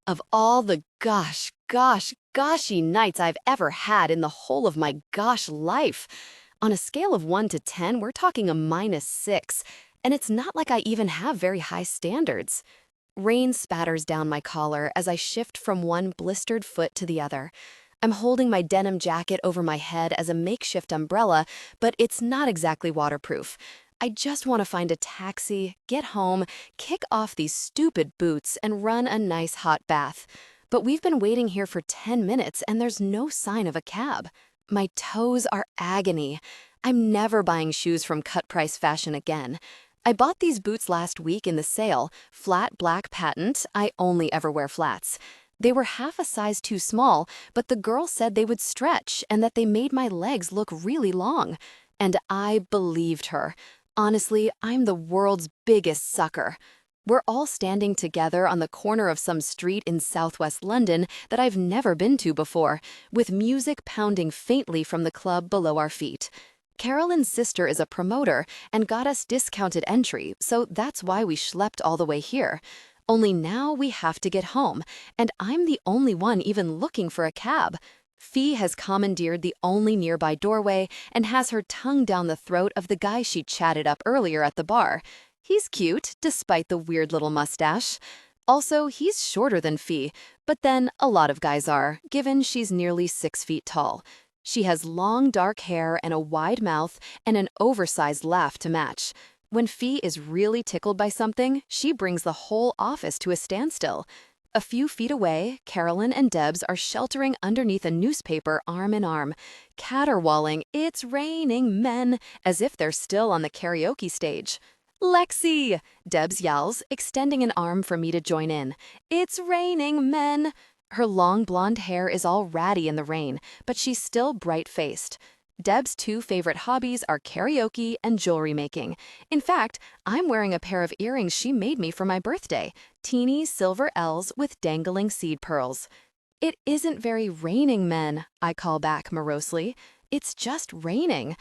Of all the goshy nights I've ever had in the whole of my gosh life. On a scale of 1 to 10, we're talking a -6, and it's not like I even have very high standards. Rain spatters down my collar as I shift from one blistered foot to the other. I'm holding my denim jacket over my head as a makeshift umbrella, but it's not exactly waterproof. I just want to find a taxi, get home, kick off these stupid boots, and run a nice hot bath. But we've been waiting here for 10 minutes and there's no sign of a cab. My toes are agony. I'm never buying shoes from cut price fashion again. I bought these boots last week in the sale, flat black patent. I only ever wear flats. They were half a size too small, but the girl said they would stretch and that they made my legs look really long. And I believed her. Honestly, I'm the world's biggest sucker. We're all standing together on the corner of some street in southwest London that I've never been to before, with music pounding faintly from the club below our feet. Carolyn's sister is a promoter and got us discounted entry, so that's why we schlepped all the way here. Only now we have to get home, and I'm the only one even looking for a cab. Fee has commandeered the only nearby doorway and has her tongue down the throat of the guy she chatted up earlier at the bar. He's cute, despite the weird little mustache. Also, he's shorter than Fee, but then a lot of guys are, given she's nearly 6 feet tall. She has long dark hair and a wide mouth and an oversized laugh to match. When Fee is really tickled by something, she brings the whole office to a standstill. A few feet away, Carolyn and Debs are sheltering underneath a newspaper arm in arm, caterwauling, "It's raining men," as if they're still on the karaoke stage. "Lexi!" Debs yells, extending an arm for me to join in. "It's raining men!" Her long blonde hair is all ratty in the rain, but she's still bright-faced. Deb's two favorite hobbies are karaoke and jewelry making. In fact, I'm wearing a pair of earrings she made me for my birthday, teeny silver L's with dangling seed pearls. "It isn't very raining, men," I call back morosely. "It's just raining."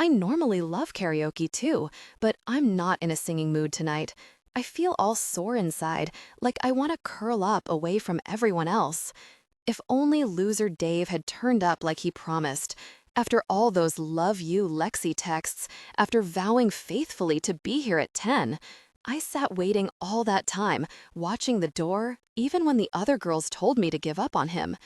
I normally love karaoke too, but I'm not in a singing mood tonight. I feel all sore inside, like I want to curl up away from everyone else. If only loser Dave had turned up like he promised. After all those love you Lexi texts, after vowing faithfully to be here at 10, I sat waiting all that time, watching the door, even when the other girls told me to give up on him.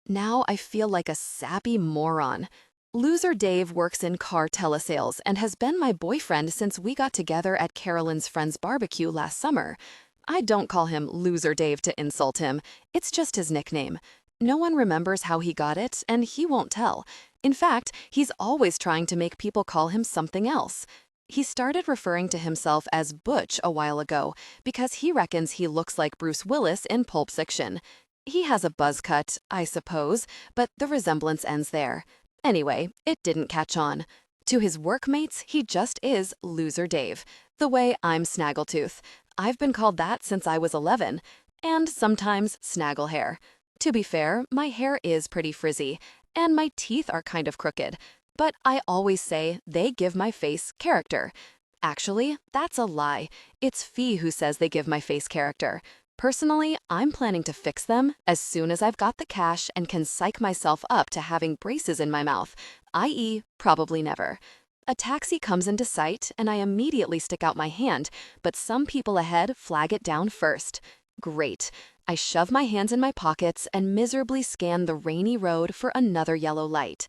Now I feel like a sappy moron. Loser Dave works in car telesales and has been my boyfriend since we got together at Carolyn's friend's barbecue last summer. I don't call him Loser Dave to insult him. It's just his nickname. No one remembers how he got it, and he won't tell. In fact, he's always trying to make people call him something else. He started referring to himself as Butch a while ago because he reckons he looks like Bruce Willis in Pulp Fiction. He has a buzz cut, I suppose, but the resemblance ends there. Anyway, it didn't catch on. To his workmates, he just is Loser Dave, the way I'm Snaggletooth. I've been called that since I was 11, and sometimes Snagglehair. To be fair, my hair is pretty frizzy, and my teeth are kind of crooked, but I always say they give my face character. Actually, that's a lie. It's Fee who says they give my face character. Personally, I'm planning to fix them as soon as I've got the cash and can psych myself up to having braces in my mouth, i.e., probably never. A taxi comes into sight, and I immediately stick out my hand, but some people ahead flag it down first. Great. I shove my hands in my pockets and miserably scan the rainy road for another yellow light.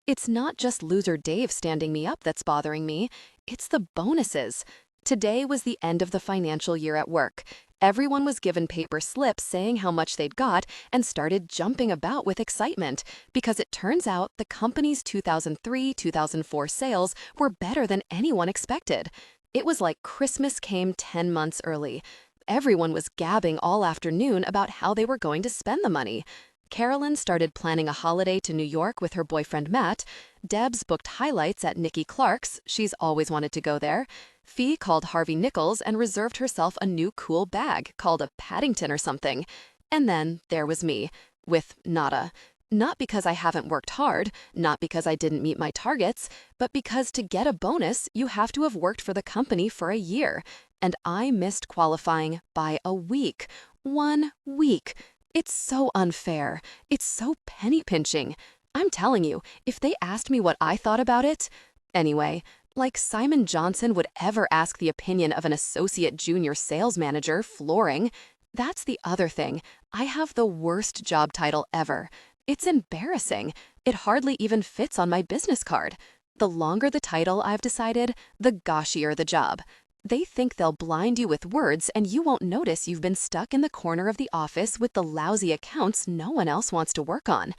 It's not just Loser Dave standing me up that's bothering me, it's the bonuses. Today was the end of the financial year at work. Everyone was given paper slips saying how much they'd got and started jumping about with excitement because it turns out the company's 2003-2004 sales were better than anyone expected. It was like Christmas came 10 months early. Everyone was gabbing all afternoon about how they were going to spend the money. Carolyn started planning a holiday to New York with her boyfriend Matt. Debs booked highlights at Nikki Clark's. She's always wanted to go there. Fee called Harvey Nichols and reserved herself a new cool bag called a Paddington or something. And then there was me, with nada. Not because I haven't worked hard, not because I didn't meet my targets, but because to get a bonus, you have to have worked for the company for a year. And I missed qualifying by a week. 1 week. It's so unfair. It's so penny-pinching. I'm telling you, if they asked me what I thought about it... Anyway, like Simon Johnson would ever ask the opinion of an associate junior sales manager flooring. That's the other thing. I have the worst job title ever. It's embarrassing. It hardly even fits on my business card. The longer the title, I've decided, the gauchier the job. They think they'll blind you with words and you won't notice you've been stuck in the corner of the office with the lousy accounts no one else wants to work on.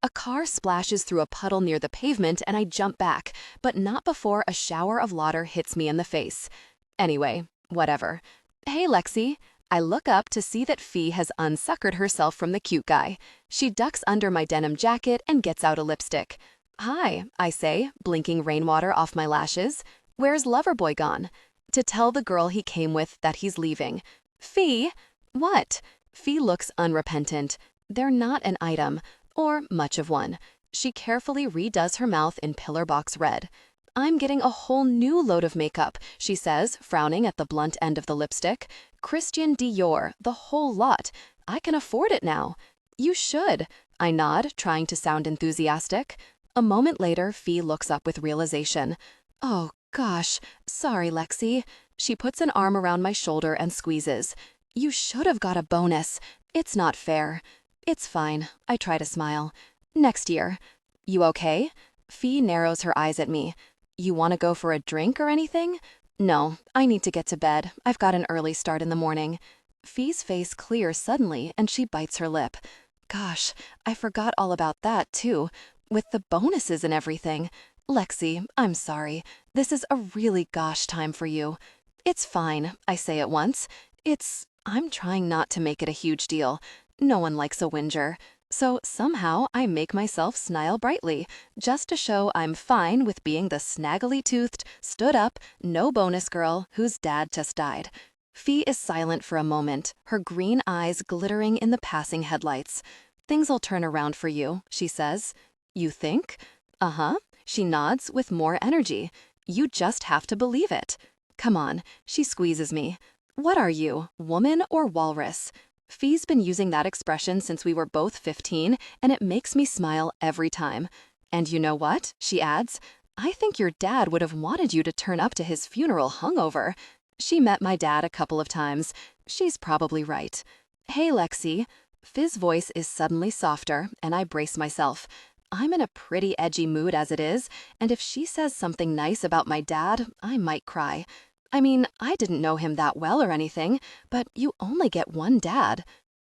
A car splashes through a puddle near the pavement and I jump back, but not before a shower of water hits me in the face. Anyway, whatever. Hey, Lexi. I look up to see that Fee has unsuckered herself from the cute guy. She ducks under my denim jacket and gets out a lipstick. Hi, I say, blinking rainwater off my lashes. Where's Loverboy gone? To tell the girl he came with that he's leaving. Fee? What? Fee looks unrepentant. They're not an item, or much of one. She carefully redoes her mouth in pillar box red. I'm getting a whole new load of makeup, she says, frowning at the blunt end of the lipstick. Christian Dior, the whole lot. I can afford it now. You should. I nod, trying to sound enthusiastic. A moment later, Fee looks up with realization. Oh, gosh, sorry, Lexi. She puts an arm around my shoulder and squeezes. You should have got a bonus. It's not fair. It's fine. I try to smile. Next year. You okay? Fee narrows her eyes at me. You want to go for a drink or anything? No, I need to get to bed. I've got an early start in the morning. Fee's face clears suddenly and she bites her lip. Gosh, I forgot all about that too, with the bonuses and everything. Lexi, I'm sorry. This is a really gosh time for you. It's fine, I say at once. I'm trying not to make it a huge deal. No one likes a whinger. So somehow I make myself smile brightly, just to show I'm fine with being the snaggly-toothed, stood-up, no bonus girl whose dad just died. Fee is silent for a moment, her green eyes glittering in the passing headlights. Things'll turn around for you, she says. You think? Uh-huh. She nods with more energy. You just have to believe it. Come on, she squeezes me. What are you, woman or walrus? Fee's been using that expression since we were both 15, and it makes me smile every time. And you know what? She adds, I think your dad would have wanted you to turn up to his funeral hungover. She met my dad a couple of times. She's probably right. Hey, Lexi. Fiz's voice is suddenly softer, and I brace myself. I'm in a pretty edgy mood as it is, and if she says something nice about my dad, I might cry. I mean, I didn't know him that well or anything, but you only get one dad.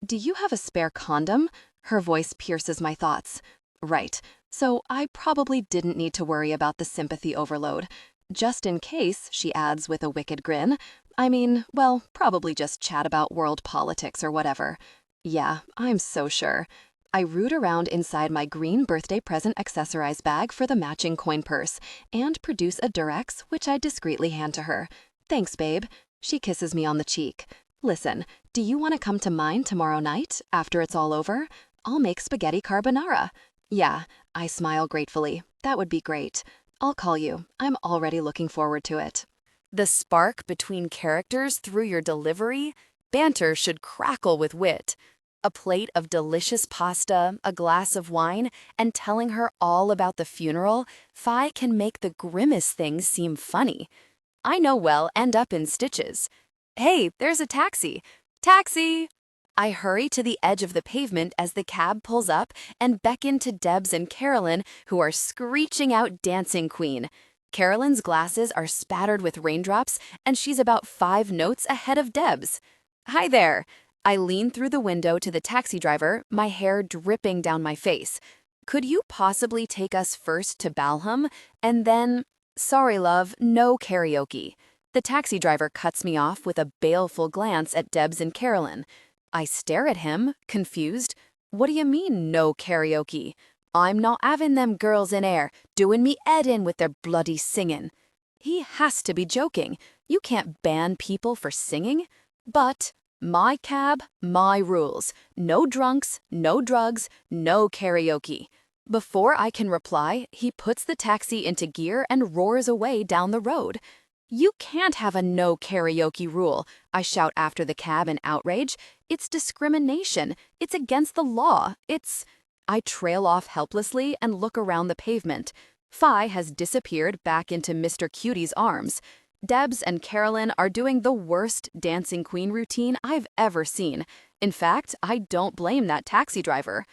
Do you have a spare condom? Her voice pierces my thoughts. Right, so I probably didn't need to worry about the sympathy overload. Just in case, she adds with a wicked grin. I mean, well, probably just chat about world politics or whatever. Yeah, I'm so sure. I root around inside my green birthday present accessorized bag for the matching coin purse and produce a Durex, which I discreetly hand to her. Thanks, babe. She kisses me on the cheek. Listen, do you want to come to mine tomorrow night, after it's all over? I'll make spaghetti carbonara. Yeah, I smile gratefully. That would be great. I'll call you. I'm already looking forward to it. The spark between characters through your delivery? Banter should crackle with wit. A plate of delicious pasta, a glass of wine, and telling her all about the funeral, Fi can make the grimmest things seem funny. I know well end up in stitches. Hey, there's a taxi. Taxi! I hurry to the edge of the pavement as the cab pulls up and beckon to Debs and Carolyn, who are screeching out Dancing Queen. Carolyn's glasses are spattered with raindrops, and she's about 5 notes ahead of Debs. Hi there. I lean through the window to the taxi driver, my hair dripping down my face. Could you possibly take us first to Balham, and then... Sorry, love, no karaoke. The taxi driver cuts me off with a baleful glance at Debs and Carolyn. I stare at him, confused. What do you mean, no karaoke? I'm not having them girls in air doing me head in with their bloody singing. He has to be joking. You can't ban people for singing. But my cab, my rules. No drunks, no drugs, no karaoke. Before I can reply, he puts the taxi into gear and roars away down the road. You can't have a no karaoke rule, I shout after the cab in outrage. It's discrimination. It's against the law. I trail off helplessly and look around the pavement. Phi has disappeared back into Mr. Cutie's arms. Debs and Carolyn are doing the worst dancing queen routine I've ever seen. In fact, I don't blame that taxi driver.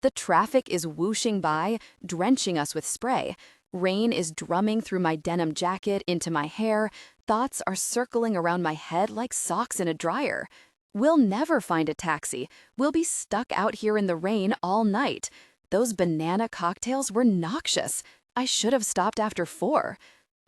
The traffic is whooshing by, drenching us with spray. Rain is drumming through my denim jacket into my hair. Thoughts are circling around my head like socks in a dryer. We'll never find a taxi. We'll be stuck out here in the rain all night. Those banana cocktails were noxious. I should have stopped after 4.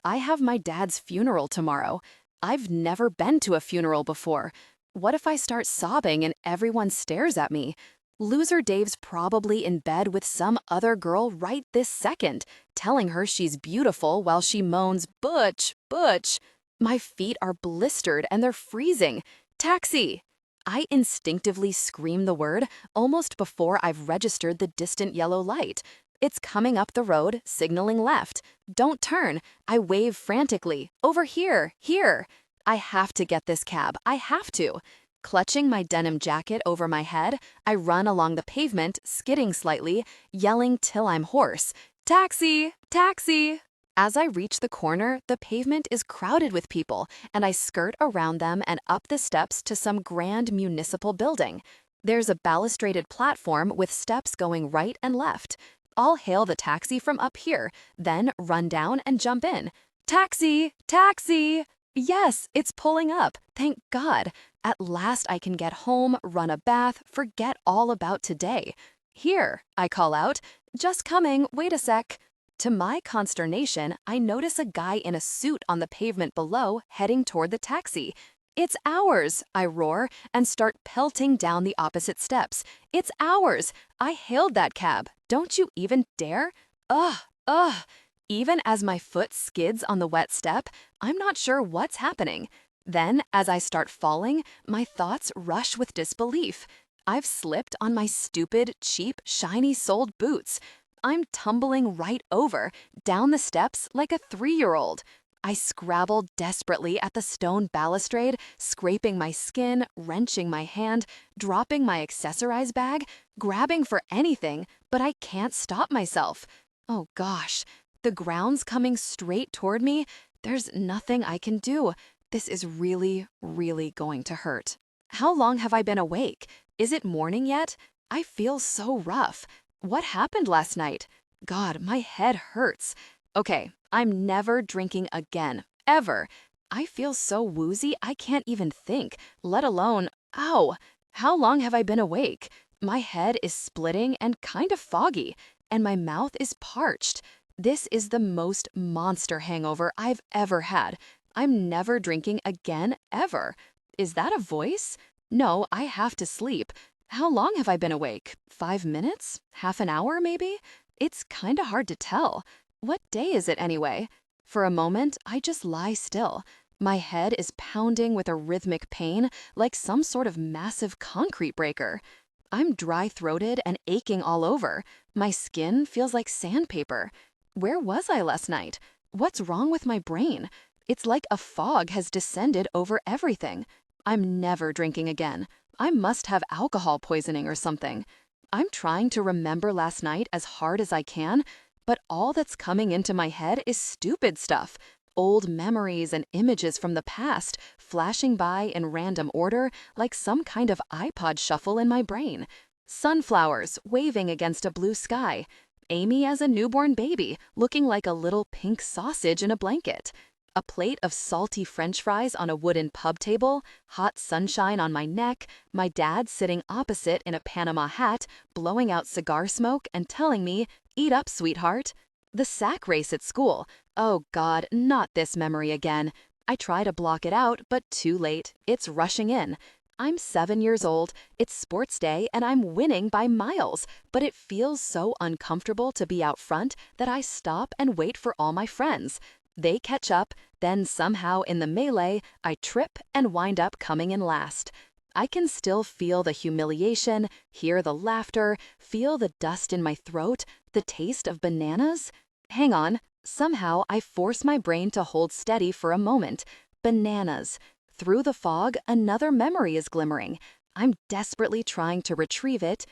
I have my dad's funeral tomorrow. I've never been to a funeral before. What if I start sobbing and everyone stares at me? Loser Dave's probably in bed with some other girl right this second, telling her she's beautiful while she moans, "Butch, Butch." My feet are blistered and they're freezing. Taxi! I instinctively scream the word almost before I've registered the distant yellow light. It's coming up the road, signaling left. Don't turn. I wave frantically. Over here, here. I have to get this cab. I have to. Clutching my denim jacket over my head, I run along the pavement, skidding slightly, yelling till I'm hoarse. Taxi! Taxi! As I reach the corner, the pavement is crowded with people, and I skirt around them and up the steps to some grand municipal building. There's a balustraded platform with steps going right and left. I'll hail the taxi from up here, then run down and jump in. Taxi! Taxi! Yes, it's pulling up. Thank God. At last I can get home, run a bath, forget all about today. Here, I call out. Just coming, wait a sec. To my consternation, I notice a guy in a suit on the pavement below heading toward the taxi. It's ours, I roar and start pelting down the opposite steps. It's ours. I hailed that cab. Don't you even dare? Ugh, ugh. Even as my foot skids on the wet step, I'm not sure what's happening. Then, as I start falling, my thoughts rush with disbelief. I've slipped on my stupid, cheap, shiny-soled boots. I'm tumbling right over, down the steps like a 3-year-old. I scrabble desperately at the stone balustrade, scraping my skin, wrenching my hand, dropping my accessorize bag, grabbing for anything, but I can't stop myself. Oh gosh, the ground's coming straight toward me. There's nothing I can do. This is really, really going to hurt. How long have I been awake? Is it morning yet? I feel so rough. What happened last night? God, my head hurts. Okay, I'm never drinking again, ever. I feel so woozy I can't even think, let alone, ow, how long have I been awake? My head is splitting and kind of foggy, and my mouth is parched. This is the most monster hangover I've ever had. I'm never drinking again, ever. Is that a voice? No, I have to sleep. How long have I been awake? 5 minutes? Half an hour, maybe? It's kinda hard to tell. What day is it anyway? For a moment, I just lie still. My head is pounding with a rhythmic pain, like some sort of massive concrete breaker. I'm dry-throated and aching all over. My skin feels like sandpaper. Where was I last night? What's wrong with my brain? It's like a fog has descended over everything. I'm never drinking again. I must have alcohol poisoning or something. I'm trying to remember last night as hard as I can, but all that's coming into my head is stupid stuff. Old memories and images from the past flashing by in random order like some kind of iPod shuffle in my brain. Sunflowers waving against a blue sky. Amy as a newborn baby looking like a little pink sausage in a blanket. A plate of salty French fries on a wooden pub table, hot sunshine on my neck, my dad sitting opposite in a Panama hat, blowing out cigar smoke and telling me, "Eat up, sweetheart." The sack race at school. Oh God, not this memory again. I try to block it out, but too late. It's rushing in. I'm 7 years old, it's sports day, and I'm winning by miles, but it feels so uncomfortable to be out front that I stop and wait for all my friends. They catch up, then somehow in the melee, I trip and wind up coming in last. I can still feel the humiliation, hear the laughter, feel the dust in my throat, the taste of bananas. Hang on, Somehow, I force my brain to hold steady for a moment. Bananas. Through the fog, another memory is glimmering. I'm desperately trying to retrieve it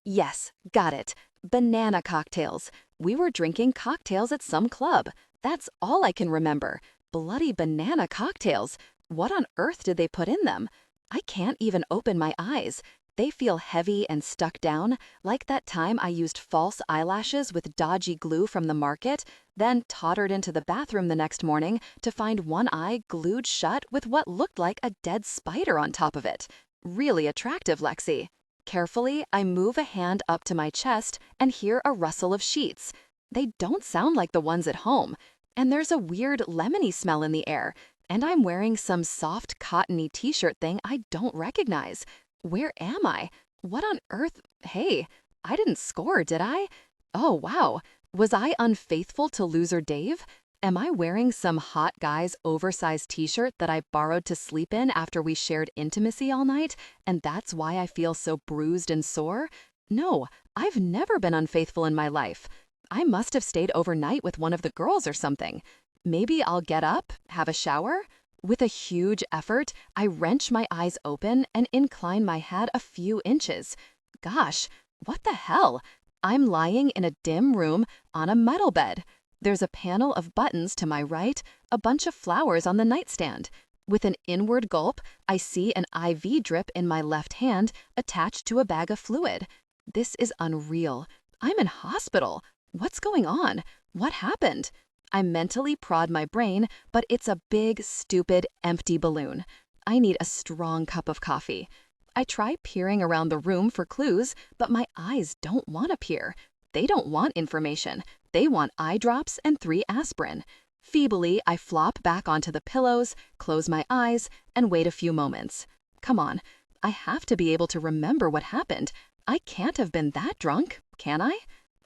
yes, got it. Banana cocktails. We were drinking cocktails at some club. That's all I can remember. Bloody banana cocktails. What on earth did they put in them? I can't even open my eyes. They feel heavy and stuck down, like that time I used false eyelashes with dodgy glue from the market, then tottered into the bathroom the next morning to find one eye glued shut with what looked like a dead spider on top of it. Really attractive, Lexi. Carefully, I move a hand up to my chest and hear a rustle of sheets. They don't sound like the ones at home. And there's a weird lemony smell in the air, and I'm wearing some soft cottony t-shirt thing I don't recognize. Where am I? What on earth? Hey, I didn't score, did I? Oh, wow. Was I unfaithful to loser Dave? Am I wearing some hot guy's oversized t-shirt that I borrowed to sleep in after we shared intimacy all night, and that's why I feel so bruised and sore? No, I've never been unfaithful in my life. I must have stayed overnight with one of the girls or something. Maybe I'll get up, have a shower? With a huge effort, I wrench my eyes open and incline my head a few inches. Gosh, what the hell? I'm lying in a dim room on a metal bed. There's a panel of buttons to my right, a bunch of flowers on the nightstand. With an inward gulp, I see an IV drip in my left hand attached to a bag of fluid. This is unreal. I'm in hospital. What's going on? What happened? I mentally prod my brain, but it's a big, stupid, empty balloon. I need a strong cup of coffee. I try peering around the room for clues, but my eyes don't want to peer. They don't want information. They want eye drops and 3 aspirin. Feebly, I flop back onto the pillows, close my eyes, and wait a few moments. Come on, I have to be able to remember what happened. I can't have been that drunk, can I?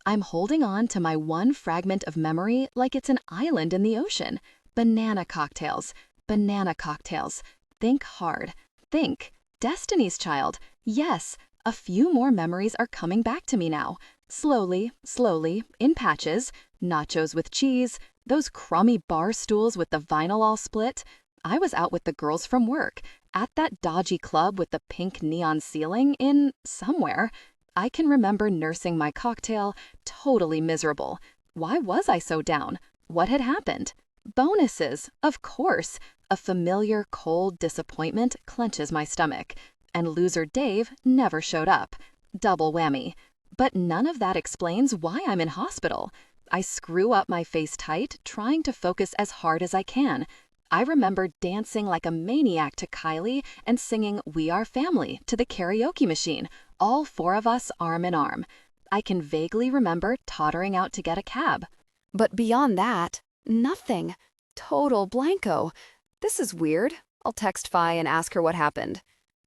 I'm holding on to my one fragment of memory like it's an island in the ocean. Banana cocktails. Banana cocktails. Think hard. Think. Destiny's Child. Yes, a few more memories are coming back to me now. Slowly, slowly, in patches. Nachos with cheese. Those crummy bar stools with the vinyl all split. I was out with the girls from work. At that dodgy club with the pink neon ceiling in somewhere. I can remember nursing my cocktail, totally miserable. Why was I so down? What had happened? Bonuses, of course. A familiar cold disappointment clenches my stomach. And loser Dave never showed up. Double whammy. But none of that explains why I'm in hospital. I screw up my face tight, trying to focus as hard as I can. I remember dancing like a maniac to Kylie and singing We Are Family to the karaoke machine, all 4 of us arm in arm. I can vaguely remember tottering out to get a cab. But beyond that, nothing. Total blanco. This is weird. I'll text Fi and ask her what happened.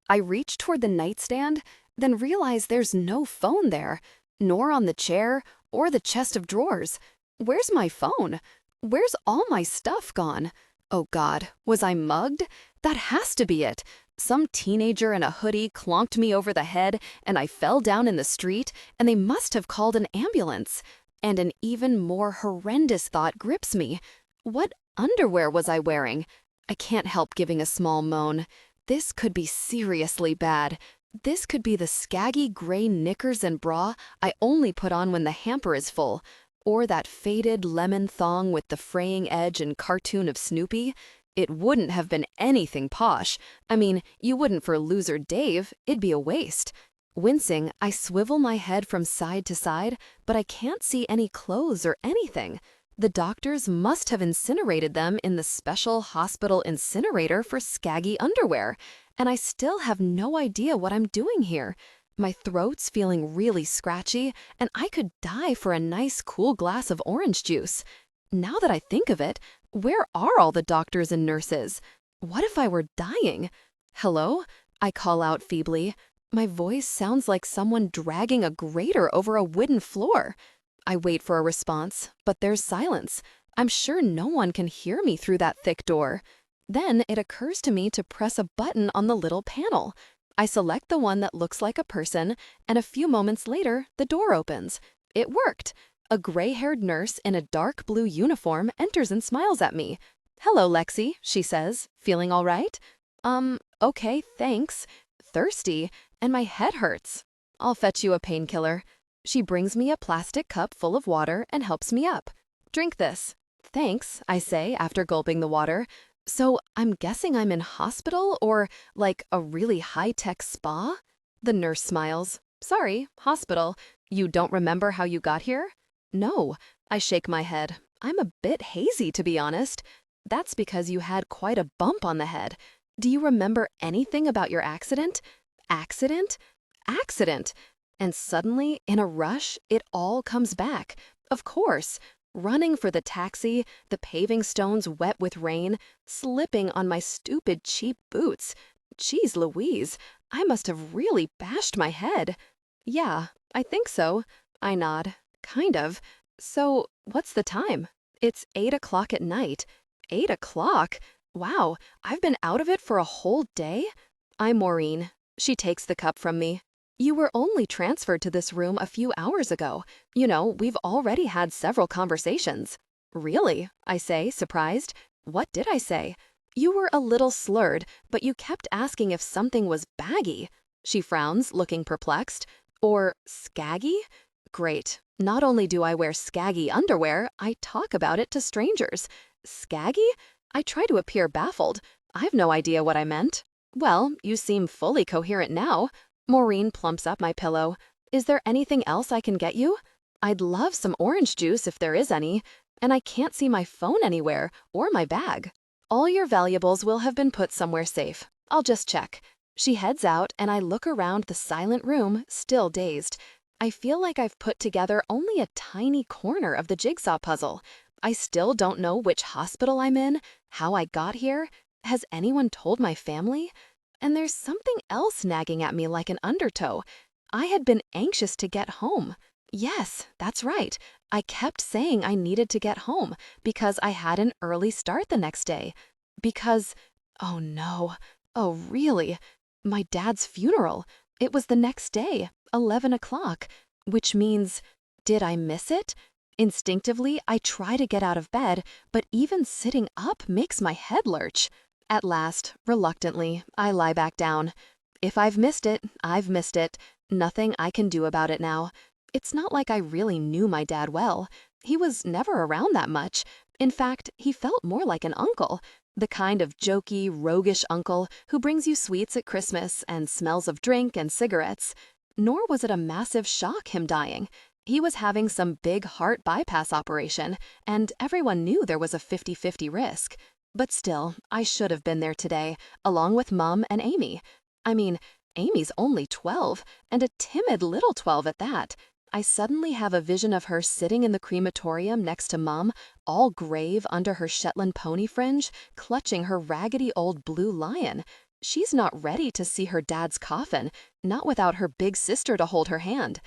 I reach toward the nightstand, then realize there's no phone there, nor on the chair or the chest of drawers. Where's my phone? Where's all my stuff gone? Oh God, was I mugged? That has to be it. Some teenager in a hoodie clonked me over the head and I fell down in the street, and they must have called an ambulance. And an even more horrendous thought grips me. What underwear was I wearing? I can't help giving a small moan. This could be seriously bad. This could be the scaggy gray knickers and bra I only put on when the hamper is full. Or that faded lemon thong with the fraying edge and cartoon of Snoopy. It wouldn't have been anything posh. I mean, you wouldn't for loser Dave. It'd be a waste. Wincing, I swivel my head from side to side, but I can't see any clothes or anything. The doctors must have incinerated them in the special hospital incinerator for scaggy underwear, and I still have no idea what I'm doing here. My throat's feeling really scratchy, and I could die for a nice cool glass of orange juice. Now that I think of it, where are all the doctors and nurses? What if I were dying? Hello? I call out feebly. My voice sounds like someone dragging a grater over a wooden floor. I wait for a response, but there's silence. I'm sure no one can hear me through that thick door. Then it occurs to me to press a button on the little panel. I select the one that looks like a person, and a few moments later, the door opens. It worked. A gray-haired nurse in a dark blue uniform enters and smiles at me. "Hello, Lexi," she says. "Feeling all right?" Okay, thanks. Thirsty, and my head hurts. "I'll fetch you a painkiller." She brings me a plastic cup full of water and helps me up. "Drink this." "Thanks," I say after gulping the water. "So I'm guessing I'm in hospital or like a really high-tech spa?" The nurse smiles. "Sorry, hospital. You don't remember how you got here?" "No." I shake my head. "I'm a bit hazy, to be honest." "That's because you had quite a bump on the head. Do you remember anything about your accident?" "Accident? Accident!" And suddenly, in a rush, it all comes back. Of course. Running for the taxi, the paving stones wet with rain, slipping on my stupid cheap boots. Geez Louise, I must have really bashed my head. "Yeah, I think so." I nod. "Kind of. So, what's the time?" "It's 8 o'clock at night." 8 o'clock? Wow, I've been out of it for a whole day? I'm Maureen. She takes the cup from me. "You were only transferred to this room a few hours ago. You know, we've already had several conversations." "Really?" I say, surprised. "What did I say?" "You were a little slurred, but you kept asking if something was baggy." She frowns, looking perplexed. "Or scaggy?" Great. Not only do I wear scaggy underwear, I talk about it to strangers. Scaggy? I try to appear baffled. I've no idea what I meant. "Well, you seem fully coherent now." Maureen plumps up my pillow. "Is there anything else I can get you?" "I'd love some orange juice if there is any. And I can't see my phone anywhere, or my bag." "All your valuables will have been put somewhere safe. I'll just check." She heads out, and I look around the silent room, still dazed. I feel like I've put together only a tiny corner of the jigsaw puzzle. I still don't know which hospital I'm in, how I got here. Has anyone told my family? And there's something else nagging at me like an undertow. I had been anxious to get home. Yes, that's right. I kept saying I needed to get home because I had an early start the next day. Because, oh no, oh really, my dad's funeral. It was the next day, 11 o'clock, which means, did I miss it? Instinctively, I try to get out of bed, but even sitting up makes my head lurch. At last, reluctantly, I lie back down. If I've missed it, I've missed it. Nothing I can do about it now. It's not like I really knew my dad well. He was never around that much. In fact, he felt more like an uncle. The kind of jokey, roguish uncle who brings you sweets at Christmas and smells of drink and cigarettes. Nor was it a massive shock, him dying. He was having some big heart bypass operation, and everyone knew there was a 50-50 risk. But still, I should have been there today, along with Mum and Amy. I mean, Amy's only 12, and a timid little 12 at that. I suddenly have a vision of her sitting in the crematorium next to Mum, all grave under her Shetland pony fringe, clutching her raggedy old blue lion. She's not ready to see her dad's coffin, not without her big sister to hold her hand.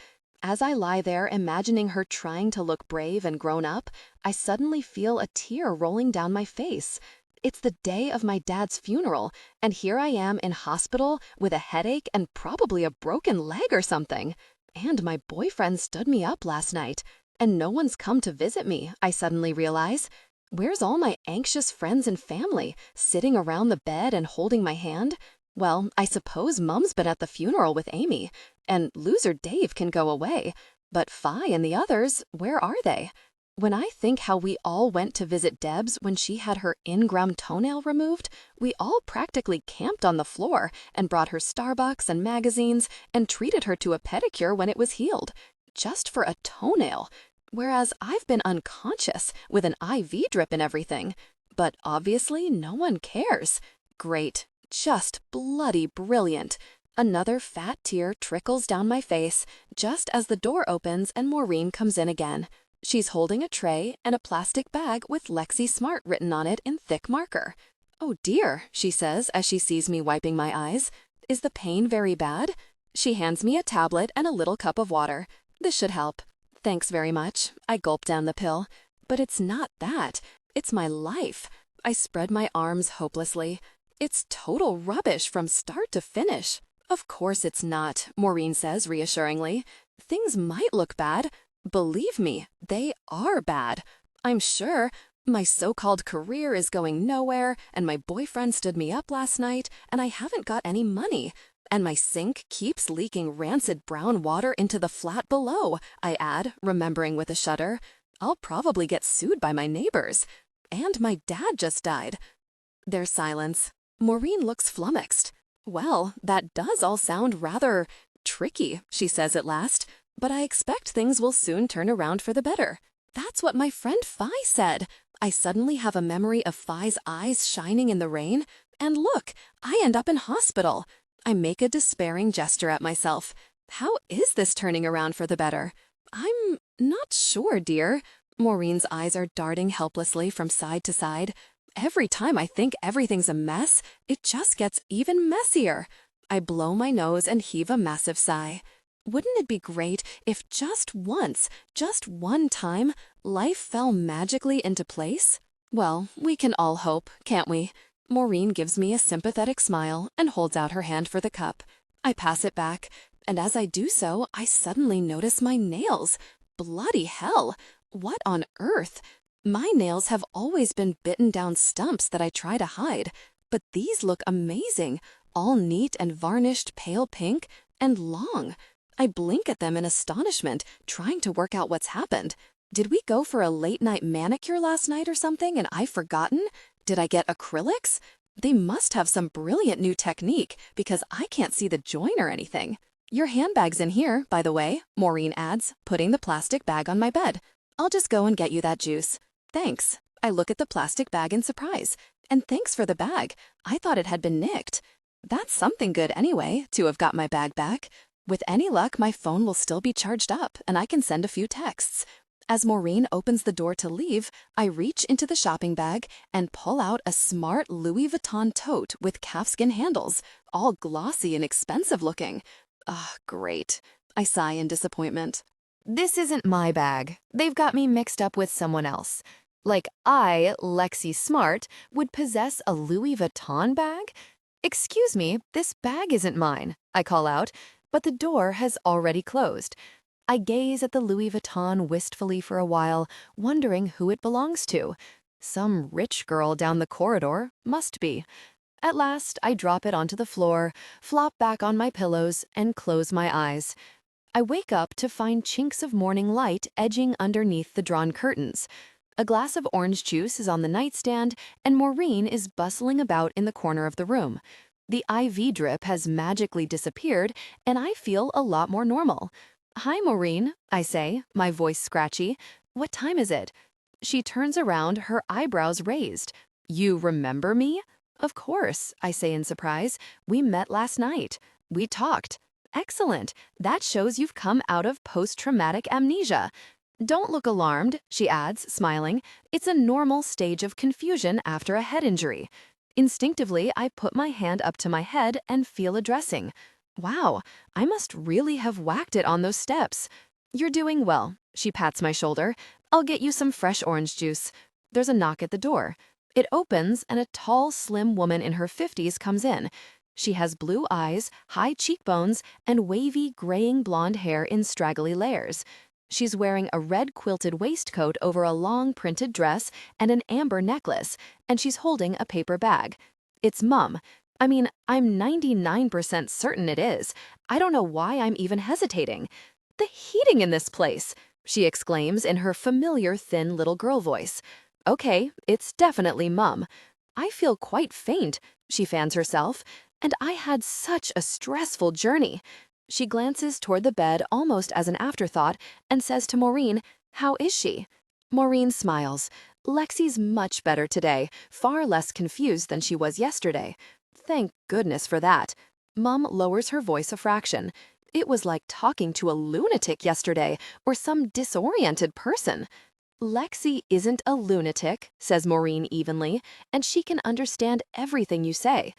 As I lie there imagining her trying to look brave and grown up, I suddenly feel a tear rolling down my face. It's the day of my dad's funeral, and here I am in hospital with a headache and probably a broken leg or something. And my boyfriend stood me up last night, and no one's come to visit me, I suddenly realize. Where's all my anxious friends and family, sitting around the bed and holding my hand? Well, I suppose Mum's been at the funeral with Amy, and loser Dave can go away. But Fi and the others, where are they? When I think how we all went to visit Debs when she had her in-ground toenail removed, we all practically camped on the floor and brought her Starbucks and magazines and treated her to a pedicure when it was healed, just for a toenail. Whereas I've been unconscious with an IV drip and everything. But obviously no one cares. Great. Just bloody brilliant. Another fat tear trickles down my face just as the door opens and Maureen comes in again. She's holding a tray and a plastic bag with Lexi Smart written on it in thick marker. "Oh dear," she says as she sees me wiping my eyes. "Is the pain very bad?" She hands me a tablet and a little cup of water. "This should help." "Thanks very much." I gulp down the pill. "But it's not that. It's my life." I spread my arms hopelessly. "It's total rubbish from start to finish." "Of course it's not," Maureen says reassuringly. "Things might look bad, Believe me, they are bad. I'm sure. My so-called career is going nowhere, and my boyfriend stood me up last night, and I haven't got any money. And my sink keeps leaking rancid brown water into the flat below, I add, remembering with a shudder. I'll probably get sued by my neighbors. And my dad just died. There's silence. Maureen looks flummoxed. Well, that does all sound rather tricky, she says at last, but I expect things will soon turn around for the better. That's what my friend Fi said. I suddenly have a memory of Fi's eyes shining in the rain, and look, I end up in hospital. I make a despairing gesture at myself. How is this turning around for the better? I'm not sure, dear. Maureen's eyes are darting helplessly from side to side. Every time I think everything's a mess, it just gets even messier. I blow my nose and heave a massive sigh. Wouldn't it be great if just once, just one time, life fell magically into place? Well, we can all hope, can't we? Maureen gives me a sympathetic smile and holds out her hand for the cup. I pass it back, and as I do so, I suddenly notice my nails. Bloody hell! What on earth? My nails have always been bitten down stumps that I try to hide, but these look amazing, all neat and varnished pale pink, and long. I blink at them in astonishment, trying to work out what's happened. Did we go for a late-night manicure last night or something and I've forgotten? Did I get acrylics? They must have some brilliant new technique because I can't see the joint or anything. Your handbag's in here, by the way, Maureen adds, putting the plastic bag on my bed. I'll just go and get you that juice. Thanks. I look at the plastic bag in surprise. And thanks for the bag. I thought it had been nicked. That's something good anyway, to have got my bag back. With any luck, my phone will still be charged up, and I can send a few texts. As Maureen opens the door to leave, I reach into the shopping bag and pull out a smart Louis Vuitton tote with calfskin handles, all glossy and expensive looking. Ah, great. I sigh in disappointment. This isn't my bag. They've got me mixed up with someone else. Like I, Lexi Smart, would possess a Louis Vuitton bag? Excuse me, this bag isn't mine, I call out, but the door has already closed. I gaze at the Louis Vuitton wistfully for a while, wondering who it belongs to. Some rich girl down the corridor, must be. At last, I drop it onto the floor, flop back on my pillows, and close my eyes. I wake up to find chinks of morning light edging underneath the drawn curtains. A glass of orange juice is on the nightstand, and Maureen is bustling about in the corner of the room. The IV drip has magically disappeared, and I feel a lot more normal. Hi, Maureen, I say, my voice scratchy. What time is it? She turns around, her eyebrows raised. You remember me? Of course, I say in surprise. We met last night. We talked. Excellent. That shows you've come out of post-traumatic amnesia. Don't look alarmed, she adds, smiling. It's a normal stage of confusion after a head injury. Instinctively, I put my hand up to my head and feel a dressing. Wow, I must really have whacked it on those steps. You're doing well, she pats my shoulder. I'll get you some fresh orange juice. There's a knock at the door. It opens, and a tall, slim woman in her 50s comes in. She has blue eyes, high cheekbones, and wavy, graying blonde hair in straggly layers. She's wearing a red quilted waistcoat over a long printed dress and an amber necklace, and she's holding a paper bag. It's Mum. I mean, I'm 99% certain it is. I don't know why I'm even hesitating. The heating in this place, she exclaims in her familiar thin little girl voice. Okay, it's definitely Mum. I feel quite faint, she fans herself, and I had such a stressful journey. She glances toward the bed almost as an afterthought and says to Maureen, "How is she?" Maureen smiles. Lexi's much better today, far less confused than she was yesterday. Thank goodness for that. Mum lowers her voice a fraction. It was like talking to a lunatic yesterday or some disoriented person. Lexi isn't a lunatic, says Maureen evenly, and she can understand everything you say.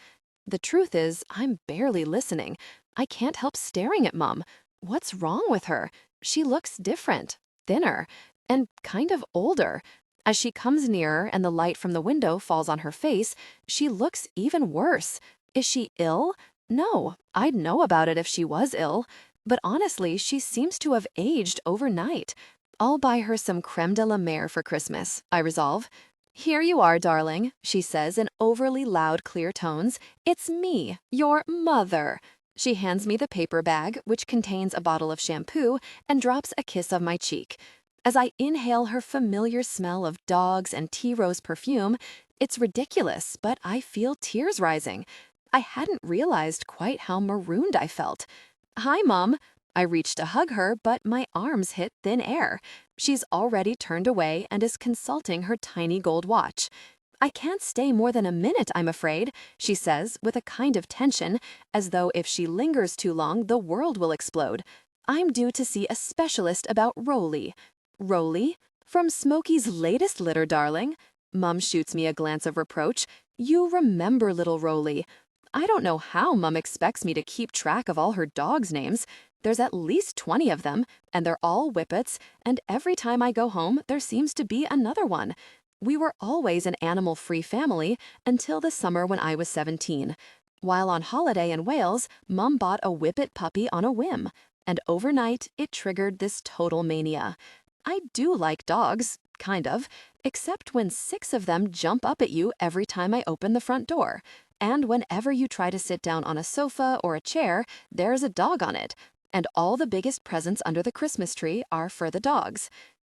The truth is, I'm barely listening. I can't help staring at Mum. What's wrong with her? She looks different, thinner, and kind of older. As she comes nearer and the light from the window falls on her face, she looks even worse. Is she ill? No, I'd know about it if she was ill. But honestly, she seems to have aged overnight. I'll buy her some creme de la mer for Christmas, I resolve. Here you are, darling, she says in overly loud, clear tones. It's me, your mother. She hands me the paper bag, which contains a bottle of shampoo, and drops a kiss on my cheek. As I inhale her familiar smell of dogs and tea rose perfume, it's ridiculous, but I feel tears rising. I hadn't realized quite how marooned I felt. Hi, Mom. I reach to hug her, but my arms hit thin air. She's already turned away and is consulting her tiny gold watch. I can't stay more than a minute, I'm afraid, she says with a kind of tension, as though if she lingers too long, the world will explode. I'm due to see a specialist about Roly. Roly? From Smokey's latest litter, darling? Mum shoots me a glance of reproach. You remember little Roly. I don't know how Mum expects me to keep track of all her dogs' names. There's at least 20 of them, and they're all whippets, and every time I go home, there seems to be another one. We were always an animal-free family until the summer when I was 17. While on holiday in Wales, Mum bought a whippet puppy on a whim, and overnight, it triggered this total mania. I do like dogs, kind of, except when 6 of them jump up at you every time I open the front door. And whenever you try to sit down on a sofa or a chair, there's a dog on it. And all the biggest presents under the Christmas tree are for the dogs.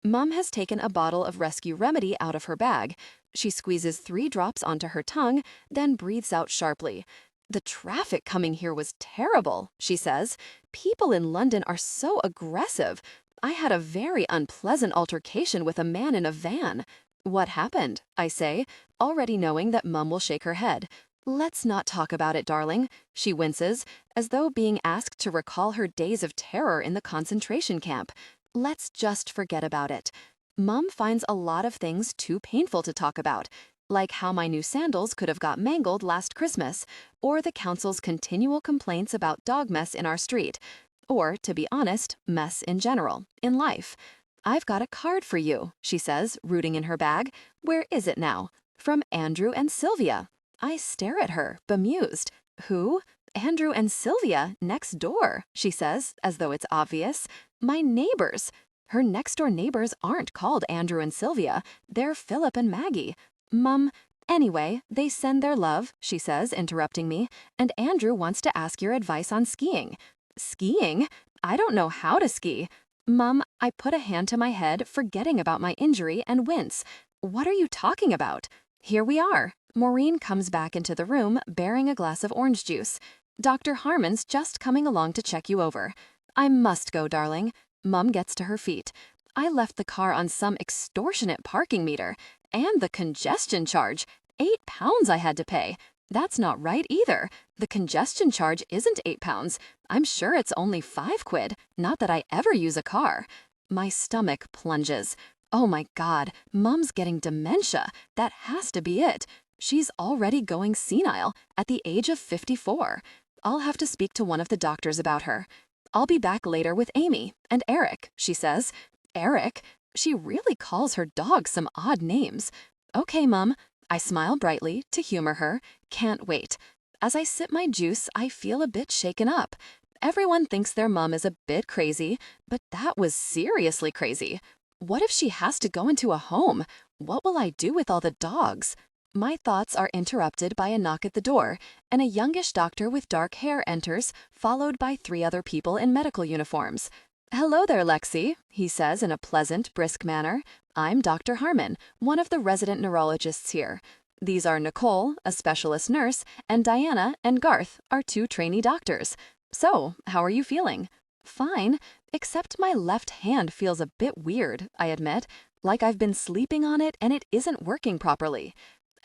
Mum has taken a bottle of Rescue Remedy out of her bag. She squeezes 3 drops onto her tongue, then breathes out sharply. The traffic coming here was terrible, she says. People in London are so aggressive. I had a very unpleasant altercation with a man in a van. What happened? I say, already knowing that Mum will shake her head. Let's not talk about it, darling, she winces, as though being asked to recall her days of terror in the concentration camp. Let's just forget about it. Mum finds a lot of things too painful to talk about, like how my new sandals could have got mangled last Christmas, or the council's continual complaints about dog mess in our street, or, to be honest, mess in general, in life. I've got a card for you, she says, rooting in her bag. Where is it now? From Andrew and Sylvia. I stare at her, bemused. Who? Andrew and Sylvia, next door, she says, as though it's obvious. My neighbors. Her next-door neighbors aren't called Andrew and Sylvia. They're Philip and Maggie. Mum, anyway, they send their love, she says, interrupting me, and Andrew wants to ask your advice on skiing. Skiing? I don't know how to ski. Mum, I put a hand to my head, forgetting about my injury, and wince. What are you talking about? Here we are. Maureen comes back into the room, bearing a glass of orange juice. Dr. Harmon's just coming along to check you over. I must go, darling. Mum gets to her feet. I left the car on some extortionate parking meter. And the congestion charge. £8 I had to pay. That's not right either. The congestion charge isn't £8. I'm sure it's only £5. Not that I ever use a car. My stomach plunges. Oh my God, Mum's getting dementia. That has to be it. She's already going senile at the age of 54. I'll have to speak to one of the doctors about her. I'll be back later with Amy and Eric, she says. Eric? She really calls her dog some odd names. Okay, Mum. I smile brightly to humor her. Can't wait. As I sip my juice, I feel a bit shaken up. Everyone thinks their mum is a bit crazy, but that was seriously crazy. What if she has to go into a home? What will I do with all the dogs? My thoughts are interrupted by a knock at the door, and a youngish doctor with dark hair enters, followed by 3 other people in medical uniforms. Hello there, Lexi, he says in a pleasant, brisk manner. I'm Dr. Harmon, one of the resident neurologists here. These are Nicole, a specialist nurse, and Diana and Garth, our 2 trainee doctors. So, how are you feeling? Fine, except my left hand feels a bit weird, I admit, like I've been sleeping on it and it isn't working properly.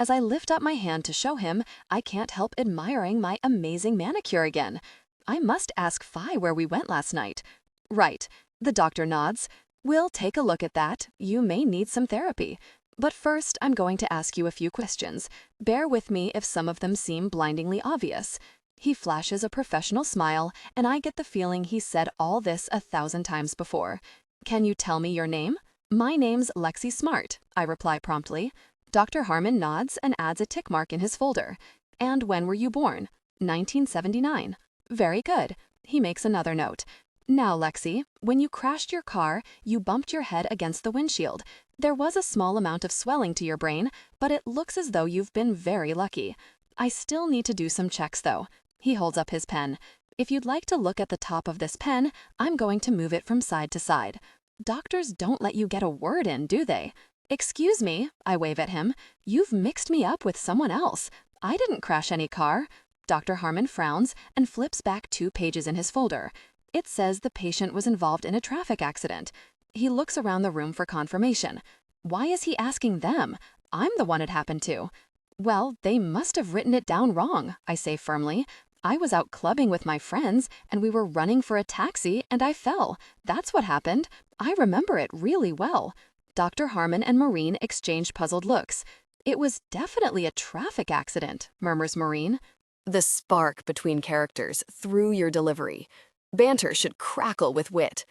As I lift up my hand to show him, I can't help admiring my amazing manicure again. I must ask Fi where we went last night. Right, the doctor nods. We'll take a look at that. You may need some therapy. But first, I'm going to ask you a few questions. Bear with me if some of them seem blindingly obvious. He flashes a professional smile, and I get the feeling he said all this 1,000 times before. Can you tell me your name? My name's Lexi Smart, I reply promptly. Dr. Harmon nods and adds a tick mark in his folder. And when were you born? 1979. Very good. He makes another note. Now, Lexi, when you crashed your car, you bumped your head against the windshield. There was a small amount of swelling to your brain, but it looks as though you've been very lucky. I still need to do some checks, though. He holds up his pen. If you'd like to look at the top of this pen, I'm going to move it from side to side. Doctors don't let you get a word in, do they? Excuse me, I wave at him. You've mixed me up with someone else. I didn't crash any car. Dr. Harmon frowns and flips back 2 pages in his folder. It says the patient was involved in a traffic accident. He looks around the room for confirmation. Why is he asking them? I'm the one it happened to. Well, they must have written it down wrong, I say firmly. I was out clubbing with my friends, and we were running for a taxi, and I fell. That's what happened. I remember it really well. Dr. Harmon and Maureen exchange puzzled looks. It was definitely a traffic accident, murmurs Maureen. The spark between characters through your delivery. Banter should crackle with wit.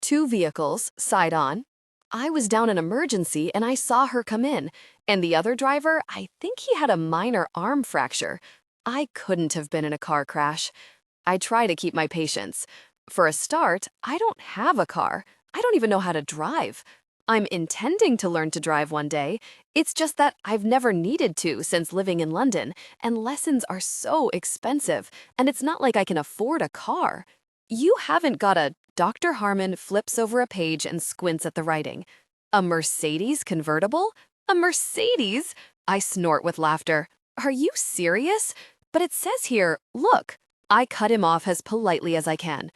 2 vehicles, side on. I was down an emergency and I saw her come in. And the other driver, I think he had a minor arm fracture. I couldn't have been in a car crash. I try to keep my patience. For a start, I don't have a car. I don't even know how to drive. I'm intending to learn to drive one day. It's just that I've never needed to since living in London, and lessons are so expensive, and it's not like I can afford a car. You haven't got a— Dr. Harmon flips over a page and squints at the writing. A Mercedes convertible? A Mercedes? I snort with laughter. Are you serious? But it says here, look. I cut him off as politely as I can.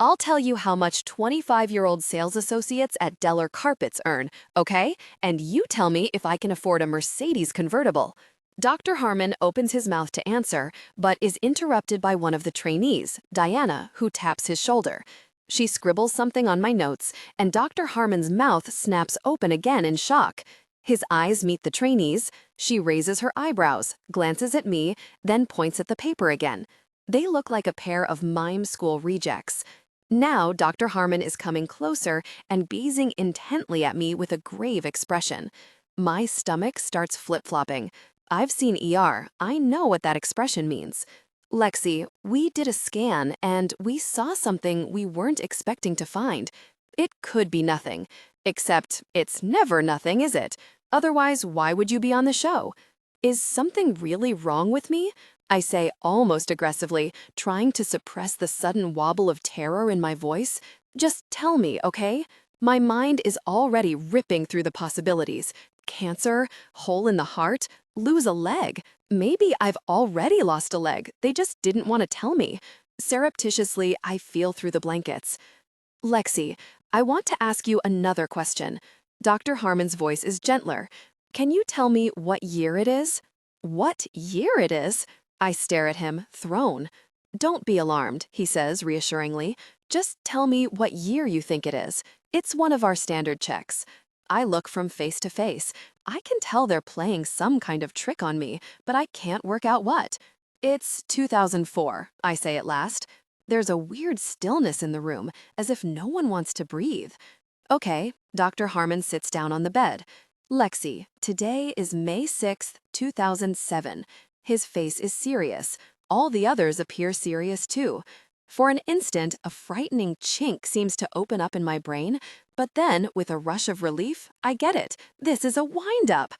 I'll tell you how much 25-year-old sales associates at Deller Carpets earn, okay? And you tell me if I can afford a Mercedes convertible. Dr. Harmon opens his mouth to answer, but is interrupted by one of the trainees, Diana, who taps his shoulder. She scribbles something on my notes, and Dr. Harmon's mouth snaps open again in shock. His eyes meet the trainee's. She raises her eyebrows, glances at me, then points at the paper again. They look like a pair of mime school rejects. Now Dr. Harmon is coming closer and gazing intently at me with a grave expression. My stomach starts flip-flopping. I've seen ER. I know what that expression means. Lexi, we did a scan and we saw something we weren't expecting to find. It could be nothing. Except it's never nothing, is it? Otherwise, why would you be on the show? Is something really wrong with me? I say almost aggressively, trying to suppress the sudden wobble of terror in my voice. Just tell me, okay? My mind is already ripping through the possibilities. Cancer, hole in the heart, lose a leg. Maybe I've already lost a leg. They just didn't want to tell me. Surreptitiously, I feel through the blankets. Lexi, I want to ask you another question. Dr. Harmon's voice is gentler. Can you tell me what year it is? What year it is? I stare at him, thrown. Don't be alarmed, he says reassuringly. Just tell me what year you think it is. It's one of our standard checks. I look from face to face. I can tell they're playing some kind of trick on me, but I can't work out what. It's 2004, I say at last. There's a weird stillness in the room, as if no one wants to breathe. Okay, Dr. Harmon sits down on the bed. Lexi, today is May 6th, 2007. His face is serious. All the others appear serious too. For an instant, a frightening chink seems to open up in my brain, but then, with a rush of relief, I get it. This is a wind-up.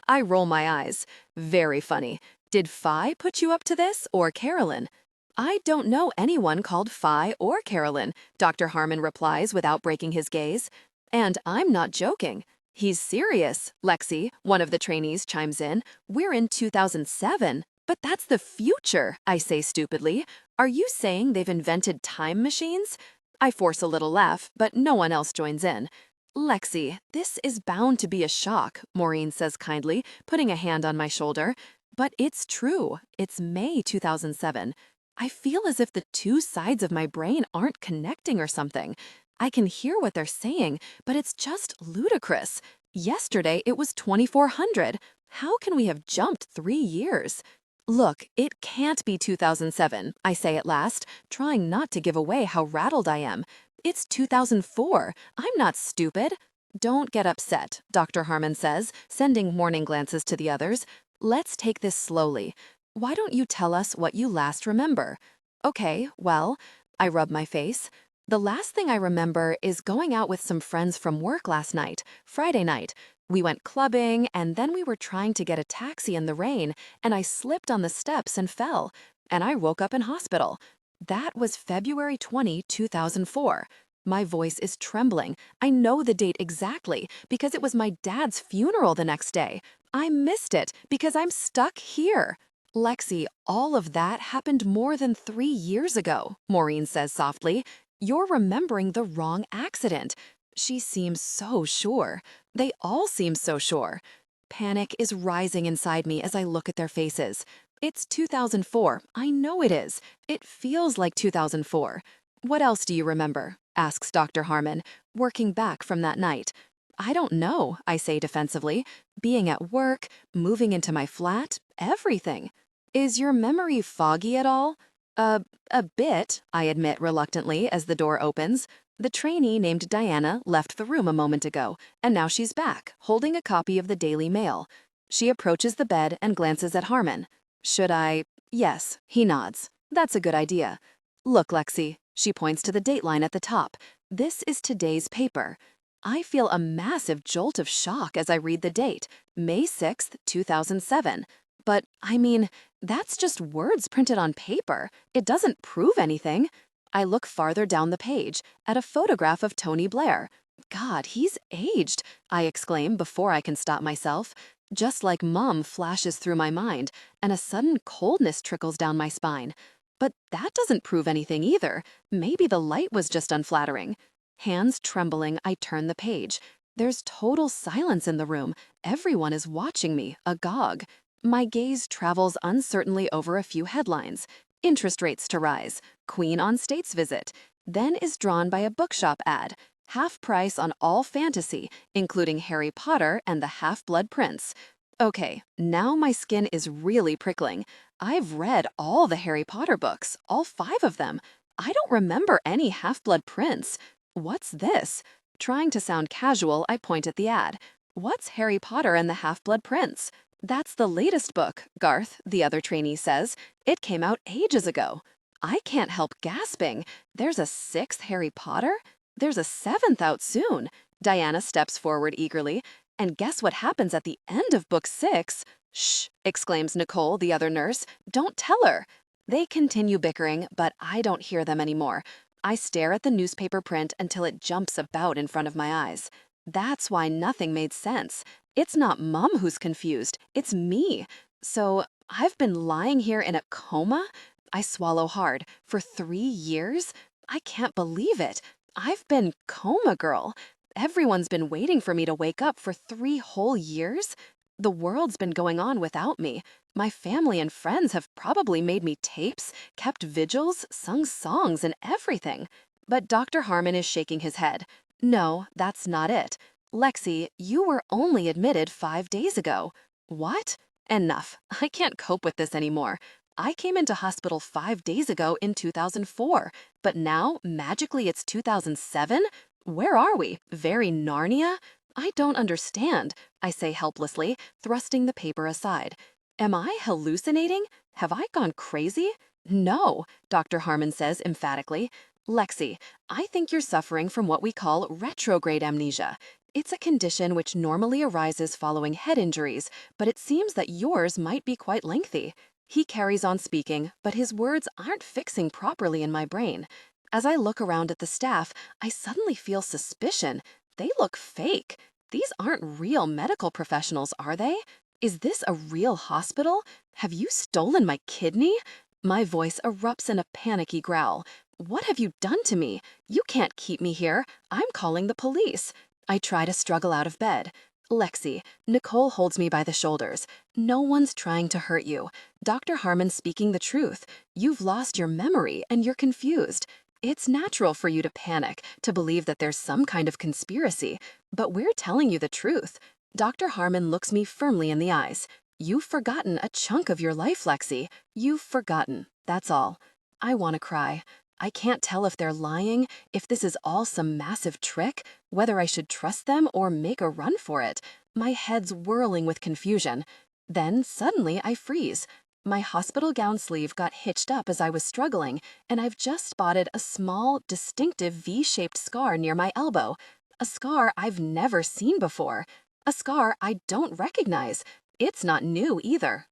I roll my eyes. Very funny. Did Phi put you up to this, or Carolyn? I don't know anyone called Phi or Carolyn, Dr. Harmon replies without breaking his gaze. And I'm not joking. He's serious, Lexi, one of the trainees chimes in. We're in 2007. But that's the future, I say stupidly. Are you saying they've invented time machines? I force a little laugh, but no one else joins in. Lexi, this is bound to be a shock, Maureen says kindly, putting a hand on my shoulder. But it's true. It's May 2007. I feel as if the 2 sides of my brain aren't connecting or something. I can hear what they're saying, but it's just ludicrous. Yesterday, it was 2400. How can we have jumped 3 years? Look, it can't be 2007, I say at last, trying not to give away how rattled I am. It's 2004. I'm not stupid. Don't get upset, Dr. Harmon says, sending warning glances to the others. Let's take this slowly. Why don't you tell us what you last remember? Okay, well, I rub my face. The last thing I remember is going out with some friends from work last night, Friday night. We went clubbing, and then we were trying to get a taxi in the rain, and I slipped on the steps and fell, and I woke up in hospital. That was February 20, 2004. My voice is trembling. I know the date exactly because it was my dad's funeral the next day. I missed it because I'm stuck here. Lexi, all of that happened more than 3 years ago, Maureen says softly. You're remembering the wrong accident. She seems so sure. They all seem so sure. Panic is rising inside me as I look at their faces. It's 2004. I know it is. It feels like 2004. What else do you remember? Asks Dr. Harmon, working back from that night. I don't know, I say defensively. Being at work, moving into my flat, everything. Is your memory foggy at all? A bit, I admit reluctantly as the door opens. The trainee named Diana left the room a moment ago, and now she's back, holding a copy of the Daily Mail. She approaches the bed and glances at Harmon. Should I? Yes, he nods. That's a good idea. Look, Lexi, she points to the dateline at the top. This is today's paper. I feel a massive jolt of shock as I read the date, May 6th, 2007. But, I mean, that's just words printed on paper. It doesn't prove anything. I look farther down the page at a photograph of Tony Blair. God, he's aged, I exclaim before I can stop myself. Just like Mum flashes through my mind, and a sudden coldness trickles down my spine. But that doesn't prove anything either. Maybe the light was just unflattering. Hands trembling, I turn the page. There's total silence in the room. Everyone is watching me, agog. My gaze travels uncertainly over a few headlines. Interest rates to rise, Queen on states visit, then is drawn by a bookshop ad. Half price on all fantasy, including Harry Potter and the Half-Blood Prince. Okay, now my skin is really prickling. I've read all the Harry Potter books, all 5 of them. I don't remember any Half-Blood Prince. What's this? Trying to sound casual, I point at the ad. What's Harry Potter and the Half-Blood Prince? That's the latest book, Garth, the other trainee says. It came out ages ago. I can't help gasping. There's a 6th Harry Potter? There's a 7th out soon. Diana steps forward eagerly. And guess what happens at the end of book 6? Shh, exclaims Nicole, the other nurse. Don't tell her. They continue bickering, but I don't hear them anymore. I stare at the newspaper print until it jumps about in front of my eyes. That's why nothing made sense. It's not Mum who's confused, it's me. So, I've been lying here in a coma? I swallow hard. For 3 years? I can't believe it. I've been coma girl. Everyone's been waiting for me to wake up for 3 whole years? The world's been going on without me. My family and friends have probably made me tapes, kept vigils, sung songs, and everything. But Dr. Harmon is shaking his head. No, that's not it. Lexi, you were only admitted 5 days ago. What? Enough. I can't cope with this anymore. I came into hospital 5 days ago in 2004, but now, magically, it's 2007? Where are we? Very Narnia? I don't understand, I say helplessly, thrusting the paper aside. Am I hallucinating? Have I gone crazy? No, Dr. Harmon says emphatically. Lexi, I think you're suffering from what we call retrograde amnesia. It's a condition which normally arises following head injuries, but it seems that yours might be quite lengthy. He carries on speaking, but his words aren't fixing properly in my brain. As I look around at the staff, I suddenly feel suspicion. They look fake. These aren't real medical professionals, are they? Is this a real hospital? Have you stolen my kidney? My voice erupts in a panicky growl. What have you done to me? You can't keep me here. I'm calling the police. I try to struggle out of bed. Lexi, Nicole holds me by the shoulders. No one's trying to hurt you. Dr. Harmon's speaking the truth. You've lost your memory and you're confused. It's natural for you to panic, to believe that there's some kind of conspiracy, but we're telling you the truth. Dr. Harmon looks me firmly in the eyes. You've forgotten a chunk of your life, Lexi. You've forgotten. That's all. I want to cry. I can't tell if they're lying, if this is all some massive trick, whether I should trust them or make a run for it. My head's whirling with confusion. Then, suddenly, I freeze. My hospital gown sleeve got hitched up as I was struggling, and I've just spotted a small, distinctive V-shaped scar near my elbow. A scar I've never seen before. A scar I don't recognize. It's not new either.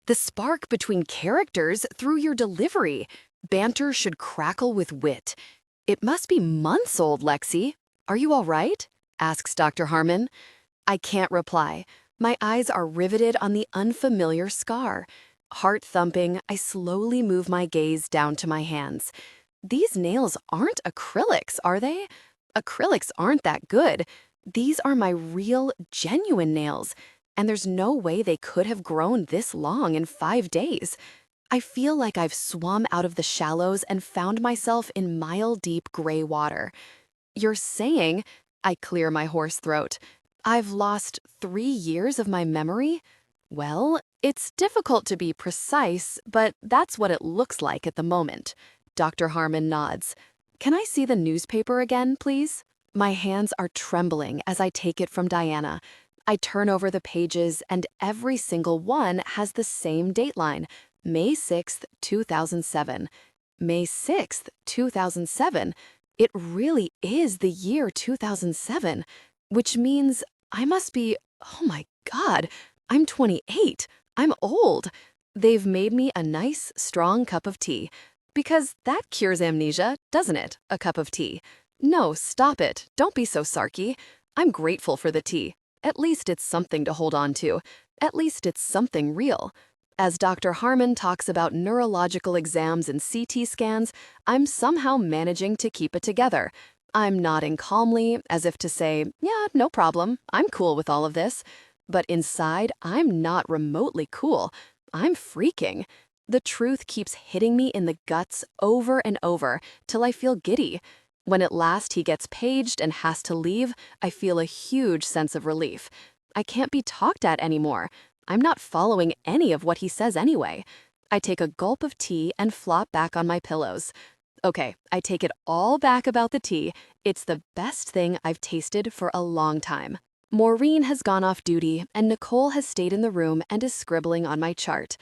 The spark between characters through your delivery. Banter should crackle with wit. It must be months old, Lexi. Are you all right? Asks Dr. Harmon. I can't reply. My eyes are riveted on the unfamiliar scar. Heart thumping, I slowly move my gaze down to my hands. These nails aren't acrylics, are they? Acrylics aren't that good. These are my real, genuine nails, and there's no way they could have grown this long in 5 days. I feel like I've swum out of the shallows and found myself in mile-deep gray water. You're saying, I clear my hoarse throat, I've lost 3 years of my memory? Well, it's difficult to be precise, but that's what it looks like at the moment. Dr. Harmon nods. Can I see the newspaper again, please? My hands are trembling as I take it from Diana. I turn over the pages, and every single one has the same dateline, May 6th, 2007. May 6th, 2007. It really is the year 2007, which means I must be, oh my God, I'm 28. I'm old. They've made me a nice, strong cup of tea. Because that cures amnesia, doesn't it? A cup of tea. No, stop it. Don't be so sarky. I'm grateful for the tea. At least it's something to hold on to. At least it's something real. As Dr. Harmon talks about neurological exams and CT scans, I'm somehow managing to keep it together. I'm nodding calmly, as if to say, yeah, no problem. I'm cool with all of this. But inside, I'm not remotely cool. I'm freaking. The truth keeps hitting me in the guts over and over till I feel giddy. When at last he gets paged and has to leave, I feel a huge sense of relief. I can't be talked at anymore. I'm not following any of what he says anyway. I take a gulp of tea and flop back on my pillows. Okay, I take it all back about the tea. It's the best thing I've tasted for a long time. Maureen has gone off duty, and Nicole has stayed in the room and is scribbling on my chart.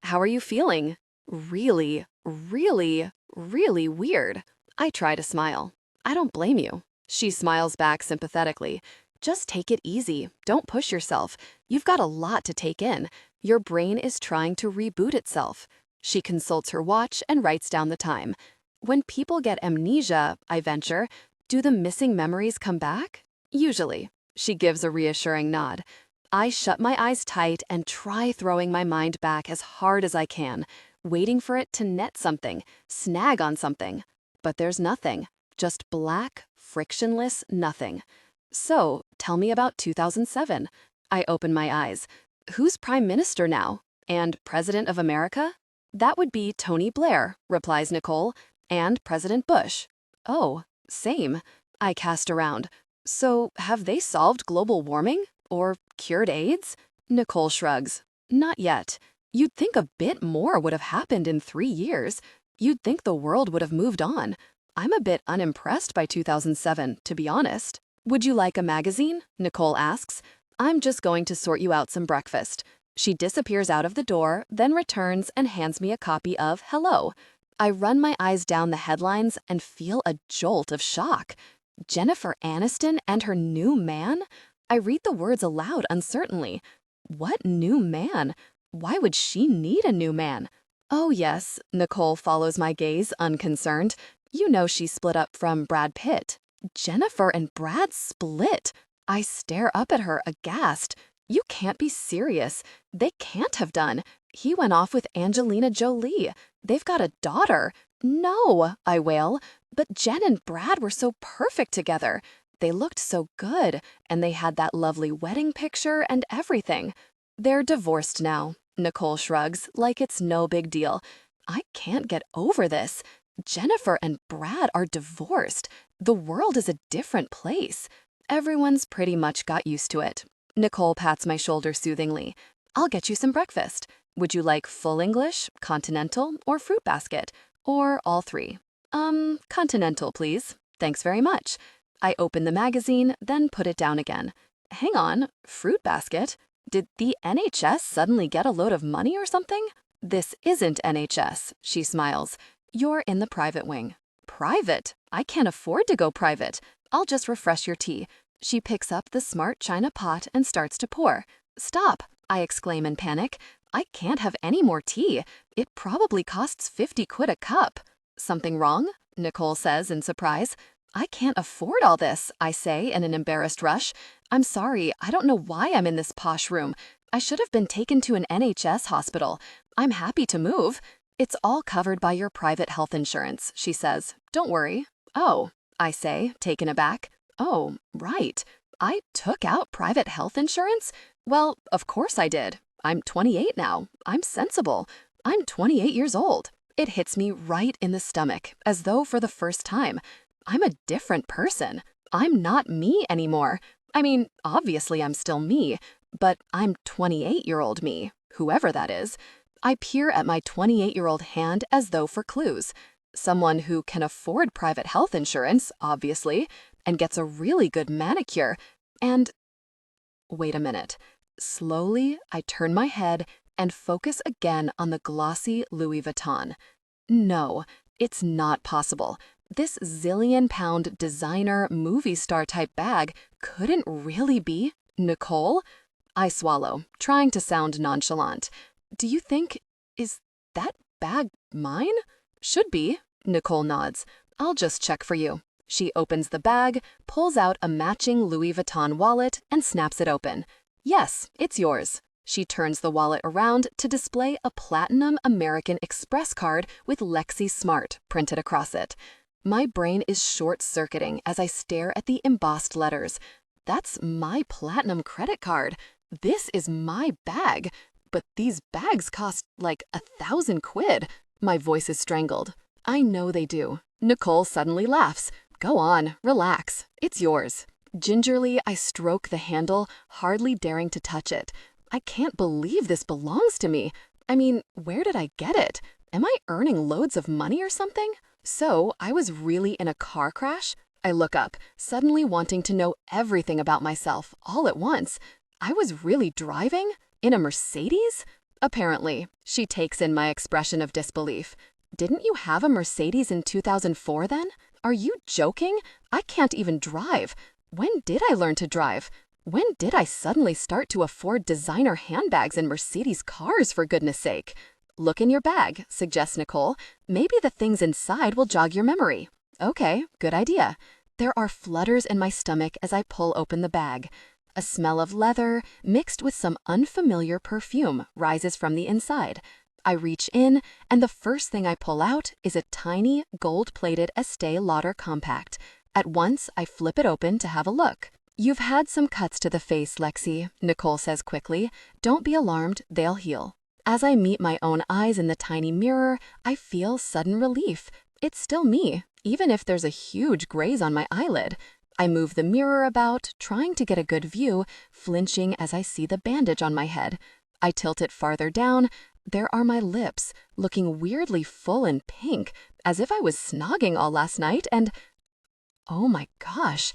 How are you feeling? Really, really, really weird. I try to smile. I don't blame you. She smiles back sympathetically. Just take it easy. Don't push yourself. You've got a lot to take in. Your brain is trying to reboot itself. She consults her watch and writes down the time. When people get amnesia, I venture, do the missing memories come back? Usually. She gives a reassuring nod. I shut my eyes tight and try throwing my mind back as hard as I can, waiting for it to net something, snag on something. But there's nothing. Just black, frictionless nothing. So, tell me about 2007. I open my eyes. Who's Prime Minister now? And President of America? That would be Tony Blair, replies Nicole. And President Bush. Oh, same. I cast around. So, have they solved global warming? Or cured AIDS? Nicole shrugs. Not yet. You'd think a bit more would have happened in 3 years. You'd think the world would have moved on. I'm a bit unimpressed by 2007, to be honest. Would you like a magazine? Nicole asks. I'm just going to sort you out some breakfast. She disappears out of the door, then returns and hands me a copy of Hello. I run my eyes down the headlines and feel a jolt of shock. Jennifer Aniston and her new man? I read the words aloud uncertainly. What new man? Why would she need a new man? Oh yes, Nicole follows my gaze unconcerned. You know she split up from Brad Pitt. Jennifer and Brad split. I stare up at her aghast. You can't be serious. They can't have done. He went off with Angelina Jolie. They've got a daughter. No, I wail. But Jen and Brad were so perfect together. They looked so good, and they had that lovely wedding picture and everything. They're divorced now, Nicole shrugs, like it's no big deal. I can't get over this. Jennifer and Brad are divorced. The world is a different place. Everyone's pretty much got used to it. Nicole pats my shoulder soothingly. I'll get you some breakfast. Would you like full English, continental, or fruit basket? Or all three? Continental, please. Thanks very much. I open the magazine, then put it down again. Hang on, fruit basket? Did the NHS suddenly get a load of money or something? This isn't NHS, she smiles. You're in the private wing. Private? I can't afford to go private. I'll just refresh your tea. She picks up the smart china pot and starts to pour. Stop, I exclaim in panic. I can't have any more tea. It probably costs 50 quid a cup. Something wrong? Nicole says in surprise. I can't afford all this, I say in an embarrassed rush. I'm sorry, I don't know why I'm in this posh room. I should have been taken to an NHS hospital. I'm happy to move. It's all covered by your private health insurance, she says. Don't worry. Oh, I say, taken aback. Oh, right. I took out private health insurance? Well, of course I did. I'm 28 now. I'm sensible. I'm 28 years old. It hits me right in the stomach, as though for the first time. I'm a different person. I'm not me anymore. I mean, obviously I'm still me, but I'm 28-year-old me, whoever that is. I peer at my 28-year-old hand as though for clues. Someone who can afford private health insurance, obviously, and gets a really good manicure, and... Wait a minute. Slowly, I turn my head and focus again on the glossy Louis Vuitton. No, it's not possible. This zillion-pound designer movie star type bag couldn't really be Nicole? I swallow, trying to sound nonchalant. Do you think, is that bag mine? Should be, Nicole nods. I'll just check for you. She opens the bag, pulls out a matching Louis Vuitton wallet, and snaps it open. Yes, it's yours. She turns the wallet around to display a platinum American Express card with Lexi Smart printed across it. My brain is short-circuiting as I stare at the embossed letters. That's my platinum credit card. This is my bag. But these bags cost like 1,000 quid. My voice is strangled. I know they do. Nicole suddenly laughs. Go on, relax. It's yours. Gingerly, I stroke the handle, hardly daring to touch it. I can't believe this belongs to me. I mean, where did I get it? Am I earning loads of money or something? So, I was really in a car crash? I look up, suddenly wanting to know everything about myself, all at once. I was really driving? In a Mercedes? Apparently. She takes in my expression of disbelief. Didn't you have a Mercedes in 2004 then? Are you joking? I can't even drive. When did I learn to drive? When did I suddenly start to afford designer handbags and Mercedes cars, for goodness sake? Look in your bag, suggests Nicole. Maybe the things inside will jog your memory. Okay, good idea. There are flutters in my stomach as I pull open the bag. A smell of leather, mixed with some unfamiliar perfume, rises from the inside. I reach in, and the first thing I pull out is a tiny, gold-plated Estee Lauder compact. At once, I flip it open to have a look. You've had some cuts to the face, Lexi, Nicole says quickly. Don't be alarmed, they'll heal. As I meet my own eyes in the tiny mirror, I feel sudden relief. It's still me, even if there's a huge graze on my eyelid. I move the mirror about, trying to get a good view, flinching as I see the bandage on my head. I tilt it farther down. There are my lips, looking weirdly full and pink, as if I was snogging all last night, and... Oh my gosh,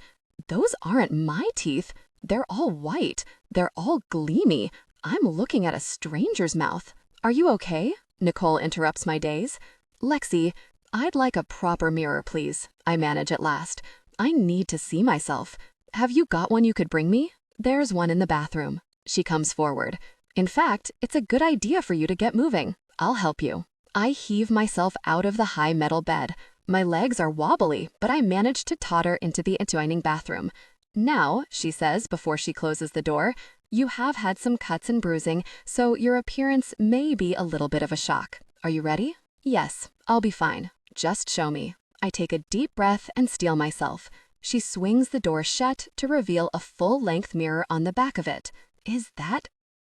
those aren't my teeth. They're all white. They're all gleamy. I'm looking at a stranger's mouth. Are you okay? Nicole interrupts my daze. Lexi, I'd like a proper mirror, please. I manage at last. I need to see myself. Have you got one you could bring me? There's one in the bathroom. She comes forward. In fact, it's a good idea for you to get moving. I'll help you. I heave myself out of the high metal bed. My legs are wobbly, but I manage to totter into the adjoining bathroom. Now, she says before she closes the door, you have had some cuts and bruising, so your appearance may be a little bit of a shock. Are you ready? Yes, I'll be fine. Just show me. I take a deep breath and steel myself. She swings the door shut to reveal a full-length mirror on the back of it. Is that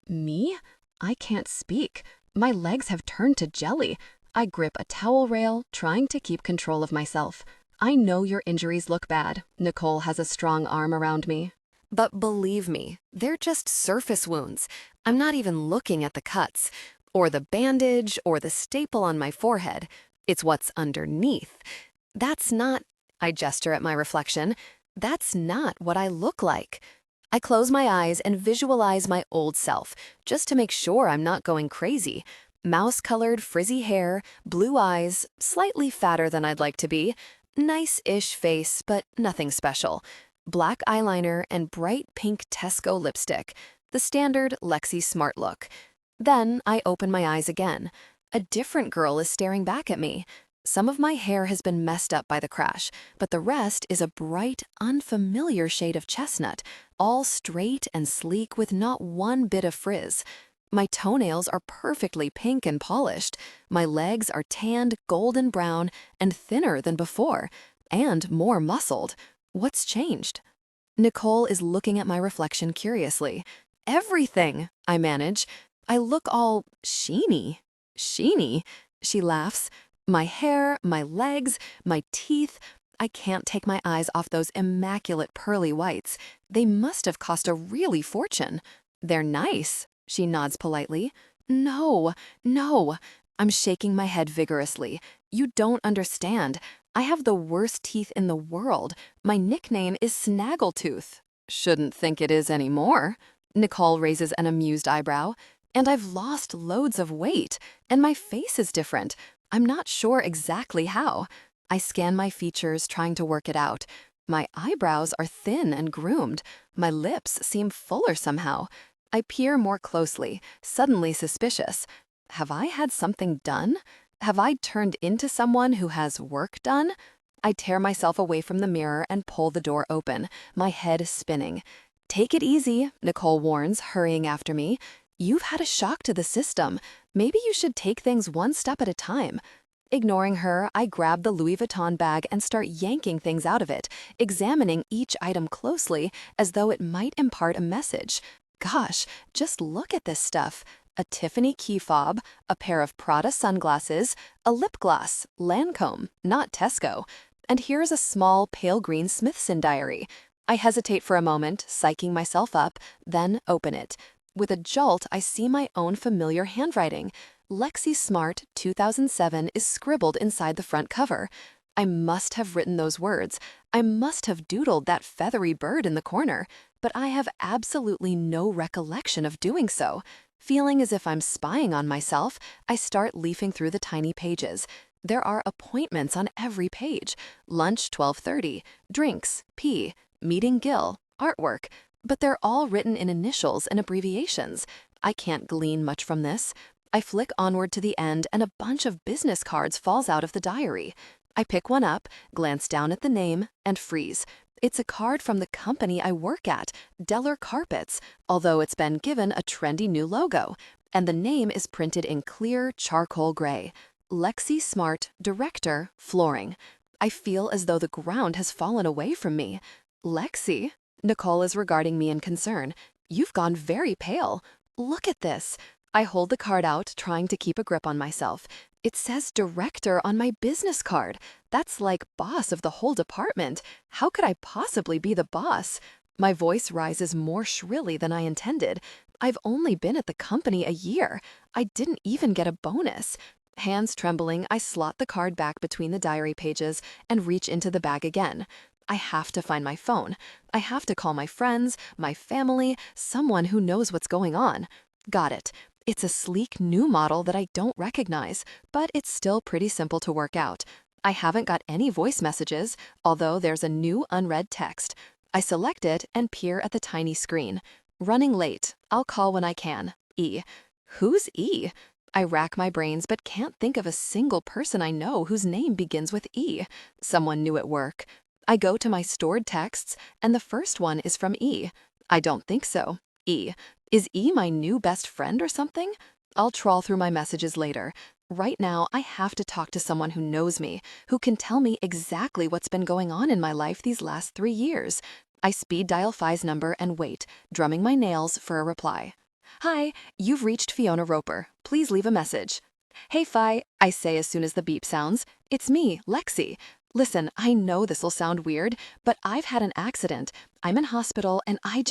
me? I can't speak. My legs have turned to jelly. I grip a towel rail, trying to keep control of myself. I know your injuries look bad. Nicole has a strong arm around me. But believe me, they're just surface wounds. I'm not even looking at the cuts, or the bandage, or the staple on my forehead. It's what's underneath. That's not, I gesture at my reflection, that's not what I look like. I close my eyes and visualize my old self, just to make sure I'm not going crazy. Mouse-colored frizzy hair, blue eyes, slightly fatter than I'd like to be, nice-ish face, but nothing special. Black eyeliner and bright pink Tesco lipstick, the standard Lexi Smart look. Then I open my eyes again. A different girl is staring back at me. Some of my hair has been messed up by the crash, but the rest is a bright, unfamiliar shade of chestnut, all straight and sleek with not one bit of frizz. My toenails are perfectly pink and polished. My legs are tanned golden brown and thinner than before, and more muscled. What's changed? Nicole is looking at my reflection curiously. Everything, I manage. I look all sheeny. Sheeny? She laughs. My hair, my legs, my teeth. I can't take my eyes off those immaculate pearly whites. They must have cost a really fortune. They're nice. She nods politely. No, no. I'm shaking my head vigorously. You don't understand. I have the worst teeth in the world. My nickname is Snaggletooth. Shouldn't think it is anymore. Nicole raises an amused eyebrow. And I've lost loads of weight, and my face is different. I'm not sure exactly how. I scan my features, trying to work it out. My eyebrows are thin and groomed. My lips seem fuller somehow. I peer more closely, suddenly suspicious. Have I had something done? Have I turned into someone who has work done? I tear myself away from the mirror and pull the door open, my head spinning. Take it easy, Nicole warns, hurrying after me. You've had a shock to the system. Maybe you should take things one step at a time. Ignoring her, I grab the Louis Vuitton bag and start yanking things out of it, examining each item closely as though it might impart a message. Gosh, just look at this stuff. A Tiffany key fob, a pair of Prada sunglasses, a lip gloss, Lancome, not Tesco. And here's a small pale green Smithson diary. I hesitate for a moment, psyching myself up, then open it. With a jolt, I see my own familiar handwriting. Lexi Smart, 2007 is scribbled inside the front cover. I must have written those words. I must have doodled that feathery bird in the corner, but I have absolutely no recollection of doing so. Feeling as if I'm spying on myself, I start leafing through the tiny pages. There are appointments on every page. Lunch 12:30, drinks, P, meeting Gil, artwork. But they're all written in initials and abbreviations. I can't glean much from this. I flick onward to the end and a bunch of business cards falls out of the diary. I pick one up, glance down at the name, and freeze. It's a card from the company I work at, Deller Carpets, although it's been given a trendy new logo. And the name is printed in clear charcoal gray. Lexi Smart, Director, Flooring. I feel as though the ground has fallen away from me. Lexi? Nicole is regarding me in concern. You've gone very pale. Look at this. I hold the card out, trying to keep a grip on myself. It says director on my business card. That's like boss of the whole department. How could I possibly be the boss? My voice rises more shrilly than I intended. I've only been at the company a year. I didn't even get a bonus. Hands trembling, I slot the card back between the diary pages and reach into the bag again. I have to find my phone. I have to call my friends, my family, someone who knows what's going on. Got it. It's a sleek new model that I don't recognize, but it's still pretty simple to work out. I haven't got any voice messages, although there's a new unread text. I select it and peer at the tiny screen. Running late. I'll call when I can. E. Who's E? I rack my brains but can't think of a single person I know whose name begins with E. Someone new at work. I go to my stored texts, and the first one is from E. I don't think so. E. Is E my new best friend or something? I'll trawl through my messages later. Right now, I have to talk to someone who knows me, who can tell me exactly what's been going on in my life these last 3 years. I speed dial Phi's number and wait, drumming my nails for a reply. Hi, you've reached Fiona Roper. Please leave a message. Hey Phi, I say as soon as the beep sounds. It's me, Lexi. Listen, I know this'll sound weird, but I've had an accident. I'm in hospital and I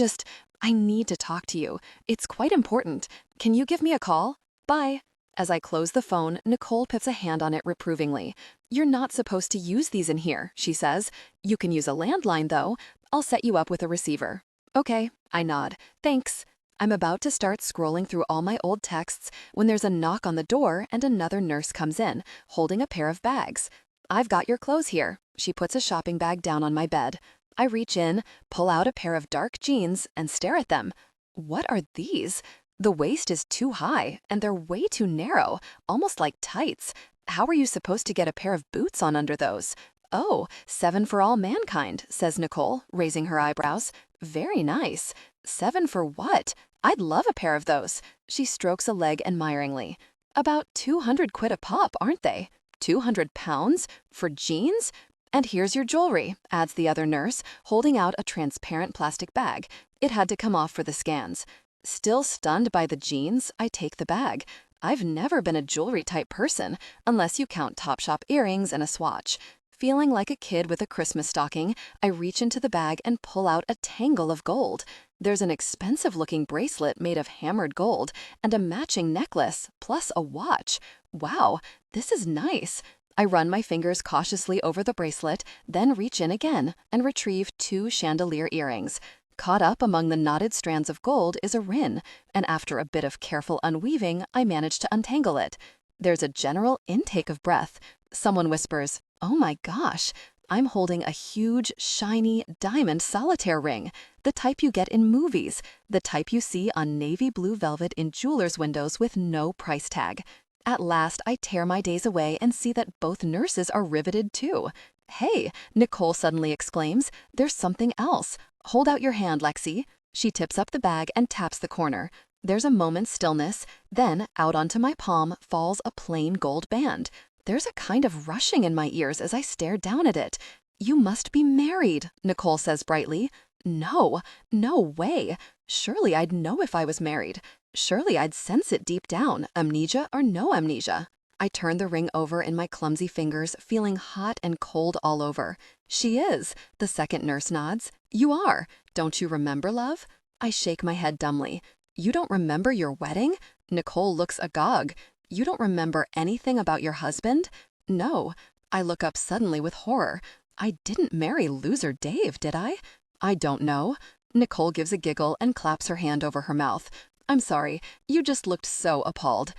need to talk to you. It's quite important. Can you give me a call? Bye. As I close the phone, Nicole puts a hand on it reprovingly. You're not supposed to use these in here, she says. You can use a landline though. I'll set you up with a receiver. Okay, I nod. Thanks. I'm about to start scrolling through all my old texts when there's a knock on the door and another nurse comes in, holding a pair of bags. "I've got your clothes here." She puts a shopping bag down on my bed. I reach in, pull out a pair of dark jeans, and stare at them. What are these? The waist is too high, and they're way too narrow, almost like tights. How are you supposed to get a pair of boots on under those? "Oh, 7 for all mankind," says Nicole, raising her eyebrows. "Very nice. 7 for what? I'd love a pair of those." She strokes a leg admiringly. "About 200 quid a pop, aren't they? 200 pounds? For jeans? And here's your jewelry," adds the other nurse, holding out a transparent plastic bag. It had to come off for the scans. Still stunned by the jeans, I take the bag. I've never been a jewelry type person, unless you count Topshop earrings and a swatch. Feeling like a kid with a Christmas stocking, I reach into the bag and pull out a tangle of gold. There's an expensive-looking bracelet made of hammered gold and a matching necklace, plus a watch. Wow, this is nice. I run my fingers cautiously over the bracelet, then reach in again and retrieve 2 chandelier earrings. Caught up among the knotted strands of gold is a ring, and after a bit of careful unweaving, I manage to untangle it. There's a general intake of breath. Someone whispers, "Oh my gosh." I'm holding a huge, shiny, diamond solitaire ring, the type you get in movies, the type you see on navy blue velvet in jewelers' windows with no price tag. At last, I tear my days away and see that both nurses are riveted too. "Hey," Nicole suddenly exclaims, "there's something else. Hold out your hand, Lexi." She tips up the bag and taps the corner. There's a moment's stillness, then out onto my palm falls a plain gold band. There's a kind of rushing in my ears as I stare down at it. "You must be married," Nicole says brightly. No, no way. Surely I'd know if I was married. Surely I'd sense it deep down, amnesia or no amnesia. I turn the ring over in my clumsy fingers, feeling hot and cold all over. "She is," the second nurse nods. "You are. Don't you remember, love?" I shake my head dumbly. "You don't remember your wedding?" Nicole looks agog. "You don't remember anything about your husband?" "No." I look up suddenly with horror. I didn't marry loser Dave, did I? "I don't know." Nicole gives a giggle and claps her hand over her mouth. "I'm sorry, you just looked so appalled."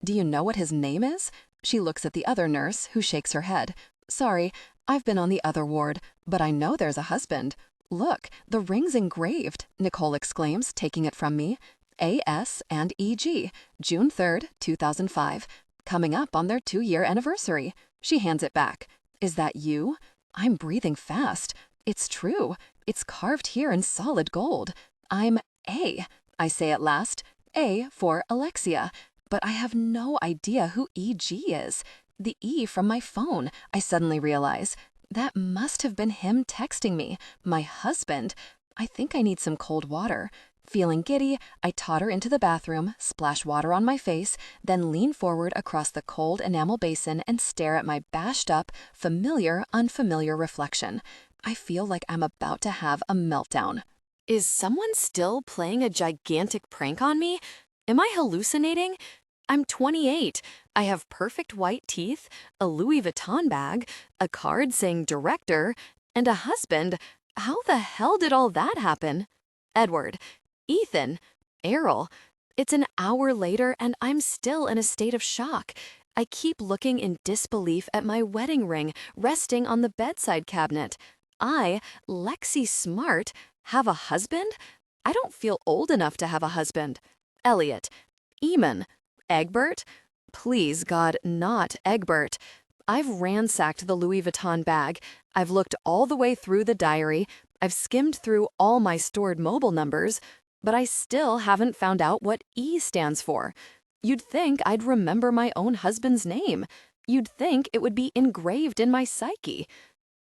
"Do you know what his name is?" She looks at the other nurse, who shakes her head. "Sorry, I've been on the other ward, but I know there's a husband." "Look, the ring's engraved," Nicole exclaims, taking it from me. "A.S. and E.G., June 3rd, 2005, coming up on their 2-year anniversary." She hands it back. "Is that you?" I'm breathing fast. It's true. It's carved here in solid gold. "I'm A," I say at last. "A for Alexia." But I have no idea who E.G. is. The E from my phone, I suddenly realize. That must have been him texting me, my husband. I think I need some cold water. Feeling giddy, I totter into the bathroom, splash water on my face, then lean forward across the cold enamel basin and stare at my bashed up, familiar, unfamiliar reflection. I feel like I'm about to have a meltdown. Is someone still playing a gigantic prank on me? Am I hallucinating? I'm 28. I have perfect white teeth, a Louis Vuitton bag, a card saying director, and a husband. How the hell did all that happen? Edward, Ethan, Errol. It's an hour later and I'm still in a state of shock. I keep looking in disbelief at my wedding ring resting on the bedside cabinet. I, Lexi Smart, have a husband? I don't feel old enough to have a husband. Elliot, Eamon, Egbert? Please, God, not Egbert. I've ransacked the Louis Vuitton bag. I've looked all the way through the diary. I've skimmed through all my stored mobile numbers, but I still haven't found out what E stands for. You'd think I'd remember my own husband's name. You'd think it would be engraved in my psyche.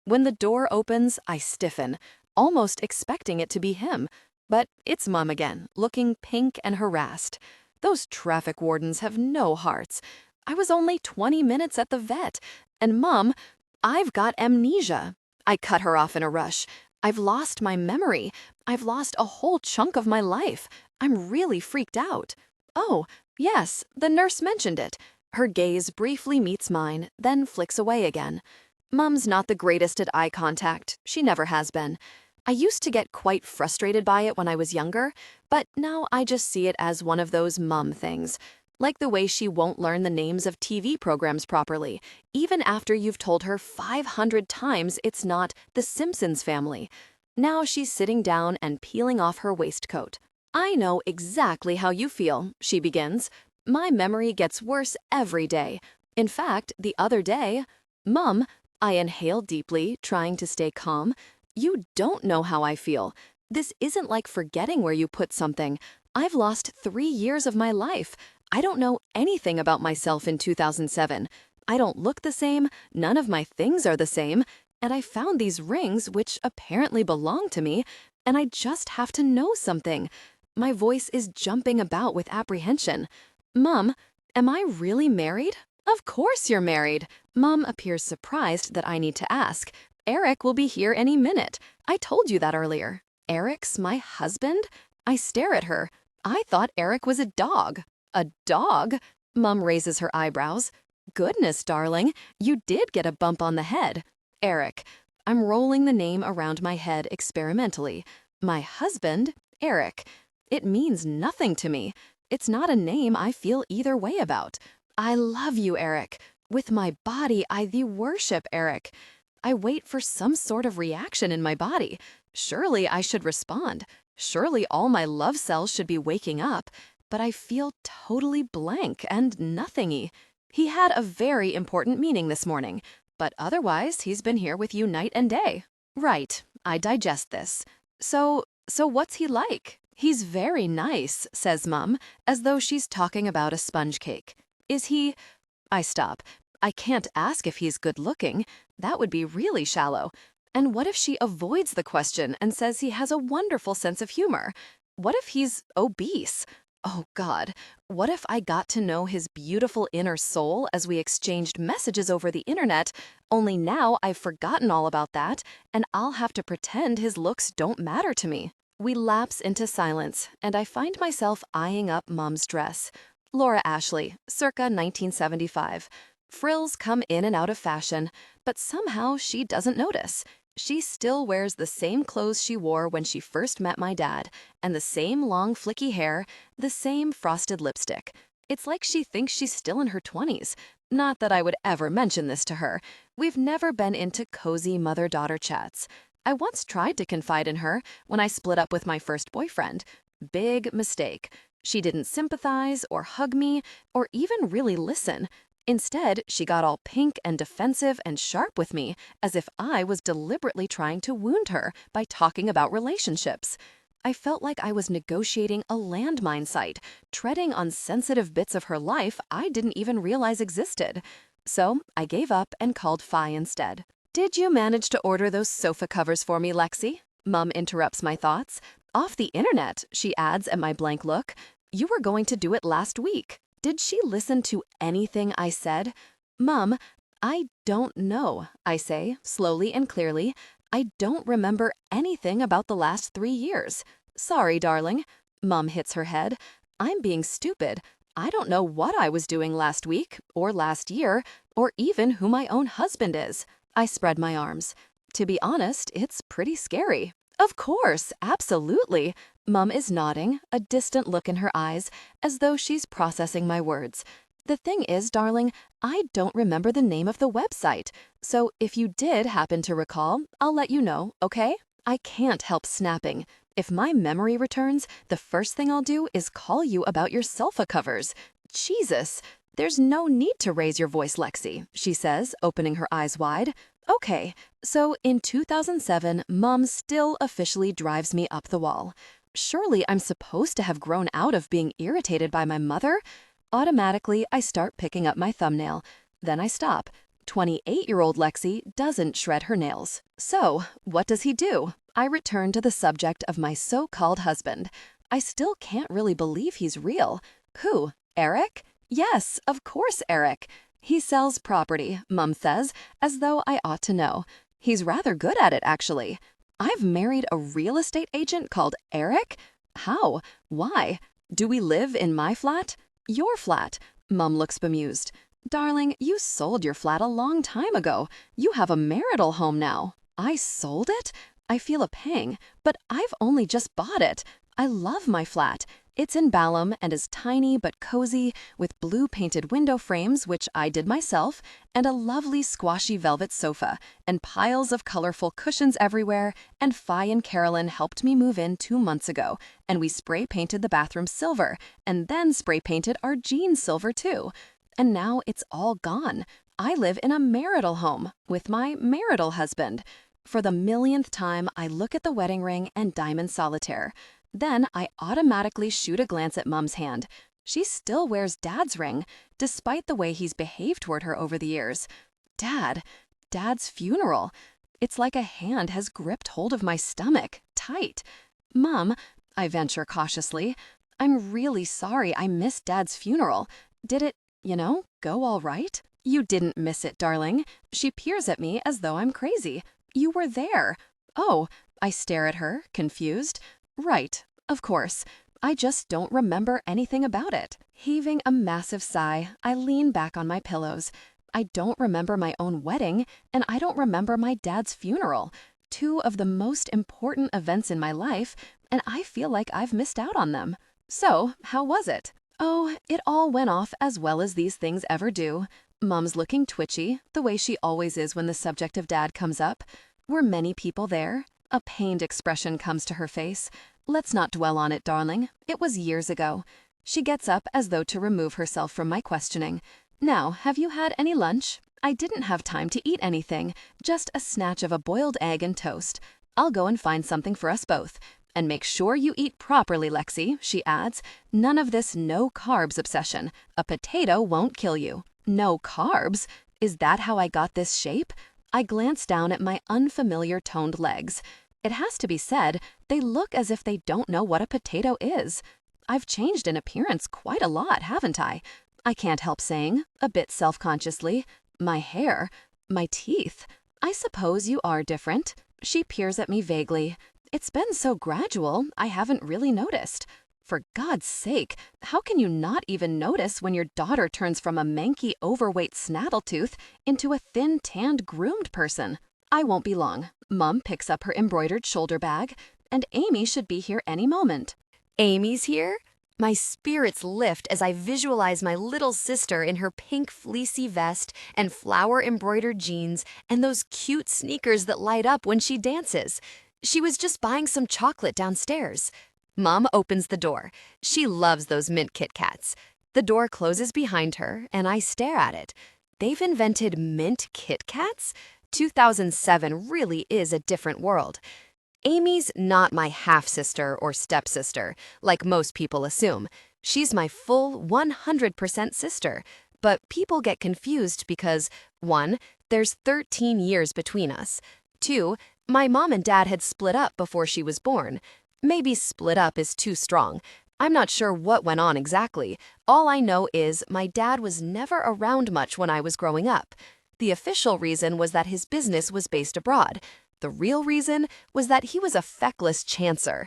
When the door opens, I stiffen, almost expecting it to be him. But it's Mom again, looking pink and harassed. Those traffic wardens have no hearts. I was only 20 minutes at the vet, and Mom, I've got amnesia. I cut her off in a rush. I've lost my memory. I've lost a whole chunk of my life. I'm really freaked out. Oh, yes, the nurse mentioned it. Her gaze briefly meets mine, then flicks away again. Mum's not the greatest at eye contact. She never has been. I used to get quite frustrated by it when I was younger, but now I just see it as one of those mum things. Like the way she won't learn the names of TV programs properly, even after you've told her 500 times it's not The Simpsons Family. Now she's sitting down and peeling off her waistcoat. I know exactly how you feel, she begins. My memory gets worse every day. In fact, the other day, Mum, I inhale deeply, trying to stay calm. You don't know how I feel. This isn't like forgetting where you put something. I've lost 3 years of my life. I don't know anything about myself in 2007. I don't look the same, none of my things are the same, and I found these rings which apparently belong to me, and I just have to know something. My voice is jumping about with apprehension. Mum, am I really married? Of course you're married. Mum appears surprised that I need to ask. Eric will be here any minute. I told you that earlier. Eric's my husband? I stare at her. I thought Eric was a dog. A dog? Mum raises her eyebrows. Goodness, darling, you did get a bump on the head. Eric. I'm rolling the name around my head experimentally. My husband, Eric. It means nothing to me. It's not a name I feel either way about. I love you, Eric. With my body, I thee worship, Eric. I wait for some sort of reaction in my body. Surely I should respond. Surely all my love cells should be waking up. But I feel totally blank and nothingy. He had a very important meeting this morning, but otherwise he's been here with you night and day. Right, I digest this. So what's he like? He's very nice, says Mum, as though she's talking about a sponge cake. Is he... I stop. I can't ask if he's good looking. That would be really shallow. And what if she avoids the question and says he has a wonderful sense of humor? What if he's obese? Oh God, what if I got to know his beautiful inner soul as we exchanged messages over the internet, only now I've forgotten all about that, and I'll have to pretend his looks don't matter to me. We lapse into silence, and I find myself eyeing up Mum's dress. Laura Ashley, circa 1975. Frills come in and out of fashion, but somehow she doesn't notice. She still wears the same clothes she wore when she first met my dad, and the same long flicky hair, the same frosted lipstick. It's like she thinks she's still in her 20s. Not that I would ever mention this to her. We've never been into cozy mother-daughter chats. I once tried to confide in her when I split up with my first boyfriend. Big mistake. She didn't sympathize or hug me or even really listen. Instead, she got all pink and defensive and sharp with me, as if I was deliberately trying to wound her by talking about relationships. I felt like I was negotiating a landmine site, treading on sensitive bits of her life I didn't even realize existed. So I gave up and called Fi instead. Did you manage to order those sofa covers for me, Lexi? Mum interrupts my thoughts. Off the internet, she adds at my blank look. You were going to do it last week. Did she listen to anything I said? Mum, I don't know, I say, slowly and clearly. I don't remember anything about the last 3 years. Sorry, darling. Mum hits her head. I'm being stupid. I don't know what I was doing last week, or last year, or even who my own husband is. I spread my arms. To be honest, it's pretty scary. Of course, absolutely. Mum is nodding, a distant look in her eyes, as though she's processing my words. The thing is, darling, I don't remember the name of the website. So if you did happen to recall, I'll let you know, okay? I can't help snapping. If my memory returns, the first thing I'll do is call you about your sofa covers. Jesus, there's no need to raise your voice, Lexi, she says, opening her eyes wide. Okay, so in 2007, Mum still officially drives me up the wall. Surely I'm supposed to have grown out of being irritated by my mother? Automatically, I start picking up my thumbnail. Then I stop. 28-year-old Lexi doesn't shred her nails. So, what does he do? I return to the subject of my so-called husband. I still can't really believe he's real. Who? Eric? Yes, of course, Eric. He sells property, Mum says, as though I ought to know. He's rather good at it, actually. I've married a real estate agent called Eric? How? Why? Do we live in my flat? Your flat? Mum looks bemused. Darling, you sold your flat a long time ago. You have a marital home now. I sold it? I feel a pang, but I've only just bought it. I love my flat. It's in Balham and is tiny but cozy, with blue painted window frames, which I did myself, and a lovely squashy velvet sofa, and piles of colorful cushions everywhere, and Fi and Carolyn helped me move in 2 months ago, and we spray painted the bathroom silver, and then spray painted our jeans silver too. And now it's all gone. I live in a marital home with my marital husband. For the millionth time, I look at the wedding ring and diamond solitaire. Then I automatically shoot a glance at Mom's hand. She still wears Dad's ring, despite the way he's behaved toward her over the years. Dad's funeral. It's like a hand has gripped hold of my stomach, tight. Mom, I venture cautiously, I'm really sorry I missed Dad's funeral. Did it, go all right? You didn't miss it, darling. She peers at me as though I'm crazy. You were there. Oh, I stare at her, confused. Right, of course. I just don't remember anything about it. Heaving a massive sigh, I lean back on my pillows. I don't remember my own wedding, and I don't remember my dad's funeral. 2 of the most important events in my life, and I feel like I've missed out on them. So, how was it? Oh, it all went off as well as these things ever do. Mom's looking twitchy, the way she always is when the subject of Dad comes up. Were many people there? A pained expression comes to her face. Let's not dwell on it, darling. It was years ago. She gets up as though to remove herself from my questioning. Now, have you had any lunch? I didn't have time to eat anything, just a snatch of a boiled egg and toast. I'll go and find something for us both. And make sure you eat properly, Lexi, she adds. None of this no carbs obsession. A potato won't kill you. No carbs? Is that how I got this shape? I glance down at my unfamiliar toned legs. It has to be said, they look as if they don't know what a potato is. I've changed in appearance quite a lot, haven't I? I can't help saying, a bit self-consciously. My hair, my teeth. I suppose you are different. She peers at me vaguely. It's been so gradual, I haven't really noticed. For God's sake, how can you not even notice when your daughter turns from a manky, overweight snaggletooth into a thin, tanned, groomed person? I won't be long. Mom picks up her embroidered shoulder bag, and Amy should be here any moment. Amy's here? My spirits lift as I visualize my little sister in her pink fleecy vest and flower-embroidered jeans and those cute sneakers that light up when she dances. She was just buying some chocolate downstairs. Mom opens the door. She loves those mint Kit Kats. The door closes behind her, and I stare at it. They've invented mint Kit Kats? 2007 really is a different world. Amy's not my half-sister or stepsister, like most people assume. She's my full 100% sister. But people get confused because, 1, there's 13 years between us. 2, my mom and dad had split up before she was born. Maybe split up is too strong. I'm not sure what went on exactly. All I know is my dad was never around much when I was growing up. The official reason was that his business was based abroad. The real reason was that he was a feckless chancer.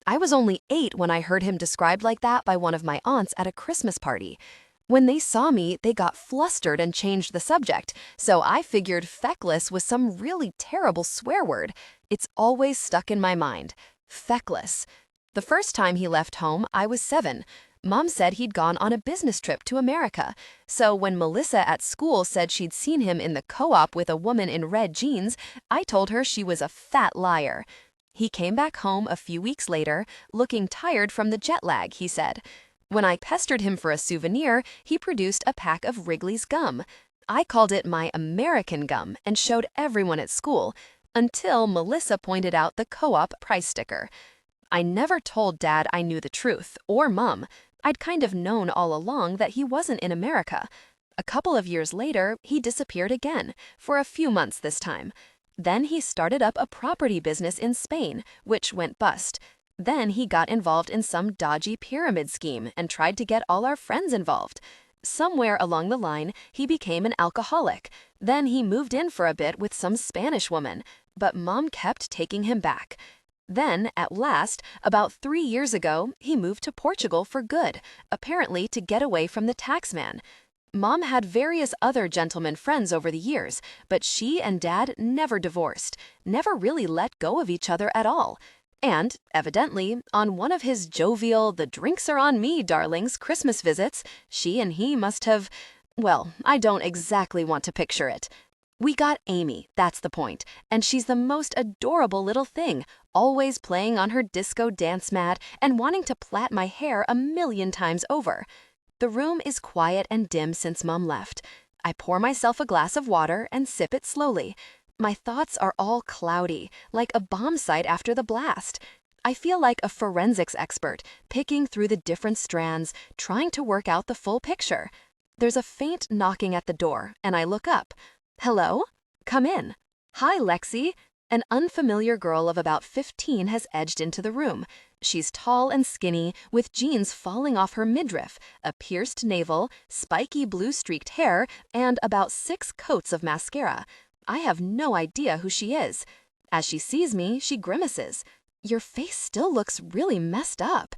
I was only 8 when I heard him described like that by one of my aunts at a Christmas party. When they saw me, they got flustered and changed the subject, so I figured feckless was some really terrible swear word. It's always stuck in my mind. Feckless. The first time he left home, I was 7. Mom said he'd gone on a business trip to America. So when Melissa at school said she'd seen him in the co-op with a woman in red jeans, I told her she was a fat liar. He came back home a few weeks later, looking tired from the jet lag, he said. When I pestered him for a souvenir, he produced a pack of Wrigley's gum. I called it my American gum and showed everyone at school, until Melissa pointed out the co-op price sticker. I never told Dad I knew the truth, or Mom. I'd kind of known all along that he wasn't in America. A couple of years later, he disappeared again, for a few months this time. Then he started up a property business in Spain, which went bust. Then he got involved in some dodgy pyramid scheme and tried to get all our friends involved. Somewhere along the line, he became an alcoholic. Then he moved in for a bit with some Spanish woman, but Mom kept taking him back. Then, at last, about 3 years ago, he moved to Portugal for good, apparently to get away from the tax man. Mom had various other gentlemen friends over the years, but she and Dad never divorced, never really let go of each other at all. And, evidently, on one of his jovial, the drinks are on me, darlings, Christmas visits, she and he must have, well, I don't exactly want to picture it. We got Amy, that's the point, and she's the most adorable little thing, always playing on her disco dance mat and wanting to plait my hair 1,000,000 times over. The room is quiet and dim since Mom left. I pour myself a glass of water and sip it slowly. My thoughts are all cloudy, like a bomb site after the blast. I feel like a forensics expert, picking through the different strands, trying to work out the full picture. There's a faint knocking at the door, and I look up. Hello? Come in. Hi, Lexi. An unfamiliar girl of about 15 has edged into the room. She's tall and skinny, with jeans falling off her midriff, a pierced navel, spiky blue-streaked hair, and about 6 coats of mascara. I have no idea who she is. As she sees me, she grimaces. Your face still looks really messed up.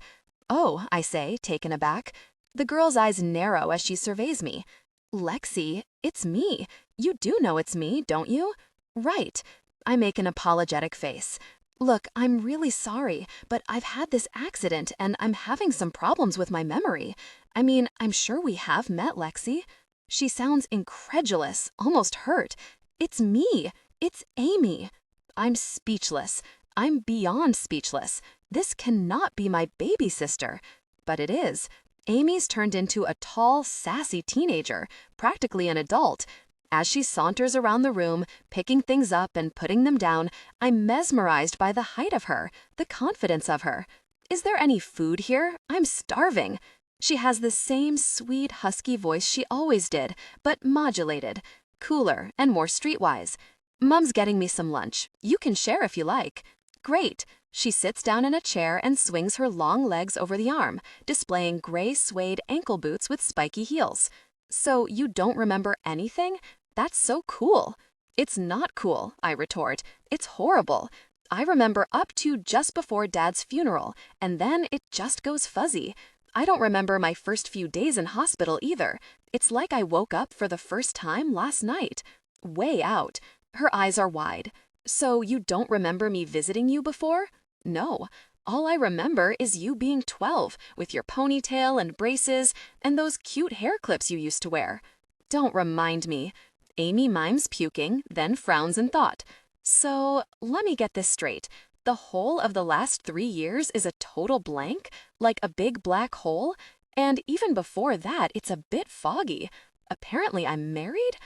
Oh, I say, taken aback. The girl's eyes narrow as she surveys me. Lexi, it's me. You do know it's me, don't you? Right. I make an apologetic face. Look, I'm really sorry, but I've had this accident and I'm having some problems with my memory. I mean, I'm sure we have met, Lexi. She sounds incredulous, almost hurt. It's me. It's Amy. I'm speechless. I'm beyond speechless. This cannot be my baby sister. But it is. Amy's turned into a tall, sassy teenager, practically an adult. As she saunters around the room, picking things up and putting them down, I'm mesmerized by the height of her, the confidence of her. Is there any food here? I'm starving. She has the same sweet, husky voice she always did, but modulated, cooler and more streetwise. Mom's getting me some lunch. You can share if you like. Great. She sits down in a chair and swings her long legs over the arm, displaying gray suede ankle boots with spiky heels. So you don't remember anything? That's so cool. It's not cool, I retort. It's horrible. I remember up to just before Dad's funeral, and then it just goes fuzzy. I don't remember my first few days in hospital either. It's like I woke up for the first time last night. Way out. Her eyes are wide. So you don't remember me visiting you before? No. All I remember is you being 12, with your ponytail and braces, and those cute hair clips you used to wear. Don't remind me. Amy mimes puking, then frowns in thought. So, let me get this straight. The whole of the last 3 years is a total blank? Like a big black hole? And even before that, it's a bit foggy. Apparently I'm married?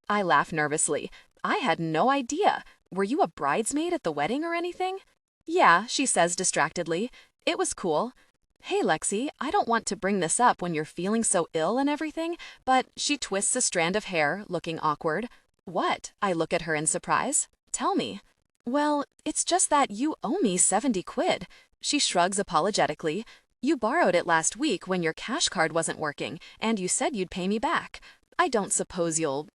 I laugh nervously. I had no idea. Were you a bridesmaid at the wedding or anything? Yeah, she says distractedly. It was cool. Hey, Lexi, I don't want to bring this up when you're feeling so ill and everything, but she twists a strand of hair, looking awkward. What? I look at her in surprise. Tell me. Well, it's just that you owe me 70 quid. She shrugs apologetically. You borrowed it last week when your cash card wasn't working, and you said you'd pay me back. I don't suppose you'll...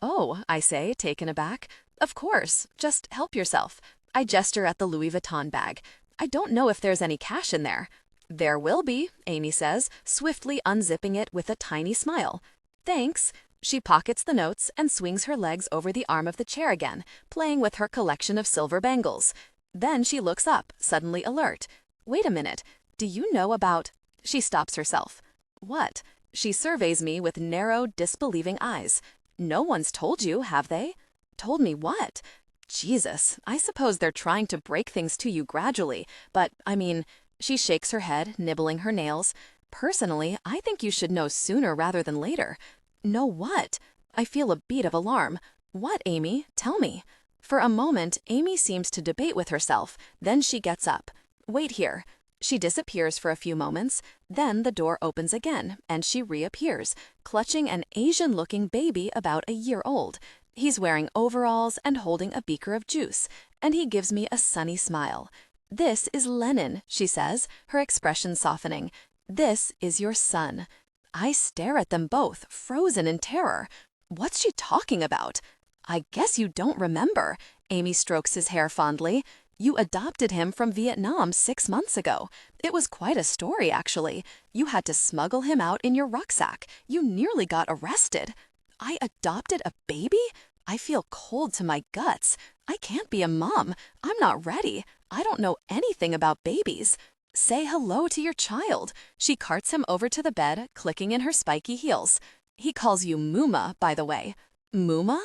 Oh, I say, taken aback. Of course, just help yourself. I gesture at the Louis Vuitton bag. I don't know if there's any cash in there. There will be, Amy says, swiftly unzipping it with a tiny smile. Thanks. She pockets the notes and swings her legs over the arm of the chair again, playing with her collection of silver bangles. Then she looks up, suddenly alert. Wait a minute. Do you know about... She stops herself. What? She surveys me with narrow, disbelieving eyes. No one's told you, have they? Told me what? Jesus, I suppose they're trying to break things to you gradually, but, I mean... She shakes her head, nibbling her nails. Personally, I think you should know sooner rather than later. Know what? I feel a beat of alarm. What, Amy? Tell me. For a moment, Amy seems to debate with herself. Then she gets up. Wait here. She disappears for a few moments. Then the door opens again, and she reappears, clutching an Asian-looking baby about a year old. He's wearing overalls and holding a beaker of juice, and he gives me a sunny smile. This is Lennon, she says, her expression softening. This is your son. I stare at them both, frozen in terror. What's she talking about? I guess you don't remember. Amy strokes his hair fondly. You adopted him from Vietnam 6 months ago. It was quite a story, actually. You had to smuggle him out in your rucksack. You nearly got arrested. I adopted a baby? I feel cold to my guts. I can't be a mom. I'm not ready. I don't know anything about babies. Say hello to your child. She carts him over to the bed, clicking in her spiky heels. He calls you Muma, by the way. Muma?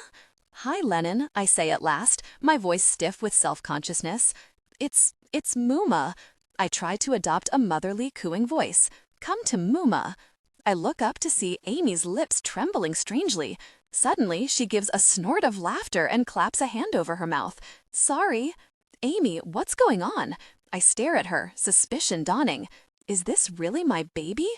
Hi, Lennon, I say at last, my voice stiff with self-consciousness. It's Muma. I try to adopt a motherly, cooing voice. Come to Muma. I look up to see Amy's lips trembling strangely. Suddenly, she gives a snort of laughter and claps a hand over her mouth. Sorry. Amy, what's going on? I stare at her, suspicion dawning. Is this really my baby?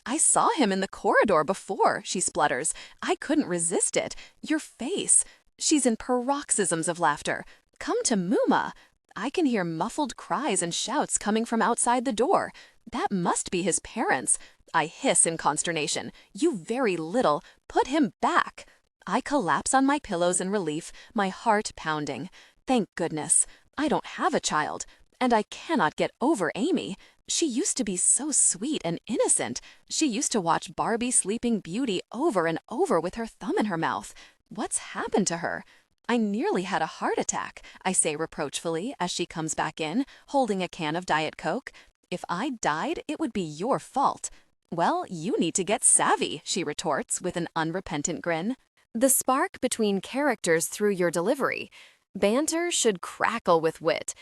I saw him in the corridor before, she splutters. I couldn't resist it. Your face. She's in paroxysms of laughter. Come to Muma. I can hear muffled cries and shouts coming from outside the door. That must be his parents. I hiss in consternation. You very little. Put him back. I collapse on my pillows in relief, my heart pounding. Thank goodness. I don't have a child. And I cannot get over Amy. She used to be so sweet and innocent. She used to watch Barbie Sleeping Beauty over and over with her thumb in her mouth. What's happened to her? I nearly had a heart attack, I say reproachfully as she comes back in, holding a can of Diet Coke. If I died, it would be your fault. Well, you need to get savvy, she retorts with an unrepentant grin. The spark between characters through your delivery. Banter should crackle with wit.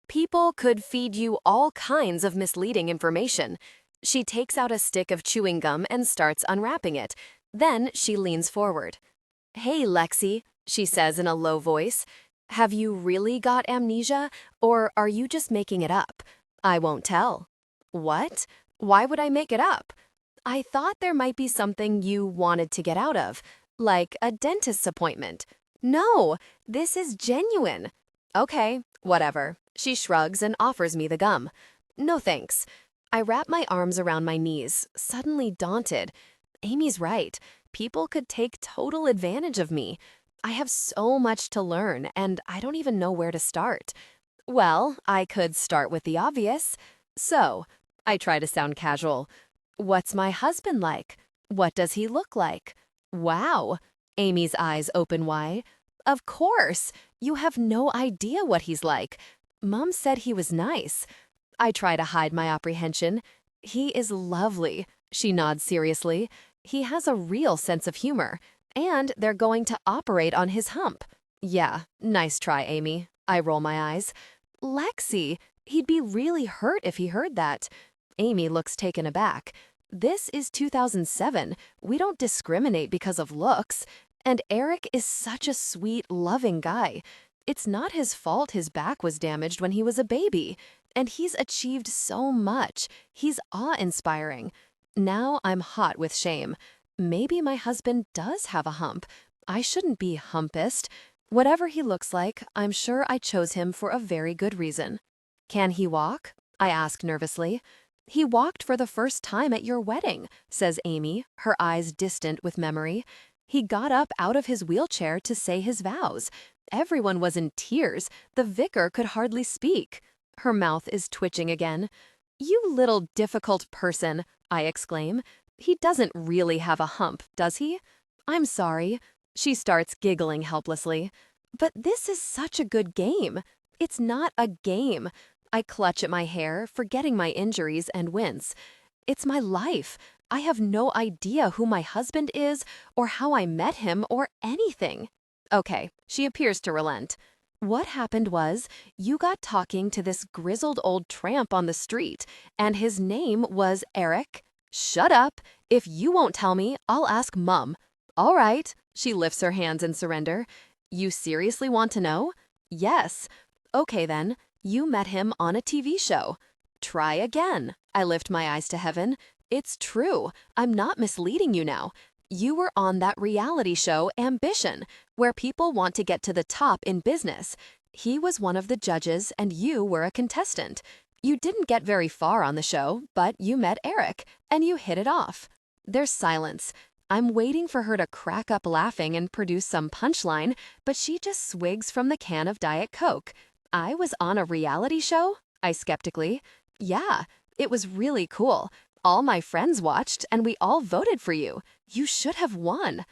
People could feed you all kinds of misleading information. She takes out a stick of chewing gum and starts unwrapping it. Then she leans forward. Hey, Lexi, she says in a low voice. Have you really got amnesia, or are you just making it up? I won't tell. What? Why would I make it up? I thought there might be something you wanted to get out of, like a dentist's appointment. No, this is genuine. Okay, whatever. She shrugs and offers me the gum. No thanks. I wrap my arms around my knees, suddenly daunted. Amy's right. People could take total advantage of me. I have so much to learn, and I don't even know where to start. Well, I could start with the obvious. So, I try to sound casual. What's my husband like? What does he look like? Wow. Amy's eyes open wide. Of course. You have no idea what he's like. Mom said he was nice. I try to hide my apprehension. He is lovely. She nods seriously. He has a real sense of humor. And they're going to operate on his hump. Yeah, nice try, Amy. I roll my eyes. Lexi, he'd be really hurt if he heard that. Amy looks taken aback. This is 2007. We don't discriminate because of looks. And Eric is such a sweet, loving guy. It's not his fault his back was damaged when he was a baby. And he's achieved so much. He's awe-inspiring. Now I'm hot with shame. Maybe my husband does have a hump. I shouldn't be humpist. Whatever he looks like, I'm sure I chose him for a very good reason. Can he walk? I ask nervously. He walked for the first time at your wedding, says Amy, her eyes distant with memory. He got up out of his wheelchair to say his vows. Everyone was in tears. The vicar could hardly speak. Her mouth is twitching again. You little difficult person, I exclaim. He doesn't really have a hump, does he? I'm sorry. She starts giggling helplessly. But this is such a good game. It's not a game. I clutch at my hair, forgetting my injuries, and wince. It's my life. I have no idea who my husband is, or how I met him, or anything. Okay, she appears to relent. What happened was, you got talking to this grizzled old tramp on the street, and his name was Eric. Shut up. If you won't tell me, I'll ask Mum. All right. She lifts her hands in surrender. You seriously want to know? Yes. Okay then. You met him on a TV show. Try again. I lift my eyes to heaven. It's true. I'm not misleading you now. You were on that reality show, Ambition, where people want to get to the top in business. He was one of the judges and you were a contestant. You didn't get very far on the show, but you met Eric, and you hit it off. There's silence. I'm waiting for her to crack up laughing and produce some punchline, but she just swigs from the can of Diet Coke. I was on a reality show? I skeptically. Yeah, it was really cool. All my friends watched, and we all voted for you. You should have won.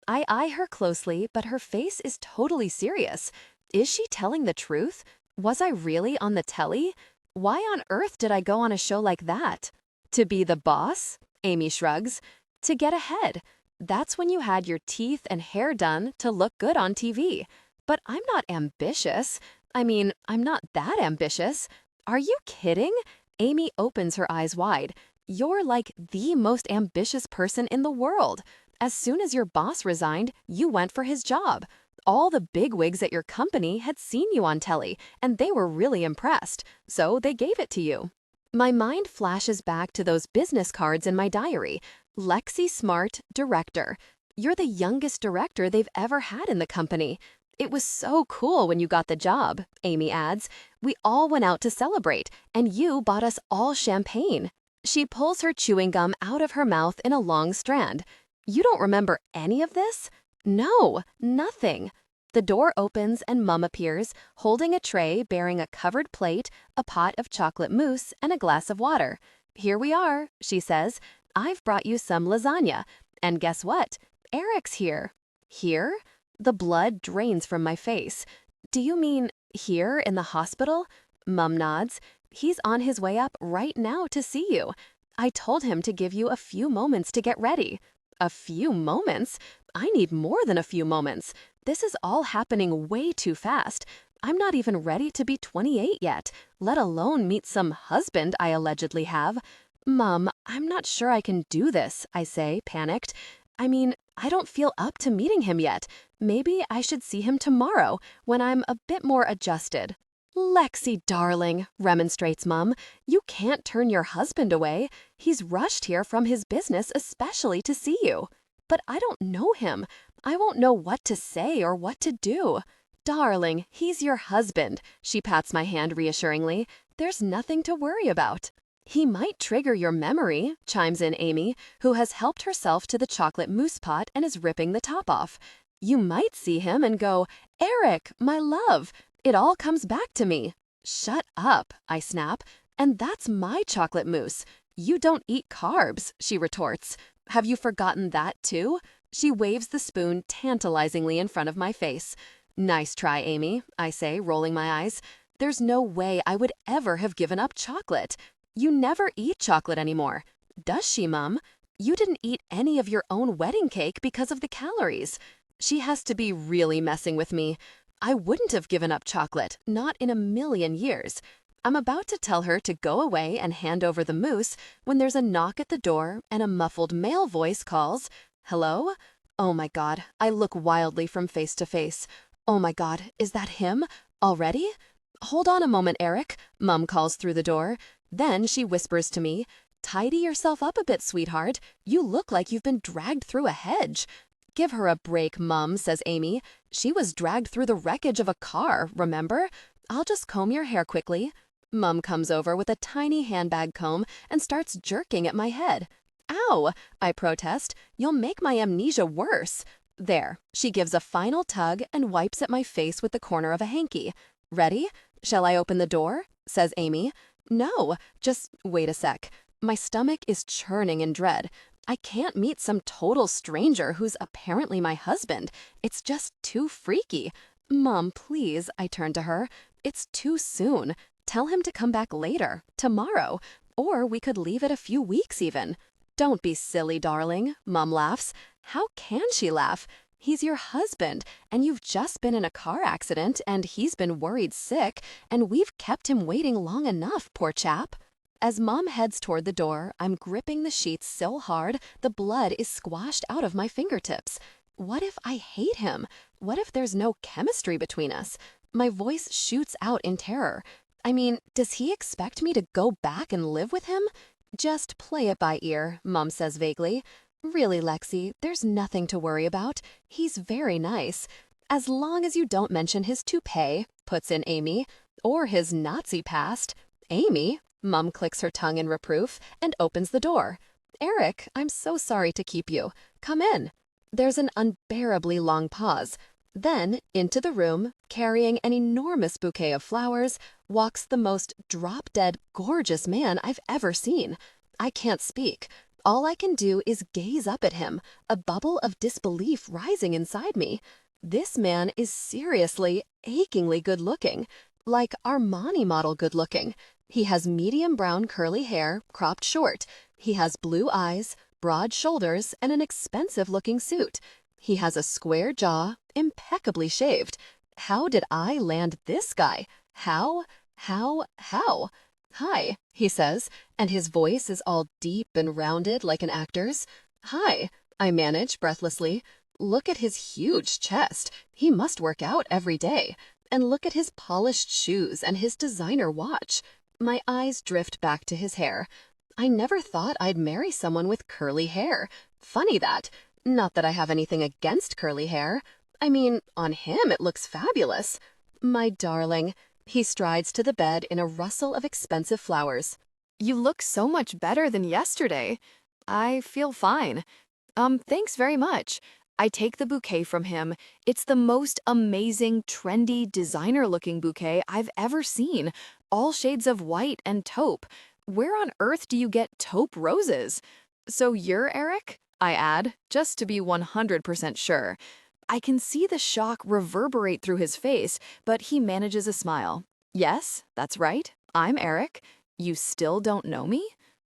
I eye her closely, but her face is totally serious. Is she telling the truth? Was I really on the telly? Why on earth did I go on a show like that? To be the boss? Amy shrugs. To get ahead. That's when you had your teeth and hair done to look good on TV. But I'm not ambitious. I mean, I'm not that ambitious. Are you kidding? Amy opens her eyes wide. You're like the most ambitious person in the world. As soon as your boss resigned, you went for his job. All the bigwigs at your company had seen you on telly, and they were really impressed, so they gave it to you. My mind flashes back to those business cards in my diary. Lexi Smart, director. You're the youngest director they've ever had in the company. It was so cool when you got the job, Amy adds. We all went out to celebrate, and you bought us all champagne. She pulls her chewing gum out of her mouth in a long strand. You don't remember any of this? No, nothing. The door opens and Mum appears, holding a tray bearing a covered plate, a pot of chocolate mousse, and a glass of water. Here we are, she says. I've brought you some lasagna. And guess what? Eric's here. Here? The blood drains from my face. Do you mean here in the hospital? Mum nods. He's on his way up right now to see you. I told him to give you a few moments to get ready. A few moments? I need more than a few moments. This is all happening way too fast. I'm not even ready to be 28 yet, let alone meet some husband I allegedly have. Mum, I'm not sure I can do this, I say, panicked. I mean, I don't feel up to meeting him yet. Maybe I should see him tomorrow, when I'm a bit more adjusted. Lexi, darling, remonstrates Mum. You can't turn your husband away. He's rushed here from his business especially to see you. But I don't know him. I won't know what to say or what to do. Darling, he's your husband. She pats my hand reassuringly. There's nothing to worry about. He might trigger your memory, chimes in Amy, who has helped herself to the chocolate mousse pot and is ripping the top off. You might see him and go, Eric, my love. It all comes back to me. Shut up, I snap. And that's my chocolate mousse. You don't eat carbs, she retorts. Have you forgotten that too? She waves the spoon tantalizingly in front of my face. Nice try, Amy, I say, rolling my eyes. There's no way I would ever have given up chocolate. You never eat chocolate anymore. Does she, Mum? You didn't eat any of your own wedding cake because of the calories. She has to be really messing with me. I wouldn't have given up chocolate, not in a million years. I'm about to tell her to go away and hand over the mousse when there's a knock at the door and a muffled male voice calls, Hello? Oh my God, I look wildly from face to face. Oh my God, is that him? Already? Hold on a moment, Eric, Mum calls through the door. Then she whispers to me, Tidy yourself up a bit, sweetheart. You look like you've been dragged through a hedge. Give her a break, Mum, says Amy. She was dragged through the wreckage of a car, remember? I'll just comb your hair quickly. Mum comes over with a tiny handbag comb and starts jerking at my head. Ow, I protest. You'll make my amnesia worse. There, she gives a final tug and wipes at my face with the corner of a hanky. Ready? Shall I open the door? Says Amy. No, just wait a sec. My stomach is churning in dread. I can't meet some total stranger who's apparently my husband. It's just too freaky. Mum, please, I turn to her. It's too soon. Tell him to come back later, tomorrow, or we could leave it a few weeks even. Don't be silly, darling, Mum laughs. How can she laugh? He's your husband, and you've just been in a car accident, and he's been worried sick, and we've kept him waiting long enough, poor chap. As Mom heads toward the door, I'm gripping the sheets so hard the blood is squashed out of my fingertips. What if I hate him? What if there's no chemistry between us? My voice shoots out in terror. I mean, does he expect me to go back and live with him? Just play it by ear, Mom says vaguely. Really, Lexi, there's nothing to worry about. He's very nice. As long as you don't mention his toupee, puts in Amy, or his Nazi past. Amy? Mum clicks her tongue in reproof and opens the door. Eric, I'm so sorry to keep you. Come in. There's an unbearably long pause. Then, into the room, carrying an enormous bouquet of flowers, walks the most drop-dead gorgeous man I've ever seen. I can't speak. All I can do is gaze up at him, a bubble of disbelief rising inside me. This man is seriously, achingly good-looking, like Armani model good-looking. He has medium brown curly hair, cropped short. He has blue eyes, broad shoulders, and an expensive-looking suit. He has a square jaw, impeccably shaved. How did I land this guy? How? Hi, he says, and his voice is all deep and rounded like an actor's. Hi, I manage breathlessly. Look at his huge chest. He must work out every day. And look at his polished shoes and his designer watch. My eyes drift back to his hair. I never thought I'd marry someone with curly hair. Funny that. Not that I have anything against curly hair. I mean, on him it looks fabulous. My darling. He strides to the bed in a rustle of expensive flowers. You look so much better than yesterday. I feel fine. Thanks very much. I take the bouquet from him. It's the most amazing, trendy, designer-looking bouquet I've ever seen. All shades of white and taupe. Where on earth do you get taupe roses? So you're Eric? I add, just to be 100% sure. I can see the shock reverberate through his face, but he manages a smile. Yes, that's right. I'm Eric. You still don't know me?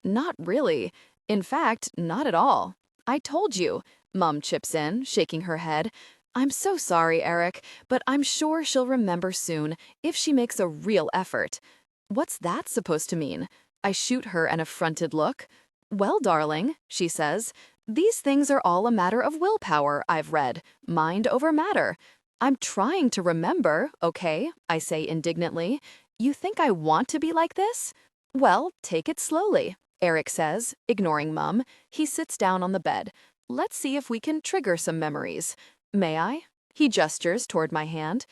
Not really. In fact, not at all. I told you. Mum chips in, shaking her head. I'm so sorry, Eric, but I'm sure she'll remember soon if she makes a real effort. What's that supposed to mean? I shoot her an affronted look. Well, darling, she says, these things are all a matter of willpower, I've read. Mind over matter. I'm trying to remember, okay, I say indignantly. You think I want to be like this? Well, take it slowly, Eric says, ignoring Mum. He sits down on the bed. Let's see if we can trigger some memories. May I? He gestures toward my hand.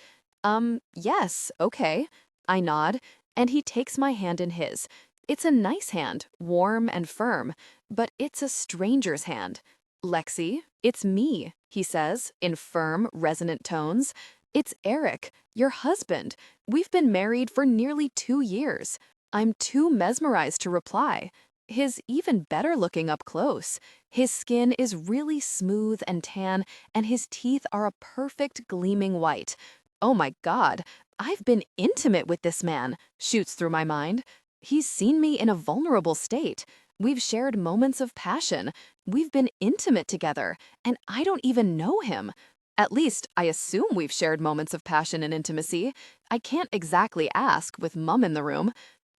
Yes, okay. I nod, and he takes my hand in his. It's a nice hand, warm and firm, but it's a stranger's hand. Lexi, it's me, he says, in firm, resonant tones. It's Eric, your husband. We've been married for nearly 2 years. I'm too mesmerized to reply. He's even better looking up close. His skin is really smooth and tan, and his teeth are a perfect gleaming white. Oh my God, I've been intimate with this man, shoots through my mind. He's seen me in a vulnerable state. We've shared moments of passion. We've been intimate together, and I don't even know him. At least, I assume we've shared moments of passion and intimacy. I can't exactly ask with Mum in the room.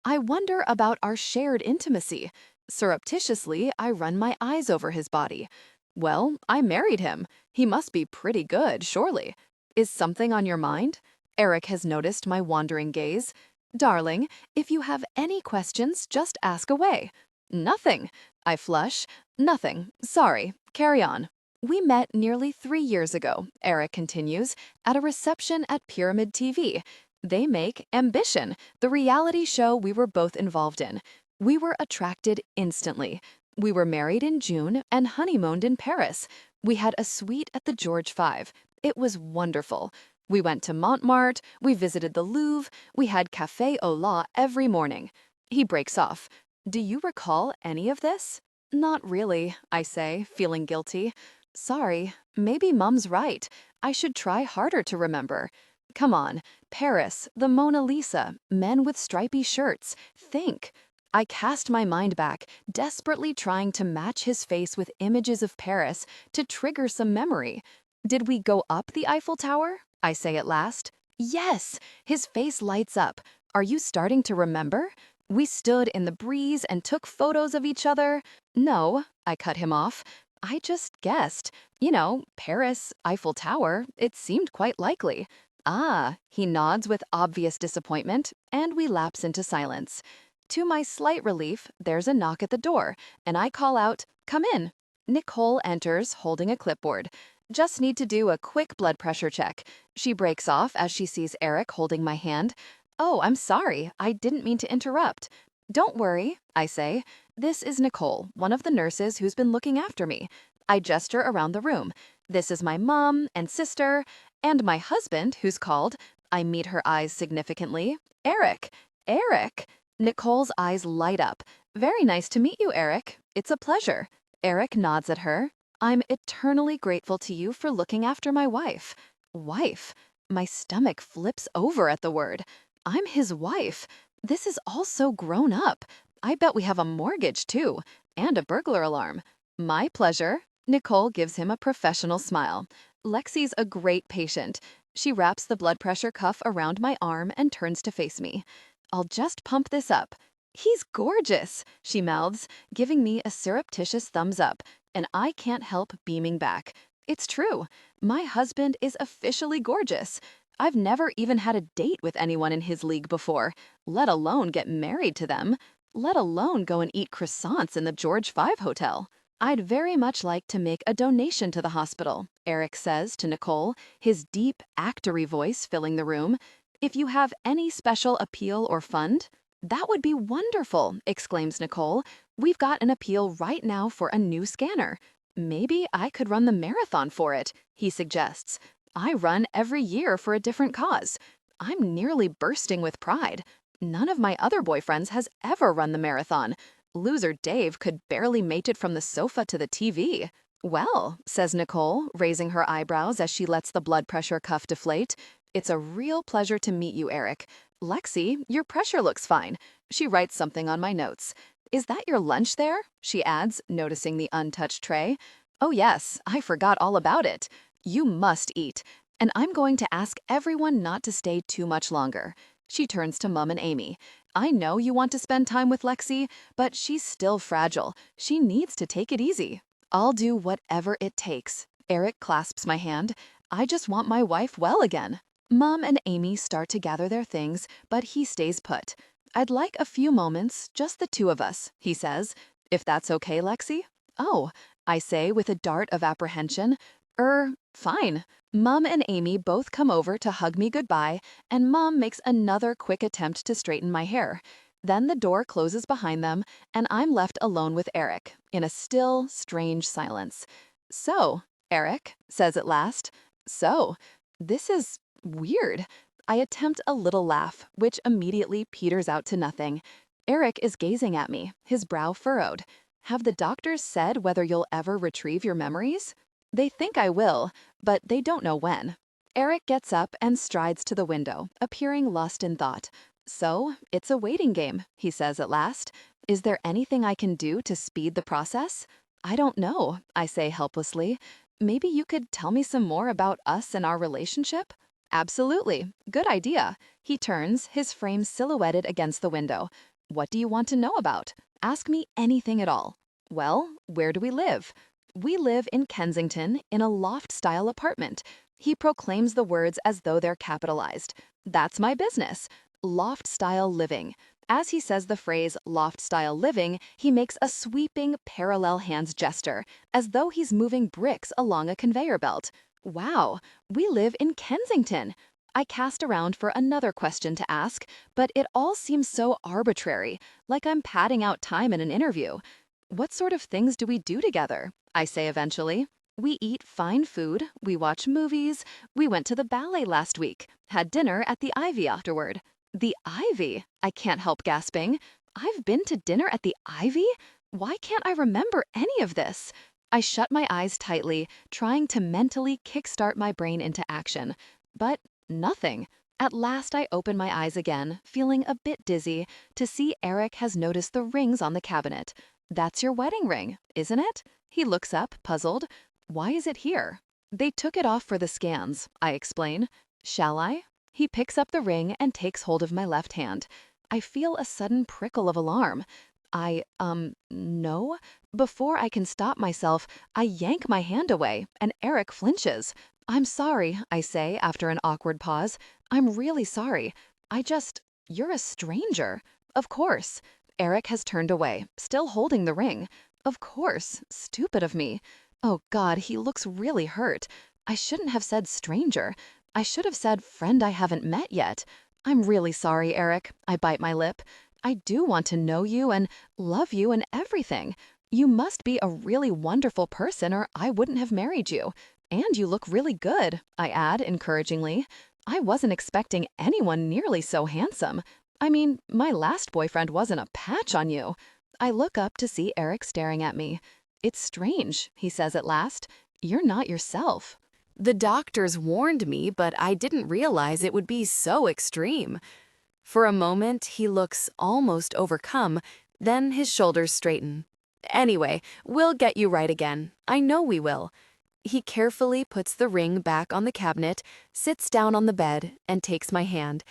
I wonder about our shared intimacy. Surreptitiously, I run my eyes over his body. Well, I married him. He must be pretty good, surely. Is something on your mind? Eric has noticed my wandering gaze. Darling, if you have any questions, just ask away. Nothing. I flush. Nothing. Sorry. Carry on. We met nearly 3 years ago, Eric continues, at a reception at Pyramid TV. They make Ambition, the reality show we were both involved in. We were attracted instantly. We were married in June and honeymooned in Paris. We had a suite at the George V. It was wonderful. We went to Montmartre, we visited the Louvre, we had café au lait every morning. He breaks off. Do you recall any of this? Not really, I say, feeling guilty. Sorry, maybe Mum's right. I should try harder to remember. Come on, Paris, the Mona Lisa, men with stripy shirts. Think. I cast my mind back, desperately trying to match his face with images of Paris to trigger some memory. Did we go up the Eiffel Tower? I say at last. Yes! His face lights up. Are you starting to remember? We stood in the breeze and took photos of each other. No, I cut him off. I just guessed. You know, Paris, Eiffel Tower, it seemed quite likely. Ah, he nods with obvious disappointment, and we lapse into silence. To my slight relief, there's a knock at the door, and I call out, "Come in." Nicole enters, holding a clipboard. Just need to do a quick blood pressure check. She breaks off as she sees Eric holding my hand. Oh, I'm sorry. I didn't mean to interrupt. Don't worry, I say. This is Nicole, one of the nurses who's been looking after me. I gesture around the room. This is my mom and sister, And my husband, who's called, I meet her eyes significantly. Eric. Eric. Nicole's eyes light up. Very nice to meet you, Eric. It's a pleasure. Eric nods at her. I'm eternally grateful to you for looking after my wife. Wife. My stomach flips over at the word. I'm his wife. This is all so grown up. I bet we have a mortgage, too, and a burglar alarm. My pleasure. Nicole gives him a professional smile. Lexi's a great patient. She wraps the blood pressure cuff around my arm and turns to face me. I'll just pump this up. He's gorgeous, she mouths, giving me a surreptitious thumbs up, and I can't help beaming back. It's true. My husband is officially gorgeous. I've never even had a date with anyone in his league before, let alone get married to them, let alone go and eat croissants in the George V Hotel. I'd very much like to make a donation to the hospital, Eric says to Nicole, his deep, actory voice filling the room. If you have any special appeal or fund, that would be wonderful, exclaims Nicole. We've got an appeal right now for a new scanner. Maybe I could run the marathon for it, he suggests. I run every year for a different cause. I'm nearly bursting with pride. None of my other boyfriends has ever run the marathon. Loser Dave could barely make it from the sofa to the TV. Well, says Nicole, raising her eyebrows as she lets the blood pressure cuff deflate, it's a real pleasure to meet you, Eric. Lexi, your pressure looks fine. She writes something on my notes. Is that your lunch there? She adds, noticing the untouched tray. Oh yes, I forgot all about it. You must eat. And I'm going to ask everyone not to stay too much longer. She turns to Mum and Amy. I know you want to spend time with Lexi, but she's still fragile. She needs to take it easy. I'll do whatever it takes. Eric clasps my hand. I just want my wife well again. Mum and Amy start to gather their things, but he stays put. I'd like a few moments, just the two of us, he says. If that's okay, Lexi? Oh, I say with a dart of apprehension. Fine. Mum and Amy both come over to hug me goodbye, and Mum makes another quick attempt to straighten my hair. Then the door closes behind them, and I'm left alone with Eric, in a still, strange silence. So, Eric says at last, this is weird. I attempt a little laugh, which immediately peters out to nothing. Eric is gazing at me, his brow furrowed. Have the doctors said whether you'll ever retrieve your memories? They think I will, but they don't know when. Eric gets up and strides to the window, appearing lost in thought. So, it's a waiting game, he says at last. Is there anything I can do to speed the process? I don't know, I say helplessly. Maybe you could tell me some more about us and our relationship? Absolutely. Good idea. He turns, his frame silhouetted against the window. What do you want to know about? Ask me anything at all. Well, where do we live? We live in Kensington in a loft-style apartment. He proclaims the words as though they're capitalized. That's my business. Loft-style living. As he says the phrase loft-style living, he makes a sweeping parallel hands gesture, as though he's moving bricks along a conveyor belt. Wow, we live in Kensington. I cast around for another question to ask, but it all seems so arbitrary, like I'm padding out time in an interview. What sort of things do we do together? I say eventually. We eat fine food, we watch movies, we went to the ballet last week, had dinner at the Ivy afterward. The Ivy? I can't help gasping. I've been to dinner at the Ivy? Why can't I remember any of this? I shut my eyes tightly, trying to mentally kickstart my brain into action. But nothing. At last I open my eyes again, feeling a bit dizzy, to see Eric has noticed the rings on the cabinet. That's your wedding ring, isn't it? He looks up, puzzled. Why is it here? They took it off for the scans, I explain. Shall I? He picks up the ring and takes hold of my left hand. I feel a sudden prickle of alarm. No. Before I can stop myself, I yank my hand away, and Eric flinches. I'm sorry, I say after an awkward pause. I'm really sorry. You're a stranger. Of course. Eric has turned away, still holding the ring. Of course. Stupid of me. Oh God, he looks really hurt. I shouldn't have said stranger. I should have said friend I haven't met yet. I'm really sorry, Eric. I bite my lip. I do want to know you and love you and everything. You must be a really wonderful person or I wouldn't have married you. And you look really good, I add encouragingly. I wasn't expecting anyone nearly so handsome. I mean, my last boyfriend wasn't a patch on you. I look up to see Eric staring at me. It's strange, he says at last. You're not yourself. The doctors warned me, but I didn't realize it would be so extreme. For a moment, he looks almost overcome, then his shoulders straighten. Anyway, we'll get you right again. I know we will. He carefully puts the ring back on the cabinet, sits down on the bed, and takes my hand.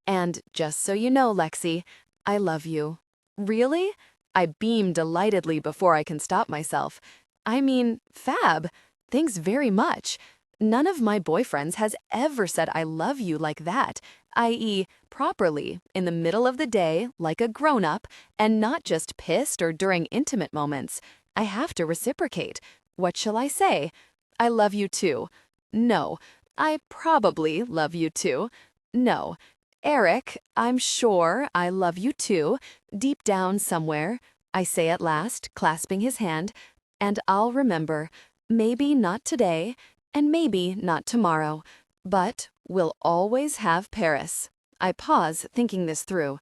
And just so you know, Lexi, I love you. Really? I beam delightedly before I can stop myself. I mean, fab. Thanks very much. None of my boyfriends has ever said I love you like that, i.e., properly, in the middle of the day, like a grown-up, and not just pissed or during intimate moments. I have to reciprocate. What shall I say? I love you too. No. I probably love you too. No. Eric, I'm sure I love you too, deep down somewhere, I say at last, clasping his hand, and I'll remember, maybe not today, and maybe not tomorrow, but we'll always have Paris. I pause, thinking this through.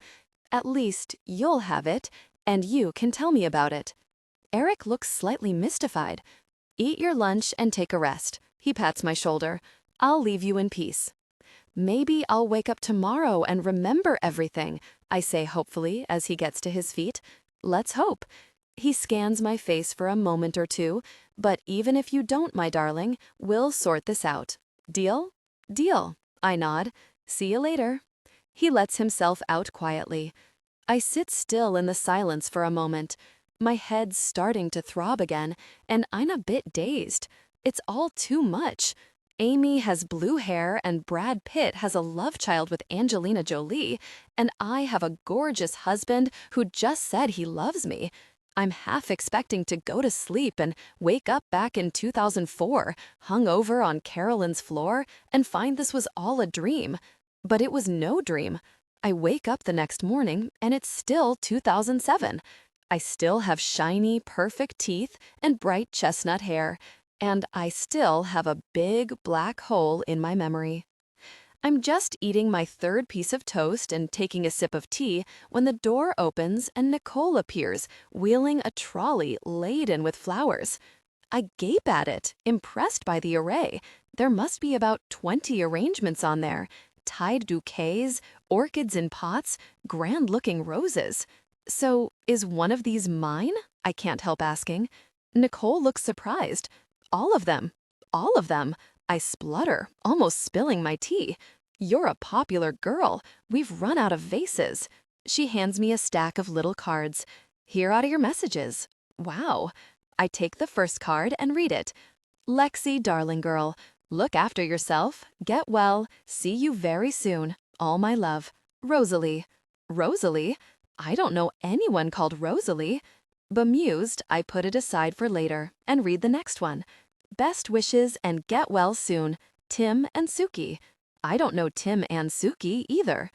At least you'll have it, and you can tell me about it. Eric looks slightly mystified. Eat your lunch and take a rest. He pats my shoulder. I'll leave you in peace. Maybe I'll wake up tomorrow and remember everything, I say hopefully as he gets to his feet. Let's hope. He scans my face for a moment or two, but even if you don't, my darling, we'll sort this out. Deal? Deal. I nod. See you later. He lets himself out quietly. I sit still in the silence for a moment. My head's starting to throb again, and I'm a bit dazed. It's all too much. Amy has blue hair and Brad Pitt has a love child with Angelina Jolie, and I have a gorgeous husband who just said he loves me. I'm half expecting to go to sleep and wake up back in 2004, hung over on Carolyn's floor, and find this was all a dream. But it was no dream. I wake up the next morning and it's still 2007. I still have shiny, perfect teeth and bright chestnut hair, and I still have a big black hole in my memory. I'm just eating my third piece of toast and taking a sip of tea when the door opens and Nicole appears, wheeling a trolley laden with flowers. I gape at it, impressed by the array. There must be about 20 arrangements on there. Tied bouquets, orchids in pots, grand-looking roses. So, is one of these mine? I can't help asking. Nicole looks surprised. All of them. All of them. I splutter, almost spilling my tea. You're a popular girl. We've run out of vases. She hands me a stack of little cards. Here are your messages. Wow. I take the first card and read it. Lexi, darling girl, look after yourself, get well, see you very soon. All my love. Rosalie. Rosalie? I don't know anyone called Rosalie. Bemused, I put it aside for later and read the next one. Best wishes and get well soon, Tim and Suki. I don't know Tim and Suki either.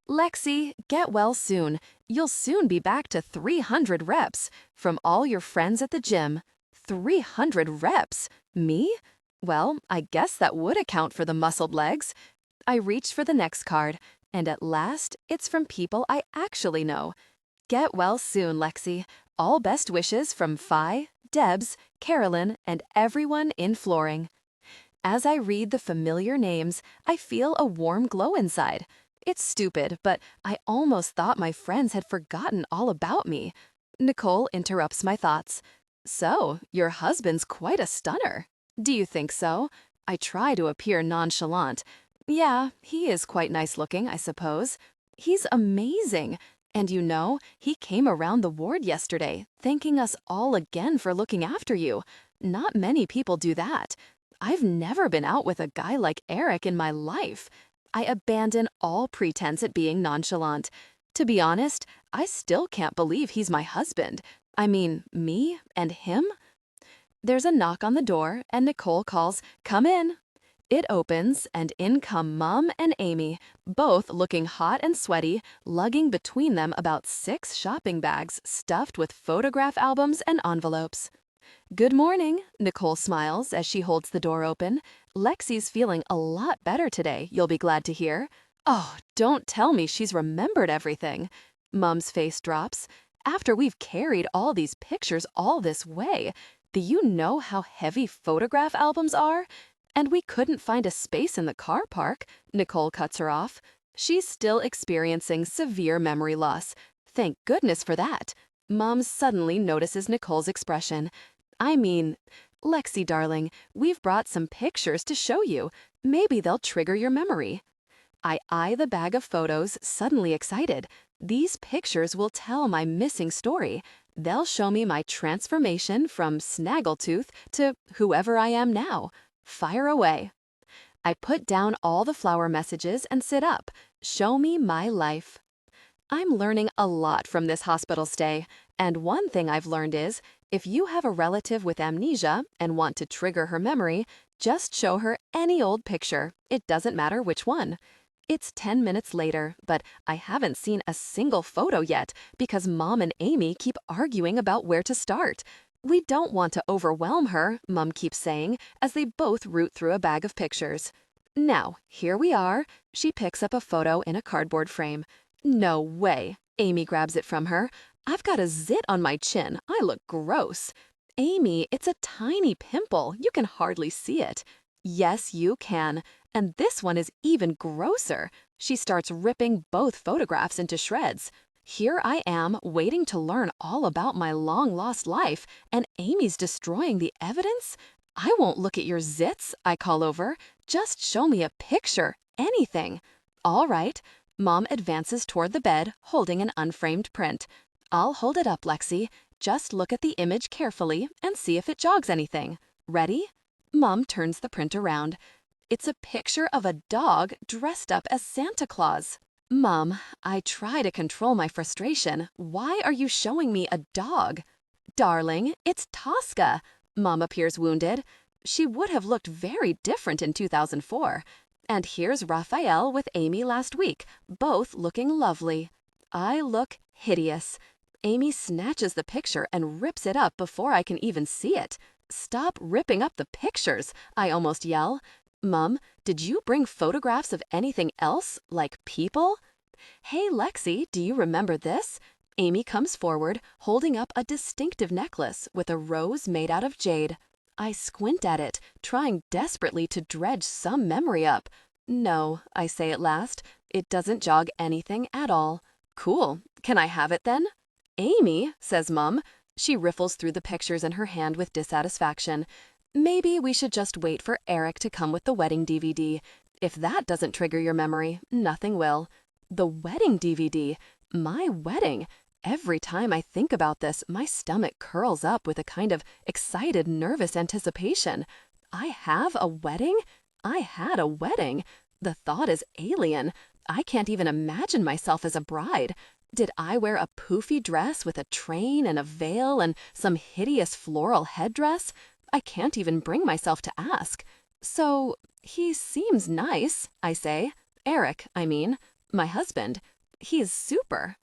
Lexi, get well soon. You'll soon be back to 300 reps from all your friends at the gym. 300 reps? Me? Well, I guess that would account for the muscled legs. I reach for the next card, and at last, it's from people I actually know. Get well soon, Lexi. All best wishes from Phi, Debs, Carolyn, and everyone in flooring. As I read the familiar names, I feel a warm glow inside. It's stupid, but I almost thought my friends had forgotten all about me. Nicole interrupts my thoughts. So, your husband's quite a stunner. Do you think so? I try to appear nonchalant. Yeah, he is quite nice looking, I suppose. He's amazing. And you know, he came around the ward yesterday, thanking us all again for looking after you. Not many people do that. I've never been out with a guy like Eric in my life. I abandon all pretense at being nonchalant. To be honest, I still can't believe he's my husband. I mean, me and him? There's a knock on the door, and Nicole calls, "Come in." It opens, and in come Mom and Amy, both looking hot and sweaty, lugging between them about 6 shopping bags stuffed with photograph albums and envelopes. Good morning, Nicole smiles as she holds the door open. Lexi's feeling a lot better today, you'll be glad to hear. Oh, don't tell me she's remembered everything. Mom's face drops. After we've carried all these pictures all this way, do you know how heavy photograph albums are? And we couldn't find a space in the car park, Nicole cuts her off. She's still experiencing severe memory loss. Thank goodness for that. Mom suddenly notices Nicole's expression. I mean, Lexi, darling, we've brought some pictures to show you. Maybe they'll trigger your memory. I eye the bag of photos, suddenly excited. These pictures will tell my missing story. They'll show me my transformation from Snaggletooth to whoever I am now. Fire away. I put down all the flower messages and sit up. Show me my life. I'm learning a lot from this hospital stay, and one thing I've learned is, if you have a relative with amnesia and want to trigger her memory, just show her any old picture. It doesn't matter which one. It's 10 minutes later, but I haven't seen a single photo yet because Mom and Amy keep arguing about where to start. We don't want to overwhelm her, Mom keeps saying, as they both root through a bag of pictures. Now, here we are. She picks up a photo in a cardboard frame. No way. Amy grabs it from her. I've got a zit on my chin. I look gross. Amy, it's a tiny pimple. You can hardly see it. Yes, you can. And this one is even grosser. She starts ripping both photographs into shreds. Here I am, waiting to learn all about my long-lost life, and Amy's destroying the evidence? I won't look at your zits, I call over. Just show me a picture, anything. All right. Mom advances toward the bed, holding an unframed print. I'll hold it up, Lexi. Just look at the image carefully and see if it jogs anything. Ready? Mom turns the print around. It's a picture of a dog dressed up as Santa Claus. Mom, I try to control my frustration. Why are you showing me a dog? Darling, it's Tosca. Mom appears wounded. She would have looked very different in 2004. And here's Raphael with Amy last week, both looking lovely. I look hideous. Amy snatches the picture and rips it up before I can even see it. Stop ripping up the pictures, I almost yell. Mom, did you bring photographs of anything else, like people? Hey, Lexi, do you remember this? Amy comes forward, holding up a distinctive necklace with a rose made out of jade. I squint at it, trying desperately to dredge some memory up. No, I say at last, it doesn't jog anything at all. Cool, can I have it then? Amy, says Mum. She riffles through the pictures in her hand with dissatisfaction. Maybe we should just wait for Eric to come with the wedding DVD. If that doesn't trigger your memory, nothing will. The wedding DVD? My wedding? Every time I think about this, my stomach curls up with a kind of excited, nervous anticipation. I have a wedding? I had a wedding. The thought is alien. I can't even imagine myself as a bride. Did I wear a poofy dress with a train and a veil and some hideous floral headdress? I can't even bring myself to ask. So, he seems nice, I say. Eric, I mean. My husband. He is super.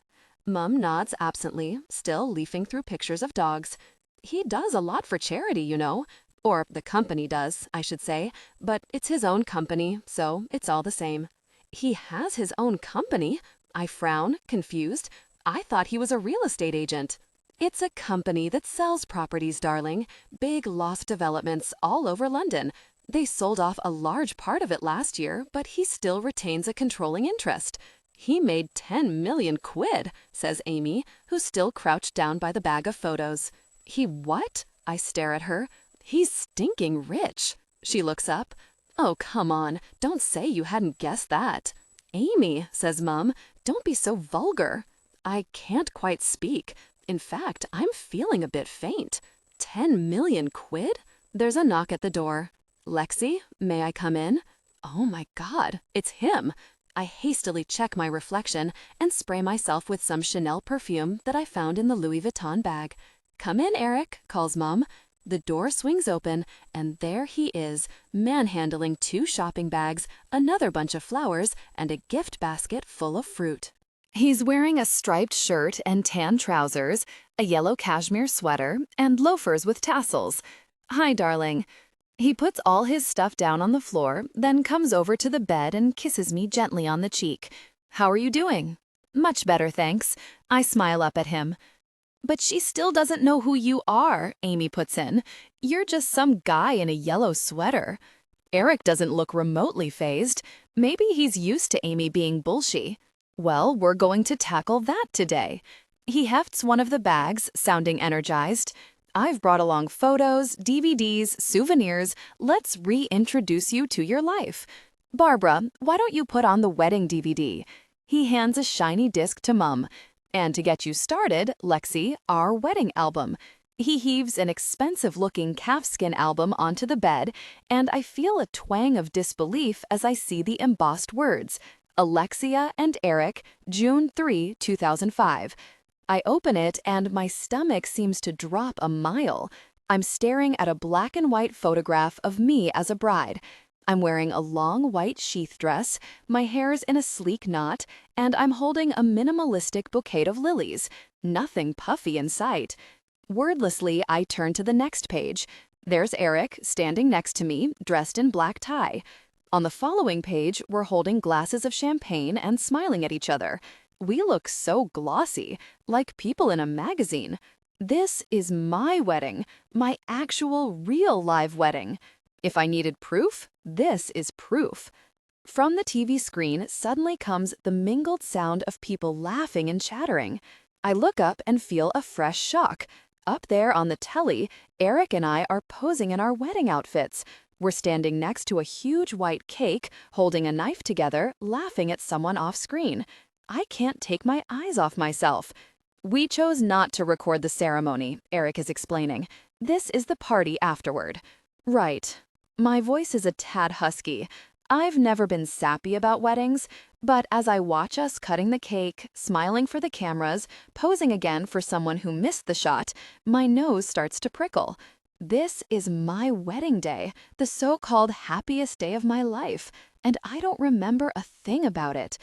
Mum nods absently, still leafing through pictures of dogs. He does a lot for charity, you know. Or the company does, I should say. But it's his own company, so it's all the same. He has his own company? I frown, confused. I thought he was a real estate agent. It's a company that sells properties, darling. Big loft developments all over London. They sold off a large part of it last year, but he still retains a controlling interest. He made 10 million quid, says Amy, who's still crouched down by the bag of photos. He what? I stare at her. He's stinking rich. She looks up. Oh, come on. Don't say you hadn't guessed that. Amy, says Mum, don't be so vulgar. I can't quite speak. In fact, I'm feeling a bit faint. 10 million quid? There's a knock at the door. Lexi, may I come in? Oh my God, it's him. I hastily check my reflection and spray myself with some Chanel perfume that I found in the Louis Vuitton bag. Come in, Eric, calls Mum. The door swings open, and there he is, manhandling 2 shopping bags, another bunch of flowers, and a gift basket full of fruit. He's wearing a striped shirt and tan trousers, a yellow cashmere sweater, and loafers with tassels. Hi, darling. He puts all his stuff down on the floor, then comes over to the bed and kisses me gently on the cheek. How are you doing? Much better, thanks. I smile up at him. But she still doesn't know who you are, Amy puts in. You're just some guy in a yellow sweater. Eric doesn't look remotely fazed. Maybe he's used to Amy being bullshy. Well, we're going to tackle that today. He hefts one of the bags, sounding energized. I've brought along photos, DVDs, souvenirs. Let's reintroduce you to your life. Barbara, why don't you put on the wedding DVD? He hands a shiny disc to Mum. And to get you started, Lexi, our wedding album. He heaves an expensive-looking calfskin album onto the bed, and I feel a twang of disbelief as I see the embossed words, Alexia and Eric, June 3, 2005. I open it and my stomach seems to drop a mile. I'm staring at a black and white photograph of me as a bride. I'm wearing a long white sheath dress, my hair's in a sleek knot, and I'm holding a minimalistic bouquet of lilies. Nothing puffy in sight. Wordlessly, I turn to the next page. There's Eric, standing next to me, dressed in black tie. On the following page, we're holding glasses of champagne and smiling at each other. We look so glossy, like people in a magazine. This is my wedding, my actual real live wedding. If I needed proof, this is proof. From the TV screen suddenly comes the mingled sound of people laughing and chattering. I look up and feel a fresh shock. Up there on the telly, Eric and I are posing in our wedding outfits. We're standing next to a huge white cake, holding a knife together, laughing at someone off screen. I can't take my eyes off myself. We chose not to record the ceremony, Eric is explaining. This is the party afterward. Right. My voice is a tad husky. I've never been sappy about weddings, but as I watch us cutting the cake, smiling for the cameras, posing again for someone who missed the shot, my nose starts to prickle. This is my wedding day, the so-called happiest day of my life, and I don't remember a thing about it.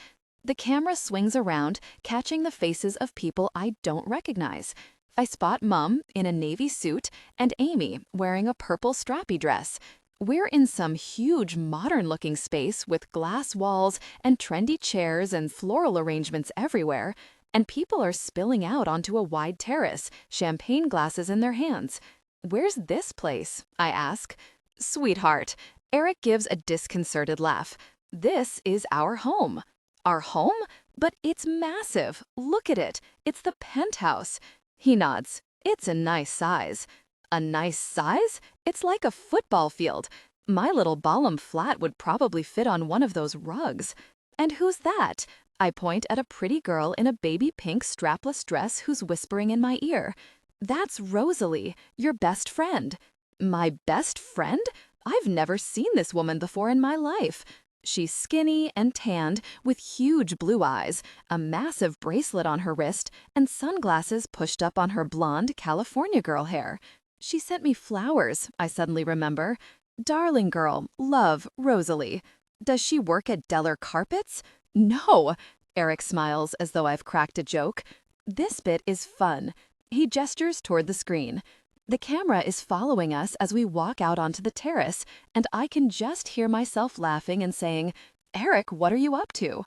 The camera swings around, catching the faces of people I don't recognize. I spot Mum in a navy suit and Amy wearing a purple strappy dress. We're in some huge modern-looking space with glass walls and trendy chairs and floral arrangements everywhere, and people are spilling out onto a wide terrace, champagne glasses in their hands. Where's this place? I ask. Sweetheart, Eric gives a disconcerted laugh. This is our home. Our home? But it's massive. Look at it. It's the penthouse. He nods. It's a nice size. A nice size? It's like a football field. My little Ballum flat would probably fit on one of those rugs. And who's that? I point at a pretty girl in a baby pink strapless dress who's whispering in my ear. That's Rosalie, your best friend. My best friend? I've never seen this woman before in my life. She's skinny and tanned, with huge blue eyes, a massive bracelet on her wrist, and sunglasses pushed up on her blonde California girl hair. She sent me flowers, I suddenly remember. Darling girl, love, Rosalie. Does she work at Deller Carpets? No. Eric smiles as though I've cracked a joke. This bit is fun. He gestures toward the screen. The camera is following us as we walk out onto the terrace, and I can just hear myself laughing and saying, Eric, what are you up to?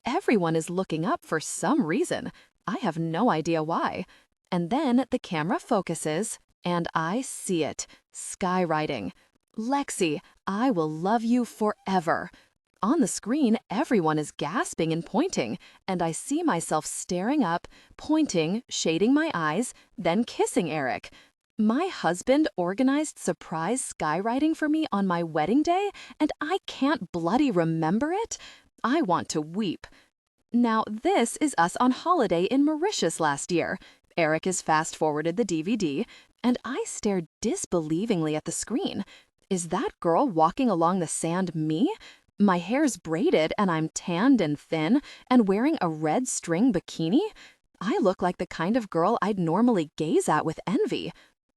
Everyone is looking up for some reason. I have no idea why. And then the camera focuses, and I see it. Skywriting. Lexi, I will love you forever. On the screen, everyone is gasping and pointing, and I see myself staring up, pointing, shading my eyes, then kissing Eric. My husband organized surprise skywriting for me on my wedding day, and I can't bloody remember it? I want to weep. Now, this is us on holiday in Mauritius last year. Eric has fast-forwarded the DVD, and I stare disbelievingly at the screen. Is that girl walking along the sand me? My hair's braided and I'm tanned and thin and wearing a red string bikini? I look like the kind of girl I'd normally gaze at with envy.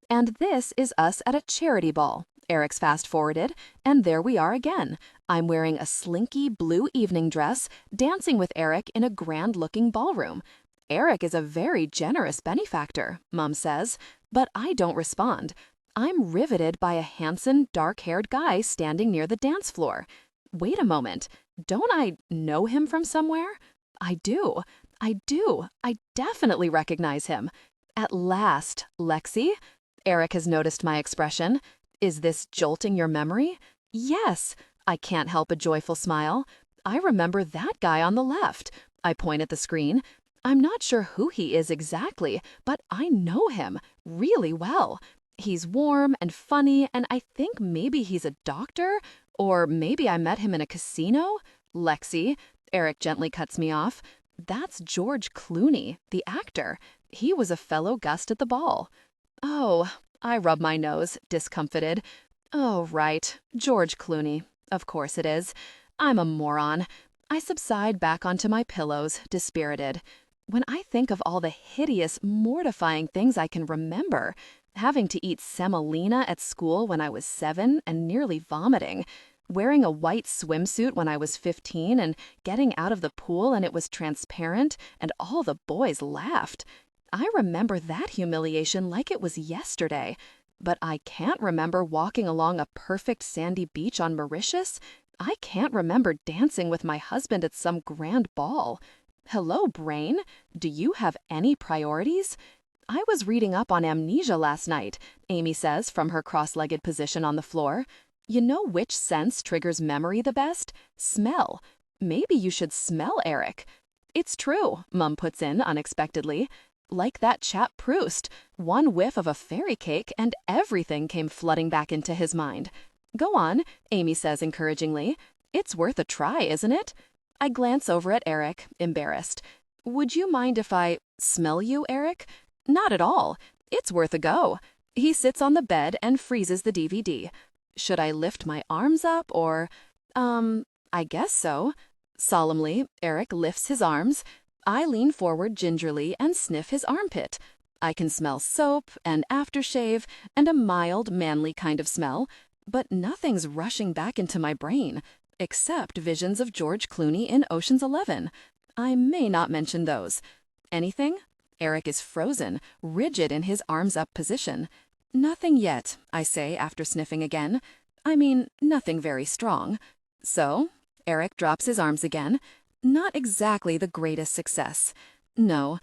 And this is us at a charity ball. Eric's fast-forwarded, and there we are again. I'm wearing a slinky blue evening dress, dancing with Eric in a grand-looking ballroom. Eric is a very generous benefactor, Mom says, but I don't respond. I'm riveted by a handsome, dark-haired guy standing near the dance floor. Wait a moment, don't I know him from somewhere? I do. I definitely recognize him. At last, Lexi? Eric has noticed my expression. Is this jolting your memory? Yes. I can't help a joyful smile. I remember that guy on the left. I point at the screen. I'm not sure who he is exactly, but I know him really well. He's warm and funny, and I think maybe he's a doctor, or maybe I met him in a casino. Lexi, Eric gently cuts me off. That's George Clooney, the actor. He was a fellow guest at the ball. Oh, I rub my nose, discomfited. Oh, right, George Clooney. Of course it is. I'm a moron. I subside back onto my pillows, dispirited. When I think of all the hideous, mortifying things I can remember, having to eat semolina at school when I was 7 and nearly vomiting, wearing a white swimsuit when I was 15 and getting out of the pool and it was transparent and all the boys laughed. I remember that humiliation like it was yesterday, but I can't remember walking along a perfect sandy beach on Mauritius. I can't remember dancing with my husband at some grand ball. Hello, brain. Do you have any priorities? I was reading up on amnesia last night, Amy says from her cross-legged position on the floor. You know which sense triggers memory the best? Smell. Maybe you should smell Eric. It's true, Mum puts in unexpectedly. Like that chap Proust, one whiff of a fairy cake and everything came flooding back into his mind. Go on, Amy says encouragingly. It's worth a try, isn't it? I glance over at Eric, embarrassed. Would you mind if I smell you, Eric? Not at all. It's worth a go. He sits on the bed and freezes the DVD. Should I lift my arms up or, I guess so. Solemnly, Eric lifts his arms. I lean forward gingerly and sniff his armpit. I can smell soap and aftershave and a mild, manly kind of smell, but nothing's rushing back into my brain, except visions of George Clooney in Ocean's 11. I may not mention those. Anything? Eric is frozen, rigid in his arms-up position. Nothing yet, I say after sniffing again. I mean, nothing very strong. So, Eric drops his arms again. Not exactly the greatest success. No.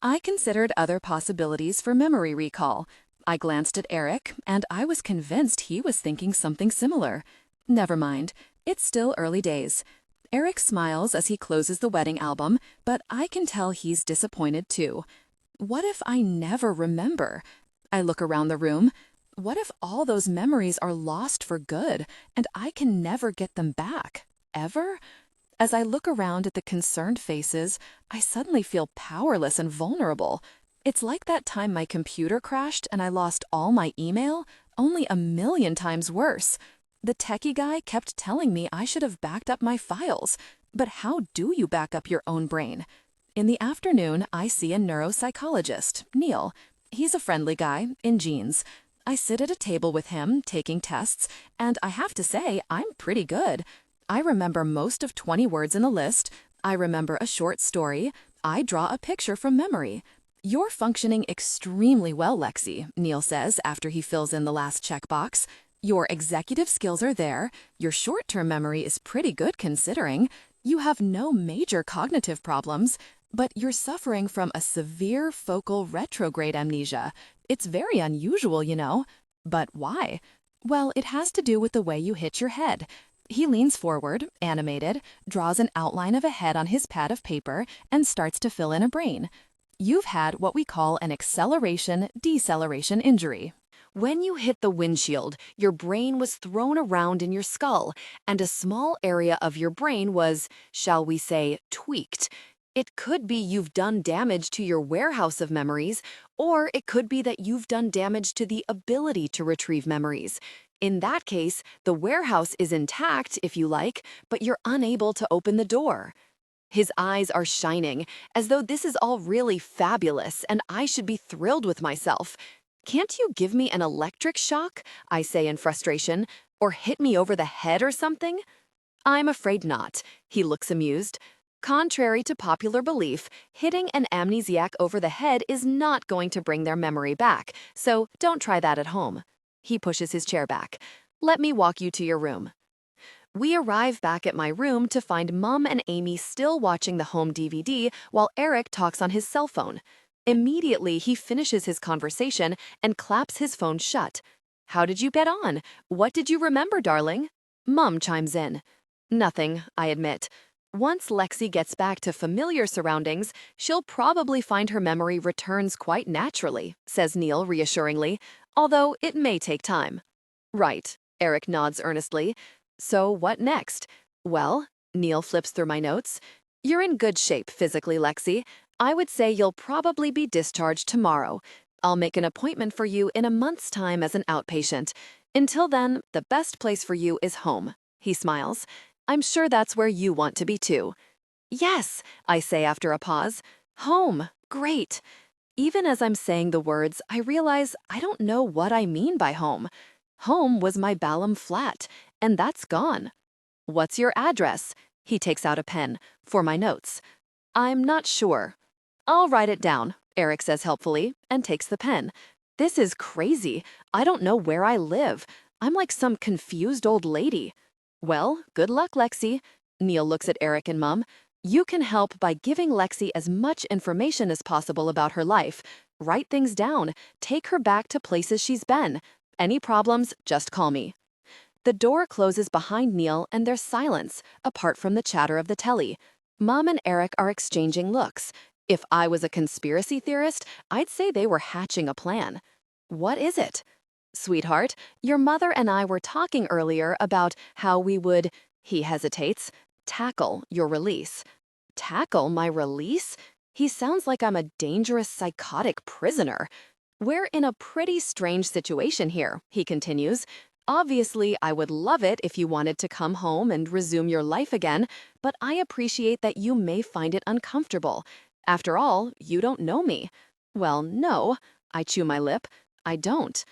I considered other possibilities for memory recall. I glanced at Eric, and I was convinced he was thinking something similar. Never mind. It's still early days. Eric smiles as he closes the wedding album, but I can tell he's disappointed too. What if I never remember? I look around the room. What if all those memories are lost for good, and I can never get them back? Ever? As I look around at the concerned faces, I suddenly feel powerless and vulnerable. It's like that time my computer crashed and I lost all my email, only 1,000,000 times worse. The techie guy kept telling me I should have backed up my files. But how do you back up your own brain? In the afternoon, I see a neuropsychologist, Neil. He's a friendly guy, in jeans. I sit at a table with him, taking tests, and I have to say, I'm pretty good. I remember most of 20 words in a list. I remember a short story. I draw a picture from memory. You're functioning extremely well, Lexi, Neil says after he fills in the last checkbox. Your executive skills are there. Your short-term memory is pretty good considering. You have no major cognitive problems, but you're suffering from a severe focal retrograde amnesia. It's very unusual, you know. But why? Well, it has to do with the way you hit your head. He leans forward, animated, draws an outline of a head on his pad of paper, and starts to fill in a brain. You've had what we call an acceleration-deceleration injury. When you hit the windshield, your brain was thrown around in your skull, and a small area of your brain was, shall we say, tweaked. It could be you've done damage to your warehouse of memories, or it could be that you've done damage to the ability to retrieve memories. In that case, the warehouse is intact, if you like, but you're unable to open the door. His eyes are shining, as though this is all really fabulous and I should be thrilled with myself. Can't you give me an electric shock? I say in frustration. Or hit me over the head or something? I'm afraid not. He looks amused. Contrary to popular belief, hitting an amnesiac over the head is not going to bring their memory back, so don't try that at home. He pushes his chair back. Let me walk you to your room. We arrive back at my room to find Mom and Amy still watching the home DVD while Eric talks on his cell phone. Immediately, he finishes his conversation and claps his phone shut. How did you get on? What did you remember, darling? Mom chimes in. Nothing, I admit. Once Lexi gets back to familiar surroundings, she'll probably find her memory returns quite naturally, says Neil reassuringly, although it may take time. Right, Eric nods earnestly. So what next? Well, Neil flips through my notes. You're in good shape physically, Lexi. I would say you'll probably be discharged tomorrow. I'll make an appointment for you in a month's time as an outpatient. Until then, the best place for you is home. He smiles. I'm sure that's where you want to be too. Yes, I say after a pause. Home. Great. Even as I'm saying the words, I realize I don't know what I mean by home. Home was my Balham flat, and that's gone. What's your address? He takes out a pen. For my notes. I'm not sure. I'll write it down, Eric says helpfully, and takes the pen. This is crazy. I don't know where I live. I'm like some confused old lady. Well, good luck, Lexi. Neil looks at Eric and Mom. You can help by giving Lexi as much information as possible about her life. Write things down. Take her back to places she's been. Any problems, just call me. The door closes behind Neil and there's silence, apart from the chatter of the telly. Mom and Eric are exchanging looks. If I was a conspiracy theorist, I'd say they were hatching a plan. What is it? Sweetheart, your mother and I were talking earlier about how we would, he hesitates, tackle your release. Tackle my release? He sounds like I'm a dangerous psychotic prisoner. We're in a pretty strange situation here, he continues. Obviously, I would love it if you wanted to come home and resume your life again, but I appreciate that you may find it uncomfortable. After all, you don't know me. Well, no, I chew my lip. I don't.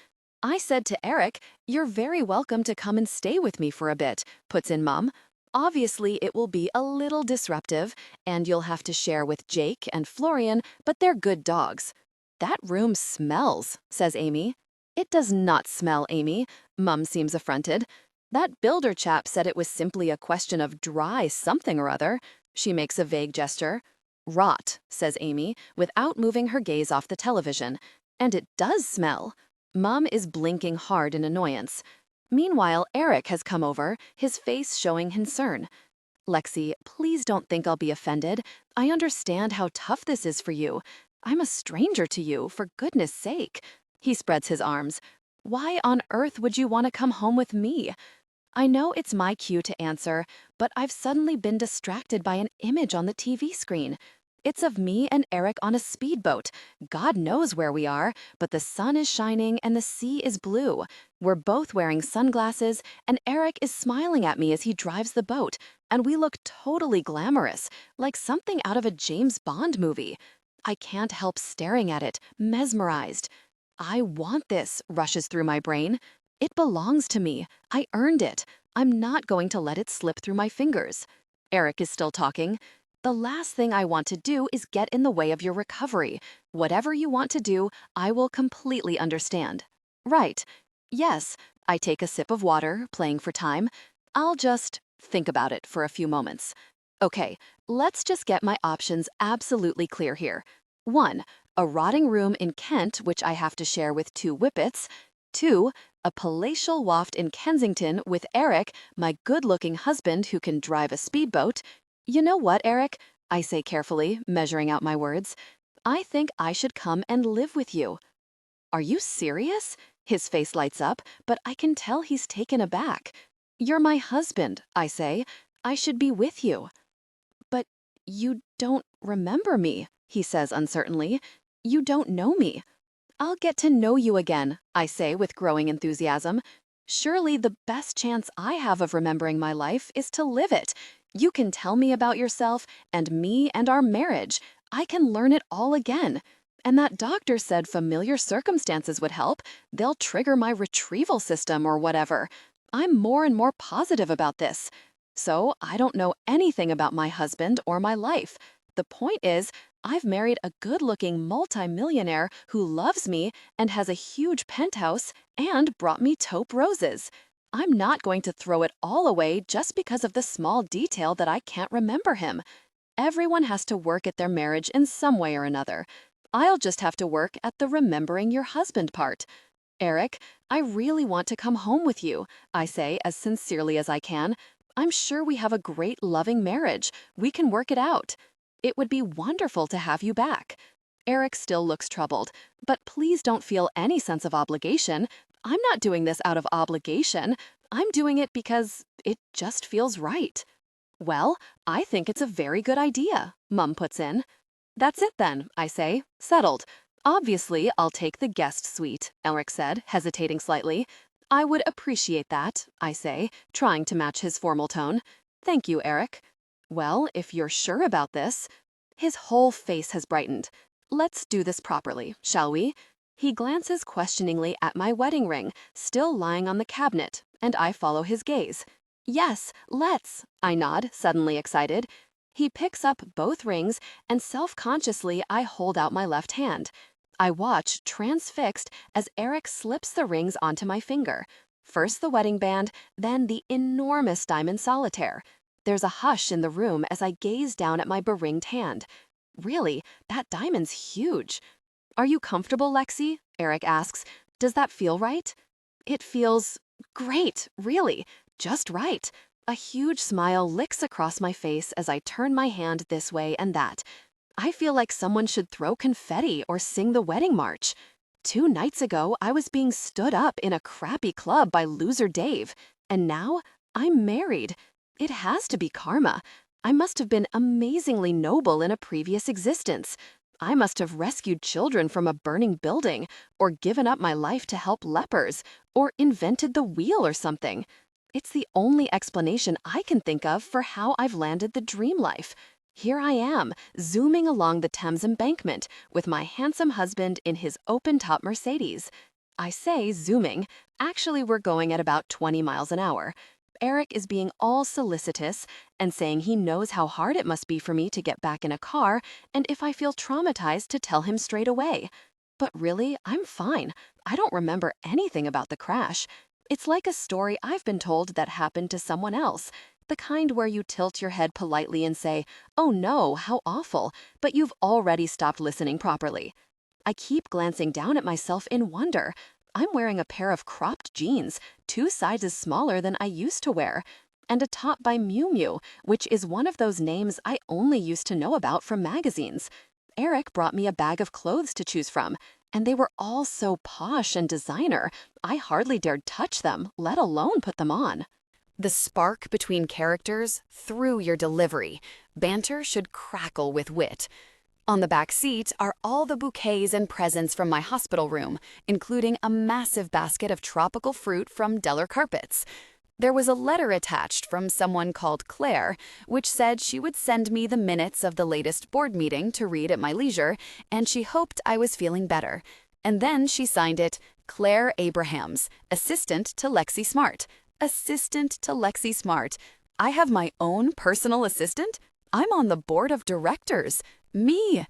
I said to Eric, you're very welcome to come and stay with me for a bit, puts in Mom. Obviously, it will be a little disruptive, and you'll have to share with Jake and Florian, but they're good dogs. That room smells, says Amy. It does not smell, Amy. Mum seems affronted. That builder chap said it was simply a question of dry something or other. She makes a vague gesture. Rot, says Amy, without moving her gaze off the television. And it does smell. Mum is blinking hard in annoyance. Meanwhile, Eric has come over, his face showing concern. Lexi, please don't think I'll be offended. I understand how tough this is for you. I'm a stranger to you, for goodness sake. He spreads his arms. Why on earth would you want to come home with me? I know it's my cue to answer, but I've suddenly been distracted by an image on the TV screen. It's of me and Eric on a speedboat. God knows where we are, but the sun is shining and the sea is blue. We're both wearing sunglasses, and Eric is smiling at me as he drives the boat, and we look totally glamorous, like something out of a James Bond movie. I can't help staring at it, mesmerized. I want this, rushes through my brain. It belongs to me. I earned it. I'm not going to let it slip through my fingers. Eric is still talking. The last thing I want to do is get in the way of your recovery. Whatever you want to do, I will completely understand. Right. Yes. I take a sip of water, playing for time. I'll just think about it for a few moments. Okay, let's just get my options absolutely clear here. 1. A rotting room in Kent, which I have to share with 2 whippets. 2. A palatial loft in Kensington with Eric, my good-looking husband who can drive a speedboat. You know what, Eric? I say carefully, measuring out my words. I think I should come and live with you. Are you serious? His face lights up, but I can tell he's taken aback. You're my husband, I say. I should be with you. But you don't remember me, he says uncertainly. You don't know me. I'll get to know you again, I say with growing enthusiasm. Surely the best chance I have of remembering my life is to live it. You can tell me about yourself and me and our marriage. I can learn it all again. And that doctor said familiar circumstances would help. They'll trigger my retrieval system or whatever. I'm more and more positive about this. So I don't know anything about my husband or my life. The point is, I've married a good-looking multimillionaire who loves me and has a huge penthouse and brought me taupe roses. I'm not going to throw it all away just because of the small detail that I can't remember him. Everyone has to work at their marriage in some way or another. I'll just have to work at the remembering your husband part. Eric, I really want to come home with you, I say as sincerely as I can. I'm sure we have a great loving marriage. We can work it out. It would be wonderful to have you back. Eric still looks troubled, but please don't feel any sense of obligation. I'm not doing this out of obligation. I'm doing it because it just feels right. Well, I think it's a very good idea, Mum puts in. That's it then, I say. Settled. Obviously, I'll take the guest suite, Eric said, hesitating slightly. I would appreciate that, I say, trying to match his formal tone. Thank you, Eric. Well, if you're sure about this. His whole face has brightened. Let's do this properly, shall we? He glances questioningly at my wedding ring, still lying on the cabinet, and I follow his gaze. Yes, let's, I nod, suddenly excited. He picks up both rings, and self-consciously I hold out my left hand. I watch, transfixed, as Eric slips the rings onto my finger. First the wedding band, then the enormous diamond solitaire. There's a hush in the room as I gaze down at my beringed hand. Really, that diamond's huge. Are you comfortable, Lexi? Eric asks. Does that feel right? It feels great, really, just right. A huge smile licks across my face as I turn my hand this way and that. I feel like someone should throw confetti or sing the wedding march. 2 nights ago, I was being stood up in a crappy club by loser Dave. And now, I'm married. It has to be karma. I must have been amazingly noble in a previous existence. I must have rescued children from a burning building, or given up my life to help lepers, or invented the wheel or something. It's the only explanation I can think of for how I've landed the dream life. Here I am, zooming along the Thames embankment with my handsome husband in his open-top Mercedes. I say zooming. Actually, we're going at about 20 miles an hour. Eric is being all solicitous and saying he knows how hard it must be for me to get back in a car, and if I feel traumatized to tell him straight away. But really, I'm fine. I don't remember anything about the crash. It's like a story I've been told that happened to someone else. The kind where you tilt your head politely and say, "Oh no, how awful," but you've already stopped listening properly. I keep glancing down at myself in wonder. I'm wearing a pair of cropped jeans, 2 sizes smaller than I used to wear, and a top by Miu Miu, which is one of those names I only used to know about from magazines. Eric brought me a bag of clothes to choose from, and they were all so posh and designer, I hardly dared touch them, let alone put them on. The spark between characters through your delivery. Banter should crackle with wit. On the back seat are all the bouquets and presents from my hospital room, including a massive basket of tropical fruit from Deller Carpets. There was a letter attached from someone called Claire, which said she would send me the minutes of the latest board meeting to read at my leisure, and she hoped I was feeling better. And then she signed it, Claire Abrahams, assistant to Lexi Smart. Assistant to Lexi Smart. I have my own personal assistant? I'm on the board of directors. Me.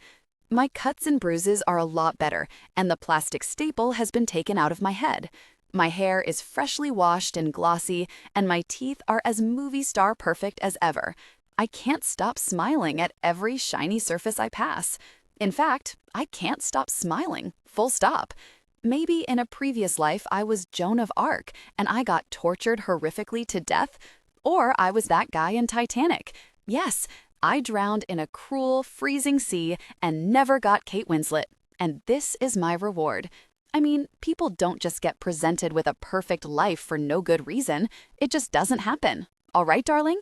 My cuts and bruises are a lot better, and the plastic staple has been taken out of my head. My hair is freshly washed and glossy, and my teeth are as movie star perfect as ever. I can't stop smiling at every shiny surface I pass. In fact, I can't stop smiling, full stop. Maybe in a previous life I was Joan of Arc and I got tortured horrifically to death. Or I was that guy in Titanic. Yes, I drowned in a cruel, freezing sea and never got Kate Winslet. And this is my reward. I mean, people don't just get presented with a perfect life for no good reason. It just doesn't happen. All right, darling?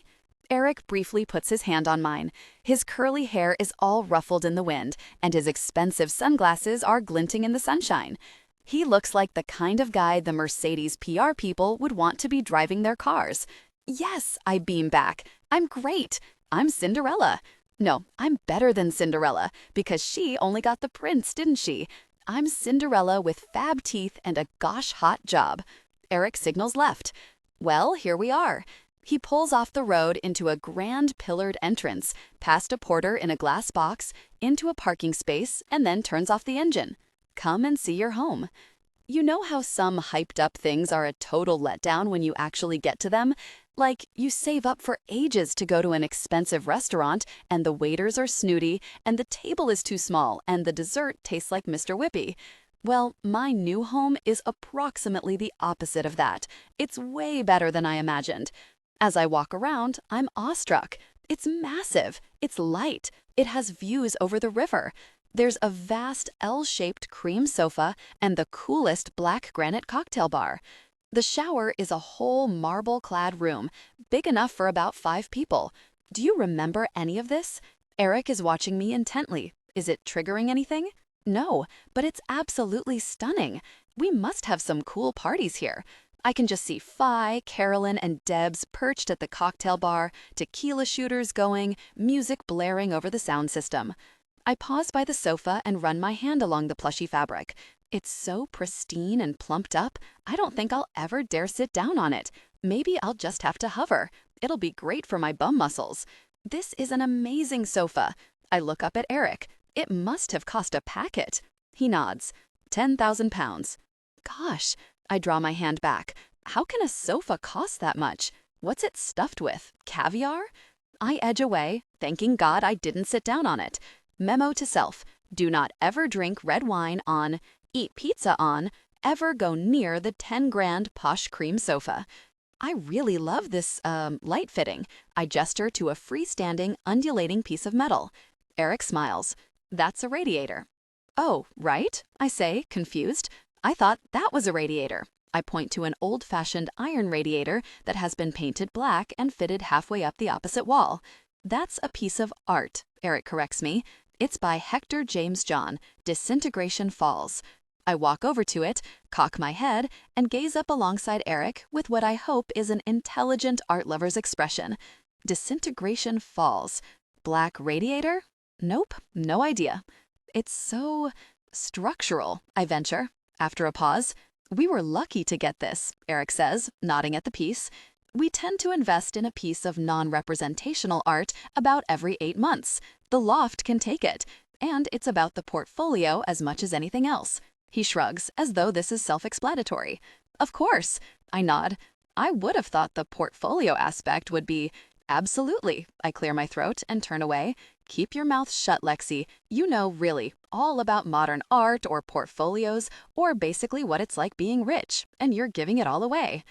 Eric briefly puts his hand on mine. His curly hair is all ruffled in the wind, and his expensive sunglasses are glinting in the sunshine. He looks like the kind of guy the Mercedes PR people would want to be driving their cars. Yes, I beam back. I'm great. I'm Cinderella. No, I'm better than Cinderella, because she only got the prince, didn't she? I'm Cinderella with fab teeth and a gosh hot job. Eric signals left. Well, here we are. He pulls off the road into a grand pillared entrance, past a porter in a glass box, into a parking space, and then turns off the engine. Come and see your home. You know how some hyped up things are a total letdown when you actually get to them? Like, you save up for ages to go to an expensive restaurant, and the waiters are snooty, and the table is too small, and the dessert tastes like Mr. Whippy. Well, my new home is approximately the opposite of that. It's way better than I imagined. As I walk around, I'm awestruck. It's massive. It's light. It has views over the river. There's a vast L-shaped cream sofa and the coolest black granite cocktail bar. The shower is a whole marble-clad room, big enough for about 5 people. Do you remember any of this? Eric is watching me intently. Is it triggering anything? No, but it's absolutely stunning. We must have some cool parties here. I can just see Phi, Carolyn, and Debs perched at the cocktail bar, tequila shooters going, music blaring over the sound system. I pause by the sofa and run my hand along the plushy fabric. It's so pristine and plumped up, I don't think I'll ever dare sit down on it. Maybe I'll just have to hover. It'll be great for my bum muscles. This is an amazing sofa. I look up at Eric. It must have cost a packet. He nods. 10,000 pounds. Gosh, I draw my hand back. How can a sofa cost that much? What's it stuffed with? Caviar? I edge away, thanking God I didn't sit down on it. Memo to self: do not ever drink red wine on, eat pizza on, ever go near the 10 grand posh cream sofa. I really love this, light fitting. I gesture to a freestanding, undulating piece of metal. Eric smiles. That's a radiator. Oh, right? I say, confused. I thought that was a radiator. I point to an old-fashioned iron radiator that has been painted black and fitted halfway up the opposite wall. That's a piece of art, Eric corrects me. It's by Hector James John, Disintegration Falls. I walk over to it, cock my head, and gaze up alongside Eric with what I hope is an intelligent art lover's expression. Disintegration Falls. Black radiator? Nope, no idea. It's so structural, I venture. After a pause, we were lucky to get this, Eric says, nodding at the piece. We tend to invest in a piece of non-representational art about every 8 months. The loft can take it, and it's about the portfolio as much as anything else. He shrugs, as though this is self-explanatory. Of course, I nod. I would have thought the portfolio aspect would be absolutely. I clear my throat and turn away. Keep your mouth shut, Lexi. You know, really, all about modern art or portfolios, or basically what it's like being rich, and you're giving it all away.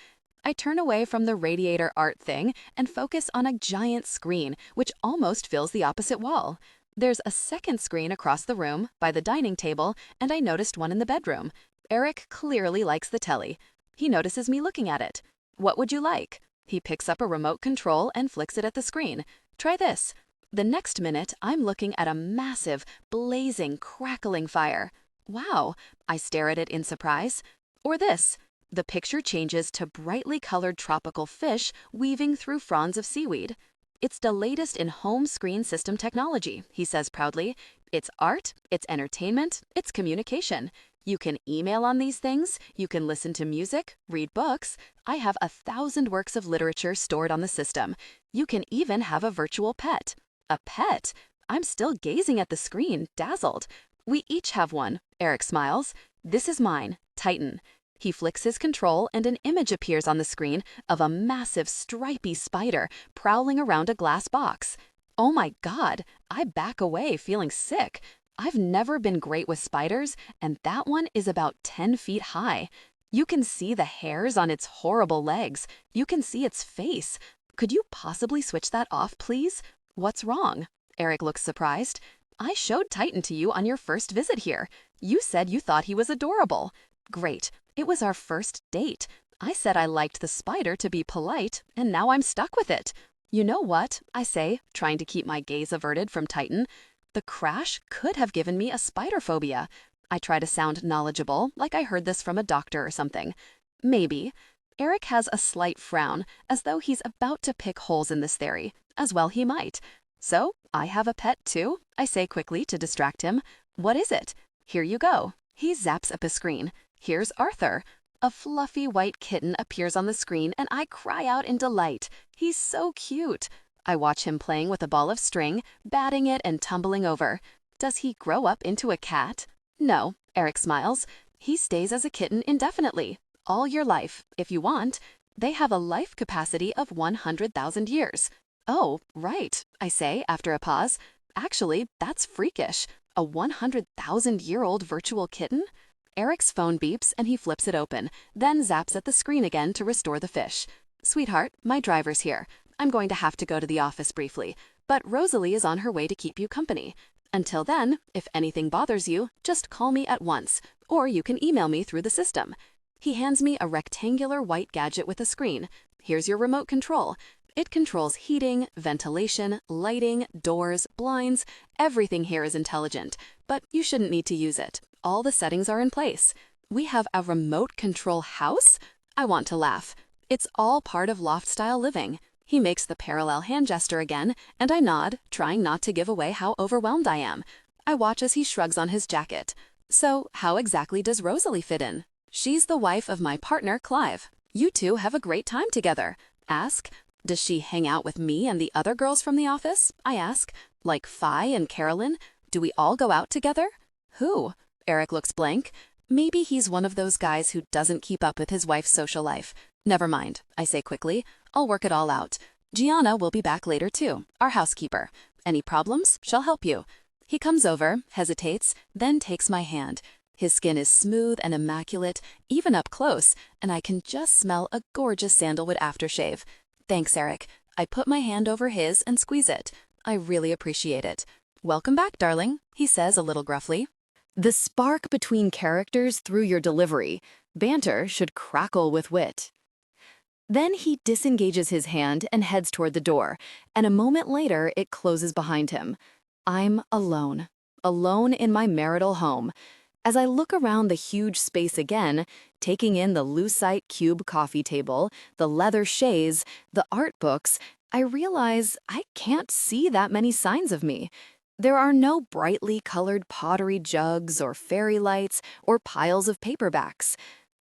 I turn away from the radiator art thing and focus on a giant screen, which almost fills the opposite wall. There's a second screen across the room, by the dining table, and I noticed one in the bedroom. Eric clearly likes the telly. He notices me looking at it. What would you like? He picks up a remote control and flicks it at the screen. Try this. The next minute, I'm looking at a massive, blazing, crackling fire. Wow, I stare at it in surprise. Or this. The picture changes to brightly colored tropical fish weaving through fronds of seaweed. It's the latest in home screen system technology, he says proudly. It's art, it's entertainment, it's communication. You can email on these things, you can listen to music, read books. I have 1,000 works of literature stored on the system. You can even have a virtual pet. A pet? I'm still gazing at the screen, dazzled. We each have one, Eric smiles. This is mine, Titan. He flicks his control and an image appears on the screen of a massive stripy spider prowling around a glass box. Oh my God, I back away feeling sick. I've never been great with spiders, and that one is about 10 feet high. You can see the hairs on its horrible legs. You can see its face. Could you possibly switch that off, please? What's wrong? Eric looks surprised. I showed Titan to you on your first visit here. You said you thought he was adorable. Great. It was our first date. I said I liked the spider to be polite, and now I'm stuck with it. You know what? I say, trying to keep my gaze averted from Titan. The crash could have given me a spider phobia. I try to sound knowledgeable, like I heard this from a doctor or something. Maybe. Eric has a slight frown, as though he's about to pick holes in this theory, as well he might. So, I have a pet too, I say quickly to distract him. What is it? Here you go. He zaps up a screen. Here's Arthur. A fluffy white kitten appears on the screen and I cry out in delight. He's so cute. I watch him playing with a ball of string, batting it and tumbling over. Does he grow up into a cat? No, Eric smiles. He stays as a kitten indefinitely, all your life, if you want. They have a life capacity of 100,000 years. Oh, right, I say after a pause. Actually, that's freakish. A 100,000-year-old virtual kitten? Eric's phone beeps and he flips it open, then zaps at the screen again to restore the fish. Sweetheart, my driver's here. I'm going to have to go to the office briefly, but Rosalie is on her way to keep you company. Until then, if anything bothers you, just call me at once, or you can email me through the system. He hands me a rectangular white gadget with a screen. Here's your remote control. It controls heating, ventilation, lighting, doors, blinds. Everything here is intelligent, but you shouldn't need to use it. All the settings are in place. We have a remote control house? I want to laugh. It's all part of loft-style living. He makes the parallel hand gesture again, and I nod, trying not to give away how overwhelmed I am. I watch as he shrugs on his jacket. So, how exactly does Rosalie fit in? She's the wife of my partner, Clive. You two have a great time together. Ask. Does she hang out with me and the other girls from the office? I ask. Like Fi and Carolyn? Do we all go out together? Who? Eric looks blank. Maybe he's one of those guys who doesn't keep up with his wife's social life. Never mind, I say quickly. I'll work it all out. Gianna will be back later too, our housekeeper. Any problems? She'll help you. He comes over, hesitates, then takes my hand. His skin is smooth and immaculate, even up close, and I can just smell a gorgeous sandalwood aftershave. Thanks, Eric. I put my hand over his and squeeze it. I really appreciate it. Welcome back, darling, he says a little gruffly. The spark between characters through your delivery. Banter should crackle with wit. Then he disengages his hand and heads toward the door, and a moment later it closes behind him. I'm alone. Alone in my marital home. As I look around the huge space again, taking in the lucite cube coffee table, the leather chaise, the art books, I realize I can't see that many signs of me. There are no brightly colored pottery jugs or fairy lights or piles of paperbacks.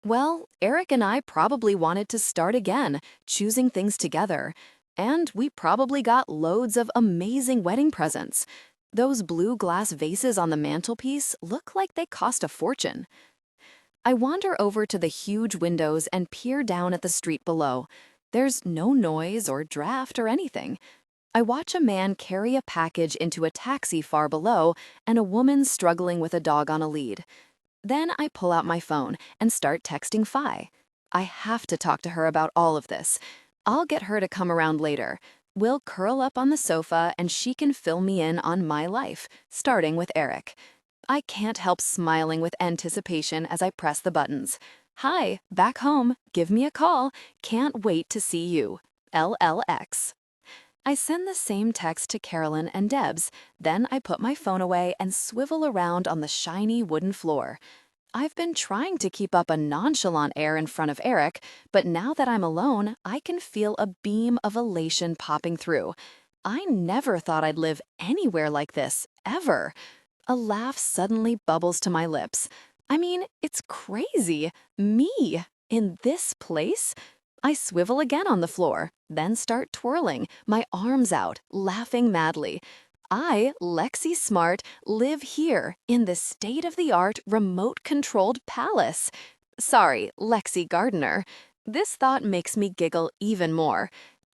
Well, Eric and I probably wanted to start again, choosing things together. And we probably got loads of amazing wedding presents. Those blue glass vases on the mantelpiece look like they cost a fortune. I wander over to the huge windows and peer down at the street below. There's no noise or draft or anything. I watch a man carry a package into a taxi far below and a woman struggling with a dog on a lead. Then I pull out my phone and start texting Fi. I have to talk to her about all of this. I'll get her to come around later. We'll curl up on the sofa and she can fill me in on my life, starting with Eric. I can't help smiling with anticipation as I press the buttons. Hi, back home. Give me a call. Can't wait to see you. LLX. I send the same text to Carolyn and Debs, then I put my phone away and swivel around on the shiny wooden floor. I've been trying to keep up a nonchalant air in front of Eric, but now that I'm alone, I can feel a beam of elation popping through. I never thought I'd live anywhere like this, ever. A laugh suddenly bubbles to my lips. I mean, it's crazy. Me, in this place? I swivel again on the floor, then start twirling, my arms out, laughing madly. I, Lexi Smart, live here in the state-of-the-art remote-controlled palace. Sorry, Lexi Gardner. This thought makes me giggle even more.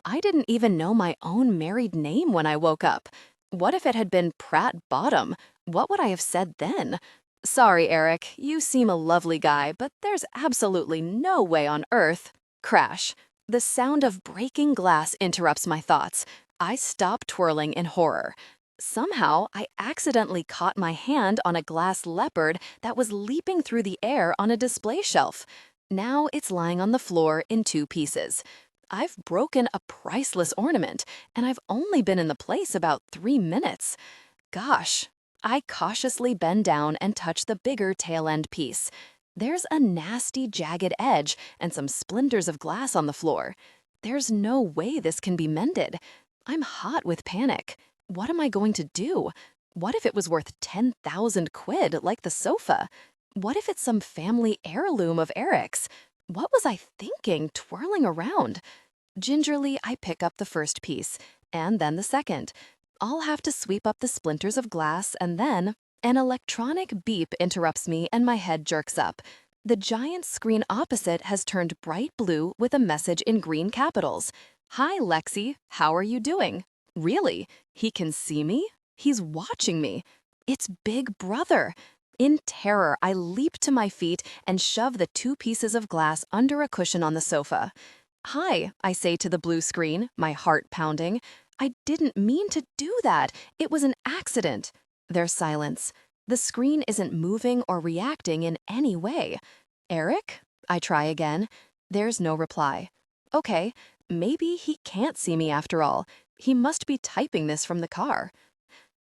I didn't even know my own married name when I woke up. What if it had been Pratt Bottom? What would I have said then? Sorry, Eric, you seem a lovely guy, but there's absolutely no way on earth. Crash. The sound of breaking glass interrupts my thoughts. I stop twirling in horror. Somehow, I accidentally caught my hand on a glass leopard that was leaping through the air on a display shelf. Now it's lying on the floor in 2 pieces. I've broken a priceless ornament, and I've only been in the place about 3 minutes. Gosh. I cautiously bend down and touch the bigger tail-end piece. There's a nasty, jagged edge and some splinters of glass on the floor. There's no way this can be mended. I'm hot with panic. What am I going to do? What if it was worth 10,000 quid, like the sofa? What if it's some family heirloom of Eric's? What was I thinking, twirling around? Gingerly, I pick up the first piece, and then the second. I'll have to sweep up the splinters of glass, and then an electronic beep interrupts me and my head jerks up. The giant screen opposite has turned bright blue with a message in green capitals. Hi, Lexi. How are you doing? Really? He can see me? He's watching me. It's Big Brother. In terror, I leap to my feet and shove the two pieces of glass under a cushion on the sofa. Hi, I say to the blue screen, my heart pounding. I didn't mean to do that. It was an accident. There's silence. The screen isn't moving or reacting in any way. Eric? I try again. There's no reply. Okay, maybe he can't see me after all. He must be typing this from the car.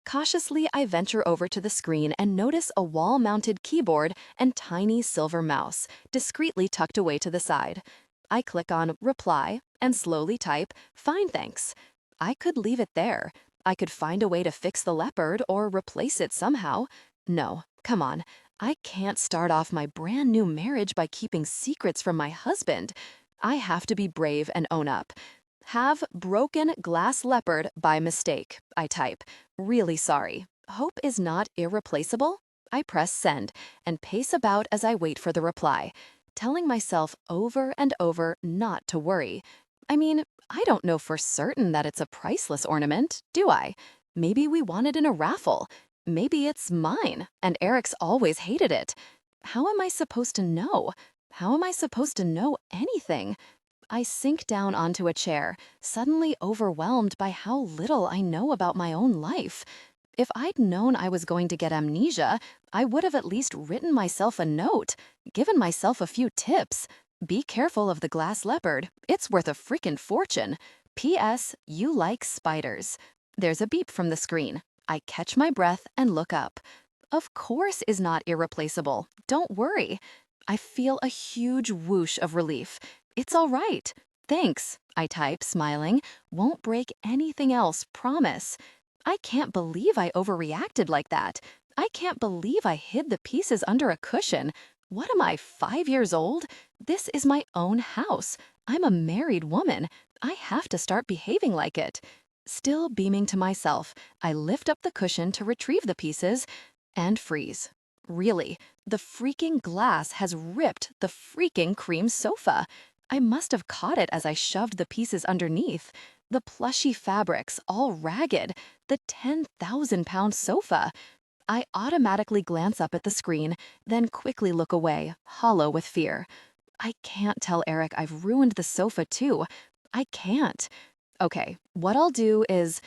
Cautiously, I venture over to the screen and notice a wall-mounted keyboard and tiny silver mouse, discreetly tucked away to the side. I click on Reply and slowly type, Fine, thanks. I could leave it there. I could find a way to fix the leopard or replace it somehow. No, come on. I can't start off my brand new marriage by keeping secrets from my husband. I have to be brave and own up. Have broken glass leopard by mistake, I type. Really sorry. Hope is not irreplaceable? I press send and pace about as I wait for the reply, telling myself over and over not to worry. I mean, I don't know for certain that it's a priceless ornament, do I? Maybe we won it in a raffle. Maybe it's mine, and Eric's always hated it. How am I supposed to know? How am I supposed to know anything? I sink down onto a chair, suddenly overwhelmed by how little I know about my own life. If I'd known I was going to get amnesia, I would have at least written myself a note, given myself a few tips. Be careful of the glass leopard. It's worth a freaking fortune. P.S. You like spiders. There's a beep from the screen. I catch my breath and look up. Of course is not irreplaceable. Don't worry. I feel a huge whoosh of relief. It's all right. Thanks, I type, smiling. Won't break anything else, promise. I can't believe I overreacted like that. I can't believe I hid the pieces under a cushion. What am I, 5 years old? This is my own house. I'm a married woman. I have to start behaving like it. Still beaming to myself, I lift up the cushion to retrieve the pieces and freeze. Really, the freaking glass has ripped the freaking cream sofa. I must have caught it as I shoved the pieces underneath. The plushy fabrics, all ragged. The 10,000-pound sofa. I automatically glance up at the screen, then quickly look away, hollow with fear. I can't tell Eric I've ruined the sofa too. I can't. Okay, what I'll do is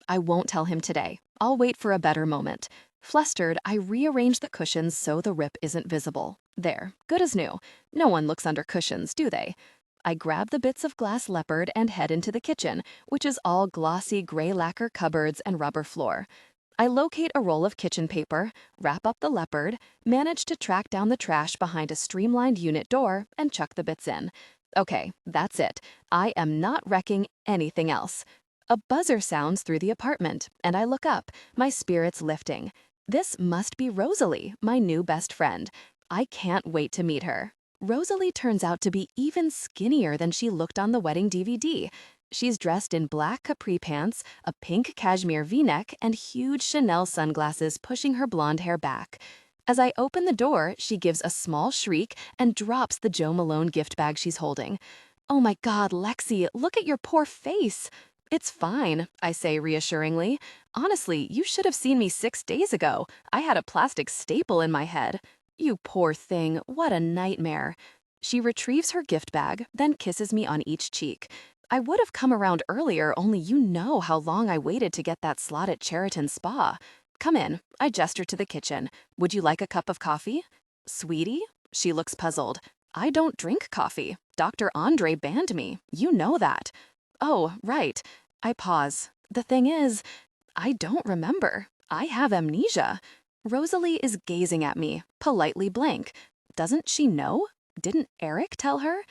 I won't tell him today. I'll wait for a better moment. Flustered, I rearrange the cushions so the rip isn't visible. There, good as new. No one looks under cushions, do they? I grab the bits of glass leopard and head into the kitchen, which is all glossy gray lacquer cupboards and rubber floor. I locate a roll of kitchen paper, wrap up the leopard, manage to track down the trash behind a streamlined unit door, and chuck the bits in. Okay, that's it. I am not wrecking anything else. A buzzer sounds through the apartment, and I look up, my spirits lifting. This must be Rosalie, my new best friend. I can't wait to meet her. Rosalie turns out to be even skinnier than she looked on the wedding DVD. She's dressed in black capri pants, a pink cashmere v-neck, and huge Chanel sunglasses pushing her blonde hair back. As I open the door, she gives a small shriek and drops the Joe Malone gift bag she's holding. Oh my God, Lexi, look at your poor face. It's fine, I say reassuringly. Honestly, you should have seen me 6 days ago. I had a plastic staple in my head. You poor thing, what a nightmare. She retrieves her gift bag, then kisses me on each cheek. I would have come around earlier, only you know how long I waited to get that slot at Cheriton Spa. Come in, I gesture to the kitchen. Would you like a cup of coffee? Sweetie? She looks puzzled. I don't drink coffee. Dr. Andre banned me. You know that. Oh, right. I pause. The thing is, I don't remember. I have amnesia. Rosalie is gazing at me, politely blank. Doesn't she know? Didn't Eric tell her?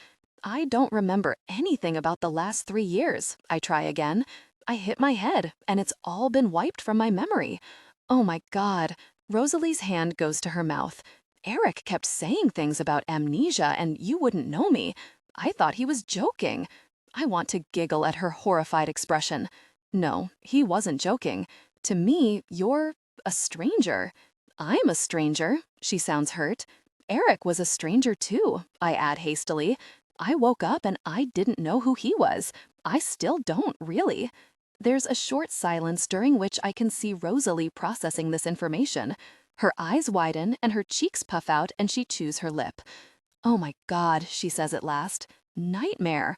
I don't remember anything about the last 3 years. I try again. I hit my head, and it's all been wiped from my memory. Oh my God. Rosalie's hand goes to her mouth. Eric kept saying things about amnesia and you wouldn't know me. I thought he was joking. I want to giggle at her horrified expression. No, he wasn't joking. To me, you're a stranger. I'm a stranger. She sounds hurt. Eric was a stranger too, I add hastily. I woke up and I didn't know who he was. I still don't, really. There's a short silence during which I can see Rosalie processing this information. Her eyes widen and her cheeks puff out and she chews her lip. Oh my God, she says at last. Nightmare.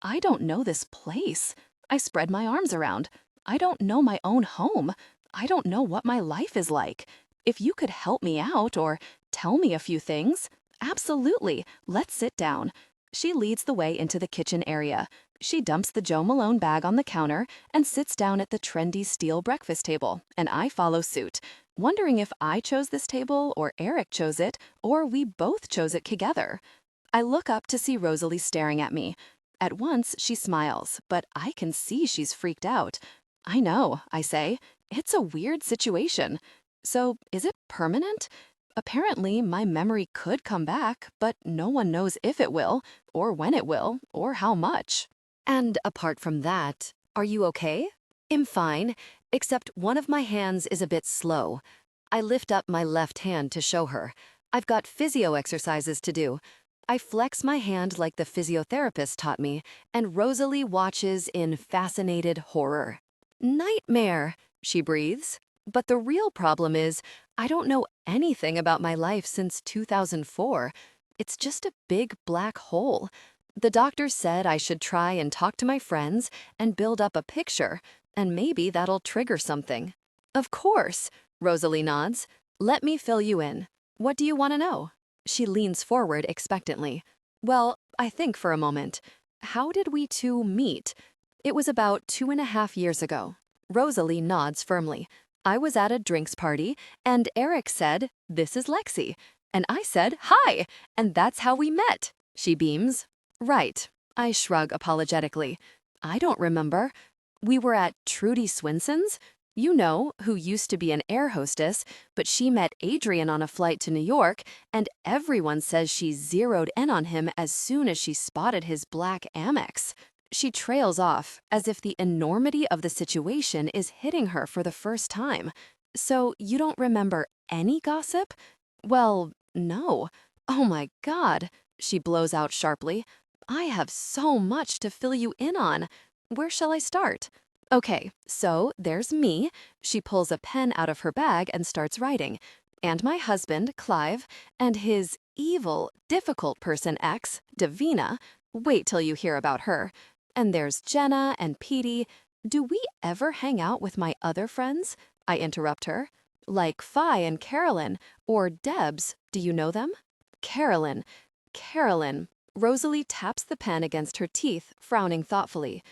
I don't know this place. I spread my arms around. I don't know my own home. I don't know what my life is like. If you could help me out or tell me a few things, absolutely, let's sit down. She leads the way into the kitchen area. She dumps the Joe Malone bag on the counter and sits down at the trendy steel breakfast table, and I follow suit, wondering if I chose this table or Eric chose it or we both chose it together. I look up to see Rosalie staring at me. At once, she smiles, but I can see she's freaked out. I know, I say. It's a weird situation. So, is it permanent? Apparently, my memory could come back, but no one knows if it will, or when it will, or how much. And apart from that, are you okay? I'm fine, except one of my hands is a bit slow. I lift up my left hand to show her. I've got physio exercises to do. I flex my hand like the physiotherapist taught me, and Rosalie watches in fascinated horror. Nightmare, she breathes. But the real problem is, I don't know anything about my life since 2004. It's just a big black hole. The doctor said I should try and talk to my friends and build up a picture, and maybe that'll trigger something. Of course, Rosalie nods. Let me fill you in. What do you want to know? She leans forward expectantly. Well, I think for a moment. How did we two meet? It was about 2.5 years ago. Rosalie nods firmly. I was at a drinks party, and Eric said, "This is Lexi." And I said, "Hi," and that's how we met. She beams. Right. I shrug apologetically. I don't remember. We were at Trudy Swinson's? You know, who used to be an air hostess, but she met Adrian on a flight to New York, and everyone says she zeroed in on him as soon as she spotted his black Amex. She trails off, as if the enormity of the situation is hitting her for the first time. So you don't remember any gossip? Well, no. Oh my God, she blows out sharply. I have so much to fill you in on. Where shall I start? Okay, so there's me. She pulls a pen out of her bag and starts writing. And my husband, Clive, and his evil, difficult person ex, Davina. Wait till you hear about her. And there's Jenna and Petey. Do we ever hang out with my other friends? I interrupt her. Like Fi and Carolyn, or Debs, do you know them? Carolyn. Carolyn. Rosalie taps the pen against her teeth, frowning thoughtfully.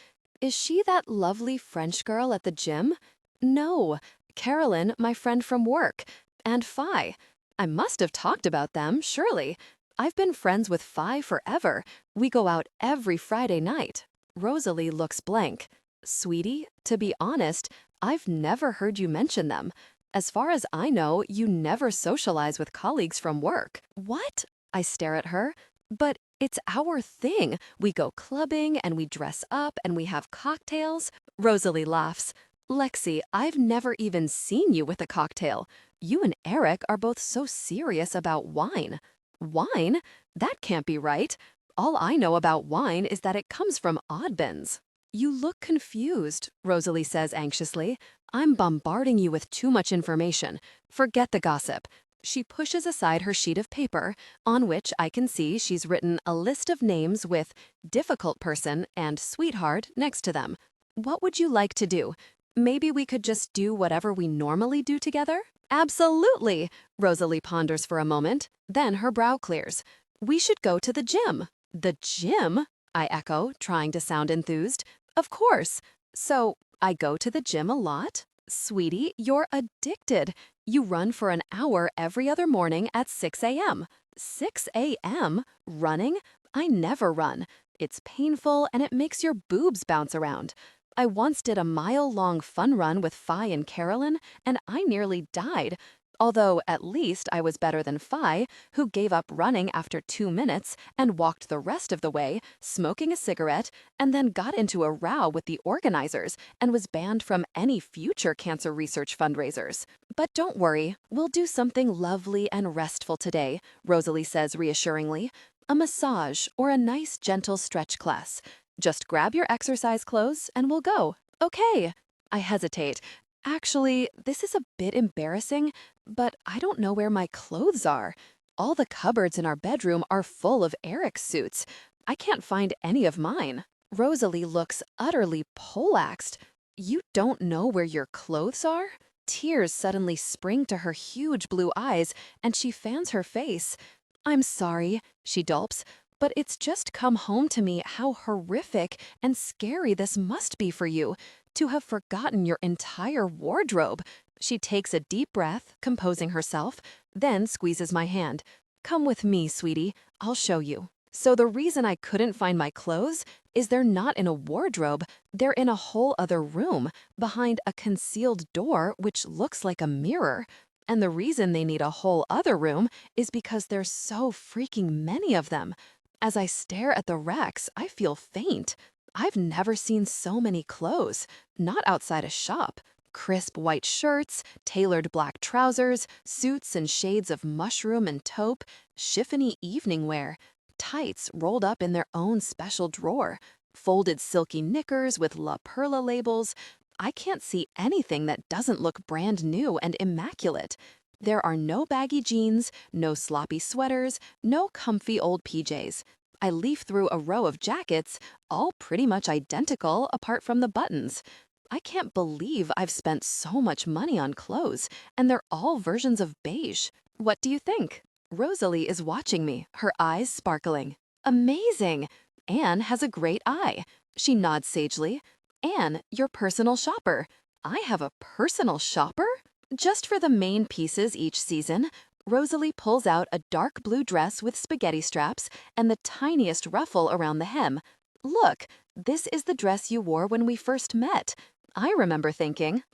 Is she that lovely French girl at the gym? No. Carolyn, my friend from work. And Fi. I must have talked about them, surely. I've been friends with Fi forever. We go out every Friday night. Rosalie looks blank. Sweetie, to be honest, I've never heard you mention them. As far as I know, you never socialize with colleagues from work. What? I stare at her. But it's our thing. We go clubbing and we dress up and we have cocktails. Rosalie laughs. Lexi, I've never even seen you with a cocktail. You and Eric are both so serious about wine. Wine? That can't be right. All I know about wine is that it comes from Oddbins. You look confused, Rosalie says anxiously. I'm bombarding you with too much information. Forget the gossip. She pushes aside her sheet of paper, on which I can see she's written a list of names with difficult person and sweetheart next to them. What would you like to do? Maybe we could just do whatever we normally do together? Absolutely, Rosalie ponders for a moment. Then her brow clears. We should go to the gym. The gym? I echo, trying to sound enthused. Of course. So, I go to the gym a lot? Sweetie, you're addicted. You run for an hour every other morning at 6 a.m. 6 a.m.? Running? I never run. It's painful and it makes your boobs bounce around. I once did a mile-long fun run with Fi and Carolyn, and I nearly died. Although at least I was better than Fi, who gave up running after 2 minutes and walked the rest of the way, smoking a cigarette, and then got into a row with the organizers and was banned from any future cancer research fundraisers. But don't worry, we'll do something lovely and restful today, Rosalie says reassuringly. A massage or a nice gentle stretch class. Just grab your exercise clothes and we'll go. Okay. I hesitate. Actually, this is a bit embarrassing, but I don't know where my clothes are. All the cupboards in our bedroom are full of Eric's suits. I can't find any of mine. Rosalie looks utterly poleaxed. You don't know where your clothes are? Tears suddenly spring to her huge blue eyes, and she fans her face. I'm sorry, she gulps, but it's just come home to me how horrific and scary this must be for you, to have forgotten your entire wardrobe. She takes a deep breath, composing herself, then squeezes my hand. Come with me, sweetie. I'll show you. So the reason I couldn't find my clothes is they're not in a wardrobe. They're in a whole other room, behind a concealed door which looks like a mirror. And the reason they need a whole other room is because there's so freaking many of them. As I stare at the racks, I feel faint. I've never seen so many clothes, not outside a shop. Crisp white shirts, tailored black trousers, suits and shades of mushroom and taupe, chiffony evening wear, tights rolled up in their own special drawer, folded silky knickers with La Perla labels. I can't see anything that doesn't look brand new and immaculate. There are no baggy jeans, no sloppy sweaters, no comfy old PJs. I leaf through a row of jackets, all pretty much identical apart from the buttons. I can't believe I've spent so much money on clothes, and they're all versions of beige. What do you think? Rosalie is watching me, her eyes sparkling. Amazing! Anne has a great eye. She nods sagely. Anne, your personal shopper. I have a personal shopper? Just for the main pieces each season, Rosalie pulls out a dark blue dress with spaghetti straps and the tiniest ruffle around the hem. Look, this is the dress you wore when we first met. I remember thinking,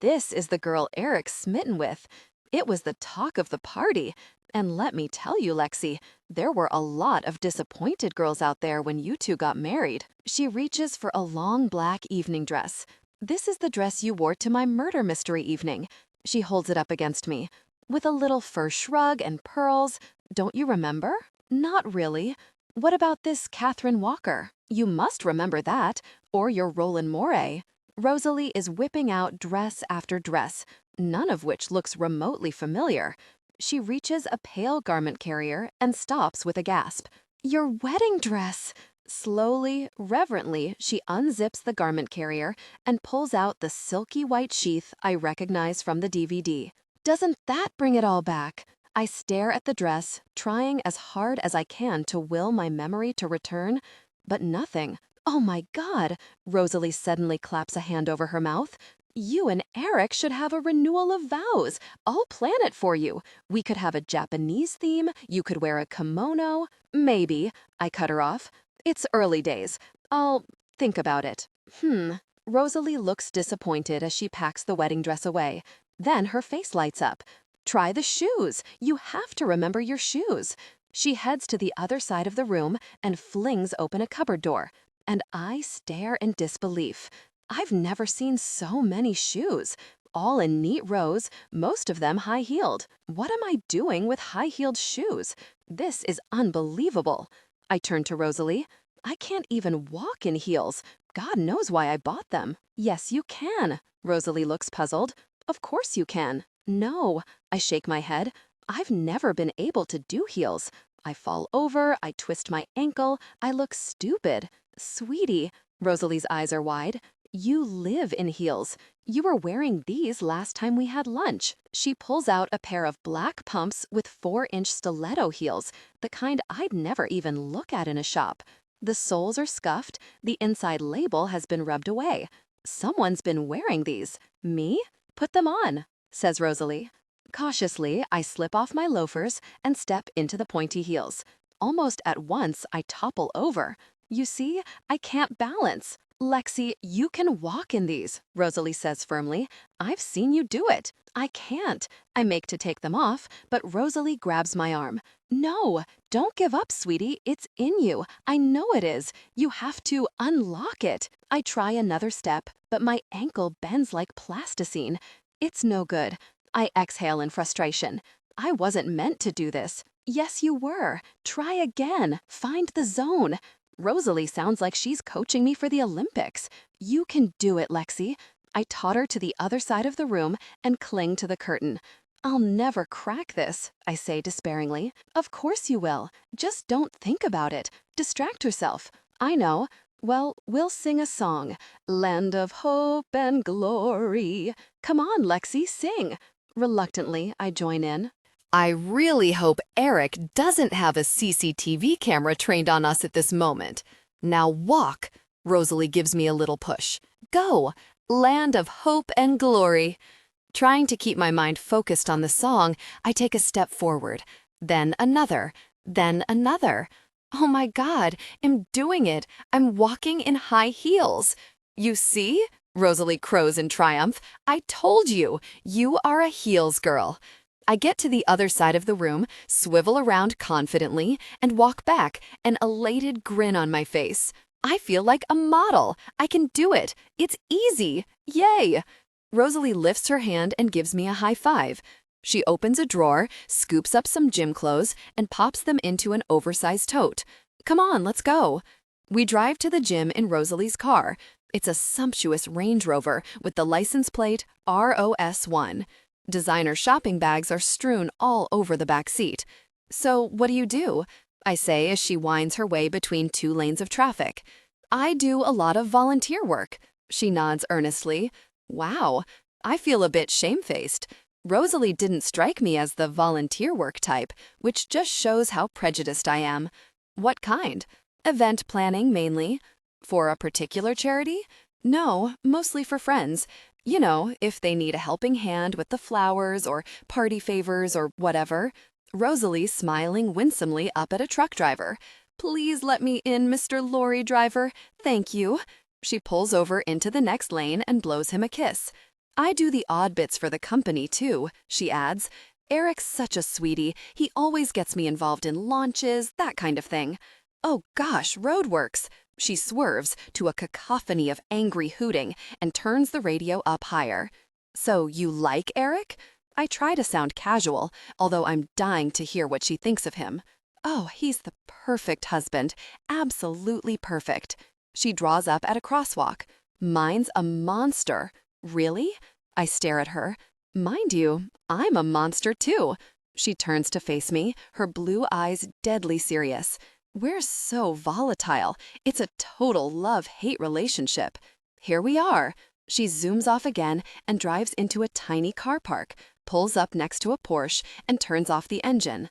this is the girl Eric's smitten with. It was the talk of the party. And let me tell you, Lexi, there were a lot of disappointed girls out there when you two got married. She reaches for a long black evening dress. This is the dress you wore to my murder mystery evening. She holds it up against me. With a little fur shrug and pearls. Don't you remember? Not really. What about this Catherine Walker? You must remember that. Or your Roland Moray. Rosalie is whipping out dress after dress, none of which looks remotely familiar. She reaches a pale garment carrier and stops with a gasp. Your wedding dress! Slowly, reverently, she unzips the garment carrier and pulls out the silky white sheath I recognize from the DVD. Doesn't that bring it all back? I stare at the dress, trying as hard as I can to will my memory to return, but nothing. Oh my God! Rosalie suddenly claps a hand over her mouth. You and Eric should have a renewal of vows. I'll plan it for you. We could have a Japanese theme. You could wear a kimono. Maybe. I cut her off. It's early days. I'll think about it. Rosalie looks disappointed as she packs the wedding dress away. Then her face lights up. Try the shoes. You have to remember your shoes. She heads to the other side of the room and flings open a cupboard door. And I stare in disbelief. I've never seen so many shoes, all in neat rows, most of them high-heeled. What am I doing with high-heeled shoes? This is unbelievable. I turn to Rosalie. I can't even walk in heels. God knows why I bought them. Yes, you can. Rosalie looks puzzled. Of course you can. No. I shake my head. I've never been able to do heels. I fall over, I twist my ankle, I look stupid. Sweetie, Rosalie's eyes are wide. You live in heels. You were wearing these last time we had lunch. She pulls out a pair of black pumps with 4-inch stiletto heels, the kind I'd never even look at in a shop. The soles are scuffed, the inside label has been rubbed away. Someone's been wearing these. Me? Put them on, says Rosalie. Cautiously, I slip off my loafers and step into the pointy heels. Almost at once, I topple over. You see, I can't balance. Lexi, you can walk in these, Rosalie says firmly. I've seen you do it. I can't. I make to take them off, but Rosalie grabs my arm. No, don't give up, sweetie. It's in you. I know it is. You have to unlock it. I try another step, but my ankle bends like plasticine. It's no good. I exhale in frustration. I wasn't meant to do this. Yes, you were. Try again. Find the zone. Rosalie sounds like she's coaching me for the Olympics. You can do it, Lexi. I totter to the other side of the room and cling to the curtain. I'll never crack this, I say despairingly. Of course you will. Just don't think about it. Distract yourself. I know. Well, we'll sing a song. Land of hope and glory. Come on, Lexi, sing. Reluctantly, I join in. I really hope Eric doesn't have a CCTV camera trained on us at this moment. Now walk. Rosalie gives me a little push. Go. Land of hope and glory. Trying to keep my mind focused on the song, I take a step forward. Then another. Then another. Oh my God, I'm doing it. I'm walking in high heels. You see? Rosalie crows in triumph. I told you. You are a heels girl. I get to the other side of the room, swivel around confidently, and walk back, an elated grin on my face. I feel like a model. I can do it. It's easy. Yay! Rosalie lifts her hand and gives me a high five. She opens a drawer, scoops up some gym clothes, and pops them into an oversized tote. Come on, let's go. We drive to the gym in Rosalie's car. It's a sumptuous Range Rover with the license plate ROS1. Designer shopping bags are strewn all over the back seat. So what do? I say as she winds her way between two lanes of traffic. I do a lot of volunteer work. She nods earnestly. Wow, I feel a bit shamefaced. Rosalie didn't strike me as the volunteer work type, which just shows how prejudiced I am. What kind? Event planning mainly. For a particular charity? No, mostly for friends. You know, if they need a helping hand with the flowers or party favors or whatever. Rosalie smiling winsomely up at a truck driver. Please let me in, Mr. Lorry driver. Thank you. She pulls over into the next lane and blows him a kiss. I do the odd bits for the company, too, she adds. Eric's such a sweetie. He always gets me involved in launches, that kind of thing. Oh gosh, roadworks. She swerves to a cacophony of angry hooting and turns the radio up higher. So you like Eric? I try to sound casual, although I'm dying to hear what she thinks of him. Oh, he's the perfect husband. Absolutely perfect. She draws up at a crosswalk. Mine's a monster. Really? I stare at her. Mind you, I'm a monster too. She turns to face me, her blue eyes deadly serious. We're so volatile. It's a total love-hate relationship. Here we are. She zooms off again and drives into a tiny car park, pulls up next to a Porsche, and turns off the engine.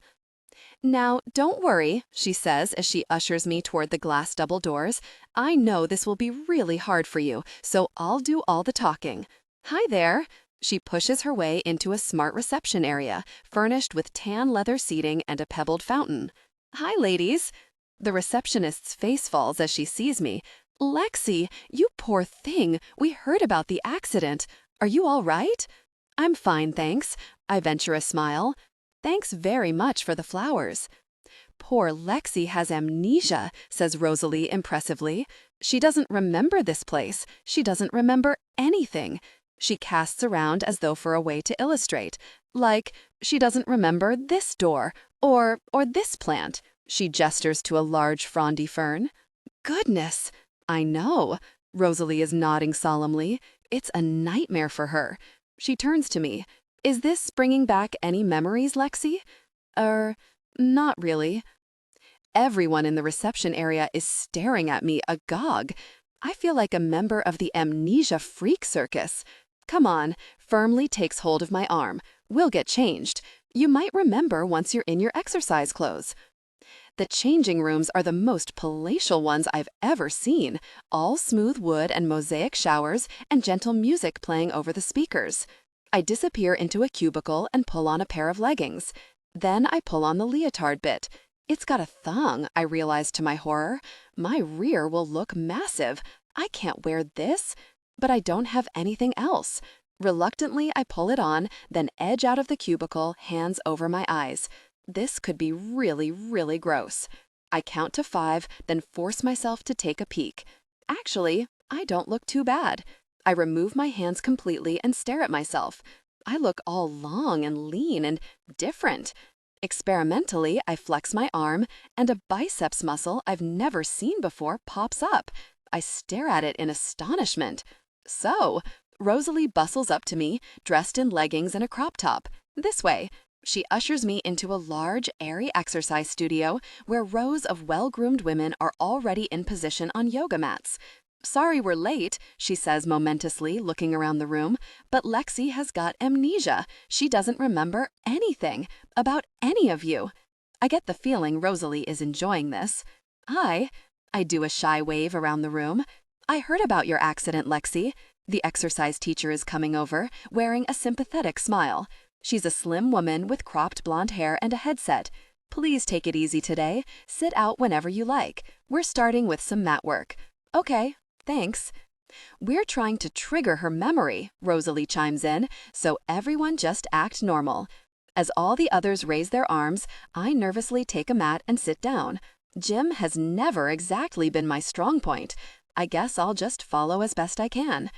Now, don't worry, she says as she ushers me toward the glass double doors. I know this will be really hard for you, so I'll do all the talking. Hi there. She pushes her way into a smart reception area, furnished with tan leather seating and a pebbled fountain. Hi, ladies. The receptionist's face falls as she sees me. Lexi, you poor thing. We heard about the accident. Are you all right? I'm fine, thanks. I venture a smile. Thanks very much for the flowers. Poor Lexi has amnesia, says Rosalie impressively. She doesn't remember this place. She doesn't remember anything. She casts around as though for a way to illustrate. Like, she doesn't remember this door, or this plant. She gestures to a large frondy fern. Goodness, I know. Rosalie is nodding solemnly. It's a nightmare for her. She turns to me. Is this bringing back any memories, Lexi? Not really. Everyone in the reception area is staring at me agog. I feel like a member of the Amnesia freak circus. Come on, firmly takes hold of my arm. We'll get changed. You might remember once you're in your exercise clothes. The changing rooms are the most palatial ones I've ever seen, all smooth wood and mosaic showers and gentle music playing over the speakers. I disappear into a cubicle and pull on a pair of leggings. Then I pull on the leotard bit. It's got a thong, I realize to my horror. My rear will look massive. I can't wear this, but I don't have anything else. Reluctantly, I pull it on, then edge out of the cubicle, hands over my eyes. This could be really, really gross. I count to 5, then force myself to take a peek. Actually, I don't look too bad. I remove my hands completely and stare at myself. I look all long and lean and different. Experimentally, I flex my arm, and a biceps muscle I've never seen before pops up. I stare at it in astonishment. So, Rosalie bustles up to me, dressed in leggings and a crop top. This way. She ushers me into a large, airy exercise studio where rows of well-groomed women are already in position on yoga mats. Sorry we're late, she says momentously, looking around the room, but Lexi has got amnesia. She doesn't remember anything about any of you. I get the feeling Rosalie is enjoying this. I do a shy wave around the room. I heard about your accident, Lexi. The exercise teacher is coming over, wearing a sympathetic smile. She's a slim woman with cropped blonde hair and a headset. Please take it easy today. Sit out whenever you like. We're starting with some mat work. Okay, thanks. We're trying to trigger her memory, Rosalie chimes in, so everyone just act normal. As all the others raise their arms, I nervously take a mat and sit down. Gym has never exactly been my strong point. I guess I'll just follow as best I can.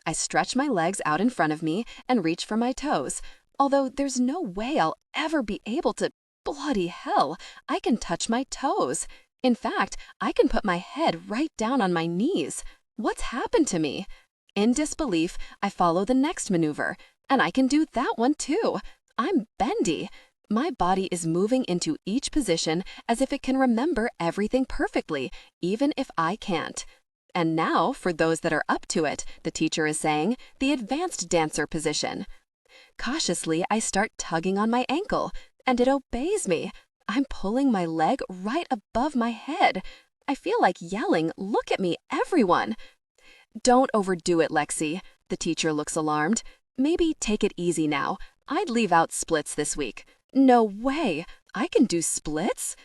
I stretch my legs out in front of me and reach for my toes. Although there's no way I'll ever be able to, bloody hell, I can touch my toes. In fact, I can put my head right down on my knees. What's happened to me? In disbelief, I follow the next maneuver, and I can do that one too. I'm bendy. My body is moving into each position as if it can remember everything perfectly, even if I can't. And now, for those that are up to it, the teacher is saying, the advanced dancer position. Cautiously, I start tugging on my ankle, and it obeys me. I'm pulling my leg right above my head. I feel like yelling, "Look at me, everyone!" Don't overdo it, Lexi. The teacher looks alarmed. Maybe take it easy now. I'd leave out splits this week. No way! I can do splits?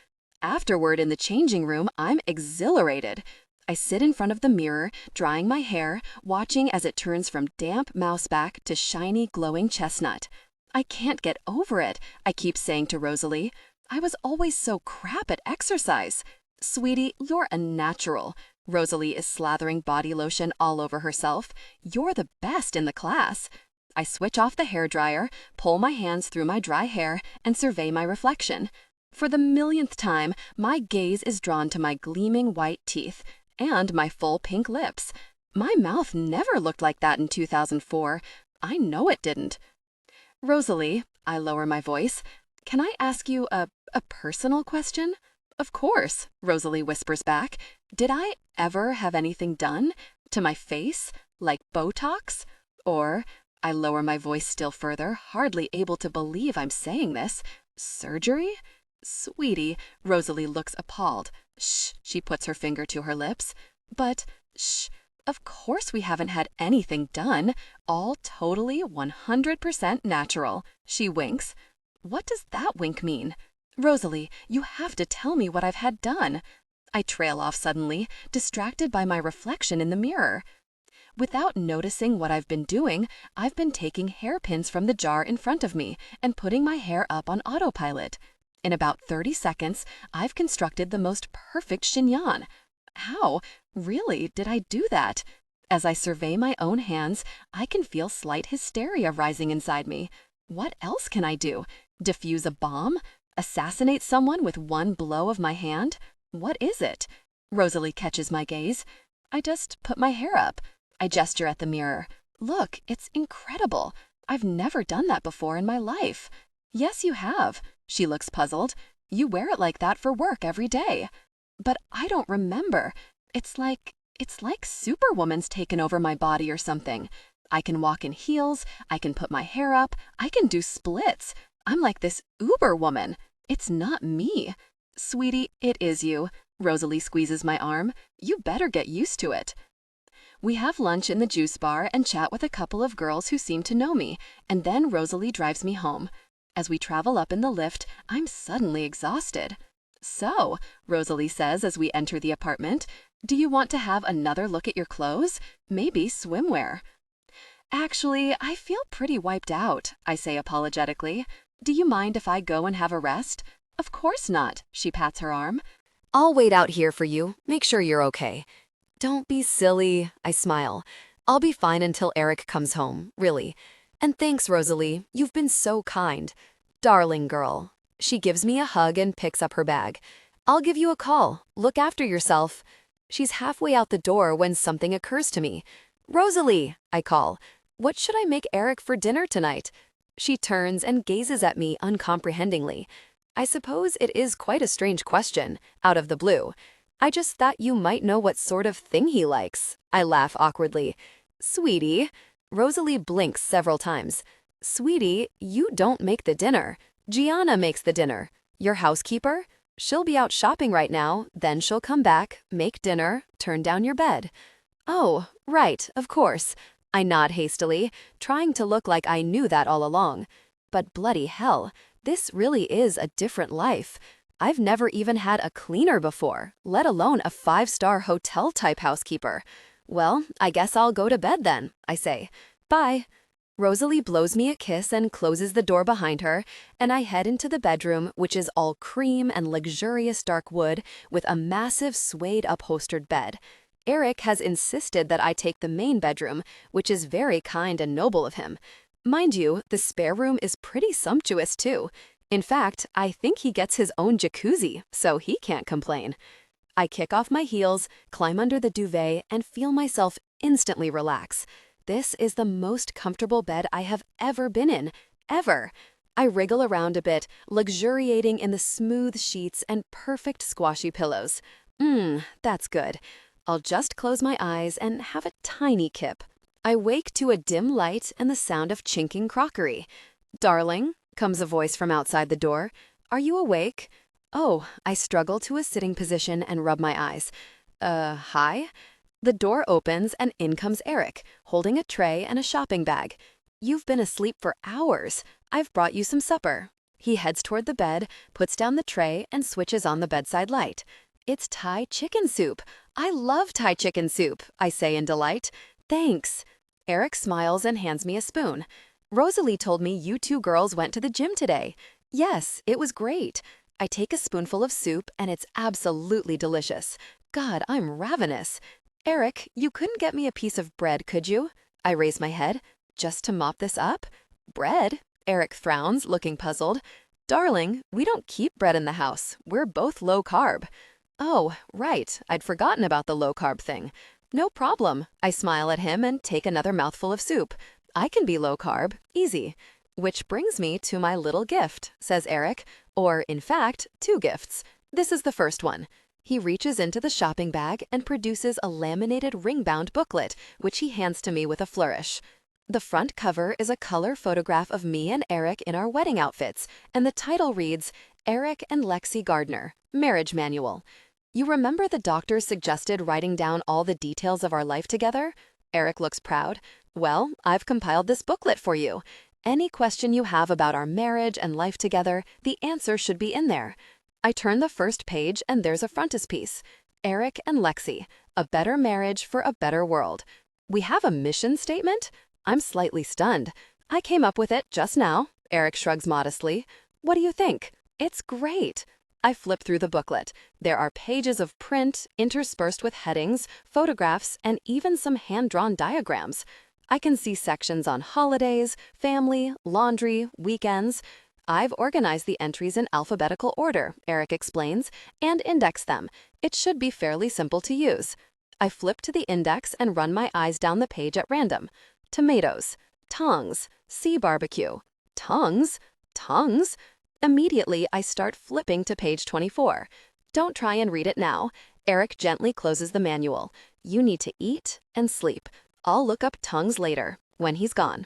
Afterward, in the changing room, I'm exhilarated. I sit in front of the mirror, drying my hair, watching as it turns from damp mouseback to shiny, glowing chestnut. I can't get over it, I keep saying to Rosalie. I was always so crap at exercise. Sweetie, you're a natural. Rosalie is slathering body lotion all over herself. You're the best in the class. I switch off the hairdryer, pull my hands through my dry hair, and survey my reflection. For the millionth time, my gaze is drawn to my gleaming white teeth and my full pink lips. My mouth never looked like that in 2004. I know it didn't. Rosalie, I lower my voice, can I ask you a personal question? Of course, Rosalie whispers back. Did I ever have anything done to my face, like Botox? Or, I lower my voice still further, hardly able to believe I'm saying this, surgery? Sweetie, Rosalie looks appalled. Shh, she puts her finger to her lips. But, shh, of course we haven't had anything done. All totally 100% natural. She winks. What does that wink mean? Rosalie, you have to tell me what I've had done. I trail off suddenly, distracted by my reflection in the mirror. Without noticing what I've been doing, I've been taking hairpins from the jar in front of me and putting my hair up on autopilot. In about 30 seconds, I've constructed the most perfect chignon. How, really, did I do that? As I survey my own hands, I can feel slight hysteria rising inside me. What else can I do? Defuse a bomb? Assassinate someone with one blow of my hand? What is it? Rosalie catches my gaze. I just put my hair up. I gesture at the mirror. Look, it's incredible. I've never done that before in my life. Yes, you have. She looks puzzled. You wear it like that for work every day. But I don't remember. It's like Superwoman's taken over my body or something. I can walk in heels, I can put my hair up, I can do splits. I'm like this Uber woman. It's not me. Sweetie, it is you. Rosalie squeezes my arm. You better get used to it. We have lunch in the juice bar and chat with a couple of girls who seem to know me, and then Rosalie drives me home. As we travel up in the lift, I'm suddenly exhausted. So, Rosalie says as we enter the apartment, do you want to have another look at your clothes? Maybe swimwear. Actually, I feel pretty wiped out, I say apologetically. Do you mind if I go and have a rest? Of course not, she pats her arm. I'll wait out here for you. Make sure you're okay. Don't be silly, I smile. I'll be fine until Eric comes home, really. And thanks, Rosalie. You've been so kind. Darling girl. She gives me a hug and picks up her bag. I'll give you a call. Look after yourself. She's halfway out the door when something occurs to me. Rosalie, I call. What should I make Eric for dinner tonight? She turns and gazes at me uncomprehendingly. I suppose it is quite a strange question, out of the blue. I just thought you might know what sort of thing he likes. I laugh awkwardly. Sweetie. Rosalie blinks several times. Sweetie, you don't make the dinner. Gianna makes the dinner. Your housekeeper? She'll be out shopping right now, then she'll come back, make dinner, turn down your bed. Oh, right, of course. I nod hastily, trying to look like I knew that all along. But bloody hell, this really is a different life. I've never even had a cleaner before, let alone a 5-star hotel-type housekeeper. Well, I guess I'll go to bed then, I say. Bye. Rosalie blows me a kiss and closes the door behind her, and I head into the bedroom, which is all cream and luxurious dark wood, with a massive suede upholstered bed. Eric has insisted that I take the main bedroom, which is very kind and noble of him. Mind you, the spare room is pretty sumptuous too. In fact, I think he gets his own jacuzzi, so he can't complain. I kick off my heels, climb under the duvet, and feel myself instantly relax. This is the most comfortable bed I have ever been in, ever. I wriggle around a bit, luxuriating in the smooth sheets and perfect squashy pillows. That's good. I'll just close my eyes and have a tiny kip. I wake to a dim light and the sound of chinking crockery. Darling, comes a voice from outside the door. Are you awake? Oh, I struggle to a sitting position and rub my eyes. Hi? The door opens and in comes Eric, holding a tray and a shopping bag. You've been asleep for hours. I've brought you some supper. He heads toward the bed, puts down the tray, and switches on the bedside light. It's Thai chicken soup. I love Thai chicken soup, I say in delight. Thanks. Eric smiles and hands me a spoon. Rosalie told me you two girls went to the gym today. Yes, it was great. I take a spoonful of soup and it's absolutely delicious. God, I'm ravenous. Eric, you couldn't get me a piece of bread, could you? I raise my head. Just to mop this up? Bread? Eric frowns, looking puzzled. Darling, we don't keep bread in the house. We're both low carb. Oh, right. I'd forgotten about the low carb thing. No problem. I smile at him and take another mouthful of soup. I can be low carb. Easy. Which brings me to my little gift, says Eric. Or, in fact, 2 gifts. This is the first one. He reaches into the shopping bag and produces a laminated ring-bound booklet, which he hands to me with a flourish. The front cover is a color photograph of me and Eric in our wedding outfits, and the title reads, Eric and Lexi Gardner, Marriage Manual. You remember the doctor suggested writing down all the details of our life together? Eric looks proud. Well, I've compiled this booklet for you. Any question you have about our marriage and life together, the answer should be in there. I turn the first page and there's a frontispiece. Eric and Lexi, a better marriage for a better world. We have a mission statement? I'm slightly stunned. I came up with it just now. Eric shrugs modestly. What do you think? It's great. I flip through the booklet. There are pages of print, interspersed with headings, photographs, and even some hand-drawn diagrams. I can see sections on holidays, family, laundry, weekends. I've organized the entries in alphabetical order, Eric explains, and indexed them. It should be fairly simple to use. I flip to the index and run my eyes down the page at random. Tomatoes, tongues, sea barbecue, tongues, tongues. Immediately, I start flipping to page 24. Don't try and read it now. Eric gently closes the manual. You need to eat and sleep. I'll look up tongues later, when he's gone.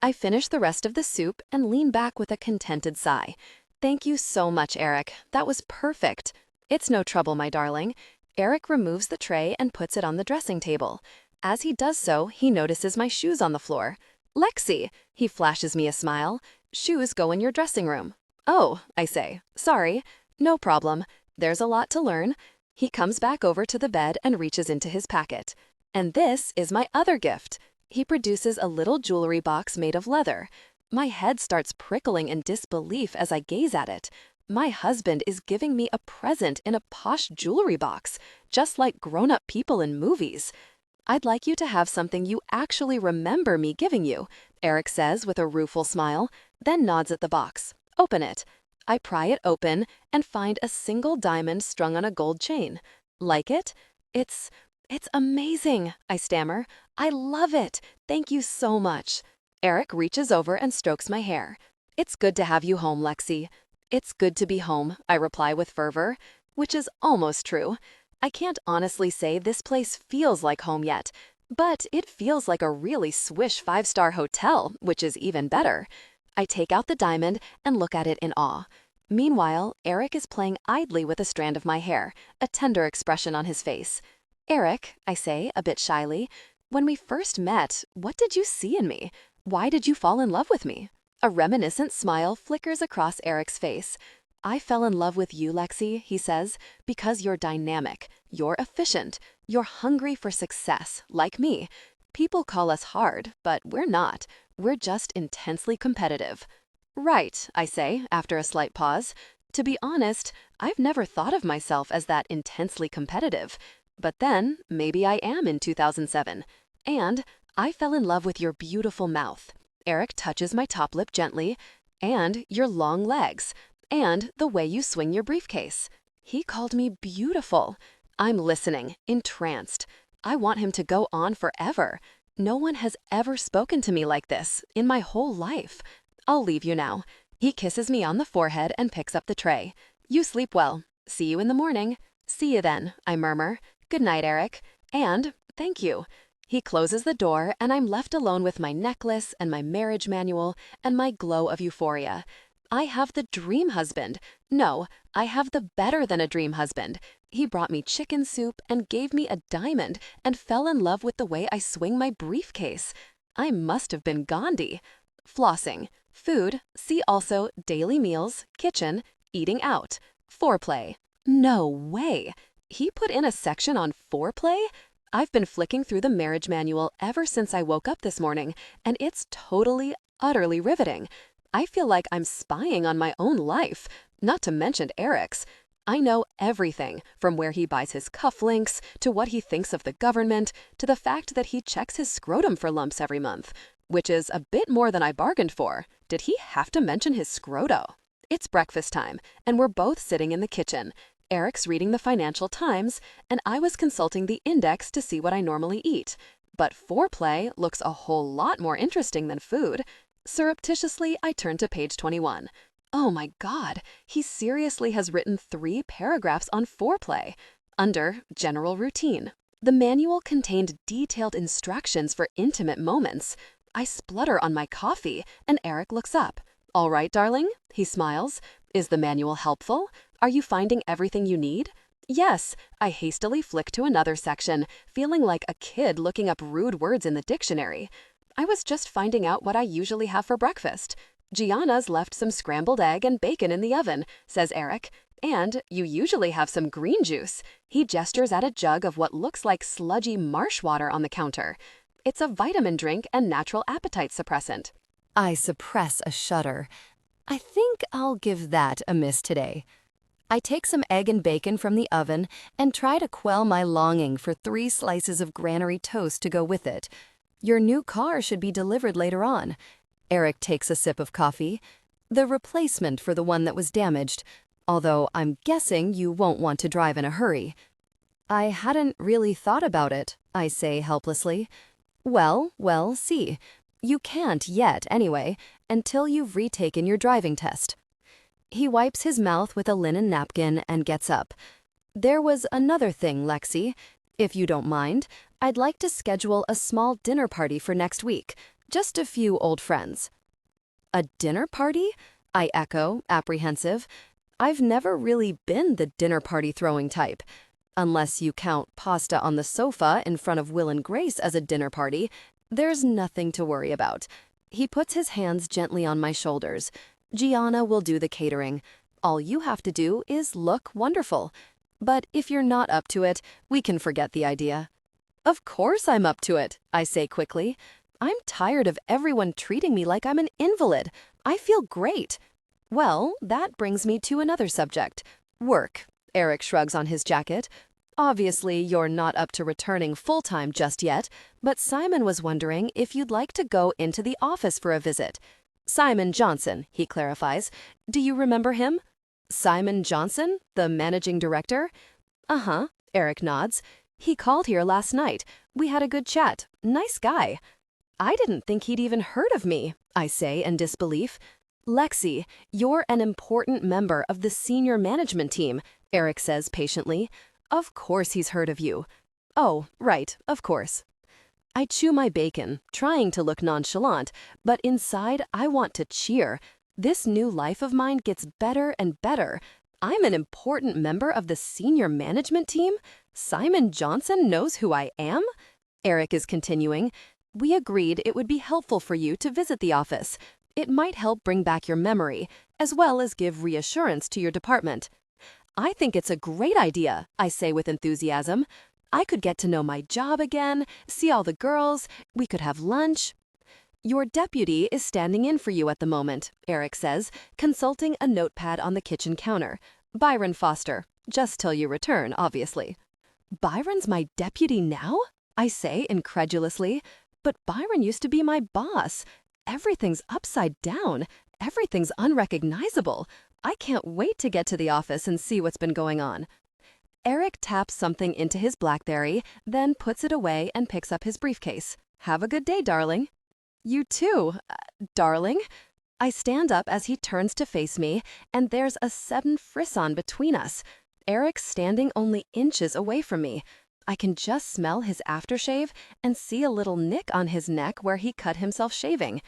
I finish the rest of the soup and lean back with a contented sigh. Thank you so much, Eric. That was perfect. It's no trouble, my darling. Eric removes the tray and puts it on the dressing table. As he does so, he notices my shoes on the floor. Lexi, he flashes me a smile. Shoes go in your dressing room. Oh, I say. Sorry. No problem. There's a lot to learn. He comes back over to the bed and reaches into his packet. And this is my other gift. He produces a little jewelry box made of leather. My head starts prickling in disbelief as I gaze at it. My husband is giving me a present in a posh jewelry box, just like grown-up people in movies. I'd like you to have something you actually remember me giving you, Eric says with a rueful smile, then nods at the box. Open it. I pry it open and find a single diamond strung on a gold chain. Like it? It's amazing, I stammer. I love it. Thank you so much. Eric reaches over and strokes my hair. It's good to have you home, Lexi. It's good to be home, I reply with fervor, which is almost true. I can't honestly say this place feels like home yet, but it feels like a really swish five-star hotel, which is even better. I take out the diamond and look at it in awe. Meanwhile, Eric is playing idly with a strand of my hair, a tender expression on his face. Eric, I say, a bit shyly, when we first met, what did you see in me? Why did you fall in love with me? A reminiscent smile flickers across Eric's face. I fell in love with you, Lexi, he says, because you're dynamic, you're efficient, you're hungry for success, like me. People call us hard, but we're not. We're just intensely competitive. Right, I say, after a slight pause. To be honest, I've never thought of myself as that intensely competitive. But then, maybe I am in 2007. And I fell in love with your beautiful mouth. Eric touches my top lip gently. And your long legs. And the way you swing your briefcase. He called me beautiful. I'm listening, entranced. I want him to go on forever. No one has ever spoken to me like this in my whole life. I'll leave you now. He kisses me on the forehead and picks up the tray. You sleep well. See you in the morning. See you then, I murmur. Good night, Eric. And thank you. He closes the door and I'm left alone with my necklace and my marriage manual and my glow of euphoria. I have the dream husband. No, I have the better than a dream husband. He brought me chicken soup and gave me a diamond and fell in love with the way I swing my briefcase. I must have been Gandhi. Flossing. Food. See also daily meals, kitchen, eating out. Foreplay. No way. He put in a section on foreplay? I've been flicking through the marriage manual ever since I woke up this morning, and it's totally, utterly riveting. I feel like I'm spying on my own life, not to mention Eric's. I know everything, from where he buys his cufflinks, to what he thinks of the government, to the fact that he checks his scrotum for lumps every month, which is a bit more than I bargained for. Did he have to mention his scroto? It's breakfast time, and we're both sitting in the kitchen. Eric's reading the Financial Times, and I was consulting the index to see what I normally eat. But foreplay looks a whole lot more interesting than food. Surreptitiously, I turn to page 21. Oh my God, he seriously has written 3 paragraphs on foreplay. Under General Routine. The manual contained detailed instructions for intimate moments. I splutter on my coffee, and Eric looks up. All right, darling, he smiles. Is the manual helpful? Are you finding everything you need? Yes, I hastily flick to another section, feeling like a kid looking up rude words in the dictionary. I was just finding out what I usually have for breakfast. Gianna's left some scrambled egg and bacon in the oven, says Eric. And you usually have some green juice. He gestures at a jug of what looks like sludgy marsh water on the counter. It's a vitamin drink and natural appetite suppressant. I suppress a shudder. I think I'll give that a miss today. I take some egg and bacon from the oven and try to quell my longing for 3 slices of granary toast to go with it. Your new car should be delivered later on. Eric takes a sip of coffee. The replacement for the one that was damaged, although I'm guessing you won't want to drive in a hurry. I hadn't really thought about it, I say helplessly. Well, see. You can't yet, anyway, until you've retaken your driving test. He wipes his mouth with a linen napkin and gets up. There was another thing, Lexi. If you don't mind, I'd like to schedule a small dinner party for next week. Just a few old friends. A dinner party? I echo, apprehensive. I've never really been the dinner party throwing type. Unless you count pasta on the sofa in front of Will and Grace as a dinner party, there's nothing to worry about. He puts his hands gently on my shoulders. Gianna will do the catering. All you have to do is look wonderful. But if you're not up to it, we can forget the idea. Of course I'm up to it, I say quickly. I'm tired of everyone treating me like I'm an invalid. I feel great. Well, that brings me to another subject. Work. Eric shrugs on his jacket. Obviously, you're not up to returning full-time just yet, but Simon was wondering if you'd like to go into the office for a visit. Simon Johnson, he clarifies. Do you remember him? Simon Johnson, the managing director? Uh-huh, Eric nods. He called here last night. We had a good chat. Nice guy. I didn't think he'd even heard of me, I say in disbelief. Lexi, you're an important member of the senior management team, Eric says patiently. Of course he's heard of you. Oh, right, of course. I chew my bacon, trying to look nonchalant, but inside I want to cheer. This new life of mine gets better and better. I'm an important member of the senior management team? Simon Johnson knows who I am? Eric is continuing. We agreed it would be helpful for you to visit the office. It might help bring back your memory, as well as give reassurance to your department. I think it's a great idea, I say with enthusiasm. I could get to know my job again, see all the girls, we could have lunch. Your deputy is standing in for you at the moment, Eric says, consulting a notepad on the kitchen counter. Byron Foster, just till you return, obviously. Byron's my deputy now? I say incredulously. But Byron used to be my boss. Everything's upside down. Everything's unrecognizable. I can't wait to get to the office and see what's been going on. Eric taps something into his BlackBerry, then puts it away and picks up his briefcase. Have a good day, darling. You too, darling. I stand up as he turns to face me, and there's a sudden frisson between us. Eric's standing only inches away from me. I can just smell his aftershave and see a little nick on his neck where he cut himself shaving.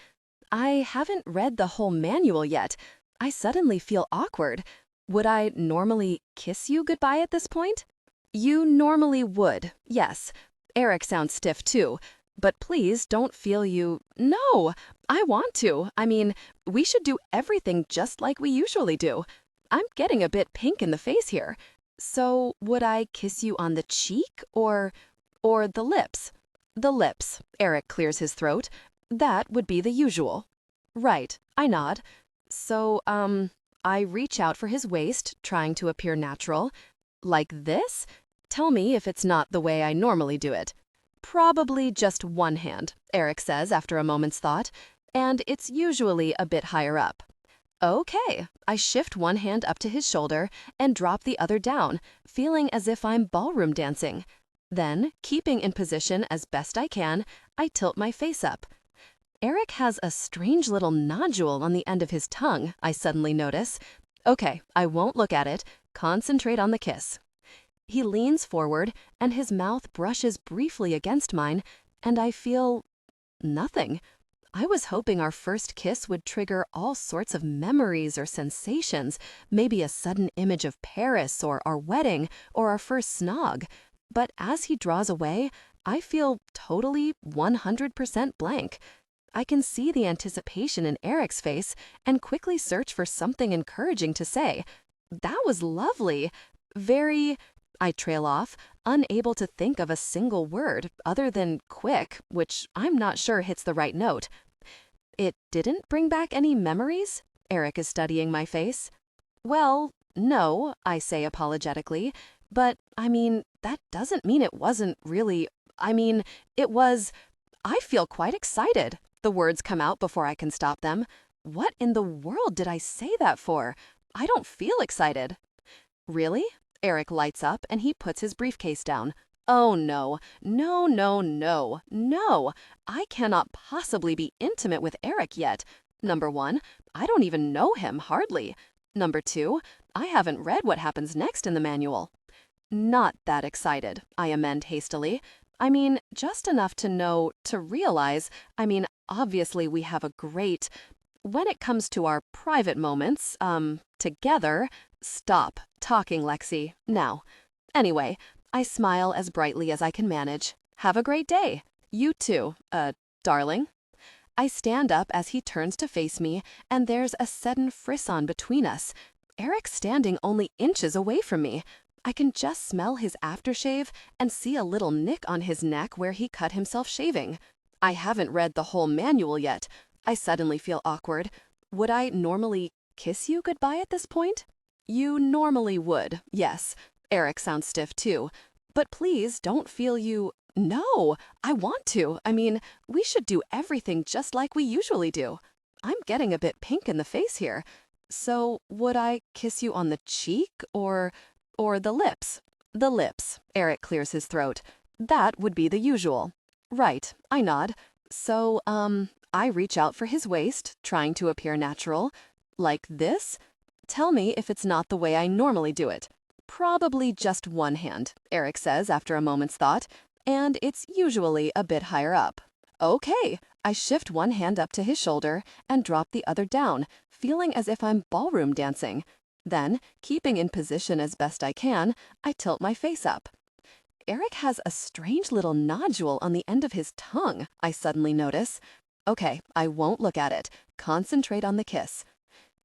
I haven't read the whole manual yet. I suddenly feel awkward. Would I normally kiss you goodbye at this point? You normally would, yes. Eric sounds stiff too. But please don't feel you... No, I want to. I mean, we should do everything just like we usually do. I'm getting a bit pink in the face here. So, would I kiss you on the cheek or the lips? The lips, Eric clears his throat. That would be the usual. Right, I nod. So, I reach out for his waist, trying to appear natural. Like this? Tell me if it's not the way I normally do it. Probably just one hand, Eric says after a moment's thought, and it's usually a bit higher up. Okay, I shift one hand up to his shoulder and drop the other down, feeling as if I'm ballroom dancing. Then, keeping in position as best I can, I tilt my face up. Eric has a strange little nodule on the end of his tongue, I suddenly notice. Okay, I won't look at it. Concentrate on the kiss. He leans forward, and his mouth brushes briefly against mine, and I feel... nothing. I was hoping our first kiss would trigger all sorts of memories or sensations, maybe a sudden image of Paris or our wedding or our first snog. But as he draws away, I feel totally 100% blank. I can see the anticipation in Eric's face and quickly search for something encouraging to say. That was lovely. Very... I trail off, unable to think of a single word other than quick, which I'm not sure hits the right note. It didn't bring back any memories? Eric is studying my face. Well, no, I say apologetically, but I mean, that doesn't mean it wasn't really... it was... I feel quite excited. The words come out before I can stop them. What in the world did I say that for? I don't feel excited. Really? Eric lights up and he puts his briefcase down. Oh no, no, no, no, no. I cannot possibly be intimate with Eric yet. Number one, I don't even know him, hardly. Number two, I haven't read what happens next in the manual. Not that excited, I amend hastily. Just enough to know, to realize, obviously we have a great... When it comes to our private moments, together... Stop talking, Lexi, now. Anyway, I smile as brightly as I can manage. Have a great day. You too, darling. I stand up as he turns to face me, and there's a sudden frisson between us. Eric's standing only inches away from me. I can just smell his aftershave and see a little nick on his neck where he cut himself shaving. I haven't read the whole manual yet. I suddenly feel awkward. Would I normally kiss you goodbye at this point? You normally would, yes. Eric sounds stiff too. But please don't feel you... No, I want to. I mean, we should do everything just like we usually do. I'm getting a bit pink in the face here. So, would I kiss you on the cheek or the lips? The lips. Eric clears his throat. That would be the usual. Right, I nod. So, I reach out for his waist, trying to appear natural. Like this? Tell me if it's not the way I normally do it. Probably just one hand, Eric says after a moment's thought, and it's usually a bit higher up. Okay, I shift one hand up to his shoulder and drop the other down, feeling as if I'm ballroom dancing. Then, keeping in position as best I can, I tilt my face up. Eric has a strange little nodule on the end of his tongue, I suddenly notice. Okay, I won't look at it. Concentrate on the kiss.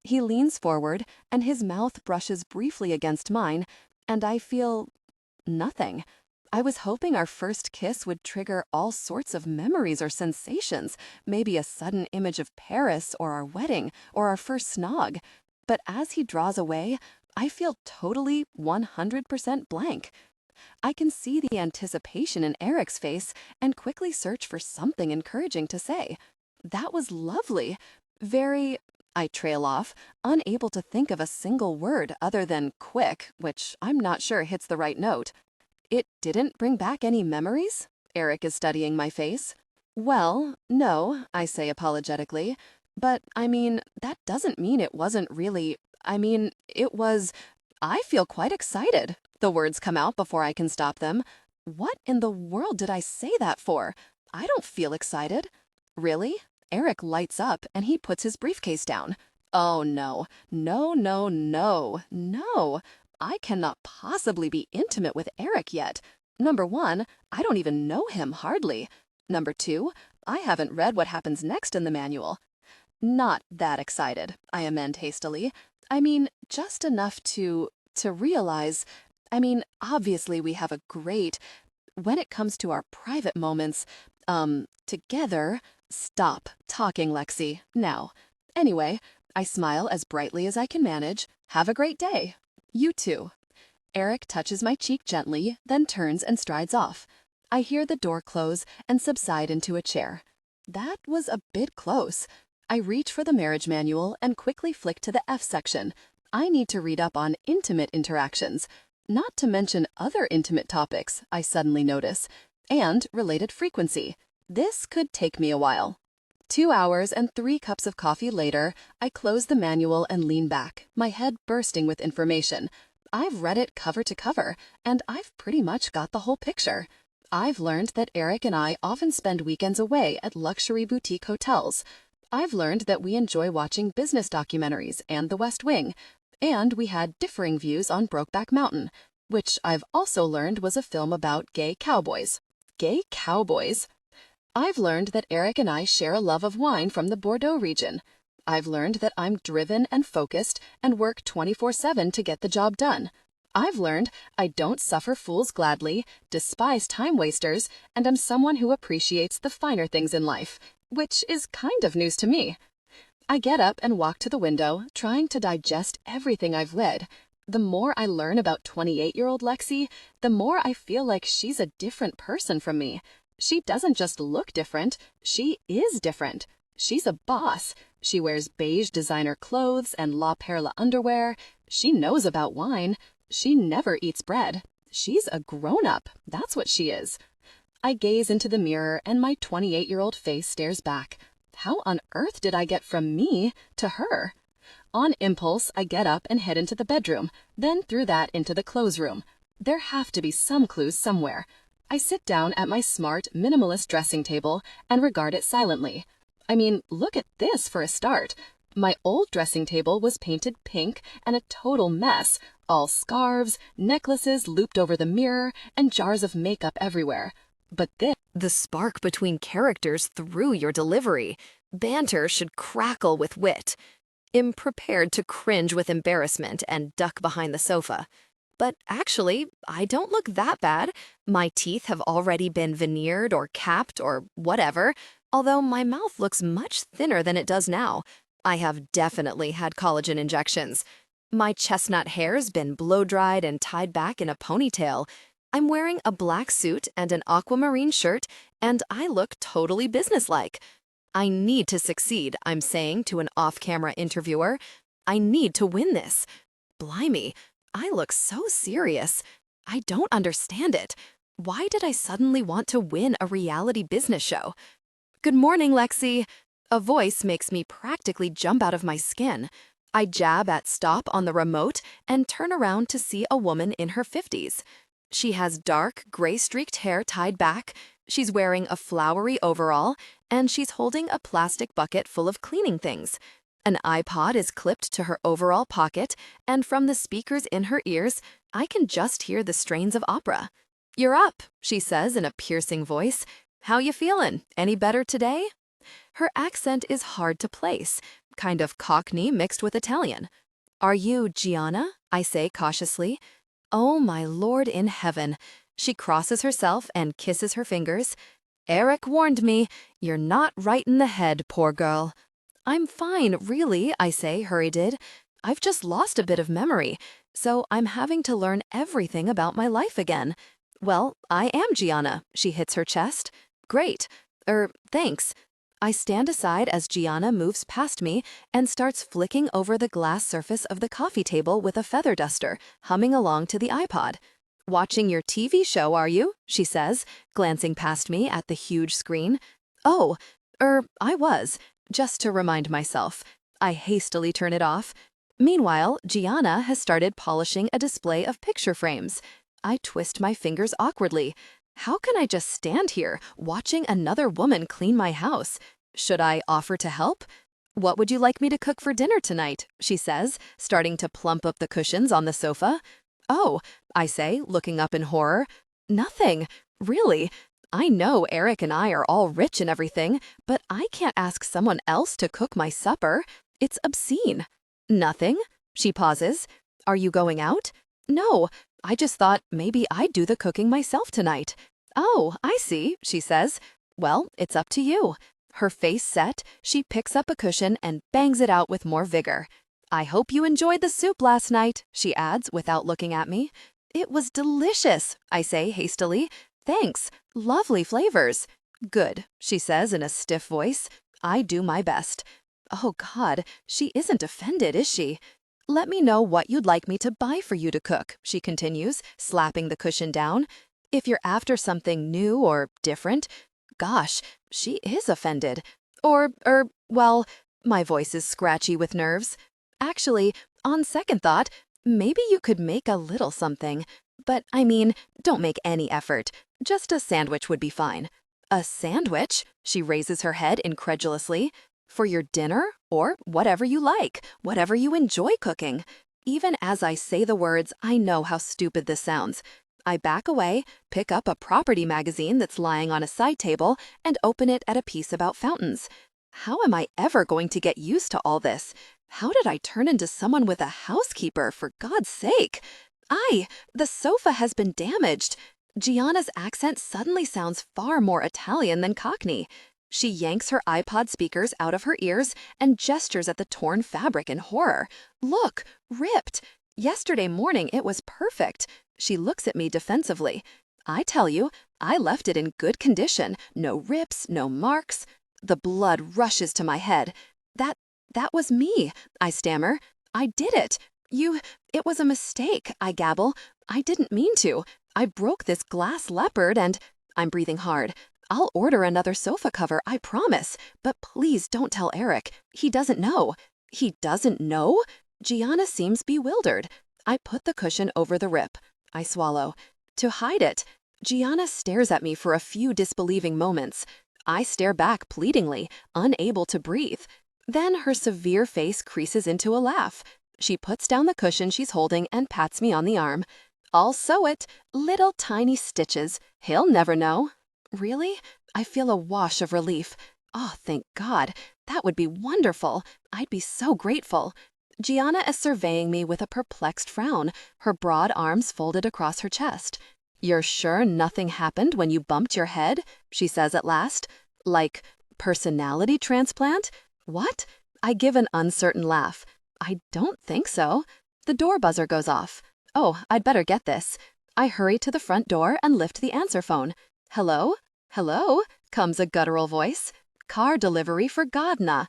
He leans forward, and his mouth brushes briefly against mine, and I feel nothing. I was hoping our first kiss would trigger all sorts of memories or sensations, maybe a sudden image of Paris or our wedding or our first snog. But as he draws away, I feel totally 100% blank. I can see the anticipation in Eric's face and quickly search for something encouraging to say. That was lovely. Very... I trail off, unable to think of a single word other than quick, which I'm not sure hits the right note. It didn't bring back any memories? Eric is studying my face. Well, no, I say apologetically. But, I mean, that doesn't mean it wasn't really... it was... I feel quite excited. The words come out before I can stop them. What in the world did I say that for? I don't feel excited. Really? Eric lights up and he puts his briefcase down. Oh no, no, no, no, no. I cannot possibly be intimate with Eric yet. Number one, I don't even know him hardly. Number two, I haven't read what happens next in the manual. Not that excited, I amend hastily. I mean, just enough to realize, obviously we have a great, when it comes to our private moments, together. Stop talking, Lexi, now. Anyway, I smile as brightly as I can manage. Have a great day. You too. Eric touches my cheek gently, then turns and strides off. I hear the door close and subside into a chair. That was a bit close. I reach for the marriage manual and quickly flick to the F section. I need to read up on intimate interactions, not to mention other intimate topics, I suddenly notice, and related frequency. This could take me a while. 2 hours and 3 cups of coffee later, I close the manual and lean back, my head bursting with information. I've read it cover to cover, and I've pretty much got the whole picture. I've learned that Eric and I often spend weekends away at luxury boutique hotels. I've learned that we enjoy watching business documentaries and The West Wing, and we had differing views on Brokeback Mountain, which I've also learned was a film about gay cowboys. Gay cowboys? I've learned that Eric and I share a love of wine from the Bordeaux region. I've learned that I'm driven and focused and work 24/7 to get the job done. I've learned I don't suffer fools gladly, despise time wasters, and am someone who appreciates the finer things in life, which is kind of news to me. I get up and walk to the window, trying to digest everything I've read. The more I learn about 28-year-old Lexi, the more I feel like she's a different person from me. She doesn't just look different, she is different. She's a boss. She wears beige designer clothes and La Perla underwear. She knows about wine. She never eats bread. She's a grown-up. That's what she is. I gaze into the mirror and my 28-year-old face stares back. How on earth did I get from me to her? On impulse, I get up and head into the bedroom, then through that into the clothes room. There have to be some clues somewhere. I sit down at my smart, minimalist dressing table and regard it silently. I mean, look at this for a start. My old dressing table was painted pink and a total mess, all scarves, necklaces looped over the mirror, and jars of makeup everywhere. But this... The spark between characters through your delivery. Banter should crackle with wit. am prepared to cringe with embarrassment and duck behind the sofa. But actually, I don't look that bad. My teeth have already been veneered or capped or whatever, although my mouth looks much thinner than it does now. I have definitely had collagen injections. My chestnut hair's been blow-dried and tied back in a ponytail. I'm wearing a black suit and an aquamarine shirt, and I look totally businesslike. I need to succeed, I'm saying to an off-camera interviewer. I need to win this. Blimey, I look so serious. I don't understand it. Why did I suddenly want to win a reality business show? Good morning, Lexi. A voice makes me practically jump out of my skin. I jab at stop on the remote and turn around to see a woman in her 50s. She has dark, gray-streaked hair tied back, she's wearing a flowery overall, and she's holding a plastic bucket full of cleaning things. An iPod is clipped to her overall pocket, and from the speakers in her ears, I can just hear the strains of opera. "You're up," she says in a piercing voice. "How you feeling? Any better today?" Her accent is hard to place, kind of Cockney mixed with Italian. "Are you Gianna?" I say cautiously. Oh my Lord in heaven. She crosses herself and kisses her fingers. "Eric warned me. You're not right in the head, poor girl." "I'm fine, really," I say, hurried. "I've just lost a bit of memory, so I'm having to learn everything about my life again." "Well, I am Gianna," she hits her chest. "Great. Thanks." I stand aside as Gianna moves past me and starts flicking over the glass surface of the coffee table with a feather duster, humming along to the iPod. "Watching your TV show, are you?" she says, glancing past me at the huge screen. "Oh, I was, just to remind myself." I hastily turn it off. Meanwhile, Gianna has started polishing a display of picture frames. I twist my fingers awkwardly. How can I just stand here, watching another woman clean my house? Should I offer to help? "What would you like me to cook for dinner tonight?" she says, starting to plump up the cushions on the sofa. "Oh," I say, looking up in horror. "Nothing. Really. I know Eric and I are all rich and everything, but I can't ask someone else to cook my supper. It's obscene." "Nothing?" She pauses. "Are you going out?" "No. I just thought maybe I'd do the cooking myself tonight." "Oh, I see," she says. "Well, it's up to you." Her face set, she picks up a cushion and bangs it out with more vigor. "I hope you enjoyed the soup last night," she adds without looking at me. "It was delicious," I say hastily. "Thanks. Lovely flavors." "Good," she says in a stiff voice. I do my best. Oh God, she isn't offended, is she? "Let me know what you'd like me to buy for you to cook," she continues, slapping the cushion down. "If you're after something new or different." Gosh, she is offended. Well, my voice is scratchy with nerves. "Actually, on second thought, maybe you could make a little something. But I mean, don't make any effort. Just a sandwich would be fine." "A sandwich?" She raises her head incredulously. "For your dinner? Or whatever you like, whatever you enjoy cooking." Even as I say the words, I know how stupid this sounds. I back away, pick up a property magazine that's lying on a side table, and open it at a piece about fountains. How am I ever going to get used to all this? How did I turn into someone with a housekeeper, for God's sake? The sofa has been damaged. Gianna's accent suddenly sounds far more Italian than Cockney. She yanks her iPod speakers out of her ears and gestures at the torn fabric in horror. "Look, ripped. Yesterday morning it was perfect." She looks at me defensively. "I tell you, I left it in good condition. No rips, no marks." The blood rushes to my head. That was me," I stammer. "I did it. It was a mistake," I gabble. "I didn't mean to. I broke this glass leopard and—" I'm breathing hard. "I'll order another sofa cover, I promise. But please don't tell Eric. He doesn't know." "He doesn't know?" Gianna seems bewildered. I put the cushion over the rip. I swallow. "To hide it." Gianna stares at me for a few disbelieving moments. I stare back pleadingly, unable to breathe. Then her severe face creases into a laugh. She puts down the cushion she's holding and pats me on the arm. "I'll sew it. Little tiny stitches. He'll never know." Really? I feel a wash of relief. Oh, thank God. That would be wonderful. I'd be so grateful. Gianna is surveying me with a perplexed frown, her broad arms folded across her chest. "You're sure nothing happened when you bumped your head?" she says at last. "Like, personality transplant? What?" I give an uncertain laugh. "I don't think so." The door buzzer goes off. Oh, I'd better get this. I hurry to the front door and lift the answer phone. "Hello? Hello?" comes a guttural voice. "Car delivery for Godna."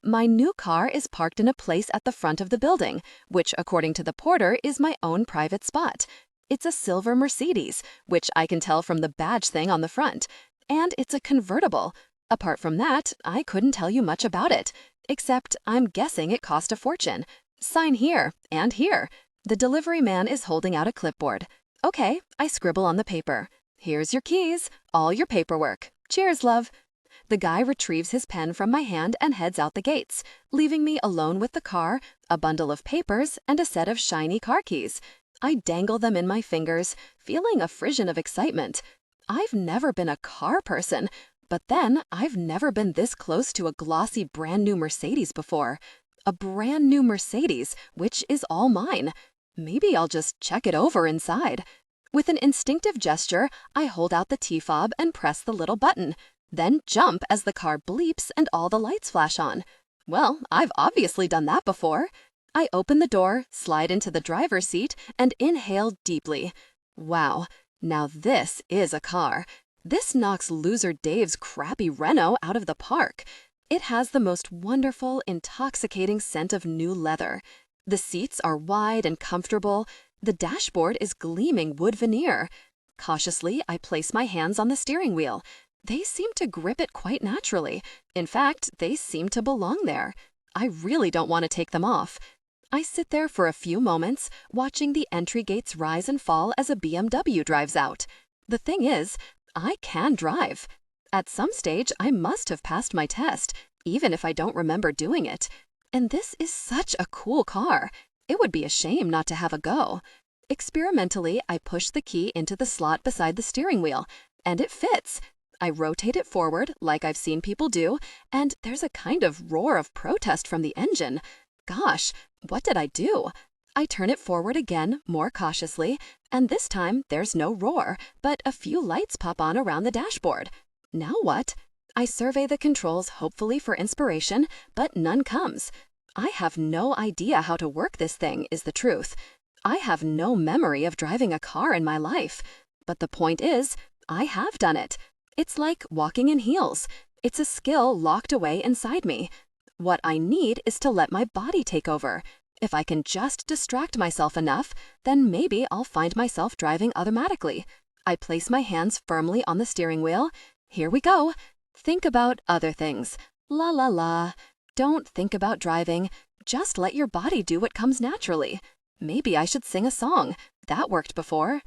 My new car is parked in a place at the front of the building, which, according to the porter, is my own private spot. It's a silver Mercedes, which I can tell from the badge thing on the front. And it's a convertible. Apart from that, I couldn't tell you much about it, except I'm guessing it cost a fortune. Sign here and here. The delivery man is holding out a clipboard. Okay, I scribble on the paper. "Here's your keys, all your paperwork. Cheers, love." The guy retrieves his pen from my hand and heads out the gates, leaving me alone with the car, a bundle of papers, and a set of shiny car keys. I dangle them in my fingers, feeling a frisson of excitement. I've never been a car person, but then I've never been this close to a glossy brand new Mercedes before. A brand new Mercedes, which is all mine. Maybe I'll just check it over inside. With an instinctive gesture, I hold out the T-fob and press the little button. Then jump as the car bleeps and all the lights flash on. Well, I've obviously done that before. I open the door, slide into the driver's seat, and inhale deeply. Wow, now this is a car. This knocks loser Dave's crappy Renault out of the park. It has the most wonderful, intoxicating scent of new leather. The seats are wide and comfortable. The dashboard is gleaming wood veneer. Cautiously, I place my hands on the steering wheel. They seem to grip it quite naturally. In fact, they seem to belong there. I really don't want to take them off. I sit there for a few moments, watching the entry gates rise and fall as a BMW drives out. The thing is, I can drive. At some stage, I must have passed my test, even if I don't remember doing it. And this is such a cool car. It would be a shame not to have a go. Experimentally, I push the key into the slot beside the steering wheel, and it fits. I rotate it forward, like I've seen people do, and there's a kind of roar of protest from the engine. Gosh, what did I do? I turn it forward again, more cautiously, and this time there's no roar, but a few lights pop on around the dashboard. Now what? I survey the controls hopefully for inspiration, but none comes. I have no idea how to work this thing, is the truth. I have no memory of driving a car in my life. But the point is, I have done it. It's like walking in heels. It's a skill locked away inside me. What I need is to let my body take over. If I can just distract myself enough, then maybe I'll find myself driving automatically. I place my hands firmly on the steering wheel. Here we go. Think about other things. La la la. Don't think about driving. Just let your body do what comes naturally. Maybe I should sing a song. That worked before.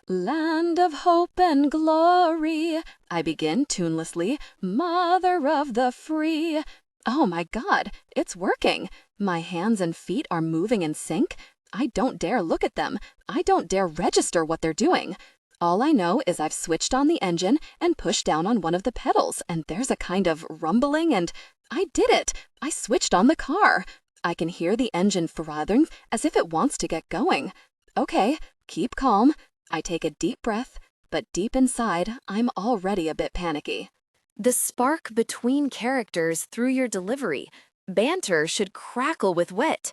"Land of hope and glory," I begin tunelessly, "mother of the free." Oh my God, it's working. My hands and feet are moving in sync. I don't dare look at them. I don't dare register what they're doing. All I know is I've switched on the engine and pushed down on one of the pedals, and there's a kind of rumbling, and I did it. I switched on the car. I can hear the engine throbbing as if it wants to get going. Okay, keep calm. I take a deep breath, but deep inside, I'm already a bit panicky. The spark between characters through your delivery. Banter should crackle with wit.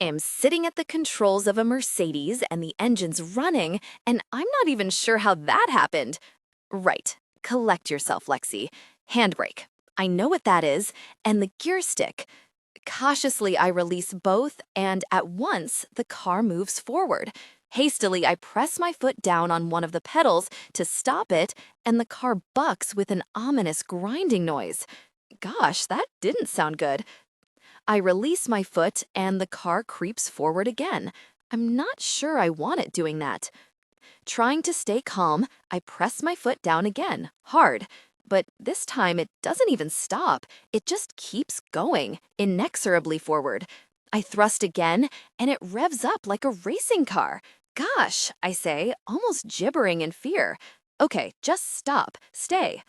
Am sitting at the controls of a Mercedes and the engine's running, and I'm not even sure how that happened. Right. Collect yourself, Lexi. Handbrake. I know what that is, and the gear stick. Cautiously, I release both, and at once, the car moves forward. Hastily, I press my foot down on one of the pedals to stop it, and the car bucks with an ominous grinding noise. Gosh, that didn't sound good. I release my foot, and the car creeps forward again. I'm not sure I want it doing that. Trying to stay calm, I press my foot down again, hard. But this time, it doesn't even stop. It just keeps going, inexorably forward. I thrust again, and it revs up like a racing car. Gosh, I say, almost gibbering in fear. Okay, just stop. Stay.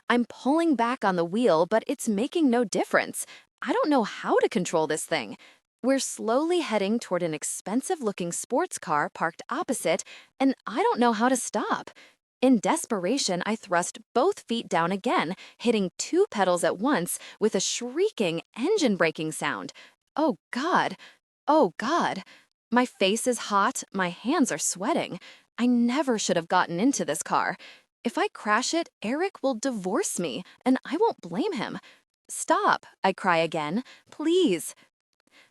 I'm pulling back on the wheel, but it's making no difference. I don't know how to control this thing. We're slowly heading toward an expensive-looking sports car parked opposite, and I don't know how to stop. In desperation, I thrust both feet down again, hitting two pedals at once with a shrieking engine braking sound. Oh God! Oh God! My face is hot, my hands are sweating. I never should have gotten into this car. If I crash it, Eric will divorce me, and I won't blame him. Stop, I cry again. Please.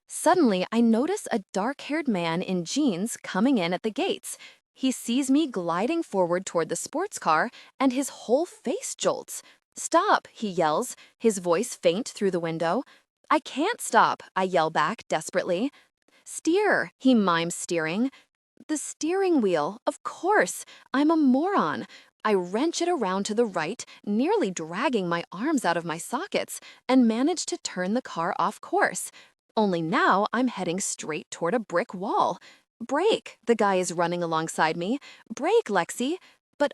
Suddenly, I notice a dark-haired man in jeans coming in at the gates. He sees me gliding forward toward the sports car, and his whole face jolts. Stop, he yells, his voice faint through the window. I can't stop, I yell back desperately. Steer, he mimes steering. The steering wheel, of course. I'm a moron. I wrench it around to the right, nearly dragging my arms out of my sockets, and manage to turn the car off course. Only now I'm heading straight toward a brick wall. Brake, the guy is running alongside me. Brake, Lexi. But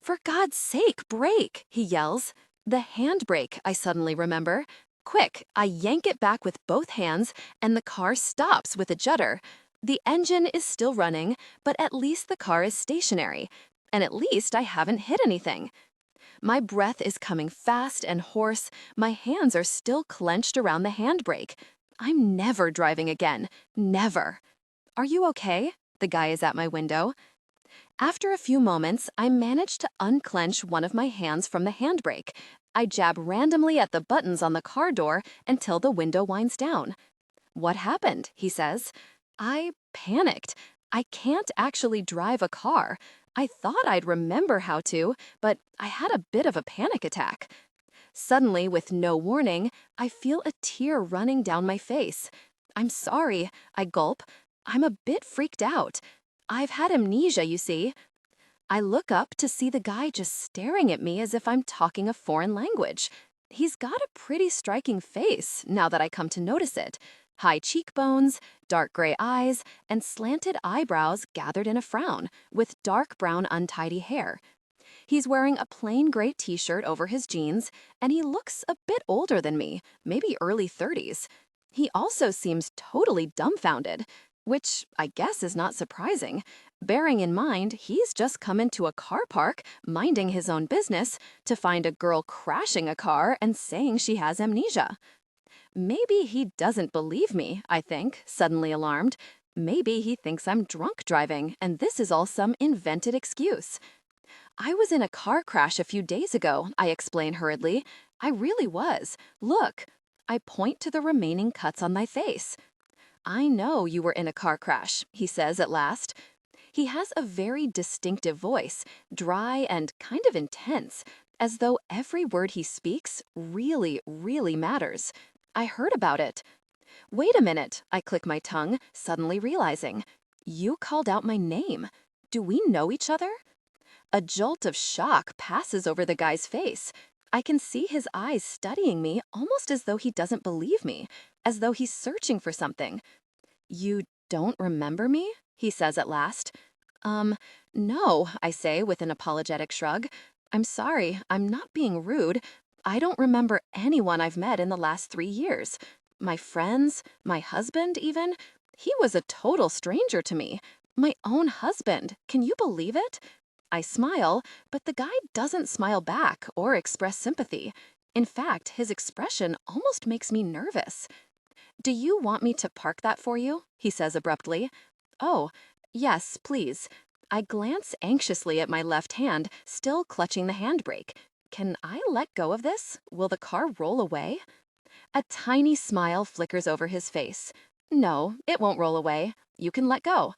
For God's sake, brake, he yells. The handbrake, I suddenly remember. Quick, I yank it back with both hands, and the car stops with a judder. The engine is still running, but at least the car is stationary. And at least I haven't hit anything. My breath is coming fast and hoarse. My hands are still clenched around the handbrake. I'm never driving again. Never. Are you okay? The guy is at my window. After a few moments, I manage to unclench one of my hands from the handbrake. I jab randomly at the buttons on the car door until the window winds down. What happened? He says. I panicked. I can't actually drive a car. I thought I'd remember how to, but I had a bit of a panic attack. Suddenly, with no warning, I feel a tear running down my face. I'm sorry, I gulp. I'm a bit freaked out. I've had amnesia, you see. I look up to see the guy just staring at me as if I'm talking a foreign language. He's got a pretty striking face, now that I come to notice it. High cheekbones, dark gray eyes, and slanted eyebrows gathered in a frown, with dark brown untidy hair. He's wearing a plain gray t-shirt over his jeans, and he looks a bit older than me, maybe early 30s. He also seems totally dumbfounded, which I guess is not surprising, bearing in mind he's just come into a car park, minding his own business, to find a girl crashing a car and saying she has amnesia. Maybe he doesn't believe me, I think, suddenly alarmed. Maybe he thinks I'm drunk driving, and this is all some invented excuse. I was in a car crash a few days ago, I explain hurriedly. I really was. Look. I point to the remaining cuts on my face. I know you were in a car crash, he says at last. He has a very distinctive voice, dry and kind of intense, as though every word he speaks really, really matters. I heard about it. Wait a minute, I click my tongue, suddenly realizing. You called out my name. Do we know each other? A jolt of shock passes over the guy's face. I can see his eyes studying me almost as though he doesn't believe me, as though he's searching for something. You don't remember me? He says at last. No, I say with an apologetic shrug. I'm sorry, I'm not being rude. I don't remember anyone I've met in the last 3 years. My friends, my husband even. He was a total stranger to me. My own husband. Can you believe it? I smile, but the guy doesn't smile back or express sympathy. In fact, his expression almost makes me nervous. Do you want me to park that for you? He says abruptly. Oh, yes, please. I glance anxiously at my left hand, still clutching the handbrake. Can I let go of this? Will the car roll away? A tiny smile flickers over his face. No, it won't roll away. You can let go.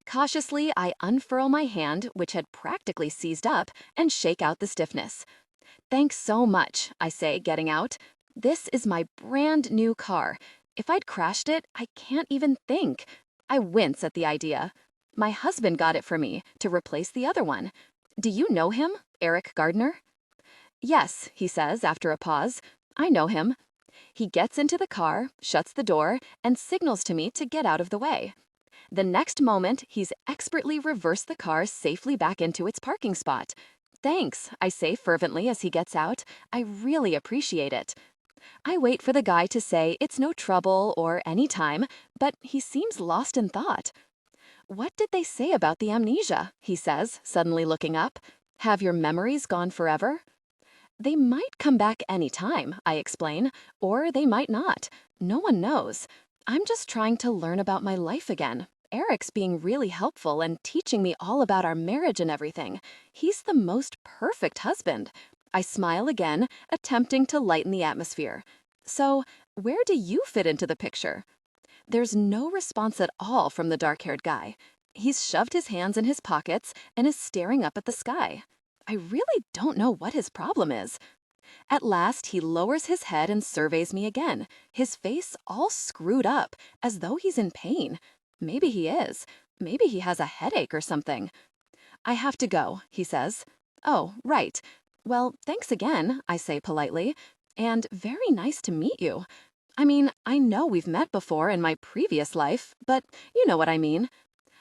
Cautiously, I unfurl my hand, which had practically seized up, and shake out the stiffness. Thanks so much, I say, getting out. This is my brand new car. If I'd crashed it, I can't even think. I wince at the idea. My husband got it for me, to replace the other one. Do you know him, Eric Gardner? Yes, he says after a pause. I know him. He gets into the car, shuts the door, and signals to me to get out of the way. The next moment, he's expertly reversed the car safely back into its parking spot. Thanks, I say fervently as he gets out. I really appreciate it. I wait for the guy to say it's no trouble or any time, but he seems lost in thought. What did they say about the amnesia? He says, suddenly looking up. Have your memories gone forever? They might come back any time, I explain, or they might not. No one knows. I'm just trying to learn about my life again. Eric's being really helpful and teaching me all about our marriage and everything. He's the most perfect husband. I smile again, attempting to lighten the atmosphere. So, where do you fit into the picture? There's no response at all from the dark-haired guy. He's shoved his hands in his pockets and is staring up at the sky. I really don't know what his problem is. At last, he lowers his head and surveys me again, his face all screwed up, as though he's in pain. Maybe he is. Maybe he has a headache or something. I have to go, he says. Oh, right. Well, thanks again, I say politely. And very nice to meet you. I mean, I know we've met before in my previous life, but you know what I mean.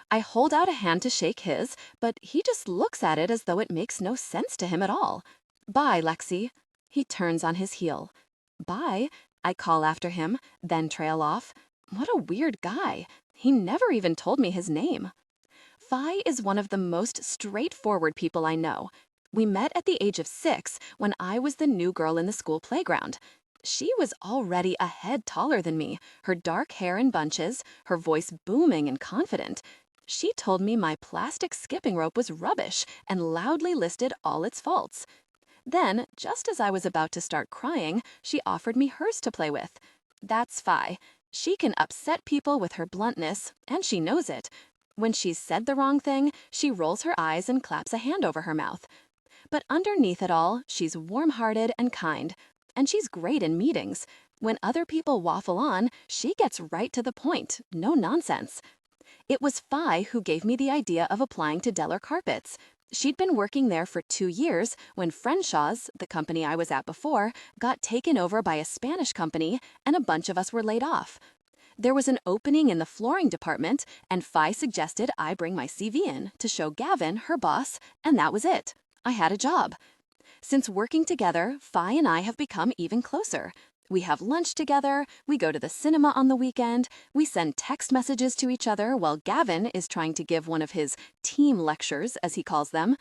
I hold out a hand to shake his, but he just looks at it as though it makes no sense to him at all. Bye, Lexi. He turns on his heel. Bye, I call after him, then trail off. What a weird guy. He never even told me his name. Phi is one of the most straightforward people I know. We met at the age of 6 when I was the new girl in the school playground. She was already a head taller than me, her dark hair in bunches, her voice booming and confident. She told me my plastic skipping rope was rubbish and loudly listed all its faults. Then, just as I was about to start crying, she offered me hers to play with. That's Phi. She can upset people with her bluntness, and she knows it. When she's said the wrong thing, she rolls her eyes and claps a hand over her mouth. But underneath it all, she's warm-hearted and kind. And she's great in meetings. When other people waffle on, she gets right to the point, no nonsense. It was Phi who gave me the idea of applying to Deller Carpets. She'd been working there for 2 years when Frenshaw's, the company I was at before, got taken over by a Spanish company, and a bunch of us were laid off. There was an opening in the flooring department, and Phi suggested I bring my CV in to show Gavin, her boss, and that was it. I had a job. Since working together, Phi and I have become even closer. We have lunch together, we go to the cinema on the weekend, we send text messages to each other while Gavin is trying to give one of his team lectures, as he calls them.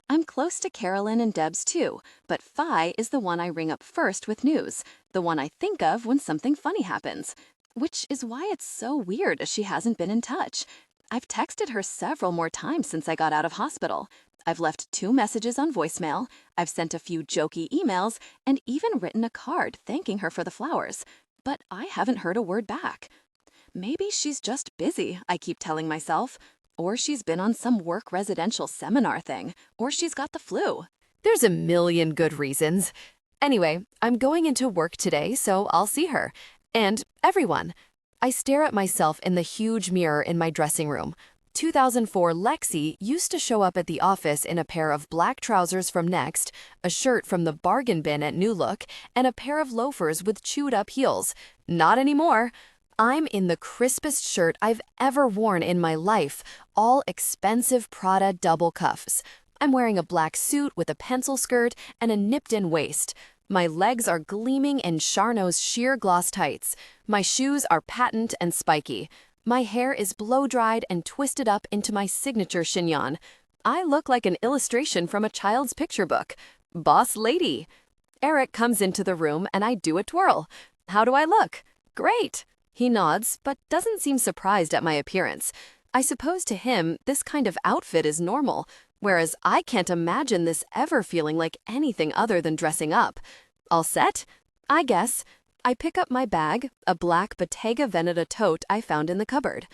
I'm close to Carolyn and Debs too, but Phi is the one I ring up first with news, the one I think of when something funny happens. Which is why it's so weird she hasn't been in touch. I've texted her several more times since I got out of hospital. I've left 2 messages on voicemail, I've sent a few jokey emails, and even written a card thanking her for the flowers. But I haven't heard a word back. Maybe she's just busy, I keep telling myself. Or she's been on some work residential seminar thing. Or she's got the flu. There's a million good reasons. Anyway, I'm going into work today, so I'll see her. And everyone. I stare at myself in the huge mirror in my dressing room. 2004 Lexi used to show up at the office in a pair of black trousers from Next, a shirt from the bargain bin at New Look, and a pair of loafers with chewed-up heels. Not anymore. I'm in the crispest shirt I've ever worn in my life, all expensive Prada double cuffs. I'm wearing a black suit with a pencil skirt and a nipped-in waist. My legs are gleaming in Charnot's sheer gloss tights. My shoes are patent and spiky. My hair is blow-dried and twisted up into my signature chignon. I look like an illustration from a child's picture book. Boss lady. Eric comes into the room and I do a twirl. How do I look? Great. He nods, but doesn't seem surprised at my appearance. I suppose to him, this kind of outfit is normal, whereas I can't imagine this ever feeling like anything other than dressing up. All set? I guess. I pick up my bag, a black Bottega Veneta tote I found in the cupboard.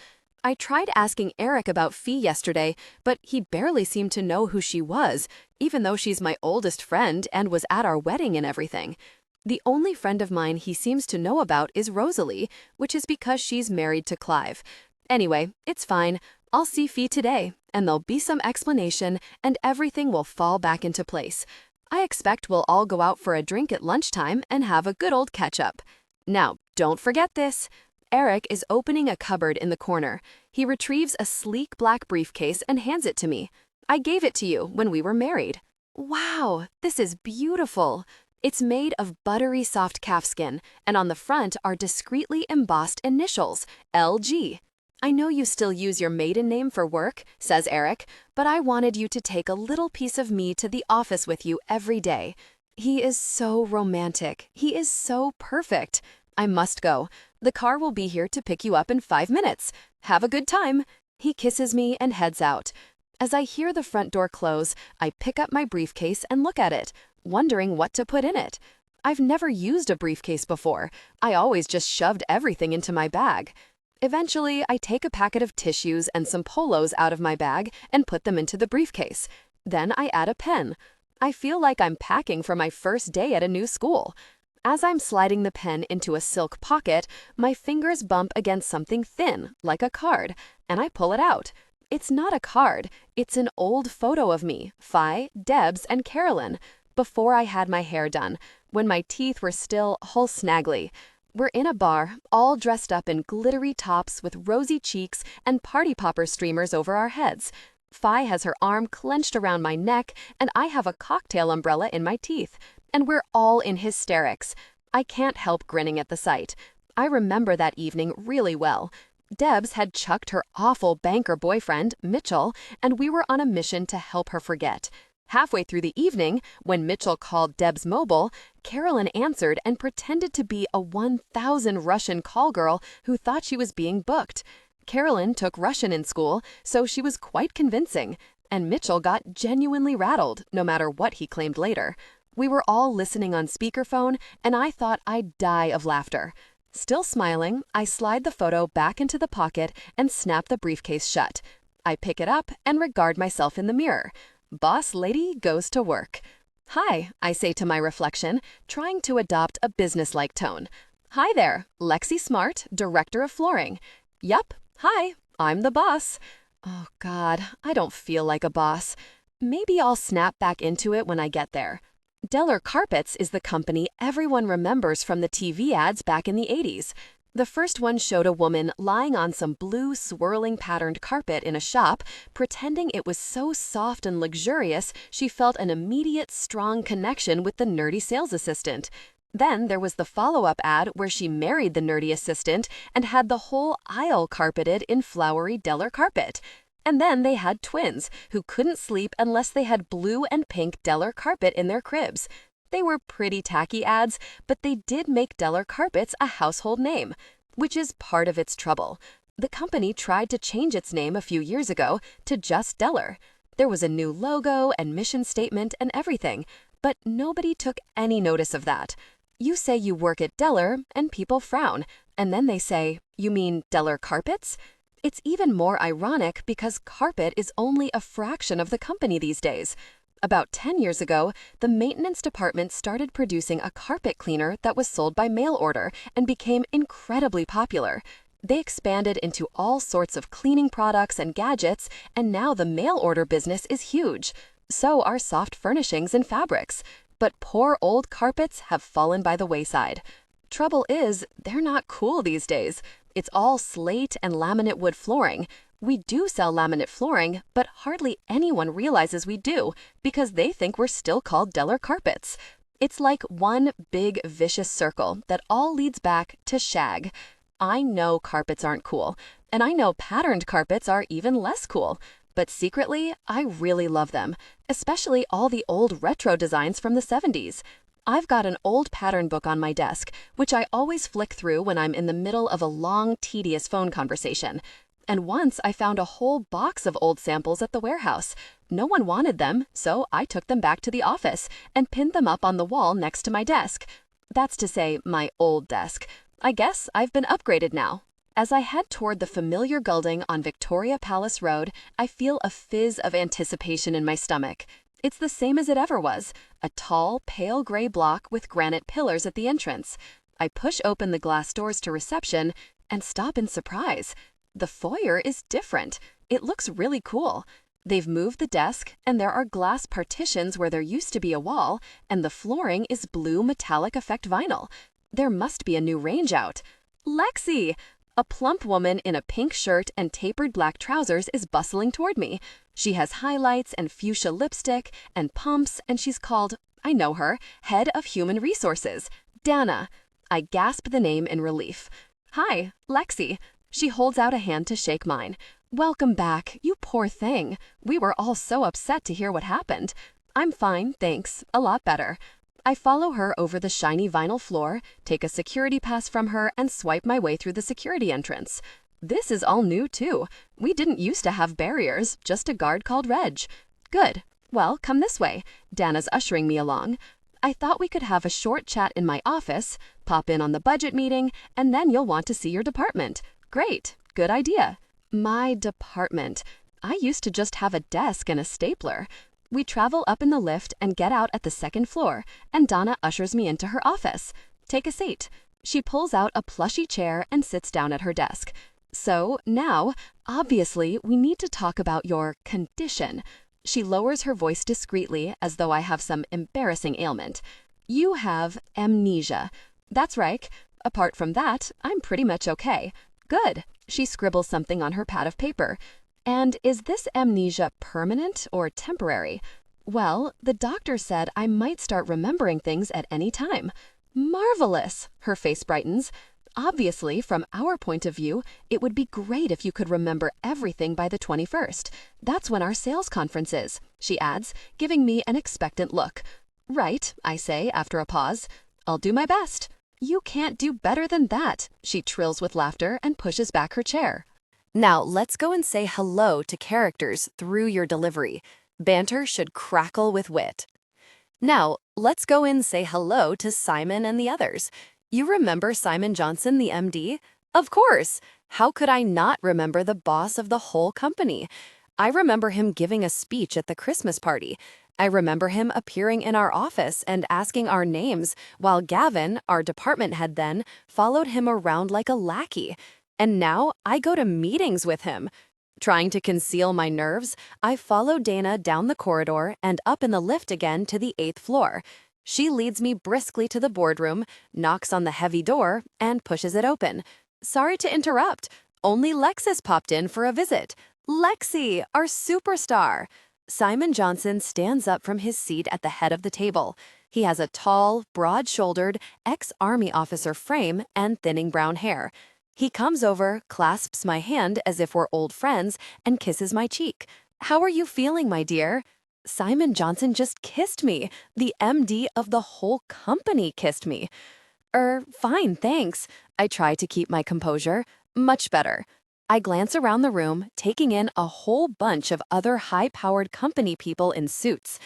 I tried asking Eric about Fee yesterday, but he barely seemed to know who she was, even though she's my oldest friend and was at our wedding and everything. The only friend of mine he seems to know about is Rosalie, which is because she's married to Clive. Anyway, it's fine. I'll see Fee today, and there'll be some explanation, and everything will fall back into place. I expect we'll all go out for a drink at lunchtime and have a good old catch-up. Now, don't forget this. Eric is opening a cupboard in the corner. He retrieves a sleek black briefcase and hands it to me. I gave it to you when we were married. Wow, this is beautiful. It's made of buttery soft calfskin, and on the front are discreetly embossed initials, LG. I know you still use your maiden name for work, says Eric, but I wanted you to take a little piece of me to the office with you every day. He is so romantic. He is so perfect. I must go. The car will be here to pick you up in 5 minutes. Have a good time. He kisses me and heads out. As I hear the front door close, I pick up my briefcase and look at it, wondering what to put in it. I've never used a briefcase before. I always just shoved everything into my bag. Eventually, I take a packet of tissues and some polos out of my bag and put them into the briefcase. Then I add a pen. I feel like I'm packing for my first day at a new school. As I'm sliding the pen into a silk pocket, my fingers bump against something thin, like a card, and I pull it out. It's not a card. It's an old photo of me, Fi, Debs, and Carolyn, before I had my hair done, when my teeth were still whole snaggly. We're in a bar, all dressed up in glittery tops with rosy cheeks and party popper streamers over our heads. Fi has her arm clenched around my neck, and I have a cocktail umbrella in my teeth. And we're all in hysterics. I can't help grinning at the sight. I remember that evening really well. Debs had chucked her awful banker boyfriend, Mitchell, and we were on a mission to help her forget. Halfway through the evening, when Mitchell called Deb's mobile, Carolyn answered and pretended to be a 1,000 Russian call girl who thought she was being booked. Carolyn took Russian in school, so she was quite convincing, and Mitchell got genuinely rattled, no matter what he claimed later. We were all listening on speakerphone, and I thought I'd die of laughter. Still smiling, I slide the photo back into the pocket and snap the briefcase shut. I pick it up and regard myself in the mirror. Boss lady goes to work. Hi, I say to my reflection, trying to adopt a businesslike tone. Hi there, Lexi Smart, director of flooring. Yup, hi, I'm the boss. Oh God, I don't feel like a boss. Maybe I'll snap back into it when I get there. Deller Carpets is the company everyone remembers from the TV ads back in the 80s. The first one showed a woman lying on some blue swirling patterned carpet in a shop, pretending it was so soft and luxurious she felt an immediate strong connection with the nerdy sales assistant. Then there was the follow-up ad where she married the nerdy assistant and had the whole aisle carpeted in flowery Deller carpet. And then they had twins who couldn't sleep unless they had blue and pink Deller carpet in their cribs. They were pretty tacky ads, but they did make Deller Carpets a household name, which is part of its trouble. The company tried to change its name a few years ago to just Deller. There was a new logo and mission statement and everything, but nobody took any notice of that. You say you work at Deller, and people frown, and then they say, "You mean Deller Carpets?" It's even more ironic because carpet is only a fraction of the company these days. About 10 years ago, the maintenance department started producing a carpet cleaner that was sold by mail order and became incredibly popular. They expanded into all sorts of cleaning products and gadgets, and now the mail order business is huge. So are soft furnishings and fabrics. But poor old carpets have fallen by the wayside. Trouble is, they're not cool these days. It's all slate and laminate wood flooring. We do sell laminate flooring, but hardly anyone realizes we do because they think we're still called Deller Carpets. It's like one big vicious circle that all leads back to shag. I know carpets aren't cool, and I know patterned carpets are even less cool, but secretly, I really love them, especially all the old retro designs from the 70s. I've got an old pattern book on my desk, which I always flick through when I'm in the middle of a long, tedious phone conversation. And once I found a whole box of old samples at the warehouse. No one wanted them, so I took them back to the office and pinned them up on the wall next to my desk. That's to say, my old desk. I guess I've been upgraded now. As I head toward the familiar building on Victoria Palace Road, I feel a fizz of anticipation in my stomach. It's the same as it ever was, a tall, pale gray block with granite pillars at the entrance. I push open the glass doors to reception and stop in surprise. The foyer is different. It looks really cool. They've moved the desk, and there are glass partitions where there used to be a wall, and the flooring is blue metallic effect vinyl. There must be a new range out. Lexi! A plump woman in a pink shirt and tapered black trousers is bustling toward me. She has highlights and fuchsia lipstick and pumps, and she's called, I know her, Head of Human Resources, Dana. I gasp the name in relief. Hi, Lexi. She holds out a hand to shake mine. Welcome back, you poor thing. We were all so upset to hear what happened. I'm fine, thanks. A lot better. I follow her over the shiny vinyl floor, take a security pass from her, and swipe my way through the security entrance. This is all new, too. We didn't used to have barriers, just a guard called Reg. Good. Well, come this way. Dana's ushering me along. I thought we could have a short chat in my office, pop in on the budget meeting, and then you'll want to see your department. Great. Good idea. My department. I used to just have a desk and a stapler. We travel up in the lift and get out at the second floor, and Donna ushers me into her office. Take a seat. She pulls out a plushy chair and sits down at her desk. So now, obviously, we need to talk about your condition. She lowers her voice discreetly as though I have some embarrassing ailment. You have amnesia. That's right. Apart from that, I'm pretty much okay. Good. She scribbles something on her pad of paper. And is this amnesia permanent or temporary? Well, the doctor said I might start remembering things at any time. Marvelous! Her face brightens. Obviously, from our point of view, it would be great if you could remember everything by the 21st. That's when our sales conference is, she adds, giving me an expectant look. Right, I say after a pause. I'll do my best. You can't do better than that, she trills with laughter and pushes back her chair. Now, let's go and say hello to characters through your delivery. Banter should crackle with wit. Now, let's go and say hello to Simon and the others. You remember Simon Johnson, the MD? Of course! How could I not remember the boss of the whole company? I remember him giving a speech at the Christmas party. I remember him appearing in our office and asking our names, while Gavin, our department head then, followed him around like a lackey. And now I go to meetings with him. Trying to conceal my nerves, I follow Dana down the corridor and up in the lift again to the 8th floor. She leads me briskly to the boardroom, knocks on the heavy door, and pushes it open. Sorry to interrupt. Only Lexus popped in for a visit. Lexi, our superstar. Simon Johnson stands up from his seat at the head of the table. He has a tall, broad-shouldered, ex-army officer frame and thinning brown hair. He comes over, clasps my hand as if we're old friends, and kisses my cheek. How are you feeling, my dear? Simon Johnson just kissed me. The MD of the whole company kissed me. Fine, thanks. I try to keep my composure. Much better. I glance around the room, taking in a whole bunch of other high-powered company people in suits.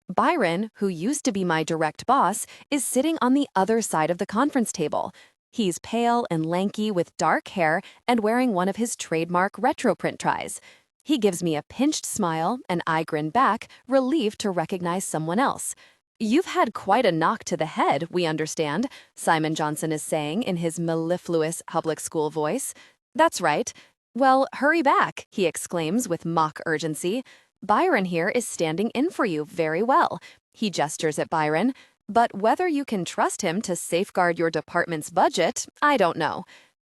Byron, who used to be my direct boss, is sitting on the other side of the conference table. He's pale and lanky with dark hair and wearing one of his trademark retro print ties. He gives me a pinched smile, and I grin back, relieved to recognize someone else. You've had quite a knock to the head, we understand, Simon Johnson is saying in his mellifluous public school voice. That's right. Well, hurry back, he exclaims with mock urgency. Byron here is standing in for you very well. He gestures at Byron. But whether you can trust him to safeguard your department's budget, I don't know.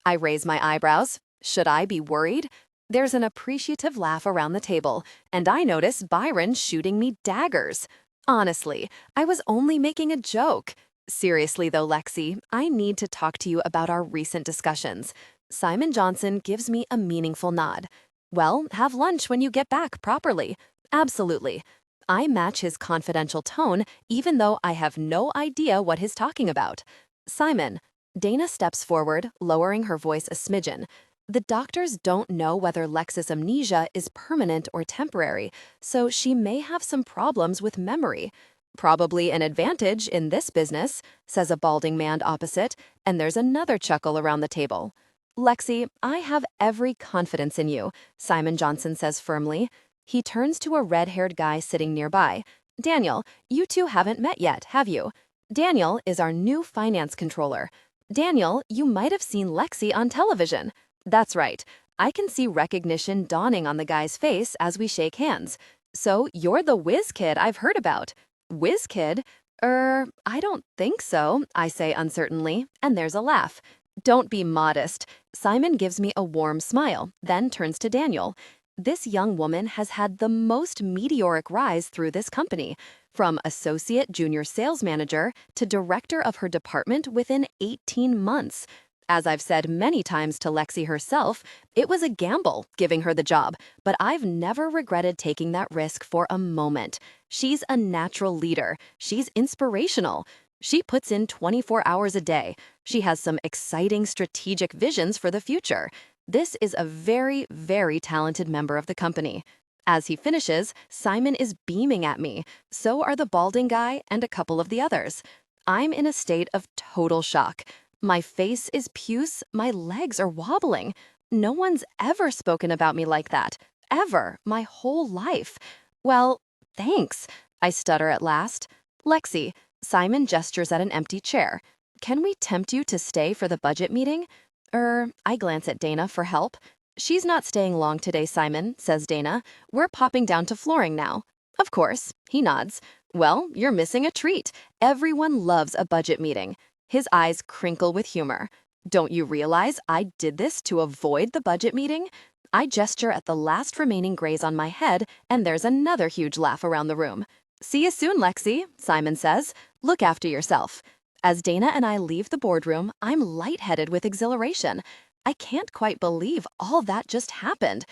I raise my eyebrows. Should I be worried? There's an appreciative laugh around the table, and I notice Byron shooting me daggers. Honestly, I was only making a joke. Seriously though, Lexi, I need to talk to you about our recent discussions. Simon Johnson gives me a meaningful nod. Well, have lunch when you get back properly. Absolutely. I match his confidential tone, even though I have no idea what he's talking about. Simon. Dana steps forward, lowering her voice a smidgen. The doctors don't know whether Lex's amnesia is permanent or temporary, so she may have some problems with memory. Probably an advantage in this business, says a balding man opposite, and there's another chuckle around the table. Lexi, I have every confidence in you, Simon Johnson says firmly. He turns to a red-haired guy sitting nearby. Daniel, you two haven't met yet, have you? Daniel is our new finance controller. Daniel, you might have seen Lexi on television. That's right. I can see recognition dawning on the guy's face as we shake hands. So you're the whiz kid I've heard about. Whiz kid? I don't think so, I say uncertainly, and there's a laugh. Don't be modest. Simon gives me a warm smile, then turns to Daniel. This young woman has had the most meteoric rise through this company, from associate junior sales manager to director of her department within 18 months. As I've said many times to Lexi herself, it was a gamble giving her the job, but I've never regretted taking that risk for a moment. She's a natural leader. She's inspirational. She puts in 24 hours a day. She has some exciting strategic visions for the future. This is a very, very talented member of the company. As he finishes, Simon is beaming at me. So are the balding guy and a couple of the others. I'm in a state of total shock. My face is puce, my legs are wobbling. No one's ever spoken about me like that. Ever. My whole life. Well, thanks, I stutter at last. Lexi, Simon gestures at an empty chair. Can we tempt you to stay for the budget meeting? I glance at Dana for help. She's not staying long today, Simon, says Dana. We're popping down to flooring now. Of course, he nods. Well, you're missing a treat. Everyone loves a budget meeting. His eyes crinkle with humor. Don't you realize I did this to avoid the budget meeting? I gesture at the last remaining grays on my head, and there's another huge laugh around the room. See you soon, Lexi, Simon says. Look after yourself. As Dana and I leave the boardroom, I'm lightheaded with exhilaration. I can't quite believe all that just happened.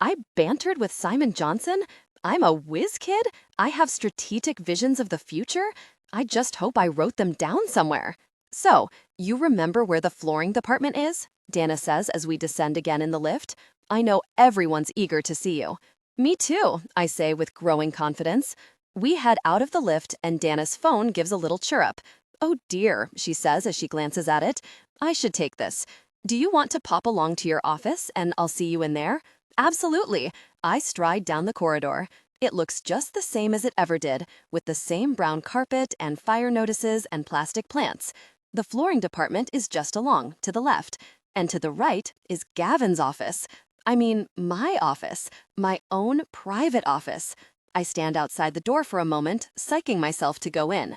I bantered with Simon Johnson? I'm a whiz kid? I have strategic visions of the future? I just hope I wrote them down somewhere. So, you remember where the flooring department is? Dana says as we descend again in the lift. I know everyone's eager to see you. Me too, I say with growing confidence. We head out of the lift and Dana's phone gives a little chirrup. Oh dear, she says as she glances at it. I should take this. Do you want to pop along to your office and I'll see you in there? Absolutely. I stride down the corridor. It looks just the same as it ever did, with the same brown carpet and fire notices and plastic plants. The flooring department is just along, to the left, and to the right is Gavin's office. I mean, my office, my own private office. I stand outside the door for a moment, psyching myself to go in.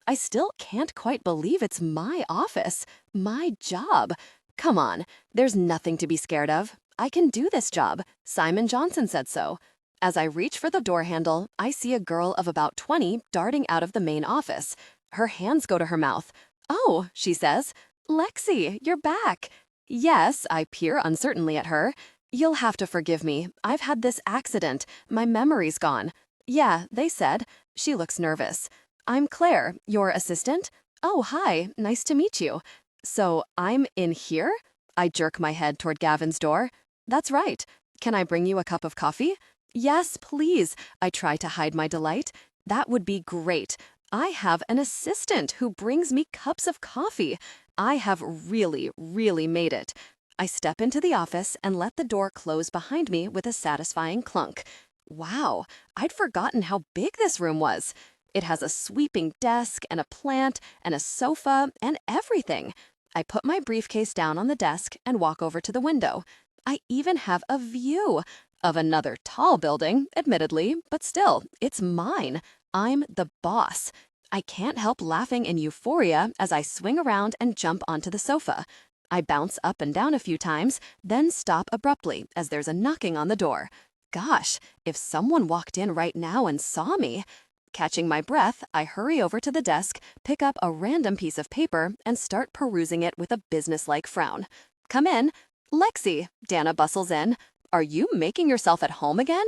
I still can't quite believe it's my office, my job. Come on, there's nothing to be scared of. I can do this job. Simon Johnson said so. As I reach for the door handle, I see a girl of about 20 darting out of the main office. Her hands go to her mouth. Oh, she says, Lexi, you're back. Yes, I peer uncertainly at her. You'll have to forgive me. I've had this accident. My memory's gone. Yeah, they said. She looks nervous. I'm Claire, your assistant. Oh, hi, nice to meet you. So I'm in here? I jerk my head toward Gavin's door. That's right. Can I bring you a cup of coffee? Yes, please. I try to hide my delight. That would be great. I have an assistant who brings me cups of coffee. I have really, really made it. I step into the office and let the door close behind me with a satisfying clunk. Wow, I'd forgotten how big this room was. It has a sweeping desk and a plant and a sofa and everything. I put my briefcase down on the desk and walk over to the window. I even have a view of another tall building, admittedly, but still, it's mine. I'm the boss. I can't help laughing in euphoria as I swing around and jump onto the sofa. I bounce up and down a few times, then stop abruptly as there's a knocking on the door. Gosh, if someone walked in right now and saw me. Catching my breath, I hurry over to the desk, pick up a random piece of paper, and start perusing it with a businesslike frown. Come in. Lexi, Dana bustles in. Are you making yourself at home again?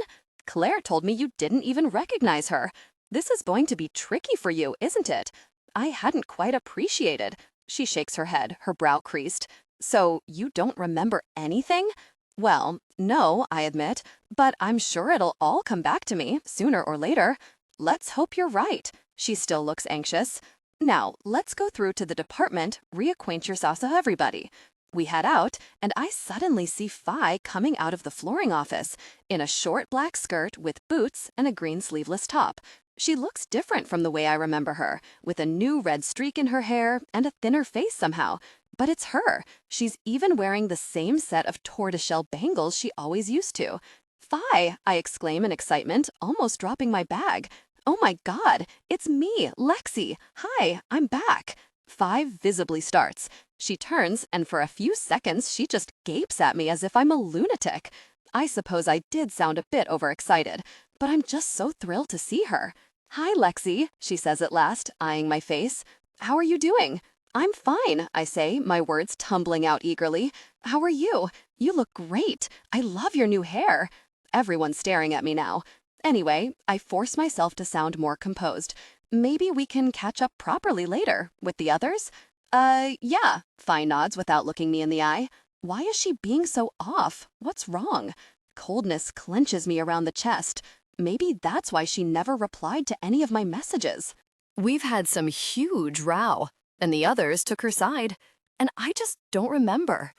Claire told me you didn't even recognize her. This is going to be tricky for you, isn't it? I hadn't quite appreciated. She shakes her head, her brow creased. So you don't remember anything? Well, no, I admit, but I'm sure it'll all come back to me, sooner or later. Let's hope you're right. She still looks anxious. Now, let's go through to the department, reacquaint yourselves with everybody. We head out, and I suddenly see Fi coming out of the flooring office in a short black skirt with boots and a green sleeveless top. She looks different from the way I remember her, with a new red streak in her hair and a thinner face somehow. But it's her. She's even wearing the same set of tortoiseshell bangles she always used to. Fi, I exclaim in excitement, almost dropping my bag. Oh my God, it's me, Lexi. Hi, I'm back. Fi visibly starts. She turns, and for a few seconds, she just gapes at me as if I'm a lunatic. I suppose I did sound a bit overexcited, but I'm just so thrilled to see her. "Hi, Lexi," she says at last, eyeing my face. "How are you doing?" "I'm fine," I say, my words tumbling out eagerly. "How are you? You look great. I love your new hair." Everyone's staring at me now. Anyway, I force myself to sound more composed. "Maybe we can catch up properly later, with the others?" Yeah," Fi nods without looking me in the eye. Why is she being so off? What's wrong? Coldness clenches me around the chest. Maybe that's why she never replied to any of my messages. We've had some huge row, and the others took her side, and I just don't remember.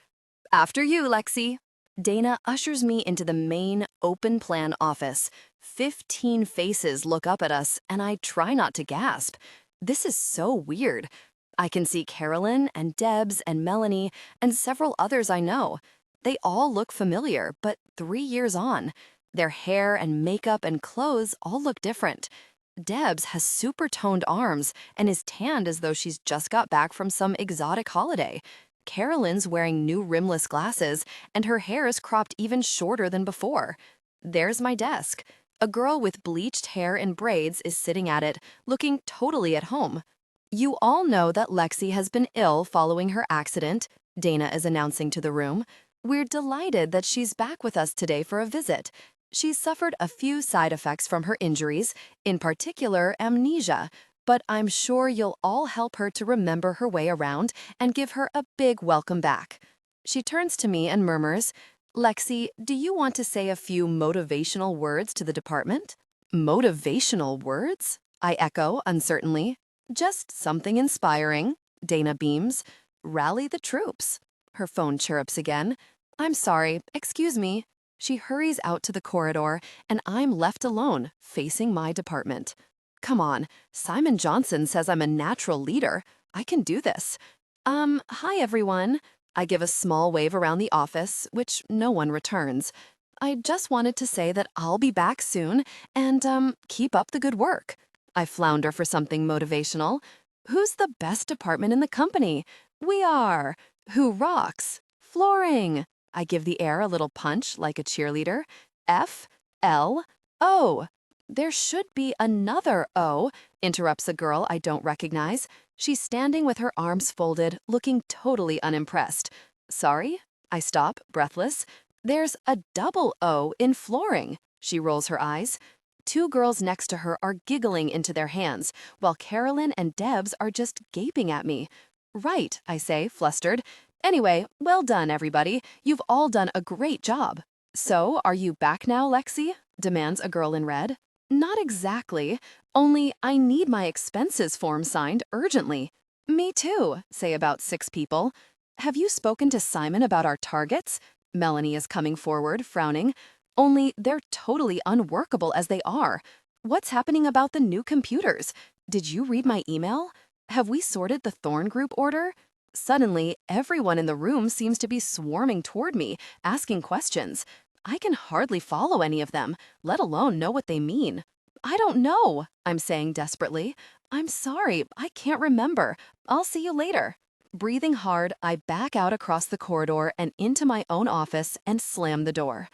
After you, Lexi. Dana ushers me into the main open-plan office. 15 faces look up at us, and I try not to gasp. This is so weird. I can see Carolyn and Debs and Melanie and several others I know. They all look familiar, but 3 years on. Their hair and makeup and clothes all look different. Debs has super-toned arms and is tanned as though she's just got back from some exotic holiday. Carolyn's wearing new rimless glasses, and her hair is cropped even shorter than before. There's my desk. A girl with bleached hair and braids is sitting at it, looking totally at home. You all know that Lexi has been ill following her accident, Dana is announcing to the room. We're delighted that she's back with us today for a visit. She's suffered a few side effects from her injuries, in particular amnesia, but I'm sure you'll all help her to remember her way around and give her a big welcome back. She turns to me and murmurs, "Lexi, do you want to say a few motivational words to the department?" Motivational words? I echo uncertainly. Just something inspiring, Dana beams. Rally the troops. Her phone chirrups again. I'm sorry, excuse me. She hurries out to the corridor, and I'm left alone, facing my department. Come on, Simon Johnson says I'm a natural leader. I can do this. Hi everyone. I give a small wave around the office, which no one returns. I just wanted to say that I'll be back soon, and, keep up the good work. I flounder for something motivational. Who's the best department in the company? We are. Who rocks? Flooring. I give the air a little punch like a cheerleader. F, L, O. There should be another O, interrupts a girl I don't recognize. She's standing with her arms folded, looking totally unimpressed. Sorry? I stop, breathless. There's a double O in flooring. She rolls her eyes. Two girls next to her are giggling into their hands, while Carolyn and Debs are just gaping at me. Right, I say, flustered. Anyway, well done, everybody. You've all done a great job. So, are you back now, Lexi? Demands a girl in red. Not exactly. Only I need my expenses form signed urgently. Me too, say about 6 people. Have you spoken to Simon about our targets? Melanie is coming forward, frowning. Only they're totally unworkable as they are. What's happening about the new computers? Did you read my email? Have we sorted the Thorn Group order? Suddenly, everyone in the room seems to be swarming toward me, asking questions. I can hardly follow any of them, let alone know what they mean. I don't know, I'm saying desperately. I'm sorry, I can't remember. I'll see you later. Breathing hard, I back out across the corridor and into my own office and slam the door.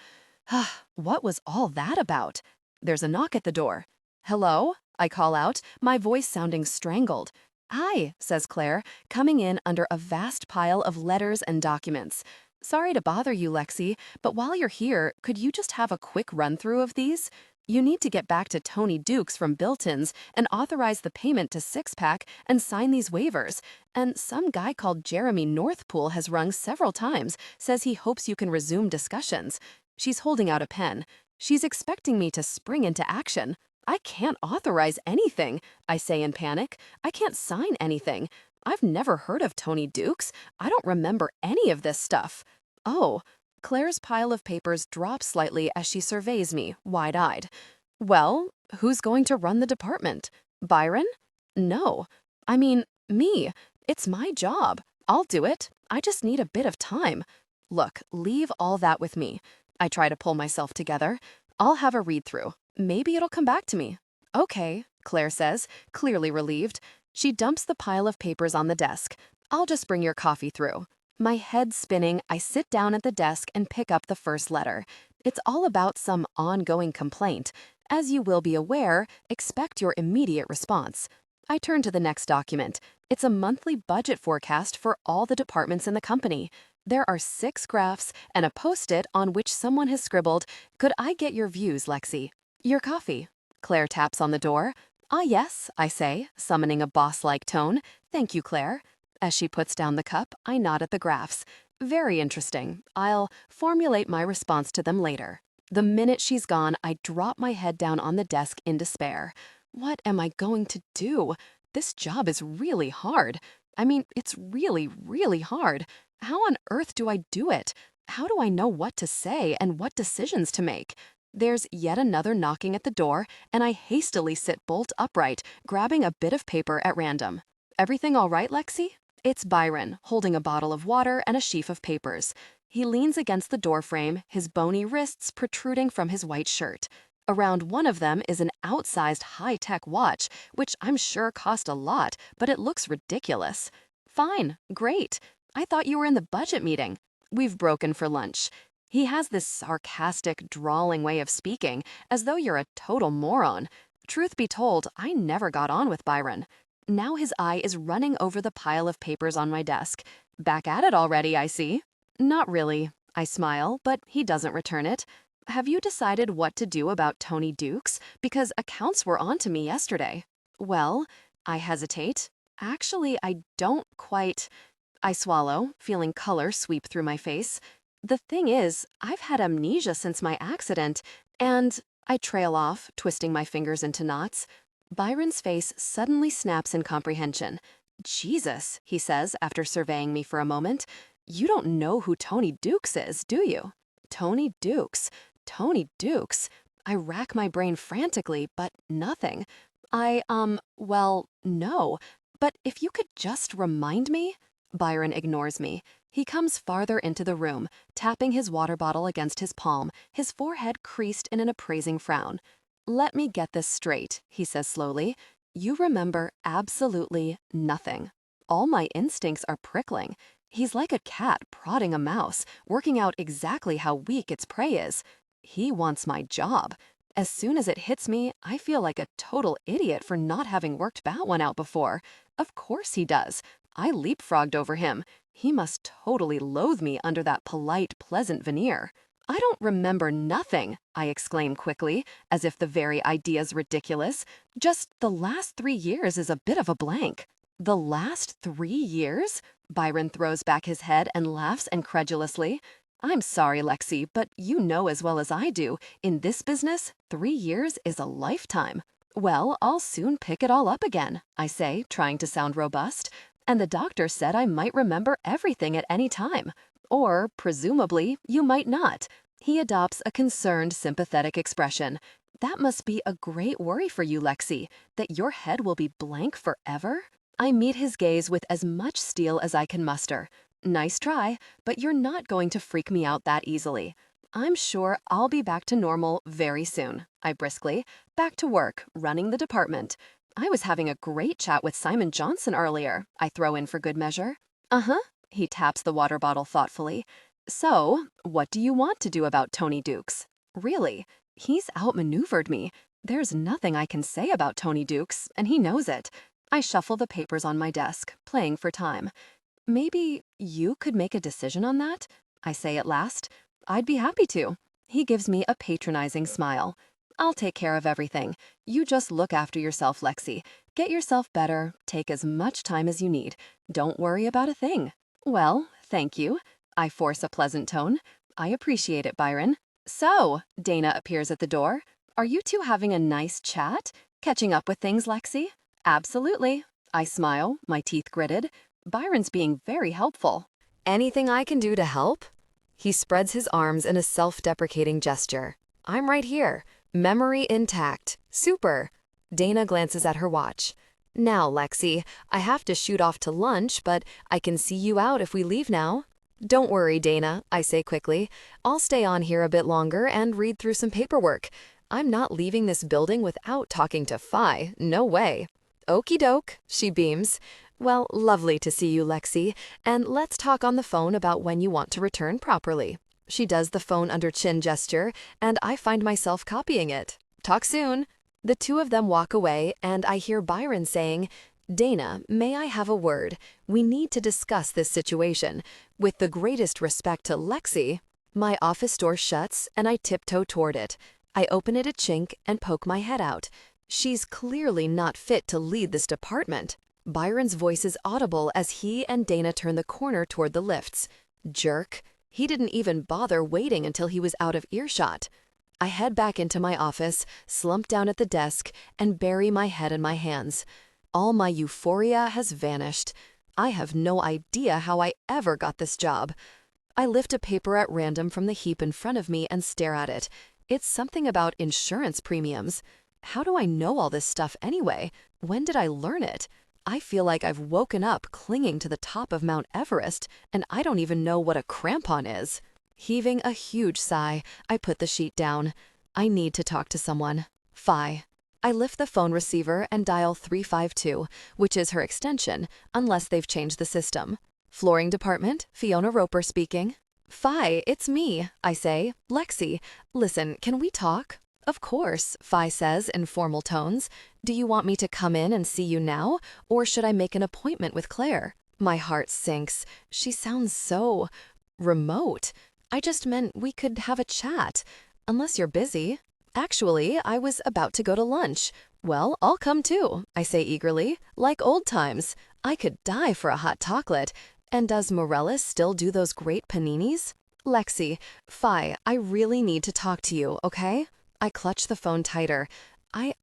What was all that about? There's a knock at the door. Hello? I call out, my voice sounding strangled. Hi, says Claire, coming in under a vast pile of letters and documents. Sorry to bother you, Lexi, but while you're here, could you just have a quick run-through of these? You need to get back to Tony Dukes from Bilton's and authorize the payment to Sixpack and sign these waivers. And some guy called Jeremy Northpool has rung several times, says he hopes you can resume discussions. She's holding out a pen. She's expecting me to spring into action. I can't authorize anything, I say in panic. I can't sign anything. I've never heard of Tony Dukes. I don't remember any of this stuff. Oh, Claire's pile of papers drops slightly as she surveys me, wide-eyed. Well, who's going to run the department? Byron? No. I mean, me. It's my job. I'll do it. I just need a bit of time. Look, leave all that with me. I try to pull myself together. I'll have a read-through. Maybe it'll come back to me. Okay, Claire says, clearly relieved. She dumps the pile of papers on the desk. I'll just bring your coffee through. My head spinning, I sit down at the desk and pick up the first letter. It's all about some ongoing complaint. As you will be aware, expect your immediate response. I turn to the next document. It's a monthly budget forecast for all the departments in the company. There are 6 graphs and a post-it on which someone has scribbled, "Could I get your views, Lexi?" "Your coffee." Claire taps on the door. "Ah, yes," I say, summoning a boss-like tone. "Thank you, Claire." As she puts down the cup, I nod at the graphs. "Very interesting. I'll formulate my response to them later." The minute she's gone, I drop my head down on the desk in despair. What am I going to do? This job is really hard. I mean, it's really, really hard. How on earth do I do it? How do I know what to say and what decisions to make? There's yet another knocking at the door, and I hastily sit bolt upright, grabbing a bit of paper at random. "Everything all right, Lexi?" It's Byron, holding a bottle of water and a sheaf of papers. He leans against the doorframe, his bony wrists protruding from his white shirt. Around one of them is an outsized high-tech watch, which I'm sure cost a lot, but it looks ridiculous. "Fine, great. I thought you were in the budget meeting." "We've broken for lunch." He has this sarcastic, drawling way of speaking, as though you're a total moron. Truth be told, I never got on with Byron. Now his eye is running over the pile of papers on my desk. "Back at it already, I see." "Not really." I smile, but he doesn't return it. "Have you decided what to do about Tony Dukes? Because accounts were on to me yesterday." "Well," I hesitate. "Actually, I don't quite—" I swallow, feeling color sweep through my face. "The thing is, I've had amnesia since my accident, and—" I trail off, twisting my fingers into knots. Byron's face suddenly snaps in comprehension. "Jesus," he says after surveying me for a moment. "You don't know who Tony Dukes is, do you?" Tony Dukes. Tony Dukes. I rack my brain frantically, but nothing. Well, no. But if you could just remind me? Byron ignores me. He comes farther into the room, tapping his water bottle against his palm, his forehead creased in an appraising frown. "Let me get this straight," he says slowly. "You remember absolutely nothing. All my instincts are prickling. He's like a cat prodding a mouse, working out exactly how weak its prey is. He wants my job. As soon as it hits me, I feel like a total idiot for not having worked that one out before. Of course he does. I leapfrogged over him. He must totally loathe me under that polite, pleasant veneer." "I don't remember nothing," I exclaim quickly, as if the very idea's ridiculous. "Just the last 3 years is a bit of a blank." "The last 3 years?" Byron throws back his head and laughs incredulously. "I'm sorry, Lexi, but you know as well as I do, in this business, 3 years is a lifetime." "Well, I'll soon pick it all up again," I say, trying to sound robust. "And the doctor said I might remember everything at any time. Or, presumably, you might not." He adopts a concerned, sympathetic expression. "That must be a great worry for you, Lexi, that your head will be blank forever?" I meet his gaze with as much steel as I can muster. "Nice try, but you're not going to freak me out that easily. I'm sure I'll be back to normal very soon," I briskly. "Back to work, running the department. I was having a great chat with Simon Johnson earlier," I throw in for good measure. "Uh-huh." He taps the water bottle thoughtfully. "So, what do you want to do about Tony Dukes?" Really, he's outmaneuvered me. There's nothing I can say about Tony Dukes, and he knows it. I shuffle the papers on my desk, playing for time. "Maybe you could make a decision on that?" I say at last. "I'd be happy to." He gives me a patronizing smile. "I'll take care of everything. You just look after yourself, Lexi. Get yourself better, take as much time as you need. Don't worry about a thing." "Well, thank you." I force a pleasant tone. "I appreciate it, Byron." "So," Dana appears at the door. "Are you two having a nice chat? Catching up with things, Lexi?" "Absolutely." I smile, my teeth gritted. Byron's being very helpful. "Anything I can do to help?" He spreads his arms in a self-deprecating gesture. "I'm right here. Memory intact. Super." Dana glances at her watch. "Now, Lexi, I have to shoot off to lunch, but I can see you out if we leave now." "Don't worry, Dana," I say quickly. "I'll stay on here a bit longer and read through some paperwork. I'm not leaving this building without talking to Phi. No way." "Okie doke," she beams. Well, lovely to see you, Lexi, and let's talk on the phone about when you want to return properly. She does the phone under chin gesture, and I find myself copying it. Talk soon. The two of them walk away, and I hear Byron saying, Dana, may I have a word? We need to discuss this situation. With the greatest respect to Lexi, my office door shuts, and I tiptoe toward it. I open it a chink and poke my head out. She's clearly not fit to lead this department. Byron's voice is audible as he and Dana turn the corner toward the lifts. Jerk. He didn't even bother waiting until he was out of earshot. I head back into my office, slump down at the desk, and bury my head in my hands. All my euphoria has vanished. I have no idea how I ever got this job. I lift a paper at random from the heap in front of me and stare at it. It's something about insurance premiums. How do I know all this stuff anyway? When did I learn it? I feel like I've woken up clinging to the top of Mount Everest, and I don't even know what a crampon is. Heaving a huge sigh, I put the sheet down. I need to talk to someone. Phi. I lift the phone receiver and dial 352, which is her extension, unless they've changed the system. Flooring department, Fiona Roper speaking. Phi, it's me, I say. Lexi, listen, can we talk? Of course, Phi says in formal tones. Do you want me to come in and see you now, or should I make an appointment with Claire? My heart sinks. She sounds so remote. I just meant we could have a chat. Unless you're busy. Actually, I was about to go to lunch. Well, I'll come too, I say eagerly, like old times. I could die for a hot chocolate. And does Morellis still do those great paninis? Lexi, Phi, I really need to talk to you, okay? I clutch the phone tighter. I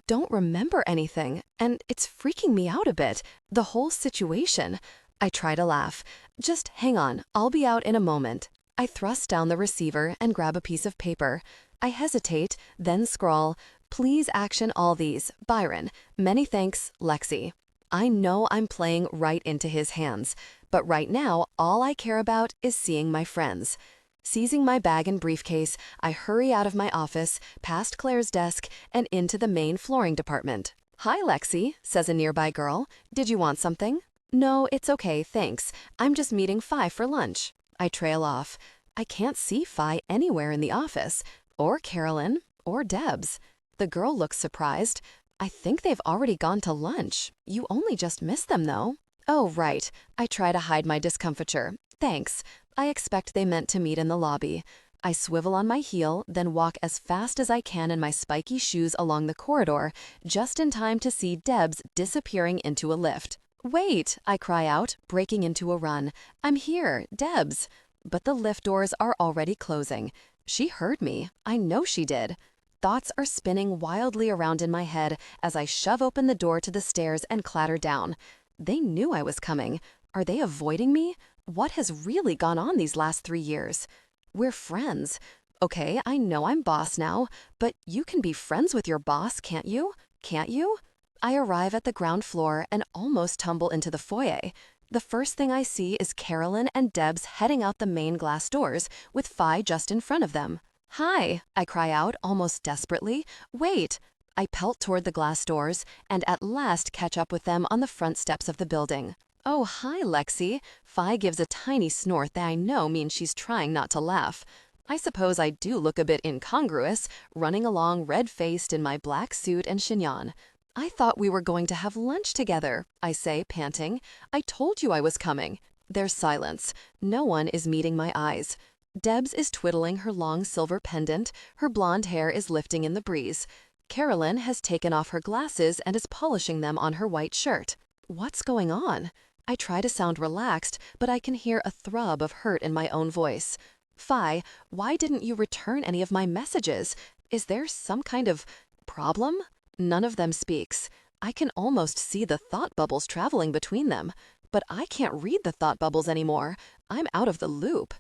don't remember anything, and it's freaking me out a bit, the whole situation. I try to laugh. Just hang on, I'll be out in a moment. I thrust down the receiver and grab a piece of paper. I hesitate, then scrawl, please action all these, Byron. Many thanks, Lexi. I know I'm playing right into his hands, but right now all I care about is seeing my friends. Seizing my bag and briefcase, I hurry out of my office, past Claire's desk, and into the main flooring department. Hi, Lexi, says a nearby girl. Did you want something? No, it's okay, thanks. I'm just meeting Phi for lunch. I trail off. I can't see Phi anywhere in the office, or Carolyn, or Debs. The girl looks surprised. I think they've already gone to lunch. You only just missed them, though. Oh, right. I try to hide my discomfiture. Thanks. I expect they meant to meet in the lobby. I swivel on my heel, then walk as fast as I can in my spiky shoes along the corridor, just in time to see Debs disappearing into a lift. Wait, I cry out, breaking into a run. I'm here, Debs. But the lift doors are already closing. She heard me. I know she did. Thoughts are spinning wildly around in my head as I shove open the door to the stairs and clatter down. They knew I was coming. Are they avoiding me? What has really gone on these last 3 years? We're friends. Okay, I know I'm boss now, but you can be friends with your boss, can't you? Can't you? I arrive at the ground floor and almost tumble into the foyer. The first thing I see is Carolyn and Debs heading out the main glass doors, with Phi just in front of them. Hi, I cry out almost desperately. Wait. I pelt toward the glass doors and at last catch up with them on the front steps of the building. Oh, hi, Lexi. Phi gives a tiny snort that I know means she's trying not to laugh. I suppose I do look a bit incongruous, running along red-faced in my black suit and chignon. I thought we were going to have lunch together, I say, panting. I told you I was coming. There's silence. No one is meeting my eyes. Debs is twiddling her long silver pendant. Her blonde hair is lifting in the breeze. Carolyn has taken off her glasses and is polishing them on her white shirt. What's going on? I try to sound relaxed, but I can hear a throb of hurt in my own voice. Phi, why didn't you return any of my messages? Is there some kind of problem? None of them speaks. I can almost see the thought bubbles traveling between them. But I can't read the thought bubbles anymore. I'm out of the loop.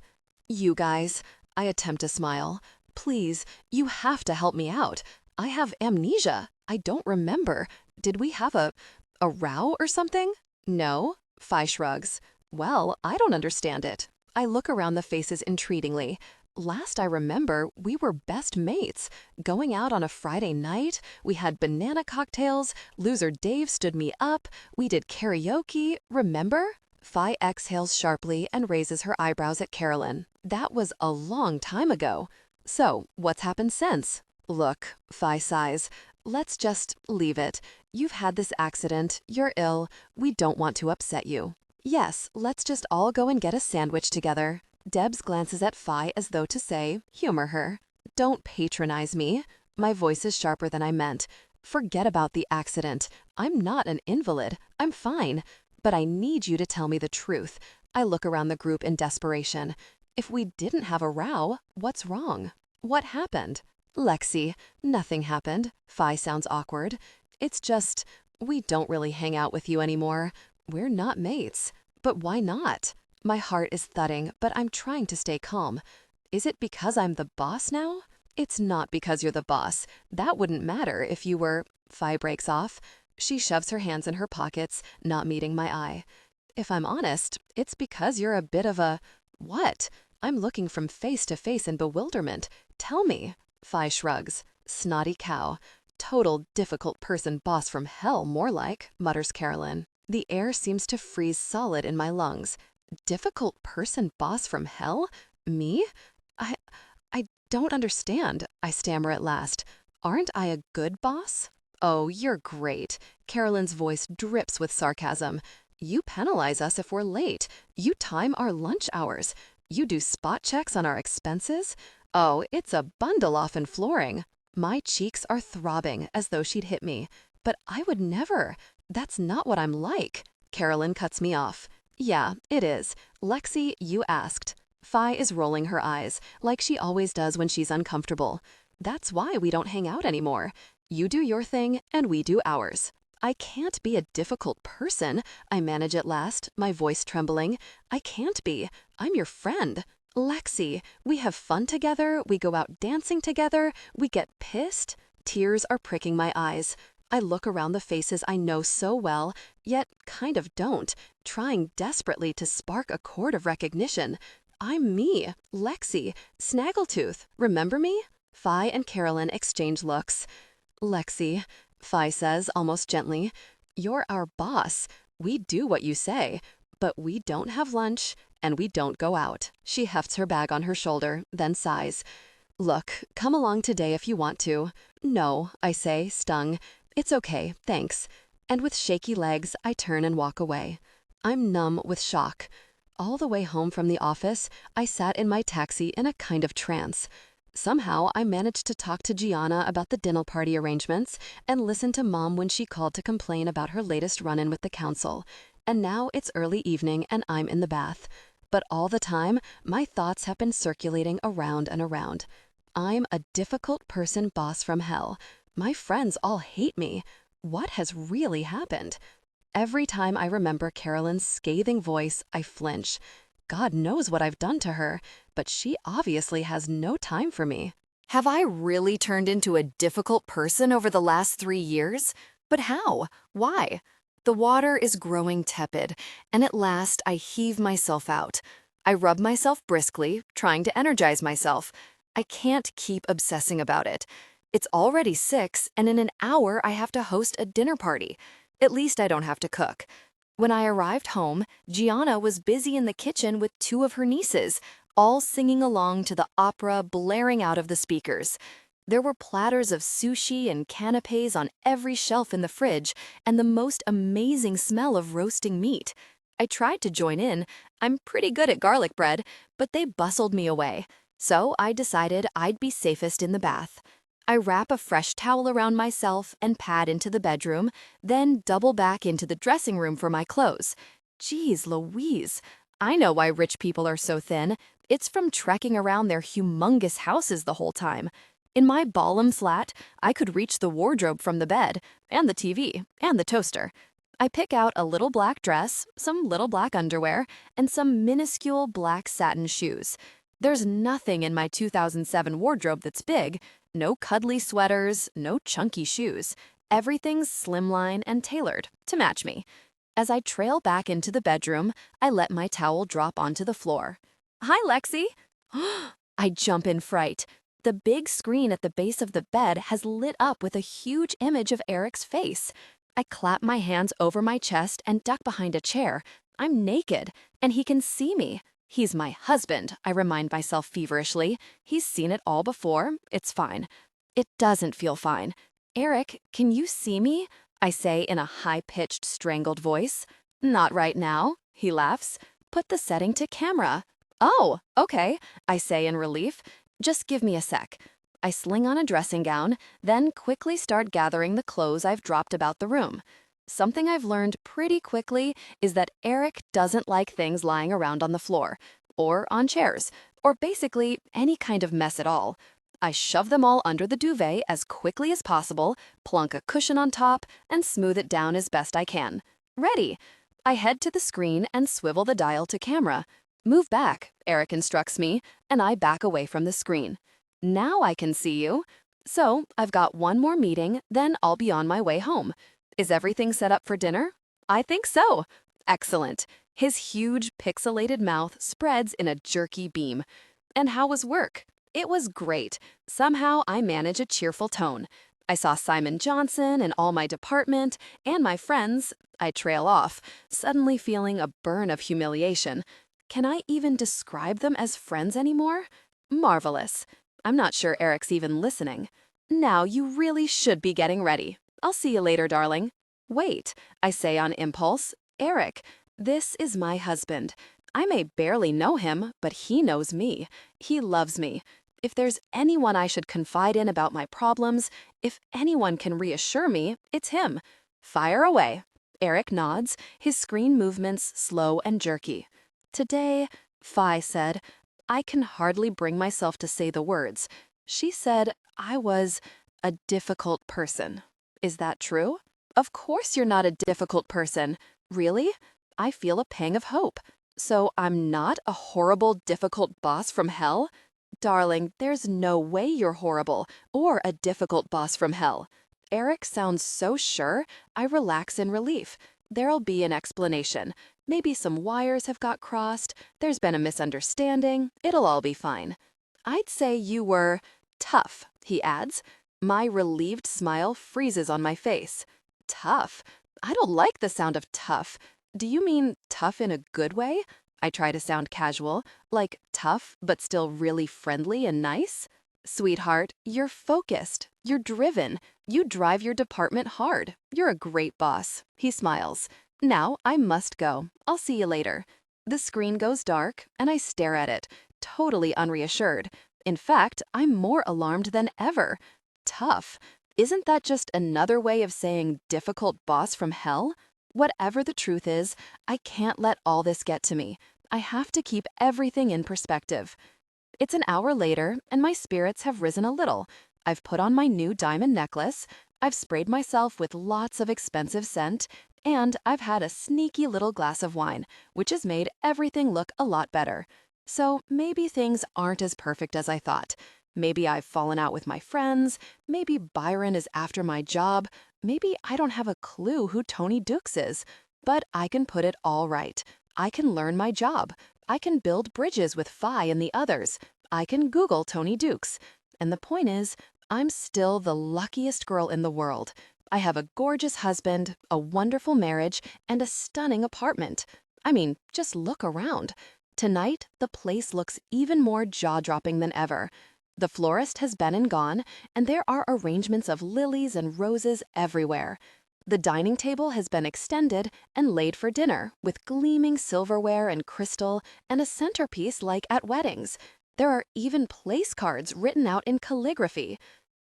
You guys, I attempt to smile. Please, you have to help me out. I have amnesia. I don't remember. Did we have a row or something? No. Phi shrugs. Well, I don't understand it. I look around the faces entreatingly. Last I remember, we were best mates. Going out on a Friday night, we had banana cocktails, loser Dave stood me up, we did karaoke, remember? Fi exhales sharply and raises her eyebrows at Carolyn. That was a long time ago. So, what's happened since? Look, Fi sighs. Let's just leave it. You've had this accident, you're ill, we don't want to upset you. Yes, let's just all go and get a sandwich together. Debs glances at Fi as though to say, humor her. Don't patronize me. My voice is sharper than I meant. Forget about the accident. I'm not an invalid. I'm fine. But I need you to tell me the truth. I look around the group in desperation. If we didn't have a row, what's wrong? What happened? Lexi, nothing happened. Fi sounds awkward. It's just, we don't really hang out with you anymore. We're not mates. But why not? My heart is thudding, but I'm trying to stay calm. Is it because I'm the boss now? It's not because you're the boss. That wouldn't matter if you were... Fi breaks off. She shoves her hands in her pockets, not meeting my eye. If I'm honest, it's because you're a bit of a... What? I'm looking from face to face in bewilderment. Tell me. Fi shrugs. Snotty cow. Total difficult person boss from hell, more like, mutters Carolyn. The air seems to freeze solid in my lungs. Difficult person boss from hell? Me? I don't understand, I stammer at last. Aren't I a good boss? Oh, you're great. Carolyn's voice drips with sarcasm. You penalize us if we're late. You time our lunch hours. You do spot checks on our expenses. Oh, it's a bundle off in flooring. My cheeks are throbbing as though she'd hit me. But I would never. That's not what I'm like. Carolyn cuts me off. Yeah, it is. Lexi, you asked. Fi is rolling her eyes, like she always does when she's uncomfortable. That's why we don't hang out anymore. You do your thing, and we do ours. I can't be a difficult person, I manage at last, my voice trembling. I can't be. I'm your friend. Lexi, we have fun together, we go out dancing together, we get pissed. Tears are pricking my eyes. I look around the faces I know so well, yet kind of don't, trying desperately to spark a chord of recognition. I'm me, Lexi, Snaggletooth, remember me? Fi and Carolyn exchange looks. Lexi, Fi says almost gently, you're our boss. We do what you say, but we don't have lunch and we don't go out. She hefts her bag on her shoulder, then sighs. Look, come along today if you want to. No, I say, stung. It's okay, thanks. And with shaky legs, I turn and walk away. I'm numb with shock. All the way home from the office, I sat in my taxi in a kind of trance. Somehow, I managed to talk to Gianna about the dinner party arrangements and listen to Mom when she called to complain about her latest run-in with the council. And now it's early evening and I'm in the bath. But all the time, my thoughts have been circulating around and around. I'm a difficult person boss from hell. My friends all hate me. What has really happened? Every time I remember Carolyn's scathing voice, I flinch. God knows what I've done to her, but she obviously has no time for me. Have I really turned into a difficult person over the last 3 years? But how? Why? The water is growing tepid, and at last I heave myself out. I rub myself briskly, trying to energize myself. I can't keep obsessing about it. It's already 6, and in an hour I have to host a dinner party. At least I don't have to cook. When I arrived home, Gianna was busy in the kitchen with 2 of her nieces, all singing along to the opera blaring out of the speakers. There were platters of sushi and canapes on every shelf in the fridge, and the most amazing smell of roasting meat. I tried to join in. I'm pretty good at garlic bread, but they bustled me away. So I decided I'd be safest in the bath. I wrap a fresh towel around myself and pad into the bedroom, then double back into the dressing room for my clothes. Geez Louise, I know why rich people are so thin. It's from trekking around their humongous houses the whole time. In my Ballum flat, I could reach the wardrobe from the bed, and the TV, and the toaster. I pick out a little black dress, some little black underwear, and some minuscule black satin shoes. There's nothing in my 2007 wardrobe that's big. No cuddly sweaters, no chunky shoes. Everything's slimline and tailored to match me. As I trail back into the bedroom, I let my towel drop onto the floor. Hi, Lexi. I jump in fright. The big screen at the base of the bed has lit up with a huge image of Eric's face. I clap my hands over my chest and duck behind a chair. I'm naked, and he can see me. He's my husband, I remind myself feverishly. He's seen it all before. It's fine. It doesn't feel fine. Eric, can you see me? I say in a high-pitched, strangled voice. Not right now, he laughs. Put the setting to camera. Oh, okay, I say in relief. Just give me a sec. I sling on a dressing gown, then quickly start gathering the clothes I've dropped about the room. Something I've learned pretty quickly is that Eric doesn't like things lying around on the floor, or on chairs, or basically any kind of mess at all. I shove them all under the duvet as quickly as possible, plunk a cushion on top, and smooth it down as best I can. Ready! I head to the screen and swivel the dial to camera. Move back, Eric instructs me, and I back away from the screen. Now I can see you. So, I've got one more meeting, then I'll be on my way home. Is everything set up for dinner? I think so. Excellent. His huge, pixelated mouth spreads in a jerky beam. And how was work? It was great. Somehow I manage a cheerful tone. I saw Simon Johnson and all my department, and my friends. I trail off, suddenly feeling a burn of humiliation. Can I even describe them as friends anymore? Marvelous. I'm not sure Eric's even listening. Now you really should be getting ready. I'll see you later, darling. Wait, I say on impulse. Eric, this is my husband. I may barely know him, but he knows me. He loves me. If there's anyone I should confide in about my problems, if anyone can reassure me, it's him. Fire away. Eric nods, his screen movements slow and jerky. Today, Fi said, I can hardly bring myself to say the words. She said I was a difficult person. Is that true? Of course you're not a difficult person. Really? I feel a pang of hope. So I'm not a horrible, difficult boss from hell? Darling, there's no way you're horrible or a difficult boss from hell. Eric sounds so sure, I relax in relief. There'll be an explanation. Maybe some wires have got crossed, there's been a misunderstanding, it'll all be fine. I'd say you were tough, he adds. My relieved smile freezes on my face. Tough? I don't like the sound of tough. Do you mean tough in a good way? I try to sound casual, like tough but still really friendly and nice. Sweetheart, you're focused, you're driven, you drive your department hard. You're a great boss. He smiles. Now I must go. I'll see you later. The screen goes dark, and I stare at it, totally unreassured. In fact, I'm more alarmed than ever. Tough. Isn't that just another way of saying difficult boss from hell? Whatever the truth is, I can't let all this get to me. I have to keep everything in perspective. It's an hour later, and my spirits have risen a little. I've put on my new diamond necklace, I've sprayed myself with lots of expensive scent, and I've had a sneaky little glass of wine, which has made everything look a lot better. So maybe things aren't as perfect as I thought. Maybe I've fallen out with my friends, maybe Byron is after my job, maybe I don't have a clue who Tony Dukes is. But I can put it all right. I can learn my job. I can build bridges with Fi and the others. I can Google Tony Dukes. And the point is, I'm still the luckiest girl in the world. I have a gorgeous husband, a wonderful marriage, and a stunning apartment. I mean, just look around. Tonight, the place looks even more jaw-dropping than ever. The florist has been and gone, and there are arrangements of lilies and roses everywhere. The dining table has been extended and laid for dinner, with gleaming silverware and crystal and a centerpiece like at weddings. There are even place cards written out in calligraphy.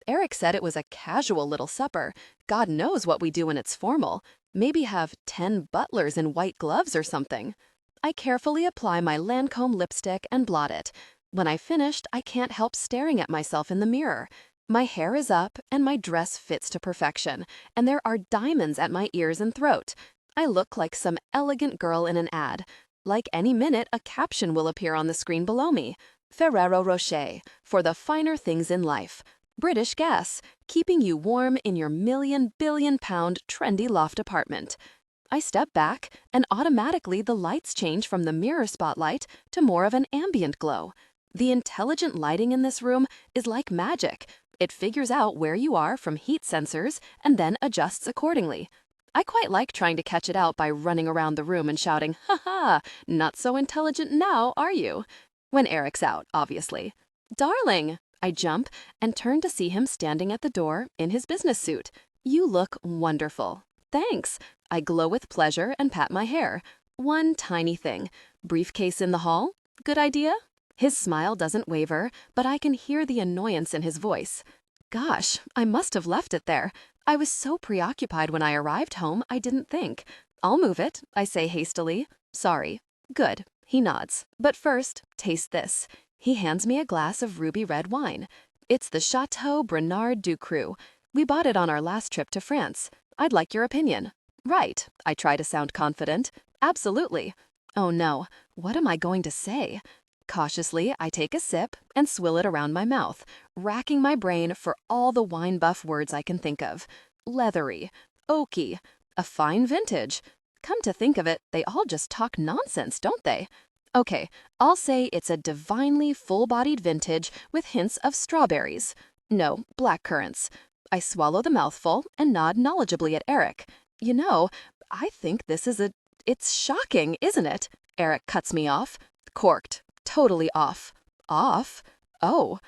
Eric said it was a casual little supper. God knows what we do when it's formal. Maybe have 10 butlers in white gloves or something. I carefully apply my Lancome lipstick and blot it. When I finished, I can't help staring at myself in the mirror. My hair is up and my dress fits to perfection, and there are diamonds at my ears and throat. I look like some elegant girl in an ad. Like any minute, a caption will appear on the screen below me. Ferrero Rocher, for the finer things in life. British Gas, keeping you warm in your million-billion-pound trendy loft apartment. I step back, and automatically the lights change from the mirror spotlight to more of an ambient glow. The intelligent lighting in this room is like magic. It figures out where you are from heat sensors and then adjusts accordingly. I quite like trying to catch it out by running around the room and shouting, "Ha ha, not so intelligent now, are you?" When Eric's out, obviously. "Darling!" I jump and turn to see him standing at the door in his business suit. "You look wonderful." "Thanks." I glow with pleasure and pat my hair. One tiny thing. Briefcase in the hall? Good idea? His smile doesn't waver, but I can hear the annoyance in his voice. Gosh, I must have left it there. I was so preoccupied when I arrived home, I didn't think. "I'll move it," I say hastily. "Sorry." "Good." He nods. "But first, taste this." He hands me a glass of ruby red wine. It's the Chateau Bernard du Cru. We bought it on our last trip to France. I'd like your opinion. Right. I try to sound confident. Absolutely. Oh no, what am I going to say? Cautiously, I take a sip and swill it around my mouth, racking my brain for all the wine buff words I can think of. Leathery, oaky, a fine vintage. Come to think of it, they all just talk nonsense, don't they? Okay, I'll say it's a divinely full-bodied vintage with hints of strawberries. No, blackcurrants. I swallow the mouthful and nod knowledgeably at Eric. You know, I think it's shocking, isn't it? Eric cuts me off. Corked. Totally off. Off? Oh.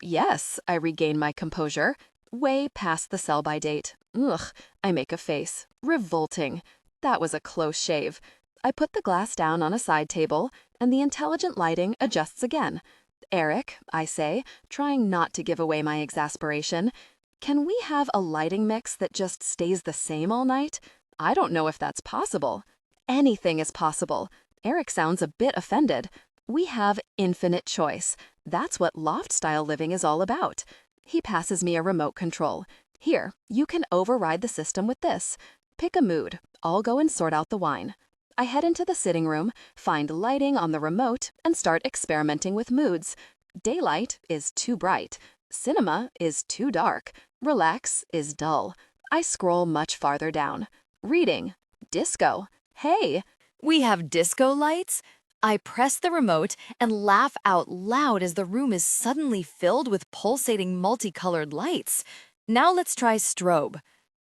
Yes, I regain my composure. Way past the sell-by date. Ugh, I make a face. Revolting. That was a close shave. I put the glass down on a side table, and the intelligent lighting adjusts again. "Eric," I say, trying not to give away my exasperation, "can we have a lighting mix that just stays the same all night? I don't know if that's possible." "Anything is possible." Eric sounds a bit offended. "We have infinite choice. That's what loft-style living is all about." He passes me a remote control. "Here, you can override the system with this. Pick a mood. I'll go and sort out the wine." I head into the sitting room, find lighting on the remote, and start experimenting with moods. Daylight is too bright. Cinema is too dark. Relax is dull. I scroll much farther down. Reading. Disco. Hey! We have disco lights? I press the remote and laugh out loud as the room is suddenly filled with pulsating multicolored lights. Now let's try strobe.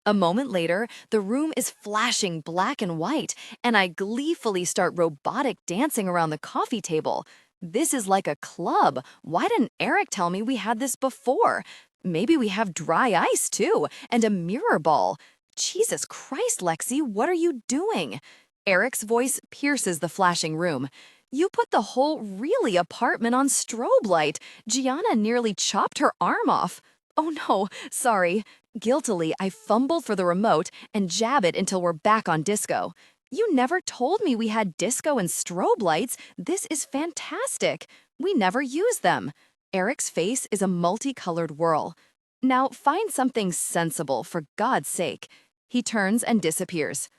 A moment later, the room is flashing black and white, and I gleefully start robotic dancing around the coffee table. This is like a club. Why didn't Eric tell me we had this before? Maybe we have dry ice, too, and a mirror ball. Jesus Christ, Lexi, what are you doing? Eric's voice pierces the flashing room. You put the whole really apartment on strobe light. Gianna nearly chopped her arm off. Oh no, sorry. Guiltily, I fumble for the remote and jab it until we're back on disco. You never told me we had disco and strobe lights. This is fantastic. We never use them. Eric's face is a multicolored whirl. Now find something sensible, for God's sake. He turns and disappears.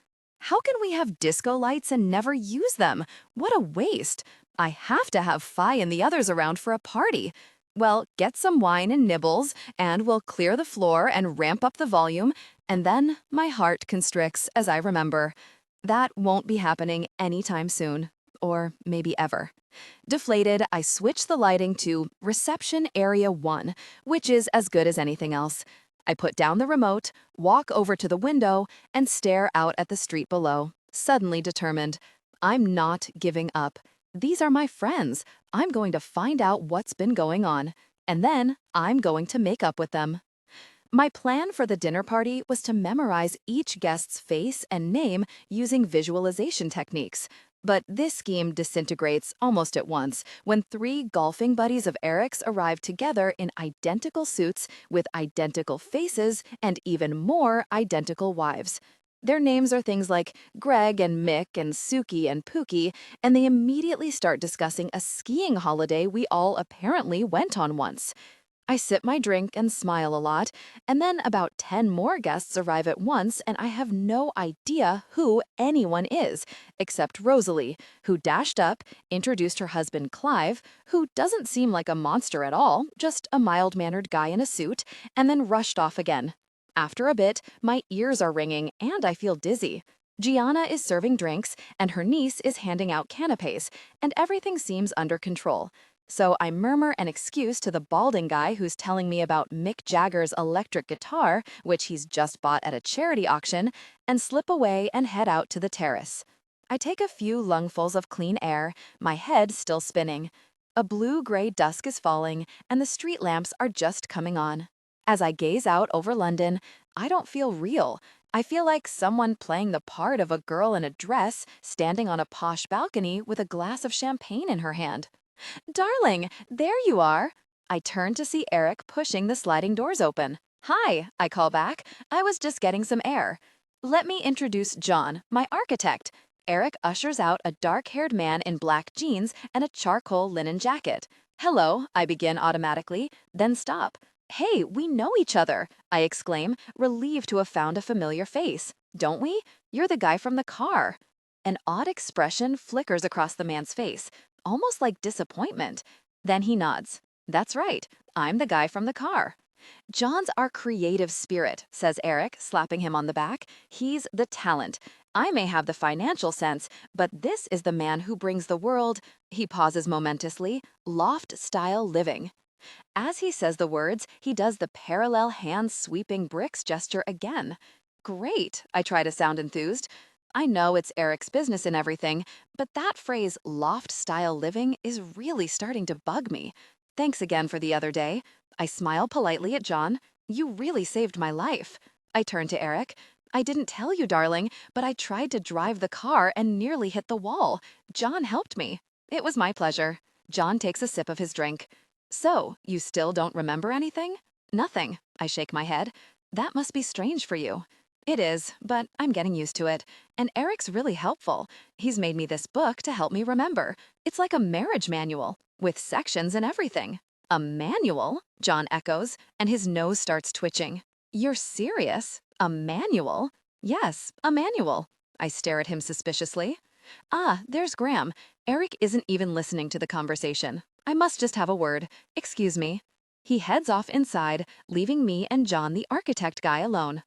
How can we have disco lights and never use them? What a waste. I have to have Fi and the others around for a party. Well, get some wine and nibbles, and we'll clear the floor and ramp up the volume, and then my heart constricts as I remember. That won't be happening anytime soon, or maybe ever. Deflated, I switch the lighting to Reception Area 1, which is as good as anything else. I put down the remote, walk over to the window, and stare out at the street below, suddenly determined. I'm not giving up. These are my friends. I'm going to find out what's been going on, and then I'm going to make up with them. My plan for the dinner party was to memorize each guest's face and name using visualization techniques. But this scheme disintegrates almost at once when 3 golfing buddies of Eric's arrive together in identical suits with identical faces and even more identical wives. Their names are things like Greg and Mick and Suki and Pookie, and they immediately start discussing a skiing holiday we all apparently went on once. I sip my drink and smile a lot, and then about 10 more guests arrive at once, and I have no idea who anyone is, except Rosalie, who dashed up, introduced her husband Clive, who doesn't seem like a monster at all, just a mild-mannered guy in a suit, and then rushed off again. After a bit, my ears are ringing, and I feel dizzy. Gianna is serving drinks, and her niece is handing out canapes, and everything seems under control. So I murmur an excuse to the balding guy who's telling me about Mick Jagger's electric guitar, which he's just bought at a charity auction, and slip away and head out to the terrace. I take a few lungfuls of clean air, my head still spinning. A blue-gray dusk is falling, and the street lamps are just coming on. As I gaze out over London, I don't feel real. I feel like someone playing the part of a girl in a dress standing on a posh balcony with a glass of champagne in her hand. Darling, there you are. I turn to see Eric pushing the sliding doors open. Hi, I call back. I was just getting some air. Let me introduce John, my architect. Eric ushers out a dark-haired man in black jeans and a charcoal linen jacket. Hello, I begin automatically, then stop. Hey, we know each other, I exclaim, relieved to have found a familiar face. Don't we? You're the guy from the car. An odd expression flickers across the man's face, almost like disappointment. Then he nods. That's right, I'm the guy from the car. John's our creative spirit, says Eric, slapping him on the back. He's the talent. I may have the financial sense, but this is the man who brings the world, he pauses momentously, loft-style living. As he says the words, he does the parallel hand-sweeping bricks gesture again. Great, I try to sound enthused. I know it's Eric's business and everything, but that phrase, loft-style living, is really starting to bug me. Thanks again for the other day. I smile politely at John. You really saved my life. I turn to Eric. I didn't tell you, darling, but I tried to drive the car and nearly hit the wall. John helped me. It was my pleasure. John takes a sip of his drink. So, you still don't remember anything? Nothing. I shake my head. That must be strange for you. It is, but I'm getting used to it. And Eric's really helpful. He's made me this book to help me remember. It's like a marriage manual, with sections and everything. A manual? John echoes, and his nose starts twitching. You're serious? A manual? Yes, a manual. I stare at him suspiciously. Ah, there's Graham. Eric isn't even listening to the conversation. I must just have a word. Excuse me. He heads off inside, leaving me and John, the architect guy, alone.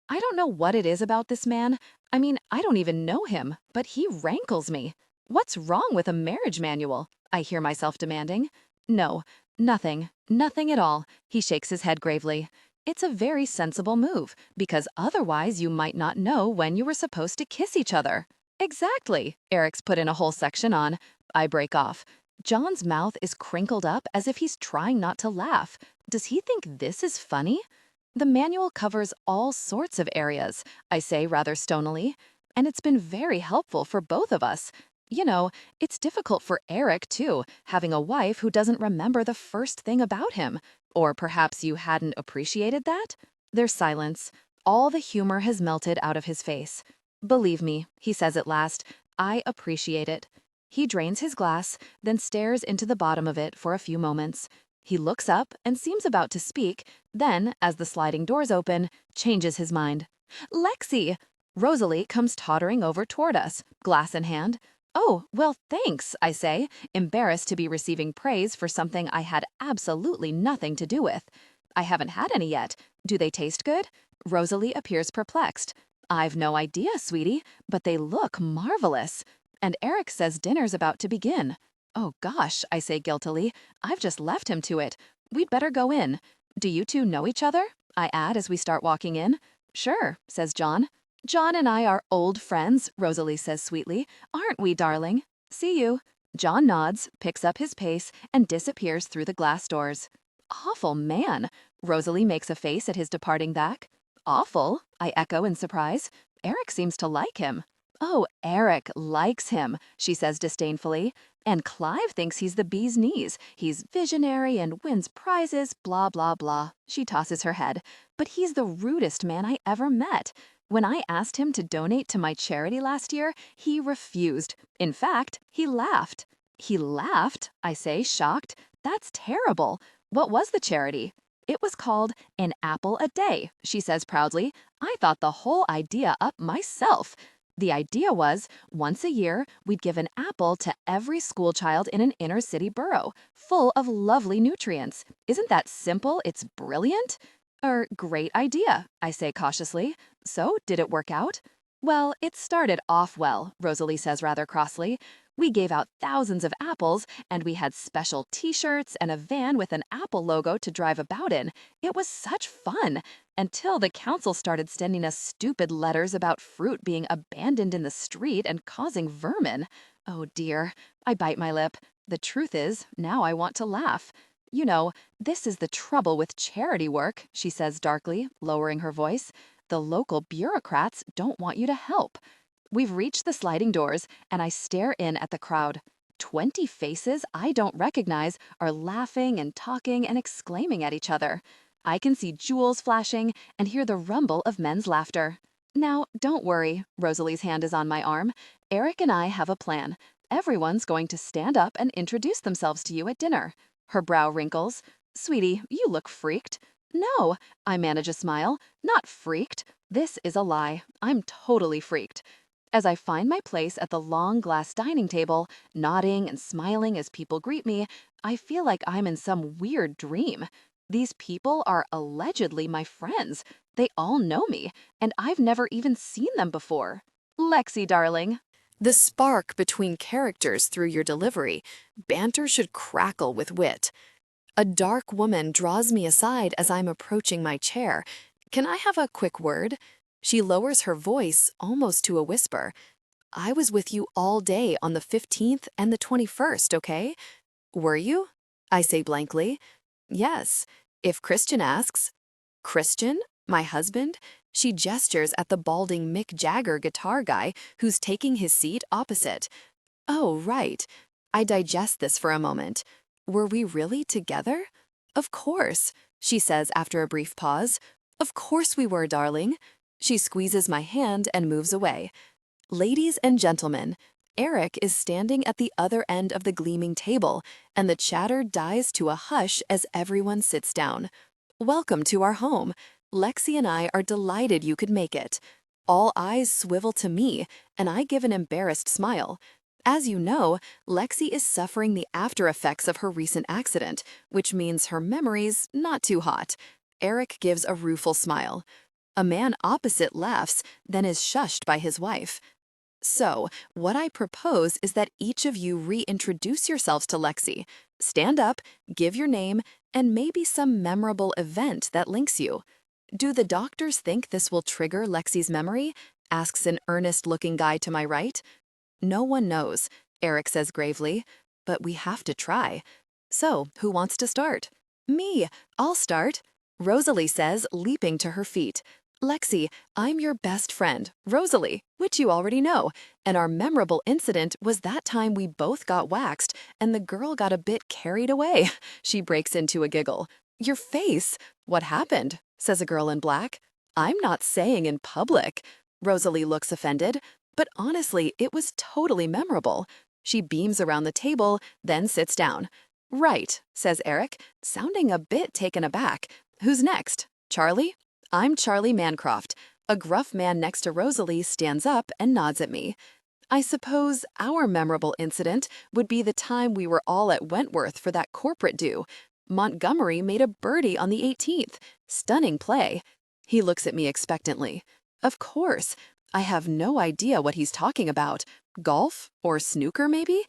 I don't know what it is about this man. I mean, I don't even know him, but he rankles me. What's wrong with a marriage manual? I hear myself demanding. No, nothing, nothing at all. He shakes his head gravely. It's a very sensible move, because otherwise you might not know when you were supposed to kiss each other. Exactly, Eric's put in a whole section on. I break off. John's mouth is crinkled up as if he's trying not to laugh. Does he think this is funny? The manual covers all sorts of areas, I say rather stonily, and it's been very helpful for both of us. You know, it's difficult for Eric, too, having a wife who doesn't remember the first thing about him. Or perhaps you hadn't appreciated that? There's silence. All the humor has melted out of his face. Believe me, he says at last, I appreciate it. He drains his glass, then stares into the bottom of it for a few moments. He looks up and seems about to speak, then, as the sliding doors open, changes his mind. Lexi! Rosalie comes tottering over toward us, glass in hand. Oh, well, thanks, I say, embarrassed to be receiving praise for something I had absolutely nothing to do with. I haven't had any yet. Do they taste good? Rosalie appears perplexed. I've no idea, sweetie, but they look marvelous. And Eric says dinner's about to begin. Oh gosh, I say guiltily. I've just left him to it. We'd better go in. Do you two know each other? I add as we start walking in. Sure, says John. John and I are old friends, Rosalie says sweetly. Aren't we, darling? See you. John nods, picks up his pace, and disappears through the glass doors. Awful man. Rosalie makes a face at his departing back. Awful, I echo in surprise. Eric seems to like him. Oh, Eric likes him, she says disdainfully. And Clive thinks he's the bee's knees. He's visionary and wins prizes, blah, blah, blah. She tosses her head. But he's the rudest man I ever met. When I asked him to donate to my charity last year, he refused. In fact, he laughed. He laughed, I say, shocked. That's terrible. What was the charity? It was called An Apple a Day, she says proudly. I thought the whole idea up myself. The idea was, once a year, we'd give an apple to every schoolchild in an inner-city borough, full of lovely nutrients. Isn't that simple? It's brilliant. Great idea, I say cautiously. So, did it work out? Well, it started off well, Rosalie says rather crossly. We gave out thousands of apples, and we had special t-shirts and a van with an Apple logo to drive about in. It was such fun, until the council started sending us stupid letters about fruit being abandoned in the street and causing vermin. Oh dear, I bite my lip. The truth is, now I want to laugh. You know, this is the trouble with charity work, she says darkly, lowering her voice. The local bureaucrats don't want you to help. We've reached the sliding doors, and I stare in at the crowd. 20 faces I don't recognize are laughing and talking and exclaiming at each other. I can see jewels flashing and hear the rumble of men's laughter. Now, don't worry, Rosalie's hand is on my arm. Eric and I have a plan. Everyone's going to stand up and introduce themselves to you at dinner. Her brow wrinkles. Sweetie, you look freaked. No, I manage a smile. Not freaked. This is a lie. I'm totally freaked. As I find my place at the long glass dining table, nodding and smiling as people greet me, I feel like I'm in some weird dream. These people are allegedly my friends. They all know me, and I've never even seen them before. Lexi, darling. The spark between characters through your delivery. Banter should crackle with wit. A dark woman draws me aside as I'm approaching my chair. Can I have a quick word? She lowers her voice almost to a whisper. I was with you all day on the 15th and the 21st, okay? Were you? I say blankly. Yes. If Christian asks. Christian? My husband? She gestures at the balding Mick Jagger guitar guy who's taking his seat opposite. Oh, right. I digest this for a moment. Were we really together? Of course, she says after a brief pause. Of course we were, darling. She squeezes my hand and moves away. Ladies and gentlemen, Eric is standing at the other end of the gleaming table, and the chatter dies to a hush as everyone sits down. Welcome to our home. Lexi and I are delighted you could make it. All eyes swivel to me, and I give an embarrassed smile. As you know, Lexi is suffering the after effects of her recent accident, which means her memory's not too hot. Eric gives a rueful smile. A man opposite laughs, then is shushed by his wife. So, what I propose is that each of you reintroduce yourselves to Lexi. Stand up, give your name, and maybe some memorable event that links you. Do the doctors think this will trigger Lexi's memory? Asks an earnest-looking guy to my right. No one knows, Eric says gravely, but we have to try. So, who wants to start? Me, I'll start, Rosalie says, leaping to her feet. Lexi, I'm your best friend, Rosalie, which you already know, and our memorable incident was that time we both got waxed and the girl got a bit carried away. She breaks into a giggle. Your face? What happened? Says a girl in black. I'm not saying in public. Rosalie looks offended, but honestly, it was totally memorable. She beams around the table, then sits down. Right, says Eric, sounding a bit taken aback. Who's next? Charlie? I'm Charlie Mancroft. A gruff man next to Rosalie stands up and nods at me. I suppose our memorable incident would be the time we were all at Wentworth for that corporate due. Montgomery made a birdie on the 18th. Stunning play. He looks at me expectantly. Of course. I have no idea what he's talking about. Golf? Or snooker, maybe?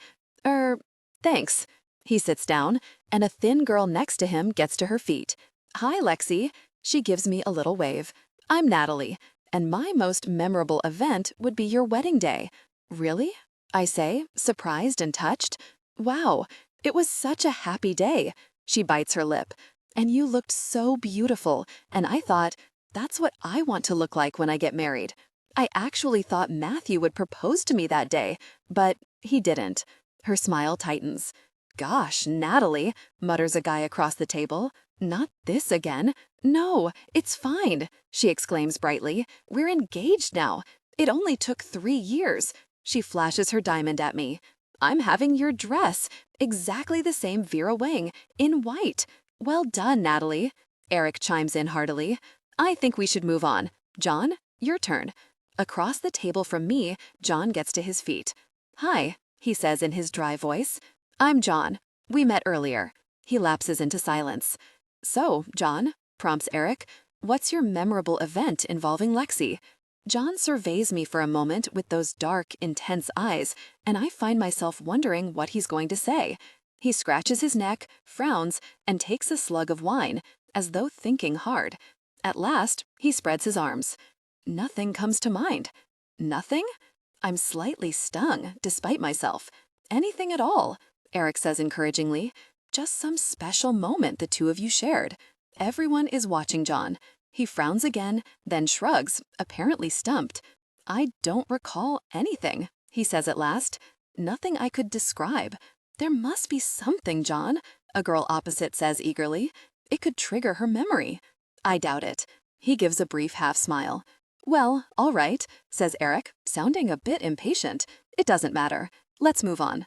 Thanks. He sits down, and a thin girl next to him gets to her feet. Hi, Lexi. She gives me a little wave. I'm Natalie, and my most memorable event would be your wedding day. Really? I say, surprised and touched. Wow, it was such a happy day. She bites her lip. And you looked so beautiful, and I thought, that's what I want to look like when I get married. I actually thought Matthew would propose to me that day, but he didn't. Her smile tightens. Gosh, Natalie, mutters a guy across the table. Not this again. No, it's fine, she exclaims brightly. We're engaged now. It only took 3 years. She flashes her diamond at me. I'm having your dress, exactly the same Vera Wang, in white. Well done, Natalie. Eric chimes in heartily. I think we should move on. John, your turn. Across the table from me, John gets to his feet. Hi, he says in his dry voice. I'm John. We met earlier. He lapses into silence. So, John, prompts Eric, what's your memorable event involving Lexi? John surveys me for a moment with those dark, intense eyes, and I find myself wondering what he's going to say. He scratches his neck, frowns, and takes a slug of wine, as though thinking hard. At last, he spreads his arms. Nothing comes to mind. Nothing? I'm slightly stung, despite myself. Anything at all, Eric says encouragingly. Just some special moment the two of you shared. Everyone is watching John. He frowns again, then shrugs, apparently stumped. I don't recall anything, he says at last. Nothing I could describe. There must be something, John, a girl opposite says eagerly. It could trigger her memory. I doubt it. He gives a brief half smile. Well, all right, says Eric, sounding a bit impatient. It doesn't matter. Let's move on.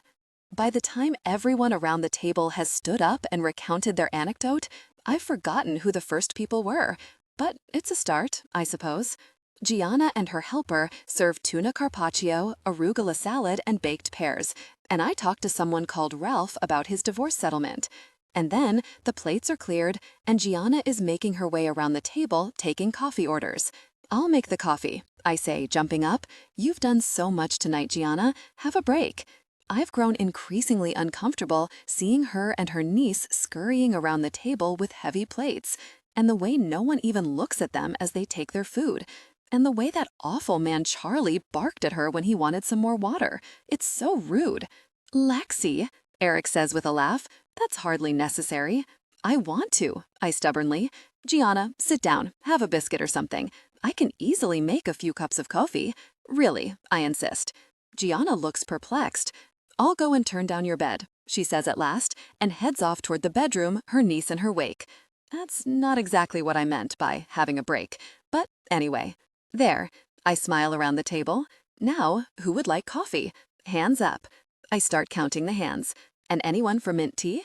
By the time everyone around the table has stood up and recounted their anecdote, I've forgotten who the first people were. But it's a start, I suppose. Gianna and her helper serve tuna carpaccio, arugula salad, and baked pears, and I talk to someone called Ralph about his divorce settlement. And then the plates are cleared, and Gianna is making her way around the table taking coffee orders. I'll make the coffee, I say, jumping up. You've done so much tonight, Gianna. Have a break. I've grown increasingly uncomfortable seeing her and her niece scurrying around the table with heavy plates, and the way no one even looks at them as they take their food, and the way that awful man Charlie barked at her when he wanted some more water. It's so rude. Lexi, Eric says with a laugh, that's hardly necessary. I want to, I stubbornly. Gianna, sit down, have a biscuit or something. I can easily make a few cups of coffee. Really, I insist. Gianna looks perplexed. I'll go and turn down your bed, she says at last, and heads off toward the bedroom, her niece in her wake. That's not exactly what I meant by having a break. But anyway, there. I smile around the table. Now, who would like coffee? Hands up. I start counting the hands. And anyone for mint tea?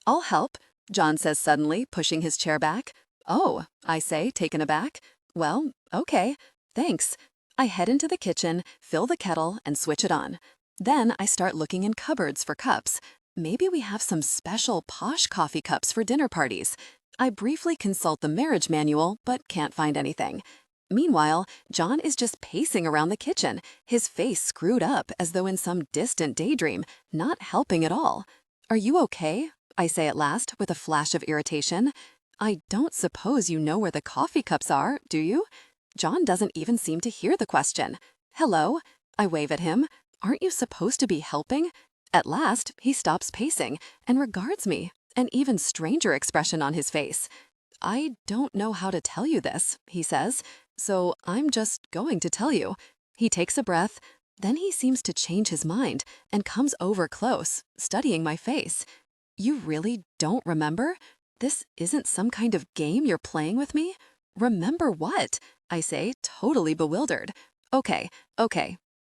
I'll help, John says suddenly, pushing his chair back. Oh, I say, taken aback. Well, okay, thanks. I head into the kitchen, fill the kettle, and switch it on. Then I start looking in cupboards for cups. Maybe we have some special posh coffee cups for dinner parties. I briefly consult the marriage manual, but can't find anything. Meanwhile, John is just pacing around the kitchen, his face screwed up as though in some distant daydream, not helping at all. Are you okay? I say at last, with a flash of irritation. I don't suppose you know where the coffee cups are, do you? John doesn't even seem to hear the question. Hello? I wave at him. Aren't you supposed to be helping? At last, he stops pacing and regards me, an even stranger expression on his face. I don't know how to tell you this, he says, so I'm just going to tell you. He takes a breath, then he seems to change his mind and comes over close, studying my face. You really don't remember? This isn't some kind of game you're playing with me? Remember what? I say, totally bewildered. Okay.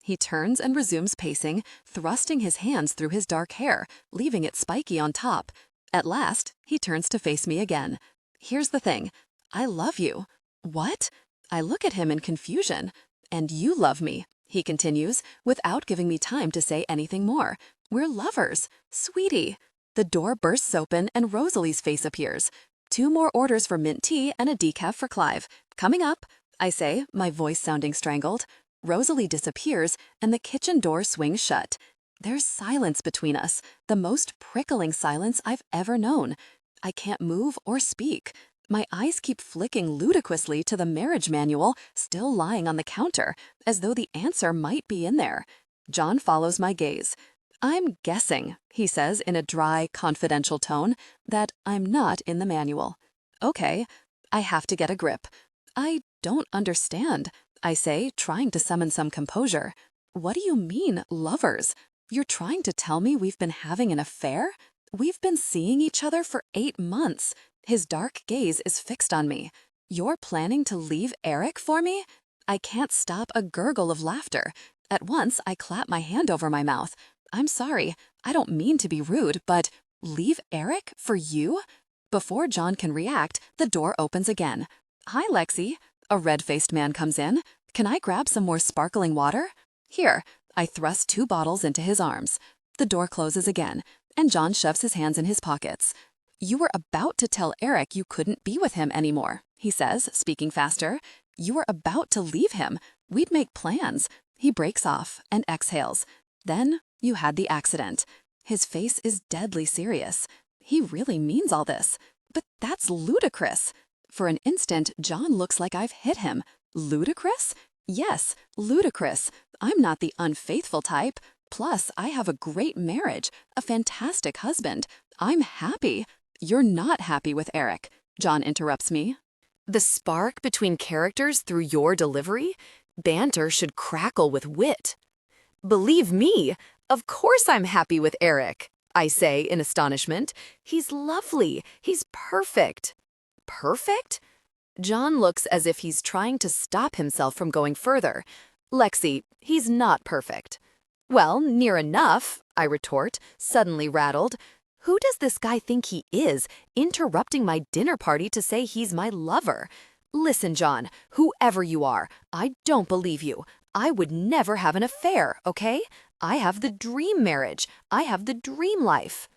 He turns and resumes pacing, thrusting his hands through his dark hair, leaving it spiky on top. At last, he turns to face me again. Here's the thing. I love you. What? I look at him in confusion. And you love me, he continues, without giving me time to say anything more. We're lovers. Sweetie. The door bursts open and Rosalie's face appears. 2 more orders for mint tea and a decaf for Clive. Coming up, I say, my voice sounding strangled. Rosalie disappears and the kitchen door swings shut. There's silence between us, the most prickling silence I've ever known. I can't move or speak. My eyes keep flicking ludicrously to the marriage manual still lying on the counter, as though the answer might be in there. John follows my gaze. I'm guessing, he says in a dry, confidential tone, that I'm not in the manual. Okay, I have to get a grip. I don't understand, I say, trying to summon some composure. What do you mean, lovers? You're trying to tell me we've been having an affair? We've been seeing each other for 8 months. His dark gaze is fixed on me. You're planning to leave Eric for me? I can't stop a gurgle of laughter. At once, I clap my hand over my mouth. I'm sorry, I don't mean to be rude, but leave Eric for you? Before John can react, the door opens again. Hi, Lexi. A red-faced man comes in. Can I grab some more sparkling water? Here. I thrust 2 bottles into his arms. The door closes again, and John shoves his hands in his pockets. You were about to tell Eric you couldn't be with him anymore, he says, speaking faster. You were about to leave him. We'd make plans. He breaks off and exhales. Then you had the accident. His face is deadly serious. He really means all this. But that's ludicrous. For an instant, John looks like I've hit him. Ludicrous? Yes, ludicrous. I'm not the unfaithful type. Plus, I have a great marriage, a fantastic husband. I'm happy. You're not happy with Eric, John interrupts me. The spark between characters through your delivery? Banter should crackle with wit. Believe me, of course I'm happy with Eric, I say in astonishment. He's lovely. He's perfect. Perfect? John looks as if he's trying to stop himself from going further. Lexi, he's not perfect. Well, near enough, I retort, suddenly rattled. Who does this guy think he is, interrupting my dinner party to say he's my lover? Listen, John, whoever you are, I don't believe you. I would never have an affair, okay? I have the dream marriage. I have the dream life.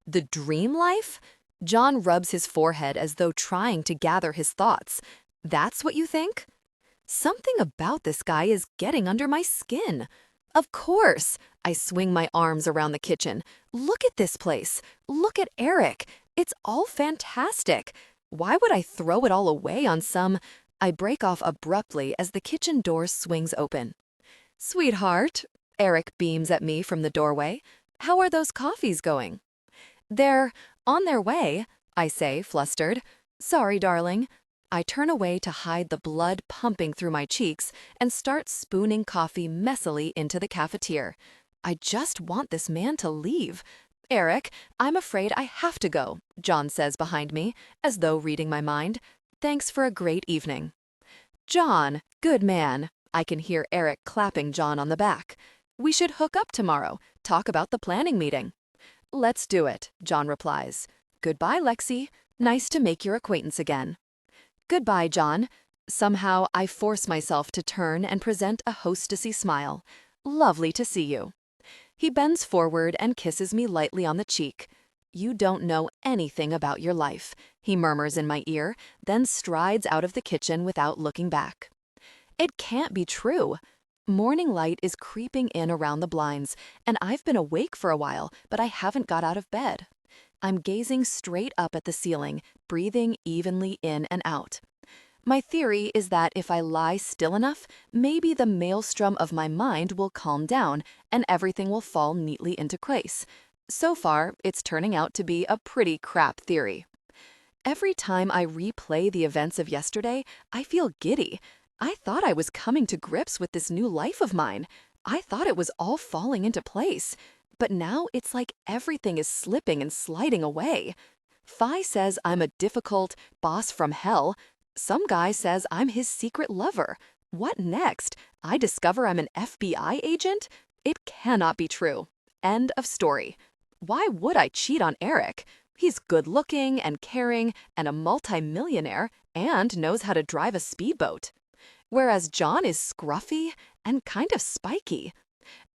The dream life? John rubs his forehead as though trying to gather his thoughts. That's what you think? Something about this guy is getting under my skin. Of course. I swing my arms around the kitchen. Look at this place. Look at Eric. It's all fantastic. Why would I throw it all away on some... I break off abruptly as the kitchen door swings open. Sweetheart, Eric beams at me from the doorway. How are those coffees going? They're on their way, I say, flustered. Sorry, darling. I turn away to hide the blood pumping through my cheeks and start spooning coffee messily into the cafetiere. I just want this man to leave. Eric, I'm afraid I have to go, John says behind me, as though reading my mind. Thanks for a great evening. John, good man. I can hear Eric clapping John on the back. We should hook up tomorrow, talk about the planning meeting. Let's do it, John replies. Goodbye, Lexi. Nice to make your acquaintance again. Goodbye, John. Somehow I force myself to turn and present a hostessy smile. Lovely to see you. He bends forward and kisses me lightly on the cheek. You don't know anything about your life, he murmurs in my ear, then strides out of the kitchen without looking back. It can't be true. Morning light is creeping in around the blinds, and I've been awake for a while, but I haven't got out of bed. I'm gazing straight up at the ceiling, breathing evenly in and out. My theory is that if I lie still enough, maybe the maelstrom of my mind will calm down and everything will fall neatly into place. So far, it's turning out to be a pretty crap theory. Every time I replay the events of yesterday, I feel giddy. I thought I was coming to grips with this new life of mine. I thought it was all falling into place. But now it's like everything is slipping and sliding away. Phi says I'm a difficult boss from hell. Some guy says I'm his secret lover. What next? I discover I'm an FBI agent? It cannot be true. End of story. Why would I cheat on Eric? He's good-looking and caring and a multi-millionaire and knows how to drive a speedboat. Whereas John is scruffy and kind of spiky.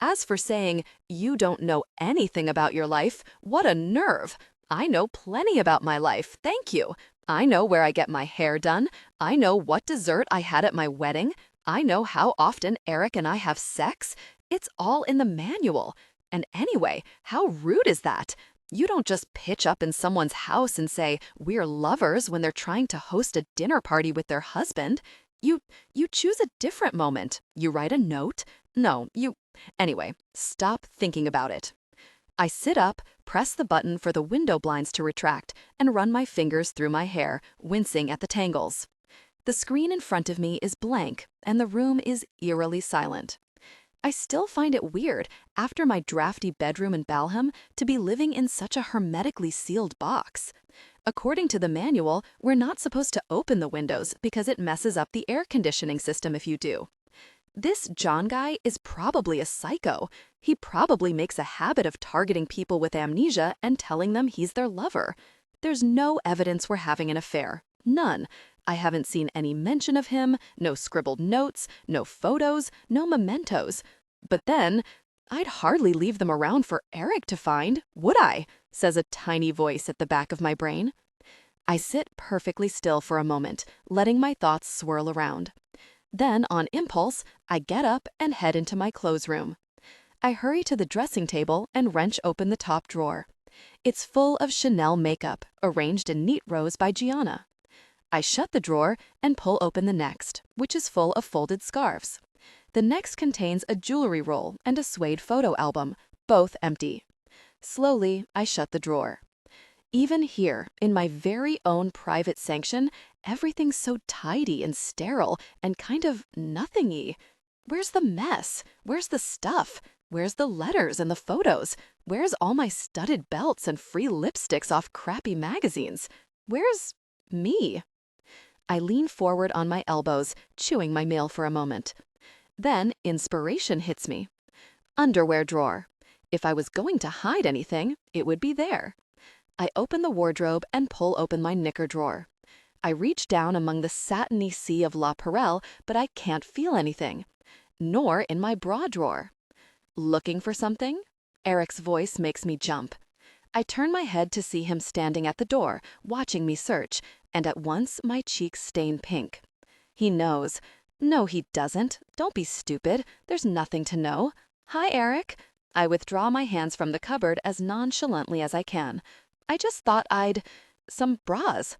As for saying, you don't know anything about your life, what a nerve. I know plenty about my life, thank you. I know where I get my hair done. I know what dessert I had at my wedding. I know how often Eric and I have sex. It's all in the manual. And anyway, how rude is that? You don't just pitch up in someone's house and say, we're lovers when they're trying to host a dinner party with their husband. You choose a different moment. You write a note. Anyway, stop thinking about it. I sit up, press the button for the window blinds to retract, and run my fingers through my hair, wincing at the tangles. The screen in front of me is blank, and the room is eerily silent. I still find it weird, after my drafty bedroom in Balham, to be living in such a hermetically sealed box. According to the manual, we're not supposed to open the windows because it messes up the air conditioning system if you do. This John guy is probably a psycho. He probably makes a habit of targeting people with amnesia and telling them he's their lover. There's no evidence we're having an affair. None. I haven't seen any mention of him, no scribbled notes, no photos, no mementos. But then, I'd hardly leave them around for Eric to find, would I? Says a tiny voice at the back of my brain. I sit perfectly still for a moment, letting my thoughts swirl around. Then, on impulse, I get up and head into my clothes room. I hurry to the dressing table and wrench open the top drawer. It's full of Chanel makeup, arranged in neat rows by Gianna. I shut the drawer and pull open the next, which is full of folded scarves. The next contains a jewelry roll and a suede photo album, both empty. Slowly, I shut the drawer. Even here, in my very own private sanction, everything's so tidy and sterile and kind of nothingy. Where's the mess? Where's the stuff? Where's the letters and the photos? Where's all my studded belts and free lipsticks off crappy magazines? Where's me? I lean forward on my elbows, chewing my mail for a moment. Then inspiration hits me. Underwear drawer. If I was going to hide anything, it would be there. I open the wardrobe and pull open my knicker drawer. I reach down among the satiny sea of La Perelle, but I can't feel anything. Nor in my bra drawer. Looking for something? Eric's voice makes me jump. I turn my head to see him standing at the door, watching me search, and at once my cheeks stain pink. He knows. No, he doesn't. Don't be stupid. There's nothing to know. Hi, Eric. I withdraw my hands from the cupboard as nonchalantly as I can. I just thought some bras.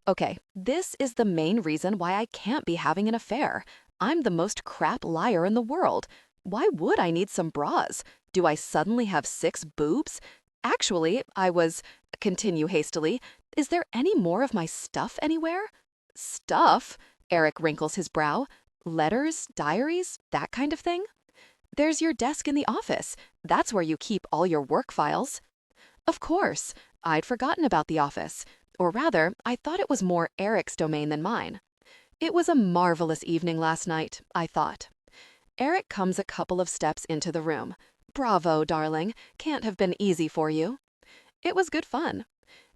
Okay, this is the main reason why I can't be having an affair. I'm the most crap liar in the world. Why would I need some bras? Do I suddenly have 6 boobs? Actually, continue hastily, is there any more of my stuff anywhere? Stuff? Eric wrinkles his brow. Letters, diaries, that kind of thing? There's your desk in the office. That's where you keep all your work files. Of course. I'd forgotten about the office. Or rather, I thought it was more Eric's domain than mine. It was a marvelous evening last night, I thought. Eric comes a couple of steps into the room. Bravo, darling. Can't have been easy for you. It was good fun.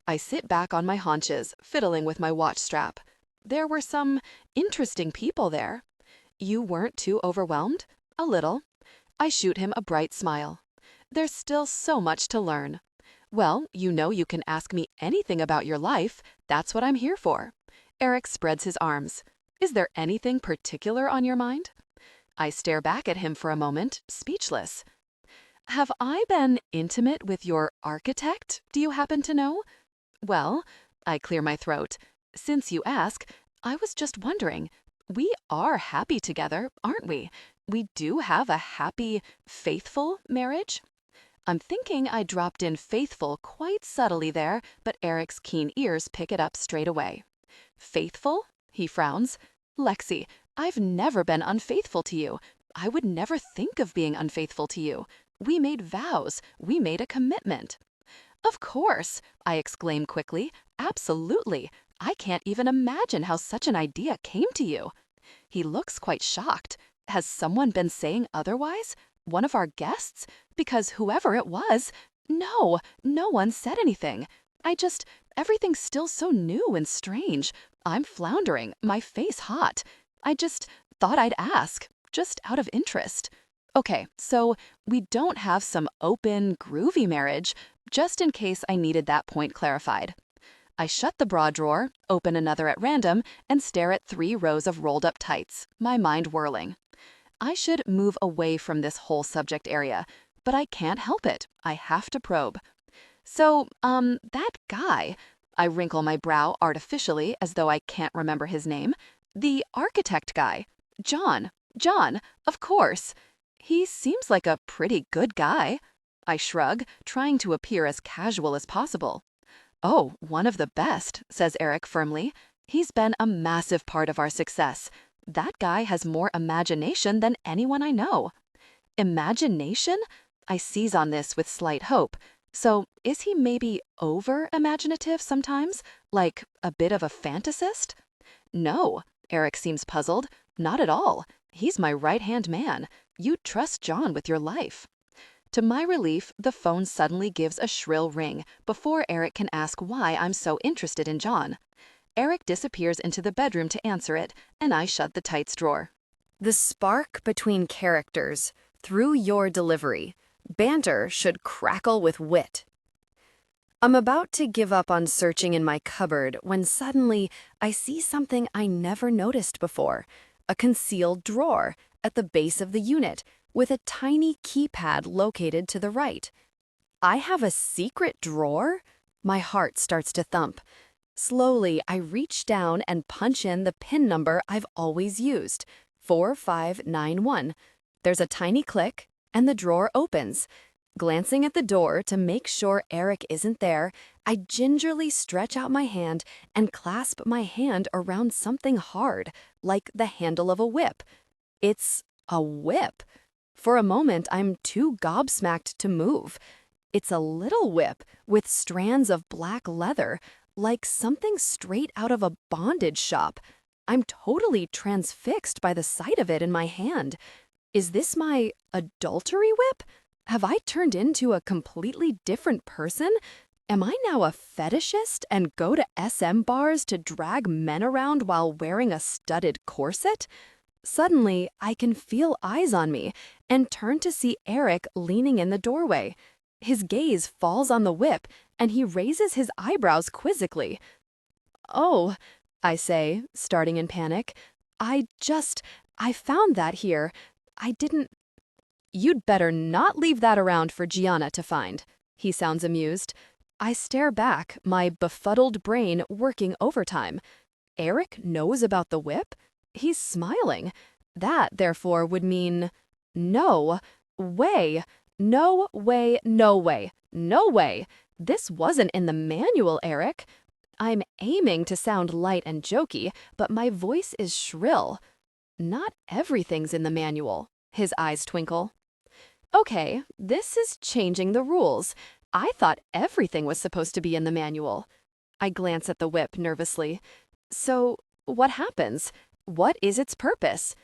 I sit back on my haunches, fiddling with my watch strap. There were some interesting people there. You weren't too overwhelmed? A little. I shoot him a bright smile. There's still so much to learn. Well, you know you can ask me anything about your life. That's what I'm here for. Eric spreads his arms. Is there anything particular on your mind? I stare back at him for a moment, speechless. Have I been intimate with your architect, do you happen to know? Well, I clear my throat. Since you ask, I was just wondering. We are happy together, aren't we? We do have a happy, faithful marriage? I'm thinking I dropped in faithful quite subtly there, but Eric's keen ears pick it up straight away. Faithful? He frowns. Lexi, I've never been unfaithful to you. I would never think of being unfaithful to you. We made vows. We made a commitment. Of course, I exclaim quickly. Absolutely. I can't even imagine how such an idea came to you. He looks quite shocked. Has someone been saying otherwise? One of our guests? Because whoever it was, no one said anything. Everything's still so new and strange. I'm floundering, my face hot. I just thought I'd ask, just out of interest. Okay, so we don't have some open, groovy marriage, just in case I needed that point clarified. I shut the bra drawer, open another at random, and stare at 3 rows of rolled-up tights, my mind whirling. I should move away from this whole subject area, but I can't help it. I have to probe. So, that guy, I wrinkle my brow artificially as though I can't remember his name, the architect guy, John, of course. He seems like a pretty good guy. I shrug, trying to appear as casual as possible. Oh, one of the best, says Eric firmly. He's been a massive part of our success. That guy has more imagination than anyone I know. Imagination? I seize on this with slight hope. So, is he maybe over-imaginative sometimes? Like a bit of a fantasist? No, Eric seems puzzled. Not at all. He's my right-hand man. You'd trust John with your life. To my relief, the phone suddenly gives a shrill ring before Eric can ask why I'm so interested in John. Eric disappears into the bedroom to answer it, and I shut the tights drawer. The spark between characters, through your delivery, banter should crackle with wit. I'm about to give up on searching in my cupboard when suddenly I see something I never noticed before. a concealed drawer at the base of the unit with a tiny keypad located to the right. I have a secret drawer? My heart starts to thump. Slowly, I reach down and punch in the PIN number I've always used, 4591. There's a tiny click, and the drawer opens. Glancing at the door to make sure Eric isn't there, I gingerly stretch out my hand and clasp my hand around something hard, like the handle of a whip. It's a whip. For a moment, I'm too gobsmacked to move. It's a little whip with strands of black leather, like something straight out of a bondage shop. I'm totally transfixed by the sight of it in my hand. Is this my adultery whip? Have I turned into a completely different person? Am I now a fetishist and go to SM bars to drag men around while wearing a studded corset? Suddenly, I can feel eyes on me and turn to see Eric leaning in the doorway. His gaze falls on the whip, and he raises his eyebrows quizzically. "Oh," I say, starting in panic. I found that here. I didn't—" "You'd better not leave that around for Gianna to find." He sounds amused. I stare back, my befuddled brain working overtime. Eric knows about the whip? He's smiling. That, therefore, would mean no way. No way, no way, no way. This wasn't in the manual, Eric. I'm aiming to sound light and jokey, but my voice is shrill. Not everything's in the manual. His eyes twinkle. Okay, this is changing the rules. I thought everything was supposed to be in the manual. I glance at the whip nervously. So, what happens? What is its purpose?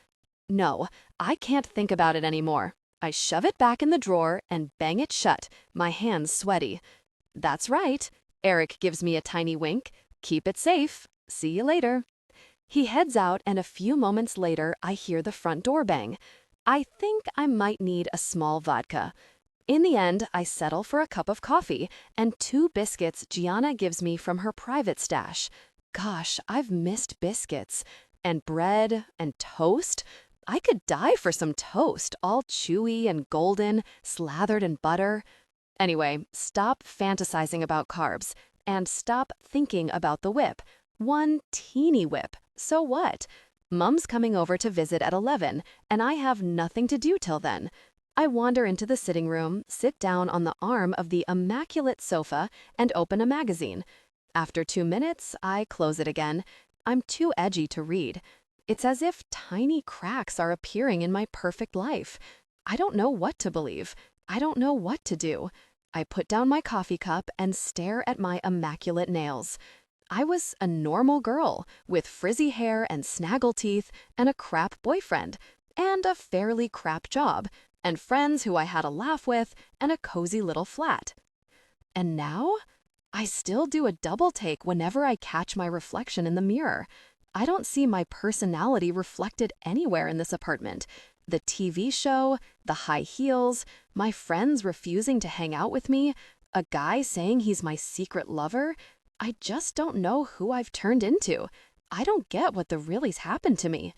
No, I can't think about it anymore. I shove it back in the drawer and bang it shut, my hands sweaty. That's right. Eric gives me a tiny wink. Keep it safe. See you later. He heads out, and a few moments later, I hear the front door bang. I think I might need a small vodka. In the end, I settle for a cup of coffee and 2 biscuits Gianna gives me from her private stash. Gosh, I've missed biscuits. And bread and toast. I could die for some toast, all chewy and golden, slathered in butter. Anyway, stop fantasizing about carbs and stop thinking about the whip. One teeny whip. So what? Mum's coming over to visit at 11, and I have nothing to do till then. I wander into the sitting room, sit down on the arm of the immaculate sofa, and open a magazine. After 2 minutes, I close it again. I'm too edgy to read. It's as if tiny cracks are appearing in my perfect life. I don't know what to believe. I don't know what to do. I put down my coffee cup and stare at my immaculate nails. I was a normal girl with frizzy hair and snaggle teeth and a crap boyfriend and a fairly crap job and friends who I had a laugh with and a cozy little flat. And now, I still do a double take whenever I catch my reflection in the mirror. I don't see my personality reflected anywhere in this apartment. The TV show, the high heels, my friends refusing to hang out with me, a guy saying he's my secret lover. I just don't know who I've turned into. I don't get what the really's happened to me.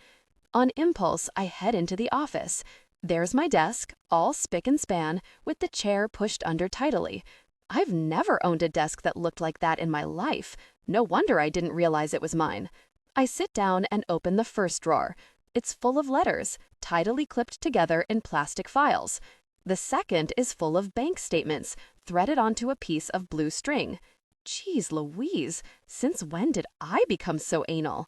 On impulse, I head into the office. There's my desk, all spick and span, with the chair pushed under tidily. I've never owned a desk that looked like that in my life. No wonder I didn't realize it was mine. I sit down and open the first drawer. It's full of letters, tidily clipped together in plastic files. The second is full of bank statements, threaded onto a piece of blue string. Geez Louise, since when did I become so anal?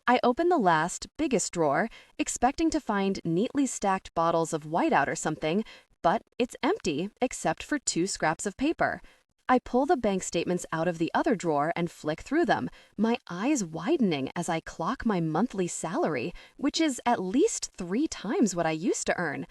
I open the last, biggest drawer, expecting to find neatly stacked bottles of whiteout or something, but it's empty except for 2 scraps of paper. I pull the bank statements out of the other drawer and flick through them, my eyes widening as I clock my monthly salary, which is at least 3 times what I used to earn.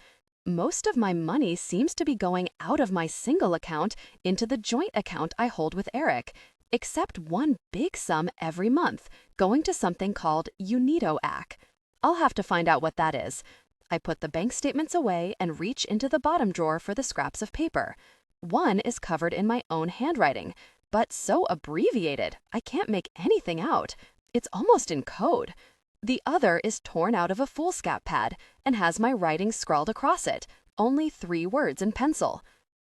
Most of my money seems to be going out of my single account into the joint account I hold with Eric, except one big sum every month, going to something called Unito-Ac. I'll have to find out what that is. I put the bank statements away and reach into the bottom drawer for the scraps of paper. One is covered in my own handwriting, but so abbreviated, I can't make anything out. It's almost in code. The other is torn out of a foolscap pad and has my writing scrawled across it, only 3 words in pencil.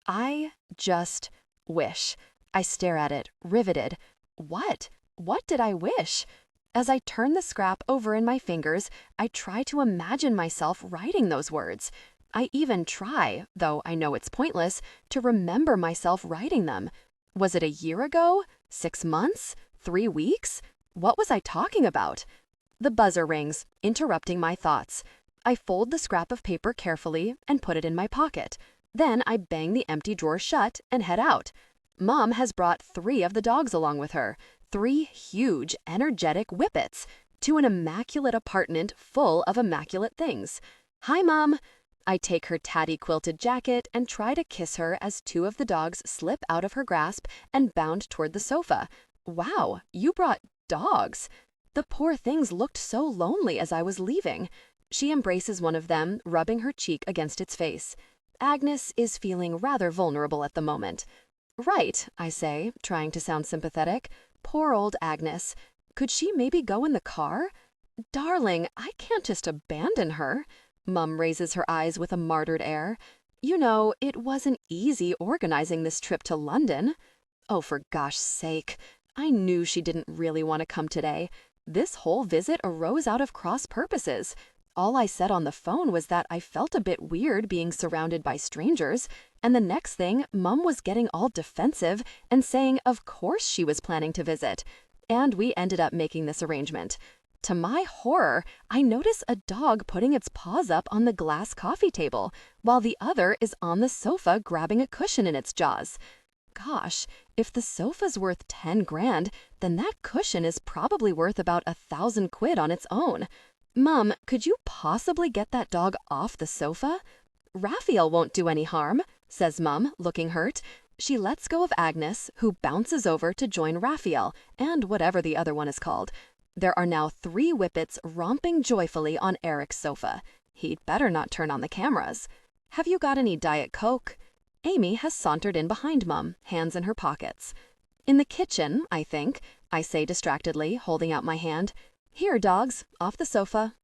I just wish. I stare at it, riveted. What? What did I wish? As I turn the scrap over in my fingers, I try to imagine myself writing those words. I even try, though I know it's pointless, to remember myself writing them. Was it a year ago? 6 months? 3 weeks? What was I talking about? The buzzer rings, interrupting my thoughts. I fold the scrap of paper carefully and put it in my pocket. Then I bang the empty drawer shut and head out. Mom has brought 3 of the dogs along with her, 3 huge, energetic whippets, to an immaculate apartment full of immaculate things. Hi, Mom. I take her tatty quilted jacket and try to kiss her as 2 of the dogs slip out of her grasp and bound toward the sofa. Wow, you brought dogs. The poor things looked so lonely as I was leaving. She embraces one of them, rubbing her cheek against its face. Agnes is feeling rather vulnerable at the moment. Right, I say, trying to sound sympathetic. Poor old Agnes. Could she maybe go in the car? Darling, I can't just abandon her. Mum raises her eyes with a martyred air. You know, it wasn't easy organizing this trip to London. Oh, for gosh sake. I knew she didn't really want to come today. This whole visit arose out of cross purposes. All I said on the phone was that I felt a bit weird being surrounded by strangers, and the next thing, Mum was getting all defensive and saying of course she was planning to visit. And we ended up making this arrangement. To my horror, I notice a dog putting its paws up on the glass coffee table, while the other is on the sofa grabbing a cushion in its jaws. Gosh, if the sofa's worth 10 grand, then that cushion is probably worth about 1,000 quid on its own. Mum, could you possibly get that dog off the sofa? Raphael won't do any harm, says Mum, looking hurt. She lets go of Agnes, who bounces over to join Raphael and whatever the other one is called. There are now 3 whippets romping joyfully on Eric's sofa. He'd better not turn on the cameras. Have you got any Diet Coke? Amy has sauntered in behind Mum, hands in her pockets. In the kitchen, I think, I say distractedly, holding out my hand. Here, dogs, off the sofa.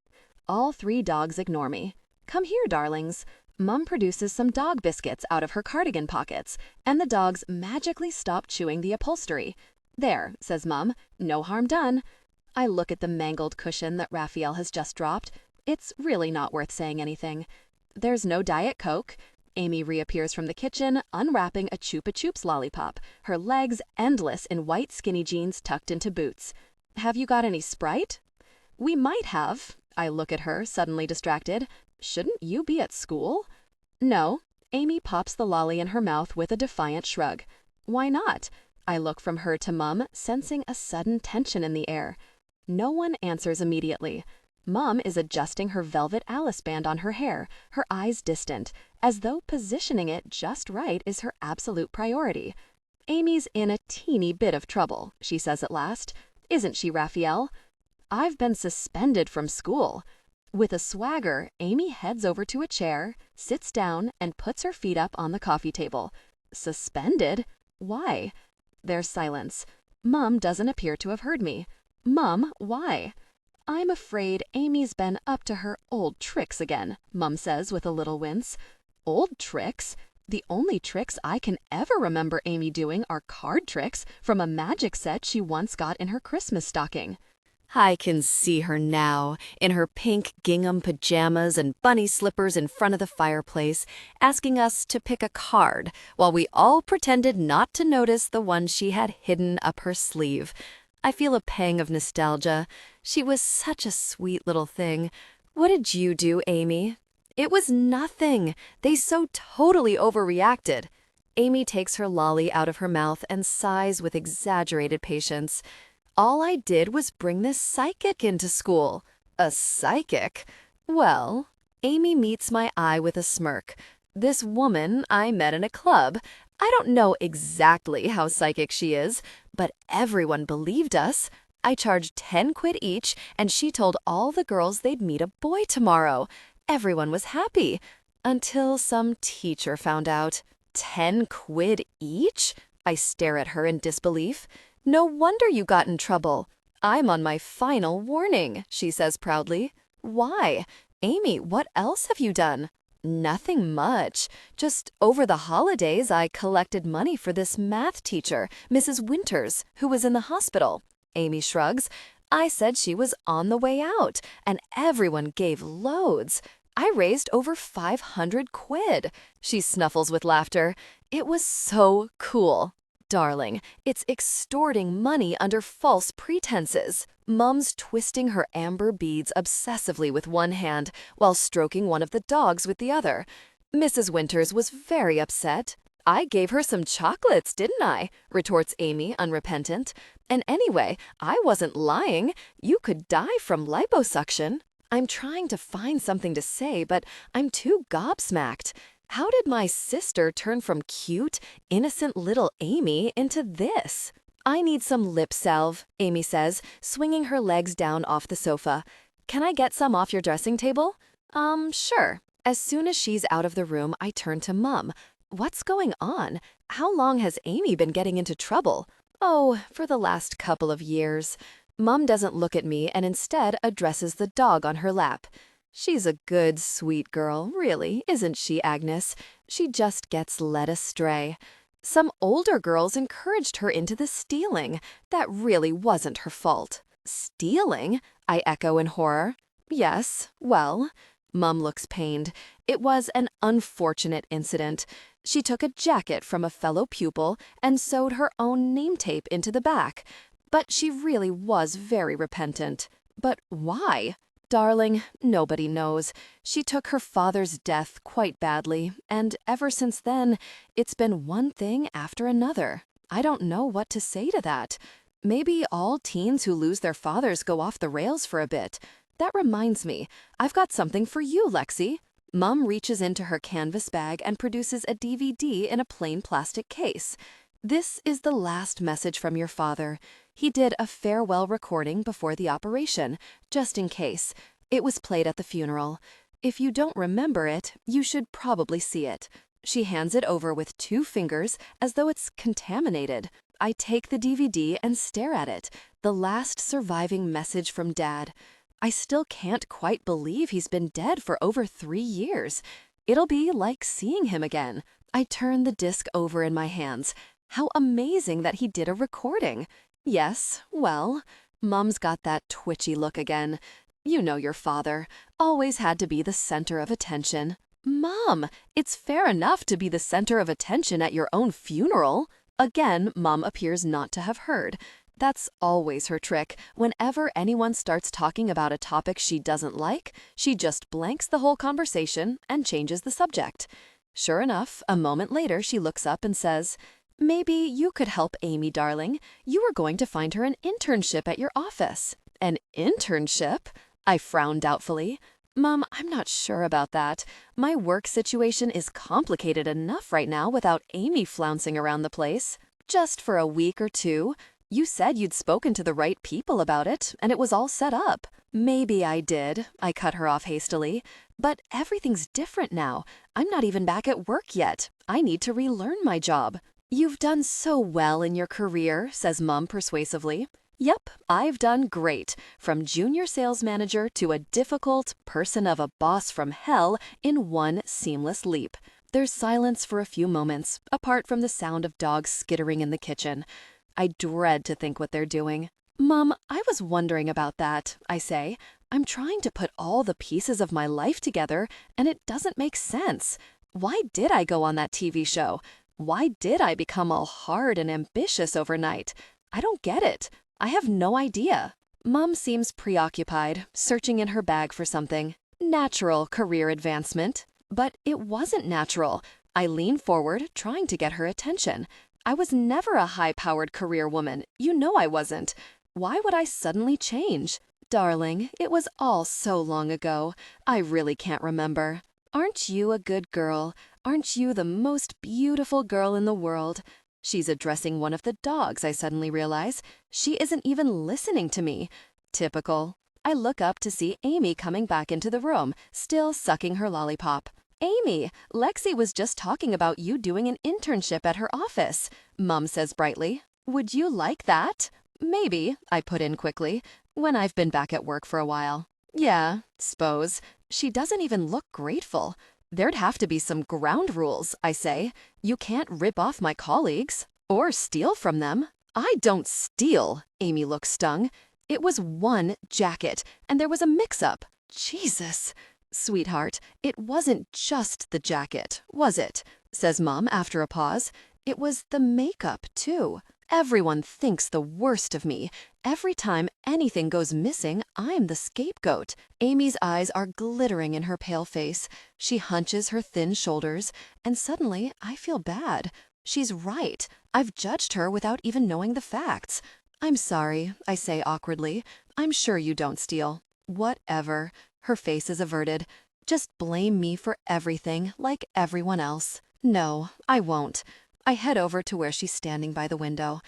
All 3 dogs ignore me. Come here, darlings. Mum produces some dog biscuits out of her cardigan pockets, and the dogs magically stop chewing the upholstery. There, says Mum, no harm done. I look at the mangled cushion that Raphael has just dropped. It's really not worth saying anything. There's no Diet Coke. Amy reappears from the kitchen, unwrapping a Chupa Chups lollipop, her legs endless in white skinny jeans tucked into boots. Have you got any Sprite? We might have. I look at her, suddenly distracted. Shouldn't you be at school? No. Amy pops the lolly in her mouth with a defiant shrug. Why not? I look from her to Mum, sensing a sudden tension in the air. No one answers immediately. Mum is adjusting her velvet Alice band on her hair, her eyes distant, as though positioning it just right is her absolute priority. Amy's in a teeny bit of trouble, she says at last. Isn't she, Raphael? I've been suspended from school. With a swagger, Amy heads over to a chair, sits down, and puts her feet up on the coffee table. Suspended? Why? There's silence. Mum doesn't appear to have heard me. Mum, why? I'm afraid Amy's been up to her old tricks again, Mum says with a little wince. Old tricks? The only tricks I can ever remember Amy doing are card tricks from a magic set she once got in her Christmas stocking. I can see her now, in her pink gingham pajamas and bunny slippers in front of the fireplace, asking us to pick a card, while we all pretended not to notice the one she had hidden up her sleeve. I feel a pang of nostalgia. She was such a sweet little thing. What did you do, Amy? It was nothing. They so totally overreacted. Amy takes her lolly out of her mouth and sighs with exaggerated patience. All I did was bring this psychic into school. A psychic? Well, Amy meets my eye with a smirk. This woman I met in a club. I don't know exactly how psychic she is, but everyone believed us. I charged 10 quid each, and she told all the girls they'd meet a boy tomorrow. Everyone was happy, until some teacher found out. 10 quid each? I stare at her in disbelief. No wonder you got in trouble. I'm on my final warning, she says proudly. Why? Amy, what else have you done? Nothing much. Just over the holidays, I collected money for this math teacher, Mrs. Winters, who was in the hospital. Amy shrugs. I said she was on the way out, and everyone gave loads. I raised over 500 quid. She snuffles with laughter. It was so cool. Darling, it's extorting money under false pretenses. Mum's twisting her amber beads obsessively with one hand while stroking one of the dogs with the other. Mrs. Winters was very upset. I gave her some chocolates, didn't I? Retorts Amy, unrepentant. And anyway, I wasn't lying. You could die from liposuction. I'm trying to find something to say, but I'm too gobsmacked. How did my sister turn from cute, innocent little Amy into this? I need some lip salve, Amy says, swinging her legs down off the sofa. Can I get some off your dressing table? Sure. As soon as she's out of the room, I turn to Mum. What's going on? How long has Amy been getting into trouble? Oh, for the last couple of years. Mum doesn't look at me and instead addresses the dog on her lap. She's a good, sweet girl, really, isn't she, Agnes? She just gets led astray. Some older girls encouraged her into the stealing. That really wasn't her fault. Stealing? I echo in horror. Yes, well, Mum looks pained. It was an unfortunate incident. She took a jacket from a fellow pupil and sewed her own name tape into the back. But she really was very repentant. But why? Darling, nobody knows. She took her father's death quite badly, and ever since then, it's been one thing after another. I don't know what to say to that. Maybe all teens who lose their fathers go off the rails for a bit. That reminds me, I've got something for you, Lexi. Mum reaches into her canvas bag and produces a DVD in a plain plastic case. This is the last message from your father. He did a farewell recording before the operation, just in case. It was played at the funeral. If you don't remember it, you should probably see it. She hands it over with 2 fingers as though it's contaminated. I take the DVD and stare at it, the last surviving message from Dad. I still can't quite believe he's been dead for over 3 years. It'll be like seeing him again. I turn the disc over in my hands. How amazing that he did a recording. Yes, well, Mum's got that twitchy look again. You know your father. Always had to be the center of attention. Mum, it's fair enough to be the center of attention at your own funeral. Again, Mum appears not to have heard. That's always her trick. Whenever anyone starts talking about a topic she doesn't like, she just blanks the whole conversation and changes the subject. Sure enough, a moment later she looks up and says, "Maybe you could help Amy, darling. You were going to find her an internship at your office." An internship? I frown doubtfully. Mum, I'm not sure about that. My work situation is complicated enough right now without Amy flouncing around the place. Just for a week or 2. You said you'd spoken to the right people about it, and it was all set up. Maybe I did, I cut her off hastily. But everything's different now. I'm not even back at work yet. I need to relearn my job. You've done so well in your career, says Mum persuasively. Yep, I've done great. From junior sales manager to a difficult person of a boss from hell in one seamless leap. There's silence for a few moments, apart from the sound of dogs skittering in the kitchen. I dread to think what they're doing. Mum, I was wondering about that, I say. I'm trying to put all the pieces of my life together, and it doesn't make sense. Why did I go on that TV show? Why did I become all hard and ambitious overnight? I don't get it. I have no idea. Mum seems preoccupied, searching in her bag for something. Natural career advancement. But it wasn't natural. I lean forward, trying to get her attention. I was never a high-powered career woman. You know I wasn't. Why would I suddenly change? Darling, it was all so long ago. I really can't remember. Aren't you a good girl? Aren't you the most beautiful girl in the world? She's addressing one of the dogs, I suddenly realize. She isn't even listening to me. Typical. I look up to see Amy coming back into the room, still sucking her lollipop. Amy, Lexi was just talking about you doing an internship at her office, Mum says brightly. Would you like that? Maybe, I put in quickly, when I've been back at work for a while. Yeah, s'pose. She doesn't even look grateful. There'd have to be some ground rules, I say. You can't rip off my colleagues. Or steal from them. I don't steal, Amy looked stung. It was one jacket, and there was a mix-up. Jesus. Sweetheart, it wasn't just the jacket, was it? Says Mom after a pause. It was the makeup, too. Everyone thinks the worst of me. Every time anything goes missing, I'm the scapegoat. Amy's eyes are glittering in her pale face. She hunches her thin shoulders, and suddenly I feel bad. She's right. I've judged her without even knowing the facts. I'm sorry, I say awkwardly. I'm sure you don't steal. Whatever. Her face is averted. Just blame me for everything, like everyone else. No, I won't. I head over to where she's standing by the window.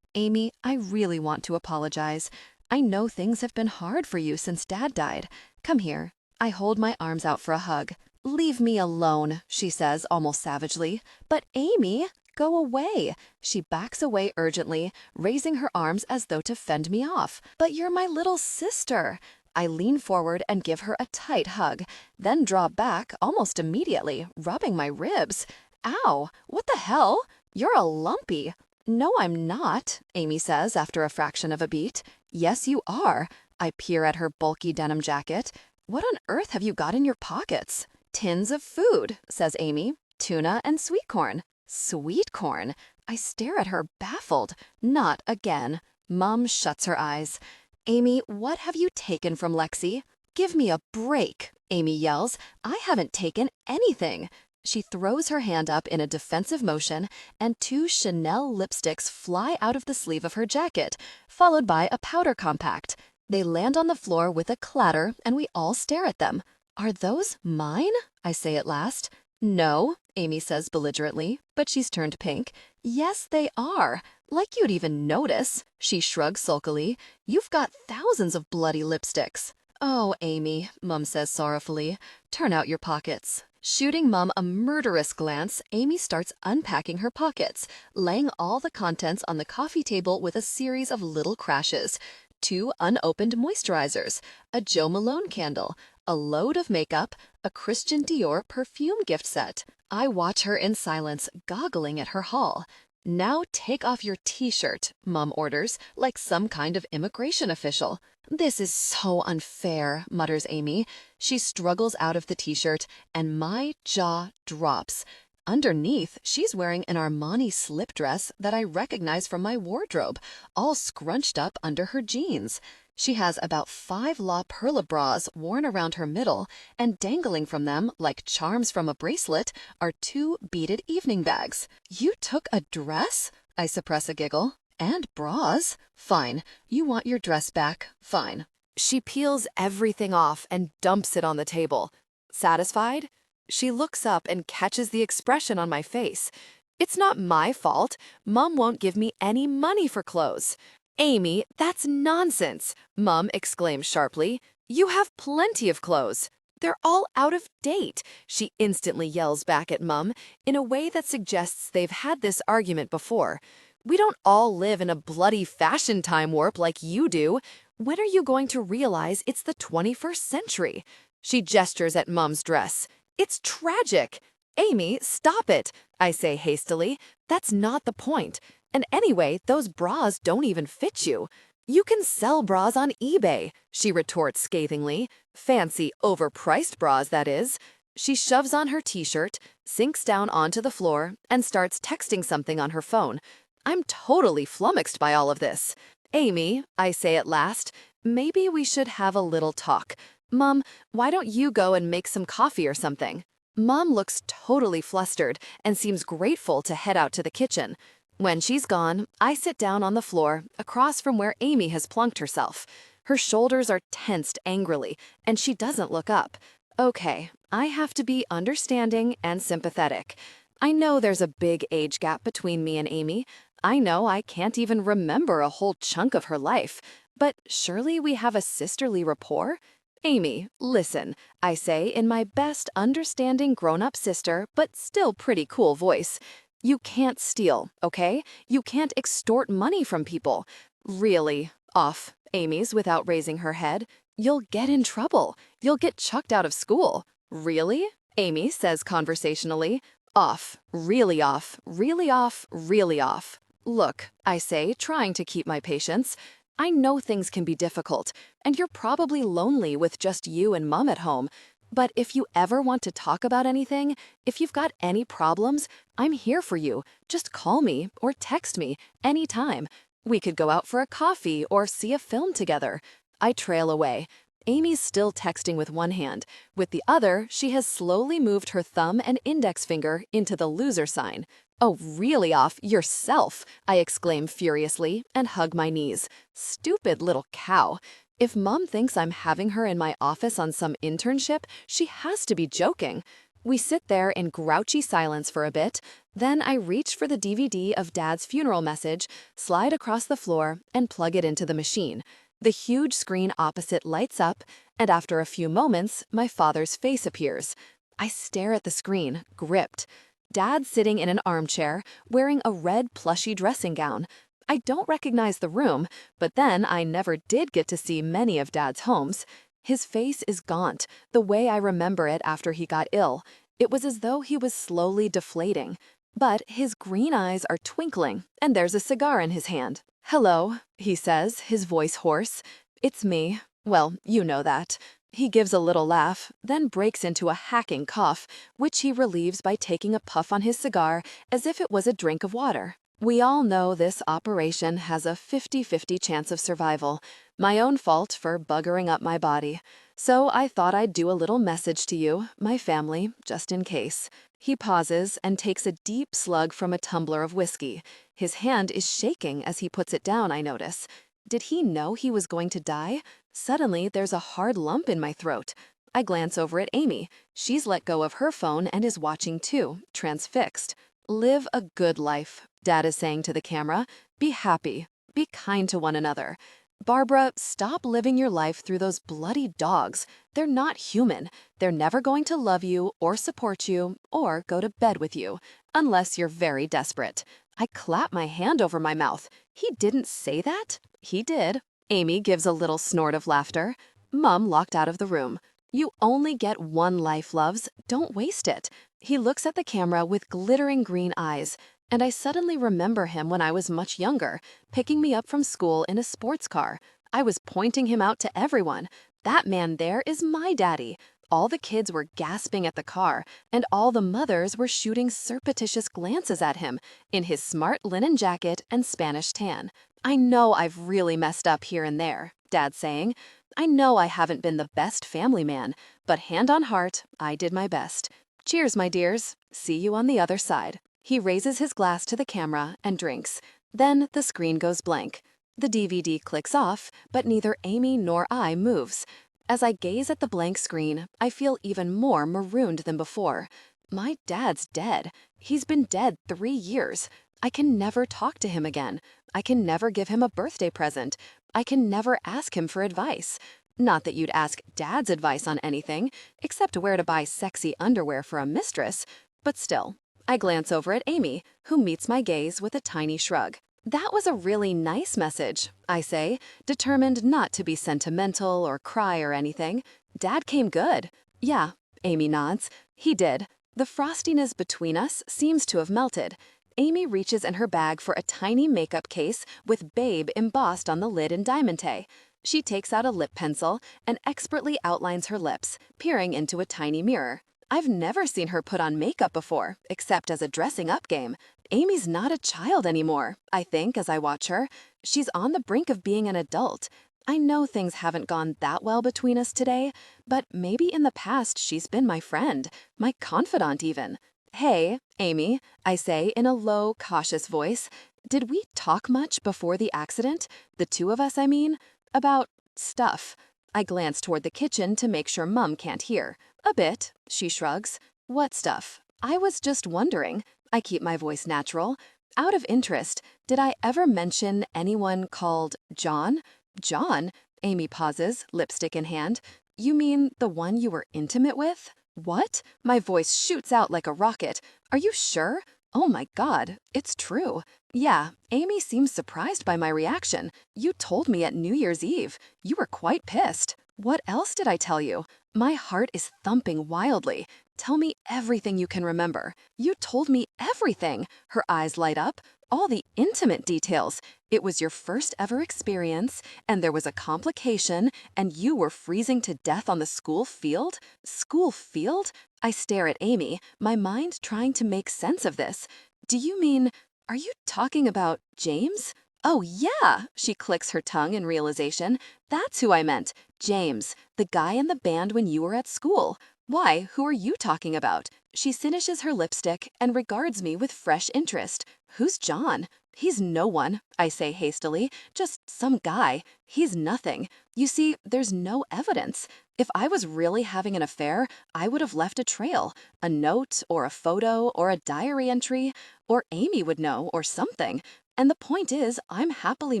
Amy, I really want to apologize. I know things have been hard for you since Dad died. Come here. I hold my arms out for a hug. Leave me alone, she says almost savagely. But Amy, go away. She backs away urgently, raising her arms as though to fend me off. But you're my little sister. I lean forward and give her a tight hug, then draw back almost immediately, rubbing my ribs. Ow, what the hell? You're a lumpy. No, I'm not, Amy says after a fraction of a beat. Yes, you are. I peer at her bulky denim jacket. What on earth have you got in your pockets? Tins of food, says Amy. Tuna and sweet corn. Sweet corn? I stare at her baffled. Not again. Mom shuts her eyes. Amy, what have you taken from Lexi? Give me a break, Amy yells. I haven't taken anything. She throws her hand up in a defensive motion, and 2 Chanel lipsticks fly out of the sleeve of her jacket, followed by a powder compact. They land on the floor with a clatter, and we all stare at them. Are those mine? I say at last. No, Amy says belligerently, but she's turned pink. Yes, they are. Like you'd even notice. She shrugs sulkily. You've got thousands of bloody lipsticks. Oh, Amy, Mum says sorrowfully. Turn out your pockets. Shooting Mum a murderous glance, Amy starts unpacking her pockets, laying all the contents on the coffee table with a series of little crashes. 2 unopened moisturizers, a Jo Malone candle, a load of makeup, a Christian Dior perfume gift set. I watch her in silence, goggling at her haul. Now take off your t-shirt, Mum orders, like some kind of immigration official. This is so unfair, mutters Amy. She struggles out of the t-shirt, and my jaw drops. Underneath, she's wearing an Armani slip dress that I recognize from my wardrobe, all scrunched up under her jeans. She has about 5 La Perla bras worn around her middle, and dangling from them, like charms from a bracelet, are 2 beaded evening bags. You took a dress? I suppress a giggle. And bras? Fine. You want your dress back? Fine. She peels everything off and dumps it on the table. Satisfied? She looks up and catches the expression on my face. It's not my fault. Mum won't give me any money for clothes. Amy, that's nonsense, Mum exclaims sharply. You have plenty of clothes. They're all out of date, she instantly yells back at Mum in a way that suggests they've had this argument before. We don't all live in a bloody fashion time warp like you do. When are you going to realize it's the 21st century? She gestures at Mum's dress. It's tragic. Amy, stop it, I say hastily. That's not the point. And anyway, those bras don't even fit you. You can sell bras on eBay, she retorts scathingly. Fancy, overpriced bras, that is. She shoves on her t-shirt, sinks down onto the floor, and starts texting something on her phone. I'm totally flummoxed by all of this. Amy, I say at last, maybe we should have a little talk. Mum, why don't you go and make some coffee or something? Mum looks totally flustered and seems grateful to head out to the kitchen. When she's gone, I sit down on the floor, across from where Amy has plunked herself. Her shoulders are tensed angrily, and she doesn't look up. Okay, I have to be understanding and sympathetic. I know there's a big age gap between me and Amy. I know I can't even remember a whole chunk of her life. But surely we have a sisterly rapport? Amy, listen, I say in my best understanding grown-up sister, but still pretty cool voice. You can't steal, okay? You can't extort money from people. Really? Off, Amy's without raising her head. You'll get in trouble. You'll get chucked out of school. Really? Amy says conversationally. Off, really off, really off, really off. Look, I say, trying to keep my patience. I know things can be difficult, and you're probably lonely with just you and Mum at home. But if you ever want to talk about anything, if you've got any problems, I'm here for you. Just call me or text me anytime. We could go out for a coffee or see a film together. I trail away. Amy's still texting with one hand. With the other, she has slowly moved her thumb and index finger into the loser sign. Oh, really off yourself, I exclaim furiously and hug my knees. Stupid little cow. If Mum thinks I'm having her in my office on some internship, she has to be joking. We sit there in grouchy silence for a bit, then I reach for the DVD of Dad's funeral message, slide across the floor, and plug it into the machine. The huge screen opposite lights up, and after a few moments, my father's face appears. I stare at the screen, gripped. Dad's sitting in an armchair, wearing a red plushy dressing gown. I don't recognize the room, but then I never did get to see many of Dad's homes. His face is gaunt, the way I remember it after he got ill. It was as though he was slowly deflating. But his green eyes are twinkling, and there's a cigar in his hand. "Hello," he says, his voice hoarse. "It's me. Well, you know that." He gives a little laugh, then breaks into a hacking cough, which he relieves by taking a puff on his cigar as if it was a drink of water. We all know this operation has a 50-50 chance of survival. My own fault for buggering up my body. So I thought I'd do a little message to you, my family, just in case. He pauses and takes a deep slug from a tumbler of whiskey. His hand is shaking as he puts it down, I notice. Did he know he was going to die? Suddenly, there's a hard lump in my throat. I glance over at Amy. She's let go of her phone and is watching too, transfixed. Live a good life, Dad is saying to the camera. Be happy. Be kind to one another. Barbara, stop living your life through those bloody dogs. They're not human. They're never going to love you or support you or go to bed with you, unless you're very desperate. I clap my hand over my mouth. He didn't say that? He did. Amy gives a little snort of laughter. Mum walked out of the room. You only get one life, loves. Don't waste it. He looks at the camera with glittering green eyes, and I suddenly remember him when I was much younger, picking me up from school in a sports car. I was pointing him out to everyone. That man there is my daddy. All the kids were gasping at the car, and all the mothers were shooting surreptitious glances at him in his smart linen jacket and Spanish tan. I know I've really messed up here and there, Dad's saying. I know I haven't been the best family man, but hand on heart, I did my best. Cheers, my dears. See you on the other side. He raises his glass to the camera and drinks. Then the screen goes blank. The DVD clicks off, but neither Amy nor I moves. As I gaze at the blank screen, I feel even more marooned than before. My dad's dead. He's been dead 3 years. I can never talk to him again. I can never give him a birthday present. I can never ask him for advice. Not that you'd ask Dad's advice on anything, except where to buy sexy underwear for a mistress, but still. I glance over at Amy, who meets my gaze with a tiny shrug. That was a really nice message, I say, determined not to be sentimental or cry or anything. Dad came good. Yeah, Amy nods. He did. The frostiness between us seems to have melted. Amy reaches in her bag for a tiny makeup case with Babe embossed on the lid in diamante. She takes out a lip pencil and expertly outlines her lips, peering into a tiny mirror. I've never seen her put on makeup before, except as a dressing-up game. Amy's not a child anymore, I think, as I watch her. She's on the brink of being an adult. I know things haven't gone that well between us today, but maybe in the past she's been my friend, my confidant even. Hey, Amy, I say in a low, cautious voice. Did we talk much before the accident? The two of us, I mean? About stuff. I glance toward the kitchen to make sure Mum can't hear. A bit, she shrugs. What stuff? I was just wondering. I keep my voice natural. Out of interest, did I ever mention anyone called John? John? Amy pauses, lipstick in hand. You mean the one you were intimate with? What? My voice shoots out like a rocket. Are you sure? Oh my God, it's true. Yeah, Amy seems surprised by my reaction. You told me at New Year's Eve. You were quite pissed. What else did I tell you? My heart is thumping wildly. Tell me everything you can remember. You told me everything. Her eyes light up. All the intimate details. It was your first ever experience, and there was a complication, and you were freezing to death on the school field? School field? I stare at Amy, my mind trying to make sense of this. Do you mean, are you talking about James? Oh, yeah, she clicks her tongue in realization. That's who I meant. James, the guy in the band when you were at school. Why, who are you talking about? She finishes her lipstick and regards me with fresh interest. Who's John? He's no one, I say hastily. Just some guy. He's nothing. You see, there's no evidence. If I was really having an affair, I would have left a trail, a note or a photo or a diary entry, or Amy would know or something. And the point is, I'm happily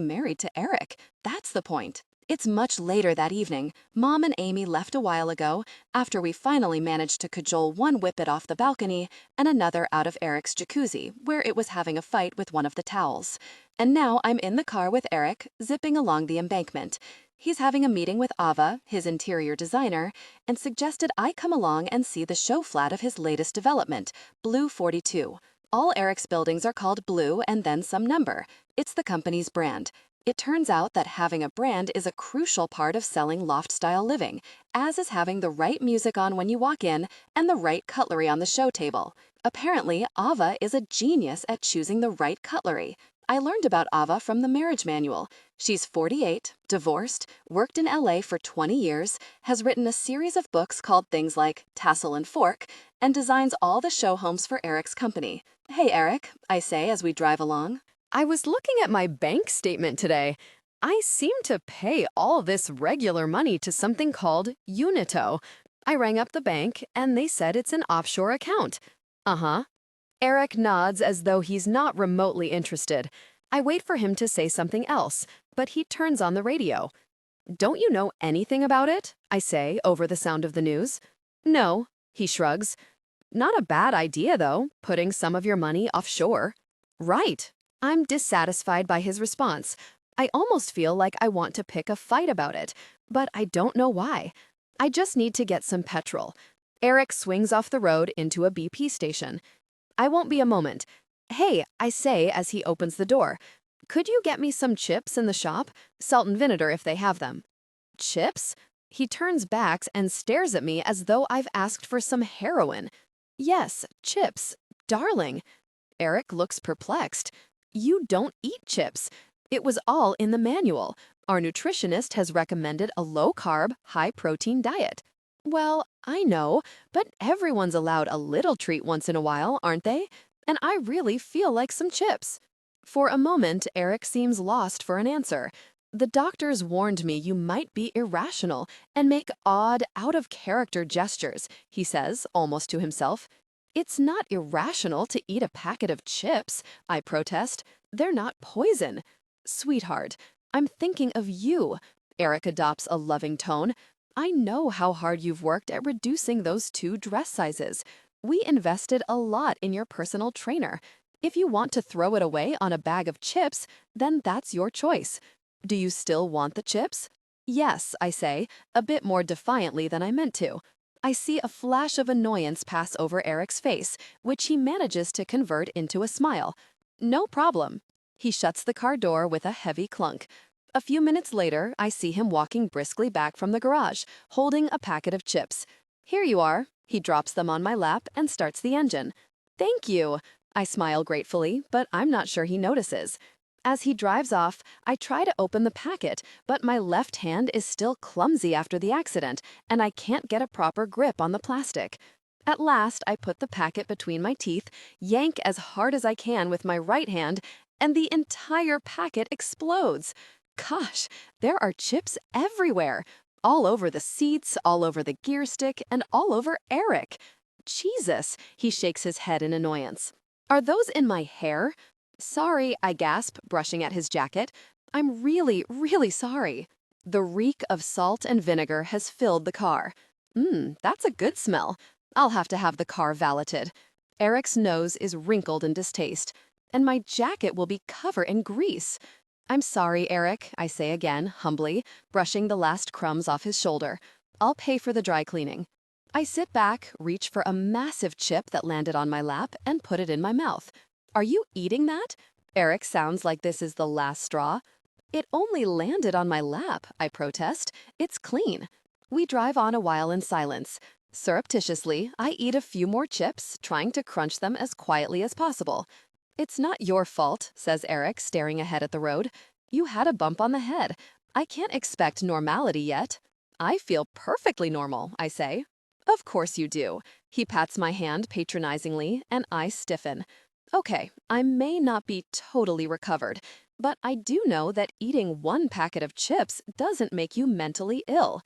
married to Eric. That's the point. It's much later that evening. Mom and Amy left a while ago, after we finally managed to cajole one whippet off the balcony and another out of Eric's jacuzzi, where it was having a fight with one of the towels. And now I'm in the car with Eric, zipping along the embankment. He's having a meeting with Ava, his interior designer, and suggested I come along and see the show flat of his latest development, Blue 42. All Eric's buildings are called Blue and then some number. It's the company's brand. It turns out that having a brand is a crucial part of selling loft-style living, as is having the right music on when you walk in and the right cutlery on the show table. Apparently, Ava is a genius at choosing the right cutlery. I learned about Ava from the marriage manual. She's 48, divorced, worked in LA for 20 years, has written a series of books called things like Tassel and Fork, and designs all the show homes for Eric's company. Hey, Eric, I say as we drive along. I was looking at my bank statement today. I seem to pay all this regular money to something called Unito. I rang up the bank, and they said it's an offshore account. Uh-huh. Eric nods as though he's not remotely interested. I wait for him to say something else, but he turns on the radio. Don't you know anything about it? I say over the sound of the news. No, he shrugs. Not a bad idea, though, putting some of your money offshore. Right. I'm dissatisfied by his response. I almost feel like I want to pick a fight about it, but I don't know why. I just need to get some petrol. Eric swings off the road into a BP station. I won't be a moment. Hey, I say as he opens the door. Could you get me some chips in the shop? Salt and vinegar if they have them. Chips? He turns back and stares at me as though I've asked for some heroin. Yes, chips. Darling. Eric looks perplexed. You don't eat chips. It was all in the manual. Our nutritionist has recommended a low-carb, high-protein diet. Well, I know, but everyone's allowed a little treat once in a while, aren't they? And I really feel like some chips. For a moment, Eric seems lost for an answer. The doctors warned me you might be irrational and make odd, out-of-character gestures, he says, almost to himself. It's not irrational to eat a packet of chips, I protest. They're not poison. Sweetheart, I'm thinking of you. Eric adopts a loving tone. I know how hard you've worked at reducing those 2 dress sizes. We invested a lot in your personal trainer. If you want to throw it away on a bag of chips, then that's your choice. Do you still want the chips? Yes, I say, a bit more defiantly than I meant to. I see a flash of annoyance pass over Eric's face, which he manages to convert into a smile. No problem. He shuts the car door with a heavy clunk. A few minutes later, I see him walking briskly back from the garage, holding a packet of chips. Here you are. He drops them on my lap and starts the engine. Thank you. I smile gratefully, but I'm not sure he notices. As he drives off, I try to open the packet, but my left hand is still clumsy after the accident, and I can't get a proper grip on the plastic. At last, I put the packet between my teeth, yank as hard as I can with my right hand, and the entire packet explodes. Gosh, there are chips everywhere. All over the seats, all over the gear stick, and all over Eric. Jesus, he shakes his head in annoyance. Are those in my hair? Sorry, I gasp, brushing at his jacket. I'm really, really sorry. The reek of salt and vinegar has filled the car. That's a good smell. I'll have to have the car valeted. Eric's nose is wrinkled in distaste, and my jacket will be covered in grease. I'm sorry, Eric, I say again, humbly, brushing the last crumbs off his shoulder. I'll pay for the dry cleaning. I sit back, reach for a massive chip that landed on my lap, and put it in my mouth. Are you eating that? Eric sounds like this is the last straw. It only landed on my lap, I protest. It's clean. We drive on a while in silence. Surreptitiously, I eat a few more chips, trying to crunch them as quietly as possible. It's not your fault, says Eric, staring ahead at the road. You had a bump on the head. I can't expect normality yet. I feel perfectly normal, I say. Of course you do. He pats my hand patronizingly, and I stiffen. Okay, I may not be totally recovered, but I do know that eating one packet of chips doesn't make you mentally ill.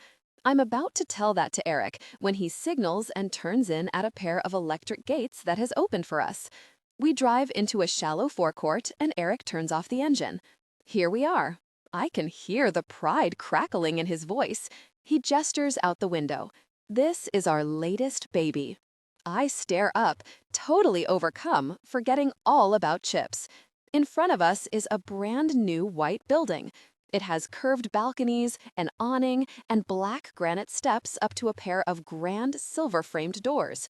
I'm about to tell that to Eric when he signals and turns in at a pair of electric gates that has opened for us. We drive into a shallow forecourt and Eric turns off the engine. Here we are. I can hear the pride crackling in his voice. He gestures out the window. This is our latest baby. I stare up, totally overcome, forgetting all about chips. In front of us is a brand new white building. It has curved balconies, an awning, and black granite steps up to a pair of grand silver-framed doors.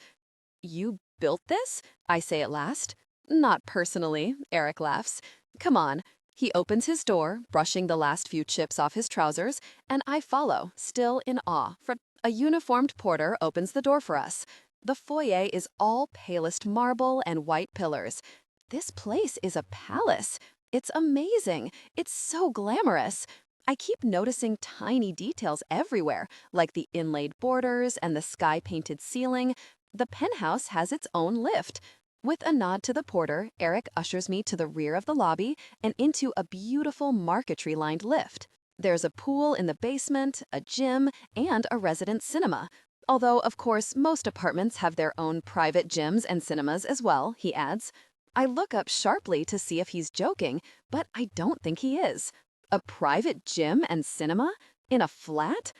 You built this? I say at last. Not personally, Eric laughs. Come on. He opens his door, brushing the last few chips off his trousers, and I follow, still in awe. A uniformed porter opens the door for us. The foyer is all palest marble and white pillars. This place is a palace. It's amazing. It's so glamorous. I keep noticing tiny details everywhere, like the inlaid borders and the sky-painted ceiling. The penthouse has its own lift. With a nod to the porter, Eric ushers me to the rear of the lobby and into a beautiful marquetry-lined lift. There's a pool in the basement, a gym, and a resident cinema. Although, of course, most apartments have their own private gyms and cinemas as well, he adds. I look up sharply to see if he's joking, but I don't think he is. A private gym and cinema? In a flat?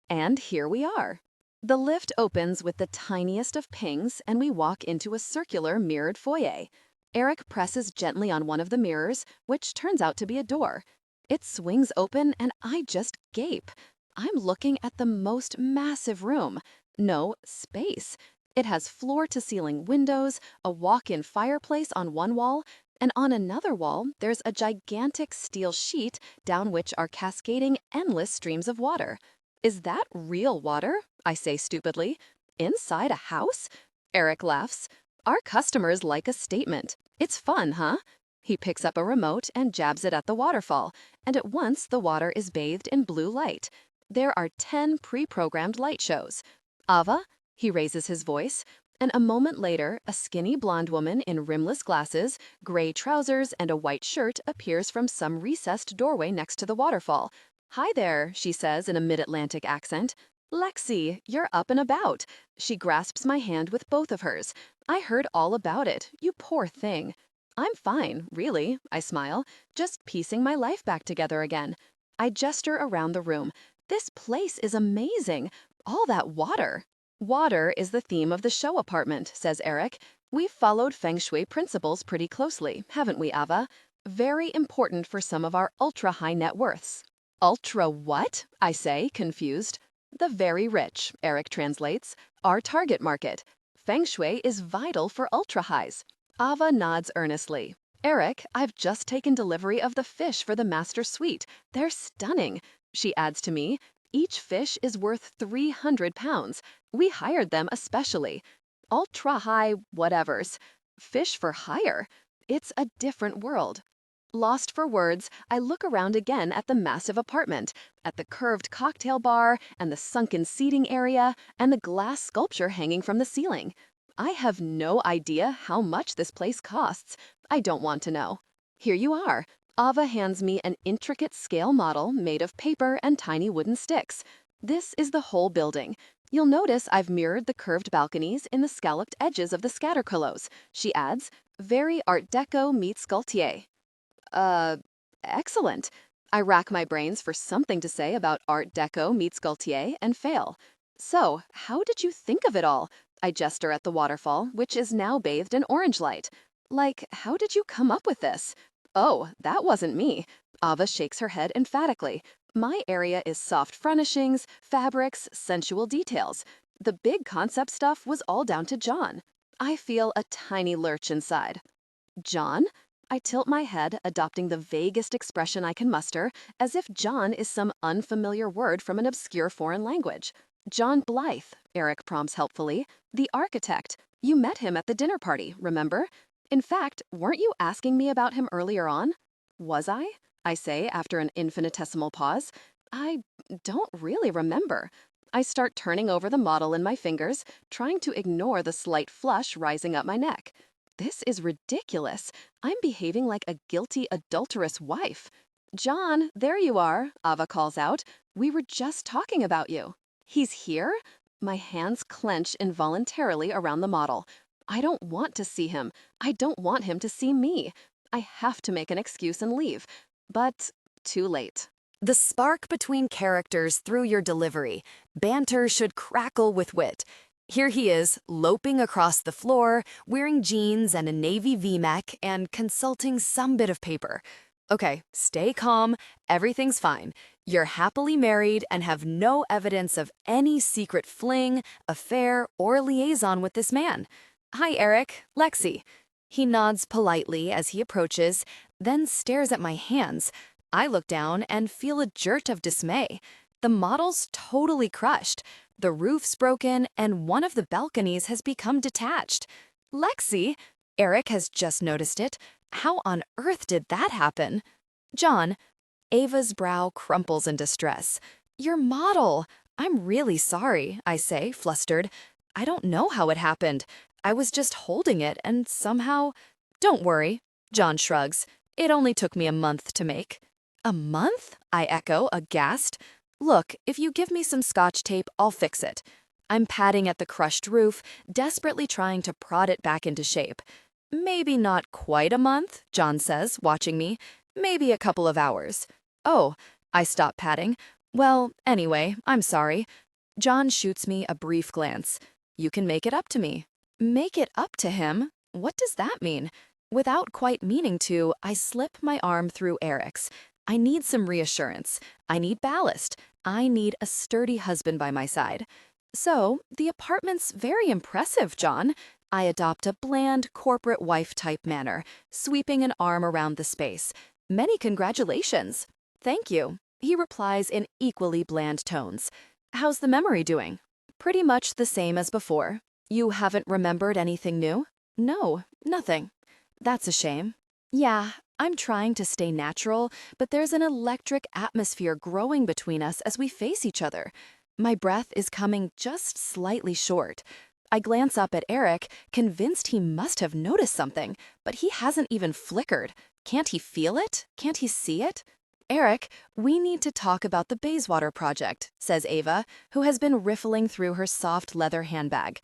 And here we are. The lift opens with the tiniest of pings, and we walk into a circular mirrored foyer. Eric presses gently on one of the mirrors, which turns out to be a door. It swings open, and I just gape. I'm looking at the most massive room. No, space. It has floor-to-ceiling windows, a walk-in fireplace on one wall, and on another wall, there's a gigantic steel sheet down which are cascading endless streams of water. Is that real water? I say stupidly. Inside a house? Eric laughs. Our customers like a statement. It's fun, huh? He picks up a remote and jabs it at the waterfall, and at once the water is bathed in blue light. There are 10 pre-programmed light shows. Ava? He raises his voice, and a moment later, a skinny blonde woman in rimless glasses, gray trousers, and a white shirt appears from some recessed doorway next to the waterfall. Hi there, she says in a mid-Atlantic accent. Lexi, you're up and about. She grasps my hand with both of hers. I heard all about it, you poor thing. I'm fine, really, I smile, just piecing my life back together again. I gesture around the room. This place is amazing. All that water. Water is the theme of the show apartment, says Eric. We've followed Feng Shui principles pretty closely, haven't we, Ava? Very important for some of our ultra-high net worths. Ultra what? I say, confused. The very rich, Eric translates. Our target market. Feng Shui is vital for ultra-highs. Ava nods earnestly. Eric, I've just taken delivery of the fish for the master suite. They're stunning. She adds to me, each fish is worth 300 pounds. We hired them especially. Ultra-high whatevers. Fish for hire. It's a different world. Lost for words, I look around again at the massive apartment, at the curved cocktail bar, and the sunken seating area, and the glass sculpture hanging from the ceiling. I have no idea how much this place costs. I don't want to know. Here you are. Ava hands me an intricate scale model made of paper and tiny wooden sticks. This is the whole building. You'll notice I've mirrored the curved balconies in the scalloped edges of the scattercollows. She adds, very Art Deco meets Gaultier. Excellent. I rack my brains for something to say about Art Deco meets Gaultier and fail. So, how did you think of it all? I gesture at the waterfall, which is now bathed in orange light. Like, how did you come up with this? Oh, that wasn't me. Ava shakes her head emphatically. My area is soft furnishings, fabrics, sensual details. The big concept stuff was all down to John. I feel a tiny lurch inside. John? I tilt my head, adopting the vaguest expression I can muster, as if John is some unfamiliar word from an obscure foreign language. John Blythe, Eric prompts helpfully. The architect. You met him at the dinner party, remember? In fact, weren't you asking me about him earlier on? Was I say after an infinitesimal pause. I don't really remember. I start turning over the model in my fingers, trying to ignore the slight flush rising up my neck. This is ridiculous. I'm behaving like a guilty, adulterous wife. John, there you are, Ava calls out. We were just talking about you. He's here? My hands clench involuntarily around the model. I don't want to see him. I don't want him to see me. I have to make an excuse and leave. But too late. The spark between characters through your delivery. Banter should crackle with wit. Here he is, loping across the floor, wearing jeans and a navy V-neck, and consulting some bit of paper. Okay, stay calm, everything's fine. You're happily married and have no evidence of any secret fling, affair, or liaison with this man. Hi, Eric, Lexi. He nods politely as he approaches, then stares at my hands. I look down and feel a jerk of dismay. The model's totally crushed. The roof's broken, and one of the balconies has become detached. Lexi, Eric has just noticed it. How on earth did that happen? John, Ava's brow crumples in distress. Your model. I'm really sorry, I say, flustered. I don't know how it happened. I was just holding it, and somehow... Don't worry, John shrugs. It only took me a month to make. A month? I echo, aghast. Look, if you give me some scotch tape, I'll fix it. I'm patting at the crushed roof, desperately trying to prod it back into shape. Maybe not quite a month, John says, watching me. Maybe a couple of hours. Oh, I stop patting. Well, anyway, I'm sorry. John shoots me a brief glance. You can make it up to me. Make it up to him? What does that mean? Without quite meaning to, I slip my arm through Eric's. I need some reassurance. I need ballast. I need a sturdy husband by my side. So, the apartment's very impressive, John. I adopt a bland, corporate wife-type manner, sweeping an arm around the space. Many congratulations. Thank you. He replies in equally bland tones. How's the memory doing? Pretty much the same as before. You haven't remembered anything new? No, nothing. That's a shame. Yeah, I'm trying to stay natural, but there's an electric atmosphere growing between us as we face each other. My breath is coming just slightly short. I glance up at Eric, convinced he must have noticed something, but he hasn't even flickered. Can't he feel it? Can't he see it? Eric, we need to talk about the Bayswater project, says Ava, who has been riffling through her soft leather handbag.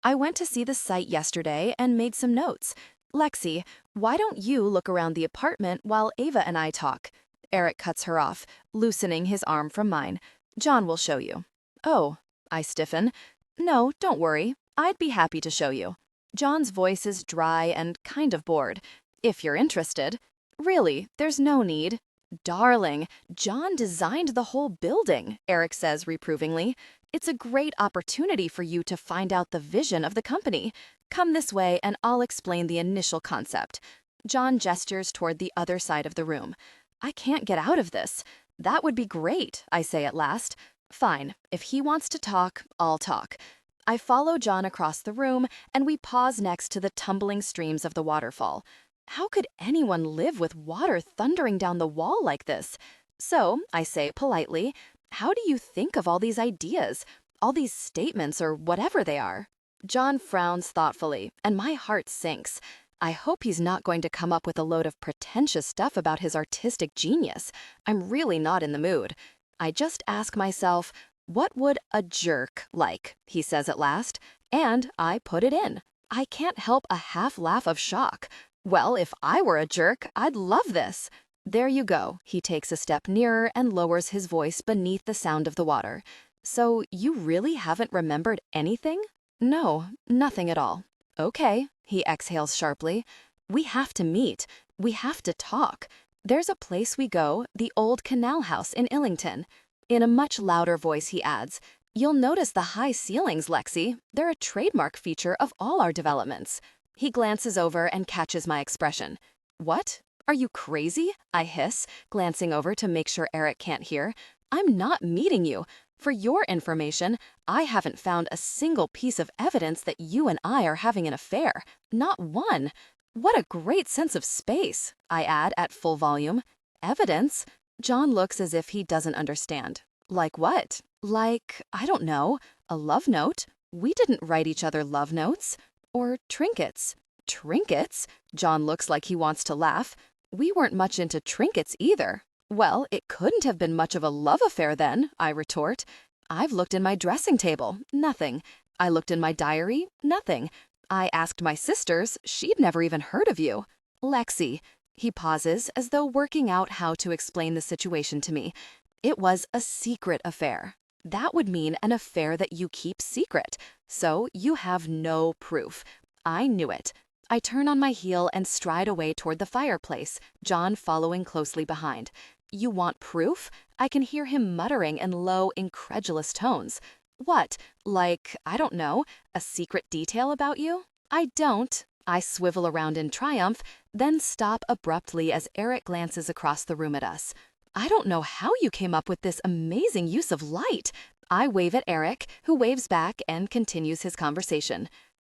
I went to see the site yesterday and made some notes. Lexi, why don't you look around the apartment while Ava and I talk? Eric cuts her off, loosening his arm from mine. John will show you. Oh, I stiffen. No, don't worry. I'd be happy to show you. John's voice is dry and kind of bored. If you're interested. Really, there's no need. Darling, John designed the whole building, Eric says reprovingly. It's a great opportunity for you to find out the vision of the company. Come this way and I'll explain the initial concept. John gestures toward the other side of the room. I can't get out of this. That would be great, I say at last. Fine, if he wants to talk, I'll talk. I follow John across the room and we pause next to the tumbling streams of the waterfall. How could anyone live with water thundering down the wall like this? So, I say politely, how do you think of all these ideas, all these statements or whatever they are? John frowns thoughtfully, and my heart sinks. I hope he's not going to come up with a load of pretentious stuff about his artistic genius. I'm really not in the mood. I just ask myself, what would a jerk like? He says at last, and I put it in. I can't help a half laugh of shock. Well, if I were a jerk, I'd love this. There you go. He takes a step nearer and lowers his voice beneath the sound of the water. So you really haven't remembered anything? No, nothing at all. Okay, he exhales sharply. We have to meet. We have to talk. There's a place we go, the old canal house in Illington. In a much louder voice, he adds, You'll notice the high ceilings, Lexi. They're a trademark feature of all our developments. He glances over and catches my expression. What? Are you crazy? I hiss, glancing over to make sure Eric can't hear. I'm not meeting you. For your information, I haven't found a single piece of evidence that you and I are having an affair. Not one. What a great sense of space, I add at full volume. Evidence? John looks as if he doesn't understand. Like what? Like, I don't know, a love note? We didn't write each other love notes. Or trinkets. Trinkets? John looks like he wants to laugh. We weren't much into trinkets either. Well, it couldn't have been much of a love affair then, I retort. I've looked in my dressing table, nothing. I looked in my diary, nothing. I asked my sisters, she'd never even heard of you. Lexi. He pauses, as though working out how to explain the situation to me. It was a secret affair. That would mean an affair that you keep secret. So you have no proof. I knew it. I turn on my heel and stride away toward the fireplace, John following closely behind. You want proof? I can hear him muttering in low, incredulous tones. What? Like, I don't know, a secret detail about you? I don't. I swivel around in triumph, then stop abruptly as Eric glances across the room at us. I don't know how you came up with this amazing use of light. I wave at Eric, who waves back and continues his conversation.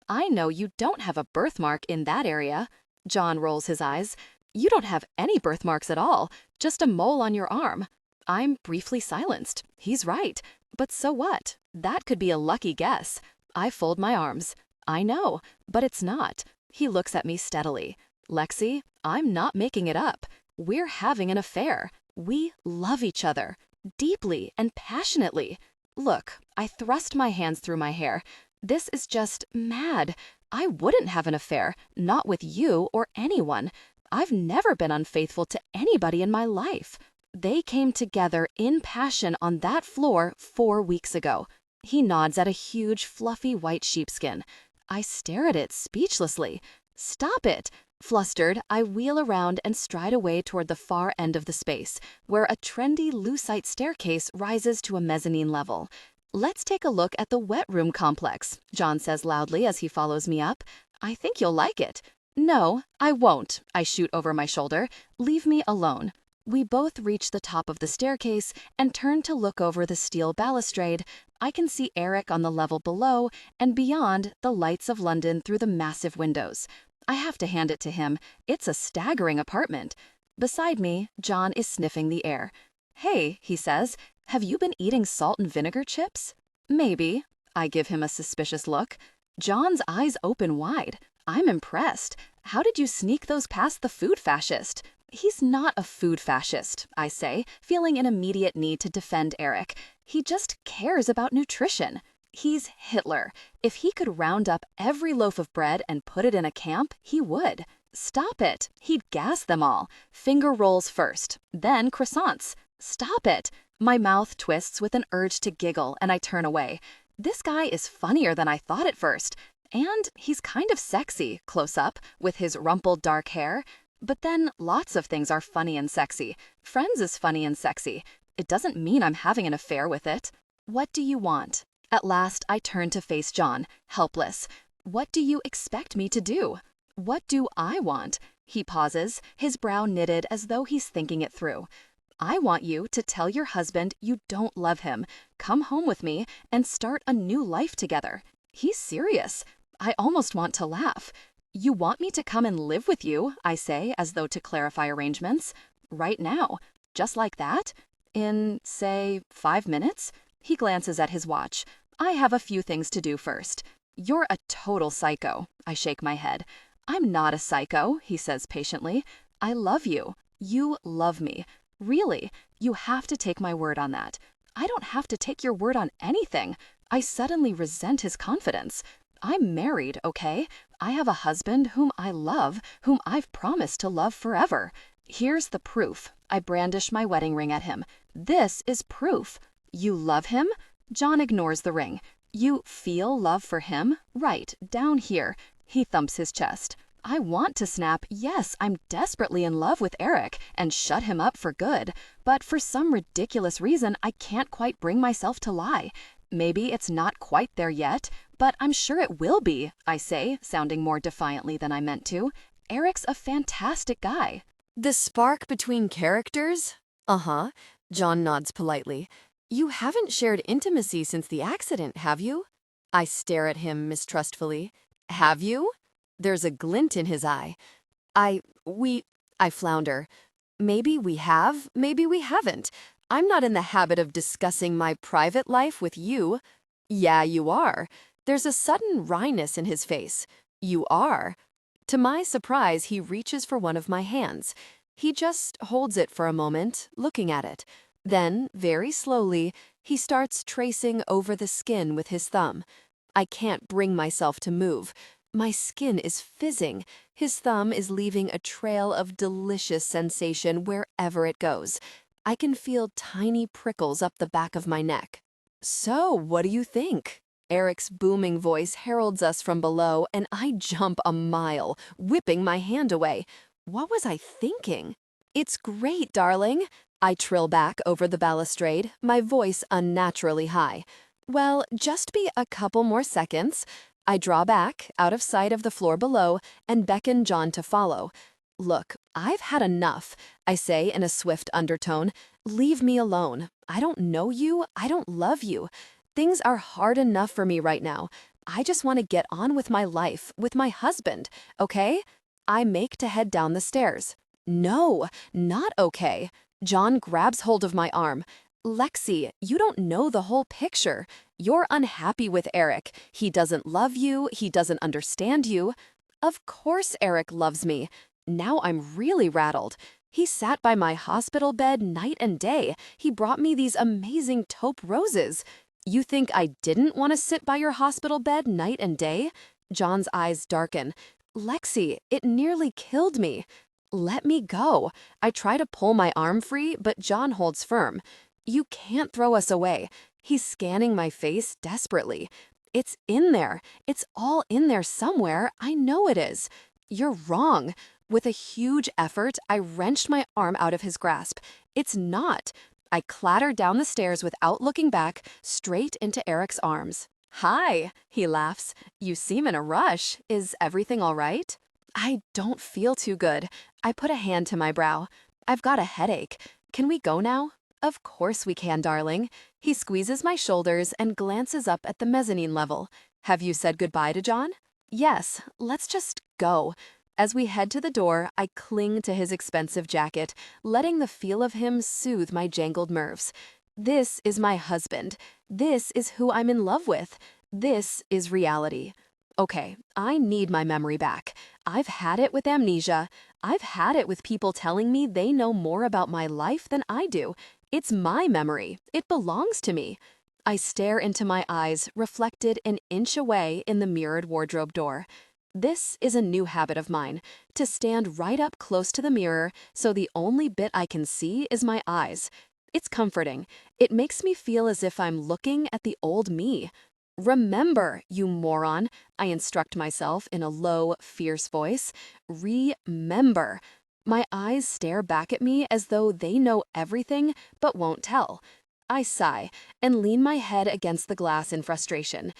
I know you don't have a birthmark in that area. John rolls his eyes. You don't have any birthmarks at all, just a mole on your arm. I'm briefly silenced. He's right. But so what? That could be a lucky guess. I fold my arms. I know, but it's not. He looks at me steadily. Lexi, I'm not making it up. We're having an affair. We love each other. Deeply and passionately. Look, I thrust my hands through my hair. This is just mad. I wouldn't have an affair, not with you or anyone. I've never been unfaithful to anybody in my life. They came together in passion on that floor 4 weeks ago. He nods at a huge, fluffy white sheepskin. I stare at it speechlessly. Stop it! Flustered, I wheel around and stride away toward the far end of the space, where a trendy lucite staircase rises to a mezzanine level. Let's take a look at the wet room complex, John says loudly as he follows me up. I think you'll like it. No, I won't, I shoot over my shoulder. Leave me alone. We both reach the top of the staircase and turn to look over the steel balustrade. I can see Eric on the level below, and beyond, the lights of London through the massive windows. I have to hand it to him. It's a staggering apartment. Beside me, John is sniffing the air. Hey, he says, have you been eating salt and vinegar chips? Maybe. I give him a suspicious look. John's eyes open wide. I'm impressed. How did you sneak those past the food fascist? He's not a food fascist, I say, feeling an immediate need to defend Eric. He just cares about nutrition. He's Hitler. If he could round up every loaf of bread and put it in a camp, he would. Stop it. He'd gas them all. Finger rolls first, then croissants. Stop it. My mouth twists with an urge to giggle, and I turn away. This guy is funnier than I thought at first. And he's kind of sexy, close up, with his rumpled dark hair. But then lots of things are funny and sexy. Friends is funny and sexy. It doesn't mean I'm having an affair with it. What do you want? At last, I turn to face John, helpless. What do you expect me to do? What do I want? He pauses, his brow knitted as though he's thinking it through. I want you to tell your husband you don't love him, come home with me, and start a new life together. He's serious. I almost want to laugh. You want me to come and live with you, I say, as though to clarify arrangements. Right now. Just like that? In, say, 5 minutes? He glances at his watch. I have a few things to do first. You're a total psycho. I shake my head. I'm not a psycho, he says patiently. I love you. You love me. Really, you have to take my word on that. I don't have to take your word on anything. I suddenly resent his confidence. I'm married, okay? I have a husband whom I love, whom I've promised to love forever. Here's the proof. I brandish my wedding ring at him. This is proof. You love him? John ignores the ring. You feel love for him? Right, down here. He thumps his chest. I want to snap, yes, I'm desperately in love with Eric, and shut him up for good. But for some ridiculous reason, I can't quite bring myself to lie. Maybe it's not quite there yet, but I'm sure it will be, I say, sounding more defiantly than I meant to. Eric's a fantastic guy. The spark between characters? Uh-huh. John nods politely. You haven't shared intimacy since the accident, have you? I stare at him mistrustfully. Have you? There's a glint in his eye. I flounder. Maybe we have, maybe we haven't. I'm not in the habit of discussing my private life with you. Yeah, you are. There's a sudden wryness in his face. You are. To my surprise, he reaches for one of my hands. He just holds it for a moment, looking at it. Then, very slowly, he starts tracing over the skin with his thumb. I can't bring myself to move. My skin is fizzing. His thumb is leaving a trail of delicious sensation wherever it goes. I can feel tiny prickles up the back of my neck. So, what do you think? Eric's booming voice heralds us from below, and I jump a mile, whipping my hand away. What was I thinking? It's great, darling. I trill back over the balustrade, my voice unnaturally high. Well, just be a couple more seconds. I draw back, out of sight of the floor below, and beckon John to follow. Look, I've had enough, I say in a swift undertone. Leave me alone. I don't know you. I don't love you. Things are hard enough for me right now. I just want to get on with my life, with my husband, okay? I make to head down the stairs. No, not okay. John grabs hold of my arm. Lexi, you don't know the whole picture. You're unhappy with Eric. He doesn't love you. He doesn't understand you. Of course Eric loves me. Now I'm really rattled. He sat by my hospital bed night and day. He brought me these amazing taupe roses. You think I didn't want to sit by your hospital bed night and day? John's eyes darken. Lexi, it nearly killed me. Let me go. I try to pull my arm free, but John holds firm. You can't throw us away. He's scanning my face desperately. It's in there. It's all in there somewhere. I know it is. You're wrong. With a huge effort, I wrenched my arm out of his grasp. It's not. I clatter down the stairs without looking back, straight into Eric's arms. Hi, he laughs. You seem in a rush. Is everything all right? I don't feel too good. I put a hand to my brow. I've got a headache. Can we go now? Of course we can, darling. He squeezes my shoulders and glances up at the mezzanine level. Have you said goodbye to John? Yes, let's just go. As we head to the door, I cling to his expensive jacket, letting the feel of him soothe my jangled nerves. This is my husband. This is who I'm in love with. This is reality. Okay, I need my memory back. I've had it with amnesia. I've had it with people telling me they know more about my life than I do. It's my memory. It belongs to me. I stare into my eyes, reflected an inch away in the mirrored wardrobe door. This is a new habit of mine, to stand right up close to the mirror so the only bit I can see is my eyes. It's comforting. It makes me feel as if I'm looking at the old me. Remember, you moron, I instruct myself in a low, fierce voice. Remember. My eyes stare back at me as though they know everything but won't tell. I sigh and lean my head against the glass in frustration.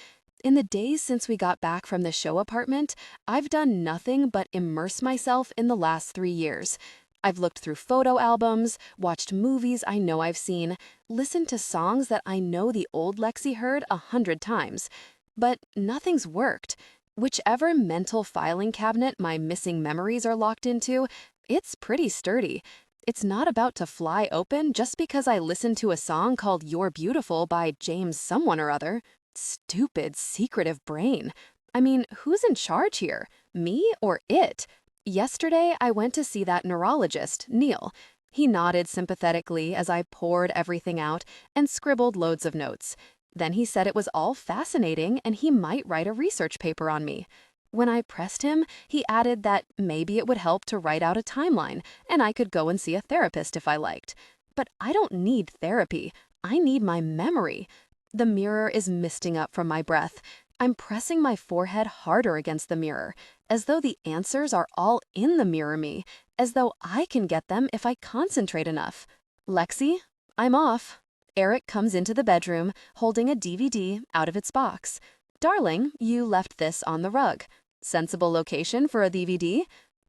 In the days since we got back from the show apartment, I've done nothing but immerse myself in the last 3 years. I've looked through photo albums, watched movies I know I've seen, listened to songs that I know the old Lexi heard 100 times. But nothing's worked. Whichever mental filing cabinet my missing memories are locked into, it's pretty sturdy. It's not about to fly open just because I listened to a song called You're Beautiful by James someone or other. Stupid, secretive brain. I mean, who's in charge here? Me or it? Yesterday, I went to see that neurologist, Neil. He nodded sympathetically as I poured everything out and scribbled loads of notes. Then he said it was all fascinating and he might write a research paper on me. When I pressed him, he added that maybe it would help to write out a timeline and I could go and see a therapist if I liked. But I don't need therapy. I need my memory. The mirror is misting up from my breath. I'm pressing my forehead harder against the mirror, as though the answers are all in the mirror me, as though I can get them if I concentrate enough. Lexi, I'm off. Eric comes into the bedroom, holding a DVD out of its box. Darling, you left this on the rug. Sensible location for a DVD?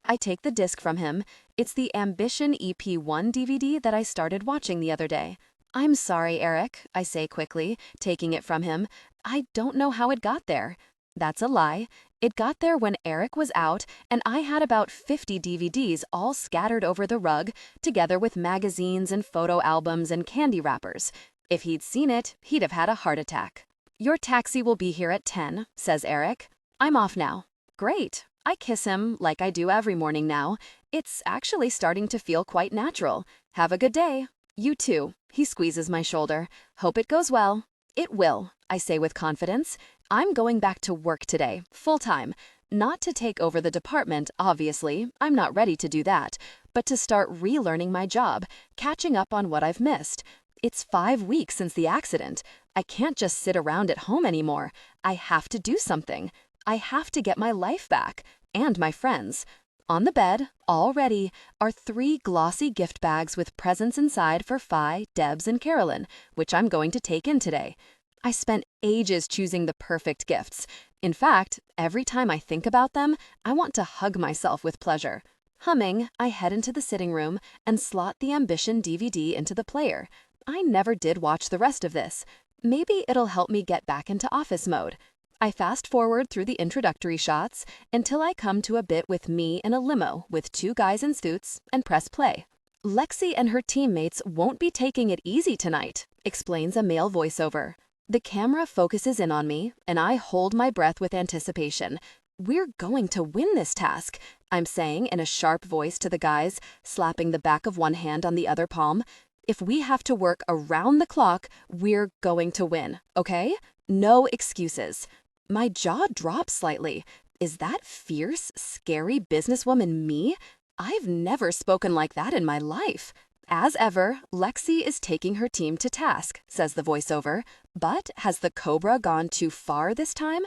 I take the disc from him. It's the Ambition EP1 DVD that I started watching the other day. I'm sorry, Eric, I say quickly, taking it from him. I don't know how it got there. That's a lie. It got there when Eric was out, and I had about 50 DVDs all scattered over the rug, together with magazines and photo albums and candy wrappers. If he'd seen it, he'd have had a heart attack. Your taxi will be here at 10, says Eric. I'm off now. Great. I kiss him like I do every morning now. It's actually starting to feel quite natural. Have a good day. You too. He squeezes my shoulder. Hope it goes well. It will, I say with confidence. I'm going back to work today, full-time. Not to take over the department, obviously. I'm not ready to do that. But to start relearning my job, catching up on what I've missed. It's 5 weeks since the accident. I can't just sit around at home anymore. I have to do something. I have to get my life back. And my friends. On the bed, all ready, are 3 glossy gift bags with presents inside for Fi, Debs, and Carolyn, which I'm going to take in today. I spent ages choosing the perfect gifts. In fact, every time I think about them, I want to hug myself with pleasure. Humming, I head into the sitting room and slot the Ambition DVD into the player. I never did watch the rest of this. Maybe it'll help me get back into office mode. I fast forward through the introductory shots until I come to a bit with me in a limo with 2 guys in suits and press play. Lexi and her teammates won't be taking it easy tonight, explains a male voiceover. The camera focuses in on me, and I hold my breath with anticipation. We're going to win this task, I'm saying in a sharp voice to the guys, slapping the back of one hand on the other palm. If we have to work around the clock, we're going to win, okay? No excuses. My jaw drops slightly. Is that fierce, scary businesswoman me? I've never spoken like that in my life. As ever, Lexi is taking her team to task, says the voiceover. But has the Cobra gone too far this time?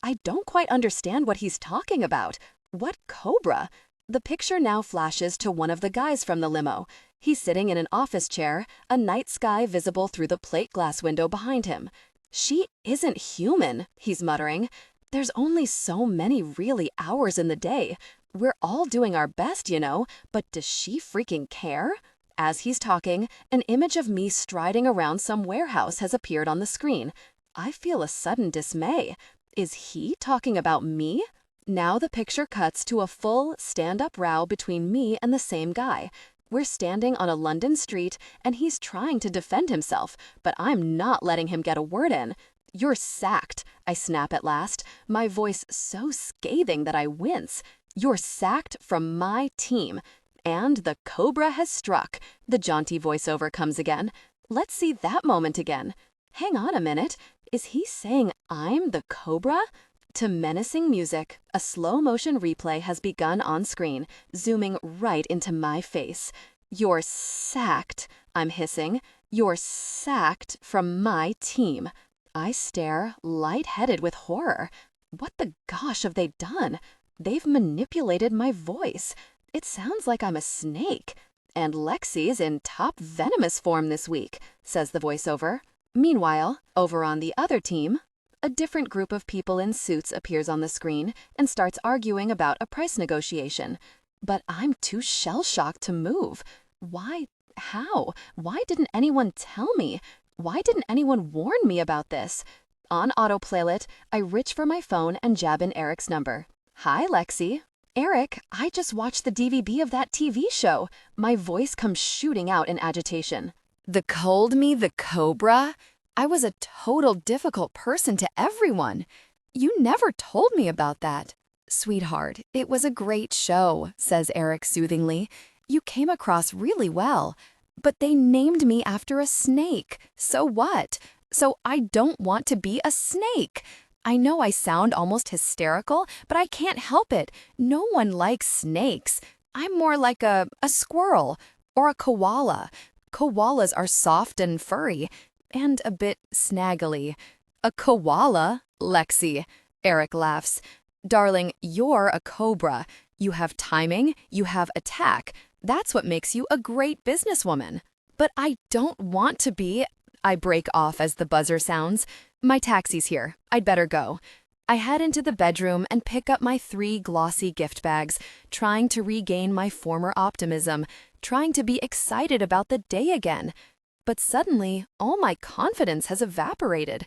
I don't quite understand what he's talking about. What Cobra? The picture now flashes to one of the guys from the limo. He's sitting in an office chair, a night sky visible through the plate glass window behind him. She isn't human, he's muttering. There's only so many really hours in the day. We're all doing our best, you know, but does she freaking care? As he's talking, an image of me striding around some warehouse has appeared on the screen. I feel a sudden dismay. Is he talking about me? Now the picture cuts to a full stand-up row between me and the same guy. We're standing on a London street, and he's trying to defend himself, but I'm not letting him get a word in. You're sacked, I snap at last, my voice so scathing that I wince. You're sacked from my team. And the Cobra has struck. The jaunty voiceover comes again. Let's see that moment again. Hang on a minute. Is he saying I'm the Cobra? To menacing music, a slow-motion replay has begun on screen, zooming right into my face. You're sacked, I'm hissing. You're sacked from my team. I stare, lightheaded with horror. What the gosh have they done? They've manipulated my voice. It sounds like I'm a snake. And Lexi's in top venomous form this week, says the voiceover. Meanwhile, over on the other team, a different group of people in suits appears on the screen and starts arguing about a price negotiation. But I'm too shell-shocked to move. Why? How? Why didn't anyone tell me? Why didn't anyone warn me about this? On autopilot, I reach for my phone and jab in Eric's number. Hi, Lexi. Eric, I just watched the DVD of that TV show. My voice comes shooting out in agitation. The cold me the Cobra? I was a total difficult person to everyone. You never told me about that. Sweetheart, it was a great show, says Eric soothingly. You came across really well. But they named me after a snake. So what? So I don't want to be a snake. I know I sound almost hysterical, but I can't help it. No one likes snakes. I'm more like a squirrel or a koala. Koalas are soft and furry. and a bit snaggly. A koala? Lexi. Eric laughs. Darling, you're a cobra. You have timing, you have attack. That's what makes you a great businesswoman. But I don't want to be. I break off as the buzzer sounds. My taxi's here. I'd better go. I head into the bedroom and pick up my 3 glossy gift bags, trying to regain my former optimism, trying to be excited about the day again. But suddenly, all my confidence has evaporated.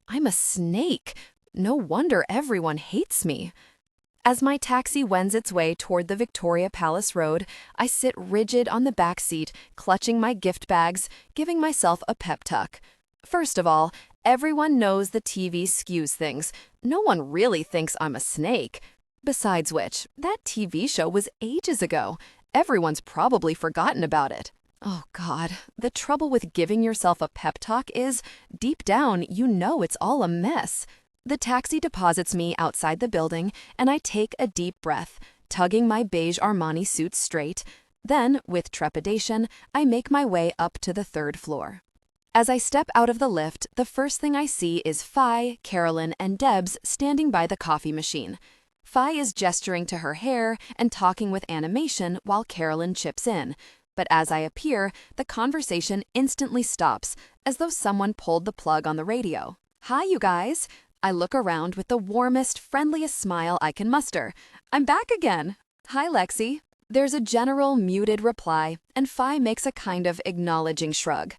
I'm a snake. No wonder everyone hates me. As my taxi wends its way toward the Victoria Palace Road, I sit rigid on the back seat, clutching my gift bags, giving myself a pep talk. First of all, everyone knows the TV skews things. No one really thinks I'm a snake. Besides which, that TV show was ages ago. Everyone's probably forgotten about it. Oh God, the trouble with giving yourself a pep talk is, deep down, you know it's all a mess. The taxi deposits me outside the building, and I take a deep breath, tugging my beige Armani suit straight. Then, with trepidation, I make my way up to the 3rd floor. As I step out of the lift, the first thing I see is Fi, Carolyn, and Debs standing by the coffee machine. Fi is gesturing to her hair and talking with animation while Carolyn chips in. But as I appear, the conversation instantly stops, as though someone pulled the plug on the radio. Hi, you guys. I look around with the warmest, friendliest smile I can muster. I'm back again. Hi, Lexi. There's a general muted reply, and Fi makes a kind of acknowledging shrug.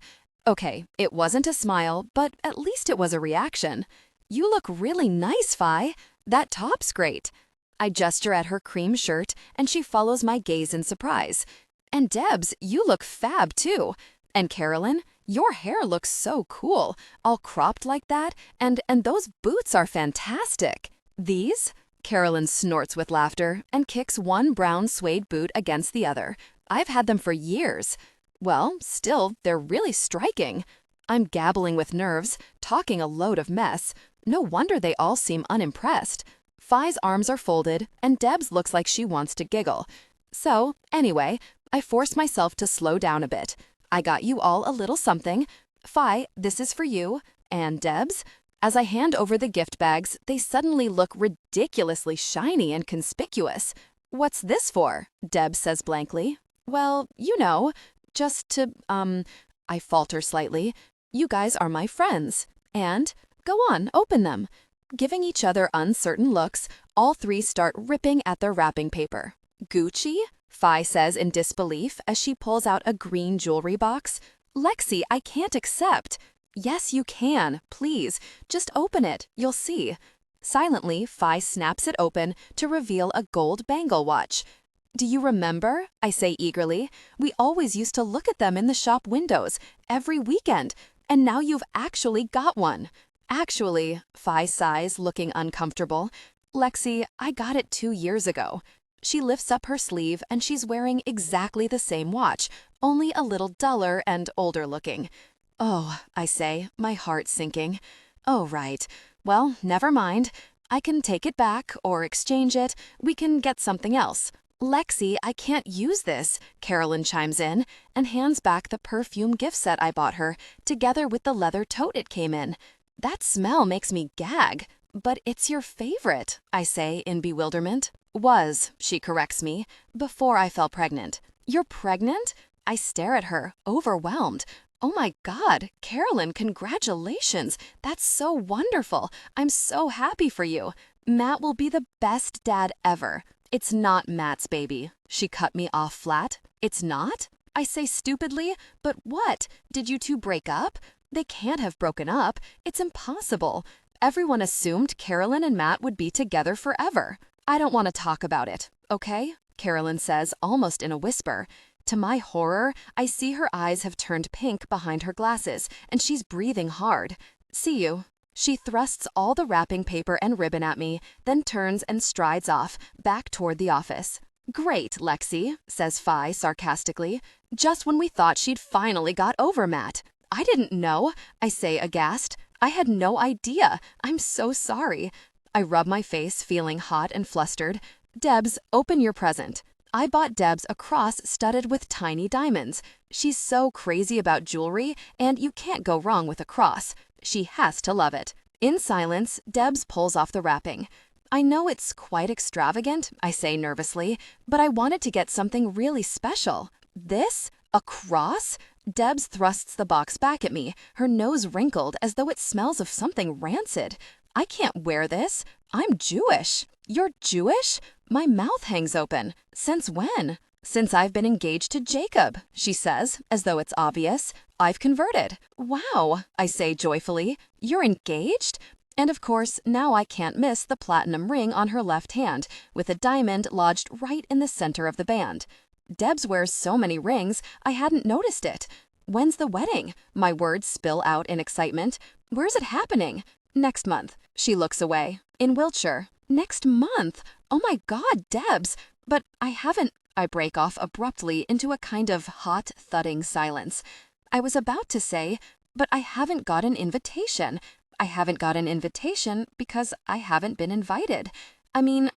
Okay, it wasn't a smile, but at least it was a reaction. You look really nice, Fi. That top's great. I gesture at her cream shirt, and she follows my gaze in surprise. And Debs, you look fab too. And Carolyn, your hair looks so cool, all cropped like that, and those boots are fantastic. These? Carolyn snorts with laughter and kicks one brown suede boot against the other. I've had them for years. Well, still, they're really striking. I'm gabbling with nerves, talking a load of mess. No wonder they all seem unimpressed. Fi's arms are folded, and Debs looks like she wants to giggle. So, anyway, I force myself to slow down a bit. I got you all a little something. Fi, this is for you. And Debs? As I hand over the gift bags, they suddenly look ridiculously shiny and conspicuous. What's this for? Debs says blankly. Well, you know, just to, I falter slightly. You guys are my friends. And, go on, open them. Giving each other uncertain looks, all 3 start ripping at their wrapping paper. Gucci? Fi says in disbelief as she pulls out a green jewelry box. Lexi, I can't accept. Yes, you can. Please, just open it. You'll see. Silently, Fi snaps it open to reveal a gold bangle watch. Do you remember? I say eagerly. We always used to look at them in the shop windows every weekend, and now you've actually got one. Actually, Fi sighs, looking uncomfortable. Lexi, I got it 2 years ago. She lifts up her sleeve and she's wearing exactly the same watch, only a little duller and older looking. Oh, I say, my heart sinking. Oh, right. Well, never mind. I can take it back or exchange it. We can get something else. Lexi, I can't use this, Carolyn chimes in and hands back the perfume gift set I bought her, together with the leather tote it came in. That smell makes me gag. But it's your favorite, I say in bewilderment. Was, she corrects me, before I fell pregnant. You're pregnant? I stare at her, overwhelmed. Oh my God, Carolyn, congratulations. That's so wonderful. I'm so happy for you. Matt will be the best dad ever. It's not Matt's baby. She cut me off flat. It's not? I say stupidly, but what? Did you 2 break up? They can't have broken up. It's impossible. Everyone assumed Carolyn and Matt would be together forever. I don't want to talk about it, okay? Carolyn says, almost in a whisper. To my horror, I see her eyes have turned pink behind her glasses, and she's breathing hard. See you. She thrusts all the wrapping paper and ribbon at me, then turns and strides off, back toward the office. Great, Lexi, says Fi sarcastically. Just when we thought she'd finally got over Matt. I didn't know, I say aghast. I had no idea. I'm so sorry. I rub my face, feeling hot and flustered. Debs, open your present. I bought Debs a cross studded with tiny diamonds. She's so crazy about jewelry, and you can't go wrong with a cross. She has to love it. In silence, Debs pulls off the wrapping. I know it's quite extravagant, I say nervously, but I wanted to get something really special. This? A cross? Debs thrusts the box back at me, her nose wrinkled as though it smells of something rancid. I can't wear this. I'm Jewish. You're Jewish? My mouth hangs open. Since when? Since I've been engaged to Jacob, she says, as though it's obvious. I've converted. Wow, I say joyfully. You're engaged? And of course, now I can't miss the platinum ring on her left hand, with a diamond lodged right in the center of the band. Debs wears so many rings, I hadn't noticed it. When's the wedding? My words spill out in excitement. Where's it happening? Next month. She looks away. In Wiltshire. Next month? Oh my God, Debs! But I haven't... I break off abruptly into a kind of hot, thudding silence. I was about to say, but I haven't got an invitation. I haven't got an invitation because I haven't been invited. I mean,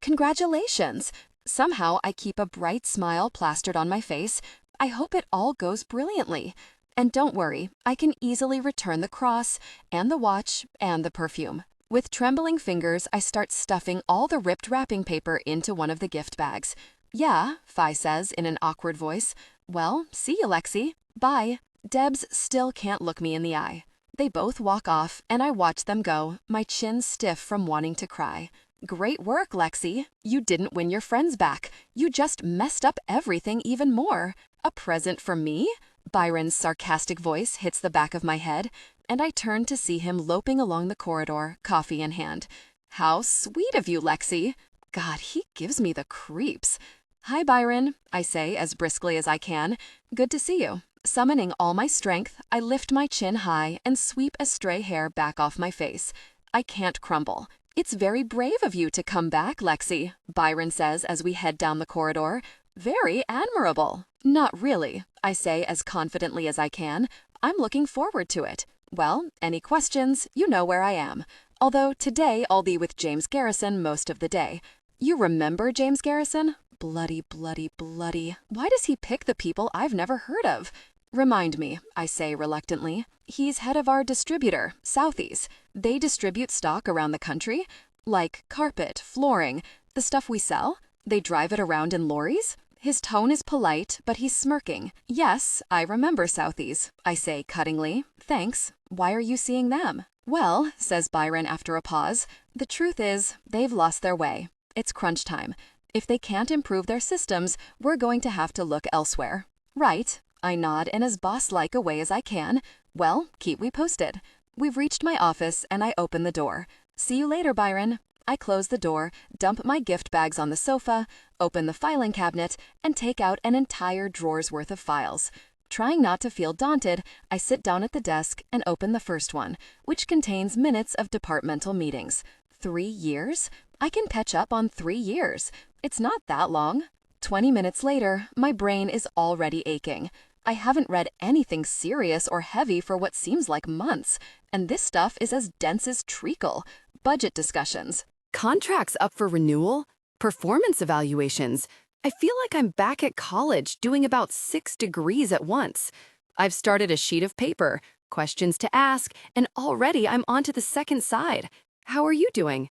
congratulations. Somehow I keep a bright smile plastered on my face. I hope it all goes brilliantly. And don't worry, I can easily return the cross, and the watch, and the perfume. With trembling fingers, I start stuffing all the ripped wrapping paper into one of the gift bags. Yeah, Fi says in an awkward voice. Well, see you, Lexi. Bye. Debs still can't look me in the eye. They both walk off, and I watch them go, my chin stiff from wanting to cry. Great work, Lexi. You didn't win your friends back. You just messed up everything even more. A present for me? Byron's sarcastic voice hits the back of my head, and I turn to see him loping along the corridor, coffee in hand. How sweet of you, Lexi. God, he gives me the creeps. Hi, Byron, I say as briskly as I can. Good to see you. Summoning all my strength, I lift my chin high and sweep a stray hair back off my face. I can't crumble. It's very brave of you to come back, Lexi, Byron says as we head down the corridor. Very admirable. Not really, I say as confidently as I can. I'm looking forward to it. Well, any questions, you know where I am. Although today I'll be with James Garrison most of the day. You remember James Garrison? Bloody, bloody, bloody. Why does he pick the people I've never heard of? Remind me, I say reluctantly. He's head of our distributor, Southies. They distribute stock around the country, like carpet, flooring, the stuff we sell. They drive it around in lorries. His tone is polite, but he's smirking. Yes, I remember Southies, I say cuttingly. Thanks. Why are you seeing them? Well, says Byron after a pause, the truth is, they've lost their way. It's crunch time. If they can't improve their systems, we're going to have to look elsewhere. Right. I nod in as boss-like a way as I can. Well, keep me posted. We've reached my office, and I open the door. See you later, Byron. I close the door, dump my gift bags on the sofa, open the filing cabinet, and take out an entire drawer's worth of files. Trying not to feel daunted, I sit down at the desk and open the first one, which contains minutes of departmental meetings. 3 years? I can catch up on 3 years. It's not that long. 20 minutes later, my brain is already aching. I haven't read anything serious or heavy for what seems like months, and this stuff is as dense as treacle. Budget discussions. Contracts up for renewal? Performance evaluations? I feel like I'm back at college doing about 6 degrees at once. I've started a sheet of paper, questions to ask, and already I'm onto the second side. How are you doing?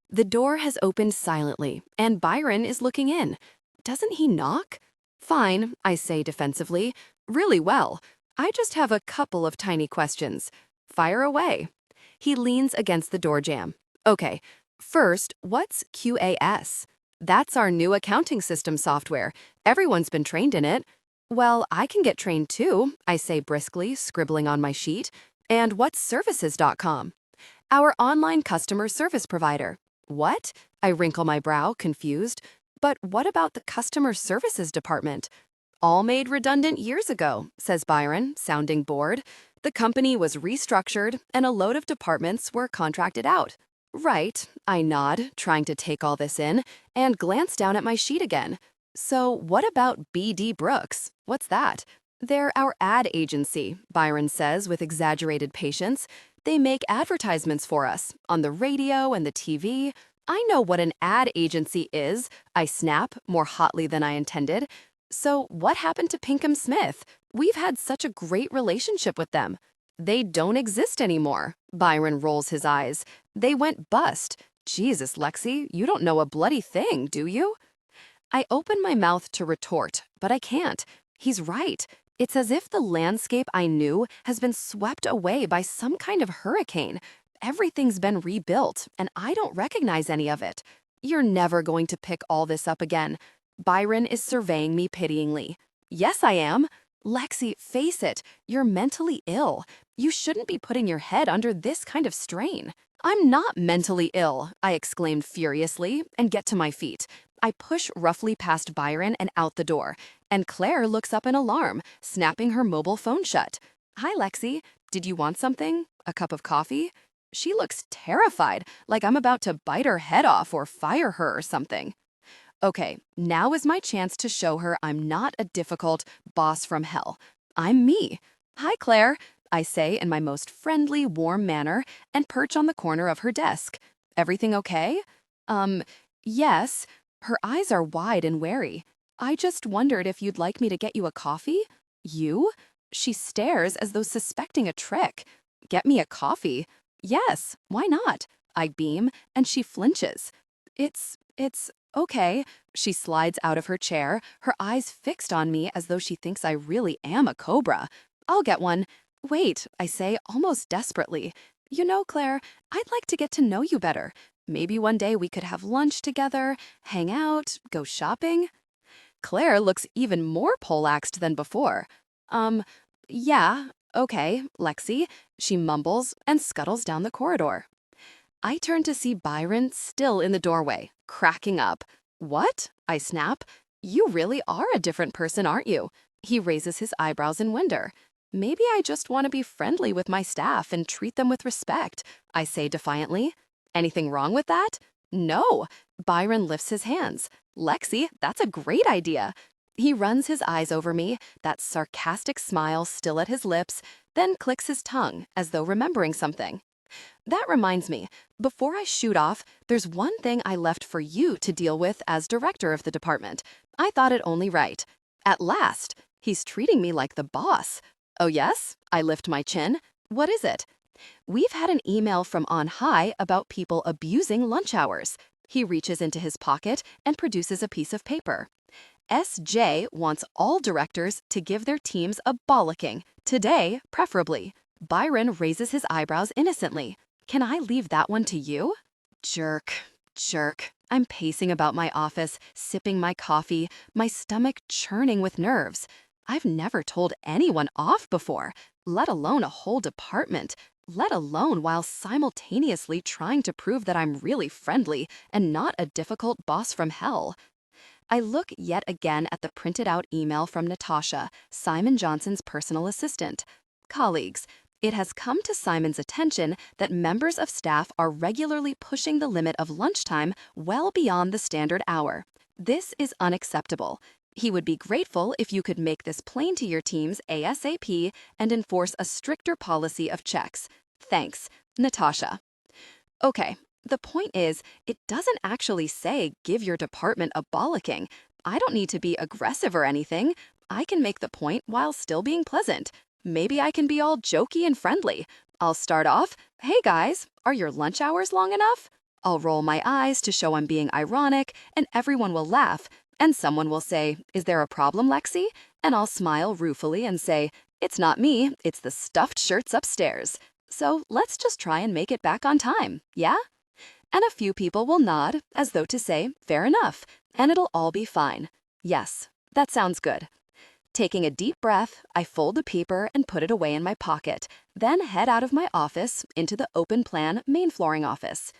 The door has opened silently, and Byron is looking in. Doesn't he knock? Fine, I say defensively. Really well. I just have a couple of tiny questions. Fire away. He leans against the door jamb. Okay, first, what's QAS? That's our new accounting system software. Everyone's been trained in it. Well, I can get trained too, I say briskly, scribbling on my sheet. And what's services.com? Our online customer service provider. What? I wrinkle my brow, confused. But what about the customer services department? All made redundant years ago, says Byron, sounding bored. The company was restructured and a load of departments were contracted out. Right, I nod, trying to take all this in, and glance down at my sheet again. So what about BD Brooks? What's that? They're our ad agency, Byron says with exaggerated patience. They make advertisements for us, on the radio and the TV. I know what an ad agency is, I snap, more hotly than I intended. So, what happened to Pinkham Smith? We've had such a great relationship with them. They don't exist anymore. Byron rolls his eyes. They went bust. Jesus, Lexi, you don't know a bloody thing, do you? I open my mouth to retort, but I can't. He's right. It's as if the landscape I knew has been swept away by some kind of hurricane. Everything's been rebuilt, and I don't recognize any of it. You're never going to pick all this up again. Byron is surveying me pityingly. Yes, I am. Lexi, face it, you're mentally ill. You shouldn't be putting your head under this kind of strain. I'm not mentally ill, I exclaimed furiously, and get to my feet. I push roughly past Byron and out the door, and Claire looks up in alarm, snapping her mobile phone shut. Hi, Lexi. Did you want something? A cup of coffee? She looks terrified, like I'm about to bite her head off or fire her or something. Okay, now is my chance to show her I'm not a difficult boss from hell. I'm me. Hi, Claire, I say in my most friendly, warm manner and perch on the corner of her desk. Everything okay? Um, yes. Her eyes are wide and wary. I just wondered if you'd like me to get you a coffee? You? She stares as though suspecting a trick. Get me a coffee? Yes, why not? I beam, and she flinches. It's okay. She slides out of her chair, her eyes fixed on me as though she thinks I really am a cobra. I'll get one. Wait, I say almost desperately. You know, Claire, I'd like to get to know you better. Maybe one day we could have lunch together, hang out, go shopping. Claire looks even more poleaxed than before. Um, yeah, okay, Lexi, she mumbles and scuttles down the corridor. I turn to see Byron still in the doorway, cracking up. What? I snap. You really are a different person, aren't you? He raises his eyebrows in wonder. Maybe I just want to be friendly with my staff and treat them with respect, I say defiantly. Anything wrong with that? No. Byron lifts his hands. Lexi, that's a great idea. He runs his eyes over me, that sarcastic smile still at his lips, then clicks his tongue as though remembering something. That reminds me, before I shoot off, there's one thing I left for you to deal with as director of the department. I thought it only right. At last, he's treating me like the boss. Oh yes? I lift my chin. What is it? We've had an email from on high about people abusing lunch hours. He reaches into his pocket and produces a piece of paper. SJ wants all directors to give their teams a bollocking, today, preferably. Byron raises his eyebrows innocently. Can I leave that one to you? Jerk, jerk. I'm pacing about my office, sipping my coffee, my stomach churning with nerves. I've never told anyone off before, let alone a whole department, let alone while simultaneously trying to prove that I'm really friendly and not a difficult boss from hell. I look yet again at the printed out email from Natasha, Simon Johnson's personal assistant. Colleagues, it has come to Simon's attention that members of staff are regularly pushing the limit of lunchtime well beyond the standard hour. This is unacceptable. He would be grateful if you could make this plain to your teams ASAP and enforce a stricter policy of checks. Thanks, Natasha. Okay, the point is, it doesn't actually say give your department a bollocking. I don't need to be aggressive or anything. I can make the point while still being pleasant. Maybe I can be all jokey and friendly. I'll start off, hey guys, are your lunch hours long enough? I'll roll my eyes to show I'm being ironic, and everyone will laugh. And someone will say, is there a problem, Lexi? And I'll smile ruefully and say, it's not me, it's the stuffed shirts upstairs. So let's just try and make it back on time, yeah? And a few people will nod, as though to say, fair enough, and it'll all be fine. Yes, that sounds good. Taking a deep breath, I fold the paper and put it away in my pocket, then head out of my office into the open plan main flooring office.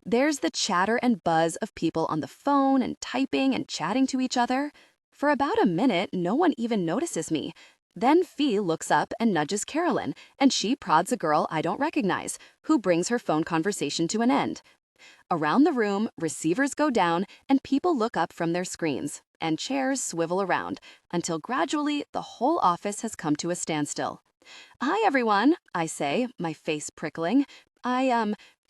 There's the chatter and buzz of people on the phone and typing and chatting to each other. For about a minute, no one even notices me. Then Fee looks up and nudges Carolyn, and she prods a girl I don't recognize, who brings her phone conversation to an end. Around the room, receivers go down, and people look up from their screens, and chairs swivel around, until gradually the whole office has come to a standstill. Hi, everyone, I say, my face prickling.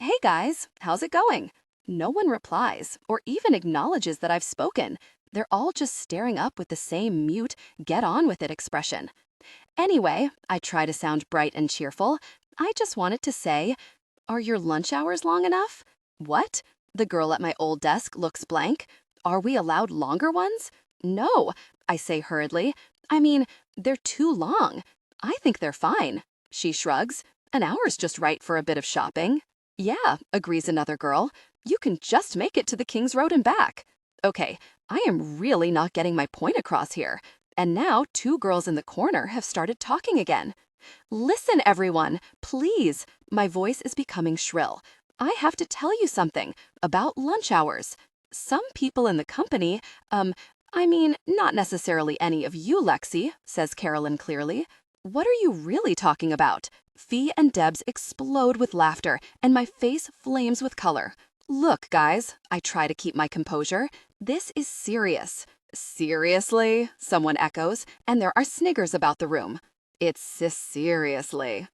Hey guys, how's it going? No one replies or even acknowledges that I've spoken. They're all just staring up with the same mute, get on with it expression. Anyway, I try to sound bright and cheerful. I just wanted to say, are your lunch hours long enough? What? The girl at my old desk looks blank. Are we allowed longer ones? No, I say hurriedly. I mean, they're too long. I think they're fine. She shrugs. An hour's just right for a bit of shopping. Yeah, agrees another girl. You can just make it to the King's Road and back. Okay, I am really not getting my point across here. And now 2 girls in the corner have started talking again. Listen, everyone, please. My voice is becoming shrill. I have to tell you something about lunch hours. Some people in the company, not necessarily any of you, Lexi, says Carolyn clearly. What are you really talking about? Fee and Debs explode with laughter, and my face flames with color. Look, guys, I try to keep my composure. This is serious. Seriously? Someone echoes, and there are sniggers about the room. It's seriously.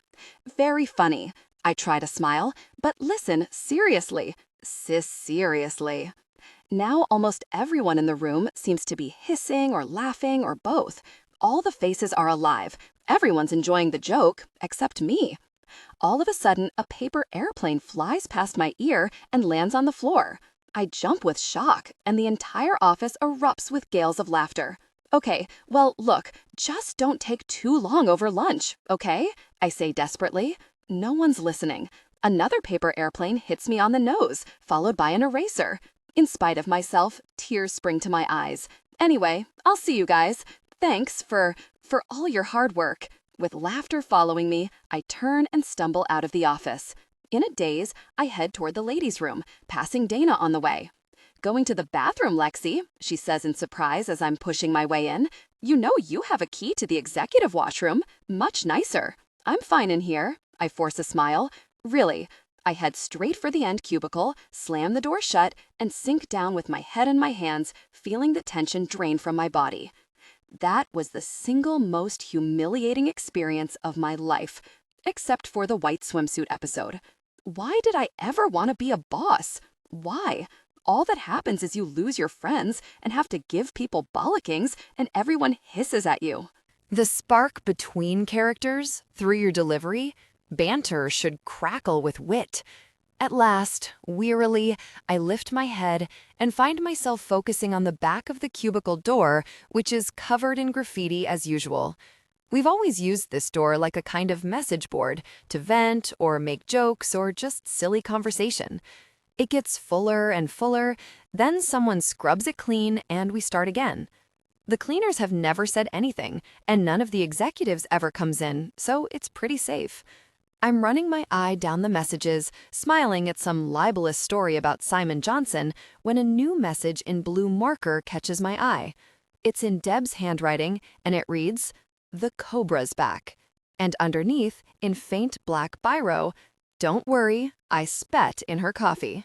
Very funny. I try to smile, but listen, seriously. Seriously. Now almost everyone in the room seems to be hissing or laughing or both. All the faces are alive. Everyone's enjoying the joke, except me. All of a sudden, a paper airplane flies past my ear and lands on the floor. I jump with shock, and the entire office erupts with gales of laughter. Okay, well, look, just don't take too long over lunch, okay? I say desperately. No one's listening. Another paper airplane hits me on the nose, followed by an eraser. In spite of myself, tears spring to my eyes. Anyway, I'll see you guys. Thanks for all your hard work. With laughter following me, I turn and stumble out of the office. In a daze, I head toward the ladies' room, passing Dana on the way. Going to the bathroom, Lexi, she says in surprise as I'm pushing my way in. You know you have a key to the executive washroom. Much nicer. I'm fine in here. I force a smile. Really. I head straight for the end cubicle, slam the door shut, and sink down with my head in my hands, feeling the tension drain from my body. That was the single most humiliating experience of my life, except for the white swimsuit episode. Why did I ever want to be a boss? Why? All that happens is you lose your friends and have to give people bollockings, and everyone hisses at you. The spark between characters, through your delivery, banter should crackle with wit. At last, wearily, I lift my head and find myself focusing on the back of the cubicle door, which is covered in graffiti as usual. We've always used this door like a kind of message board to vent or make jokes or just silly conversation. It gets fuller and fuller, then someone scrubs it clean and we start again. The cleaners have never said anything, and none of the executives ever comes in, so it's pretty safe. I'm running my eye down the messages, smiling at some libelous story about Simon Johnson, when a new message in blue marker catches my eye. It's in Deb's handwriting, and it reads, "The Cobra's back." And underneath, in faint black biro, "Don't worry, I spat in her coffee."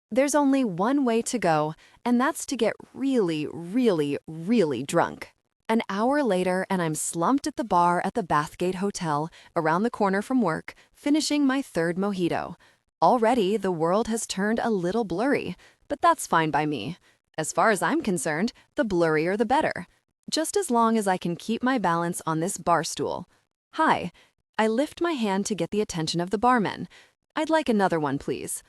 There's only one way to go, and that's to get really, really, really drunk. An hour later, and I'm slumped at the bar at the Bathgate Hotel, around the corner from work, finishing my 3rd mojito. Already, the world has turned a little blurry, but that's fine by me. As far as I'm concerned, the blurrier the better. Just as long as I can keep my balance on this bar stool. Hi. I lift my hand to get the attention of the barman. I'd like another one, please.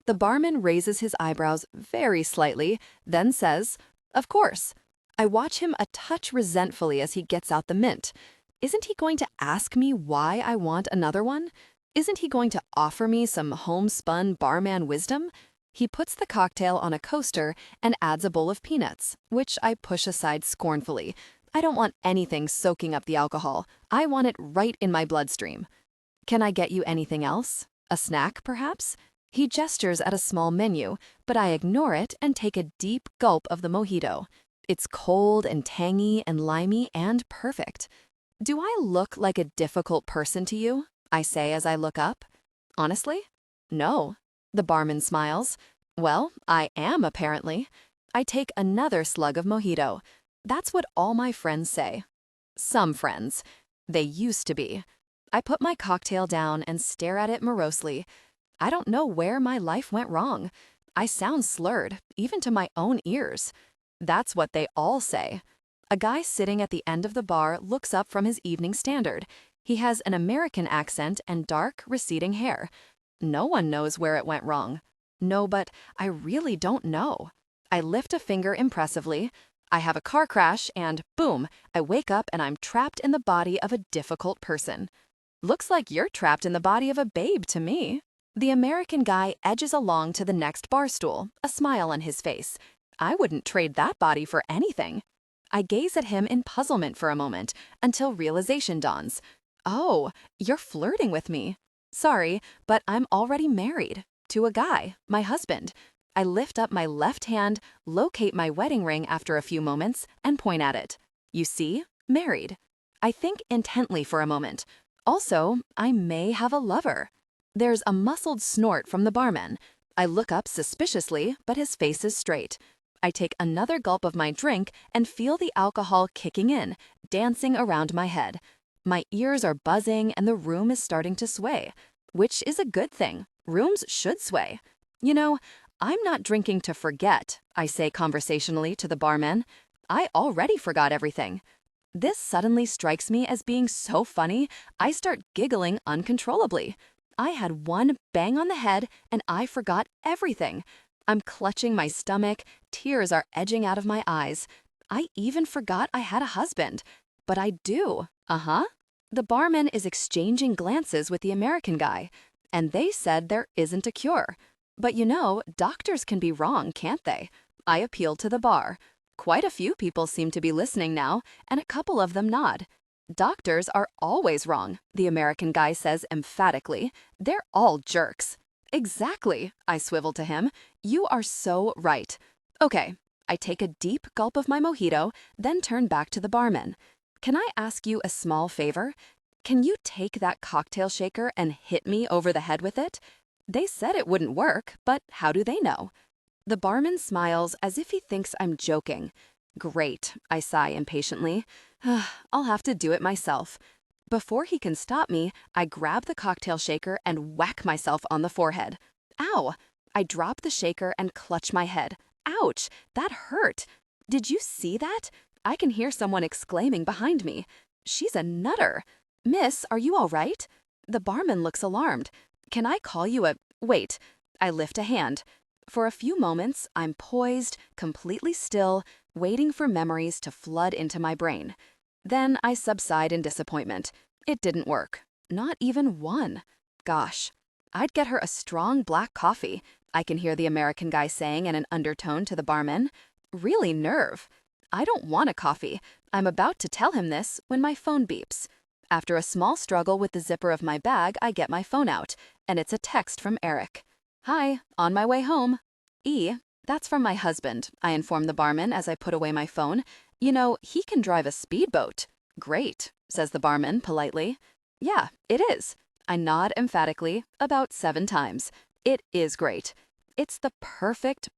The barman raises his eyebrows very slightly, then says, "Of course." I watch him a touch resentfully as he gets out the mint. Isn't he going to ask me why I want another one? Isn't he going to offer me some homespun barman wisdom? He puts the cocktail on a coaster and adds a bowl of peanuts, which I push aside scornfully. I don't want anything soaking up the alcohol. I want it right in my bloodstream. Can I get you anything else? A snack, perhaps? He gestures at a small menu, but I ignore it and take a deep gulp of the mojito. It's cold and tangy and limey and perfect. Do I look like a difficult person to you? I say as I look up. Honestly? No. The barman smiles. Well, I am apparently. I take another slug of mojito. That's what all my friends say. Some friends. They used to be. I put my cocktail down and stare at it morosely. I don't know where my life went wrong. I sound slurred, even to my own ears. That's what they all say. A guy sitting at the end of the bar looks up from his evening standard. He has an American accent and dark, receding hair. No one knows where it went wrong. No, but I really don't know. I lift a finger impressively. I have a car crash and boom, I wake up and I'm trapped in the body of a difficult person. Looks like you're trapped in the body of a babe to me. The American guy edges along to the next bar stool, a smile on his face. I wouldn't trade that body for anything. I gaze at him in puzzlement for a moment until realization dawns. Oh, you're flirting with me. Sorry, but I'm already married. To a guy, my husband. I lift up my left hand, locate my wedding ring after a few moments, and point at it. You see? Married. I think intently for a moment. Also, I may have a lover. There's a muffled snort from the barman. I look up suspiciously, but his face is straight. I take another gulp of my drink and feel the alcohol kicking in, dancing around my head. My ears are buzzing and the room is starting to sway, which is a good thing. Rooms should sway. You know, I'm not drinking to forget, I say conversationally to the barman. I already forgot everything. This suddenly strikes me as being so funny, I start giggling uncontrollably. I had one bang on the head and I forgot everything. I'm clutching my stomach, tears are edging out of my eyes. I even forgot I had a husband. But I do. Uh-huh. The barman is exchanging glances with the American guy, and they said there isn't a cure. But you know, doctors can be wrong, can't they? I appeal to the bar. Quite a few people seem to be listening now, and a couple of them nod. Doctors are always wrong, the American guy says emphatically. They're all jerks. Exactly, I swivel to him. You are so right. Okay, I take a deep gulp of my mojito, then turn back to the barman. Can I ask you a small favor? Can you take that cocktail shaker and hit me over the head with it? They said it wouldn't work, but how do they know? The barman smiles as if he thinks I'm joking. Great, I sigh impatiently. I'll have to do it myself. Before he can stop me, I grab the cocktail shaker and whack myself on the forehead. Ow! I drop the shaker and clutch my head. Ouch! That hurt! Did you see that? I can hear someone exclaiming behind me. She's a nutter. Miss, are you all right? The barman looks alarmed. Can I call you a... Wait. I lift a hand. For a few moments, I'm poised, completely still, waiting for memories to flood into my brain. Then I subside in disappointment. It didn't work. Not even one. Gosh. I'd get her a strong black coffee, I can hear the American guy saying in an undertone to the barman. Really nerve. I don't want a coffee. I'm about to tell him this when my phone beeps. After a small struggle with the zipper of my bag, I get my phone out, and it's a text from Eric. Hi, on my way home. That's from my husband, I inform the barman as I put away my phone. You know, he can drive a speedboat. Great, says the barman politely. Yeah, it is. I nod emphatically about 7 times. It is great. It's the perfect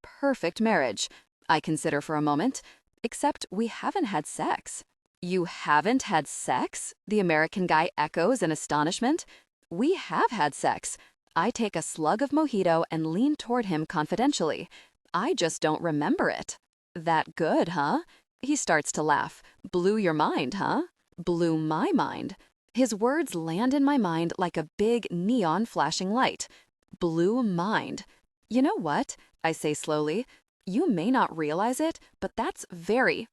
marriage. I consider for a moment. Except we haven't had sex. You haven't had sex? The American guy echoes in astonishment. We have had sex. I take a slug of mojito and lean toward him confidentially. I just don't remember it. That good, huh? He starts to laugh. Blew your mind, huh? Blew my mind. His words land in my mind like a big neon flashing light. Blew mind. You know what? I say slowly. You may not realize it, but that's very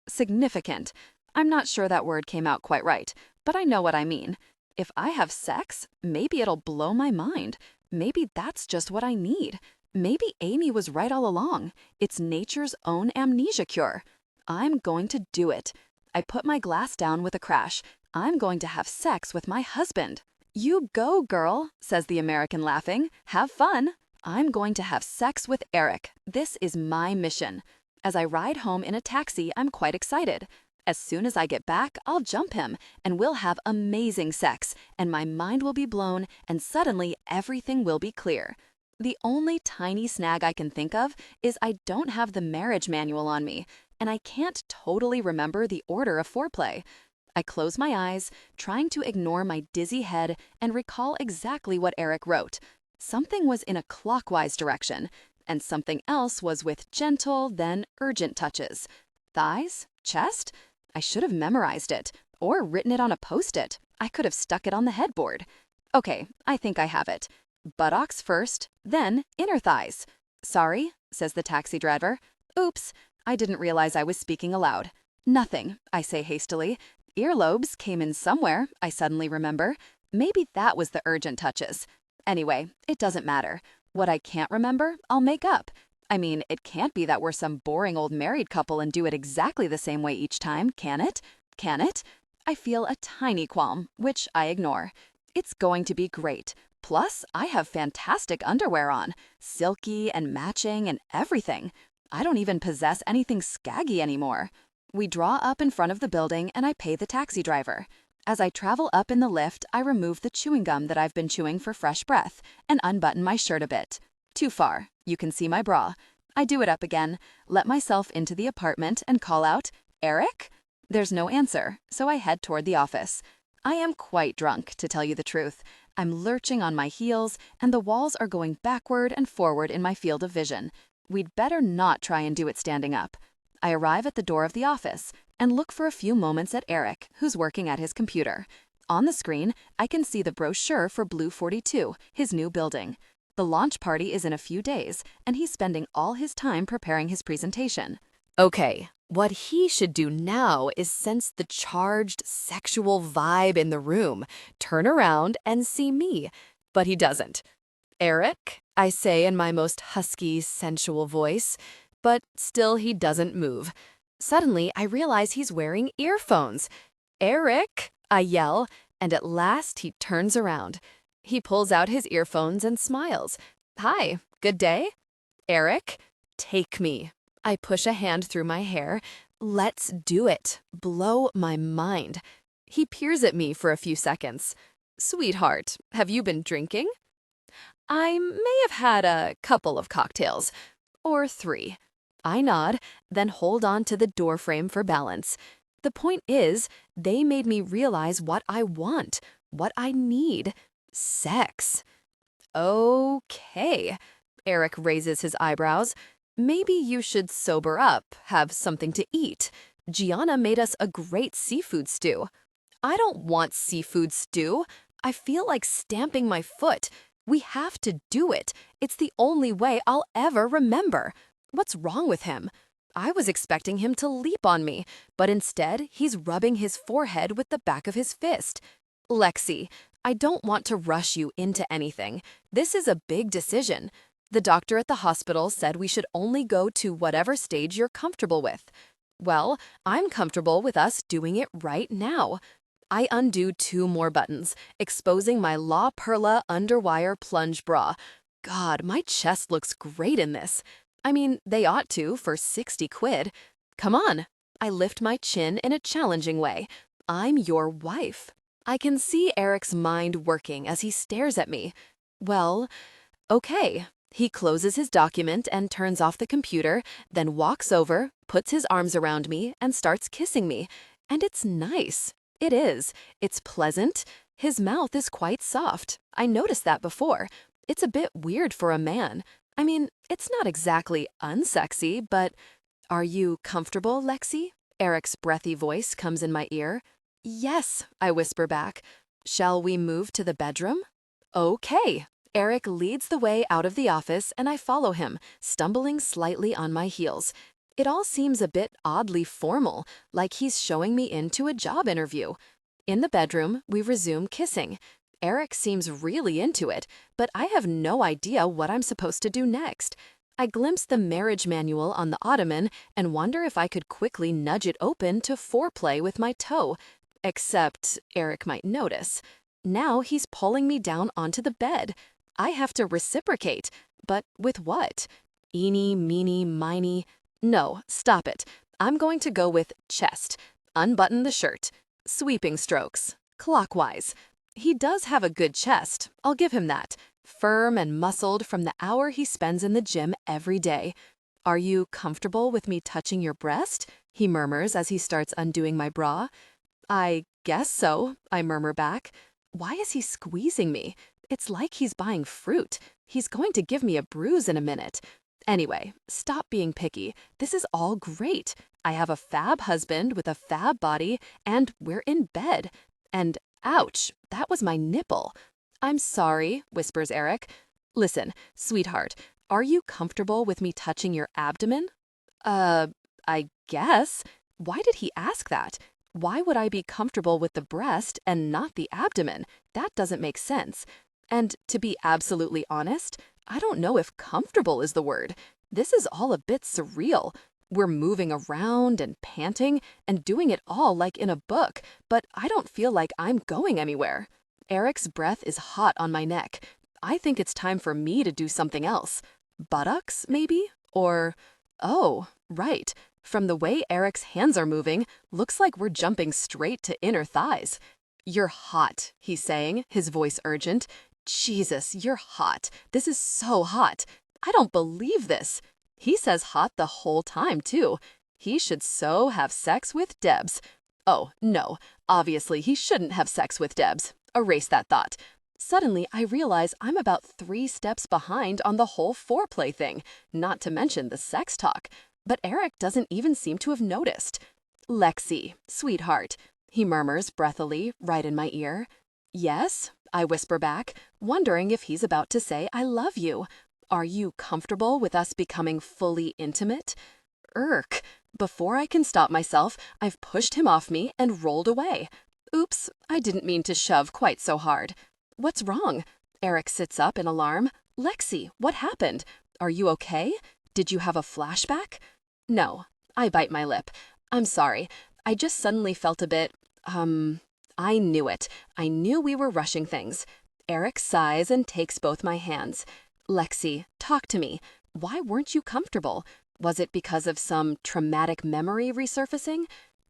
significant. I'm not sure that word came out quite right, but I know what I mean. If I have sex, maybe it'll blow my mind. Maybe that's just what I need. Maybe Amy was right all along. It's nature's own amnesia cure. I'm going to do it. I put my glass down with a crash. I'm going to have sex with my husband. You go, girl, says the American laughing. Have fun. I'm going to have sex with Eric. This is my mission. As I ride home in a taxi, I'm quite excited. As soon as I get back, I'll jump him, and we'll have amazing sex, and my mind will be blown, and suddenly everything will be clear. The only tiny snag I can think of is I don't have the marriage manual on me, and I can't totally remember the order of foreplay. I close my eyes, trying to ignore my dizzy head and recall exactly what Eric wrote. Something was in a clockwise direction, and something else was with gentle, then urgent touches. Thighs? Chest? I should have memorized it, or written it on a post-it. I could have stuck it on the headboard. Okay, I think I have it. Buttocks first, then inner thighs. Sorry, says the taxi driver. Oops, I didn't realize I was speaking aloud. Nothing, I say hastily. Earlobes came in somewhere, I suddenly remember. Maybe that was the urgent touches. Anyway, it doesn't matter. What I can't remember, I'll make up. I mean, it can't be that we're some boring old married couple and do it exactly the same way each time, can it? Can it? I feel a tiny qualm, which I ignore. It's going to be great. Plus, I have fantastic underwear on, silky and matching and everything. I don't even possess anything scaggy anymore. We draw up in front of the building and I pay the taxi driver. As I travel up in the lift, I remove the chewing gum that I've been chewing for fresh breath and unbutton my shirt a bit. Too far. You can see my bra. I do it up again, let myself into the apartment and call out, "Eric?" There's no answer, so I head toward the office. I am quite drunk, to tell you the truth. I'm lurching on my heels, and the walls are going backward and forward in my field of vision. We'd better not try and do it standing up. I arrive at the door of the office and look for a few moments at Eric, who's working at his computer. On the screen, I can see the brochure for Blue 42, his new building. The launch party is in a few days, and he's spending all his time preparing his presentation. Okay, what he should do now is sense the charged sexual vibe in the room, turn around and see me. But he doesn't. "Eric," I say in my most husky, sensual voice, but still he doesn't move. Suddenly, I realize he's wearing earphones. "Eric," I yell, and at last he turns around. He pulls out his earphones and smiles. "Hi, good day?" "Eric, take me." I push a hand through my hair. "Let's do it. Blow my mind." He peers at me for a few seconds. "Sweetheart, have you been drinking?" "I may have had a couple of cocktails. Or 3. I nod, then hold on to the doorframe for balance. The point is, they made me realize what I want, what I need. Sex. "Okay." Eric raises his eyebrows. "Maybe you should sober up, have something to eat. Gianna made us a great seafood stew." "I don't want seafood stew. I feel like stamping my foot. We have to do it. It's the only way I'll ever remember. What's wrong with him?" I was expecting him to leap on me, but instead he's rubbing his forehead with the back of his fist. "Lexi, I don't want to rush you into anything. This is a big decision. The doctor at the hospital said we should only go to whatever stage you're comfortable with. Well, I'm comfortable with us doing it right now." I undo 2 more buttons, exposing my La Perla underwire plunge bra. God, my chest looks great in this. I mean, they ought to for 60 quid. Come on. I lift my chin in a challenging way. I'm your wife. I can see Eric's mind working as he stares at me. Well, okay. He closes his document and turns off the computer, then walks over, puts his arms around me, and starts kissing me. And it's nice. It is. It's pleasant. His mouth is quite soft. I noticed that before. It's a bit weird for a man. I mean, it's not exactly unsexy, but... "Are you comfortable, Lexi?" Eric's breathy voice comes in my ear. "Yes," I whisper back. "Shall we move to the bedroom?" "Okay." Eric leads the way out of the office and I follow him, stumbling slightly on my heels. It all seems a bit oddly formal, like he's showing me into a job interview. In the bedroom, we resume kissing. Eric seems really into it, but I have no idea what I'm supposed to do next. I glimpse the marriage manual on the ottoman and wonder if I could quickly nudge it open to foreplay with my toe. Except Eric might notice. Now he's pulling me down onto the bed. I have to reciprocate. But with what? Eeny, meeny, miny. No, stop it. I'm going to go with chest. Unbutton the shirt. Sweeping strokes. Clockwise. He does have a good chest, I'll give him that. Firm and muscled from the hour he spends in the gym every day. "Are you comfortable with me touching your breast?" he murmurs as he starts undoing my bra. "I guess so," I murmur back. Why is he squeezing me? It's like he's buying fruit. He's going to give me a bruise in a minute. Anyway, stop being picky. This is all great. I have a fab husband with a fab body, and we're in bed. And ouch, that was my nipple. I'm sorry, whispers Eric. Listen, sweetheart, are you comfortable with me touching your abdomen? I guess. Why did he ask that? Why would I be comfortable with the breast and not the abdomen? That doesn't make sense. And to be absolutely honest, I don't know if comfortable is the word. This is all a bit surreal. We're moving around and panting and doing it all like in a book, but I don't feel like I'm going anywhere. Eric's breath is hot on my neck. I think it's time for me to do something else. Buttocks, maybe? Or, oh, right. From the way Eric's hands are moving, looks like we're jumping straight to inner thighs. You're hot, he's saying, his voice urgent. Jesus, you're hot. This is so hot. I don't believe this. He says hot the whole time, too. He should so have sex with Debs. Oh, no. Obviously, he shouldn't have sex with Debs. Erase that thought. Suddenly, I realize I'm about 3 steps behind on the whole foreplay thing, not to mention the sex talk. But Eric doesn't even seem to have noticed. Lexi, sweetheart, he murmurs breathily right in my ear. Yes, I whisper back, wondering if he's about to say I love you. Are you comfortable with us becoming fully intimate? Irk. Before I can stop myself, I've pushed him off me and rolled away. Oops, I didn't mean to shove quite so hard. What's wrong? Eric sits up in alarm. Lexi, what happened? Are you okay? Did you have a flashback? No. I bite my lip. I'm sorry. I just suddenly felt a bit, I knew it. I knew we were rushing things. Eric sighs and takes both my hands. Lexi, talk to me. Why weren't you comfortable? Was it because of some traumatic memory resurfacing?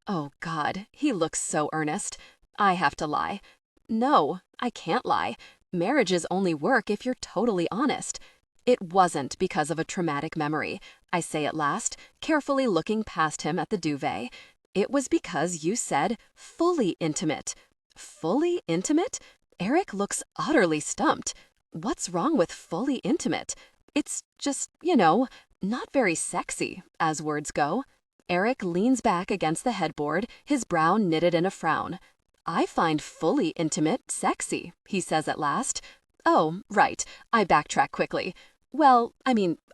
Oh, God, he looks so earnest. I have to lie. No, I can't lie. Marriages only work if you're totally honest. It wasn't because of a traumatic memory, I say at last, carefully looking past him at the duvet. It was because you said fully intimate. Fully intimate? Eric looks utterly stumped. What's wrong with fully intimate? It's just, not very sexy, as words go. Eric leans back against the headboard, his brow knitted in a frown. I find fully intimate sexy, he says at last. Oh, right. I backtrack quickly. Well,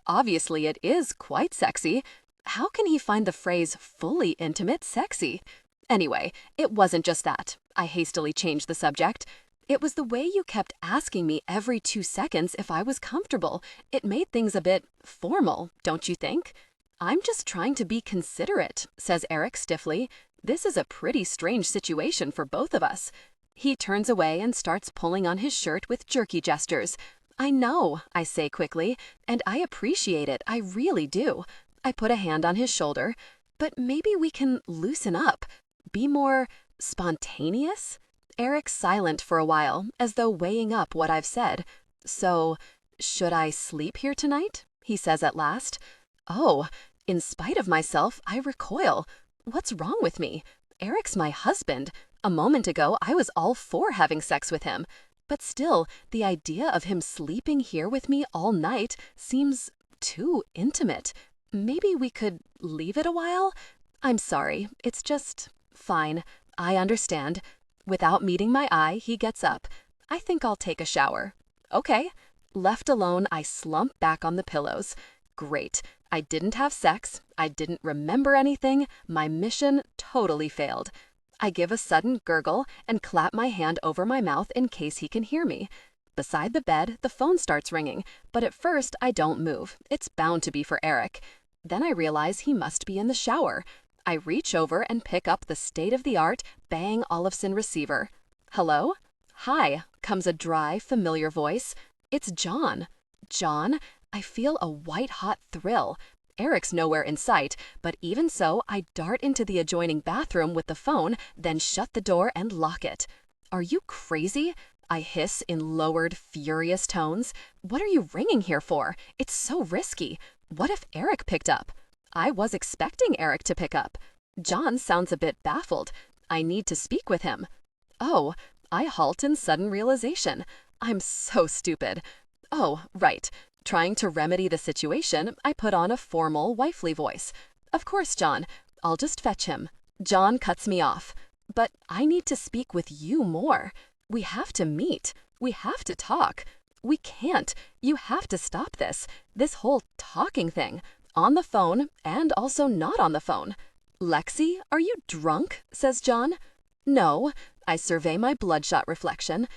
obviously it is quite sexy. How can he find the phrase fully intimate sexy? Anyway, it wasn't just that. I hastily changed the subject. It was the way you kept asking me every 2 seconds if I was comfortable. It made things a bit formal, don't you think? I'm just trying to be considerate, says Eric stiffly. This is a pretty strange situation for both of us. He turns away and starts pulling on his shirt with jerky gestures. I know, I say quickly, and I appreciate it, I really do. I put a hand on his shoulder. But maybe we can loosen up. Be more spontaneous? Eric's silent for a while, as though weighing up what I've said. So, should I sleep here tonight? He says at last. Oh, in spite of myself, I recoil. What's wrong with me? Eric's my husband. A moment ago, I was all for having sex with him. But still, the idea of him sleeping here with me all night seems too intimate. Maybe we could leave it a while? I'm sorry, it's just fine. I understand. Without meeting my eye, he gets up. I think I'll take a shower. Okay. Left alone, I slump back on the pillows. Great. I didn't have sex. I didn't remember anything. My mission totally failed. I give a sudden gurgle and clap my hand over my mouth in case he can hear me. Beside the bed, the phone starts ringing, but at first I don't move. It's bound to be for Eric. Then I realize he must be in the shower. I reach over and pick up the state-of-the-art Bang Olufsen receiver. Hello? Hi, comes a dry, familiar voice. It's John. John? I feel a white-hot thrill. Eric's nowhere in sight, but even so, I dart into the adjoining bathroom with the phone, then shut the door and lock it. Are you crazy? I hiss in lowered, furious tones. What are you ringing here for? It's so risky. What if Eric picked up? I was expecting Eric to pick up. John sounds a bit baffled. I need to speak with him. Oh, I halt in sudden realization. I'm so stupid. Oh, right. Trying to remedy the situation, I put on a formal, wifely voice. Of course, John. I'll just fetch him. John cuts me off. But I need to speak with you more. We have to meet. We have to talk. We can't. You have to stop this. This whole talking thing. On the phone and also not on the phone. Lexi, are you drunk? Says John. No. I survey my bloodshot reflection.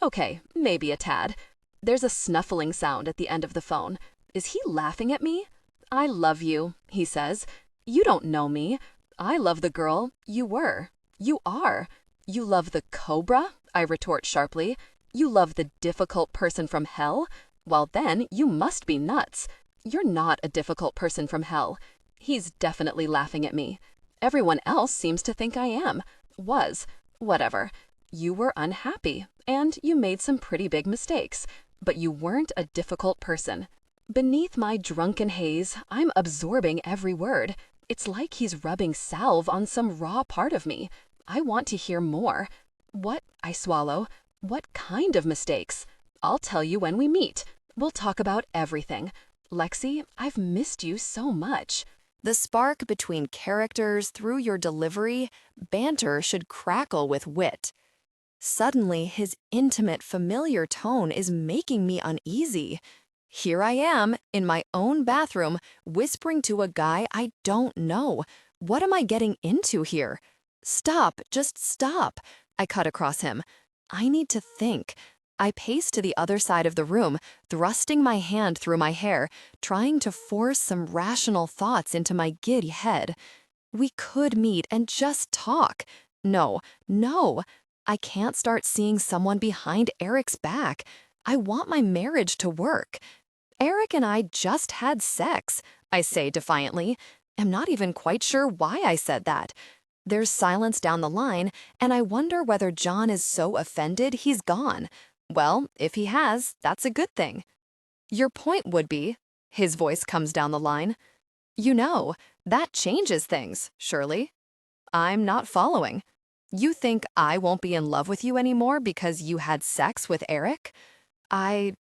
Okay, maybe a tad. There's a snuffling sound at the end of the phone. Is he laughing at me? I love you, he says. You don't know me. I love the girl you were. You are. You love the cobra? I retort sharply. You love the difficult person from hell? Well, then, you must be nuts. You're not a difficult person from hell. He's definitely laughing at me. Everyone else seems to think I am. Was. Whatever. You were unhappy, and you made some pretty big mistakes, but you weren't a difficult person. Beneath my drunken haze, I'm absorbing every word. It's like he's rubbing salve on some raw part of me. I want to hear more. What? I swallow. What kind of mistakes? I'll tell you when we meet. We'll talk about everything. Lexi, I've missed you so much. The spark between characters through your delivery, banter should crackle with wit. Suddenly, his intimate, familiar tone is making me uneasy. Here I am, in my own bathroom, whispering to a guy I don't know. What am I getting into here? Stop, just stop. I cut across him. I need to think. I pace to the other side of the room, thrusting my hand through my hair, trying to force some rational thoughts into my giddy head. We could meet and just talk. No, no. I can't start seeing someone behind Eric's back. I want my marriage to work. Eric and I just had sex, I say defiantly. I'm not even quite sure why I said that. There's silence down the line, and I wonder whether John is so offended he's gone. Well, if he has, that's a good thing. Your point would be, his voice comes down the line. You know, that changes things, surely. I'm not following. You think I won't be in love with you anymore because you had sex with Eric? I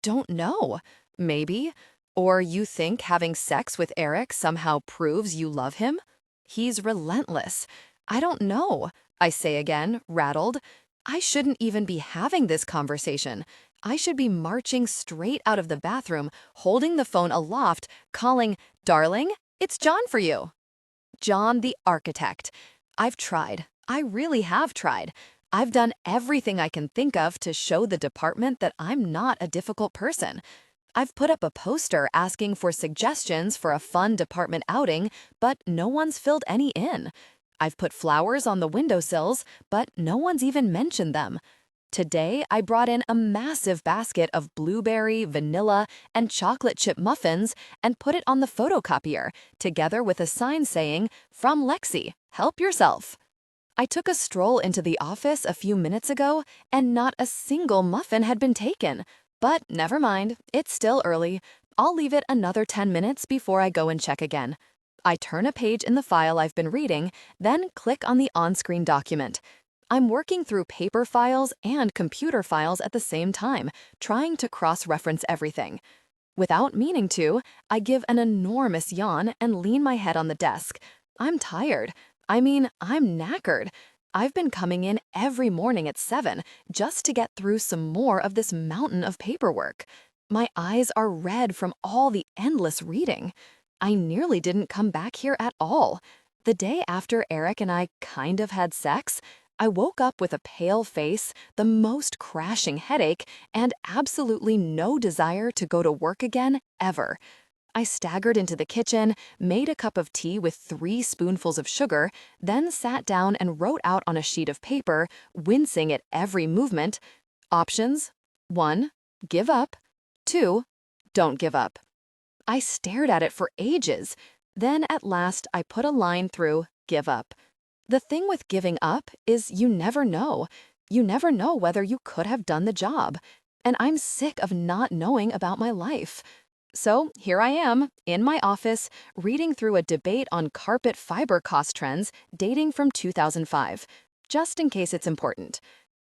don't know. Maybe. Or you think having sex with Eric somehow proves you love him? He's relentless. I don't know, I say again, rattled. I shouldn't even be having this conversation. I should be marching straight out of the bathroom, holding the phone aloft, calling, "Darling, it's John for you." John the architect. I've tried. I really have tried. I've done everything I can think of to show the department that I'm not a difficult person. I've put up a poster asking for suggestions for a fun department outing, but no one's filled any in. I've put flowers on the windowsills, but no one's even mentioned them. Today, I brought in a massive basket of blueberry, vanilla, and chocolate chip muffins and put it on the photocopier, together with a sign saying, "From Lexi, help yourself." I took a stroll into the office a few minutes ago, and not a single muffin had been taken. But never mind, it's still early. I'll leave it another 10 minutes before I go and check again. I turn a page in the file I've been reading, then click on the on-screen document. I'm working through paper files and computer files at the same time, trying to cross-reference everything. Without meaning to, I give an enormous yawn and lean my head on the desk. I'm tired. I mean, I'm knackered. I've been coming in every morning at 7 just to get through some more of this mountain of paperwork. My eyes are red from all the endless reading. I nearly didn't come back here at all. The day after Eric and I kind of had sex, I woke up with a pale face, the most crashing headache, and absolutely no desire to go to work again, ever. I staggered into the kitchen, made a cup of tea with 3 spoonfuls of sugar, then sat down and wrote out on a sheet of paper, wincing at every movement, options: 1. Give up. 2. Don't give up. I stared at it for ages. Then at last I put a line through give up. The thing with giving up is you never know. You never know whether you could have done the job. And I'm sick of not knowing about my life. So here I am, in my office, reading through a debate on carpet fiber cost trends dating from 2005, just in case it's important.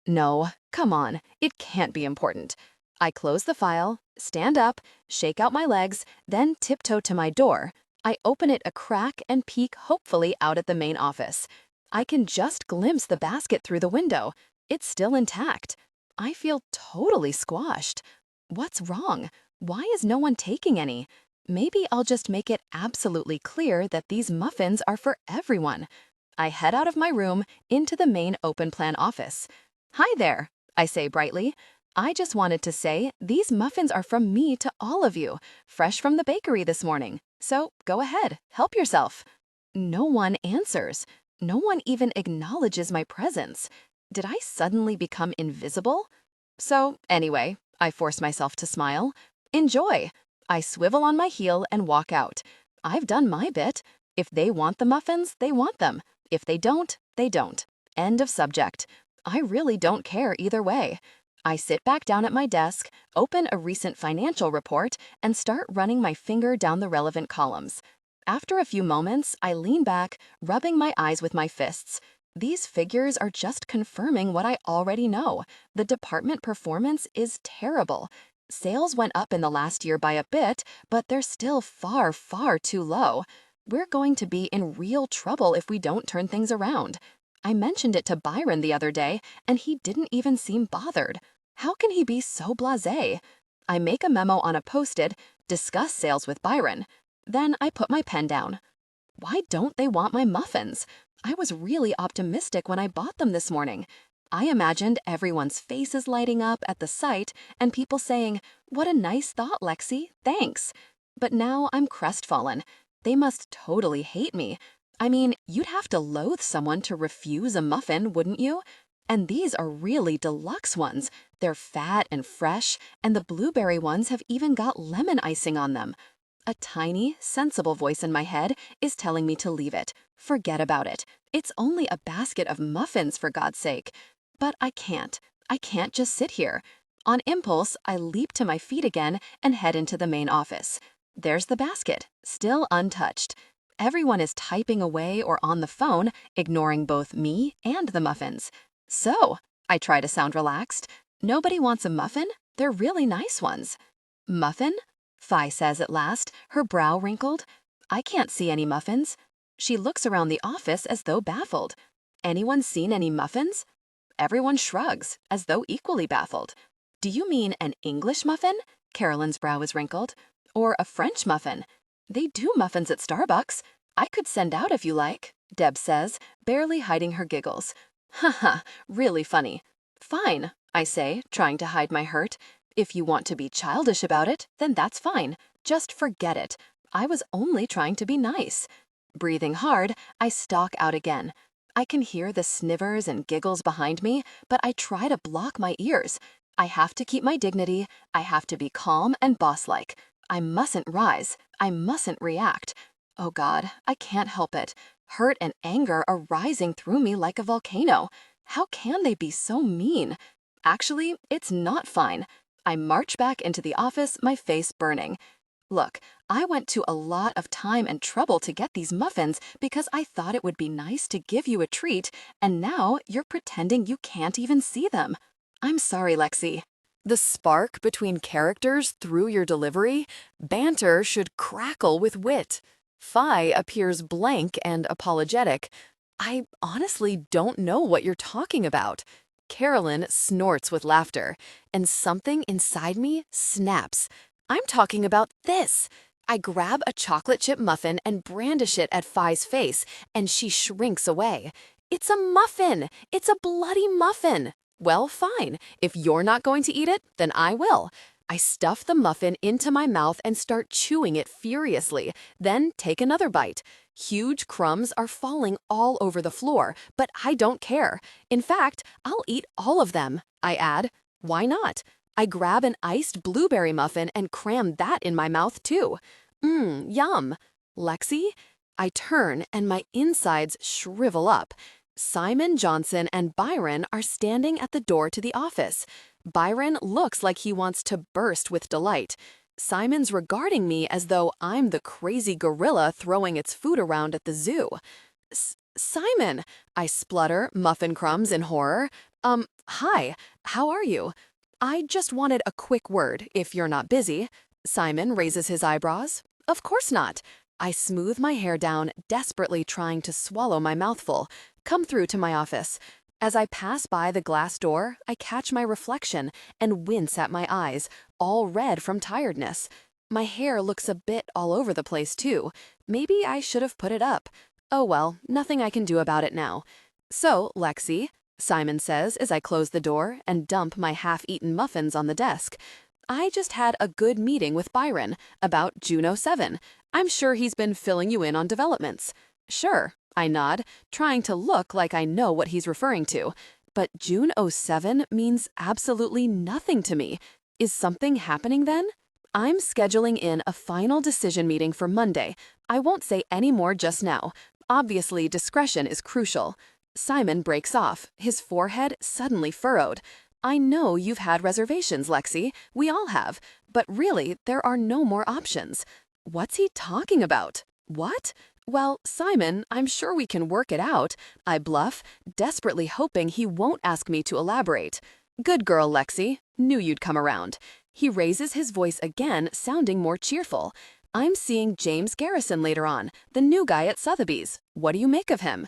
No, Come on, it can't be important. I close the file, stand up, shake out my legs, then tiptoe to my door. I open it a crack and peek hopefully out at the main office. I can just glimpse the basket through the window. It's still intact. I feel totally squashed. What's wrong? Why is no one taking any? Maybe I'll just make it absolutely clear that these muffins are for everyone. I head out of my room into the main open plan office. Hi there, I say brightly. I just wanted to say these muffins are from me to all of you, fresh from the bakery this morning. So go ahead, help yourself. No one answers. No one even acknowledges my presence. Did I suddenly become invisible? So anyway, I force myself to smile. Enjoy. I swivel on my heel and walk out. I've done my bit. If they want the muffins, they want them. If they don't, they don't. End of subject. I really don't care either way. I sit back down at my desk, open a recent financial report, and start running my finger down the relevant columns. After a few moments, I lean back, rubbing my eyes with my fists. These figures are just confirming what I already know. The department performance is terrible. Sales went up in the last year by a bit, but they're still far, far too low. We're going to be in real trouble if we don't turn things around. I mentioned it to Byron the other day, and he didn't even seem bothered. How can he be so blasé? I make a memo on a post-it, discuss sales with Byron. Then I put my pen down. Why don't they want my muffins? I was really optimistic when I bought them this morning. I imagined everyone's faces lighting up at the sight and people saying, "What a nice thought, Lexi, thanks." But now I'm crestfallen. They must totally hate me. I mean, you'd have to loathe someone to refuse a muffin, wouldn't you? And these are really deluxe ones. They're fat and fresh, and the blueberry ones have even got lemon icing on them. A tiny, sensible voice in my head is telling me to leave it. Forget about it. It's only a basket of muffins, for God's sake. But I can't. I can't just sit here. On impulse, I leap to my feet again and head into the main office. There's the basket, still untouched. Everyone is typing away or on the phone, ignoring both me and the muffins. So, I try to sound relaxed. Nobody wants a muffin? They're really nice ones. Muffin? Fi says at last, her brow wrinkled. I can't see any muffins. She looks around the office as though baffled. Anyone seen any muffins? Everyone shrugs, as though equally baffled. Do you mean an English muffin? Carolyn's brow is wrinkled. Or a French muffin? They do muffins at Starbucks. I could send out if you like, Deb says, barely hiding her giggles. Haha, really funny. Fine, I say, trying to hide my hurt. If you want to be childish about it, then that's fine. Just forget it. I was only trying to be nice. Breathing hard, I stalk out again. I can hear the snivers and giggles behind me, but I try to block my ears. I have to keep my dignity. I have to be calm and boss-like. I mustn't rise. I mustn't react. Oh God, I can't help it. Hurt and anger are rising through me like a volcano. How can they be so mean? Actually, it's not fine. I march back into the office, my face burning. Look, I went to a lot of time and trouble to get these muffins because I thought it would be nice to give you a treat, and now you're pretending you can't even see them. I'm sorry, Lexi. The spark between characters through your delivery, banter should crackle with wit. Fi appears blank and apologetic. I honestly don't know what you're talking about. Carolyn snorts with laughter, and something inside me snaps. I'm talking about this. I grab a chocolate chip muffin and brandish it at Fi's face, and she shrinks away. It's a muffin! It's a bloody muffin! Well, fine. If you're not going to eat it, then I will. I stuff the muffin into my mouth and start chewing it furiously, then take another bite. Huge crumbs are falling all over the floor, but I don't care. In fact, I'll eat all of them, I add. Why not? I grab an iced blueberry muffin and cram that in my mouth too. Yum. Lexi? I turn and my insides shrivel up. Simon, Johnson, and Byron are standing at the door to the office. Byron looks like he wants to burst with delight. Simon's regarding me as though I'm the crazy gorilla throwing its food around at the zoo. Simon, I splutter muffin crumbs in horror. Hi, how are you? I just wanted a quick word, if you're not busy. Simon raises his eyebrows. Of course not. I smooth my hair down, desperately trying to swallow my mouthful. Come through to my office. As I pass by the glass door, I catch my reflection and wince at my eyes, all red from tiredness. My hair looks a bit all over the place, too. Maybe I should have put it up. Oh well, nothing I can do about it now. So, Lexi, Simon says as I close the door and dump my half-eaten muffins on the desk. I just had a good meeting with Byron about Juno 7. I'm sure he's been filling you in on developments. Sure, I nod, trying to look like I know what he's referring to. But June '07 means absolutely nothing to me. Is something happening then? I'm scheduling in a final decision meeting for Monday. I won't say any more just now. Obviously, discretion is crucial. Simon breaks off, his forehead suddenly furrowed. I know you've had reservations, Lexi. We all have. But really, there are no more options. What's he talking about? What? Well, Simon, I'm sure we can work it out. I bluff, desperately hoping he won't ask me to elaborate. Good girl, Lexi. Knew you'd come around. He raises his voice again, sounding more cheerful. I'm seeing James Garrison later on, the new guy at Sotheby's. What do you make of him?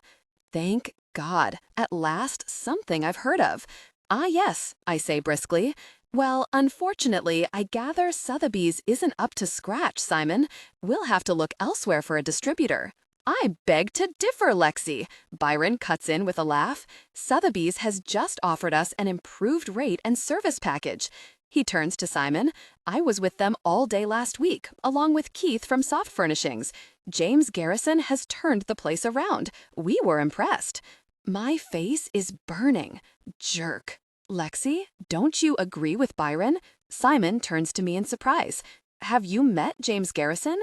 Thank God, at last something I've heard of. Ah, yes, I say briskly. Well, unfortunately, I gather Sotheby's isn't up to scratch, Simon. We'll have to look elsewhere for a distributor. I beg to differ, Lexi. Byron cuts in with a laugh. Sotheby's has just offered us an improved rate and service package. He turns to Simon. I was with them all day last week, along with Keith from Soft Furnishings. James Garrison has turned the place around. We were impressed. My face is burning. Jerk. Lexi, don't you agree with Byron? Simon turns to me in surprise. Have you met James Garrison?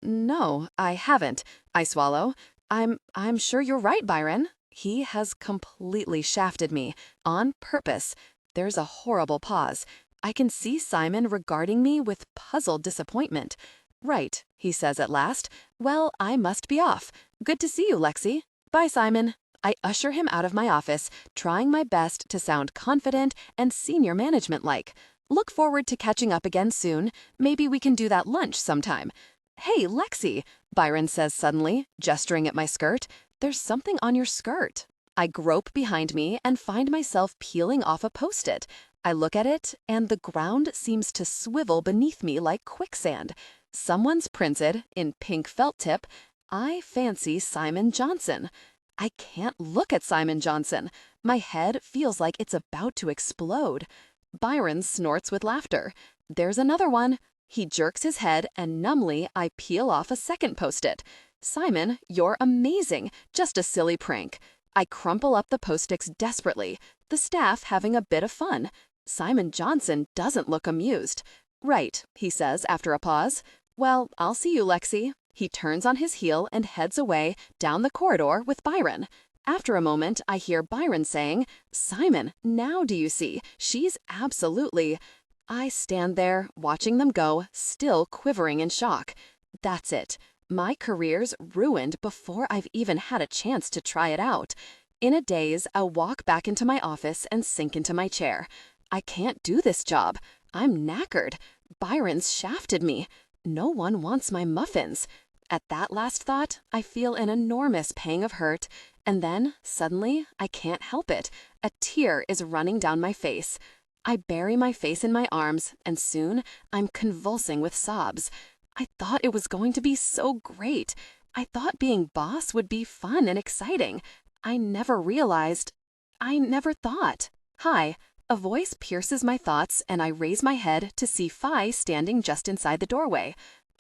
No, I haven't. I swallow. I'm sure you're right, Byron. He has completely shafted me, on purpose. There's a horrible pause. I can see Simon regarding me with puzzled disappointment. Right, he says at last. Well, I must be off. Good to see you, Lexi. Bye, Simon. I usher him out of my office, trying my best to sound confident and senior management-like. Look forward to catching up again soon. Maybe we can do that lunch sometime. Hey, Lexi, Byron says suddenly, gesturing at my skirt. There's something on your skirt. I grope behind me and find myself peeling off a post-it. I look at it, and the ground seems to swivel beneath me like quicksand. Someone's printed, in pink felt tip, I fancy Simon Johnson. I can't look at Simon Johnson. My head feels like it's about to explode. Byron snorts with laughter. There's another one. He jerks his head, and numbly I peel off a second post-it. Simon, you're amazing. Just a silly prank. I crumple up the post-its desperately, the staff having a bit of fun. Simon Johnson doesn't look amused. Right, he says after a pause. Well, I'll see you, Lexi. He turns on his heel and heads away down the corridor with Byron. After a moment, I hear Byron saying, Simon, now do you see? She's absolutely... I stand there, watching them go, still quivering in shock. That's it. My career's ruined before I've even had a chance to try it out. In a daze, I'll walk back into my office and sink into my chair. I can't do this job. I'm knackered. Byron's shafted me. No one wants my muffins. At that last thought, I feel an enormous pang of hurt, and then, suddenly, I can't help it. A tear is running down my face. I bury my face in my arms, and soon I'm convulsing with sobs. I thought it was going to be so great. I thought being boss would be fun and exciting. I never thought. Hi. A voice pierces my thoughts, and I raise my head to see Phi standing just inside the doorway.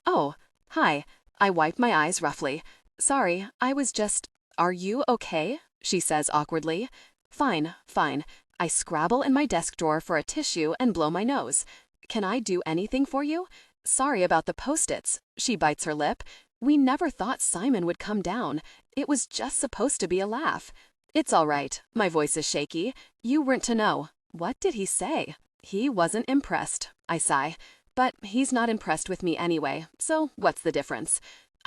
Oh, hi. I wipe my eyes roughly. Sorry, I was just... Are you okay? She says awkwardly. Fine, fine. I scrabble in my desk drawer for a tissue and blow my nose. Can I do anything for you? Sorry about the post-its. She bites her lip. We never thought Simon would come down. It was just supposed to be a laugh. It's all right. My voice is shaky. You weren't to know. What did he say? He wasn't impressed. I sigh. But he's not impressed with me anyway, so what's the difference?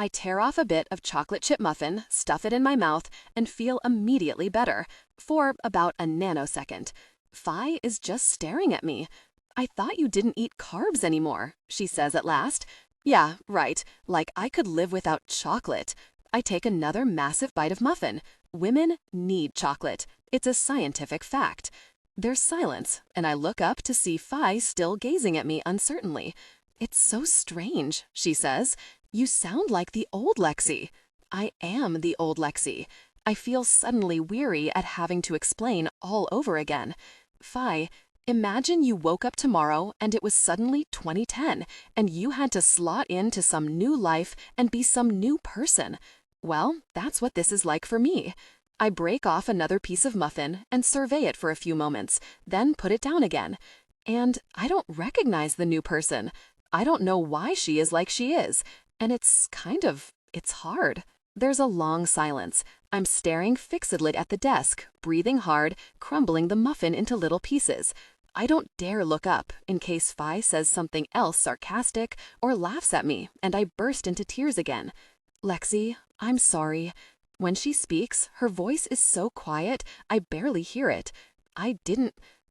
I tear off a bit of chocolate chip muffin, stuff it in my mouth, and feel immediately better, for about a nanosecond. Fi is just staring at me. I thought you didn't eat carbs anymore, she says at last. Yeah, right, like I could live without chocolate. I take another massive bite of muffin. Women need chocolate. It's a scientific fact. There's silence, and I look up to see Fi still gazing at me uncertainly. It's so strange, she says. You sound like the old Lexi. I am the old Lexi. I feel suddenly weary at having to explain all over again. Fi, imagine you woke up tomorrow and it was suddenly 2010 and you had to slot into some new life and be some new person. Well, that's what this is like for me. I break off another piece of muffin and survey it for a few moments, then put it down again. And I don't recognize the new person. I don't know why she is like she is. And it's hard. There's a long silence. I'm staring fixedly at the desk, breathing hard, crumbling the muffin into little pieces. I don't dare look up in case Fi says something else sarcastic or laughs at me, and I burst into tears again. Lexi, I'm sorry. When she speaks, her voice is so quiet, I barely hear it.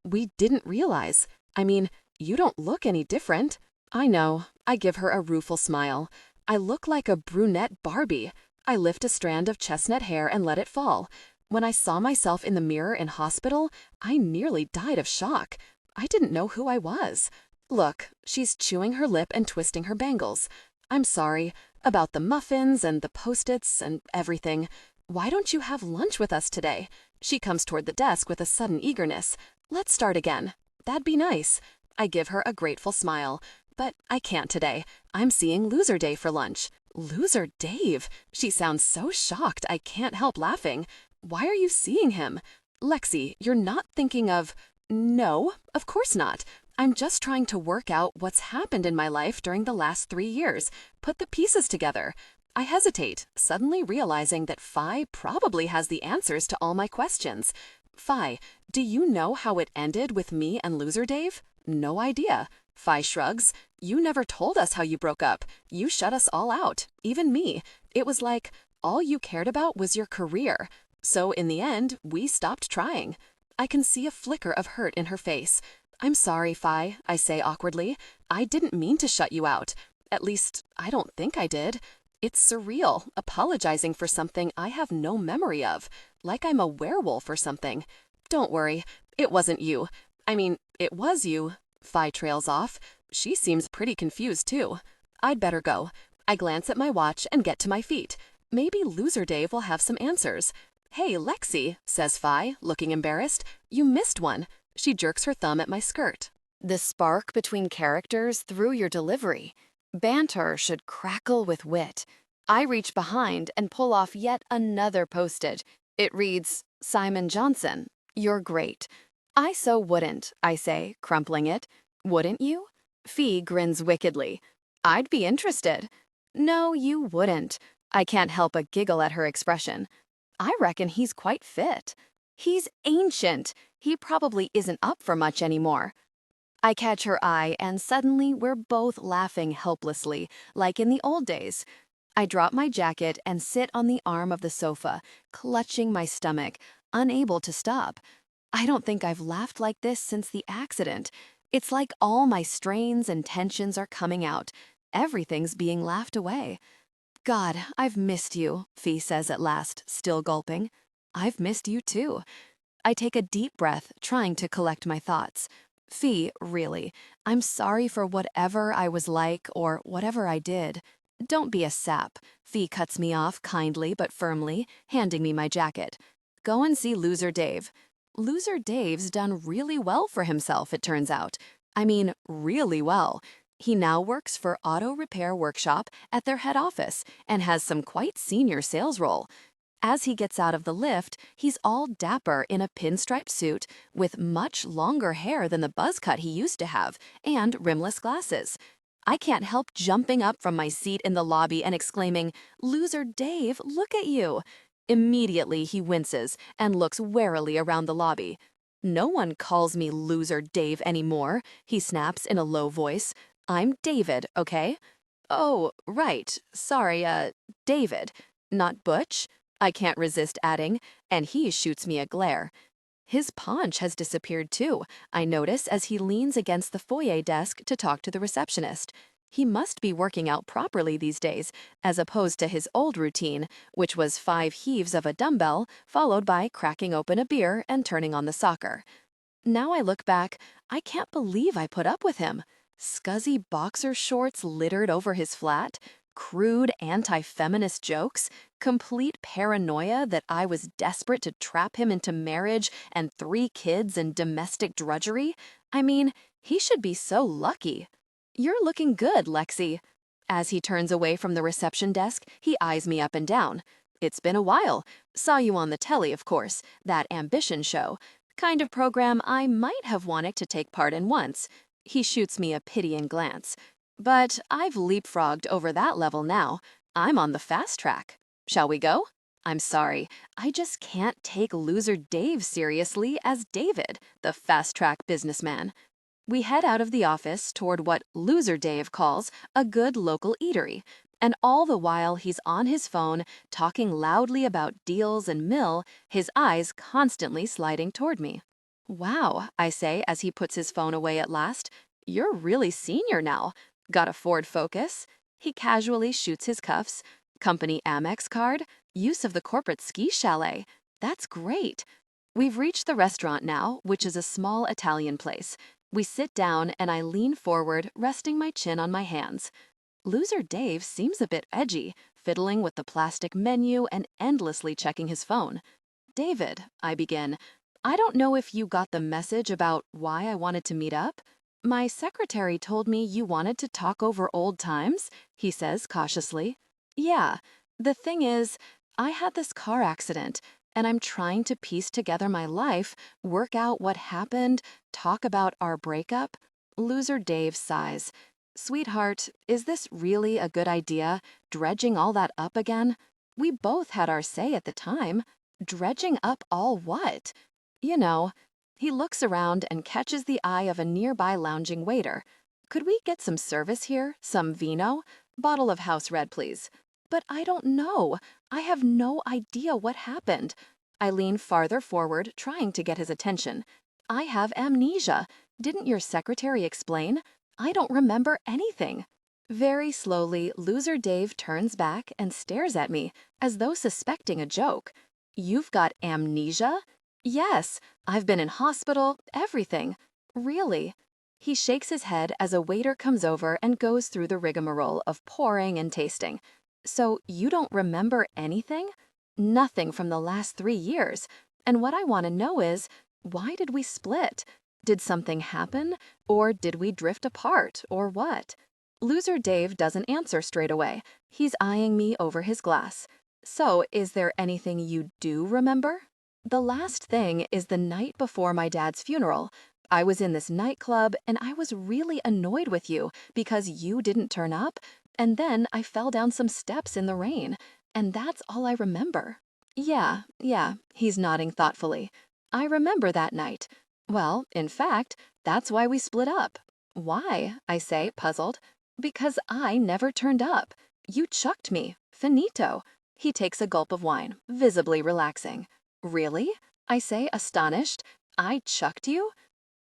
We didn't realize. I mean, you don't look any different. I know. I give her a rueful smile. I look like a brunette Barbie. I lift a strand of chestnut hair and let it fall. When I saw myself in the mirror in hospital, I nearly died of shock. I didn't know who I was. Look, she's chewing her lip and twisting her bangles. I'm sorry about the muffins and the Post-its and everything. Why don't you have lunch with us today? She comes toward the desk with a sudden eagerness. Let's start again. That'd be nice. I give her a grateful smile. But I can't today. I'm seeing Loser Dave for lunch. Loser Dave? She sounds so shocked I can't help laughing. Why are you seeing him? Lexi, you're not thinking of... No, of course not. I'm just trying to work out what's happened in my life during the last 3 years. Put the pieces together. I hesitate, suddenly realizing that Fi probably has the answers to all my questions. Fi, do you know how it ended with me and Loser Dave? No idea. Fi shrugs. You never told us how you broke up. You shut us all out, even me. It was like all you cared about was your career. So in the end, we stopped trying. I can see a flicker of hurt in her face. I'm sorry, Fi, I say awkwardly. I didn't mean to shut you out. At least, I don't think I did. It's surreal, apologizing for something I have no memory of, like I'm a werewolf or something. Don't worry, it wasn't you. I mean, it was you. Fi trails off. She seems pretty confused, too. I'd better go. I glance at my watch and get to my feet. Maybe Loser Dave will have some answers. Hey, Lexi, says Fi, looking embarrassed. You missed one. She jerks her thumb at my skirt. The spark between characters through your delivery. Banter should crackle with wit. I reach behind and pull off yet another Post-it. It reads, Simon Johnson, you're great. I so wouldn't, I say, crumpling it. Wouldn't you? Fee grins wickedly. I'd be interested. No, you wouldn't. I can't help but giggle at her expression. I reckon he's quite fit. He's ancient. He probably isn't up for much anymore. I catch her eye, and suddenly we're both laughing helplessly, like in the old days. I drop my jacket and sit on the arm of the sofa, clutching my stomach, unable to stop. I don't think I've laughed like this since the accident. It's like all my strains and tensions are coming out. Everything's being laughed away. God, I've missed you, Fee says at last, still gulping. I've missed you too. I take a deep breath, trying to collect my thoughts. Fee, really, I'm sorry for whatever I was like or whatever I did. Don't be a sap. Fee cuts me off kindly but firmly, handing me my jacket. Go and see Loser Dave. Loser Dave's done really well for himself, it turns out. I mean, really well. He now works for Auto Repair Workshop at their head office and has some quite senior sales role. As he gets out of the lift, he's all dapper in a pinstripe suit with much longer hair than the buzz cut he used to have and rimless glasses. I can't help jumping up from my seat in the lobby and exclaiming, Loser Dave, look at you. Immediately he winces and looks warily around the lobby. No one calls me Loser Dave anymore, he snaps in a low voice. I'm David, okay? Oh, right. Sorry, David. Not Butch. I can't resist adding, and he shoots me a glare. His paunch has disappeared too, I notice as he leans against the foyer desk to talk to the receptionist. He must be working out properly these days, as opposed to his old routine, which was 5 heaves of a dumbbell, followed by cracking open a beer and turning on the soccer. Now I look back, I can't believe I put up with him. Scuzzy boxer shorts littered over his flat, crude anti-feminist jokes, complete paranoia that I was desperate to trap him into marriage and 3 kids and domestic drudgery. I mean, he should be so lucky. You're looking good, Lexi. As he turns away from the reception desk, he eyes me up and down. It's been a while. Saw you on the telly, of course, that ambition show. Kind of program I might have wanted to take part in once. He shoots me a pitying glance. But I've leapfrogged over that level now. I'm on the fast track. Shall we go? I'm sorry, I just can't take loser Dave seriously as David, the fast track businessman. We head out of the office toward what loser Dave calls a good local eatery. And all the while he's on his phone, talking loudly about deals and mill, his eyes constantly sliding toward me. Wow, I say as he puts his phone away at last. You're really senior now. Got a Ford Focus? He casually shoots his cuffs. Company Amex card? Use of the corporate ski chalet. That's great. We've reached the restaurant now, which is a small Italian place. We sit down and I lean forward, resting my chin on my hands. Loser Dave seems a bit edgy, fiddling with the plastic menu and endlessly checking his phone. David, I begin, I don't know if you got the message about why I wanted to meet up. My secretary told me you wanted to talk over old times, he says cautiously. Yeah, the thing is, I had this car accident, and I'm trying to piece together my life, work out what happened, talk about our breakup. Loser Dave sighs. Sweetheart, is this really a good idea, dredging all that up again? We both had our say at the time. Dredging up all what? You know. He looks around and catches the eye of a nearby lounging waiter. Could we get some service here? Some vino? Bottle of house red, please. But I don't know. I have no idea what happened. I lean farther forward, trying to get his attention. I have amnesia. Didn't your secretary explain? I don't remember anything. Very slowly, loser Dave turns back and stares at me, as though suspecting a joke. You've got amnesia? Yes, I've been in hospital, everything. Really? He shakes his head as a waiter comes over and goes through the rigmarole of pouring and tasting. So you don't remember anything? Nothing from the last 3 years. And what I want to know is, why did we split? Did something happen? Or did we drift apart, or what? Loser Dave doesn't answer straight away. He's eyeing me over his glass. So, is there anything you do remember? The last thing is the night before my dad's funeral. I was in this nightclub and I was really annoyed with you because you didn't turn up, and then I fell down some steps in the rain, and that's all I remember. Yeah, he's nodding thoughtfully. I remember that night. Well, in fact, that's why we split up. Why? I say, puzzled. Because I never turned up. You chucked me. Finito. He takes a gulp of wine, visibly relaxing. Really? I say, astonished. I chucked you?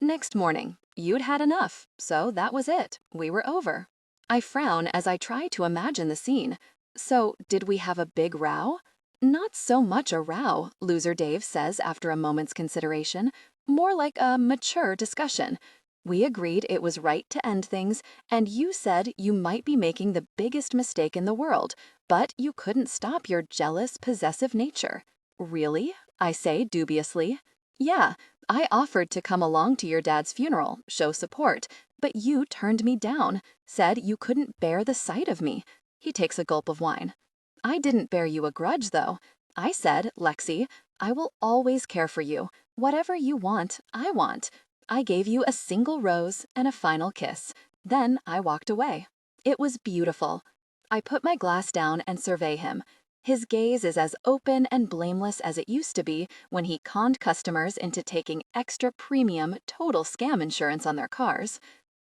Next morning, you'd had enough, so that was it. We were over. I frown as I try to imagine the scene. So, did we have a big row? Not so much a row, loser Dave says after a moment's consideration. More like a mature discussion. We agreed it was right to end things, and you said you might be making the biggest mistake in the world, but you couldn't stop your jealous, possessive nature. Really? I say dubiously. Yeah, I offered to come along to your dad's funeral, show support, but you turned me down, said you couldn't bear the sight of me. He takes a gulp of wine. I didn't bear you a grudge, though. I said, Lexi, I will always care for you. Whatever you want, I want. I gave you a single rose and a final kiss. Then I walked away. It was beautiful. I put my glass down and survey him. His gaze is as open and blameless as it used to be when he conned customers into taking extra premium total scam insurance on their cars.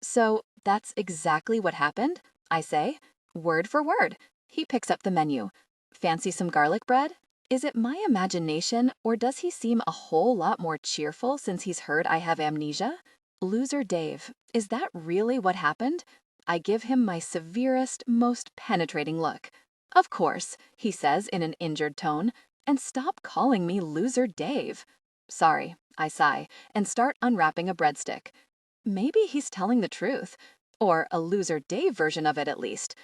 So that's exactly what happened? I say. Word for word. He picks up the menu. Fancy some garlic bread? Is it my imagination, or does he seem a whole lot more cheerful since he's heard I have amnesia? Loser Dave. Is that really what happened? I give him my severest, most penetrating look. Of course, he says in an injured tone, and stop calling me Loser Dave. Sorry, I sigh, and start unwrapping a breadstick. Maybe he's telling the truth, or a Loser Dave version of it at least.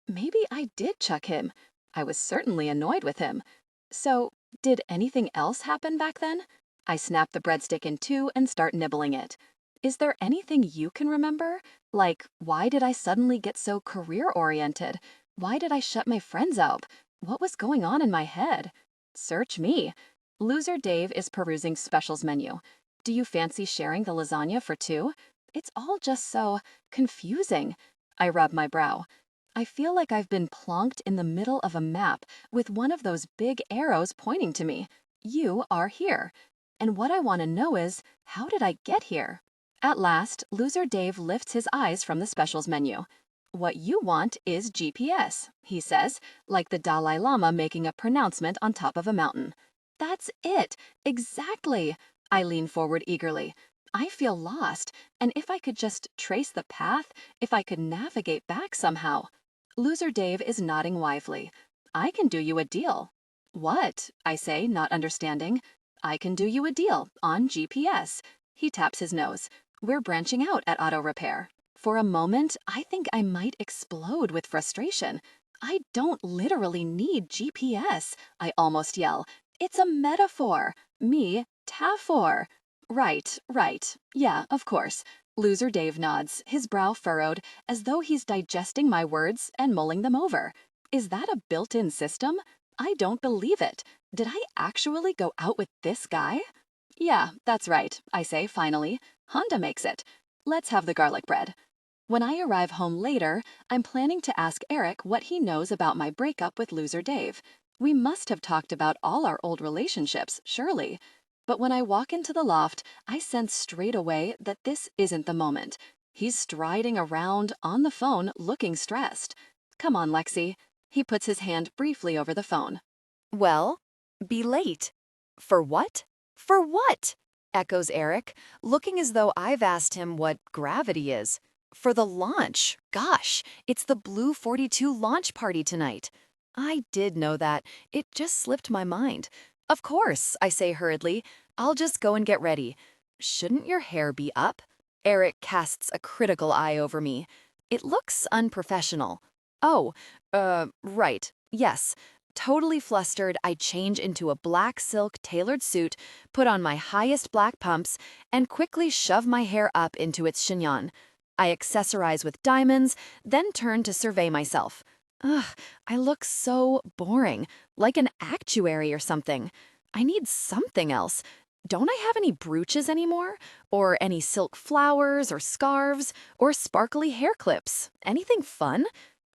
Maybe I did chuck him. I was certainly annoyed with him. So, did anything else happen back then? I snap the breadstick in two and start nibbling it. Is there anything you can remember? Like, why did I suddenly get so career-oriented? Why did I shut my friends out? What was going on in my head? Search me. Loser Dave is perusing specials menu. Do you fancy sharing the lasagna for two? It's all just so confusing. I rub my brow. I feel like I've been plonked in the middle of a map with one of those big arrows pointing to me. You are here. And what I want to know is, how did I get here? At last, Loser Dave lifts his eyes from the specials menu. What you want is GPS, he says, like the Dalai Lama making a pronouncement on top of a mountain. That's it, exactly. I lean forward eagerly. I feel lost, and if I could just trace the path, if I could navigate back somehow. Loser Dave is nodding wisely. I can do you a deal. What? I say, not understanding. I can do you a deal on GPS. He taps his nose. We're branching out at auto repair. For a moment, I think I might explode with frustration. I don't literally need GPS, I almost yell. It's a metaphor. Me, taphor. Right. Yeah, of course. Loser Dave nods, his brow furrowed, as though he's digesting my words and mulling them over. Is that a built-in system? I don't believe it. Did I actually go out with this guy? Yeah, that's right, I say finally. Honda makes it. Let's have the garlic bread. When I arrive home later, I'm planning to ask Eric what he knows about my breakup with Loser Dave. We must have talked about all our old relationships, surely. But when I walk into the loft, I sense straight away that this isn't the moment. He's striding around, on the phone, looking stressed. Come on, Lexi. He puts his hand briefly over the phone. Well, be late. For what? For what? Echoes Eric, looking as though I've asked him what gravity is. For the launch. Gosh, it's the Blue 42 launch party tonight. I did know that. It just slipped my mind. Of course, I say hurriedly. I'll just go and get ready. Shouldn't your hair be up? Eric casts a critical eye over me. It looks unprofessional. Oh, right. Yes. Totally flustered, I change into a black silk tailored suit, put on my highest black pumps, and quickly shove my hair up into its chignon. I accessorize with diamonds, then turn to survey myself. Ugh, I look so boring, like an actuary or something. I need something else. Don't I have any brooches anymore? Or any silk flowers or scarves? Or sparkly hair clips? Anything fun?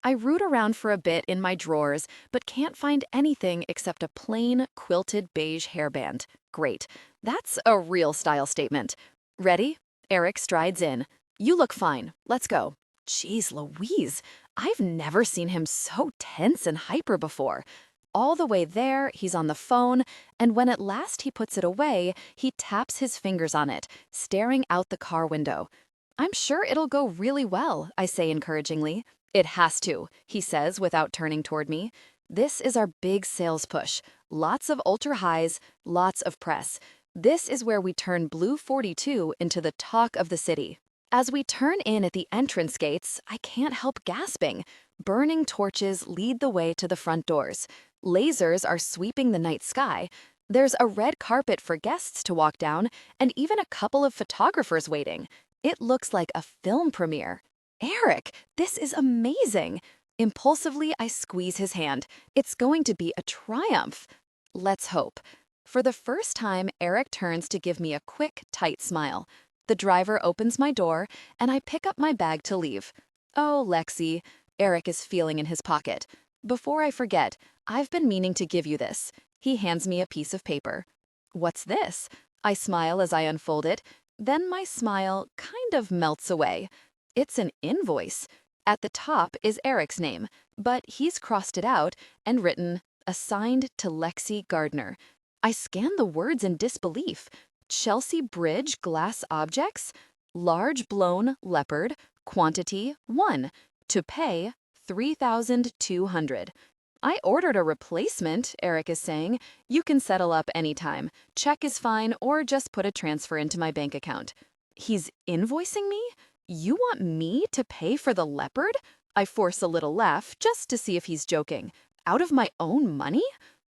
I root around for a bit in my drawers, but can't find anything except a plain, quilted beige hairband. Great. That's a real style statement. Ready? Eric strides in. You look fine. Let's go. Jeez Louise, I've never seen him so tense and hyper before. All the way there, he's on the phone, and when at last he puts it away, he taps his fingers on it, staring out the car window. I'm sure it'll go really well, I say encouragingly. It has to, he says without turning toward me. This is our big sales push. Lots of ultra highs, lots of press. This is where we turn Blue 42 into the talk of the city. As we turn in at the entrance gates, I can't help gasping. Burning torches lead the way to the front doors. Lasers are sweeping the night sky. There's a red carpet for guests to walk down, and even a couple of photographers waiting. It looks like a film premiere. Eric, this is amazing. Impulsively, I squeeze his hand. It's going to be a triumph. Let's hope. For the first time, Eric turns to give me a quick, tight smile. The driver opens my door, and I pick up my bag to leave. Oh, Lexi, Eric is feeling in his pocket. Before I forget, I've been meaning to give you this. He hands me a piece of paper. What's this? I smile as I unfold it. Then my smile kind of melts away. It's an invoice. At the top is Eric's name, but he's crossed it out and written, "Assigned to Lexi Gardner." I scanned the words in disbelief. Chelsea Bridge glass objects? Large blown leopard, quantity 1. To pay 3,200. I ordered a replacement, Eric is saying. You can settle up anytime. Check is fine or just put a transfer into my bank account. He's invoicing me? You want me to pay for the leopard? I force a little laugh just to see if he's joking. Out of my own money?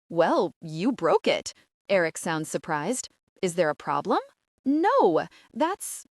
Well, you broke it. Eric sounds surprised. Is there a problem? No, that's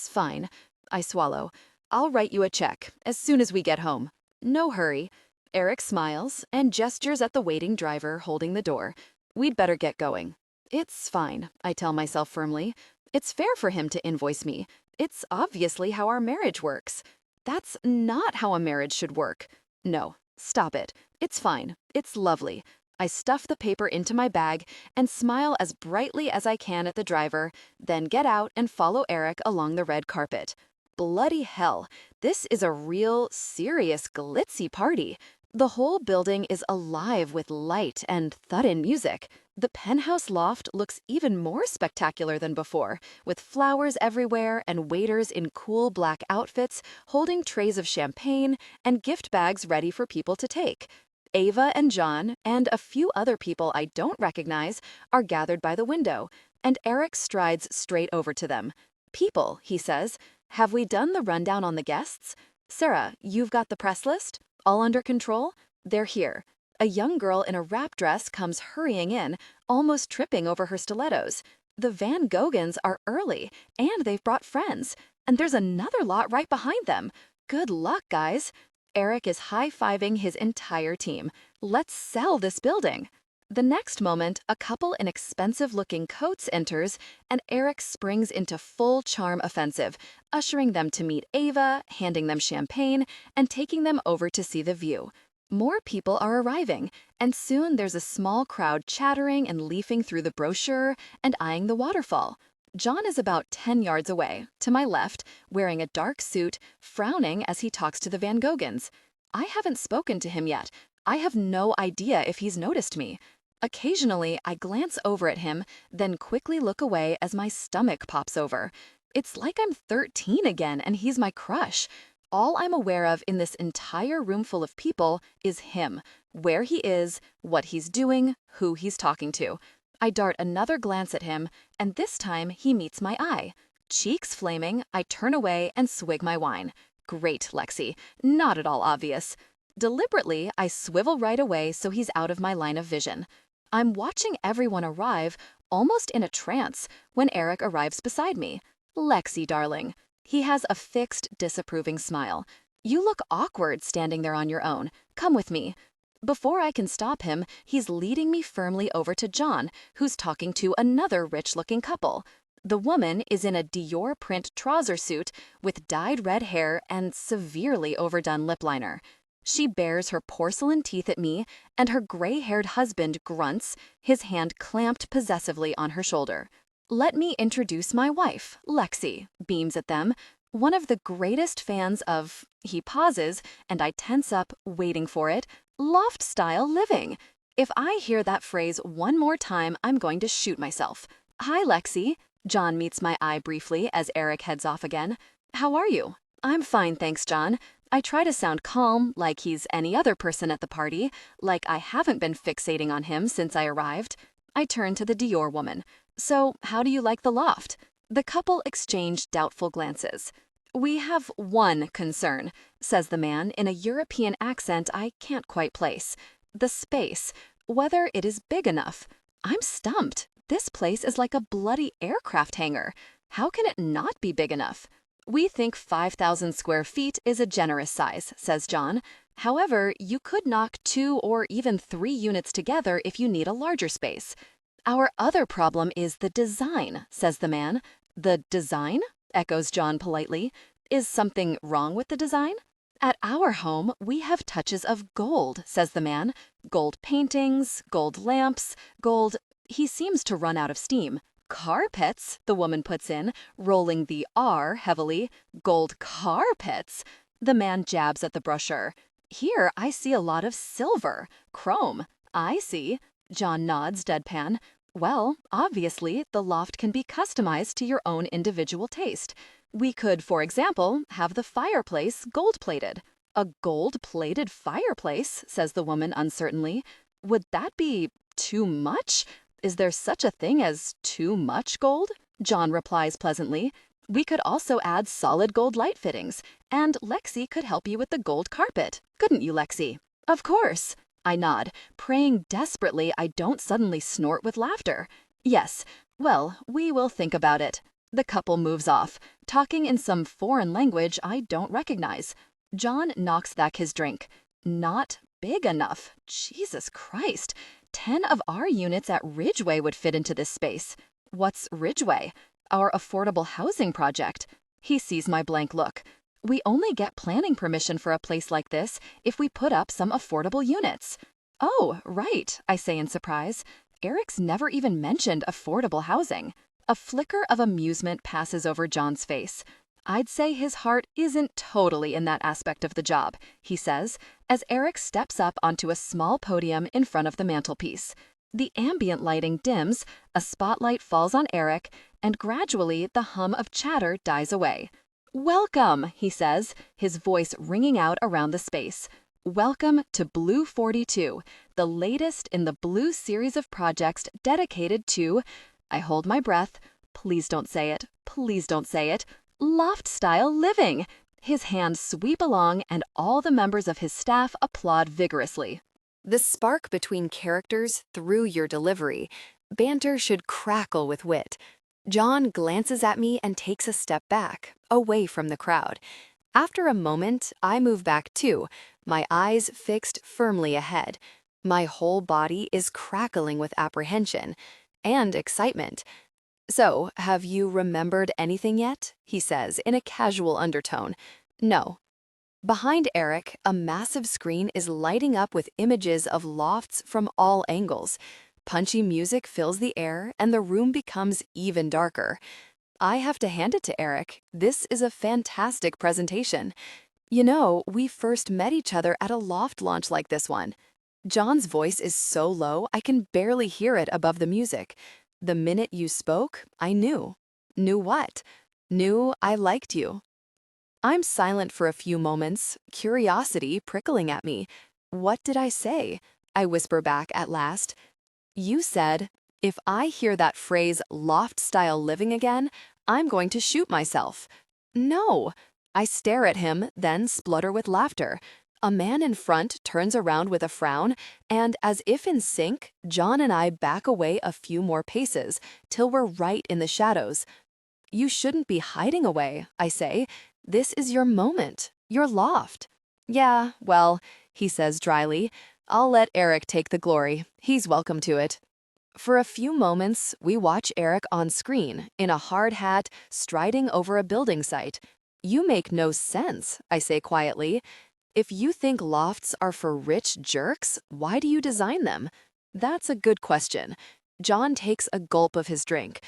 fine. I swallow. I'll write you a check as soon as we get home. No hurry. Eric smiles and gestures at the waiting driver holding the door. We'd better get going. It's fine, I tell myself firmly. It's fair for him to invoice me. It's obviously how our marriage works. That's not how a marriage should work. No, stop it. It's fine. It's lovely. I stuff the paper into my bag and smile as brightly as I can at the driver, then get out and follow Eric along the red carpet. Bloody hell, this is a real, serious, glitzy party. The whole building is alive with light and thud-in music. The penthouse loft looks even more spectacular than before, with flowers everywhere and waiters in cool black outfits holding trays of champagne and gift bags ready for people to take. Ava and John, and a few other people I don't recognize, are gathered by the window, and Eric strides straight over to them. "People," he says, "have we done the rundown on the guests? Sarah, you've got the press list? All under control? They're here." A young girl in a wrap dress comes hurrying in, almost tripping over her stilettos. The Van Goghens are early, and they've brought friends. And there's another lot right behind them. Good luck, guys. Eric is high-fiving his entire team. Let's sell this building. The next moment, a couple in expensive-looking coats enters, and Eric springs into full charm offensive, ushering them to meet Ava, handing them champagne, and taking them over to see the view. More people are arriving, and soon there's a small crowd chattering and leafing through the brochure and eyeing the waterfall. John is about 10 yards away, to my left, wearing a dark suit, frowning as he talks to the Van Goghens. I haven't spoken to him yet. I have no idea if he's noticed me. Occasionally, I glance over at him, then quickly look away as my stomach pops over. It's like I'm 13 again and he's my crush. All I'm aware of in this entire room full of people is him, where he is, what he's doing, who he's talking to. I dart another glance at him, and this time he meets my eye. Cheeks flaming, I turn away and swig my wine. Great, Lexi. Not at all obvious. Deliberately, I swivel right away so he's out of my line of vision. I'm watching everyone arrive, almost in a trance, when Eric arrives beside me. Lexi, darling. He has a fixed, disapproving smile. You look awkward standing there on your own. Come with me. Before I can stop him, he's leading me firmly over to John, who's talking to another rich-looking couple. The woman is in a Dior print trouser suit with dyed red hair and severely overdone lip liner. She bares her porcelain teeth at me, and her gray-haired husband grunts, his hand clamped possessively on her shoulder. "Let me introduce my wife, Lexi," beams at them. "One of the greatest fans of," he pauses, and I tense up, waiting for it, "loft-style living." If I hear that phrase one more time, I'm going to shoot myself. "Hi, Lexi." John meets my eye briefly as Eric heads off again. "How are you?" "I'm fine, thanks, John." I try to sound calm, like he's any other person at the party, like I haven't been fixating on him since I arrived. I turn to the Dior woman. "So, how do you like the loft?" The couple exchange doubtful glances. "We have one concern," says the man in a European accent I can't quite place. "The space. Whether it is big enough." I'm stumped. This place is like a bloody aircraft hangar. How can it not be big enough? "We think 5,000 square feet is a generous size," says John. "However, you could knock 2 or even 3 units together if you need a larger space." "Our other problem is the design," says the man. "The design?" echoes John politely. "Is something wrong with the design?" "At our home, we have touches of gold," says the man. "Gold paintings, gold lamps, gold—" He seems to run out of steam. "Carpets," the woman puts in, rolling the R heavily. "Gold carpets." The man jabs at the brochure. Here I see a lot of silver. Chrome. I see. John nods deadpan. Well, obviously, the loft can be customized to your own individual taste. We could, for example, have the fireplace gold-plated. A gold-plated fireplace, says the woman uncertainly. Would that be too much? Is there such a thing as too much gold? John replies pleasantly. We could also add solid gold light fittings, and Lexi could help you with the gold carpet. Couldn't you, Lexi? Of course. I nod, praying desperately I don't suddenly snort with laughter. Yes, well, we will think about it. The couple moves off, talking in some foreign language I don't recognize. John knocks back his drink. Not big enough. Jesus Christ. 10 of our units at Ridgeway would fit into this space. What's Ridgeway? Our affordable housing project. He sees my blank look. We only get planning permission for a place like this if we put up some affordable units. Oh, right, I say in surprise. Eric's never even mentioned affordable housing. A flicker of amusement passes over John's face. I'd say his heart isn't totally in that aspect of the job, he says, as Eric steps up onto a small podium in front of the mantelpiece. The ambient lighting dims, a spotlight falls on Eric, and gradually the hum of chatter dies away. Welcome, he says, his voice ringing out around the space. Welcome to Blue 42, the latest in the Blue series of projects dedicated to, I hold my breath, please don't say it, please don't say it, loft-style living. His hands sweep along and all the members of his staff applaud vigorously. The spark between characters through your delivery. Banter should crackle with wit. John glances at me and takes a step back, away from the crowd. After a moment, I move back too, my eyes fixed firmly ahead. My whole body is crackling with apprehension and excitement. So, have you remembered anything yet? He says in a casual undertone. No. Behind Eric, a massive screen is lighting up with images of lofts from all angles. Punchy music fills the air, and the room becomes even darker. I have to hand it to Eric. This is a fantastic presentation. You know, we first met each other at a loft launch like this one. John's voice is so low, I can barely hear it above the music. The minute you spoke, I knew. Knew what? Knew I liked you. I'm silent for a few moments, curiosity prickling at me. What did I say? I whisper back at last. You said, if I hear that phrase loft-style living again, I'm going to shoot myself. No. I stare at him, then splutter with laughter. A man in front turns around with a frown, and as if in sync, John and I back away a few more paces, till we're right in the shadows. You shouldn't be hiding away, I say. This is your moment, your loft. Yeah, well, he says dryly, I'll let Eric take the glory. He's welcome to it. For a few moments, we watch Eric on screen, in a hard hat, striding over a building site. You make no sense, I say quietly. If you think lofts are for rich jerks, why do you design them? That's a good question. John takes a gulp of his drink.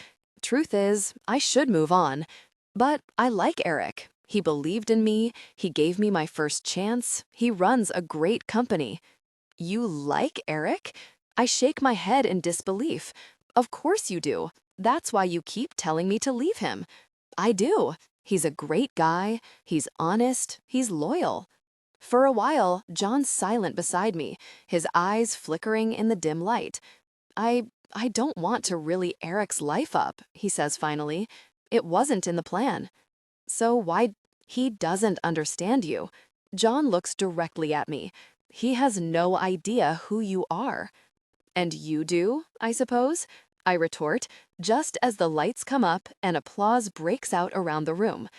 Truth is, I should move on. But I like Eric. He believed in me, he gave me my first chance, he runs a great company. You like Eric? I shake my head in disbelief. Of course you do. That's why you keep telling me to leave him. I do. He's a great guy, he's honest, he's loyal. For a while, John's silent beside me, his eyes flickering in the dim light. I don't want to really Eric's life up, he says finally. It wasn't in the plan. So why? He doesn't understand you. John looks directly at me. He has no idea who you are. And you do, I suppose? I retort, just as the lights come up and applause breaks out around the room.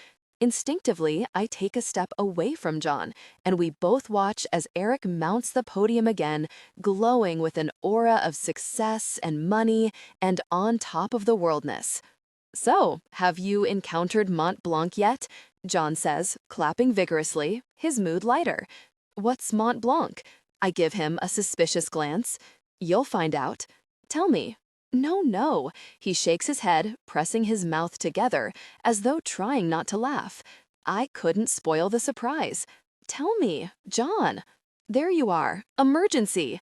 Instinctively, I take a step away from John, and we both watch as Eric mounts the podium again, glowing with an aura of success and money and on top of the worldness. So, have you encountered Mont Blanc yet? John says, clapping vigorously, his mood lighter. What's Mont Blanc? I give him a suspicious glance. You'll find out. Tell me. No. He shakes his head, pressing his mouth together, as though trying not to laugh. I couldn't spoil the surprise. Tell me, John. There you are. Emergency.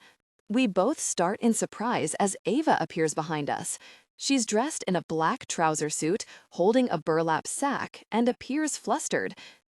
We both start in surprise as Ava appears behind us. She's dressed in a black trouser suit, holding a burlap sack, and appears flustered.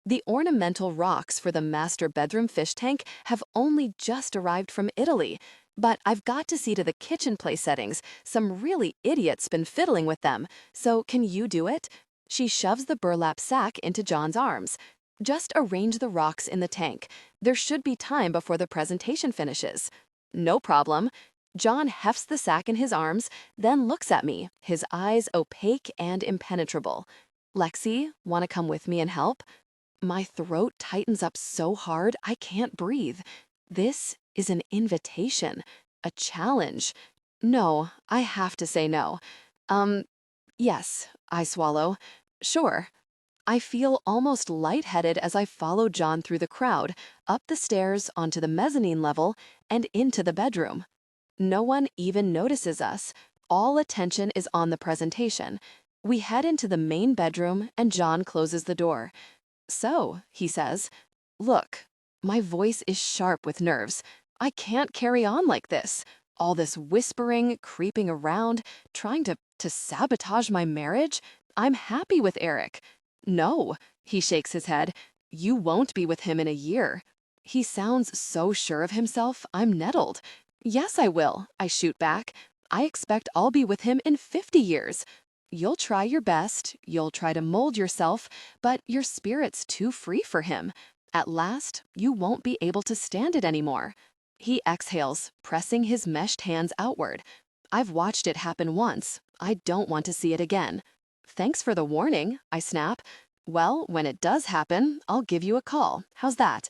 The ornamental rocks for the master bedroom fish tank have only just arrived from Italy, but I've got to see to the kitchen place settings. Some really idiot's been fiddling with them, so can you do it? She shoves the burlap sack into John's arms. Just arrange the rocks in the tank. There should be time before the presentation finishes. No problem. John hefts the sack in his arms, then looks at me, his eyes opaque and impenetrable. Lexi, want to come with me and help? My throat tightens up so hard I can't breathe. This is an invitation, a challenge. No, I have to say no. Yes, I swallow. Sure. I feel almost lightheaded as I follow John through the crowd, up the stairs onto the mezzanine level, and into the bedroom. No one even notices us. All attention is on the presentation. We head into the main bedroom, and John closes the door. So, he says, look, my voice is sharp with nerves. I can't carry on like this. All this whispering, creeping around, trying to sabotage my marriage. I'm happy with Eric. No, he shakes his head. You won't be with him in a year. He sounds so sure of himself, I'm nettled. Yes, I will, I shoot back. I expect I'll be with him in 50 years. You'll try your best, you'll try to mold yourself, but your spirit's too free for him. At last, you won't be able to stand it anymore. He exhales, pressing his meshed hands outward. I've watched it happen once. I don't want to see it again. Thanks for the warning, I snap. Well, when it does happen, I'll give you a call. How's that?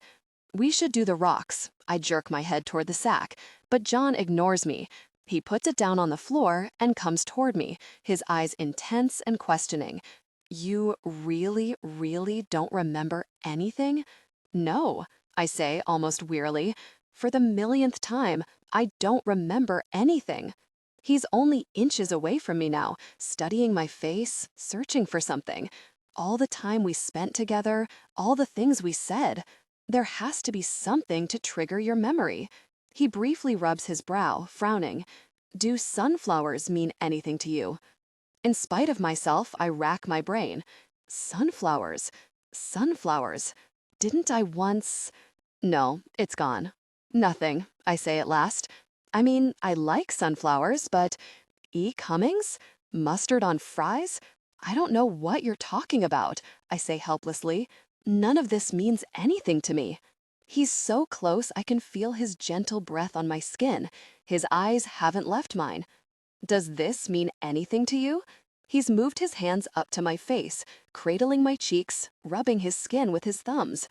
We should do the rocks. I jerk my head toward the sack, but John ignores me. He puts it down on the floor and comes toward me, his eyes intense and questioning. You really, really don't remember anything? No, I say almost wearily. For the millionth time, I don't remember anything. He's only inches away from me now, studying my face, searching for something. All the time we spent together, all the things we said. There has to be something to trigger your memory. He briefly rubs his brow, frowning. Do sunflowers mean anything to you? In spite of myself, I rack my brain. Sunflowers. Sunflowers. Didn't I once... No, it's gone. Nothing, I say at last. I mean, I like sunflowers, but... E. Cummings? Mustard on fries? I don't know what you're talking about, I say helplessly. None of this means anything to me. He's so close I can feel his gentle breath on my skin. His eyes haven't left mine. Does this mean anything to you? He's moved his hands up to my face, cradling my cheeks, rubbing his skin with his thumbs.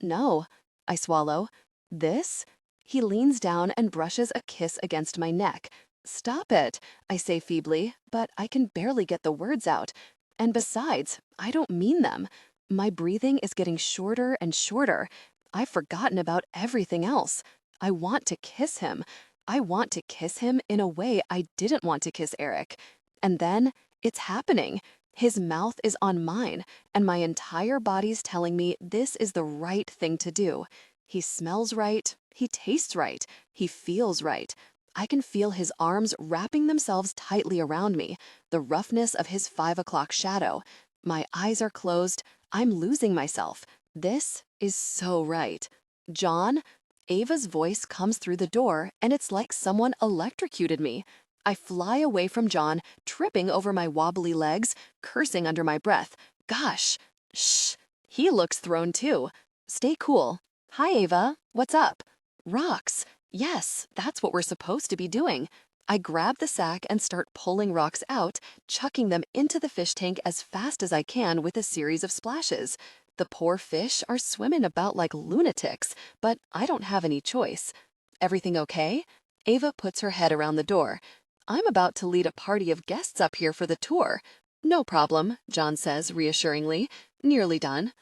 No, I swallow. This? He leans down and brushes a kiss against my neck. Stop it, I say feebly, but I can barely get the words out. And besides, I don't mean them. My breathing is getting shorter and shorter. I've forgotten about everything else. I want to kiss him. I want to kiss him in a way I didn't want to kiss Eric. And then, it's happening. His mouth is on mine, and my entire body's telling me this is the right thing to do. He smells right, he tastes right, he feels right. I can feel his arms wrapping themselves tightly around me, the roughness of his 5 o'clock shadow. My eyes are closed. I'm losing myself. This is so right. John? Ava's voice comes through the door, and it's like someone electrocuted me. I fly away from John, tripping over my wobbly legs, cursing under my breath. Gosh! Shh! He looks thrown too. Stay cool. Hi, Ava. What's up? Rocks. Yes, that's what we're supposed to be doing. I grab the sack and start pulling rocks out, chucking them into the fish tank as fast as I can with a series of splashes. The poor fish are swimming about like lunatics, but I don't have any choice. Everything okay? Ava puts her head around the door. I'm about to lead a party of guests up here for the tour. No problem, John says reassuringly. Nearly done.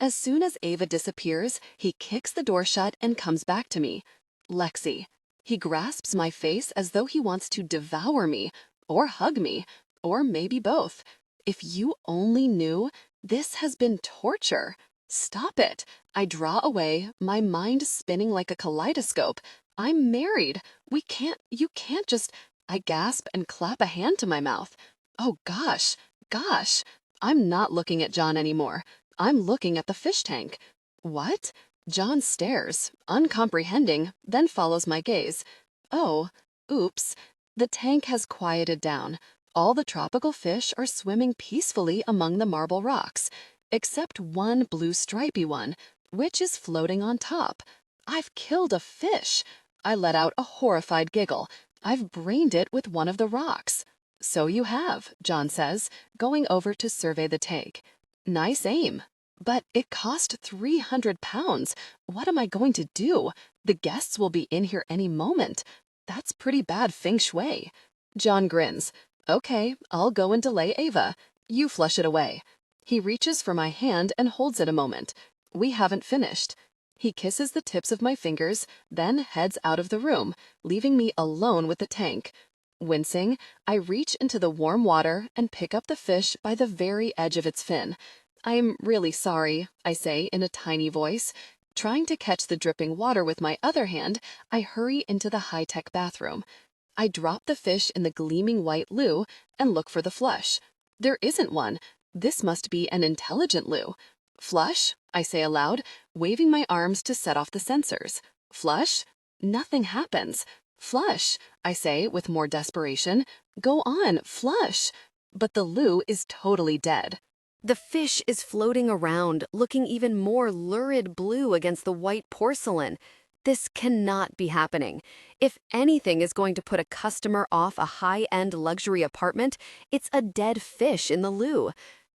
As soon as Ava disappears, he kicks the door shut and comes back to me. Lexi. He grasps my face as though he wants to devour me, or hug me, or maybe both. If you only knew, this has been torture. Stop it. I draw away, my mind spinning like a kaleidoscope. I'm married. You can't just. I gasp and clap a hand to my mouth. Oh gosh. I'm not looking at John anymore. I'm looking at the fish tank. What? John stares, uncomprehending, then follows my gaze. Oh, oops. The tank has quieted down. All the tropical fish are swimming peacefully among the marble rocks, except one blue stripy one, which is floating on top. I've killed a fish. I let out a horrified giggle. I've brained it with one of the rocks. So you have, John says, going over to survey the tank. Nice aim. But it cost 300 pounds. What am I going to do? The guests will be in here any moment. That's pretty bad feng shui. John grins. Okay, I'll go and delay Ava. You flush it away. He reaches for my hand and holds it a moment. We haven't finished. He kisses the tips of my fingers, then heads out of the room, leaving me alone with the tank. Wincing, I reach into the warm water and pick up the fish by the very edge of its fin. I'm really sorry, I say in a tiny voice. Trying to catch the dripping water with my other hand, I hurry into the high-tech bathroom. I drop the fish in the gleaming white loo and look for the flush. There isn't one. This must be an intelligent loo. Flush, I say aloud, waving my arms to set off the sensors. Flush? Nothing happens. Flush, I say with more desperation. Go on, flush. But the loo is totally dead. The fish is floating around, looking even more lurid blue against the white porcelain. This cannot be happening. If anything is going to put a customer off a high-end luxury apartment, it's a dead fish in the loo.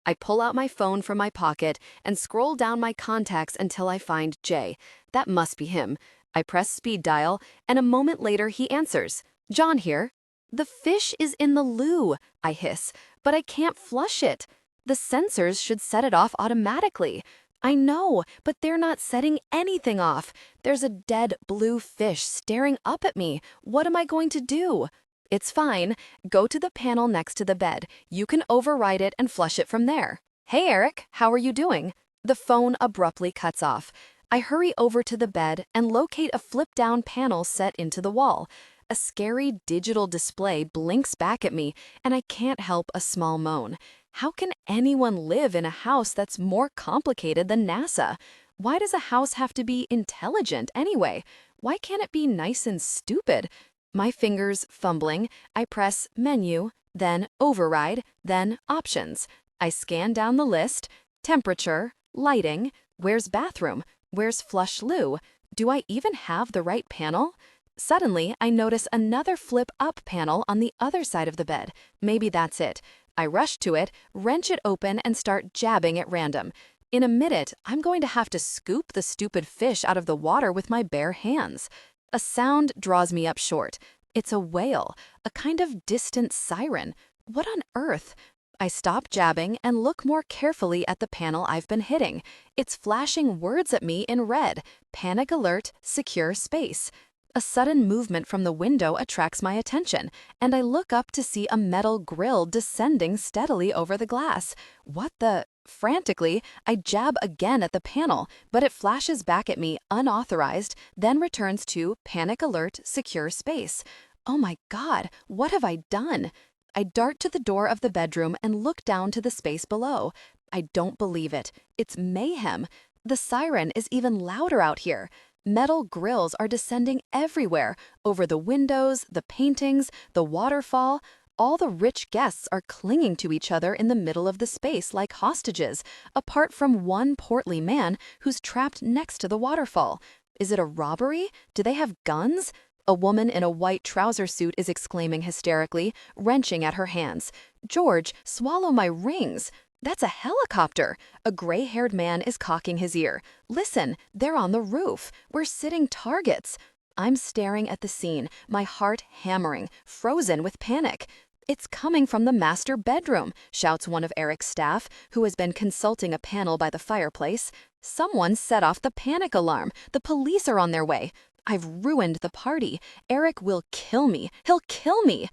I pull out my phone from my pocket and scroll down my contacts until I find Jay. That must be him. I press speed dial, and a moment later he answers. John here. The fish is in the loo, I hiss, but I can't flush it. The sensors should set it off automatically. I know, but they're not setting anything off. There's a dead blue fish staring up at me. What am I going to do? It's fine. Go to the panel next to the bed. You can override it and flush it from there. Hey, Eric, how are you doing? The phone abruptly cuts off. I hurry over to the bed and locate a flip-down panel set into the wall. A scary digital display blinks back at me, and I can't help a small moan. How can anyone live in a house that's more complicated than NASA? Why does a house have to be intelligent anyway? Why can't it be nice and stupid? My fingers fumbling, I press Menu, then Override, then Options. I scan down the list. Temperature, lighting, where's bathroom, where's flush loo? Do I even have the right panel? Suddenly, I notice another flip-up panel on the other side of the bed. Maybe that's it. I rush to it, wrench it open, and start jabbing at random. In a minute, I'm going to have to scoop the stupid fish out of the water with my bare hands. A sound draws me up short. It's a wail, a kind of distant siren. What on earth? I stop jabbing and look more carefully at the panel I've been hitting. It's flashing words at me in red. Panic alert, secure space. A sudden movement from the window attracts my attention, and I look up to see a metal grill descending steadily over the glass. What the? Frantically, I jab again at the panel, but it flashes back at me unauthorized, then returns to panic alert, secure space. Oh my God, what have I done? I dart to the door of the bedroom and look down to the space below. I don't believe it. It's mayhem. The siren is even louder out here. Metal grills are descending everywhere, over the windows, the paintings, the waterfall. All the rich guests are clinging to each other in the middle of the space like hostages, apart from one portly man who's trapped next to the waterfall. Is it a robbery? Do they have guns? A woman in a white trouser suit is exclaiming hysterically, wrenching at her hands. George, swallow my rings! That's a helicopter! A gray-haired man is cocking his ear. Listen, they're on the roof. We're sitting targets. I'm staring at the scene, my heart hammering, frozen with panic. It's coming from the master bedroom, shouts one of Eric's staff, who has been consulting a panel by the fireplace. Someone set off the panic alarm. The police are on their way. I've ruined the party. Eric will kill me. He'll kill me.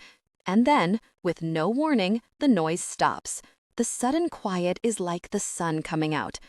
And then, with no warning, the noise stops. The sudden quiet is like the sun coming out.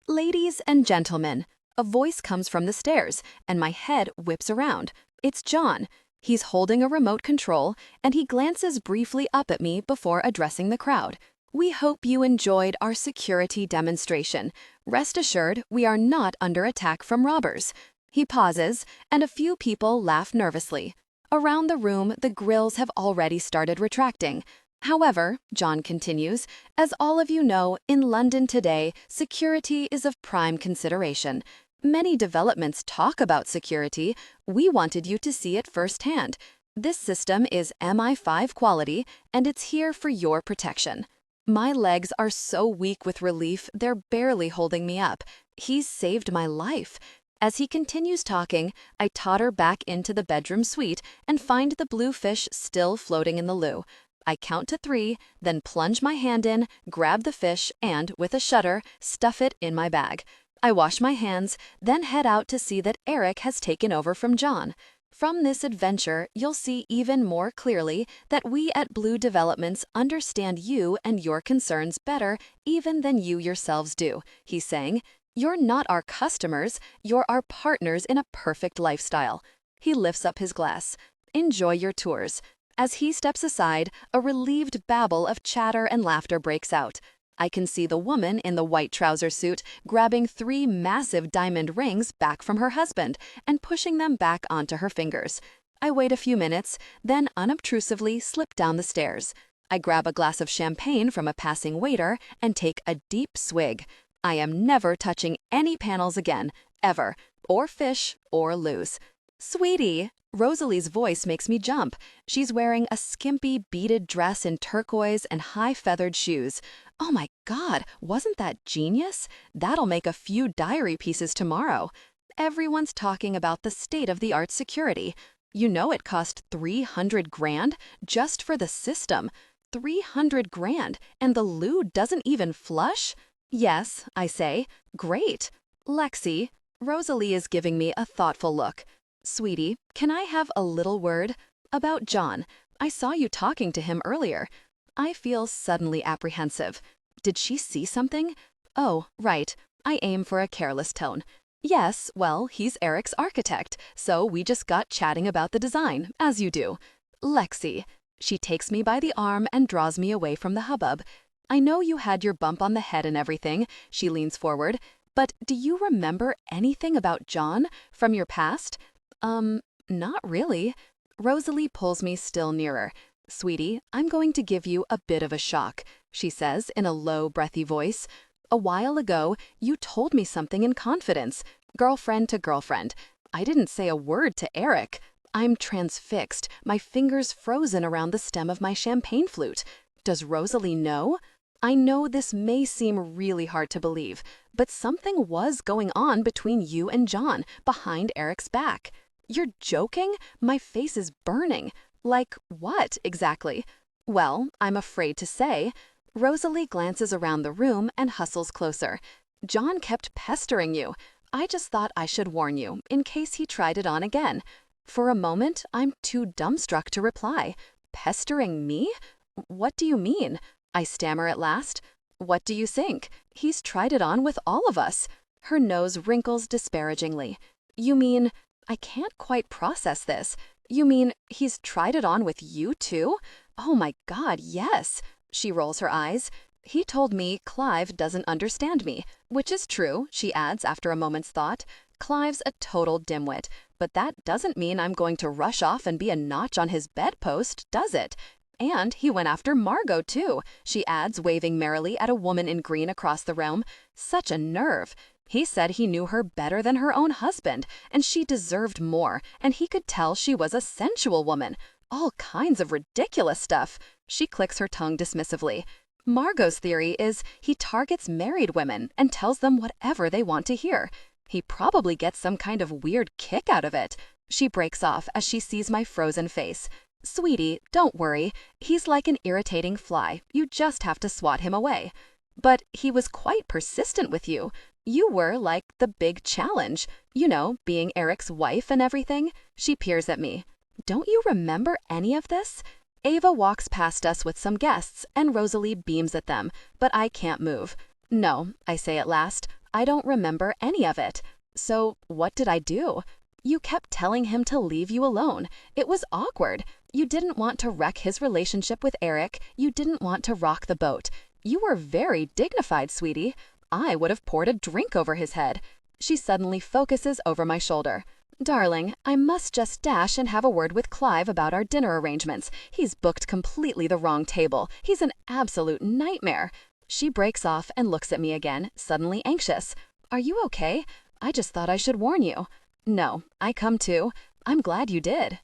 Ladies and gentlemen, a voice comes from the stairs, and my head whips around. It's John. He's holding a remote control, and he glances briefly up at me before addressing the crowd. We hope you enjoyed our security demonstration. Rest assured, we are not under attack from robbers. He pauses, and a few people laugh nervously. Around the room, the grills have already started retracting. However, John continues, as all of you know, in London today, security is of prime consideration. Many developments talk about security. We wanted you to see it firsthand. This system is MI5 quality, and it's here for your protection. My legs are so weak with relief, they're barely holding me up. He's saved my life. As he continues talking, I totter back into the bedroom suite and find the blue fish still floating in the loo. I count to 3, then plunge my hand in, grab the fish, and, with a shudder, stuff it in my bag. I wash my hands, then head out to see that Eric has taken over from John. From this adventure, you'll see even more clearly that we at Blue Developments understand you and your concerns better even than you yourselves do, he's saying. You're not our customers, you're our partners in a perfect lifestyle. He lifts up his glass. Enjoy your tours. As he steps aside, a relieved babble of chatter and laughter breaks out. I can see the woman in the white trouser suit grabbing 3 massive diamond rings back from her husband and pushing them back onto her fingers. I wait a few minutes, then unobtrusively slip down the stairs. I grab a glass of champagne from a passing waiter and take a deep swig. I am never touching any panels again, ever, or fish, or lose. Sweetie, Rosalie's voice makes me jump. She's wearing a skimpy beaded dress in turquoise and high feathered shoes. Oh my God, wasn't that genius? That'll make a few diary pieces tomorrow. Everyone's talking about the state-of-the-art security. You know it cost 300 grand just for the system. 300 grand, and the loo doesn't even flush? Yes, I say. Great. Lexi, Rosalie is giving me a thoughtful look. Sweetie, can I have a little word? About John. I saw you talking to him earlier. I feel suddenly apprehensive. Did she see something? Oh, right. I aim for a careless tone. Yes, well, he's Eric's architect, so we just got chatting about the design, as you do. Lexi. She takes me by the arm and draws me away from the hubbub. I know you had your bump on the head and everything, she leans forward, but do you remember anything about John from your past? Not really. Rosalie pulls me still nearer. Sweetie, I'm going to give you a bit of a shock, she says in a low, breathy voice. A while ago, you told me something in confidence, girlfriend to girlfriend. I didn't say a word to Eric. I'm transfixed, my fingers frozen around the stem of my champagne flute. Does Rosalie know? I know this may seem really hard to believe, but something was going on between you and John behind Eric's back. You're joking? My face is burning. Like what, exactly? Well, I'm afraid to say. Rosalie glances around the room and hustles closer. John kept pestering you. I just thought I should warn you, in case he tried it on again. For a moment, I'm too dumbstruck to reply. Pestering me? What do you mean? I stammer at last. What do you think? He's tried it on with all of us. Her nose wrinkles disparagingly. You mean, I can't quite process this. You mean he's tried it on with you too? Oh my God, yes. She rolls her eyes. He told me Clive doesn't understand me, which is true, she adds after a moment's thought. Clive's a total dimwit, but that doesn't mean I'm going to rush off and be a notch on his bedpost, does it? And he went after Margot too, she adds, waving merrily at a woman in green across the room. Such a nerve. He said he knew her better than her own husband, and she deserved more, and he could tell she was a sensual woman. All kinds of ridiculous stuff. She clicks her tongue dismissively. Margot's theory is he targets married women and tells them whatever they want to hear. He probably gets some kind of weird kick out of it. She breaks off as she sees my frozen face. Sweetie, don't worry. He's like an irritating fly. You just have to swat him away. But he was quite persistent with you. You were like the big challenge. You know, being Eric's wife and everything. She peers at me. Don't you remember any of this? Ava walks past us with some guests, and Rosalie beams at them, but I can't move. No, I say at last, I don't remember any of it. So what did I do? You kept telling him to leave you alone. It was awkward. You didn't want to wreck his relationship with Eric. You didn't want to rock the boat. You were very dignified, sweetie. I would have poured a drink over his head. She suddenly focuses over my shoulder. Darling, I must just dash and have a word with Clive about our dinner arrangements. He's booked completely the wrong table. He's an absolute nightmare. She breaks off and looks at me again, suddenly anxious. Are you okay? I just thought I should warn you. No, I come too. I'm glad you did.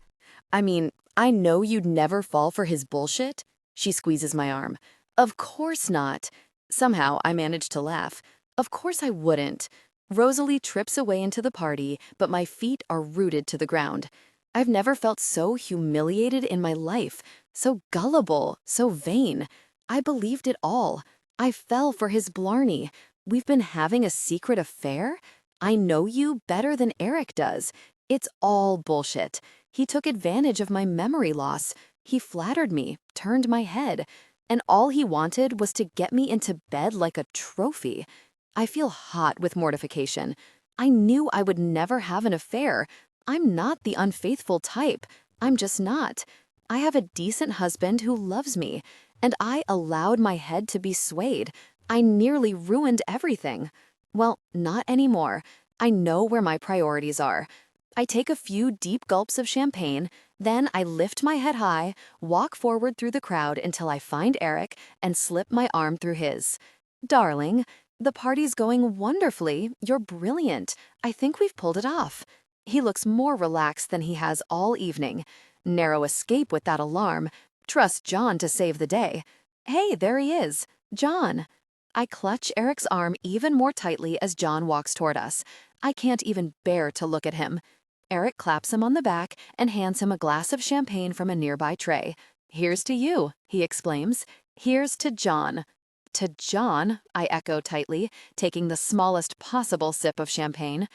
I mean, I know you'd never fall for his bullshit. She squeezes my arm. Of course not. Somehow I manage to laugh. Of course I wouldn't. Rosalie trips away into the party, but my feet are rooted to the ground. I've never felt so humiliated in my life, so gullible, so vain. I believed it all. I fell for his blarney. We've been having a secret affair? I know you better than Eric does. It's all bullshit. He took advantage of my memory loss. He flattered me, turned my head, and all he wanted was to get me into bed like a trophy. I feel hot with mortification. I knew I would never have an affair. I'm not the unfaithful type. I'm just not. I have a decent husband who loves me, and I allowed my head to be swayed. I nearly ruined everything. Well, not anymore. I know where my priorities are. I take a few deep gulps of champagne, then I lift my head high, walk forward through the crowd until I find Eric, and slip my arm through his. Darling, the party's going wonderfully. You're brilliant. I think we've pulled it off. He looks more relaxed than he has all evening. Narrow escape with that alarm. Trust John to save the day. Hey, there he is. John. I clutch Eric's arm even more tightly as John walks toward us. I can't even bear to look at him. Eric claps him on the back and hands him a glass of champagne from a nearby tray. Here's to you, he exclaims. Here's to John. To John, I echo tightly, taking the smallest possible sip of champagne.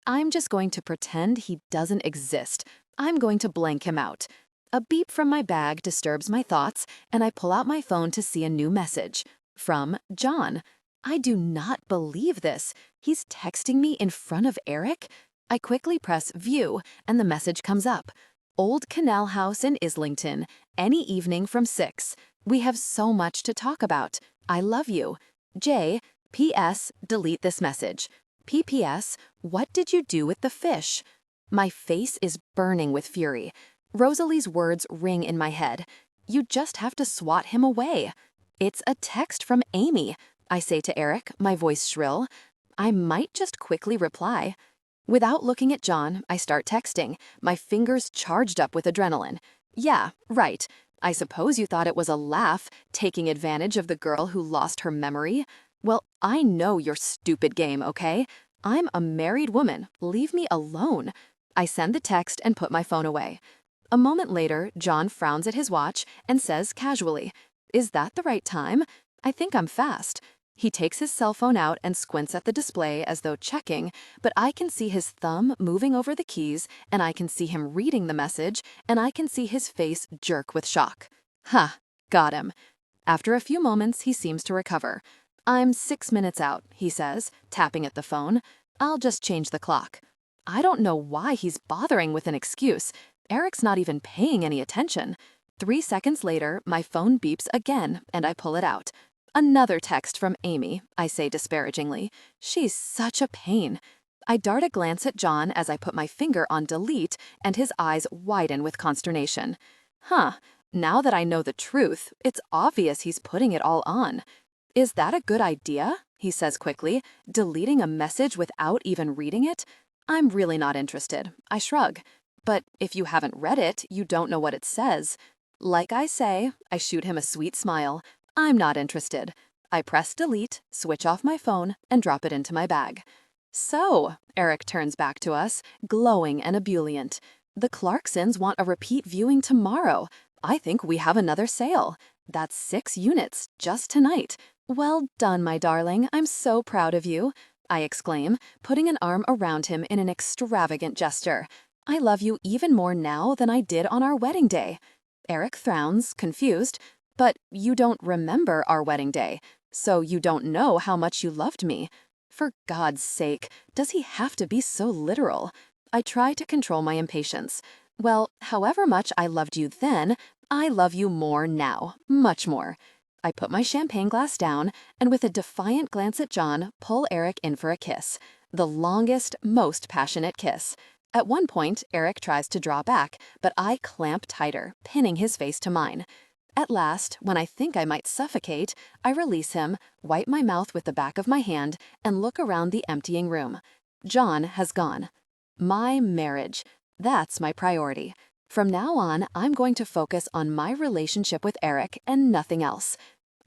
I'm just going to pretend he doesn't exist. I'm going to blank him out. A beep from my bag disturbs my thoughts, and I pull out my phone to see a new message. From John. I do not believe this. He's texting me in front of Eric? I quickly press view, and the message comes up. Old Canal House in Islington, any evening from 6. We have so much to talk about. I love you. J. P.S. Delete this message. P.P.S. What did you do with the fish? My face is burning with fury. Rosalie's words ring in my head. You just have to swat him away. It's a text from Amy, I say to Eric, my voice shrill. I might just quickly reply. Without looking at John, I start texting, my fingers charged up with adrenaline. Yeah, right. I suppose you thought it was a laugh, taking advantage of the girl who lost her memory. Well, I know your stupid game, okay? I'm a married woman. Leave me alone. I send the text and put my phone away. A moment later, John frowns at his watch and says casually, Is that the right time? I think I'm fast. He takes his cell phone out and squints at the display as though checking, but I can see his thumb moving over the keys, and I can see him reading the message, and I can see his face jerk with shock. Ha, got him. After a few moments, he seems to recover. I'm 6 minutes out, he says, tapping at the phone. I'll just change the clock. I don't know why he's bothering with an excuse. Eric's not even paying any attention. 3 seconds later, my phone beeps again, and I pull it out. Another text from Amy, I say disparagingly. She's such a pain. I dart a glance at John as I put my finger on delete, and his eyes widen with consternation. Huh, now that I know the truth, it's obvious he's putting it all on. Is that a good idea? He says quickly, deleting a message without even reading it. I'm really not interested. I shrug. But if you haven't read it, you don't know what it says. Like I say, I shoot him a sweet smile. I'm not interested. I press delete, switch off my phone, and drop it into my bag. So, Eric turns back to us, glowing and ebullient. The Clarksons want a repeat viewing tomorrow. I think we have another sale. That's 6 units, just tonight. Well done, my darling. I'm so proud of you, I exclaim, putting an arm around him in an extravagant gesture. I love you even more now than I did on our wedding day. Eric frowns, confused. But you don't remember our wedding day, so you don't know how much you loved me. For God's sake, does he have to be so literal? I try to control my impatience. Well, however much I loved you then, I love you more now, much more. I put my champagne glass down and with a defiant glance at John, pull Eric in for a kiss. The longest, most passionate kiss. At one point, Eric tries to draw back, but I clamp tighter, pinning his face to mine. At last, when I think I might suffocate, I release him, wipe my mouth with the back of my hand, and look around the emptying room. John has gone. My marriage. That's my priority. From now on, I'm going to focus on my relationship with Eric and nothing else.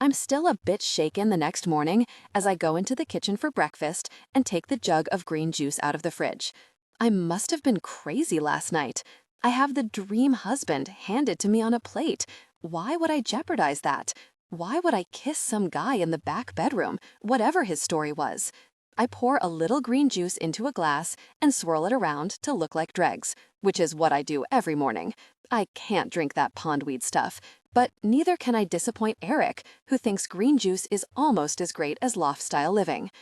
I'm still a bit shaken the next morning as I go into the kitchen for breakfast and take the jug of green juice out of the fridge. I must have been crazy last night. I have the dream husband handed to me on a plate. Why would I jeopardize that? Why would I kiss some guy in the back bedroom, whatever his story was? I pour a little green juice into a glass and swirl it around to look like dregs, which is what I do every morning. I can't drink that pondweed stuff, but neither can I disappoint Eric, who thinks green juice is almost as great as loft-style living.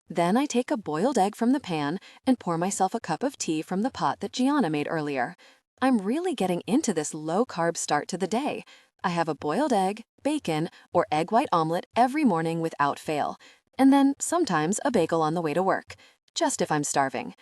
Then I take a boiled egg from the pan and pour myself a cup of tea from the pot that Gianna made earlier. I'm really getting into this low-carb start to the day. I have a boiled egg, bacon, or egg white omelet every morning without fail, and then sometimes a bagel on the way to work, just if I'm starving.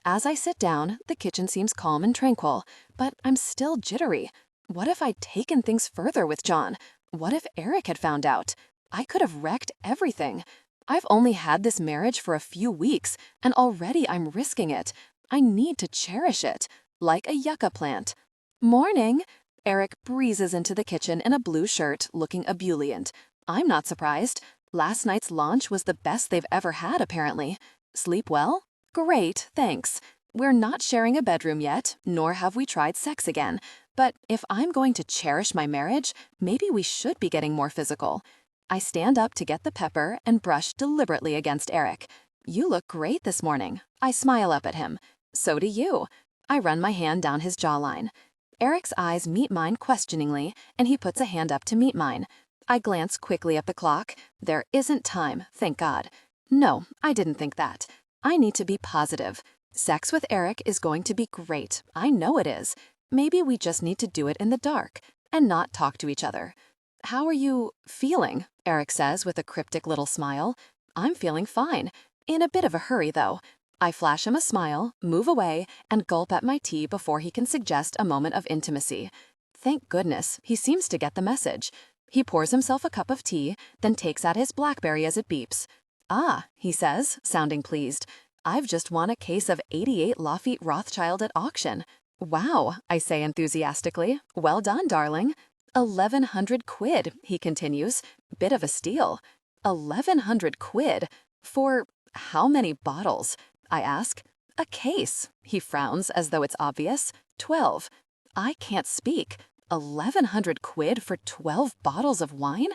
As I sit down, the kitchen seems calm and tranquil, but I'm still jittery. What if I'd taken things further with John? What if Eric had found out? I could have wrecked everything. I've only had this marriage for a few weeks, and already I'm risking it. I need to cherish it, like a yucca plant. Morning! Eric breezes into the kitchen in a blue shirt, looking ebullient. I'm not surprised. Last night's launch was the best they've ever had, apparently. Sleep well? Great, thanks. We're not sharing a bedroom yet, nor have we tried sex again. But if I'm going to cherish my marriage, maybe we should be getting more physical. I stand up to get the pepper and brush deliberately against Eric. You look great this morning. I smile up at him. So do you. I run my hand down his jawline. Eric's eyes meet mine questioningly, and he puts a hand up to meet mine. I glance quickly at the clock. There isn't time, thank God. No, I didn't think that. I need to be positive. Sex with Eric is going to be great. I know it is. Maybe we just need to do it in the dark and not talk to each other. How are you feeling? Eric says with a cryptic little smile. I'm feeling fine. In a bit of a hurry, though. I flash him a smile, move away, and gulp at my tea before he can suggest a moment of intimacy. Thank goodness, he seems to get the message. He pours himself a cup of tea, then takes out his BlackBerry as it beeps. Ah, he says, sounding pleased. I've just won a case of 88 Lafitte Rothschild at auction. Wow, I say enthusiastically. Well done, darling. 1,100 quid, he continues. Bit of a steal. 1,100 quid? For how many bottles? I ask. A case. He frowns as though it's obvious. 12. I can't speak. 1,100 quid for 12 bottles of wine?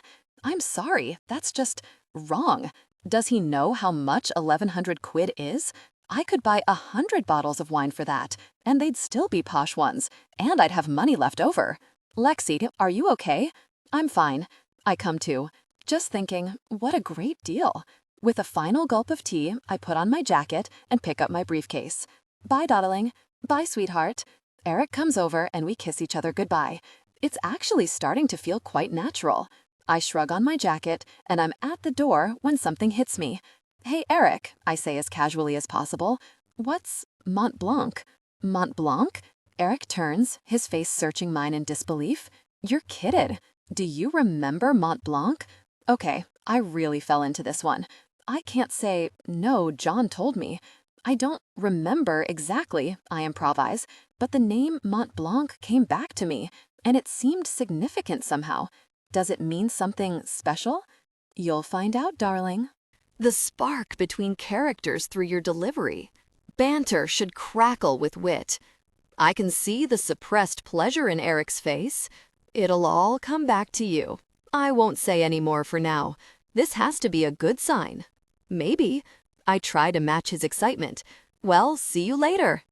I'm sorry, that's just wrong. Does he know how much 1,100 quid is? I could buy 100 bottles of wine for that, and they'd still be posh ones, and I'd have money left over. Lexi, are you okay? I'm fine. I come to, just thinking, what a great deal. With a final gulp of tea, I put on my jacket and pick up my briefcase. Bye, darling. Bye, sweetheart. Eric comes over and we kiss each other goodbye. It's actually starting to feel quite natural. I shrug on my jacket and I'm at the door when something hits me. Hey, Eric, I say as casually as possible. What's Mont Blanc? Mont Blanc? Eric turns, his face searching mine in disbelief. You're kidded. Do you remember Mont Blanc? Okay, I really fell into this one. I can't say, no, John told me. I don't remember exactly, I improvise, but the name Mont Blanc came back to me, and it seemed significant somehow. Does it mean something special? You'll find out, darling. The spark between characters through your delivery. Banter should crackle with wit. I can see the suppressed pleasure in Eric's face. It'll all come back to you. I won't say any more for now. This has to be a good sign. Maybe. I try to match his excitement. Well, see you later.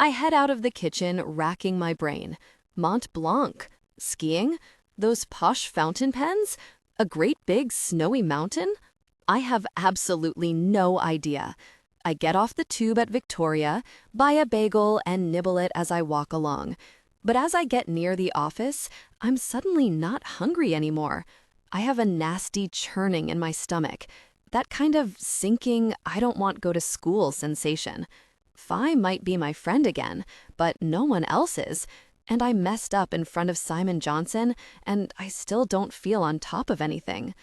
I head out of the kitchen, racking my brain. Mont Blanc. Skiing? Those posh fountain pens? A great big snowy mountain? I have absolutely no idea. I get off the tube at Victoria, buy a bagel, and nibble it as I walk along. But as I get near the office, I'm suddenly not hungry anymore. I have a nasty churning in my stomach. That kind of sinking, I don't want go to school sensation. Fi might be my friend again, but no one else is. And I messed up in front of Simon Johnson, and I still don't feel on top of anything.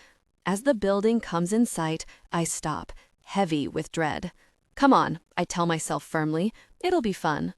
As the building comes in sight, I stop, heavy with dread. Come on, I tell myself firmly, it'll be fun.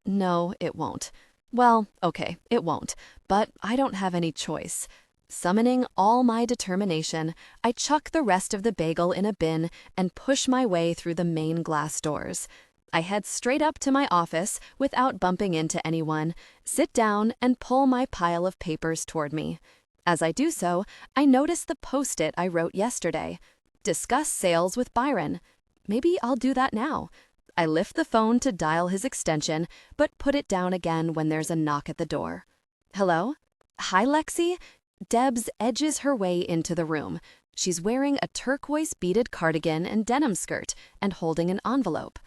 No, it won't. Well, okay, it won't, but I don't have any choice. Summoning all my determination, I chuck the rest of the bagel in a bin and push my way through the main glass doors. I head straight up to my office without bumping into anyone, sit down, and pull my pile of papers toward me. As I do so, I notice the post-it I wrote yesterday. Discuss sales with Byron. Maybe I'll do that now. I lift the phone to dial his extension, but put it down again when there's a knock at the door. Hello? Hi, Lexi? Debs edges her way into the room. She's wearing a turquoise beaded cardigan and denim skirt and holding an envelope.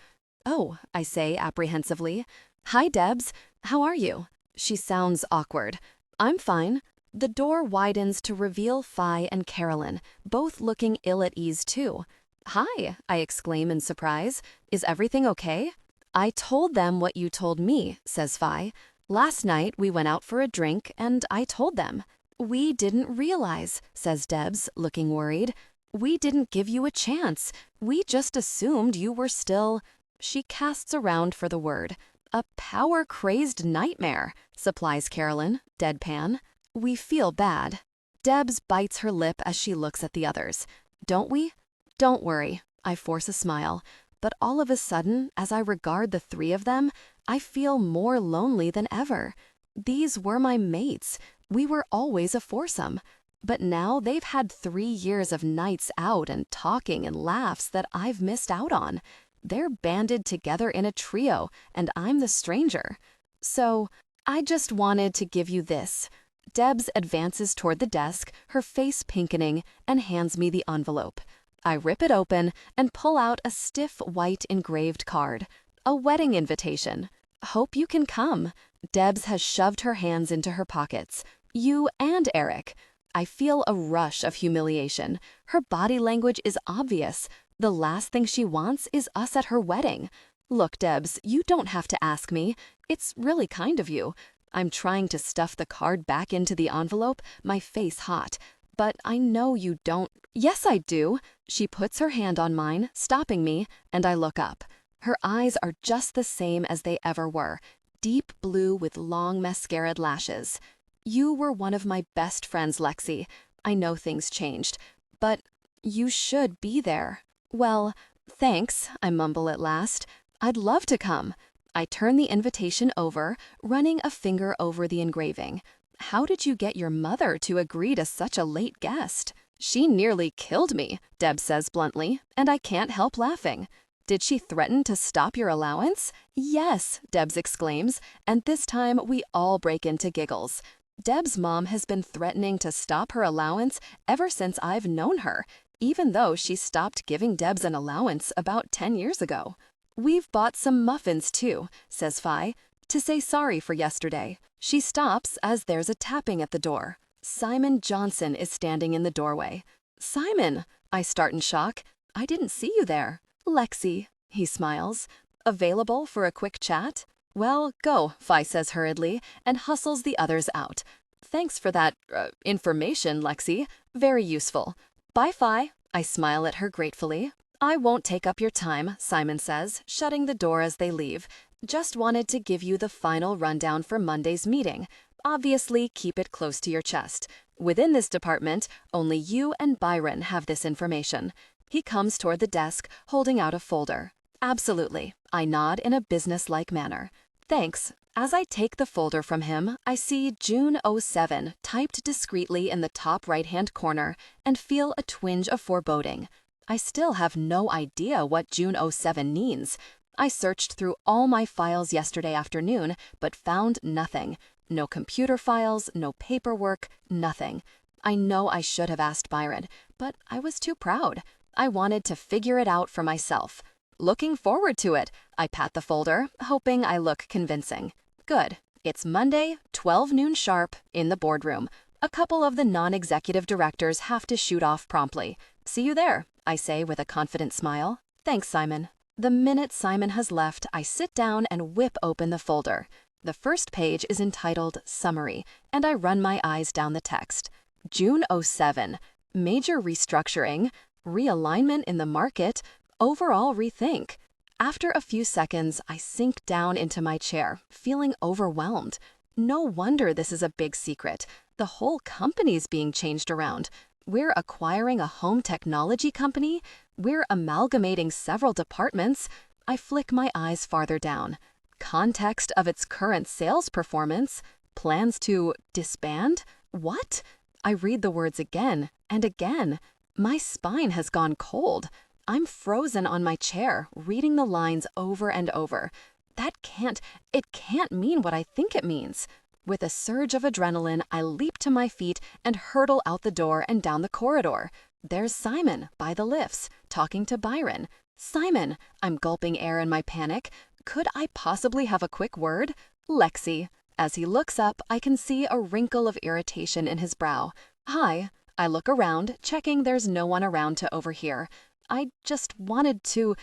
Oh, I say apprehensively. Hi, Debs. How are you? She sounds awkward. I'm fine. The door widens to reveal Fi and Carolyn, both looking ill at ease too. Hi, I exclaim in surprise. Is everything okay? I told them what you told me, says Fi. Last night we went out for a drink and I told them. We didn't realize, says Debs, looking worried. We didn't give you a chance. We just assumed you were still... She casts around for the word. A power-crazed nightmare, supplies Carolyn, deadpan. We feel bad. Debs bites her lip as she looks at the others. Don't we? Don't worry. I force a smile. But all of a sudden, as I regard the three of them, I feel more lonely than ever. These were my mates. We were always a foursome. But now they've had 3 years of nights out and talking and laughs that I've missed out on. They're banded together in a trio, and I'm the stranger. So, I just wanted to give you this. Debs advances toward the desk, her face pinkening, and hands me the envelope. I rip it open and pull out a stiff white engraved card. A wedding invitation. Hope you can come. Debs has shoved her hands into her pockets. You and Eric. I feel a rush of humiliation. Her body language is obvious. The last thing she wants is us at her wedding. Look, Debs, you don't have to ask me. It's really kind of you. I'm trying to stuff the card back into the envelope, my face hot. But I know you don't. Yes, I do. She puts her hand on mine, stopping me, and I look up. Her eyes are just the same as they ever were, deep blue with long mascaraed lashes. You were one of my best friends, Lexi. I know things changed, but you should be there. Well, thanks, I mumble at last. I'd love to come. I turn the invitation over, running a finger over the engraving. How did you get your mother to agree to such a late guest? She nearly killed me, Deb says bluntly, and I can't help laughing. Did she threaten to stop your allowance? Yes, Debs exclaims, and this time we all break into giggles. Deb's mom has been threatening to stop her allowance ever since I've known her, even though she stopped giving Debs an allowance about 10 years ago. We've bought some muffins too, says Fi, to say sorry for yesterday. She stops as there's a tapping at the door. Simon Johnson is standing in the doorway. Simon, I start in shock. I didn't see you there. Lexi, he smiles. Available for a quick chat? Well, go, Fi says hurriedly, and hustles the others out. Thanks for that, information, Lexi. Very useful. Bye, Fi. I smile at her gratefully. I won't take up your time, Simon says, shutting the door as they leave. Just wanted to give you the final rundown for Monday's meeting. Obviously, keep it close to your chest. Within this department, only you and Byron have this information. He comes toward the desk, holding out a folder. Absolutely. I nod in a business-like manner. Thanks. As I take the folder from him, I see June '07 typed discreetly in the top right-hand corner and feel a twinge of foreboding. I still have no idea what June '07 means. I searched through all my files yesterday afternoon, but found nothing. No computer files, no paperwork, nothing. I know I should have asked Byron, but I was too proud. I wanted to figure it out for myself. Looking forward to it, I pat the folder, hoping I look convincing. Good. It's Monday, 12 noon sharp, in the boardroom. A couple of the non-executive directors have to shoot off promptly. See you there, I say with a confident smile. Thanks, Simon. The minute Simon has left, I sit down and whip open the folder. The first page is entitled Summary, and I run my eyes down the text. June '07, major restructuring, realignment in the market, overall rethink. After a few seconds, I sink down into my chair, feeling overwhelmed. No wonder this is a big secret. The whole company's being changed around. We're acquiring a home technology company. We're amalgamating several departments. I flick my eyes farther down. Context of its current sales performance. Plans to disband? What? I read the words again and again. My spine has gone cold. I'm frozen on my chair, reading the lines over and over. It can't mean what I think it means. With a surge of adrenaline, I leap to my feet and hurtle out the door and down the corridor. There's Simon, by the lifts, talking to Byron. Simon, I'm gulping air in my panic. Could I possibly have a quick word? Lexi. As he looks up, I can see a wrinkle of irritation in his brow. Hi. I look around, checking there's no one around to overhear. I just wanted to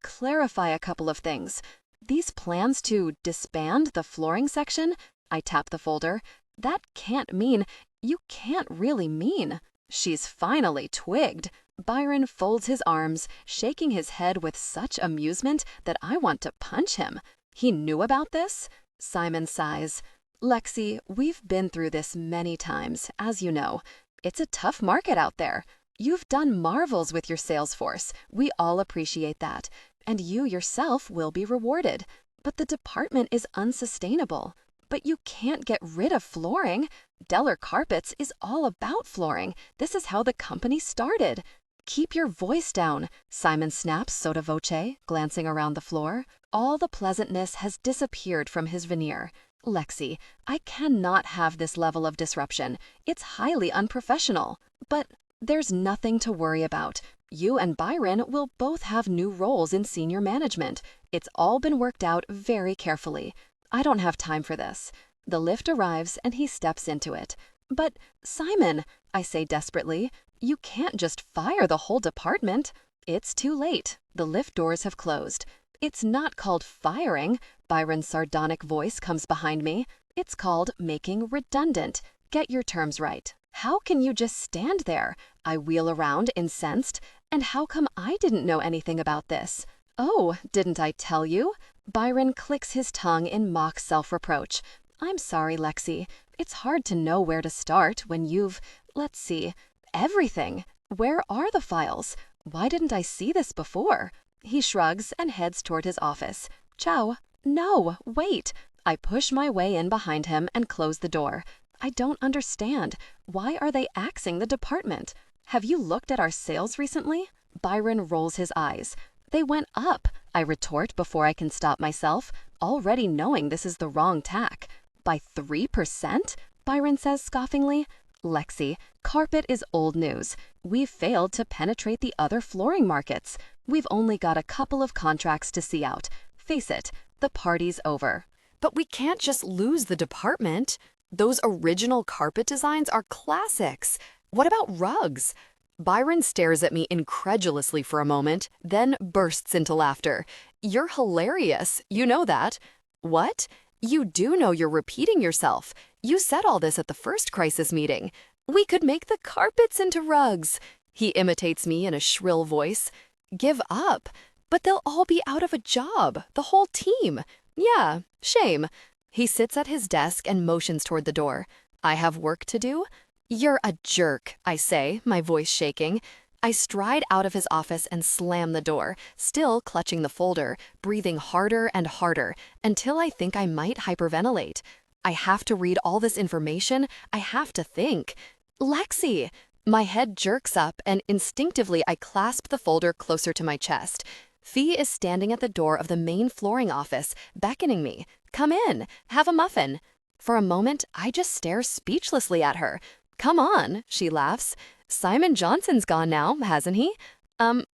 clarify a couple of things. These plans to disband the flooring section? I tap the folder. That can't mean, you can't really mean. She's finally twigged. Byron folds his arms, shaking his head with such amusement that I want to punch him. He knew about this? Simon sighs. Lexi, we've been through this many times, as you know. It's a tough market out there. You've done marvels with your sales force. We all appreciate that. And you yourself will be rewarded. But the department is unsustainable. But you can't get rid of flooring. Deller Carpets is all about flooring. This is how the company started. Keep your voice down, Simon snaps sotto voce, glancing around the floor. All the pleasantness has disappeared from his veneer. Lexi, I cannot have this level of disruption. It's highly unprofessional. But there's nothing to worry about. You and Byron will both have new roles in senior management. It's all been worked out very carefully. I don't have time for this. The lift arrives and he steps into it. But, Simon, I say desperately, you can't just fire the whole department. It's too late. The lift doors have closed. It's not called firing. Byron's sardonic voice comes behind me. It's called making redundant. Get your terms right. How can you just stand there? I wheel around, incensed. And how come I didn't know anything about this? Oh, didn't I tell you? Byron clicks his tongue in mock self-reproach. I'm sorry, Lexi. It's hard to know where to start when you've, let's see, everything. Where are the files? Why didn't I see this before? He shrugs and heads toward his office. Ciao. No, wait. I push my way in behind him and close the door. I don't understand. Why are they axing the department? Have you looked at our sales recently? Byron rolls his eyes. They went up, I retort before I can stop myself, already knowing this is the wrong tack. By 3%? Byron says scoffingly. Lexi, carpet is old news. We've failed to penetrate the other flooring markets. We've only got a couple of contracts to see out. Face it, the party's over. But we can't just lose the department. Those original carpet designs are classics. What about rugs? Byron stares at me incredulously for a moment, then bursts into laughter. You're hilarious. You know that. What? You do know you're repeating yourself. You said all this at the first crisis meeting. We could make the carpets into rugs. He imitates me in a shrill voice. Give up. But they'll all be out of a job. The whole team. Yeah, shame. He sits at his desk and motions toward the door. I have work to do? You're a jerk, I say, my voice shaking. I stride out of his office and slam the door, still clutching the folder, breathing harder and harder, until I think I might hyperventilate. I have to read all this information. I have to think. Lexi! My head jerks up, and instinctively I clasp the folder closer to my chest. Fee is standing at the door of the main flooring office, beckoning me. Come in. Have a muffin. For a moment, I just stare speechlessly at her. Come on, she laughs. Simon Johnson's gone now, hasn't he?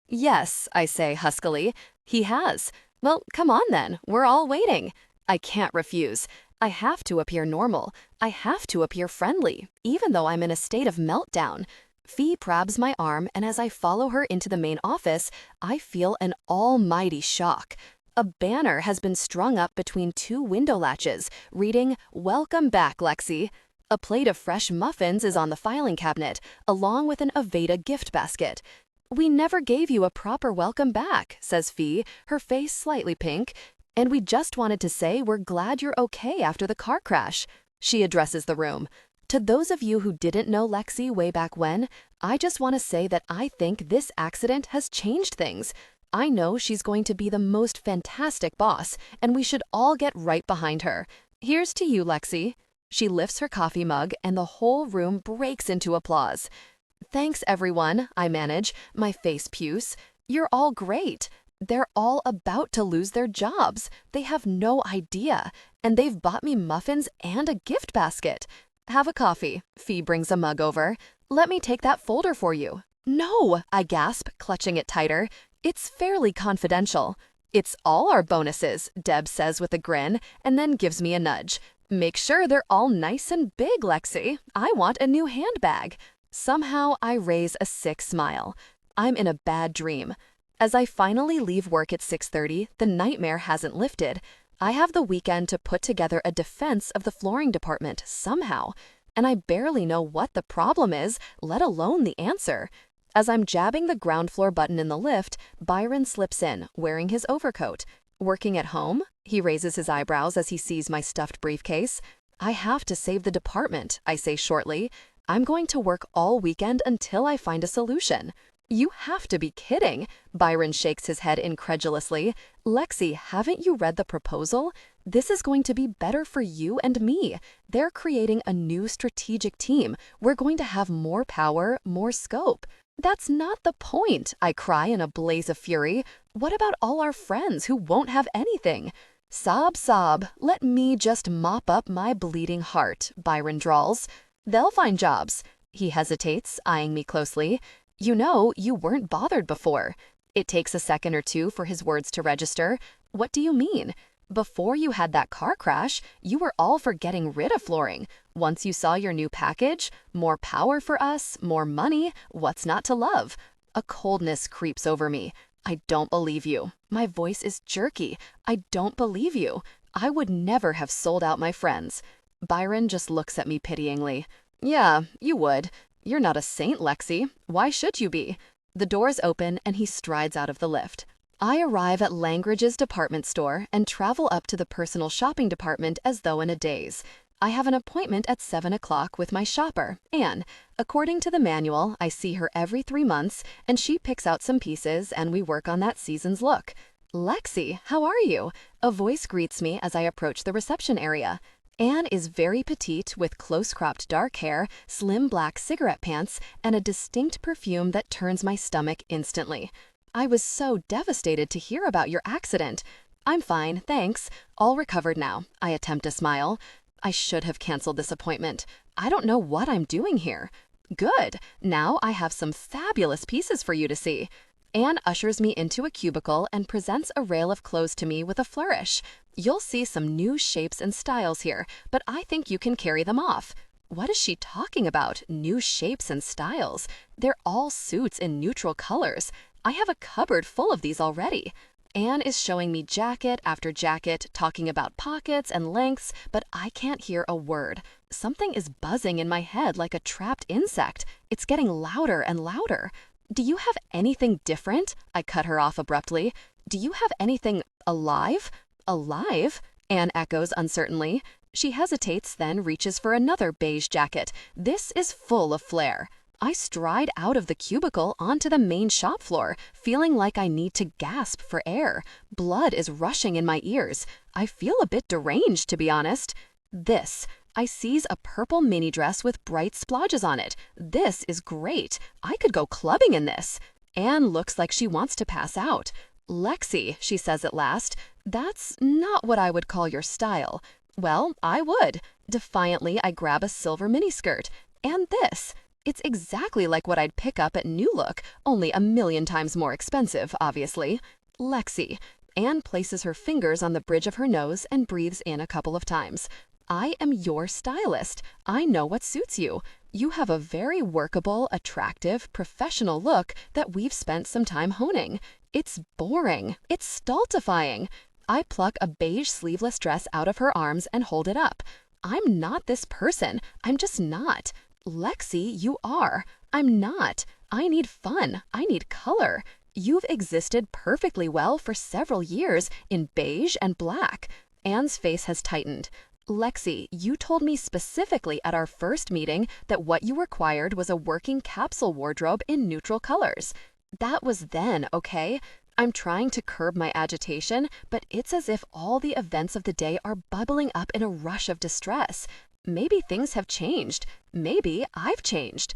Yes, I say huskily. He has. Well, come on then, we're all waiting. I can't refuse. I have to appear normal. I have to appear friendly, even though I'm in a state of meltdown. Fee grabs my arm, and as I follow her into the main office, I feel an almighty shock. A banner has been strung up between two window latches, reading, "Welcome back, Lexi." A plate of fresh muffins is on the filing cabinet, along with an Aveda gift basket. "We never gave you a proper welcome back," says Fee, her face slightly pink. "And we just wanted to say we're glad you're okay after the car crash." She addresses the room. "To those of you who didn't know Lexi way back when, I just want to say that I think this accident has changed things. I know she's going to be the most fantastic boss, and we should all get right behind her. Here's to you, Lexi." She lifts her coffee mug, and the whole room breaks into applause. "Thanks, everyone," I manage, my face puce. "You're all great." They're all about to lose their jobs. They have no idea. And they've bought me muffins and a gift basket. "Have a coffee." Fee brings a mug over. "Let me take that folder for you." "No," I gasp, clutching it tighter. "It's fairly confidential." "It's all our bonuses," Deb says with a grin, and then gives me a nudge. "Make sure they're all nice and big, Lexi. I want a new handbag." Somehow, I raise a sick smile. I'm in a bad dream. As I finally leave work at 6:30, the nightmare hasn't lifted. I have the weekend to put together a defense of the flooring department somehow, and I barely know what the problem is, let alone the answer. As I'm jabbing the ground floor button in the lift, Byron slips in, wearing his overcoat. "Working at home?" He raises his eyebrows as he sees my stuffed briefcase. "I have to save the department," I say shortly. "I'm going to work all weekend until I find a solution." "You have to be kidding." Byron shakes his head incredulously. "Lexi, haven't you read the proposal? This is going to be better for you and me. They're creating a new strategic team. We're going to have more power, more scope." "That's not the point," I cry in a blaze of fury. "What about all our friends who won't have anything?" "Sob, sob. Let me just mop up my bleeding heart," Byron drawls. "They'll find jobs." He hesitates, eyeing me closely. "You know, you weren't bothered before." It takes a second or two for his words to register. "What do you mean?" "Before you had that car crash, you were all for getting rid of flooring. Once you saw your new package, more power for us, more money, what's not to love?" A coldness creeps over me. "I don't believe you." My voice is jerky. "I don't believe you. I would never have sold out my friends." Byron just looks at me pityingly. "Yeah, you would. You're not a saint, Lexi. Why should you be?" The doors open and he strides out of the lift. I arrive at Langridge's department store and travel up to the personal shopping department as though in a daze. I have an appointment at 7 o'clock with my shopper, Anne. According to the manual, I see her every 3 months, and she picks out some pieces and we work on that season's look. "Lexi, how are you?" A voice greets me as I approach the reception area. Anne is very petite with close-cropped dark hair, slim black cigarette pants, and a distinct perfume that turns my stomach instantly. "I was so devastated to hear about your accident." "I'm fine, thanks. All recovered now." I attempt a smile. "I should have canceled this appointment. I don't know what I'm doing here." "Good. Now I have some fabulous pieces for you to see." Anne ushers me into a cubicle and presents a rail of clothes to me with a flourish. "You'll see some new shapes and styles here, but I think you can carry them off." What is she talking about? New shapes and styles? They're all suits in neutral colors. I have a cupboard full of these already. Anne is showing me jacket after jacket, talking about pockets and lengths, but I can't hear a word. Something is buzzing in my head like a trapped insect. It's getting louder and louder. "Do you have anything different?" I cut her off abruptly. "Do you have anything alive?" "Alive?" Anne echoes uncertainly. She hesitates, then reaches for another beige jacket. This is full of flair. I stride out of the cubicle onto the main shop floor, feeling like I need to gasp for air. Blood is rushing in my ears. I feel a bit deranged, to be honest. I seize a purple mini dress with bright splodges on it. This is great. I could go clubbing in this. Anne looks like she wants to pass out. "Lexi," she says at last, "that's not what I would call your style." "Well, I would." Defiantly, I grab a silver miniskirt. And this. It's exactly like what I'd pick up at New Look, only a million times more expensive, obviously. Lexi. Anne places her fingers on the bridge of her nose and breathes in a couple of times. I am your stylist. I know what suits you. You have a very workable, attractive, professional look that we've spent some time honing. It's boring. It's stultifying. I pluck a beige sleeveless dress out of her arms and hold it up. I'm not this person. I'm just not. Lexi, you are. I'm not. I need fun. I need color. You've existed perfectly well for several years in beige and black. Anne's face has tightened. Lexi, you told me specifically at our first meeting that what you required was a working capsule wardrobe in neutral colors. That was then, okay? I'm trying to curb my agitation, but it's as if all the events of the day are bubbling up in a rush of distress. Maybe things have changed. Maybe I've changed.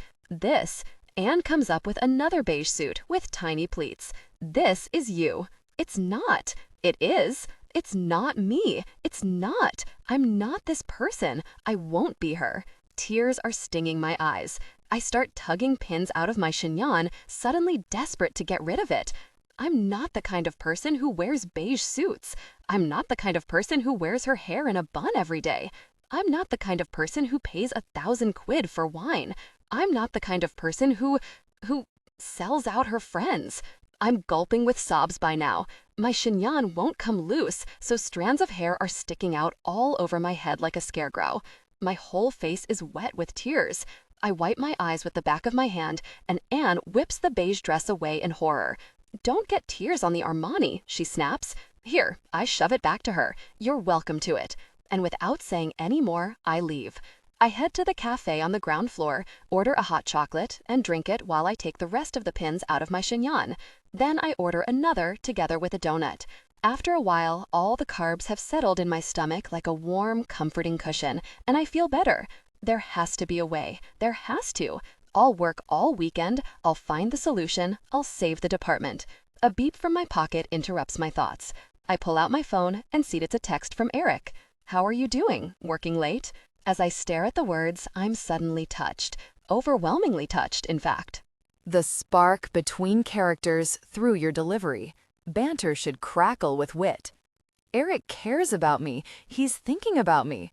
Anne comes up with another beige suit with tiny pleats. This is you. It's not. It is. It's not me. It's not. I'm not this person. I won't be her. Tears are stinging my eyes. I start tugging pins out of my chignon, suddenly desperate to get rid of it. I'm not the kind of person who wears beige suits. I'm not the kind of person who wears her hair in a bun every day. I'm not the kind of person who pays 1,000 quid for wine. I'm not the kind of person who sells out her friends. I'm gulping with sobs by now. My chignon won't come loose, so strands of hair are sticking out all over my head like a scarecrow. My whole face is wet with tears. I wipe my eyes with the back of my hand, and Anne whips the beige dress away in horror. "Don't get tears on the Armani," she snaps. "Here," I shove it back to her. "You're welcome to it." And without saying any more, I leave. I head to the cafe on the ground floor, order a hot chocolate, and drink it while I take the rest of the pins out of my chignon. Then I order another together with a donut. After a while, all the carbs have settled in my stomach like a warm, comforting cushion, and I feel better. There has to be a way. There has to. I'll work all weekend, I'll find the solution, I'll save the department. A beep from my pocket interrupts my thoughts. I pull out my phone and see it's a text from Eric. "How are you doing? Working late?" As I stare at the words, I'm suddenly touched. Overwhelmingly touched, in fact. The spark between characters through your delivery. Banter should crackle with wit. Eric cares about me. He's thinking about me.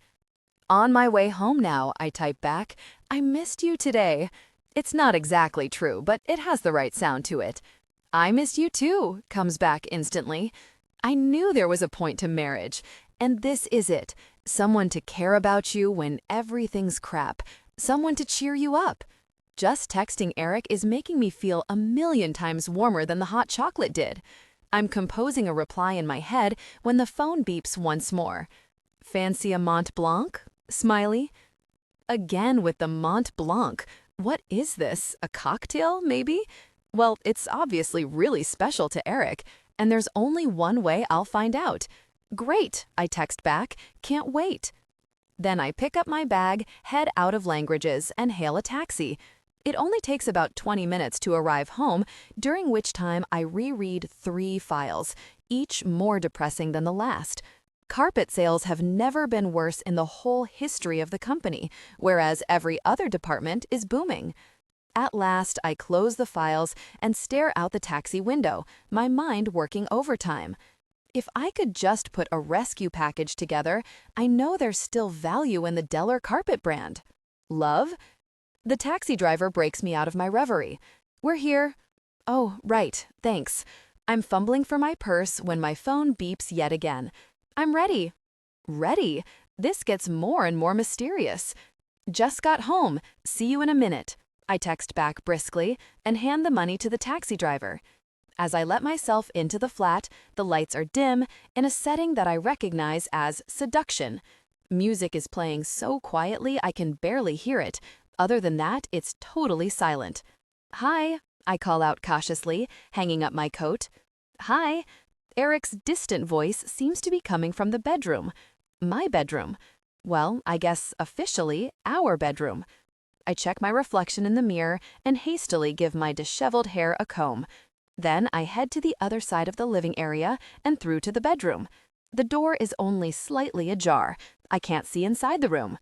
On my way home now, I type back, "I missed you today." It's not exactly true, but it has the right sound to it. "I missed you too," comes back instantly. I knew there was a point to marriage, and this is it. Someone to care about you when everything's crap. Someone to cheer you up. Just texting Eric is making me feel 1,000,000 times warmer than the hot chocolate did. I'm composing a reply in my head when the phone beeps once more. "Fancy a Mont Blanc?" Smiley. Again with the Mont Blanc. What is this? A cocktail, maybe? Well, it's obviously really special to Eric, and there's only one way I'll find out. "Great," I text back. "Can't wait." Then I pick up my bag, head out of languages, and hail a taxi. It only takes about 20 minutes to arrive home, during which time I reread 3 files, each more depressing than the last. Carpet sales have never been worse in the whole history of the company, whereas every other department is booming. At last, I close the files and stare out the taxi window, my mind working overtime. If I could just put a rescue package together, I know there's still value in the Deller carpet brand. Love? The taxi driver breaks me out of my reverie. "We're here." "Oh, right, thanks." I'm fumbling for my purse when my phone beeps yet again. "I'm ready." Ready? This gets more and more mysterious. "Just got home. See you in a minute." I text back briskly and hand the money to the taxi driver. As I let myself into the flat, the lights are dim in a setting that I recognize as seduction. Music is playing so quietly I can barely hear it. Other than that, it's totally silent. "Hi," I call out cautiously, hanging up my coat. "Hi." Eric's distant voice seems to be coming from the bedroom. My bedroom. Well, I guess officially our bedroom. I check my reflection in the mirror and hastily give my disheveled hair a comb. Then I head to the other side of the living area and through to the bedroom. The door is only slightly ajar. I can't see inside the room.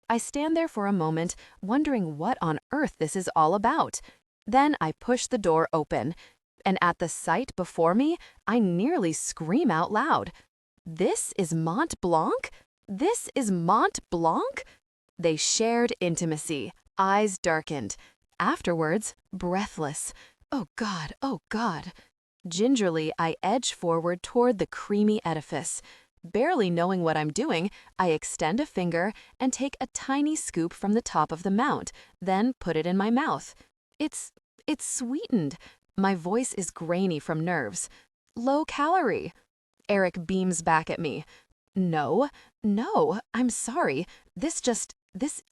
I stand there for a moment, wondering what on earth this is all about. Then I push the door open, and at the sight before me, I nearly scream out loud. This is Mont Blanc? This is Mont Blanc? They shared intimacy, eyes darkened. Afterwards, breathless. Oh God, oh God. Gingerly, I edge forward toward the creamy edifice. Barely knowing what I'm doing, I extend a finger and take a tiny scoop from the top of the mount, then put it in my mouth. It's sweetened. My voice is grainy from nerves. Low calorie. Eric beams back at me. No, I'm sorry. This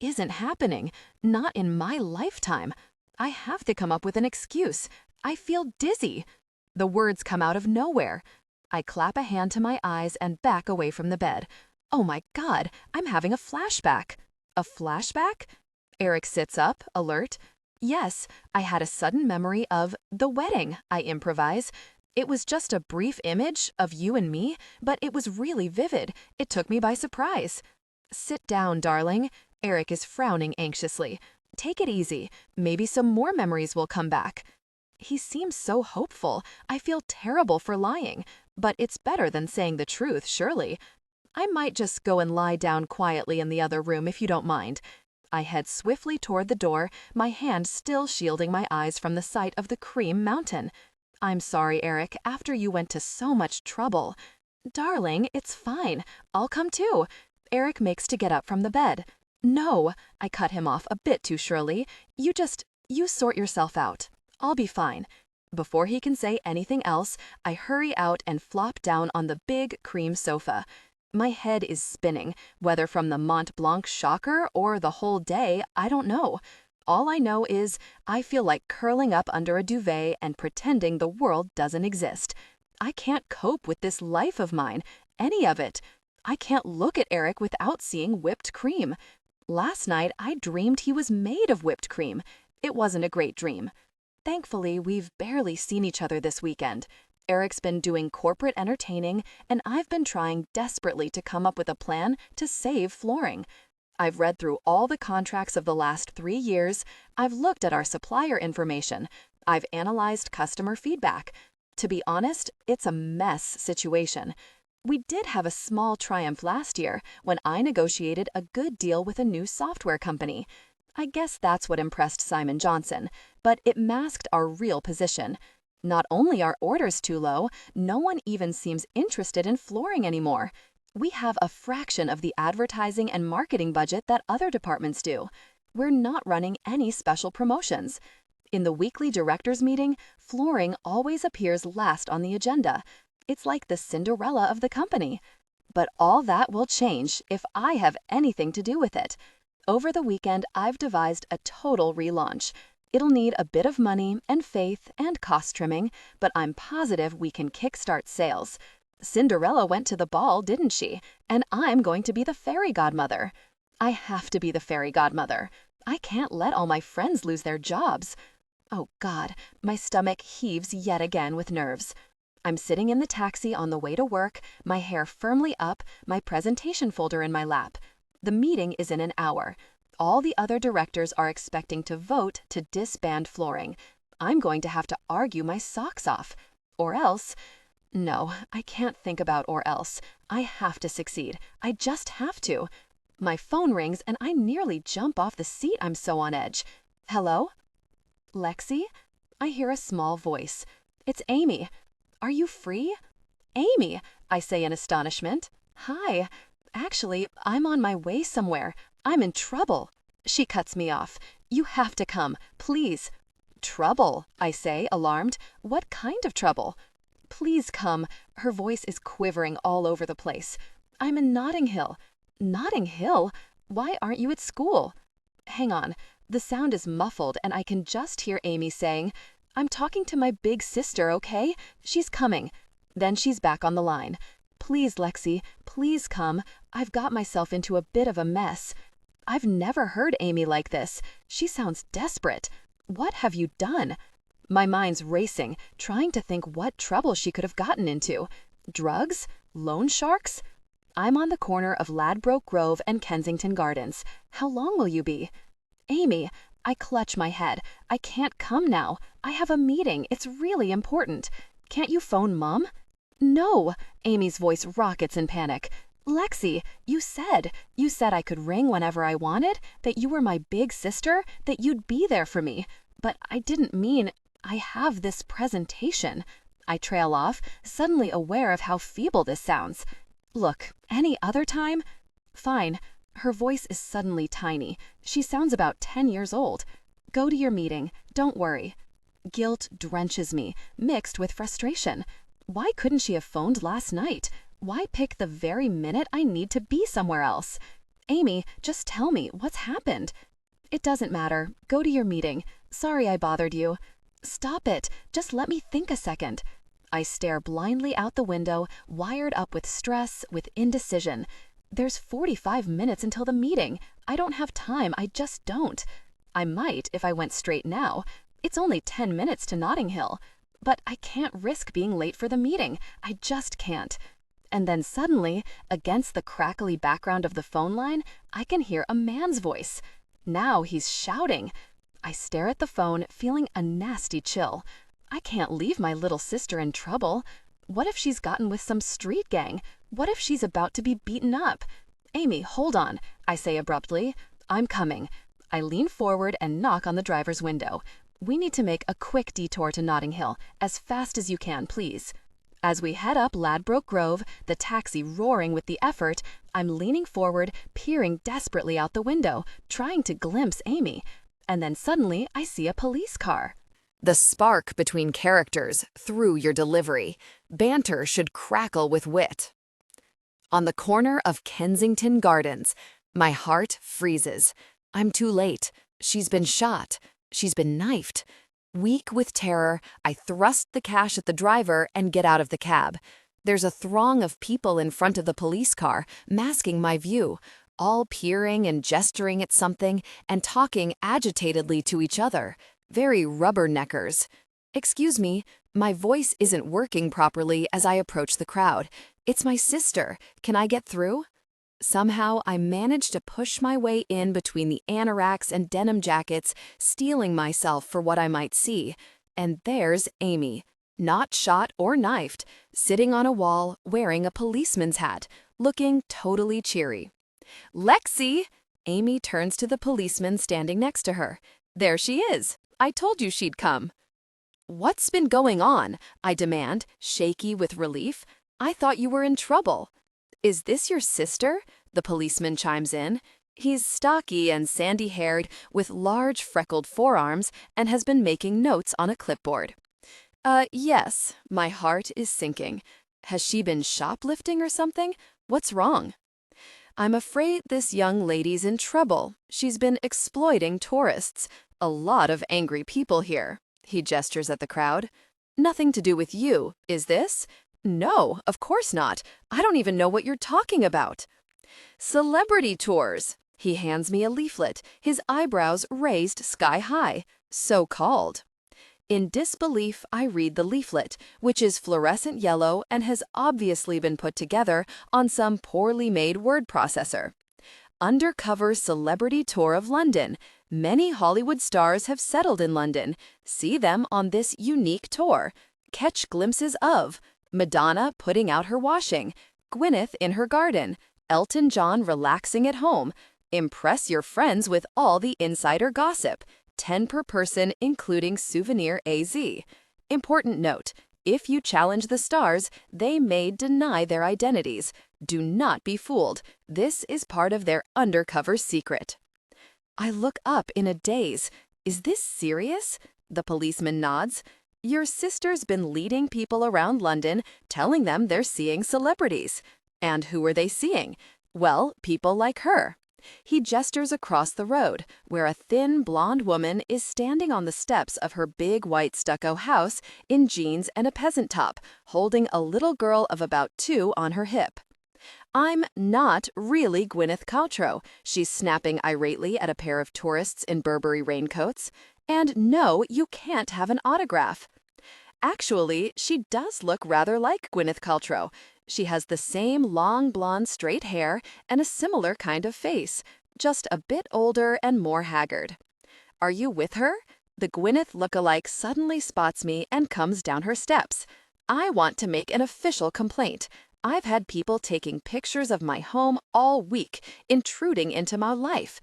isn't happening. Not in my lifetime. I have to come up with an excuse. I feel dizzy. The words come out of nowhere. I clap a hand to my eyes and back away from the bed. Oh my God, I'm having a flashback. A flashback? Eric sits up, alert. Yes, I had a sudden memory of the wedding, I improvise. It was just a brief image of you and me, but it was really vivid. It took me by surprise. Sit down, darling. Eric is frowning anxiously. Take it easy. Maybe some more memories will come back. He seems so hopeful. I feel terrible for lying, but it's better than saying the truth, surely. I might just go and lie down quietly in the other room if you don't mind. I head swiftly toward the door, my hand still shielding my eyes from the sight of the cream mountain. I'm sorry, Eric, after you went to so much trouble. Darling, it's fine. I'll come too. Eric makes to get up from the bed. No, I cut him off a bit too surely. You sort yourself out. I'll be fine. Before he can say anything else, I hurry out and flop down on the big cream sofa. My head is spinning, whether from the Mont Blanc shocker or the whole day, I don't know. All I know is I feel like curling up under a duvet and pretending the world doesn't exist. I can't cope with this life of mine, any of it. I can't look at Eric without seeing whipped cream. Last night, I dreamed he was made of whipped cream. It wasn't a great dream. Thankfully, we've barely seen each other this weekend. Eric's been doing corporate entertaining, and I've been trying desperately to come up with a plan to save flooring. I've read through all the contracts of the last 3 years. I've looked at our supplier information. I've analyzed customer feedback. To be honest, it's a mess situation. We did have a small triumph last year when I negotiated a good deal with a new software company. I guess that's what impressed Simon Johnson, but it masked our real position. Not only are orders too low, no one even seems interested in flooring anymore. We have a fraction of the advertising and marketing budget that other departments do. We're not running any special promotions. In the weekly directors meeting, flooring always appears last on the agenda. It's like the Cinderella of the company. But all that will change if I have anything to do with it. Over the weekend, I've devised a total relaunch. It'll need a bit of money and faith and cost trimming, but I'm positive we can kickstart sales. Cinderella went to the ball, didn't she? And I'm going to be the fairy godmother. I have to be the fairy godmother. I can't let all my friends lose their jobs. Oh God, my stomach heaves yet again with nerves. I'm sitting in the taxi on the way to work, my hair firmly up, my presentation folder in my lap. The meeting is in an hour. All the other directors are expecting to vote to disband flooring. I'm going to have to argue my socks off. Or else... No, I can't think about or else. I have to succeed. I just have to. My phone rings and I nearly jump off the seat. I'm so on edge. Hello? Lexi? I hear a small voice. It's Amy. Are you free? Amy, I say in astonishment. Hi. Actually, I'm on my way somewhere. I'm in trouble. She cuts me off. You have to come, please. Trouble, I say, alarmed. What kind of trouble? Please come. Her voice is quivering all over the place. I'm in Notting Hill. Notting Hill? Why aren't you at school? Hang on. The sound is muffled and I can just hear Amy saying, I'm talking to my big sister, okay? She's coming. Then she's back on the line. Please, Lexi, please come. I've got myself into a bit of a mess. I've never heard Amy like this. She sounds desperate. What have you done? My mind's racing, trying to think what trouble she could have gotten into. Drugs? Loan sharks? I'm on the corner of Ladbroke Grove and Kensington Gardens. How long will you be? Amy, I clutch my head. I can't come now. I have a meeting. It's really important. Can't you phone Mom? No, Amy's voice rockets in panic. Lexi, you said I could ring whenever I wanted, that you were my big sister, that you'd be there for me. But I didn't mean, I have this presentation. I trail off, suddenly aware of how feeble this sounds. Look, any other time? Fine. Her voice is suddenly tiny. She sounds about 10 years old. Go to your meeting. Don't worry. Guilt drenches me, mixed with frustration. Why couldn't she have phoned last night? Why pick the very minute I need to be somewhere else? Amy, just tell me, what's happened? It doesn't matter. Go to your meeting. Sorry I bothered you. Stop it. Just let me think a second. I stare blindly out the window, wired up with stress, with indecision. There's 45 minutes until the meeting. I don't have time. I just don't. I might if I went straight now. It's only 10 minutes to Notting Hill. But I can't risk being late for the meeting. I just can't. And then suddenly, against the crackly background of the phone line, I can hear a man's voice. Now he's shouting. I stare at the phone, feeling a nasty chill. I can't leave my little sister in trouble. What if she's gotten with some street gang? What if she's about to be beaten up? Amy, hold on, I say abruptly. I'm coming. I lean forward and knock on the driver's window. We need to make a quick detour to Notting Hill, as fast as you can, please. As we head up Ladbroke Grove, the taxi roaring with the effort, I'm leaning forward, peering desperately out the window, trying to glimpse Amy. And then suddenly I see a police car. The spark between characters through your delivery. Banter should crackle with wit. On the corner of Kensington Gardens, my heart freezes. I'm too late. She's been shot. She's been knifed. Weak with terror, I thrust the cash at the driver and get out of the cab. There's a throng of people in front of the police car, masking my view, all peering and gesturing at something and talking agitatedly to each other. Very rubberneckers. Excuse me, my voice isn't working properly as I approach the crowd. It's my sister. Can I get through? Somehow, I managed to push my way in between the anoraks and denim jackets, steeling myself for what I might see. And there's Amy, not shot or knifed, sitting on a wall, wearing a policeman's hat, looking totally cheery. Lexi! Amy turns to the policeman standing next to her. There she is. I told you she'd come. What's been going on? I demand, shaky with relief. I thought you were in trouble. Is this your sister? The policeman chimes in. He's stocky and sandy-haired with large freckled forearms and has been making notes on a clipboard. Yes, my heart is sinking. Has she been shoplifting or something? What's wrong? I'm afraid this young lady's in trouble. She's been exploiting tourists. A lot of angry people here. He gestures at the crowd. Nothing to do with you, is this? No, of course not. I don't even know what you're talking about. Celebrity tours. He hands me a leaflet, his eyebrows raised sky high. So-called. In disbelief, I read the leaflet, which is fluorescent yellow and has obviously been put together on some poorly made word processor. Undercover celebrity tour of London. Many Hollywood stars have settled in London. See them on this unique tour. Catch glimpses of Madonna putting out her washing, Gwyneth in her garden, Elton John relaxing at home. Impress your friends with all the insider gossip. 10 per person, including souvenir AZ. Important note, if you challenge the stars, they may deny their identities. Do not be fooled. This is part of their undercover secret. I look up in a daze. Is this serious? The policeman nods. Your sister's been leading people around London, telling them they're seeing celebrities. And who are they seeing? Well, people like her. He gestures across the road, where a thin, blonde woman is standing on the steps of her big white stucco house in jeans and a peasant top, holding a little girl of about 2 on her hip. I'm not really Gwyneth Paltrow, she's snapping irately at a pair of tourists in Burberry raincoats. And no, you can't have an autograph. Actually, she does look rather like Gwyneth Paltrow. She has the same long blonde straight hair and a similar kind of face, just a bit older and more haggard. Are you with her? The Gwyneth lookalike suddenly spots me and comes down her steps. I want to make an official complaint. I've had people taking pictures of my home all week, intruding into my life.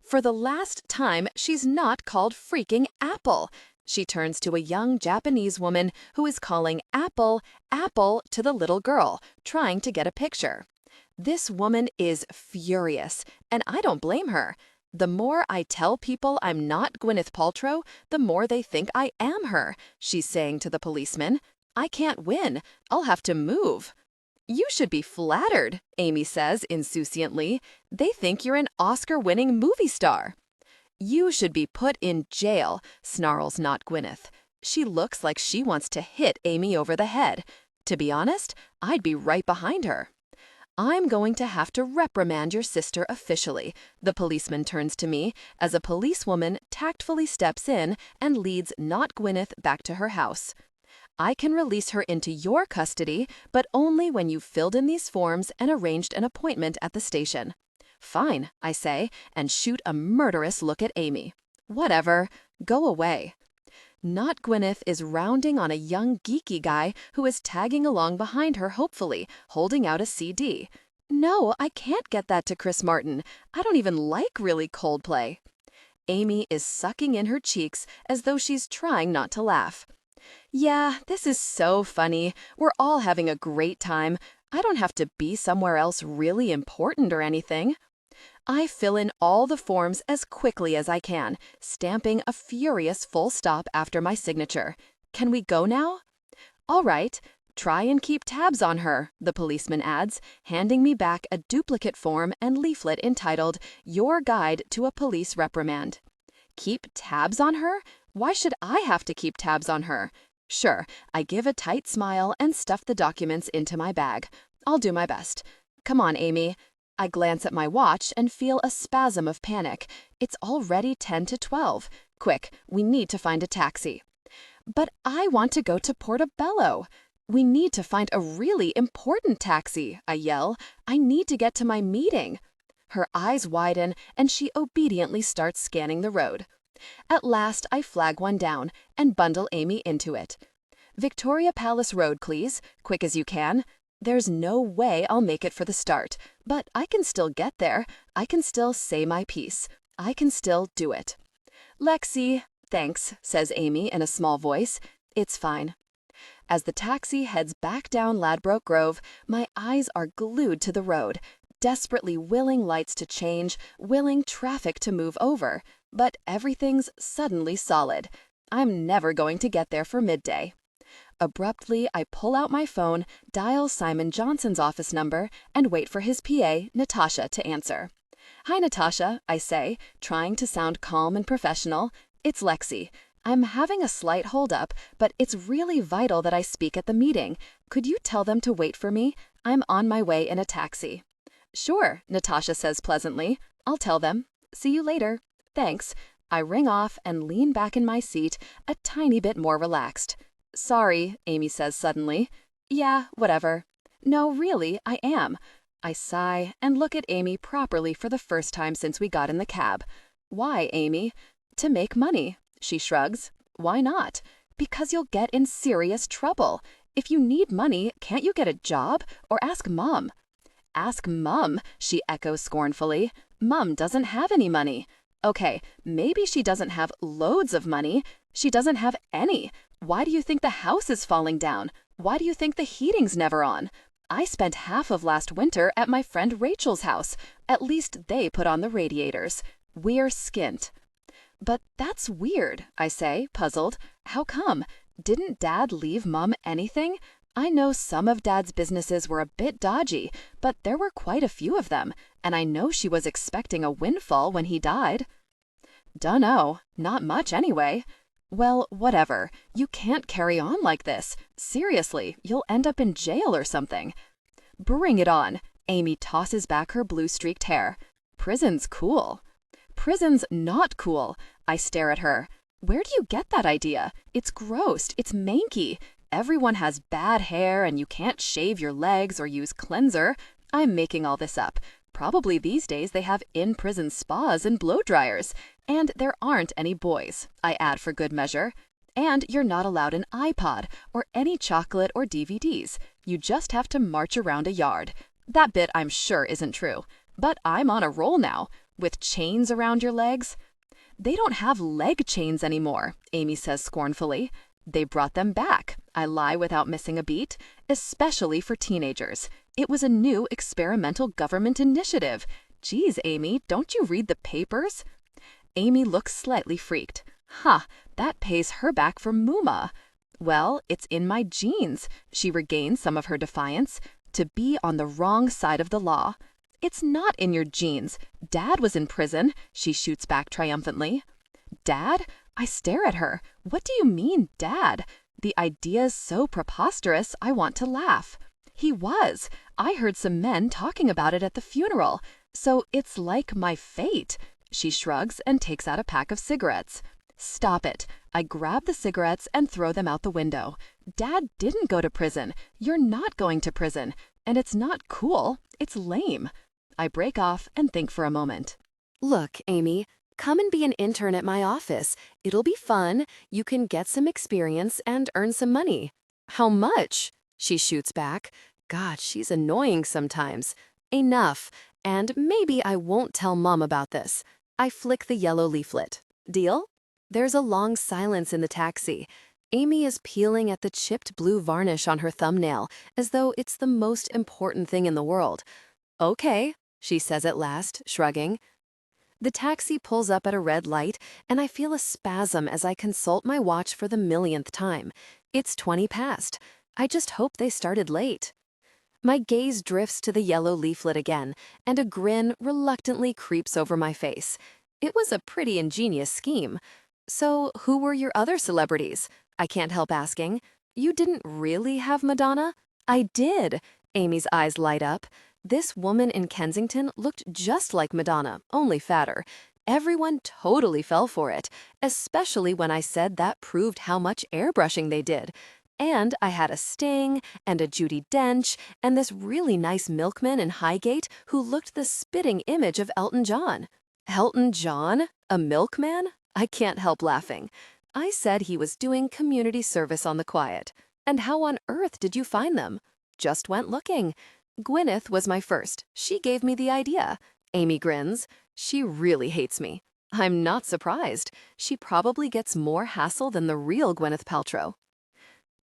For the last time, she's not called freaking Apple. She turns to a young Japanese woman who is calling Apple, Apple to the little girl, trying to get a picture. This woman is furious, and I don't blame her. The more I tell people I'm not Gwyneth Paltrow, the more they think I am her, she's saying to the policeman. I can't win. I'll have to move. You should be flattered, Amy says insouciantly. They think you're an Oscar-winning movie star. You should be put in jail, snarls Not Gwyneth. She looks like she wants to hit Amy over the head. To be honest, I'd be right behind her. I'm going to have to reprimand your sister officially, the policeman turns to me as a policewoman tactfully steps in and leads Not Gwyneth back to her house. I can release her into your custody, but only when you've filled in these forms and arranged an appointment at the station. Fine, I say, and shoot a murderous look at Amy. Whatever, go away. Not Gwyneth is rounding on a young geeky guy who is tagging along behind her hopefully, holding out a CD. No, I can't get that to Chris Martin. I don't even like really Coldplay. Amy is sucking in her cheeks as though she's trying not to laugh. Yeah, this is so funny. We're all having a great time. I don't have to be somewhere else really important or anything. I fill in all the forms as quickly as I can, stamping a furious full stop after my signature. Can we go now? All right. Try and keep tabs on her, the policeman adds, handing me back a duplicate form and leaflet entitled, Your Guide to a Police Reprimand. Keep tabs on her? Why should I have to keep tabs on her? Sure, I give a tight smile and stuff the documents into my bag. I'll do my best. Come on, Amy. I glance at my watch and feel a spasm of panic. It's already 10 to 12. Quick, we need to find a taxi. But I want to go to Portobello. We need to find a really important taxi, I yell. I need to get to my meeting. Her eyes widen and she obediently starts scanning the road. At last, I flag one down and bundle Amy into it. Victoria Palace Road, please, quick as you can. There's no way I'll make it for the start, but I can still get there. I can still say my piece. I can still do it. Lexi, thanks, says Amy in a small voice. It's fine. As the taxi heads back down Ladbroke Grove, my eyes are glued to the road, desperately willing lights to change, willing traffic to move over. But everything's suddenly solid. I'm never going to get there for midday. Abruptly, I pull out my phone, dial Simon Johnson's office number, and wait for his PA, Natasha, to answer. Hi, Natasha, I say, trying to sound calm and professional. It's Lexi. I'm having a slight holdup, but it's really vital that I speak at the meeting. Could you tell them to wait for me? I'm on my way in a taxi. Sure, Natasha says pleasantly. I'll tell them. See you later. Thanks. I ring off and lean back in my seat, a tiny bit more relaxed. Sorry, Amy says suddenly. Yeah, whatever. No, really, I am. I sigh and look at Amy properly for the first time since we got in the cab. Why, Amy? To make money, she shrugs. Why not? Because you'll get in serious trouble. If you need money, can't you get a job or ask Mom? Ask Mum, she echoes scornfully. Mum doesn't have any money. Okay, maybe she doesn't have loads of money. She doesn't have any. Why do you think the house is falling down? Why do you think the heating's never on? I spent half of last winter at my friend Rachel's house. At least they put on the radiators. We're skint. But that's weird, I say, puzzled. How come? Didn't Dad leave Mum anything? I know some of Dad's businesses were a bit dodgy, but there were quite a few of them, and I know she was expecting a windfall when he died. Dunno, not much anyway. Well, whatever. You can't carry on like this. Seriously, you'll end up in jail or something. Bring it on. Amy tosses back her blue-streaked hair. Prison's cool. Prison's not cool. I stare at her. Where do you get that idea? It's gross. It's manky. everyone has bad hair and you can't shave your legs or use cleanser. I'm making all this up. Probably these days they have in-prison spas and blow dryers. And there aren't any boys, I add for good measure. And you're not allowed an iPod or any chocolate or DVDs. You just have to march around a yard. That bit I'm sure isn't true. But I'm on a roll now. With chains around your legs? They don't have leg chains anymore, Amy says scornfully. They brought them back, I lie without missing a beat, especially for teenagers. It was a new experimental government initiative. Geez, Amy, don't you read the papers? Amy looks slightly freaked. That pays her back for Mooma. Well, it's in my genes, she regains some of her defiance, to be on the wrong side of the law. It's not in your genes. Dad was in prison, she shoots back triumphantly. Dad? I stare at her. What do you mean, Dad? The idea's so preposterous, I want to laugh. He was. I heard some men talking about it at the funeral. So it's like my fate. She shrugs and takes out a pack of cigarettes. Stop it. I grab the cigarettes and throw them out the window. Dad didn't go to prison. You're not going to prison. And it's not cool. It's lame. I break off and think for a moment. Look, Amy, come and be an intern at my office. It'll be fun. You can get some experience and earn some money. How much? She shoots back. God, she's annoying sometimes. Enough. And maybe I won't tell Mom about this. I flick the yellow leaflet. Deal? There's a long silence in the taxi. Amy is peeling at the chipped blue varnish on her thumbnail, as though it's the most important thing in the world. Okay, she says at last, shrugging. The taxi pulls up at a red light, and I feel a spasm as I consult my watch for the millionth time. It's 20 past. I just hope they started late. My gaze drifts to the yellow leaflet again, and a grin reluctantly creeps over my face. It was a pretty ingenious scheme. So, who were your other celebrities? I can't help asking. You didn't really have Madonna? I did. Amy's eyes light up. This woman in Kensington looked just like Madonna, only fatter. Everyone totally fell for it, especially when I said that proved how much airbrushing they did. And I had a Sting, and a Judi Dench, and this really nice milkman in Highgate who looked the spitting image of Elton John. Elton John? A milkman? I can't help laughing. I said he was doing community service on the quiet. And how on earth did you find them? Just went looking. Gwyneth was my first. She gave me the idea. Amy grins. She really hates me. I'm not surprised. She probably gets more hassle than the real Gwyneth Paltrow.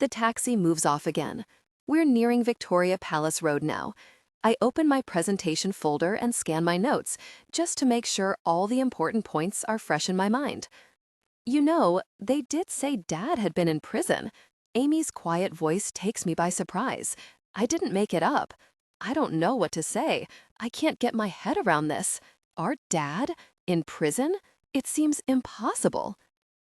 The taxi moves off again. We're nearing Victoria Palace Road now. I open my presentation folder and scan my notes, just to make sure all the important points are fresh in my mind. You know, they did say Dad had been in prison. Amy's quiet voice takes me by surprise. I didn't make it up. I don't know what to say. I can't get my head around this. Our Dad? In prison? It seems impossible.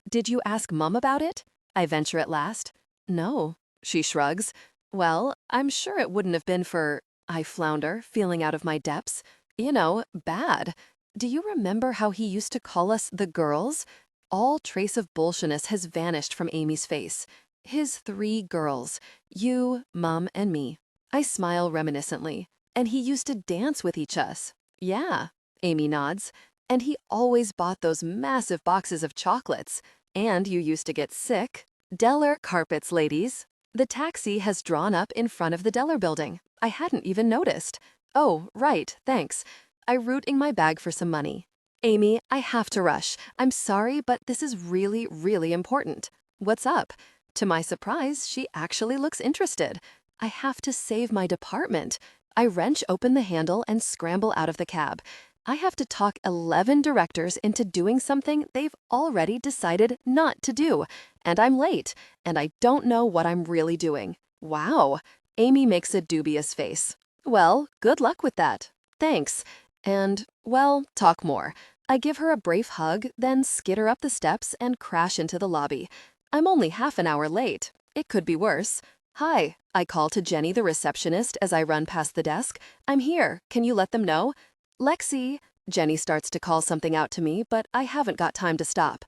Did you ask Mum about it? I venture at last. No, she shrugs. Well, I'm sure it wouldn't have been for... I flounder, feeling out of my depths. You know, bad. Do you remember how he used to call us the girls? All trace of bullshiness has vanished from Amy's face. His 3 girls. You, Mum, and me. I smile reminiscently. And he used to dance with each us. Yeah, Amy nods. And he always bought those massive boxes of chocolates. And you used to get sick. Deller carpets, ladies. The taxi has drawn up in front of the Deller building. I hadn't even noticed. Oh, right, thanks. I root in my bag for some money. Amy, I have to rush. I'm sorry, but this is really, really important. What's up? To my surprise, she actually looks interested. I have to save my department. I wrench open the handle and scramble out of the cab. I have to talk 11 directors into doing something they've already decided not to do. And I'm late, and I don't know what I'm really doing. Wow. Amy makes a dubious face. Well, good luck with that. Thanks. And, well, talk more. I give her a brief hug, then skitter up the steps and crash into the lobby. I'm only half an hour late. It could be worse. Hi, I call to Jenny, the receptionist, as I run past the desk. I'm here. Can you let them know? Lexi. Jenny starts to call something out to me, but I haven't got time to stop.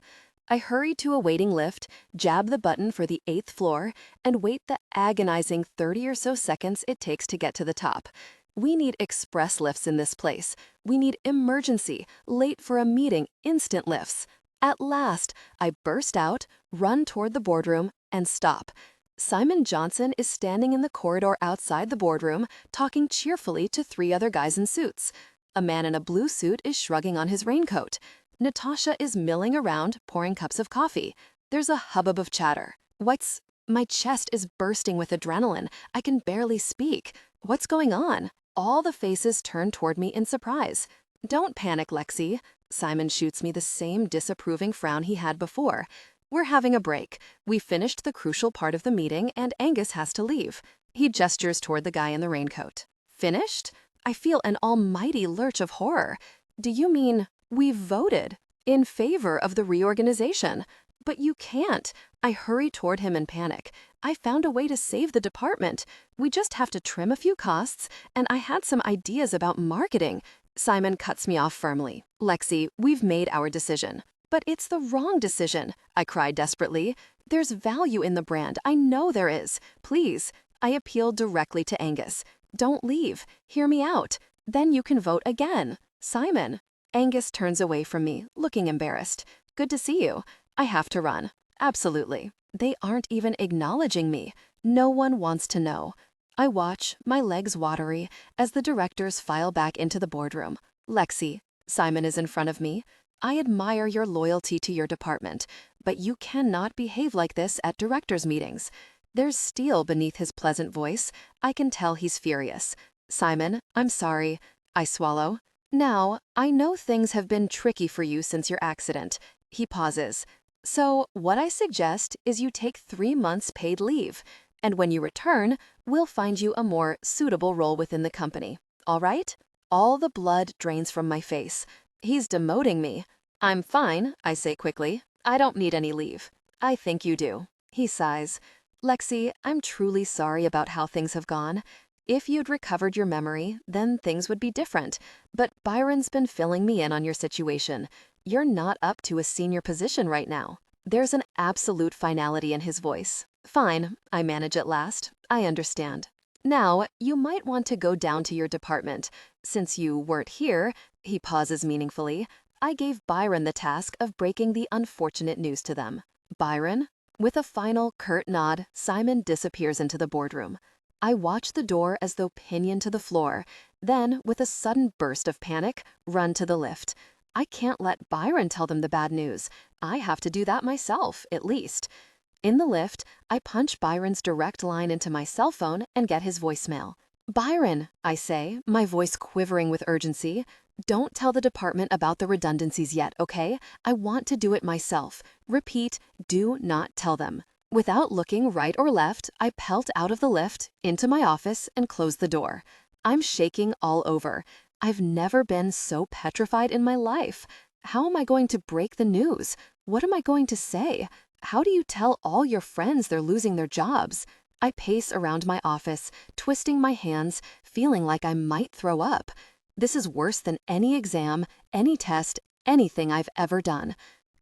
I hurry to a waiting lift, jab the button for the 8th floor, and wait the agonizing 30 or so seconds it takes to get to the top. We need express lifts in this place. We need emergency, late for a meeting, instant lifts. At last, I burst out, run toward the boardroom, and stop. Simon Johnson is standing in the corridor outside the boardroom, talking cheerfully to 3 other guys in suits. A man in a blue suit is shrugging on his raincoat. Natasha is milling around, pouring cups of coffee. There's a hubbub of chatter. My chest is bursting with adrenaline. I can barely speak. What's going on? All the faces turn toward me in surprise. Don't panic, Lexi. Simon shoots me the same disapproving frown he had before. We're having a break. We finished the crucial part of the meeting and Angus has to leave. He gestures toward the guy in the raincoat. Finished? I feel an almighty lurch of horror. Do you mean we voted in favor of the reorganization? But you can't. I hurry toward him in panic. I found a way to save the department. We just have to trim a few costs, and I had some ideas about marketing. Simon cuts me off firmly. Lexi, we've made our decision. But it's the wrong decision, I cried desperately. There's value in the brand. I know there is. Please. I appealed directly to Angus. Don't leave. Hear me out. Then you can vote again. Simon. Angus turns away from me, looking embarrassed. Good to see you. I have to run. Absolutely. They aren't even acknowledging me. No one wants to know. I watch, my legs watery, as the directors file back into the boardroom. Lexi, Simon is in front of me. I admire your loyalty to your department, but you cannot behave like this at directors' meetings. There's steel beneath his pleasant voice. I can tell he's furious. Simon, I'm sorry. I swallow. Now, I know things have been tricky for you since your accident. He pauses. So, what I suggest is you take 3 months paid leave, and when you return, we'll find you a more suitable role within the company. All right? All the blood drains from my face. He's demoting me. I'm fine, I say quickly. I don't need any leave. I think you do. He sighs. Lexi, I'm truly sorry about how things have gone. If you'd recovered your memory, then things would be different. But Byron's been filling me in on your situation. You're not up to a senior position right now. There's an absolute finality in his voice. Fine, I manage at last. I understand. Now, you might want to go down to your department. Since you weren't here, he pauses meaningfully, I gave Byron the task of breaking the unfortunate news to them. Byron? With a final curt nod, Simon disappears into the boardroom. I watch the door as though pinioned to the floor, then, with a sudden burst of panic, run to the lift. I can't let Byron tell them the bad news. I have to do that myself, at least. In the lift, I punch Byron's direct line into my cell phone and get his voicemail. Byron, I say, my voice quivering with urgency, don't tell the department about the redundancies yet, okay? I want to do it myself. Repeat, do not tell them. Without looking right or left, I pelt out of the lift, into my office, and close the door. I'm shaking all over. I've never been so petrified in my life. How am I going to break the news? What am I going to say? How do you tell all your friends they're losing their jobs? I pace around my office, twisting my hands, feeling like I might throw up. This is worse than any exam, any test, anything I've ever done.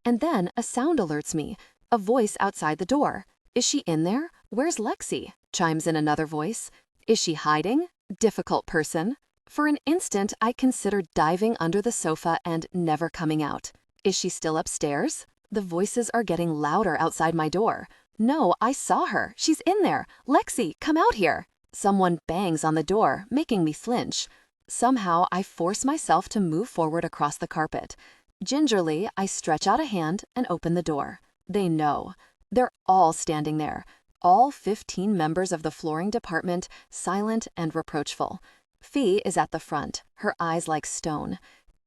And then a sound alerts me, a voice outside the door. Is she in there? Where's Lexi? Chimes in another voice. Is she hiding? Difficult person. For an instant, I considered diving under the sofa and never coming out. Is she still upstairs? The voices are getting louder outside my door. No, I saw her. She's in there. Lexi, come out here. Someone bangs on the door, making me flinch. Somehow, I force myself to move forward across the carpet. Gingerly, I stretch out a hand and open the door. They know. They're all standing there. All 15 members of the flooring department, silent and reproachful. Fee is at the front, her eyes like stone.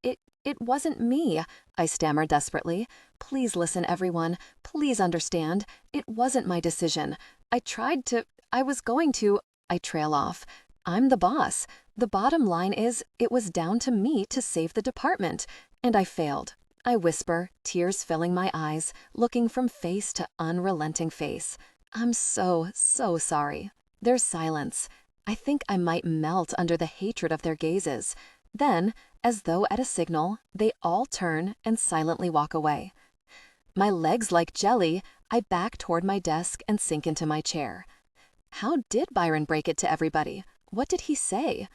It wasn't me, I stammer desperately. Please listen, everyone. Please understand. It wasn't my decision. I was going to, I trail off. I'm the boss. The bottom line is, it was down to me to save the department. And I failed. I whisper, tears filling my eyes, looking from face to unrelenting face. I'm so sorry. There's silence. I think I might melt under the hatred of their gazes. Then, as though at a signal, they all turn and silently walk away. My legs like jelly, I back toward my desk and sink into my chair. How did Byron break it to everybody? What did he say?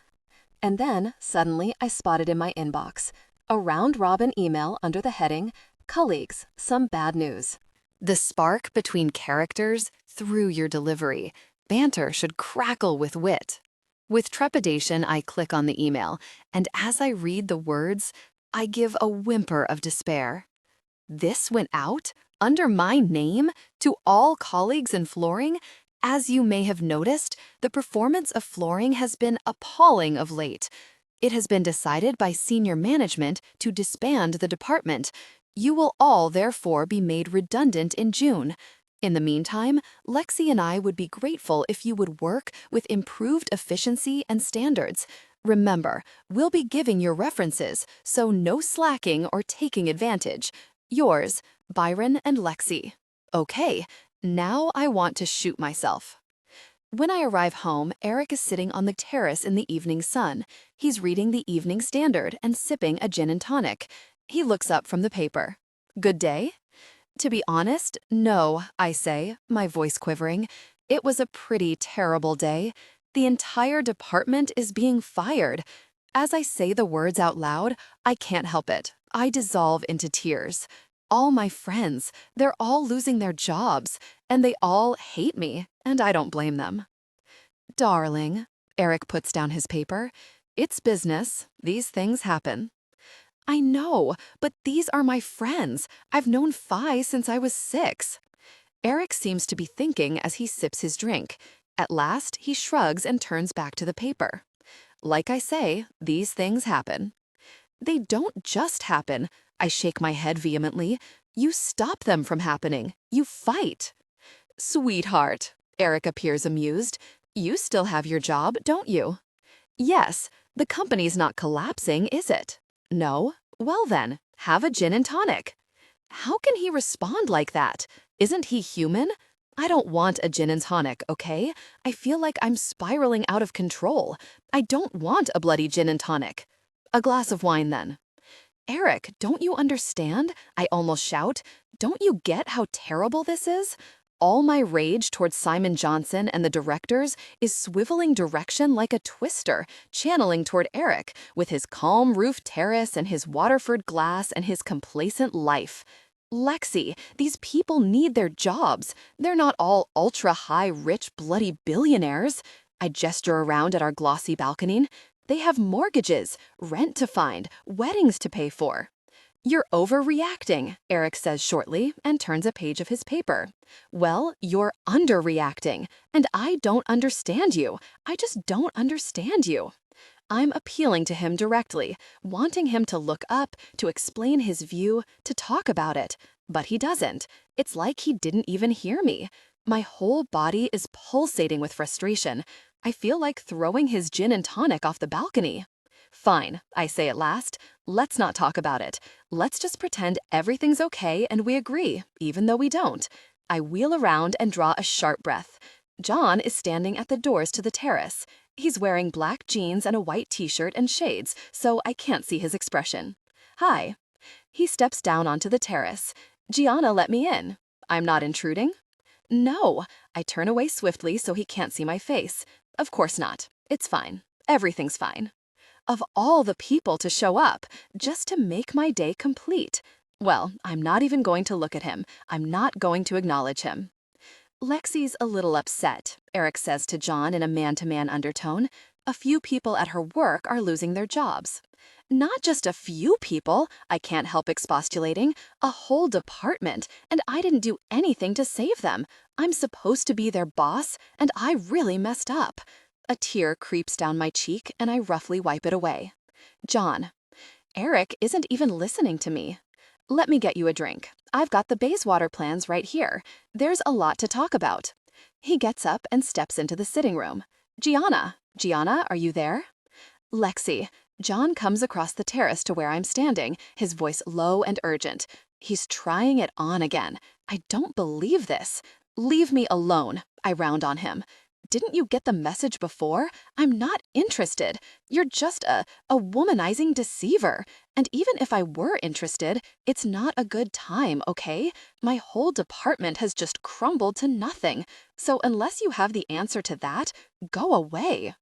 And then, suddenly, I spotted in my inbox a round-robin email under the heading, Colleagues, Some Bad News. The spark between characters through your delivery. Banter should crackle with wit. With trepidation, I click on the email, and as I read the words, I give a whimper of despair. This went out, under my name, to all colleagues in flooring. As you may have noticed, the performance of flooring has been appalling of late. It has been decided by senior management to disband the department. You will all therefore be made redundant in June. In the meantime, Lexi and I would be grateful if you would work with improved efficiency and standards. Remember, we'll be giving your references, so no slacking or taking advantage. Yours, Byron and Lexi. Okay, now I want to shoot myself. When I arrive home, Eric is sitting on the terrace in the evening sun. He's reading the Evening Standard and sipping a gin and tonic. He looks up from the paper. Good day? To be honest, no, I say, my voice quivering. It was a pretty terrible day. The entire department is being fired. As I say the words out loud, I can't help it. I dissolve into tears. All my friends, they're all losing their jobs, and they all hate me, and I don't blame them. Darling, Eric puts down his paper. It's business. These things happen. I know, but these are my friends. I've known Phi since I was 6. Eric seems to be thinking as he sips his drink. At last, he shrugs and turns back to the paper. Like I say, these things happen. They don't just happen. I shake my head vehemently. You stop them from happening. You fight. Sweetheart, Eric appears amused. You still have your job, don't you? Yes, the company's not collapsing, is it? No? Well then, have a gin and tonic. How can he respond like that? Isn't he human? I don't want a gin and tonic, okay? I feel like I'm spiraling out of control. I don't want a bloody gin and tonic. A glass of wine, then. Eric, don't you understand? I almost shout. Don't you get how terrible this is? All my rage towards Simon Johnson and the directors is swiveling direction like a twister, channeling toward Eric with his calm roof terrace and his Waterford glass and his complacent life. Lexi, these people need their jobs. They're not all ultra-high, rich, bloody billionaires. I gesture around at our glossy balcony. They have mortgages, rent to find, weddings to pay for. You're overreacting, Eric says shortly and turns a page of his paper. Well, you're underreacting, and I don't understand you. I just don't understand you. I'm appealing to him directly, wanting him to look up, to explain his view, to talk about it. But he doesn't. It's like he didn't even hear me. My whole body is pulsating with frustration. I feel like throwing his gin and tonic off the balcony. Fine, I say at last. Let's not talk about it. Let's just pretend everything's okay and we agree, even though we don't. I wheel around and draw a sharp breath. John is standing at the doors to the terrace. He's wearing black jeans and a white t-shirt and shades, so I can't see his expression. Hi. He steps down onto the terrace. Gianna let me in. I'm not intruding? No. I turn away swiftly so he can't see my face. Of course not. It's fine. Everything's fine. Of all the people to show up, just to make my day complete. Well, I'm not even going to look at him. I'm not going to acknowledge him. Lexi's a little upset, Eric says to John in a man-to-man undertone. A few people at her work are losing their jobs. Not just a few people, I can't help expostulating. A whole department, and I didn't do anything to save them. I'm supposed to be their boss, and I really messed up. A tear creeps down my cheek, and I roughly wipe it away. John. Eric isn't even listening to me. Let me get you a drink. I've got the Bayswater plans right here. There's a lot to talk about. He gets up and steps into the sitting room. Gianna, are you there? Lexi. John comes across the terrace to where I'm standing, his voice low and urgent. He's trying it on again. I don't believe this. Leave me alone, I round on him. didn't you get the message before? I'm not interested. You're just a womanizing deceiver. And even if I were interested, it's not a good time, okay? My whole department has just crumbled to nothing. So unless you have the answer to that, go away.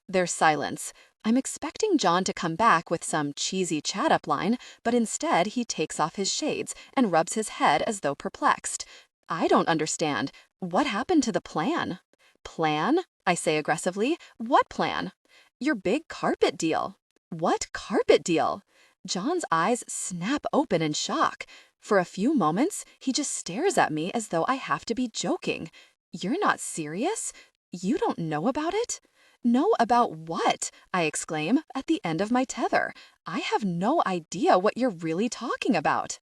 There's silence. I'm expecting John to come back with some cheesy chat-up line, but instead he takes off his shades and rubs his head as though perplexed. I don't understand. What happened to the plan? Plan? I say aggressively. What plan? Your big carpet deal. What carpet deal? John's eyes snap open in shock. For a few moments, he just stares at me as though I have to be joking. You're not serious? You don't know about it? Know about what? I exclaim at the end of my tether. I have no idea what you're really talking about.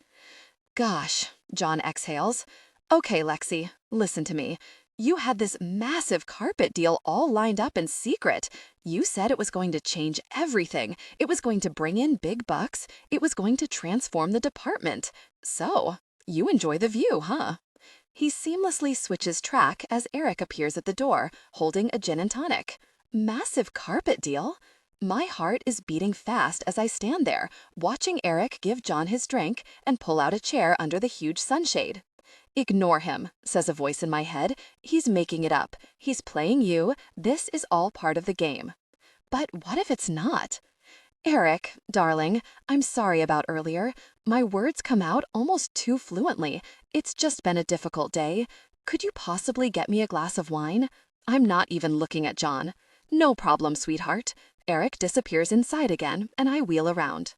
Gosh, John exhales. Okay, Lexi, listen to me. You had this massive carpet deal all lined up in secret. You said it was going to change everything. It was going to bring in big bucks. It was going to transform the department. So, you enjoy the view, huh? He seamlessly switches track as Eric appears at the door, holding a gin and tonic. Massive carpet deal? My heart is beating fast as I stand there, watching Eric give John his drink and pull out a chair under the huge sunshade. Ignore him, says a voice in my head. He's making it up. He's playing you. This is all part of the game. But what if it's not? Eric, darling, I'm sorry about earlier. My words come out almost too fluently. It's just been a difficult day. Could you possibly get me a glass of wine? I'm not even looking at John. No problem, sweetheart. Eric disappears inside again, and I wheel around.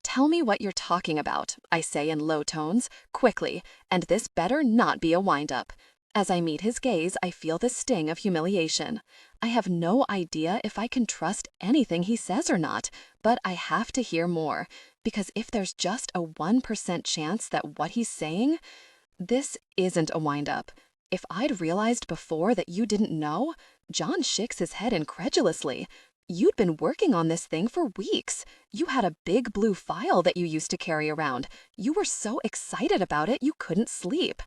Tell me what you're talking about, I say in low tones, quickly, and this better not be a wind-up. As I meet his gaze, I feel the sting of humiliation. I have no idea if I can trust anything he says or not, but I have to hear more, because if there's just a 1% chance that what he's saying, this isn't a wind-up. If I'd realized before that you didn't know, John shakes his head incredulously. You'd been working on this thing for weeks. You had a big blue file that you used to carry around. You were so excited about it you couldn't sleep.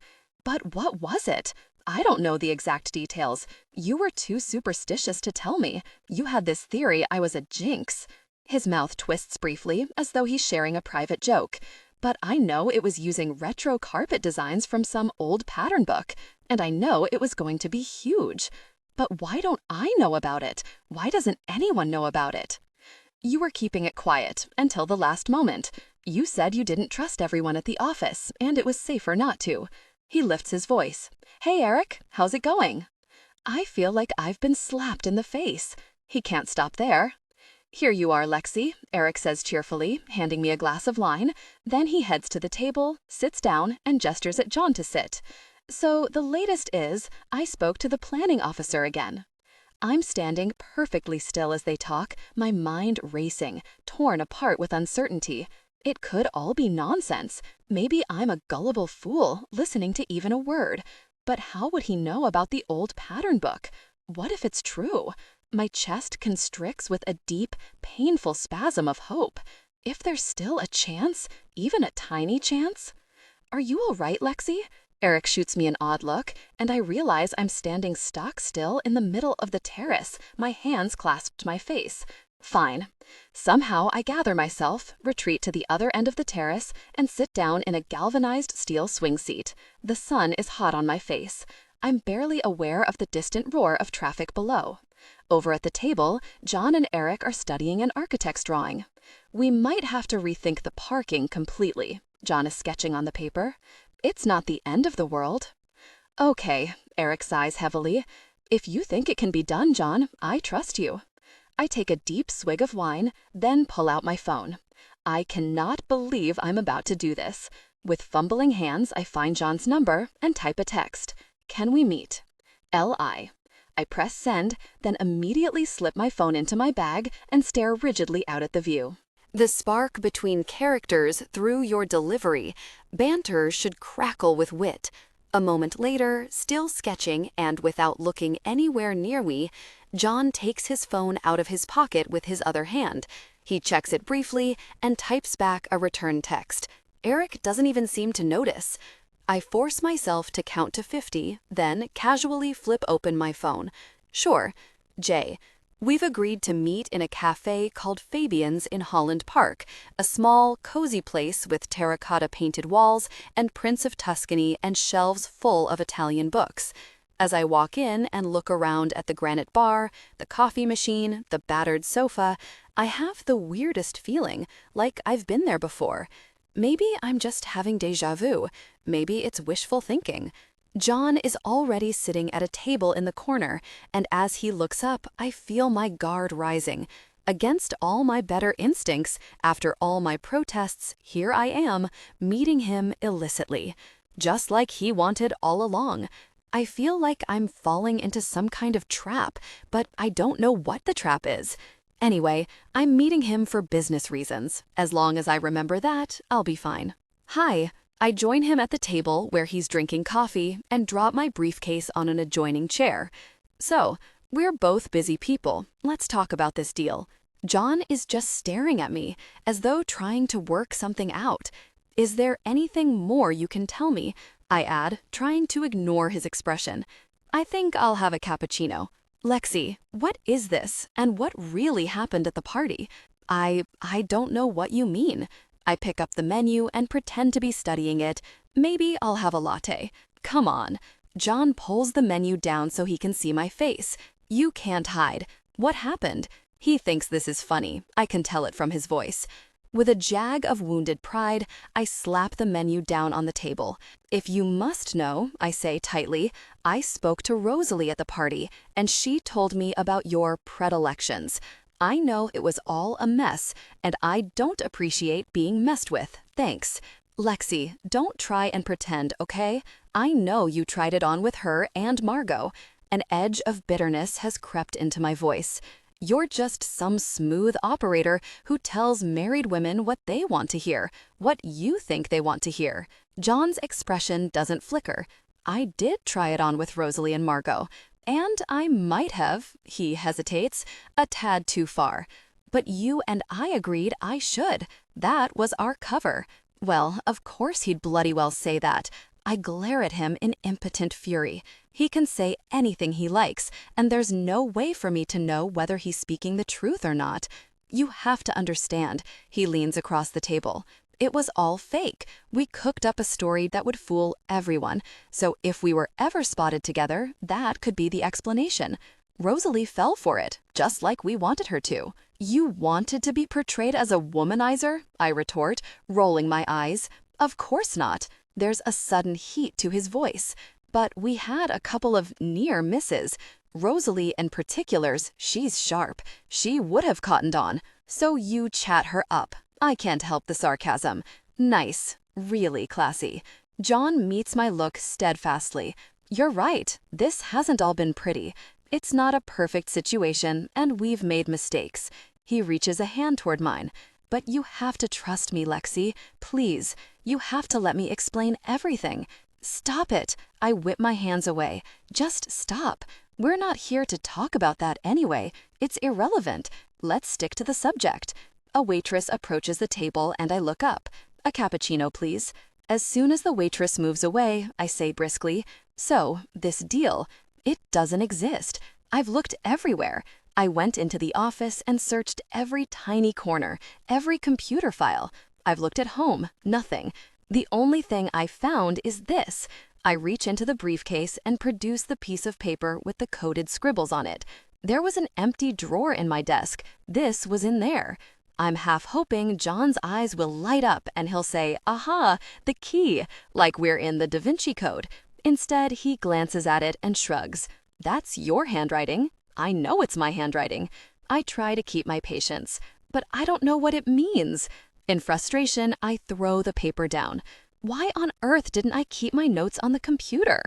But what was it? I don't know the exact details. You were too superstitious to tell me. You had this theory I was a jinx. His mouth twists briefly, as though he's sharing a private joke. But I know it was using retro carpet designs from some old pattern book, and I know it was going to be huge. But why don't I know about it? Why doesn't anyone know about it? You were keeping it quiet until the last moment. You said you didn't trust everyone at the office, and it was safer not to. He lifts his voice. Hey, Eric, how's it going? I feel like I've been slapped in the face. He can't stop there. Here you are, Lexi, Eric says cheerfully, handing me a glass of wine. Then he heads to the table, sits down, and gestures at John to sit. So the latest is, I spoke to the planning officer again. I'm standing perfectly still as they talk, my mind racing, torn apart with uncertainty. It could all be nonsense. Maybe I'm a gullible fool, listening to even a word. But how would he know about the old pattern book? What if it's true? My chest constricts with a deep, painful spasm of hope. If there's still a chance, even a tiny chance? Are you all right, Lexi? Eric shoots me an odd look, and I realize I'm standing stock still in the middle of the terrace, my hands clasped to my face. Fine. Somehow I gather myself, retreat to the other end of the terrace, and sit down in a galvanized steel swing seat. The sun is hot on my face. I'm barely aware of the distant roar of traffic below. Over at the table, John and Eric are studying an architect's drawing. We might have to rethink the parking completely. John is sketching on the paper. It's not the end of the world. Okay, Eric sighs heavily. If you think it can be done, John, I trust you. I take a deep swig of wine, then pull out my phone. I cannot believe I'm about to do this. With fumbling hands, I find John's number and type a text. Can we meet? L.I. I press send, then immediately slip my phone into my bag and stare rigidly out at the view. The spark between characters through your delivery. Banter should crackle with wit. A moment later, still sketching and without looking anywhere near me, John takes his phone out of his pocket with his other hand. He checks it briefly and types back a return text. Eric doesn't even seem to notice. I force myself to count to 50, then casually flip open my phone. Sure. J. We've agreed to meet in a cafe called Fabian's in Holland Park, a small, cozy place with terracotta painted walls and prints of Tuscany and shelves full of Italian books. As I walk in and look around at the granite bar, the coffee machine, the battered sofa, I have the weirdest feeling, like I've been there before. Maybe I'm just having déjà vu. Maybe it's wishful thinking. John is already sitting at a table in the corner, and as he looks up, I feel my guard rising. Against all my better instincts, after all my protests, here I am, meeting him illicitly. Just like he wanted all along. I feel like I'm falling into some kind of trap, but I don't know what the trap is. Anyway, I'm meeting him for business reasons. As long as I remember that, I'll be fine. Hi. I join him at the table where he's drinking coffee and drop my briefcase on an adjoining chair. So, we're both busy people. Let's talk about this deal. John is just staring at me, as though trying to work something out. Is there anything more you can tell me? I add, trying to ignore his expression. I think I'll have a cappuccino. Lexi, what is this, and what really happened at the party? I don't know what you mean. I pick up the menu and pretend to be studying it. Maybe I'll have a latte. Come on. John pulls the menu down so he can see my face. You can't hide. What happened? He thinks this is funny. I can tell it from his voice. With a jag of wounded pride, I slap the menu down on the table. If you must know, I say tightly, I spoke to Rosalie at the party, and she told me about your predilections. I know it was all a mess, and I don't appreciate being messed with. Thanks. Lexi, don't try and pretend, okay? I know you tried it on with her and Margot. An edge of bitterness has crept into my voice. You're just some smooth operator who tells married women what they want to hear, what you think they want to hear. John's expression doesn't flicker. I did try it on with Rosalie and Margot, and I might have, he hesitates, a tad too far. But you and I agreed I should. That was our cover. Well, of course he'd bloody well say that. I glare at him in impotent fury. He can say anything he likes, and there's no way for me to know whether he's speaking the truth or not. You have to understand, he leans across the table. It was all fake. We cooked up a story that would fool everyone. So if we were ever spotted together, that could be the explanation. Rosalie fell for it, just like we wanted her to. You wanted to be portrayed as a womanizer? I retort, rolling my eyes. Of course not. There's a sudden heat to his voice. But we had a couple of near misses. Rosalie in particulars, she's sharp. She would have cottoned on. So you chat her up. I can't help the sarcasm. Nice. Really classy. John meets my look steadfastly. You're right. This hasn't all been pretty. It's not a perfect situation, and we've made mistakes. He reaches a hand toward mine. But you have to trust me, Lexi. Please. You have to let me explain everything. Stop it. I whip my hands away. Just stop. We're not here to talk about that anyway. It's irrelevant. Let's stick to the subject. A waitress approaches the table and I look up. A cappuccino, please. As soon as the waitress moves away, I say briskly, so, this deal, it doesn't exist. I've looked everywhere. I went into the office and searched every tiny corner, every computer file. I've looked at home, nothing. The only thing I found is this. I reach into the briefcase and produce the piece of paper with the coded scribbles on it. There was an empty drawer in my desk. This was in there. I'm half hoping John's eyes will light up and he'll say, aha, the key, like we're in the Da Vinci Code. Instead, he glances at it and shrugs. That's your handwriting. I know it's my handwriting. I try to keep my patience, but I don't know what it means. In frustration, I throw the paper down. Why on earth didn't I keep my notes on the computer?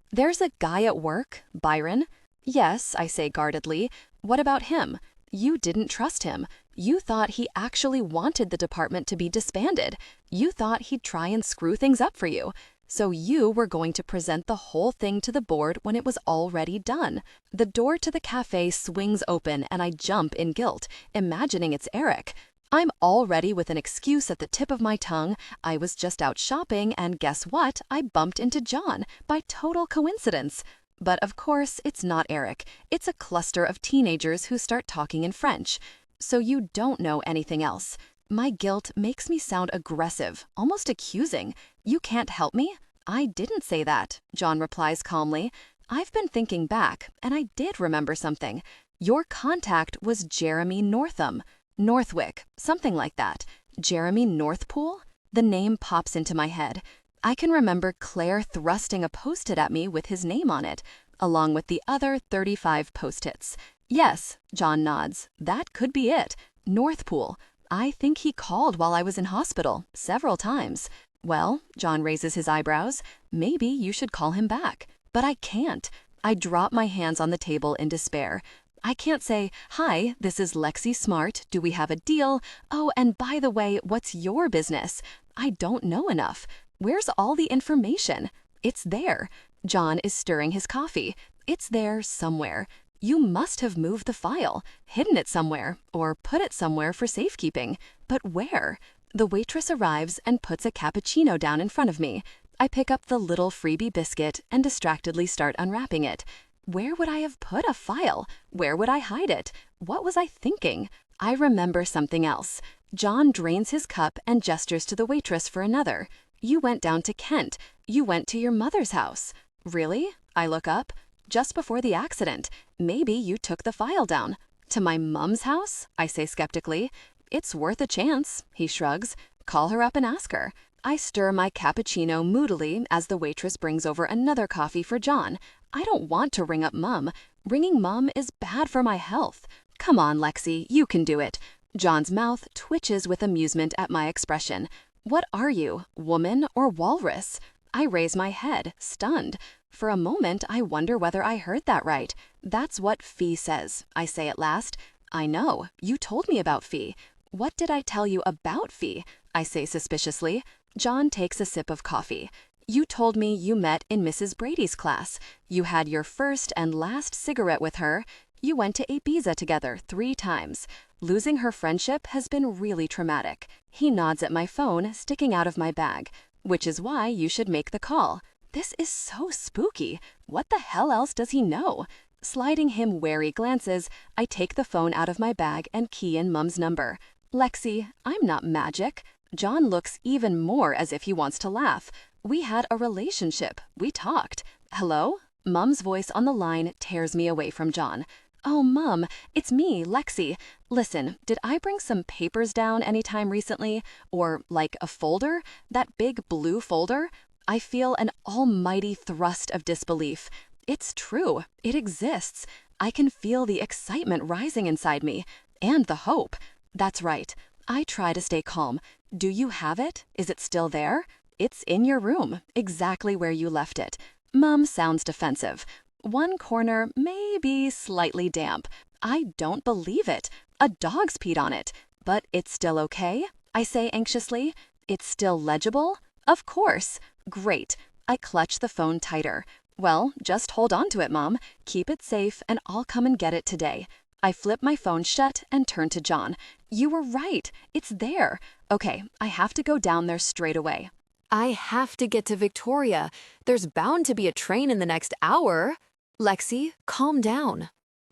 There's a guy at work, Byron. Yes, I say guardedly. What about him? You didn't trust him. You thought he actually wanted the department to be disbanded. You thought he'd try and screw things up for you. So you were going to present the whole thing to the board when it was already done. The door to the cafe swings open and I jump in guilt, imagining it's Eric. I'm already with an excuse at the tip of my tongue. I was just out shopping and guess what? I bumped into John by total coincidence. But of course, it's not Eric. It's a cluster of teenagers who start talking in French. So you don't know anything else. My guilt makes me sound aggressive, almost accusing. You can't help me? I didn't say that, John replies calmly. I've been thinking back, and I did remember something. Your contact was Jeremy Northam. Northwick, something like that. Jeremy Northpool? The name pops into my head. I can remember Claire thrusting a post-it at me with his name on it, along with the other 35 post-its. Yes, John nods. That could be it. Northpool. I think he called while I was in hospital, several times. Well, John raises his eyebrows. Maybe you should call him back. But I can't. I drop my hands on the table in despair. I can't say, "Hi, this is Lexi Smart. Do we have a deal? Oh, and by the way, what's your business?" I don't know enough. Where's all the information? It's there. John is stirring his coffee. It's there somewhere. You must have moved the file, hidden it somewhere, or put it somewhere for safekeeping. But where? The waitress arrives and puts a cappuccino down in front of me. I pick up the little freebie biscuit and distractedly start unwrapping it. Where would I have put a file? Where would I hide it? What was I thinking? I remember something else. John drains his cup and gestures to the waitress for another. You went down to Kent. You went to your mother's house. Really? I look up. Just before the accident. Maybe you took the file down. To my mom's house? I say skeptically. It's worth a chance, he shrugs. Call her up and ask her. I stir my cappuccino moodily as the waitress brings over another coffee for John. I don't want to ring up Mum. Ringing Mum is bad for my health. Come on, Lexi, you can do it. John's mouth twitches with amusement at my expression. What are you, woman or walrus? I raise my head, stunned. For a moment, I wonder whether I heard that right. That's what Fee says, I say at last. I know, you told me about Fee. What did I tell you about Fee? I say suspiciously. John takes a sip of coffee. You told me you met in Mrs. Brady's class. You had your first and last cigarette with her. You went to Ibiza together 3 times. Losing her friendship has been really traumatic. He nods at my phone sticking out of my bag, which is why you should make the call. This is so spooky. What the hell else does he know? Sliding him wary glances, I take the phone out of my bag and key in Mum's number. Lexi, I'm not magic. John looks even more as if he wants to laugh. We had a relationship. We talked. Hello? Mum's voice on the line tears me away from John. Oh, Mum, it's me, Lexi. Listen, did I bring some papers down anytime recently? Or, like, a folder? That big blue folder? I feel an almighty thrust of disbelief. It's true. It exists. I can feel the excitement rising inside me. And the hope. That's right. I try to stay calm. Do you have it? Is it still there? It's in your room, exactly where you left it. Mum sounds defensive. One corner may be slightly damp. I don't believe it. A dog's peed on it. But it's still okay? I say anxiously. It's still legible? Of course. Great. I clutch the phone tighter. Well, just hold on to it, Mom. Keep it safe, and I'll come and get it today. I flip my phone shut and turn to John. You were right. It's there. Okay, I have to go down there straight away. I have to get to Victoria. There's bound to be a train in the next hour. Lexi, calm down.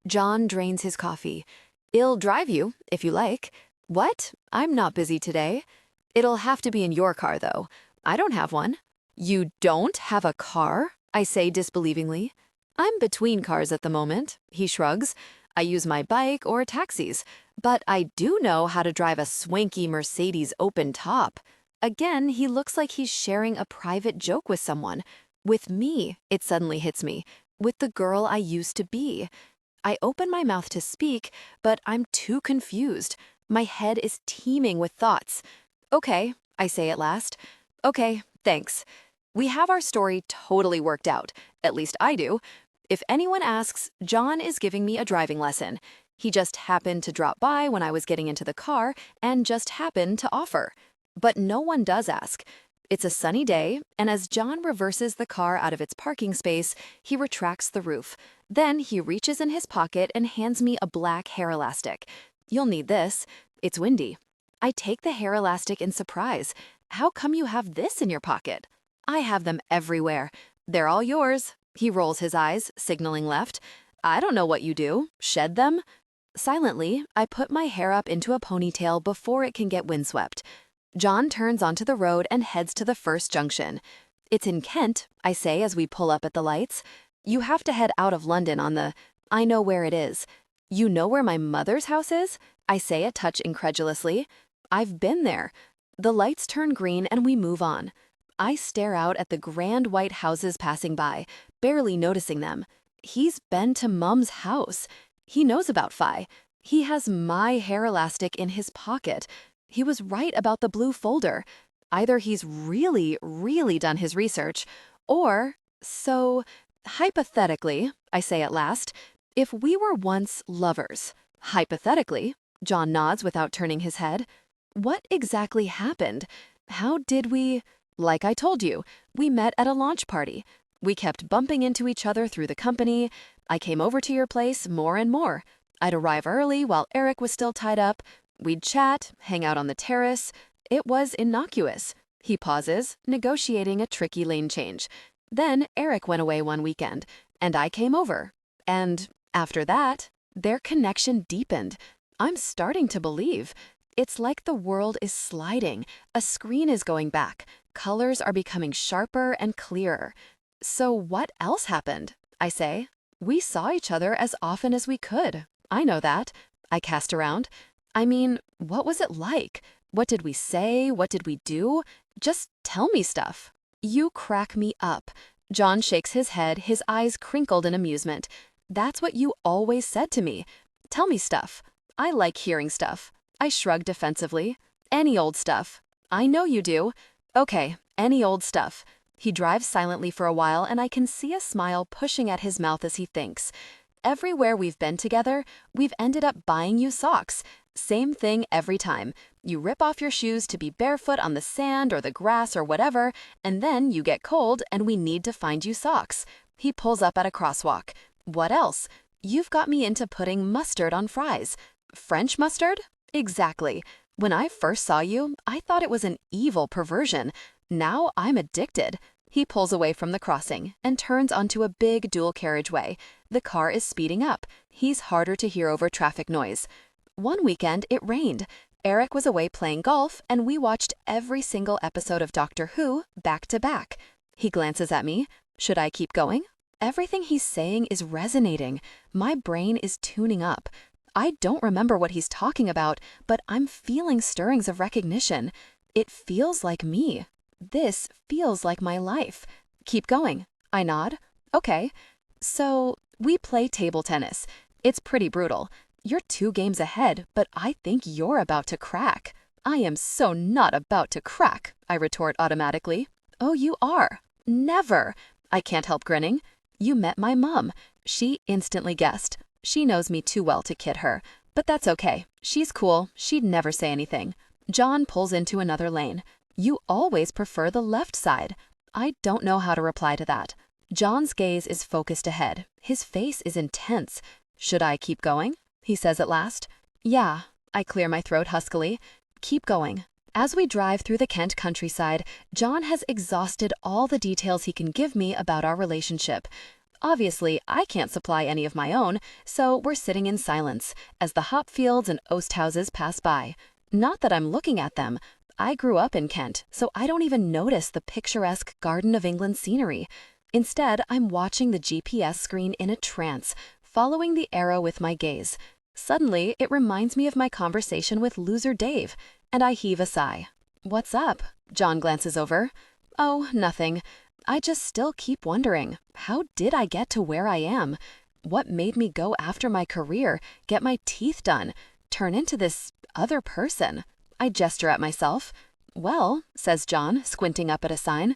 John drains his coffee. I'll drive you, if you like. What? I'm not busy today. It'll have to be in your car, though. I don't have one. You don't have a car? I say disbelievingly. I'm between cars at the moment, he shrugs. I use my bike or taxis, but I do know how to drive a swanky Mercedes open top. Again, he looks like he's sharing a private joke with someone. With me, it suddenly hits me. With the girl I used to be. I open my mouth to speak, but I'm too confused. My head is teeming with thoughts. Okay, I say at last. Okay, thanks. We have our story totally worked out. At least I do. If anyone asks, John is giving me a driving lesson. He just happened to drop by when I was getting into the car and just happened to offer. But no one does ask. It's a sunny day, and as John reverses the car out of its parking space, he retracts the roof. Then he reaches in his pocket and hands me a black hair elastic. You'll need this. It's windy. I take the hair elastic in surprise. How come you have this in your pocket? I have them everywhere. They're all yours. He rolls his eyes, signaling left. I don't know what you do. Shed them? Silently, I put my hair up into a ponytail before it can get windswept. John turns onto the road and heads to the first junction. It's in Kent, I say as we pull up at the lights. You have to head out of London on the... I know where it is. You know where my mother's house is? I say a touch incredulously. I've been there. The lights turn green and we move on. I stare out at the grand white houses passing by, barely noticing them. He's been to Mum's house. He knows about Fi. He has my hair elastic in his pocket. He was right about the blue folder. Either he's really, really done his research, or... So, hypothetically, I say at last, if we were once lovers, hypothetically, John nods without turning his head, what exactly happened? How did we... Like I told you, we met at a launch party. We kept bumping into each other through the company. I came over to your place more and more. I'd arrive early while Eric was still tied up. We'd chat, hang out on the terrace. It was innocuous. He pauses, negotiating a tricky lane change. Then Eric went away one weekend, and I came over. And after that, their connection deepened. I'm starting to believe. It's like the world is sliding. A screen is going back. Colors are becoming sharper and clearer. So what else happened? I say. We saw each other as often as we could. I know that. I cast around. I mean, what was it like? What did we say? What did we do? Just tell me stuff. You crack me up. John shakes his head, his eyes crinkled in amusement. That's what you always said to me. Tell me stuff. I like hearing stuff. I shrug defensively. Any old stuff. I know you do. Okay, any old stuff. He drives silently for a while, and I can see a smile pushing at his mouth as he thinks. Everywhere we've been together, we've ended up buying you socks. Same thing every time. You rip off your shoes to be barefoot on the sand or the grass or whatever, and then you get cold and we need to find you socks. He pulls up at a crosswalk. What else? You've got me into putting mustard on fries. French mustard? Exactly. When I first saw you, I thought it was an evil perversion. Now I'm addicted. He pulls away from the crossing and turns onto a big dual carriageway. The car is speeding up. He's harder to hear over traffic noise. One weekend, it rained. Eric was away playing golf, and we watched every single episode of Doctor Who back to back. He glances at me. Should I keep going? Everything he's saying is resonating. My brain is tuning up. I don't remember what he's talking about, but I'm feeling stirrings of recognition. It feels like me. This feels like my life. Keep going. I nod. Okay. So, we play table tennis. It's pretty brutal. You're 2 games ahead, but I think you're about to crack. I am so not about to crack, I retort automatically. Oh, you are. Never. I can't help grinning. You met my mom. She instantly guessed. She knows me too well to kid her. But that's okay. She's cool. She'd never say anything. John pulls into another lane. You always prefer the left side. I don't know how to reply to that. John's gaze is focused ahead. His face is intense. Should I keep going? He says at last. Yeah. I clear my throat huskily. Keep going. As we drive through the Kent countryside, John has exhausted all the details he can give me about our relationship. Obviously, I can't supply any of my own, so we're sitting in silence as the hop fields and oast houses pass by. Not that I'm looking at them. I grew up in Kent, so I don't even notice the picturesque Garden of England scenery. Instead, I'm watching the GPS screen in a trance, following the arrow with my gaze. Suddenly, it reminds me of my conversation with loser Dave, and I heave a sigh. What's up? John glances over. Oh, nothing. I just still keep wondering, how did I get to where I am? What made me go after my career, get my teeth done, turn into this other person? I gesture at myself. Well, says John, squinting up at a sign,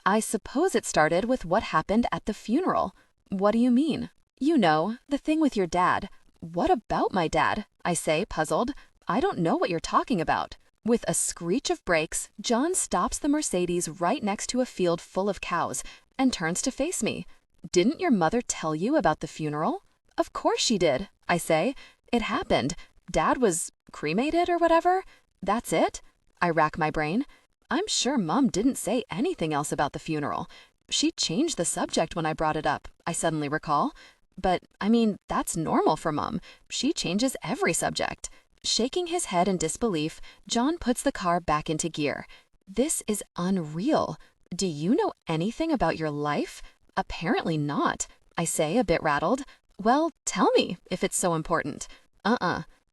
I suppose it started with what happened at the funeral. What do you mean? You know, the thing with your dad. What about my dad? I say, puzzled. I don't know what you're talking about. With a screech of brakes, John stops the Mercedes right next to a field full of cows and turns to face me. Didn't your mother tell you about the funeral? Of course she did, I say. It happened. Dad was cremated or whatever. That's it? I rack my brain. I'm sure Mom didn't say anything else about the funeral. She changed the subject when I brought it up, I suddenly recall. But, I mean, that's normal for Mom. She changes every subject. Shaking his head in disbelief, John puts the car back into gear. This is unreal. Do you know anything about your life? Apparently not, I say, a bit rattled. Well, tell me, if it's so important.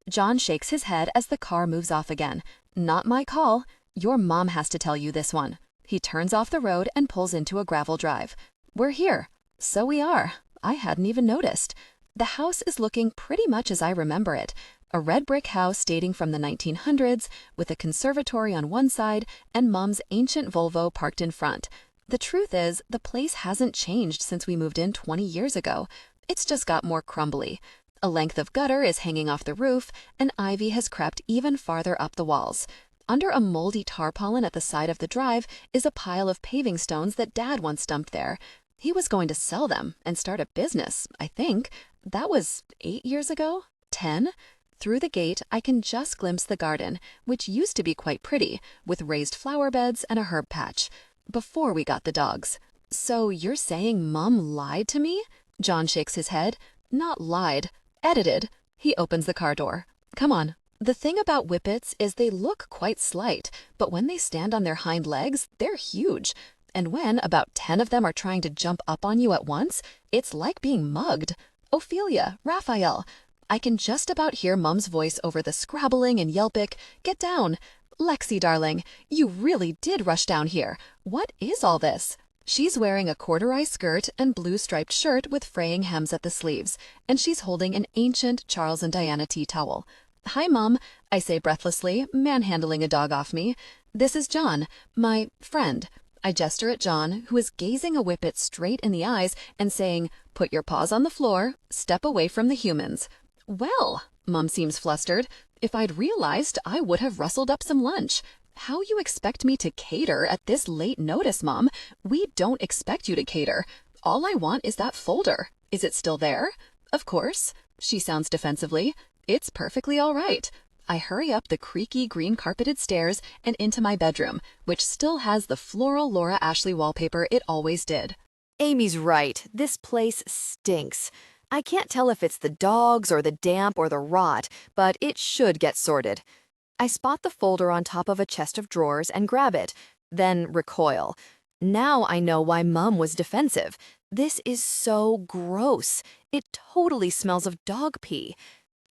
John shakes his head as the car moves off again. Not my call. Your mom has to tell you this one. He turns off the road and pulls into a gravel drive. We're here. So we are. I hadn't even noticed. The house is looking pretty much as I remember it. A red brick house dating from the 1900s with a conservatory on one side and Mom's ancient Volvo parked in front. The truth is, the place hasn't changed since we moved in 20 years ago. It's just got more crumbly. A length of gutter is hanging off the roof, and ivy has crept even farther up the walls. Under a moldy tarpaulin at the side of the drive is a pile of paving stones that Dad once dumped there. He was going to sell them and start a business, I think. That was 8 years ago? 10? Through the gate, I can just glimpse the garden, which used to be quite pretty, with raised flower beds and a herb patch. Before we got the dogs. So you're saying Mom lied to me? John shakes his head. Not lied. Edited. He opens the car door. Come on. The thing about whippets is they look quite slight, but when they stand on their hind legs, they're huge. And when about 10 of them are trying to jump up on you at once, it's like being mugged. Ophelia, Raphael. I can just about hear Mum's voice over the scrabbling and yelpic. Get down. Lexi, darling, you really did rush down here. What is all this? She's wearing a corduroy skirt and blue striped shirt with fraying hems at the sleeves, and she's holding an ancient Charles and Diana tea towel. Hi, Mom, I say breathlessly, manhandling a dog off me. This is John, my friend. I gesture at John, who is gazing a whippet straight in the eyes and saying, put your paws on the floor, step away from the humans. Well, Mom seems flustered. If I'd realized, I would have rustled up some lunch. How you expect me to cater at this late notice, Mom? We don't expect you to cater. All I want is that folder. Is it still there? Of course. She sounds defensively. It's perfectly all right. I hurry up the creaky green carpeted stairs and into my bedroom, which still has the floral Laura Ashley wallpaper it always did. Amy's right. This place stinks. I can't tell if it's the dogs or the damp or the rot, but it should get sorted. I spot the folder on top of a chest of drawers and grab it, then recoil. Now I know why Mum was defensive. This is so gross. It totally smells of dog pee.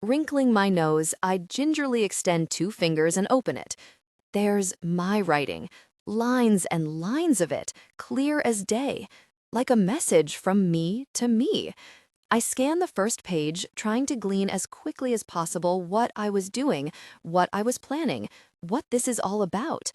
Wrinkling my nose, I gingerly extend 2 fingers and open it. There's my writing. Lines and lines of it, clear as day. Like a message from me to me. I scan the first page, trying to glean as quickly as possible what I was doing, what I was planning, what this is all about.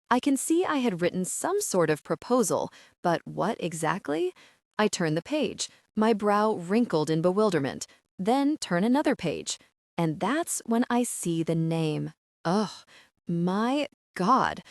I can see I had written some sort of proposal, but what exactly? I turn the page, my brow wrinkled in bewilderment, then turn another page. And that's when I see the name. Ugh, my God.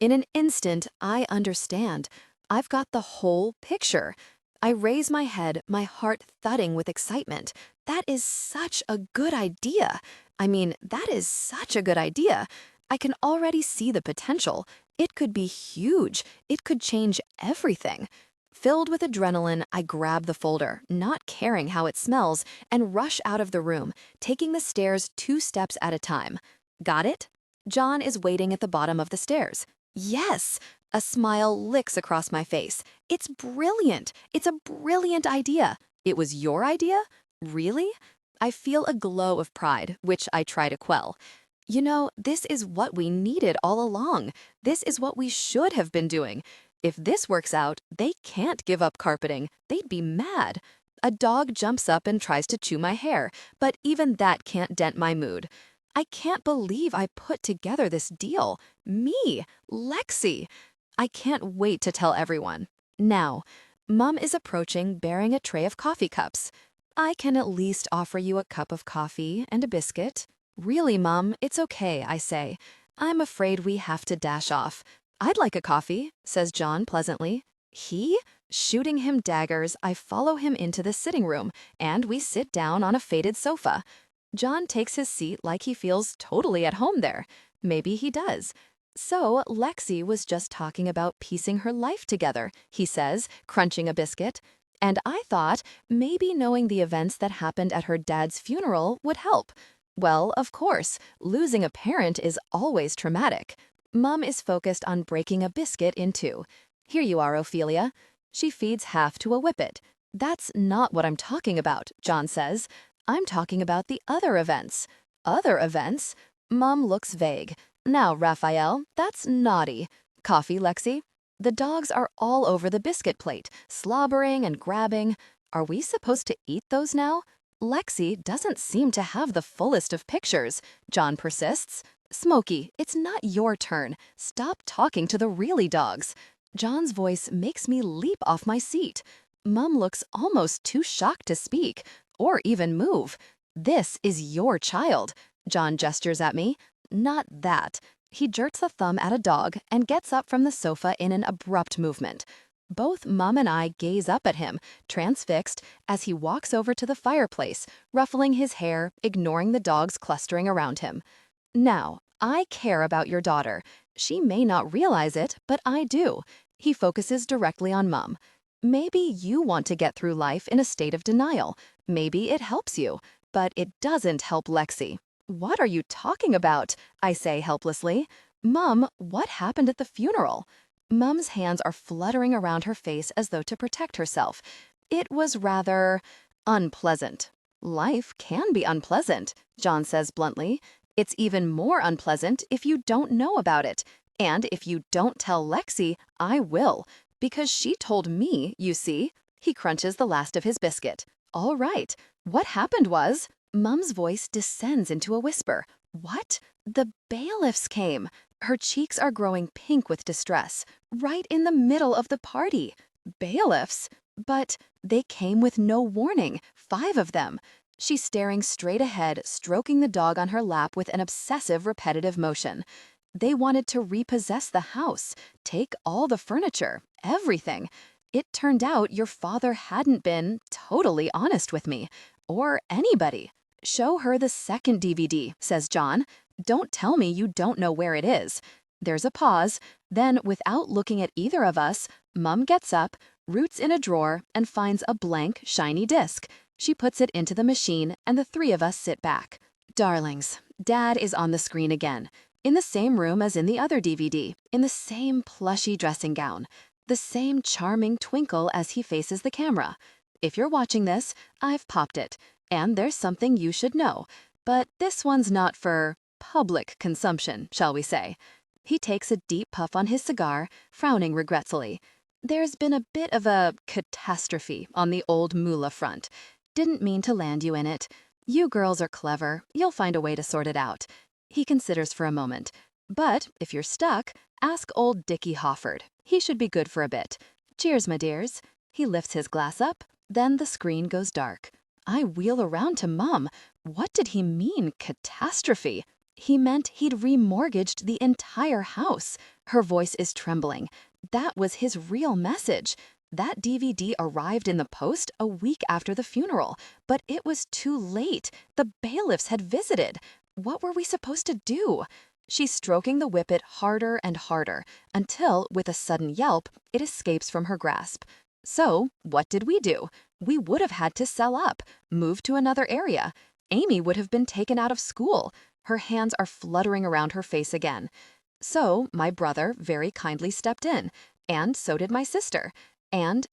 In an instant, I understand. I've got the whole picture. I raise my head, my heart thudding with excitement. That is such a good idea. That is such a good idea. I can already see the potential. It could be huge. It could change everything. Filled with adrenaline, I grab the folder, not caring how it smells, and rush out of the room, taking the stairs 2 steps at a time. Got it? John is waiting at the bottom of the stairs. Yes! A smile licks across my face. It's brilliant. It's a brilliant idea. It was your idea? Really? I feel a glow of pride, which I try to quell. You know, this is what we needed all along. This is what we should have been doing. If this works out, they can't give up carpeting. They'd be mad. A dog jumps up and tries to chew my hair, but even that can't dent my mood. I can't believe I put together this deal. Me, Lexi. I can't wait to tell everyone. Now, Mum is approaching bearing a tray of coffee cups. I can at least offer you a cup of coffee and a biscuit. Really, Mum, it's okay, I say. I'm afraid we have to dash off. I'd like a coffee, says John pleasantly. He? Shooting him daggers, I follow him into the sitting room, and we sit down on a faded sofa. John takes his seat like he feels totally at home there. Maybe he does. So Lexi was just talking about piecing her life together, he says, crunching a biscuit. And I thought maybe knowing the events that happened at her dad's funeral would help. Well, of course, losing a parent is always traumatic. Mom is focused on breaking a biscuit in two. Here you are, Ophelia. She feeds half to a whippet. That's not what I'm talking about, John says. I'm talking about the other events. Other events? Mom looks vague. Now, Raphael, that's naughty. Coffee, Lexi? The dogs are all over the biscuit plate, slobbering and grabbing. Are we supposed to eat those now? Lexi doesn't seem to have the fullest of pictures, John persists. Smokey, it's not your turn. Stop talking to the really dogs. John's voice makes me leap off my seat. Mum looks almost too shocked to speak, or even move. This is your child. John gestures at me. Not that. He jerks a thumb at a dog and gets up from the sofa in an abrupt movement. Both Mum and I gaze up at him, transfixed, as he walks over to the fireplace, ruffling his hair, ignoring the dogs clustering around him. Now, I care about your daughter. She may not realize it, but I do. He focuses directly on Mum. Maybe you want to get through life in a state of denial. Maybe it helps you, but it doesn't help Lexi. What are you talking about? I say helplessly. Mum, what happened at the funeral? Mum's hands are fluttering around her face as though to protect herself. It was rather unpleasant. Life can be unpleasant, John says bluntly. It's even more unpleasant if you don't know about it. And if you don't tell Lexi, I will. Because she told me, you see. He crunches the last of his biscuit. All right. What happened was... Mum's voice descends into a whisper. What? The bailiffs came. Her cheeks are growing pink with distress, right in the middle of the party. Bailiffs? But they came with no warning, 5 of them. She's staring straight ahead, stroking the dog on her lap with an obsessive, repetitive motion. They wanted to repossess the house, take all the furniture, everything. It turned out your father hadn't been totally honest with me, or anybody. Show her the second DVD, says John. Don't tell me you don't know where it is. There's a pause. Then, without looking at either of us, Mum gets up, roots in a drawer, and finds a blank, shiny disc. She puts it into the machine, and the 3 of us sit back. Darlings, Dad is on the screen again. In the same room as in the other DVD, in the same plushy dressing gown. The same charming twinkle as he faces the camera. If you're watching this, I've popped it. And there's something you should know, but this one's not for public consumption, shall we say. He takes a deep puff on his cigar, frowning regretfully. There's been a bit of a catastrophe on the old moolah front. Didn't mean to land you in it. You girls are clever. You'll find a way to sort it out. He considers for a moment. But if you're stuck, ask old Dickie Hofford. He should be good for a bit. Cheers, my dears. He lifts his glass up. Then the screen goes dark. I wheel around to Mum. What did he mean, catastrophe? He meant he'd remortgaged the entire house. Her voice is trembling. That was his real message. That DVD arrived in the post a week after the funeral, but it was too late. The bailiffs had visited. What were we supposed to do? She's stroking the whippet harder and harder, until, with a sudden yelp, it escapes from her grasp. So, what did we do? We would have had to sell up, move to another area. Amy would have been taken out of school. Her hands are fluttering around her face again. So, my brother very kindly stepped in, and so did my sister. And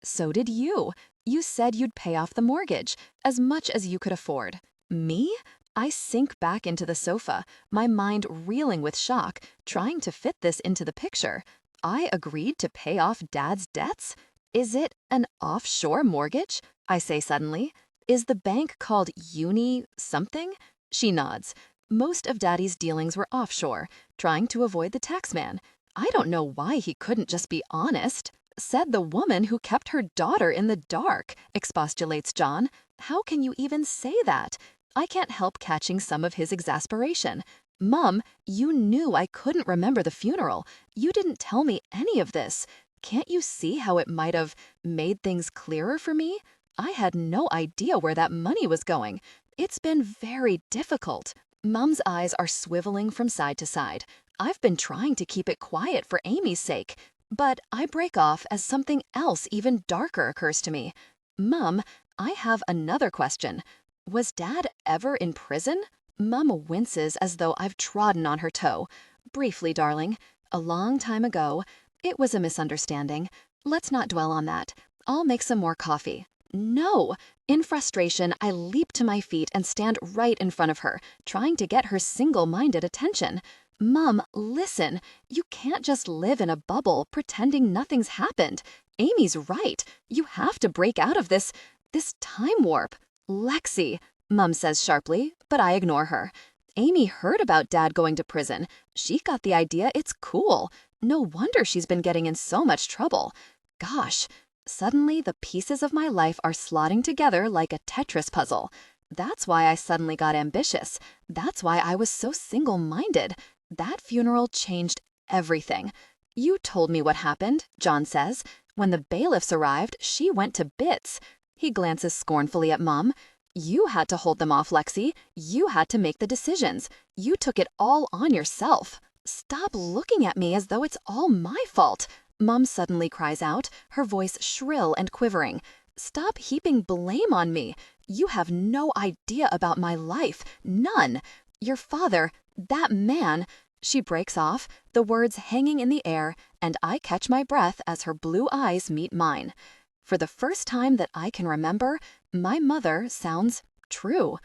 so did you. You said you'd pay off the mortgage, as much as you could afford. Me? I sink back into the sofa, my mind reeling with shock, trying to fit this into the picture. I agreed to pay off Dad's debts? Is it an offshore mortgage? I say suddenly. Is the bank called Uni something? She nods. Most of Daddy's dealings were offshore, trying to avoid the taxman. I don't know why he couldn't just be honest. Said the woman who kept her daughter in the dark, expostulates John. How can you even say that? I can't help catching some of his exasperation. Mum, you knew I couldn't remember the funeral. You didn't tell me any of this. Can't you see how it might have made things clearer for me? I had no idea where that money was going. It's been very difficult. Mum's eyes are swiveling from side to side. I've been trying to keep it quiet for Amy's sake, but I break off as something else even darker occurs to me. Mum, I have another question. Was Dad ever in prison? Mum winces as though I've trodden on her toe. Briefly, darling, a long time ago. It was a misunderstanding. Let's not dwell on that. I'll make some more coffee. No! In frustration, I leap to my feet and stand right in front of her, trying to get her single-minded attention. Mum, listen. You can't just live in a bubble pretending nothing's happened. Amy's right. You have to break out of this time warp. Lexi, Mum says sharply, but I ignore her. Amy heard about Dad going to prison. She got the idea it's cool. No wonder she's been getting in so much trouble. Gosh, suddenly the pieces of my life are slotting together like a Tetris puzzle. That's why I suddenly got ambitious. That's why I was so single-minded. That funeral changed everything. You told me what happened, John says. When the bailiffs arrived, she went to bits. He glances scornfully at Mum. You had to hold them off, Lexi. You had to make the decisions. You took it all on yourself. Stop looking at me as though it's all my fault. Mum suddenly cries out, her voice shrill and quivering. Stop heaping blame on me. You have no idea about my life. None. Your father, that man. She breaks off, the words hanging in the air, and I catch my breath as her blue eyes meet mine. For the first time that I can remember, my mother sounds true.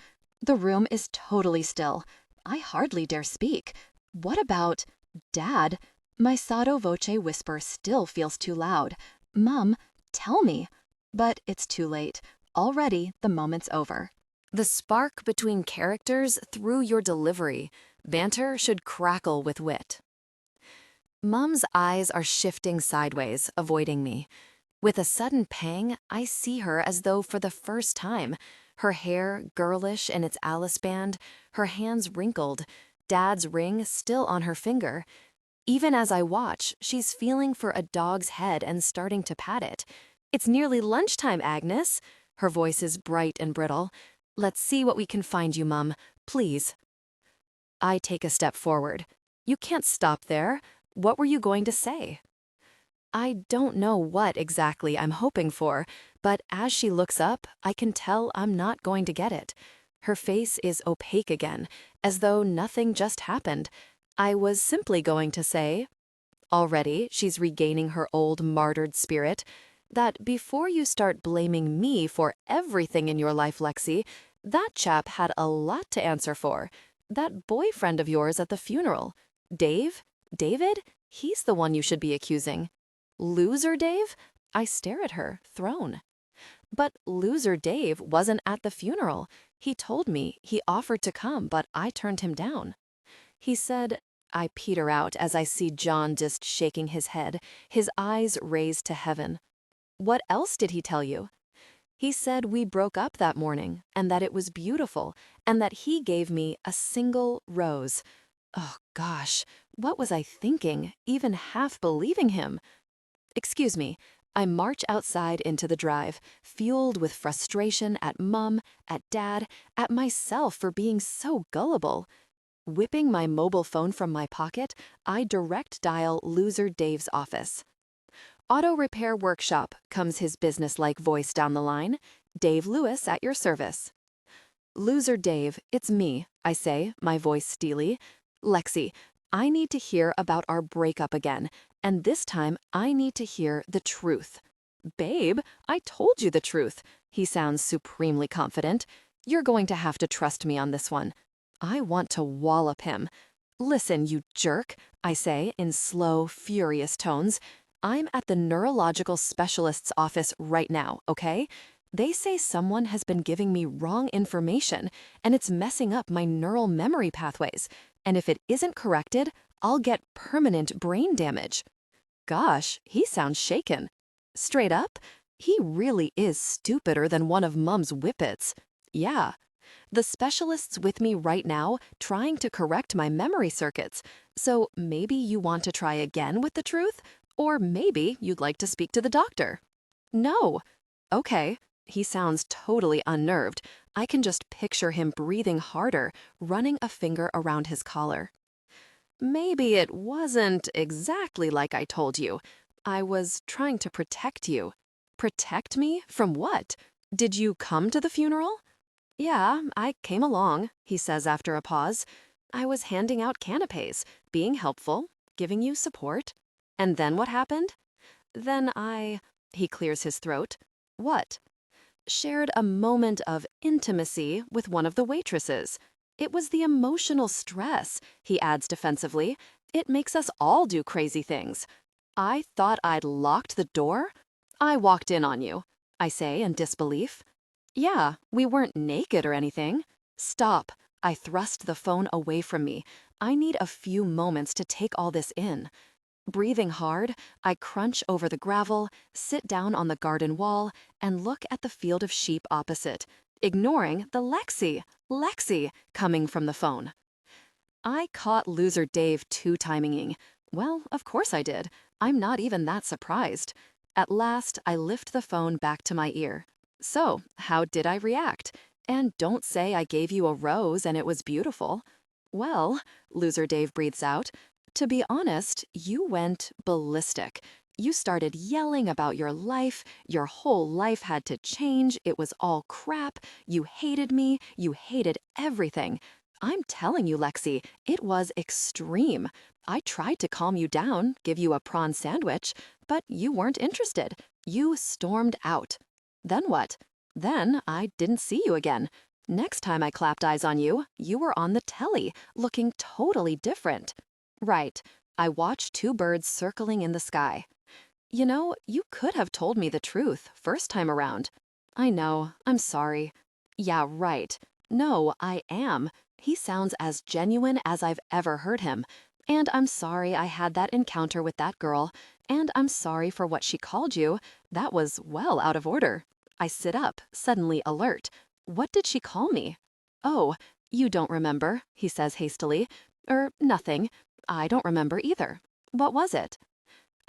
The room is totally still. I hardly dare speak. What about Dad? My sotto voce whisper still feels too loud. Mum, tell me. But it's too late. Already the moment's over. The spark between characters through your delivery. Banter should crackle with wit. Mum's eyes are shifting sideways, avoiding me. With a sudden pang, I see her as though for the first time. Her hair girlish in its Alice band, her hands wrinkled, Dad's ring still on her finger. Even as I watch, she's feeling for a dog's head and starting to pat it. It's nearly lunchtime, Agnes. Her voice is bright and brittle. Let's see what we can find you, Mum. Please. I take a step forward. You can't stop there. What were you going to say? I don't know what exactly I'm hoping for, but as she looks up, I can tell I'm not going to get it. Her face is opaque again, as though nothing just happened. I was simply going to say, already she's regaining her old martyred spirit, that before you start blaming me for everything in your life, Lexi, that chap had a lot to answer for. That boyfriend of yours at the funeral. David? He's the one you should be accusing. Loser Dave? I stare at her, thrown. But Loser Dave wasn't at the funeral. He told me he offered to come, but I turned him down. He said, I peter out as I see John just shaking his head, his eyes raised to heaven. What else did he tell you? He said we broke up that morning, and that it was beautiful, and that he gave me a single rose. Oh, gosh, what was I thinking, even half believing him? Excuse me, I march outside into the drive, fueled with frustration at Mum, at Dad, at myself for being so gullible. Whipping my mobile phone from my pocket, I direct dial Loser Dave's office. Auto Repair Workshop, comes his businesslike voice down the line. Dave Lewis at your service. Loser Dave, it's me, I say, my voice steely. Lexi, I need to hear about our breakup again, and this time I need to hear the truth. Babe, I told you the truth. He sounds supremely confident. You're going to have to trust me on this one. I want to wallop him. Listen, you jerk, I say in slow, furious tones. I'm at the neurological specialist's office right now, okay? They say someone has been giving me wrong information, and it's messing up my neural memory pathways. And if it isn't corrected, I'll get permanent brain damage. Gosh, he sounds shaken. Straight up, he really is stupider than one of Mum's whippets. Yeah. The specialist's with me right now, trying to correct my memory circuits. So maybe you want to try again with the truth? Or maybe you'd like to speak to the doctor. No. Okay. He sounds totally unnerved. I can just picture him breathing harder, running a finger around his collar. maybe it wasn't exactly like I told you. I was trying to protect you. Protect me? From what? Did you come to the funeral? Yeah, I came along, he says after a pause. I was handing out canapes, being helpful, giving you support. And then what happened? He clears his throat. What? Shared a moment of intimacy with one of the waitresses. It was the emotional stress, he adds defensively. It makes us all do crazy things. I thought I'd locked the door? I walked in on you, I say in disbelief. Yeah, we weren't naked or anything. Stop. I thrust the phone away from me. I need a few moments to take all this in. Breathing hard, I crunch over the gravel, sit down on the garden wall, and look at the field of sheep opposite, ignoring the Lexi, coming from the phone. I caught loser Dave two-timinging. Well, of course I did. I'm not even that surprised. At last, I lift the phone back to my ear. So, how did I react? And don't say I gave you a rose and it was beautiful. Well, loser Dave breathes out, to be honest, you went ballistic. You started yelling about your whole life had to change, it was all crap, you hated me, you hated everything. I'm telling you, Lexi, it was extreme. I tried to calm you down, give you a prawn sandwich, but you weren't interested. You stormed out. Then what? Then I didn't see you again. Next time I clapped eyes on you, you were on the telly, looking totally different. Right. I watched two birds circling in the sky. You know, you could have told me the truth first time around. I know, I'm sorry. Yeah, right. No, I am. He sounds as genuine as I've ever heard him. And I'm sorry I had that encounter with that girl. And I'm sorry for what she called you. That was well out of order. I sit up, suddenly alert. What did she call me? Oh, you don't remember, he says hastily. Nothing. I don't remember either. What was it?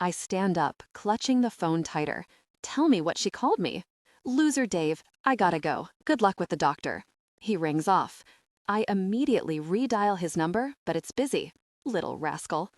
I stand up, clutching the phone tighter. Tell me what she called me. Loser Dave, I gotta go. Good luck with the doctor. He rings off. I immediately redial his number, but it's busy. Little rascal.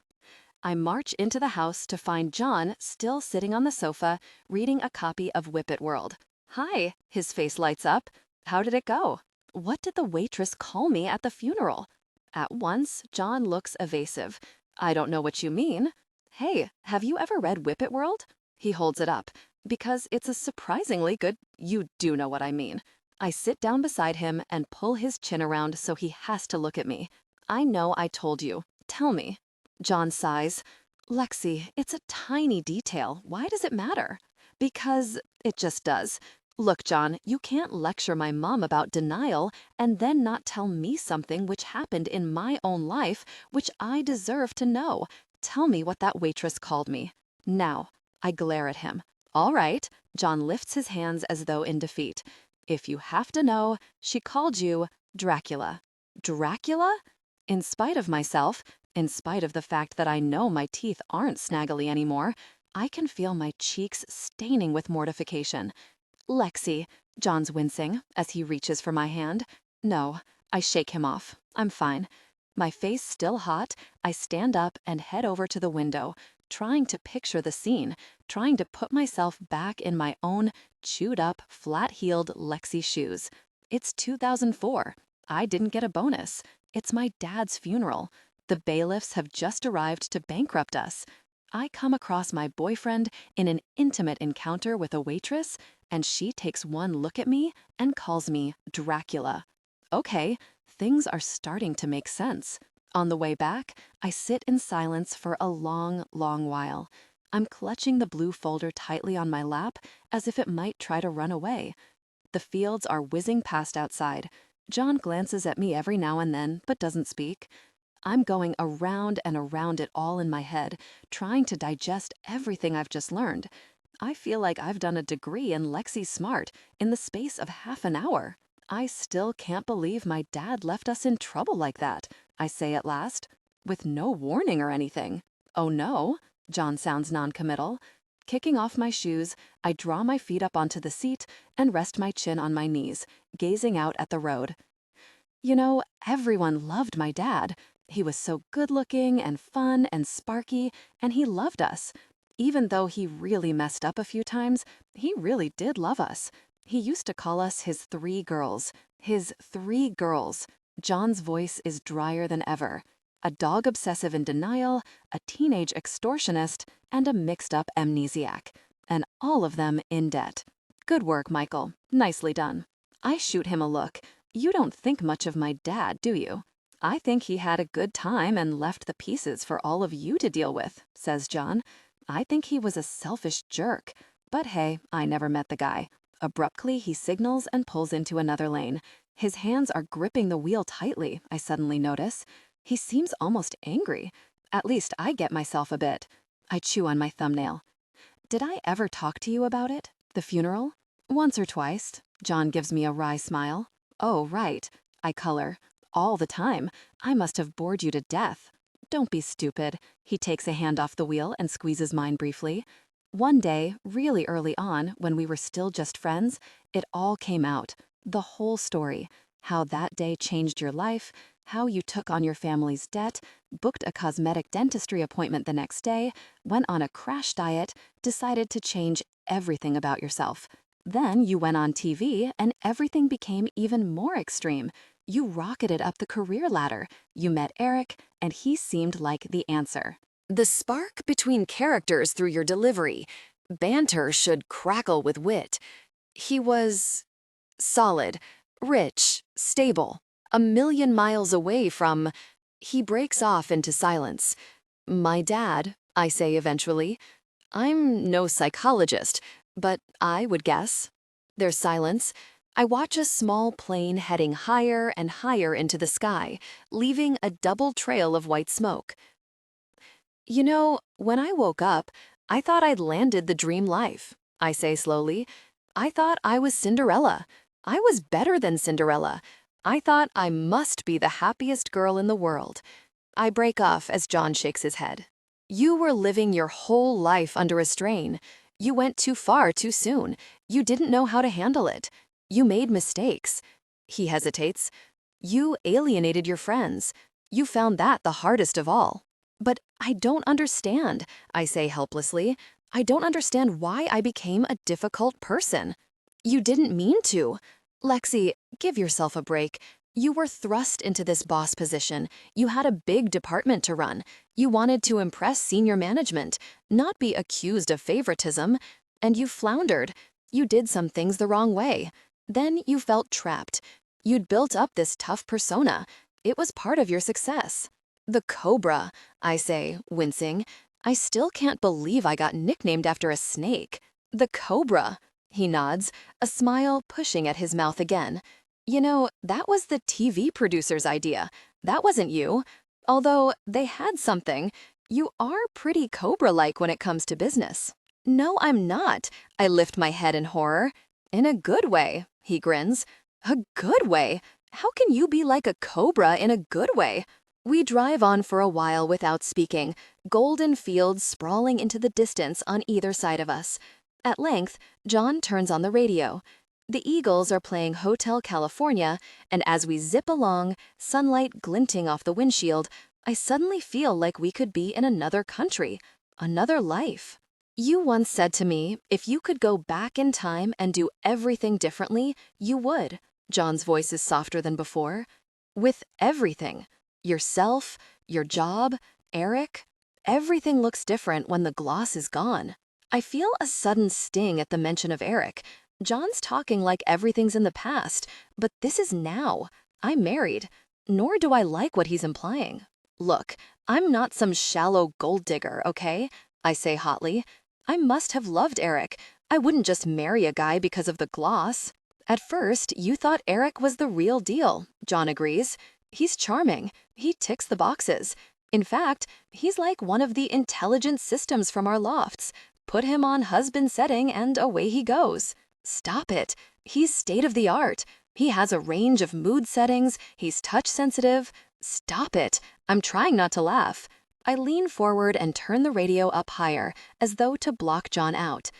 I march into the house to find John still sitting on the sofa, reading a copy of Whip It World. Hi, his face lights up. How did it go? What did the waitress call me at the funeral? At once, John looks evasive. I don't know what you mean. Hey, have you ever read Whip It World? He holds it up. Because it's a surprisingly good... You do know what I mean. I sit down beside him and pull his chin around so he has to look at me. I know I told you. Tell me. John sighs. Lexi, it's a tiny detail. Why does it matter? Because it just does. Look, John, you can't lecture my mom about denial and then not tell me something which happened in my own life which I deserve to know. Tell me what that waitress called me. Now. I glare at him. All right. John lifts his hands as though in defeat. If you have to know, she called you Dracula. Dracula? In spite of myself, in spite of the fact that I know my teeth aren't snaggly anymore, I can feel my cheeks staining with mortification. Lexi, John's wincing as he reaches for my hand. No, I shake him off. I'm fine. My face still hot, I stand up and head over to the window, trying to picture the scene, trying to put myself back in my own chewed-up, flat-heeled Lexi shoes. It's 2004. I didn't get a bonus. It's my dad's funeral. The bailiffs have just arrived to bankrupt us. I come across my boyfriend in an intimate encounter with a waitress, and she takes one look at me and calls me Dracula. Okay, things are starting to make sense. On the way back, I sit in silence for a long, long while. I'm clutching the blue folder tightly on my lap as if it might try to run away. The fields are whizzing past outside. John glances at me every now and then, but doesn't speak. I'm going around and around it all in my head, trying to digest everything I've just learned. I feel like I've done a degree in Lexi Smart in the space of half an hour. I still can't believe my dad left us in trouble like that, I say at last, with no warning or anything. Oh no, John sounds noncommittal. Kicking off my shoes, I draw my feet up onto the seat and rest my chin on my knees, gazing out at the road. You know, everyone loved my dad. He was so good-looking and fun and sparky, and he loved us. Even though he really messed up a few times, he really did love us. He used to call us his 3 girls. His 3 girls. John's voice is drier than ever. A dog obsessive in denial, a teenage extortionist, and a mixed-up amnesiac. And all of them in debt. Good work, Michael. Nicely done. I shoot him a look. You don't think much of my dad, do you? I think he had a good time and left the pieces for all of you to deal with, says John. I think he was a selfish jerk. But hey, I never met the guy. Abruptly, he signals and pulls into another lane. His hands are gripping the wheel tightly, I suddenly notice. He seems almost angry. At least I get myself a bit. I chew on my thumbnail. Did I ever talk to you about it? The funeral? Once or twice. John gives me a wry smile. Oh, right. I color. All the time. I must have bored you to death. Don't be stupid. He takes a hand off the wheel and squeezes mine briefly. One day, really early on, when we were still just friends, it all came out. The whole story. How that day changed your life, how you took on your family's debt, booked a cosmetic dentistry appointment the next day, went on a crash diet, decided to change everything about yourself. Then you went on TV and everything became even more extreme. You rocketed up the career ladder. You met Eric, and he seemed like the answer. The spark between characters through your delivery. Banter should crackle with wit. He was solid, rich, stable, a million miles away from... He breaks off into silence. My dad, I say eventually. I'm no psychologist, but I would guess. There's silence. I watch a small plane heading higher and higher into the sky, leaving a double trail of white smoke. You know, when I woke up, I thought I'd landed the dream life, I say slowly. I thought I was Cinderella. I was better than Cinderella. I thought I must be the happiest girl in the world. I break off as John shakes his head. You were living your whole life under a strain. You went too far too soon. You didn't know how to handle it. You made mistakes. He hesitates. You alienated your friends. You found that the hardest of all. But I don't understand, I say helplessly. I don't understand why I became a difficult person. You didn't mean to. Lexi, give yourself a break. You were thrust into this boss position. You had a big department to run. You wanted to impress senior management, not be accused of favoritism. And you floundered. You did some things the wrong way. Then you felt trapped. You'd built up this tough persona. It was part of your success. The Cobra, I say, wincing. I still can't believe I got nicknamed after a snake. The Cobra. He nods, a smile pushing at his mouth again. You know, that was the TV producer's idea. That wasn't you. Although they had something. You are pretty Cobra-like when it comes to business. No, I'm not. I lift my head in horror. In a good way, he grins. A good way? How can you be like a cobra in a good way? We drive on for a while without speaking, golden fields sprawling into the distance on either side of us. At length, John turns on the radio. The Eagles are playing Hotel California, and as we zip along, sunlight glinting off the windshield, I suddenly feel like we could be in another country, another life. You once said to me, if you could go back in time and do everything differently, you would. John's voice is softer than before. With everything. Yourself, your job, Eric. Everything looks different when the gloss is gone. I feel a sudden sting at the mention of Eric. John's talking like everything's in the past, but this is now. I'm married. Nor do I like what he's implying. Look, I'm not some shallow gold digger, okay? I say hotly. I must have loved Eric. I wouldn't just marry a guy because of the gloss. At first, you thought Eric was the real deal, John agrees. He's charming. He ticks the boxes. In fact, he's like one of the intelligent systems from our lofts. Put him on husband setting and away he goes. Stop it. He's state of the art. He has a range of mood settings. He's touch sensitive. Stop it. I'm trying not to laugh. I lean forward and turn the radio up higher, as though to block John out.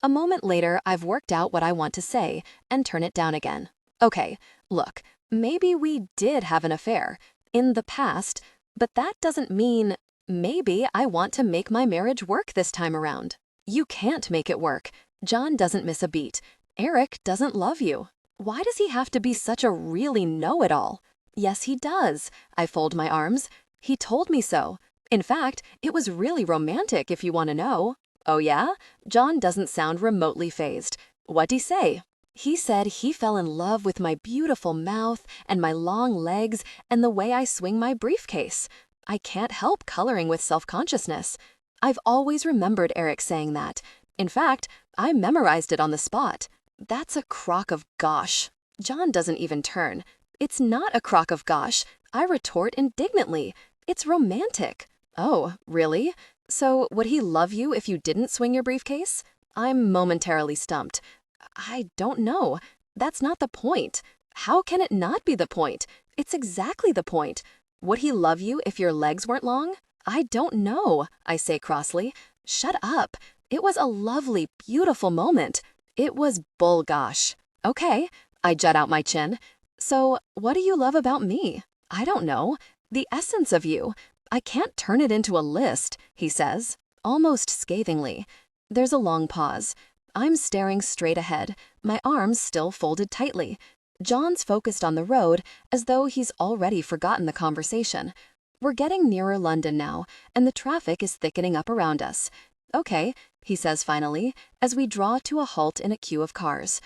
A moment later, I've worked out what I want to say and turn it down again. Okay, look, maybe we did have an affair in the past, But that doesn't mean maybe I want to make my marriage work this time around. You can't make it work. John doesn't miss a beat. Eric doesn't love you. Why does he have to be such a really know-it-all? Yes, he does. I fold my arms. He told me so. In fact, it was really romantic if you want to know. Oh yeah? John doesn't sound remotely fazed. What'd he say? He said he fell in love with my beautiful mouth and my long legs and the way I swing my briefcase. I can't help coloring with self-consciousness. I've always remembered Eric saying that. In fact, I memorized it on the spot. That's a crock of gosh. John doesn't even turn. It's not a crock of gosh. I retort indignantly. It's romantic. Oh, really? So would he love you if you didn't swing your briefcase? I'm momentarily stumped. I don't know. That's not the point. How can it not be the point? It's exactly the point. Would he love you if your legs weren't long? I don't know, I say crossly. Shut up. It was a lovely, beautiful moment. It was bull gosh. Okay, I jut out my chin. So, what do you love about me? I don't know. The essence of you. I can't turn it into a list, he says, almost scathingly. There's a long pause. I'm staring straight ahead, my arms still folded tightly. John's focused on the road as though he's already forgotten the conversation. We're getting nearer London now, and the traffic is thickening up around us. Okay, he says finally, as we draw to a halt in a queue of cars.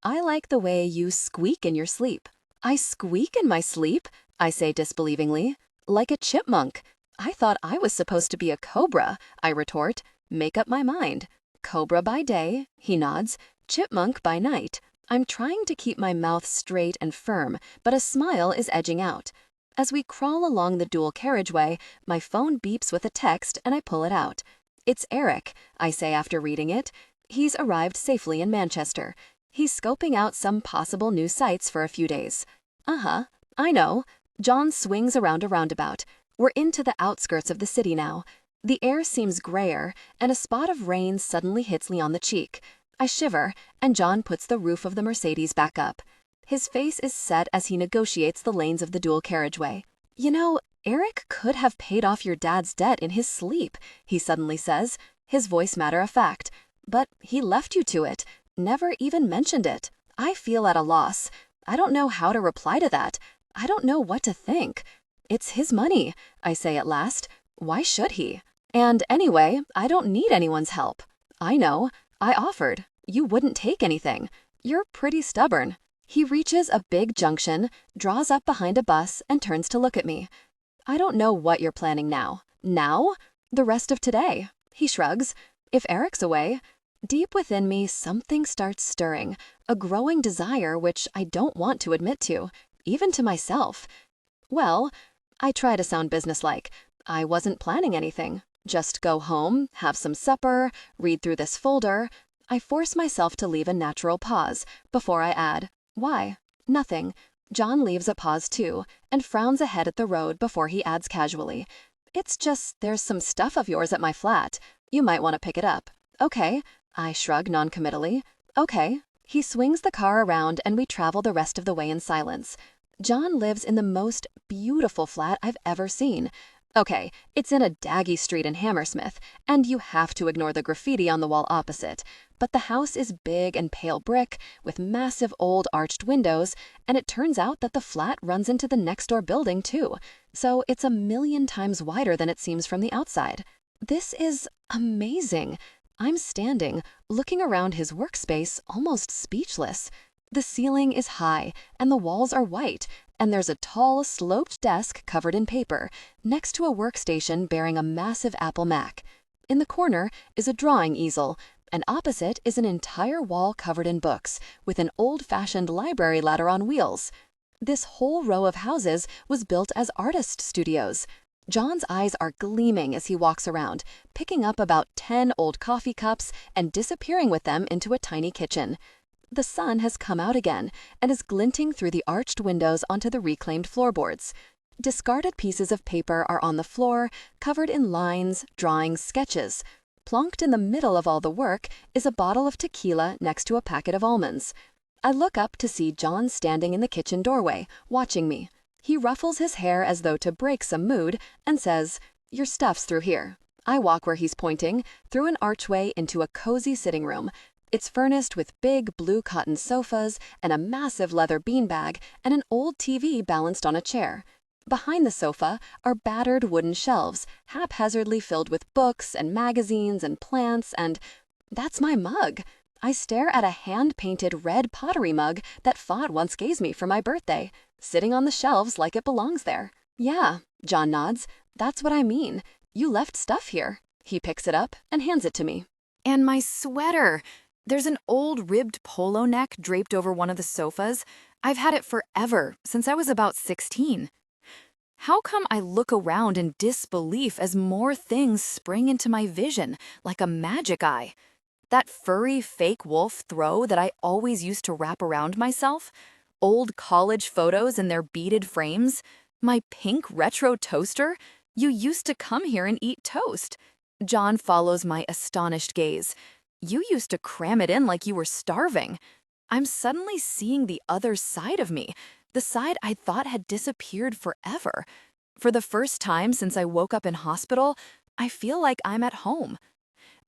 I like the way you squeak in your sleep. I squeak in my sleep? I say disbelievingly. Like a chipmunk. I thought I was supposed to be a cobra, I retort. Make up my mind. Cobra by day, he nods. Chipmunk by night. I'm trying to keep my mouth straight and firm, but a smile is edging out. As we crawl along the dual carriageway, my phone beeps with a text and I pull it out. It's Eric, I say after reading it. He's arrived safely in Manchester. He's scoping out some possible new sites for a few days. Uh-huh, I know. John swings around a roundabout. We're into the outskirts of the city now. The air seems grayer, and a spot of rain suddenly hits me on the cheek. I shiver, and John puts the roof of the Mercedes back up. His face is set as he negotiates the lanes of the dual carriageway. You know, Eric could have paid off your dad's debt in his sleep, he suddenly says, his voice matter of fact. But he left you to it, never even mentioned it. I feel at a loss. I don't know how to reply to that. I don't know what to think. It's his money, I say at last. Why should he? And anyway, I don't need anyone's help. I know. I offered. You wouldn't take anything. You're pretty stubborn. He reaches a big junction, draws up behind a bus, and turns to look at me. I don't know what you're planning now. Now? The rest of today. He shrugs. If Eric's away. Deep within me, something starts stirring, a growing desire which I don't want to admit to, even to myself. Well, I try to sound businesslike. I wasn't planning anything. Just go home, have some supper, read through this folder. I force myself to leave a natural pause before I add, why? Nothing. John leaves a pause too, and frowns ahead at the road before he adds casually, it's just there's some stuff of yours at my flat. You might want to pick it up. Okay. I shrug noncommittally. Okay. He swings the car around and we travel the rest of the way in silence. John lives in the most beautiful flat I've ever seen. Okay, it's in a daggy street in Hammersmith, and you have to ignore the graffiti on the wall opposite. But the house is big and pale brick, with massive old arched windows, and it turns out that the flat runs into the next door building too. So it's 1,000,000 times wider than it seems from the outside. This is amazing. I'm standing, looking around his workspace, almost speechless. The ceiling is high, and the walls are white, and there's a tall, sloped desk covered in paper, next to a workstation bearing a massive Apple Mac. In the corner is a drawing easel, and opposite is an entire wall covered in books, with an old-fashioned library ladder on wheels. This whole row of houses was built as artist studios. John's eyes are gleaming as he walks around, picking up about 10 old coffee cups and disappearing with them into a tiny kitchen. The sun has come out again and is glinting through the arched windows onto the reclaimed floorboards. Discarded pieces of paper are on the floor, covered in lines, drawings, sketches. Plonked in the middle of all the work is a bottle of tequila next to a packet of almonds. I look up to see John standing in the kitchen doorway, watching me. He ruffles his hair as though to break some mood and says, "Your stuff's through here." I walk where he's pointing, through an archway into a cozy sitting room. It's furnished with big blue cotton sofas and a massive leather beanbag and an old TV balanced on a chair. Behind the sofa are battered wooden shelves, haphazardly filled with books and magazines and plants, and that's my mug. I stare at a hand-painted red pottery mug that Fod once gave me for my birthday, sitting on the shelves like it belongs there. "Yeah," John nods. "That's what I mean. You left stuff here." He picks it up and hands it to me. And my sweater. There's an old ribbed polo neck draped over one of the sofas. I've had it forever, since I was about 16. How come I look around in disbelief as more things spring into my vision, like a magic eye? That furry fake wolf throw that I always used to wrap around myself? Old college photos in their beaded frames? My pink retro toaster? You used to come here and eat toast. John follows my astonished gaze. You used to cram it in like you were starving. I'm suddenly seeing the other side of me, the side I thought had disappeared forever. For the first time since I woke up in hospital, I feel like I'm at home.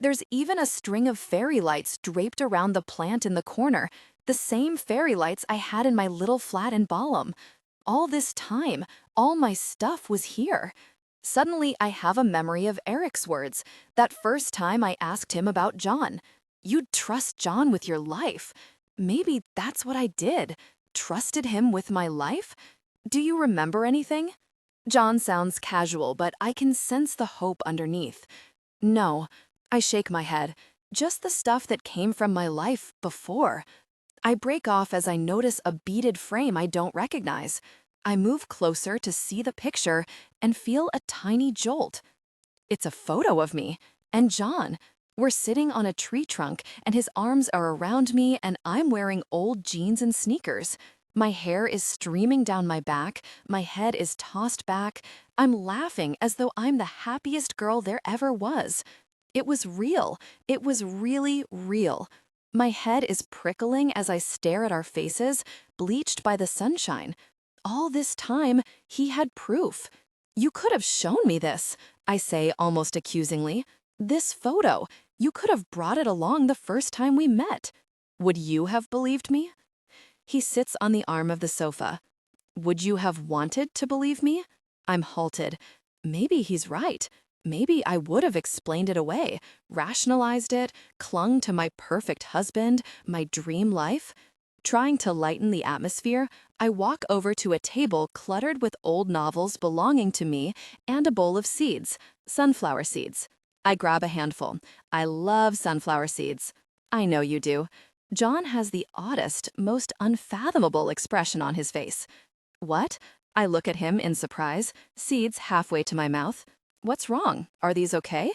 There's even a string of fairy lights draped around the plant in the corner, the same fairy lights I had in my little flat in Balham. All this time, all my stuff was here. Suddenly, I have a memory of Eric's words, that first time I asked him about John. You'd trust John with your life. Maybe that's what I did. Trusted him with my life? Do you remember anything? John sounds casual, but I can sense the hope underneath. No, I shake my head. Just the stuff that came from my life before. I break off as I notice a beaded frame I don't recognize. I move closer to see the picture and feel a tiny jolt. It's a photo of me and John. We're sitting on a tree trunk and his arms are around me and I'm wearing old jeans and sneakers. My hair is streaming down my back, my head is tossed back. I'm laughing as though I'm the happiest girl there ever was. It was real. It was really real. My head is prickling as I stare at our faces, bleached by the sunshine. All this time, he had proof. You could have shown me this, I say almost accusingly. This photo. You could have brought it along the first time we met. Would you have believed me? He sits on the arm of the sofa. Would you have wanted to believe me? I'm halted. Maybe he's right. Maybe I would have explained it away, rationalized it, clung to my perfect husband, my dream life. Trying to lighten the atmosphere, I walk over to a table cluttered with old novels belonging to me and a bowl of seeds, sunflower seeds. I grab a handful. I love sunflower seeds. I know you do. John has the oddest, most unfathomable expression on his face. What? I look at him in surprise, seeds halfway to my mouth. What's wrong? Are these okay?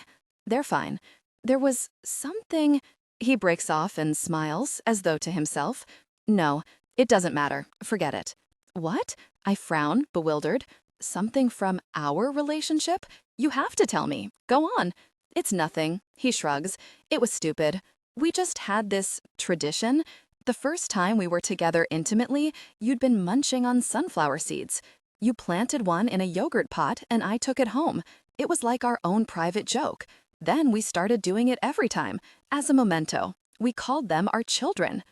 They're fine. There was something... He breaks off and smiles, as though to himself. No, it doesn't matter. Forget it. What? I frown, bewildered. Something from our relationship? You have to tell me. Go on. It's nothing. He shrugs. It was stupid. We just had this tradition. The first time we were together intimately, you'd been munching on sunflower seeds. You planted one in a yogurt pot and I took it home. It was like our own private joke. Then we started doing it every time, as a memento. We called them our children.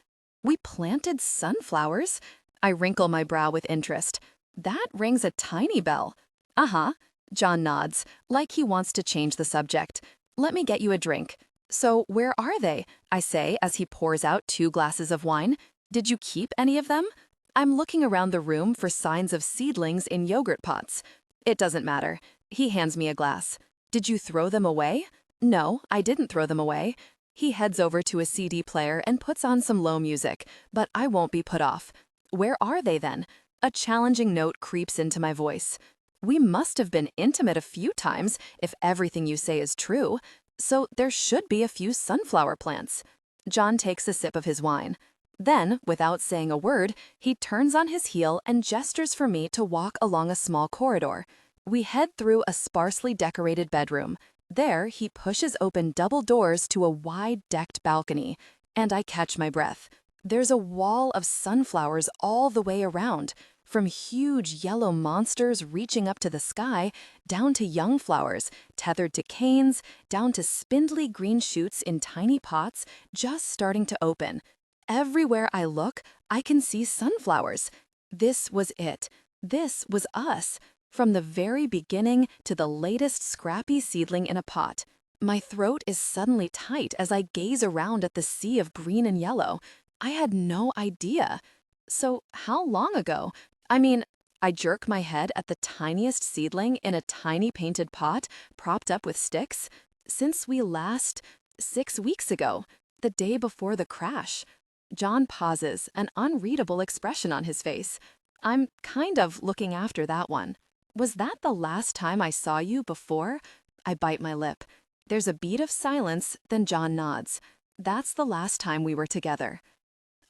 We planted sunflowers? I wrinkle my brow with interest. That rings a tiny bell. Uh-huh. John nods, like he wants to change the subject. Let me get you a drink. So where are they? I say as he pours out 2 glasses of wine. Did you keep any of them? I'm looking around the room for signs of seedlings in yogurt pots. It doesn't matter. He hands me a glass. Did you throw them away? No, I didn't throw them away. He heads over to a CD player and puts on some low music, but I won't be put off. Where are they then? A challenging note creeps into my voice. We must have been intimate a few times if everything you say is true. So there should be a few sunflower plants. John takes a sip of his wine. Then, without saying a word, he turns on his heel and gestures for me to walk along a small corridor. We head through a sparsely decorated bedroom. There, he pushes open double doors to a wide-decked balcony, and I catch my breath. There's a wall of sunflowers all the way around. from huge yellow monsters reaching up to the sky, down to young flowers, tethered to canes, down to spindly green shoots in tiny pots just starting to open. Everywhere I look, I can see sunflowers. This was it. This was us. From the very beginning to the latest scrappy seedling in a pot. My throat is suddenly tight as I gaze around at the sea of green and yellow. I had no idea. So, how long ago? I jerk my head at the tiniest seedling in a tiny painted pot propped up with sticks. Since we last, 6 weeks ago, the day before the crash. John pauses, an unreadable expression on his face. I'm kind of looking after that one. Was that the last time I saw you before? I bite my lip. There's a beat of silence, then John nods. That's the last time we were together.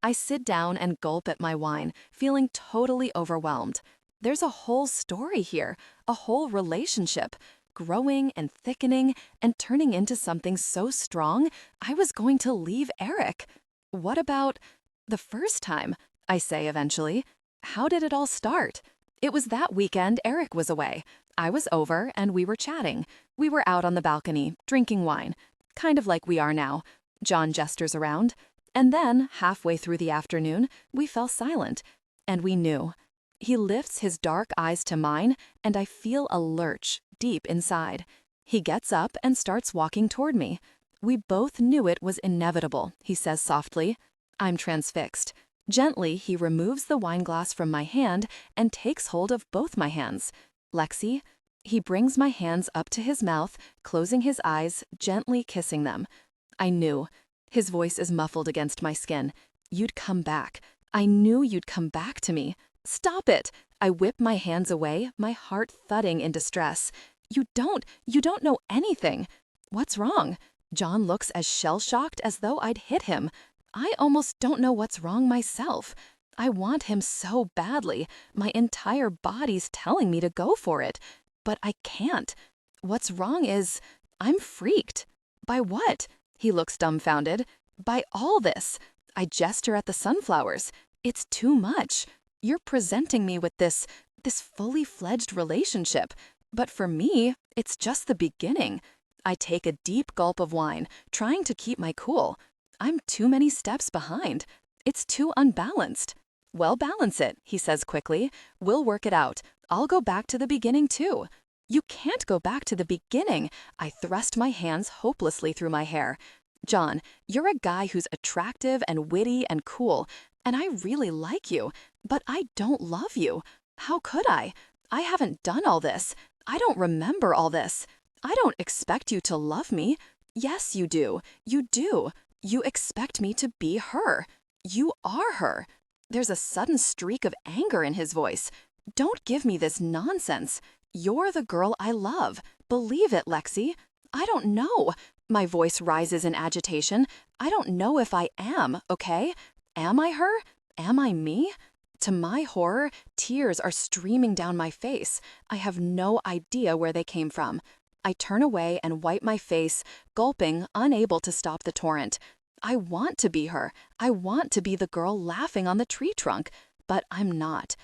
I sit down and gulp at my wine, feeling totally overwhelmed. There's a whole story here, a whole relationship, growing and thickening and turning into something so strong, I was going to leave Eric. What about the first time? I say eventually. How did it all start? It was that weekend Eric was away. I was over and we were chatting. We were out on the balcony, drinking wine. Kind of like we are now. John gestures around. And then, halfway through the afternoon, we fell silent. And we knew. He lifts his dark eyes to mine, and I feel a lurch deep inside. He gets up and starts walking toward me. We both knew it was inevitable, he says softly. I'm transfixed. Gently, he removes the wineglass from my hand and takes hold of both my hands. Lexi, he brings my hands up to his mouth, closing his eyes, gently kissing them. I knew. His voice is muffled against my skin. You'd come back. I knew you'd come back to me. Stop it! I whip my hands away, my heart thudding in distress. You don't know anything. What's wrong? John looks as shell-shocked as though I'd hit him. I almost don't know what's wrong myself. I want him so badly. My entire body's telling me to go for it. But I can't. What's wrong is, I'm freaked. By what? He looks dumbfounded. By all this. I gesture at the sunflowers. It's too much. You're presenting me with this fully fledged relationship. But for me, it's just the beginning. I take a deep gulp of wine, trying to keep my cool. I'm too many steps behind. It's too unbalanced. Well, balance it, he says quickly. We'll work it out. I'll go back to the beginning too. You can't go back to the beginning. I thrust my hands hopelessly through my hair. John, you're a guy who's attractive and witty and cool, and I really like you, but I don't love you. How could I? I haven't done all this. I don't remember all this. I don't expect you to love me. Yes, you do. You do. You expect me to be her. You are her. There's a sudden streak of anger in his voice. Don't give me this nonsense. You're the girl I love. Believe it, Lexi. I don't know. My voice rises in agitation. I don't know if I am, okay? Am I her? Am I me? To my horror, tears are streaming down my face. I have no idea where they came from. I turn away and wipe my face, gulping, unable to stop the torrent. I want to be her. I want to be the girl laughing on the tree trunk, but I'm not.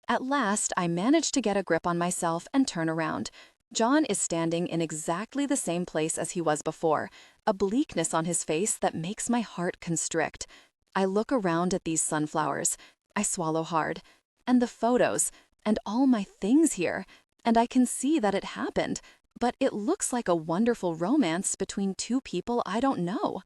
At last, I manage to get a grip on myself and turn around. John is standing in exactly the same place as he was before, a bleakness on his face that makes my heart constrict. I look around at these sunflowers. I swallow hard. And the photos, and all my things here. And I can see that it happened. But it looks like a wonderful romance between two people I don't know.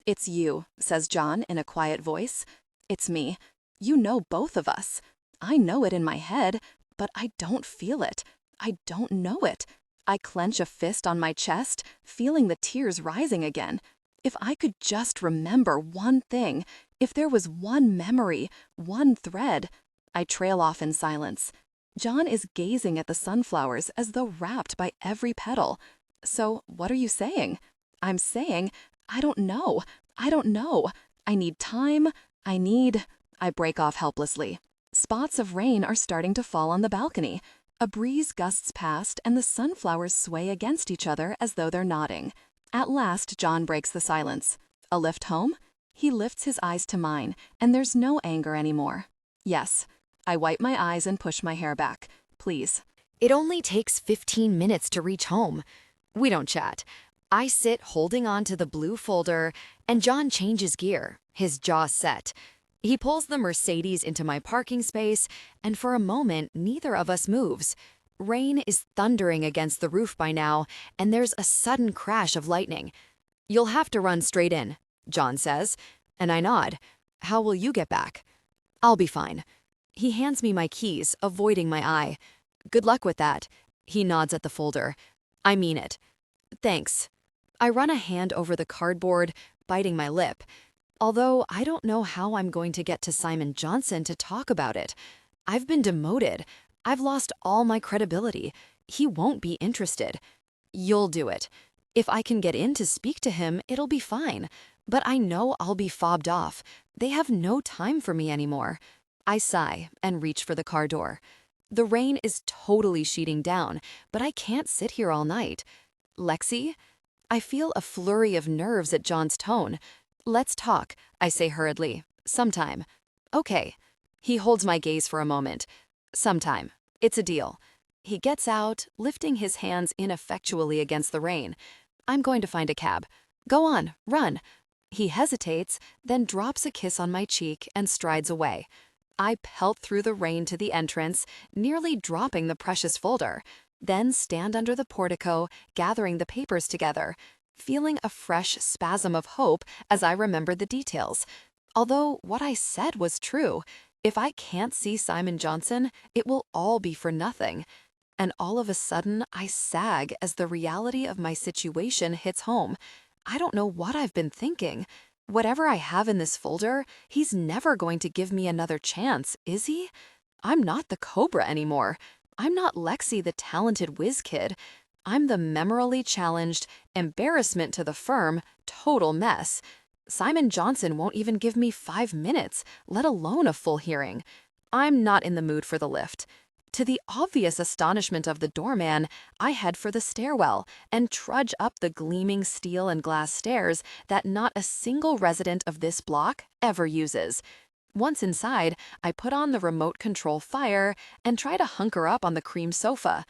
It's you, says John in a quiet voice. It's me. You know both of us. I know it in my head, but I don't feel it. I don't know it. I clench a fist on my chest, feeling the tears rising again. If I could just remember one thing, if there was one memory, one thread. I trail off in silence. John is gazing at the sunflowers as though rapt by every petal. So, what are you saying? I'm saying, I don't know. I don't know. I need time. I break off helplessly. Spots of rain are starting to fall on the balcony. A breeze gusts past and the sunflowers sway against each other as though they're nodding. At last, John breaks the silence. A lift home? He lifts his eyes to mine, and there's no anger anymore. Yes, I wipe my eyes and push my hair back. Please. It only takes 15 minutes to reach home. We don't chat. I sit holding on to the blue folder, and John changes gear, his jaw set. He pulls the Mercedes into my parking space, and for a moment, neither of us moves. Rain is thundering against the roof by now, and there's a sudden crash of lightning. "You'll have to run straight in," John says, and I nod. "How will you get back?" "I'll be fine." He hands me my keys, avoiding my eye. "Good luck with that." He nods at the folder. "I mean it." "Thanks." I run a hand over the cardboard, biting my lip. Although I don't know how I'm going to get to Simon Johnson to talk about it. I've been demoted. I've lost all my credibility. He won't be interested. "You'll do it. If I can get in to speak to him, it'll be fine. But I know I'll be fobbed off. They have no time for me anymore." I sigh and reach for the car door. The rain is totally sheeting down, but I can't sit here all night. "Lexi?" I feel a flurry of nerves at John's tone. "Let's talk," I say hurriedly. "Sometime." "Okay." He holds my gaze for a moment. "Sometime. It's a deal." He gets out, lifting his hands ineffectually against the rain. "I'm going to find a cab." "Go on, run." He hesitates, then drops a kiss on my cheek and strides away. I pelt through the rain to the entrance, nearly dropping the precious folder, then stand under the portico, gathering the papers together, feeling a fresh spasm of hope as I remembered the details. Although what I said was true, if I can't see Simon Johnson, it will all be for nothing. And all of a sudden, I sag as the reality of my situation hits home. I don't know what I've been thinking. Whatever I have in this folder, he's never going to give me another chance, is he? I'm not the Cobra anymore. I'm not Lexi the talented whiz kid. I'm the memorally challenged, embarrassment to the firm, total mess. Simon Johnson won't even give me 5 minutes, let alone a full hearing. I'm not in the mood for the lift. To the obvious astonishment of the doorman, I head for the stairwell and trudge up the gleaming steel and glass stairs that not a single resident of this block ever uses. Once inside, I put on the remote control fire and try to hunker up on the cream sofa.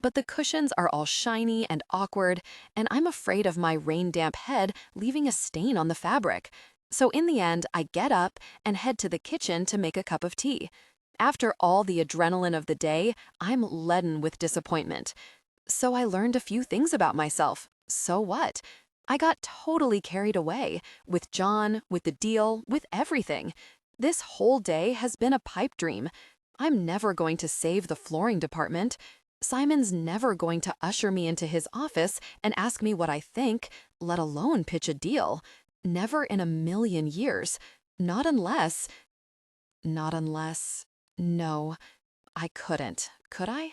But the cushions are all shiny and awkward, and I'm afraid of my rain-damp head leaving a stain on the fabric. So in the end, I get up and head to the kitchen to make a cup of tea. After all the adrenaline of the day, I'm leaden with disappointment. So I learned a few things about myself. So what? I got totally carried away, with John, with the deal, with everything. This whole day has been a pipe dream. I'm never going to save the flooring department. Simon's never going to usher me into his office and ask me what I think, let alone pitch a deal. Never in a million years. Not unless... No, I couldn't, could I?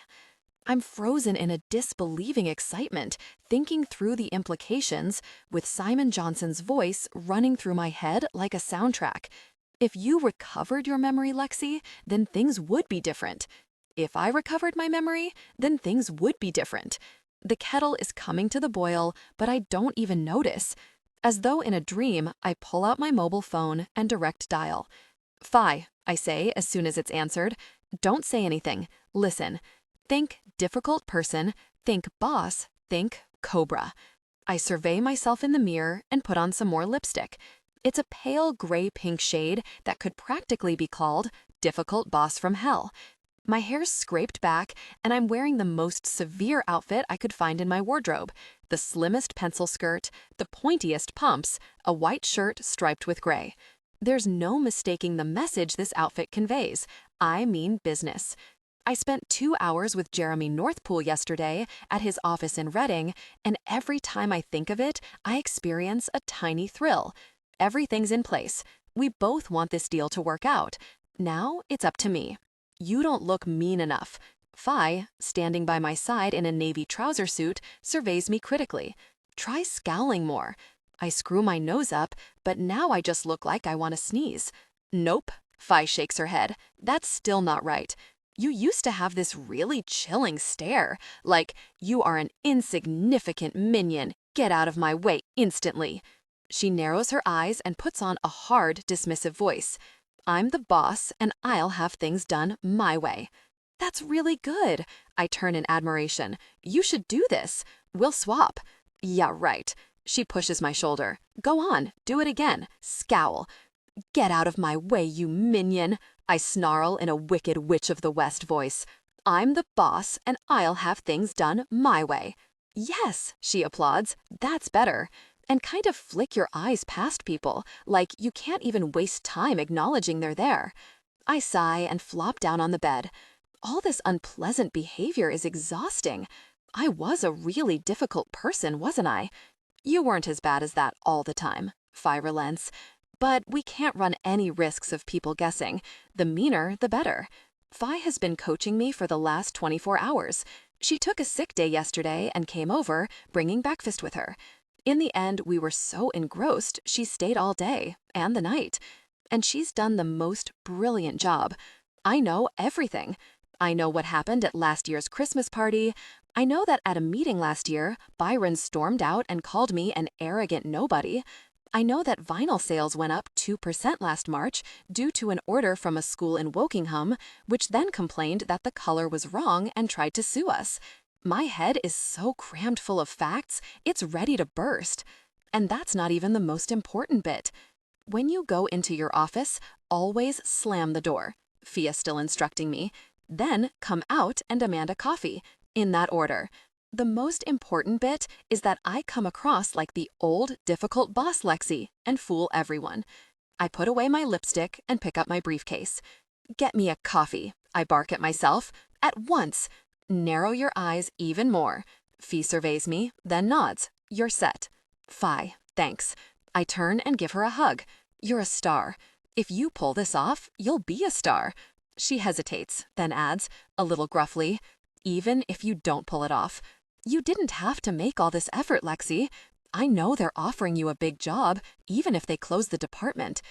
I'm frozen in a disbelieving excitement, thinking through the implications, with Simon Johnson's voice running through my head like a soundtrack. If you recovered your memory, Lexi, then things would be different. If I recovered my memory, then things would be different. The kettle is coming to the boil, but I don't even notice. As though in a dream, I pull out my mobile phone and direct dial. "Fi," I say as soon as it's answered. "Don't say anything. Listen. Think difficult person, think boss, think Cobra." I survey myself in the mirror and put on some more lipstick. It's a pale gray-pink shade that could practically be called difficult boss from hell. My hair's scraped back, and I'm wearing the most severe outfit I could find in my wardrobe. The slimmest pencil skirt, the pointiest pumps, a white shirt striped with gray. There's no mistaking the message this outfit conveys. I mean business. I spent 2 hours with Jeremy Northpool yesterday at his office in Reading, and every time I think of it, I experience a tiny thrill. Everything's in place. We both want this deal to work out. Now it's up to me. You don't look mean enough. Fi, standing by my side in a navy trouser suit, surveys me critically. Try scowling more. I screw my nose up, but now I just look like I want to sneeze. Nope. Fi shakes her head. That's still not right. You used to have this really chilling stare, like you are an insignificant minion. Get out of my way instantly. She narrows her eyes and puts on a hard, dismissive voice. I'm the boss, and I'll have things done my way. That's really good. I turn in admiration. You should do this. We'll swap. Yeah, right. She pushes my shoulder. Go on, do it again. Scowl. Get out of my way, you minion. I snarl in a wicked Witch of the West voice. I'm the boss, and I'll have things done my way. Yes, she applauds. That's better. And kind of flick your eyes past people, like you can't even waste time acknowledging they're there. I sigh and flop down on the bed. All this unpleasant behavior is exhausting. I was a really difficult person, wasn't I? You weren't as bad as that all the time, Fi relents. But we can't run any risks of people guessing. The meaner, the better. Fi has been coaching me for the last 24 hours. She took a sick day yesterday and came over, bringing breakfast with her. In the end, we were so engrossed, she stayed all day, and the night. And she's done the most brilliant job. I know everything. I know what happened at last year's Christmas party. I know that at a meeting last year, Byron stormed out and called me an arrogant nobody. I know that vinyl sales went up 2% last March due to an order from a school in Wokingham, which then complained that the color was wrong and tried to sue us. My head is so crammed full of facts, it's ready to burst. And that's not even the most important bit. When you go into your office, always slam the door. Fia's still instructing me. Then come out and demand a coffee, in that order. The most important bit is that I come across like the old, difficult boss Lexi and fool everyone. I put away my lipstick and pick up my briefcase. Get me a coffee, I bark at myself. At once. Narrow your eyes even more. Fee surveys me, then nods. You're set. Fi, thanks. I turn and give her a hug. You're a star. If you pull this off, you'll be a star. She hesitates, then adds, a little gruffly, even if you don't pull it off. You didn't have to make all this effort, Lexi. I know they're offering you a big job, even if they close the department.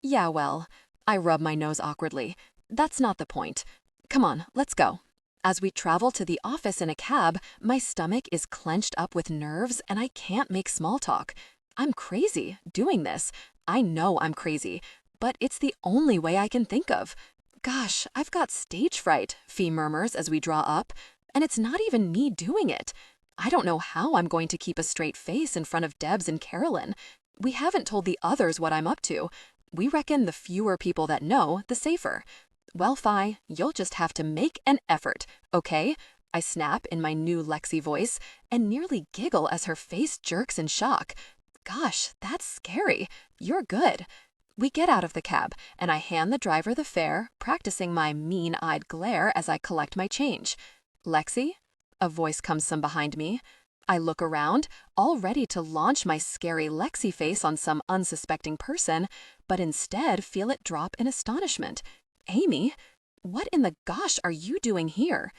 Yeah, well, I rub my nose awkwardly. That's not the point. Come on, let's go. As we travel to the office in a cab, my stomach is clenched up with nerves and I can't make small talk. I'm crazy doing this. I know I'm crazy, but it's the only way I can think of. Gosh, I've got stage fright, Fee murmurs as we draw up, and it's not even me doing it. I don't know how I'm going to keep a straight face in front of Debs and Carolyn. We haven't told the others what I'm up to. We reckon the fewer people that know, the safer. Well, Fi, you'll just have to make an effort, okay? I snap in my new Lexi voice and nearly giggle as her face jerks in shock. Gosh, that's scary. You're good. We get out of the cab, and I hand the driver the fare, practicing my mean-eyed glare as I collect my change. Lexi? A voice comes from behind me. I look around, all ready to launch my scary Lexi face on some unsuspecting person, but instead feel it drop in astonishment. Amy? What in the gosh are you doing here?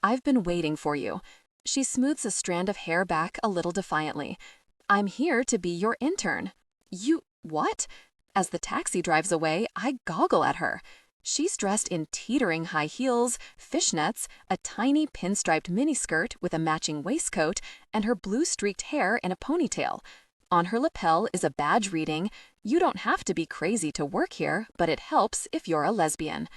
I've been waiting for you. She smooths a strand of hair back a little defiantly. I'm here to be your intern. You, what? As the taxi drives away, I goggle at her. She's dressed in teetering high heels, fishnets, a tiny pinstriped miniskirt with a matching waistcoat, and her blue-streaked hair in a ponytail. On her lapel is a badge reading, "You don't have to be crazy to work here, but it helps if you're a lesbian."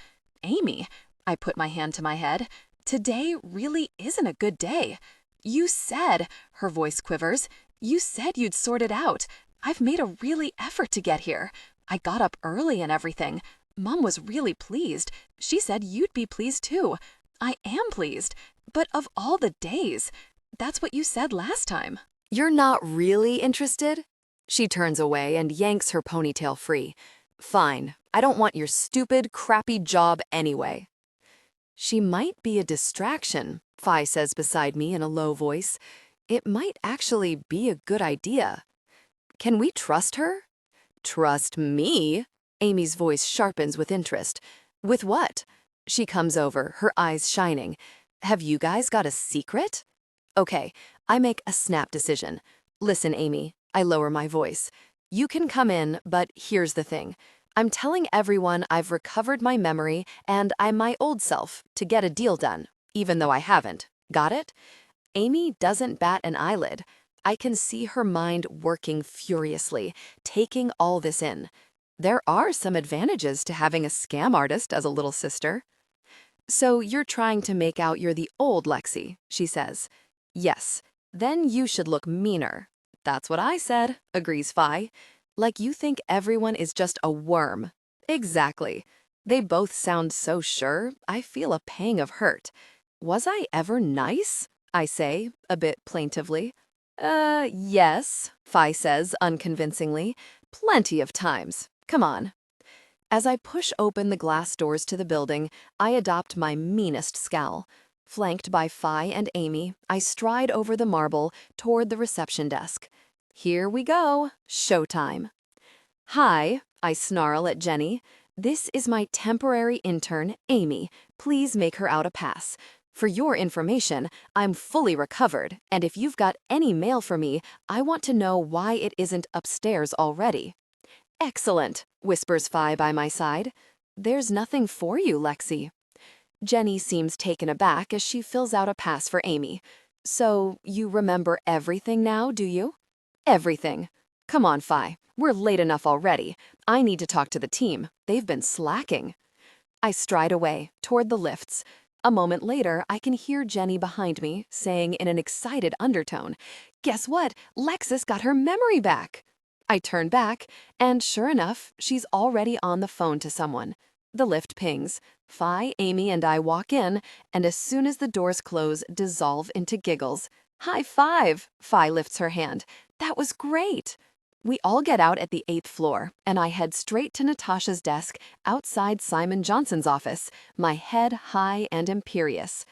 Amy, I put my hand to my head, today really isn't a good day. You said, her voice quivers, you said you'd sort it out. I've made a really effort to get here. I got up early and everything. Mom was really pleased. She said you'd be pleased too. I am pleased. But of all the days, that's what you said last time. You're not really interested? She turns away and yanks her ponytail free. Fine, I don't want your stupid, crappy job anyway. She might be a distraction, Fi says beside me in a low voice. It might actually be a good idea. Can we trust her? Trust me? Amy's voice sharpens with interest. With what? She comes over, her eyes shining. Have you guys got a secret? Okay, I make a snap decision. Listen, Amy, I lower my voice. You can come in, but here's the thing. I'm telling everyone I've recovered my memory and I'm my old self to get a deal done, even though I haven't. Got it? Amy doesn't bat an eyelid. I can see her mind working furiously, taking all this in. There are some advantages to having a scam artist as a little sister. So you're trying to make out you're the old Lexi, she says. Yes, then you should look meaner. That's what I said, agrees Fi. Like you think everyone is just a worm. Exactly. They both sound so sure, I feel a pang of hurt. Was I ever nice? I say, a bit plaintively. Yes, Fi says unconvincingly. Plenty of times. Come on. As I push open the glass doors to the building, I adopt my meanest scowl. Flanked by Fi and Amy, I stride over the marble toward the reception desk. Here we go. Showtime. Hi, I snarl at Jenny. This is my temporary intern, Amy. Please make her out a pass. For your information, I'm fully recovered, and if you've got any mail for me, I want to know why it isn't upstairs already. Excellent, whispers Fi by my side. There's nothing for you, Lexi. Jenny seems taken aback as she fills out a pass for Amy. So, you remember everything now, do you? Everything. Come on, Fi. We're late enough already. I need to talk to the team. They've been slacking. I stride away, toward the lifts. A moment later, I can hear Jenny behind me, saying in an excited undertone, "Guess what? Lexis got her memory back." I turn back, and sure enough, she's already on the phone to someone. The lift pings. Fi, Amy, and I walk in, and as soon as the doors close, dissolve into giggles. High five! Fi lifts her hand. That was great! We all get out at the 8th floor, and I head straight to Natasha's desk outside Simon Johnson's office, my head high and imperious.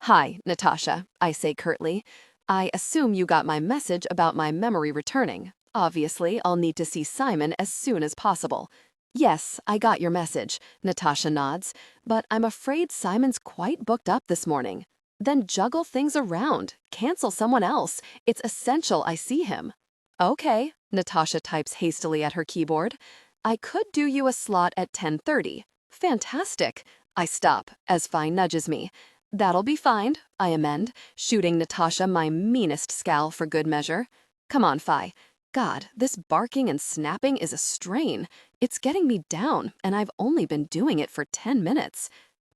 Hi, Natasha, I say curtly. I assume you got my message about my memory returning. Obviously, I'll need to see Simon as soon as possible. Yes, I got your message, Natasha nods, but I'm afraid Simon's quite booked up this morning. Then juggle things around, cancel someone else. It's essential I see him. Okay, Natasha types hastily at her keyboard. I could do you a slot at 10:30. Fantastic. I stop, as Fi nudges me. That'll be fine, I amend, shooting Natasha my meanest scowl for good measure. Come on, Fi. God, this barking and snapping is a strain. It's getting me down, and I've only been doing it for 10 minutes.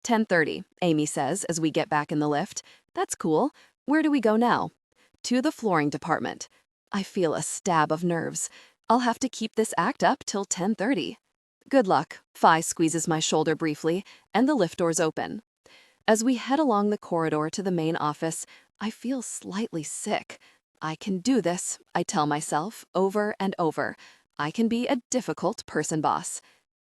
10:30, Amy says as we get back in the lift. That's cool. Where do we go now? To the flooring department. I feel a stab of nerves. I'll have to keep this act up till 10:30. Good luck, Fi squeezes my shoulder briefly, and the lift doors open. As we head along the corridor to the main office, I feel slightly sick. I can do this, I tell myself, over and over. I can be a difficult person boss.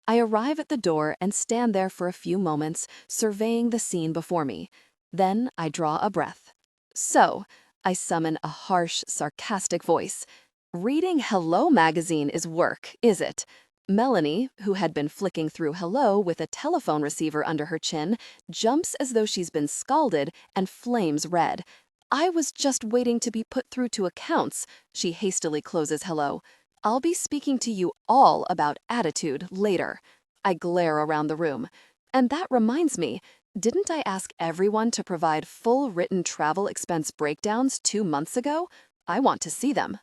I arrive at the door and stand there for a few moments, surveying the scene before me. Then I draw a breath. So, I summon a harsh, sarcastic voice. Reading Hello magazine is work, is it? Melanie, who had been flicking through Hello with a telephone receiver under her chin, jumps as though she's been scalded and flames red. I was just waiting to be put through to accounts, she hastily closes Hello. I'll be speaking to you all about attitude later. I glare around the room. And that reminds me, didn't I ask everyone to provide full written travel expense breakdowns 2 months ago? I want to see them.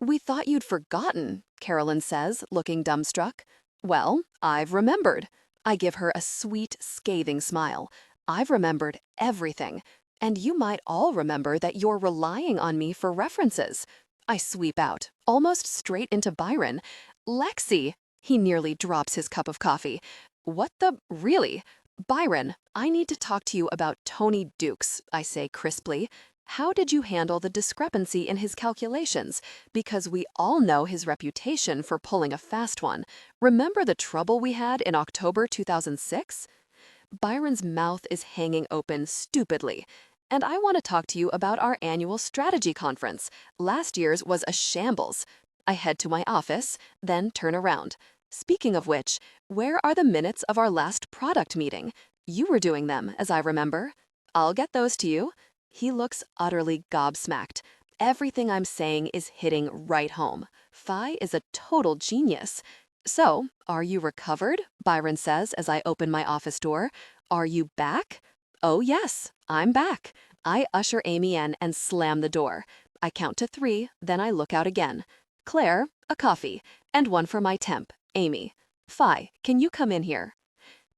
We thought you'd forgotten, Carolyn says, looking dumbstruck. Well, I've remembered. I give her a sweet, scathing smile. I've remembered everything. And you might all remember that you're relying on me for references. I sweep out, almost straight into Byron. Lexi! He nearly drops his cup of coffee. What the? Really? Byron, I need to talk to you about Tony Dukes, I say crisply. How did you handle the discrepancy in his calculations? Because we all know his reputation for pulling a fast one. Remember the trouble we had in October 2006? Byron's mouth is hanging open stupidly. And I want to talk to you about our annual strategy conference. Last year's was a shambles. I head to my office, then turn around. Speaking of which, where are the minutes of our last product meeting? You were doing them, as I remember. I'll get those to you. He looks utterly gobsmacked. Everything I'm saying is hitting right home. Fi is a total genius. So, are you recovered? Byron says as I open my office door. Are you back? Oh yes, I'm back. I usher Amy in and slam the door. I count to 3, then I look out again. Claire, a coffee, and one for my temp, Amy. Fi, can you come in here?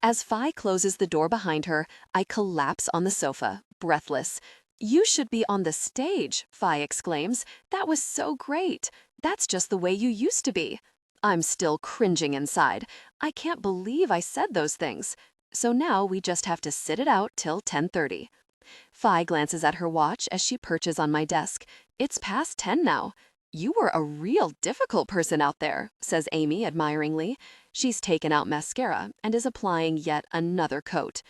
As Fi closes the door behind her, I collapse on the sofa, breathless. You should be on the stage, Fi exclaims. That was so great. That's just the way you used to be. I'm still cringing inside. I can't believe I said those things. So now we just have to sit it out till 10:30. Fi glances at her watch as she perches on my desk. It's past 10 now. You were a real difficult person out there, says Amy admiringly. She's taken out mascara and is applying yet another coat.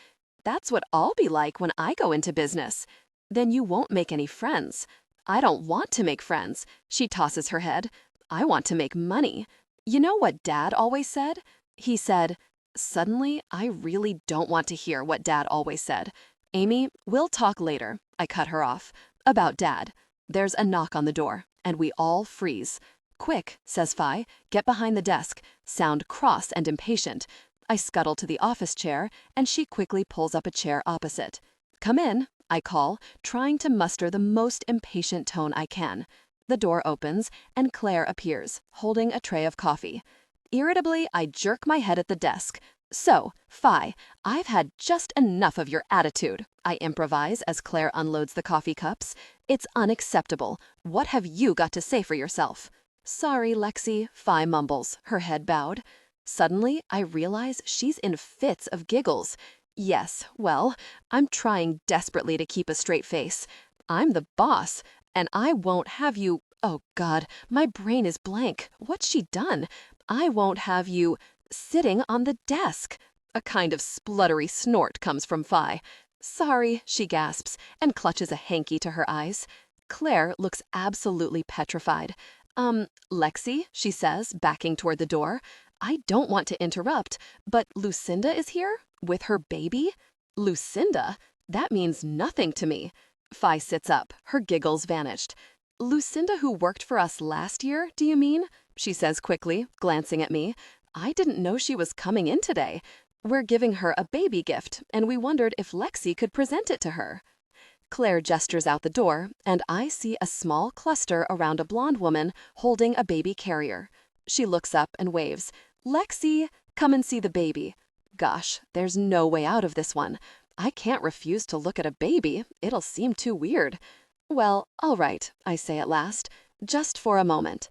That's what I'll be like when I go into business. Then you won't make any friends. I don't want to make friends. She tosses her head. I want to make money. You know what Dad always said? He said, suddenly, I really don't want to hear what Dad always said. Amy, we'll talk later. I cut her off. About Dad. There's a knock on the door, and we all freeze. Quick, says Fi, get behind the desk. Sound cross and impatient. I scuttle to the office chair, and she quickly pulls up a chair opposite. Come in, I call, trying to muster the most impatient tone I can. The door opens, and Claire appears, holding a tray of coffee. Irritably, I jerk my head at the desk. So, Fi, I've had just enough of your attitude, I improvise as Claire unloads the coffee cups. It's unacceptable. What have you got to say for yourself? Sorry, Lexi, Fi mumbles, her head bowed. Suddenly, I realize she's in fits of giggles. Yes, well, I'm trying desperately to keep a straight face. I'm the boss, and I won't have you— oh God, my brain is blank. What's she done? I won't have you sitting on the desk. A kind of spluttery snort comes from Fi. Sorry, she gasps, and clutches a hanky to her eyes. Claire looks absolutely petrified. Lexi, she says, backing toward the door. I don't want to interrupt, but Lucinda is here? With her baby? Lucinda? That means nothing to me. Fi sits up, her giggles vanished. Lucinda who worked for us last year, do you mean? She says quickly, glancing at me. I didn't know she was coming in today. We're giving her a baby gift, and we wondered if Lexi could present it to her. Claire gestures out the door, and I see a small cluster around a blonde woman holding a baby carrier. She looks up and waves. Lexi, come and see the baby. Gosh, there's no way out of this one. I can't refuse to look at a baby. It'll seem too weird. Well, all right, I say at last, just for a moment.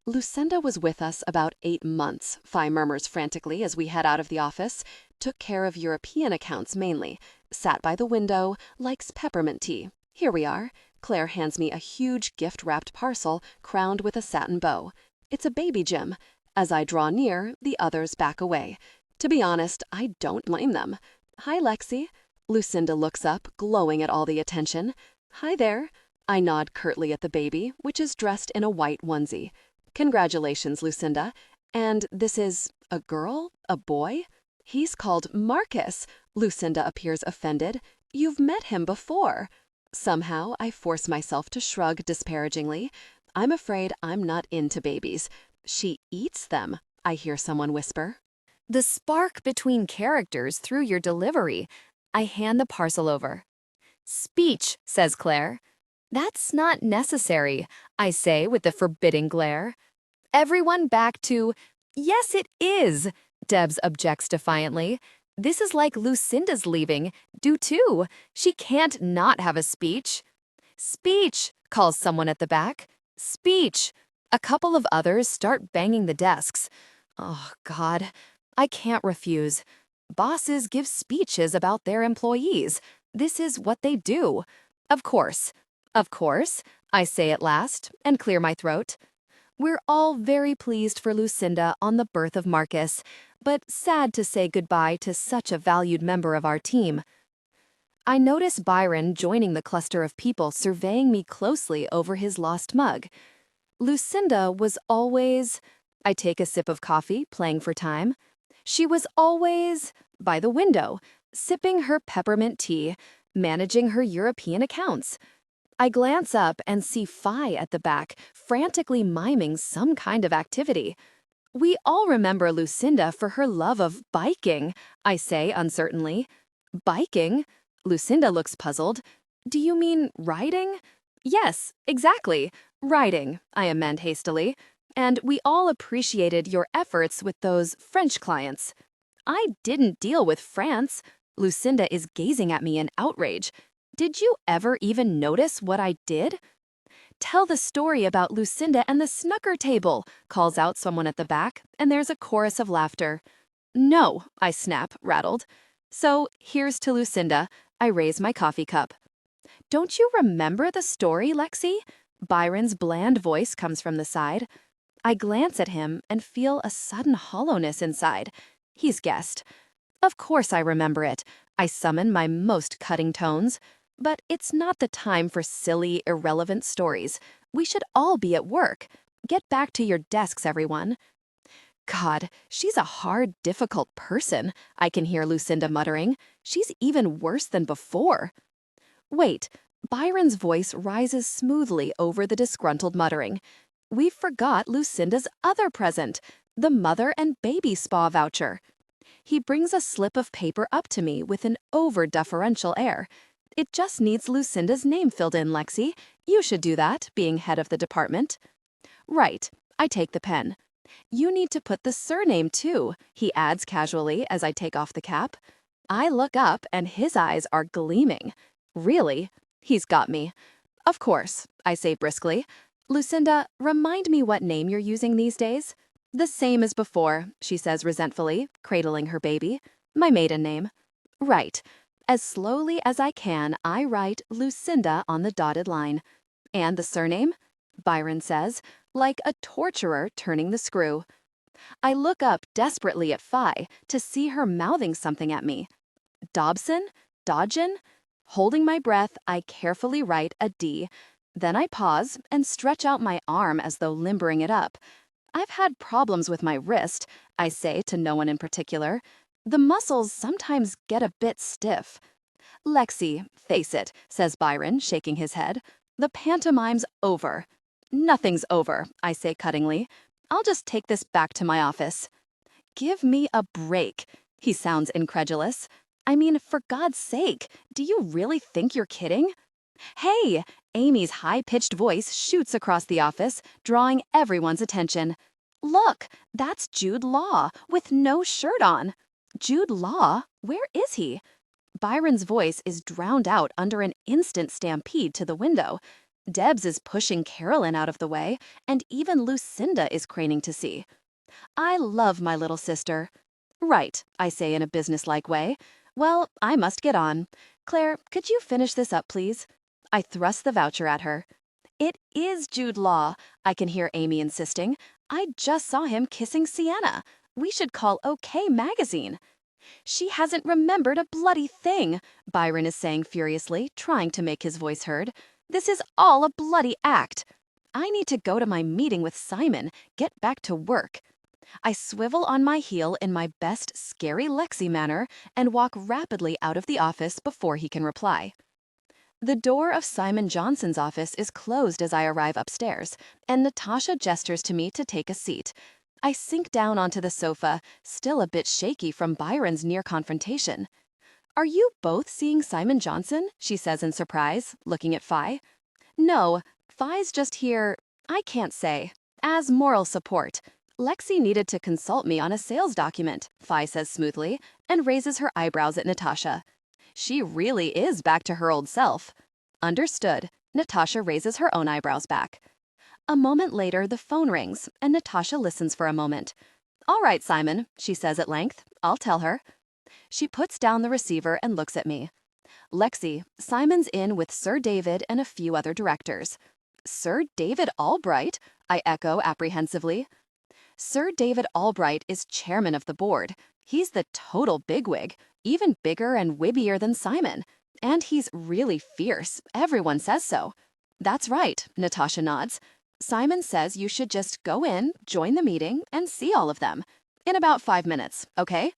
Lucinda was with us about 8 months, Fi murmurs frantically as we head out of the office. Took care of European accounts mainly. Sat by the window, likes peppermint tea. Here we are. Claire hands me a huge gift-wrapped parcel crowned with a satin bow. It's a baby gym. As I draw near, the others back away. To be honest, I don't blame them. Hi, Lexi. Lucinda looks up, glowing at all the attention. Hi there. I nod curtly at the baby, which is dressed in a white onesie. Congratulations, Lucinda. And this is a girl? A boy? He's called Marcus. Lucinda appears offended. You've met him before. Somehow, I force myself to shrug disparagingly. I'm afraid I'm not into babies. She eats them, I hear someone whisper. The spark between characters through your delivery. I hand the parcel over. Speech, says Claire. That's not necessary, I say with the forbidding glare. Everyone back to, yes, it is, Debs objects defiantly. This is like Lucinda's leaving. Do too. She can't not have a speech. Speech, calls someone at the back. Speech. A couple of others start banging the desks. Oh, God. I can't refuse. Bosses give speeches about their employees. This is what they do. Of course. Of course, I say at last, and clear my throat. We're all very pleased for Lucinda on the birth of Marcus, but sad to say goodbye to such a valued member of our team. I notice Byron joining the cluster of people surveying me closely over his lost mug. Lucinda was always— I take a sip of coffee, playing for time. She was always by the window, sipping her peppermint tea, managing her European accounts. I glance up and see Fi at the back, frantically miming some kind of activity. We all remember Lucinda for her love of biking, I say uncertainly. Biking? Lucinda looks puzzled. Do you mean riding? Yes, exactly. Riding, I amend hastily. And we all appreciated your efforts with those French clients. I didn't deal with France. Lucinda is gazing at me in outrage. Did you ever even notice what I did? Tell the story about Lucinda and the snooker table, calls out someone at the back, and there's a chorus of laughter. No, I snap, rattled. So here's to Lucinda. I raise my coffee cup. Don't you remember the story, Lexi? Byron's bland voice comes from the side. I glance at him and feel a sudden hollowness inside. He's guessed. Of course I remember it. I summon my most cutting tones. But it's not the time for silly, irrelevant stories. We should all be at work. Get back to your desks, everyone. God, she's a hard, difficult person, I can hear Lucinda muttering. She's even worse than before. Wait, Byron's voice rises smoothly over the disgruntled muttering. We forgot Lucinda's other present, the mother and baby spa voucher. He brings a slip of paper up to me with an over-deferential air. It just needs Lucinda's name filled in, Lexi. You should do that, being head of the department. Right, I take the pen. You need to put the surname too, he adds casually as I take off the cap. I look up and his eyes are gleaming. Really? He's got me. Of course, I say briskly. Lucinda, remind me what name you're using these days. The same as before, she says resentfully, cradling her baby. My maiden name. Right. As slowly as I can, I write Lucinda on the dotted line. And the surname? Byron says, like a torturer turning the screw. I look up desperately at Phi to see her mouthing something at me. Dobson? Dodgen? Holding my breath, I carefully write a D. Then I pause and stretch out my arm as though limbering it up. I've had problems with my wrist, I say to no one in particular. The muscles sometimes get a bit stiff. Lexi, face it, says Byron, shaking his head. The pantomime's over. Nothing's over, I say cuttingly. I'll just take this back to my office. Give me a break. He sounds incredulous. I mean, for God's sake, do you really think you're kidding? Hey! Amy's high-pitched voice shoots across the office, drawing everyone's attention. Look, that's Jude Law, with no shirt on. Jude Law? Where is he? Byron's voice is drowned out under an instant stampede to the window. Debs is pushing Carolyn out of the way, and even Lucinda is craning to see. I love my little sister. Right, I say in a businesslike way. Well, I must get on. Claire, could you finish this up, please? I thrust the voucher at her. It is Jude Law, I can hear Amy insisting. I just saw him kissing Sienna. We should call OK Magazine. She hasn't remembered a bloody thing, Byron is saying furiously, trying to make his voice heard. This is all a bloody act. I need to go to my meeting with Simon, get back to work. I swivel on my heel in my best scary Lexi manner and walk rapidly out of the office before he can reply. The door of Simon Johnson's office is closed as I arrive upstairs, and Natasha gestures to me to take a seat. I sink down onto the sofa, still a bit shaky from Byron's near confrontation. Are you both seeing Simon Johnson? She says in surprise, looking at Phi. No, Phi's just here, I can't say, as moral support. Lexi needed to consult me on a sales document, Phi says smoothly, and raises her eyebrows at Natasha. She really is back to her old self. Understood. Natasha raises her own eyebrows back. A moment later, the phone rings, and Natasha listens for a moment. All right, Simon, she says at length. I'll tell her. She puts down the receiver and looks at me. Lexi, Simon's in with Sir David and a few other directors. Sir David Albright? I echo apprehensively. Sir David Albright is chairman of the board. He's the total bigwig, even bigger and wibbier than Simon. And he's really fierce. Everyone says so. That's right, Natasha nods. Simon says you should just go in, join the meeting, and see all of them. In about 5 minutes, okay?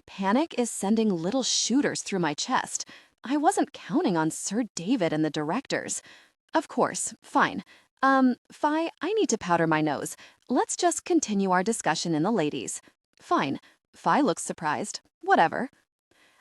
Panic is sending little shooters through my chest. I wasn't counting on Sir David and the directors. Of course, fine. Phi, I need to powder my nose. Let's just continue our discussion in the ladies. Fine. Phi looks surprised. Whatever.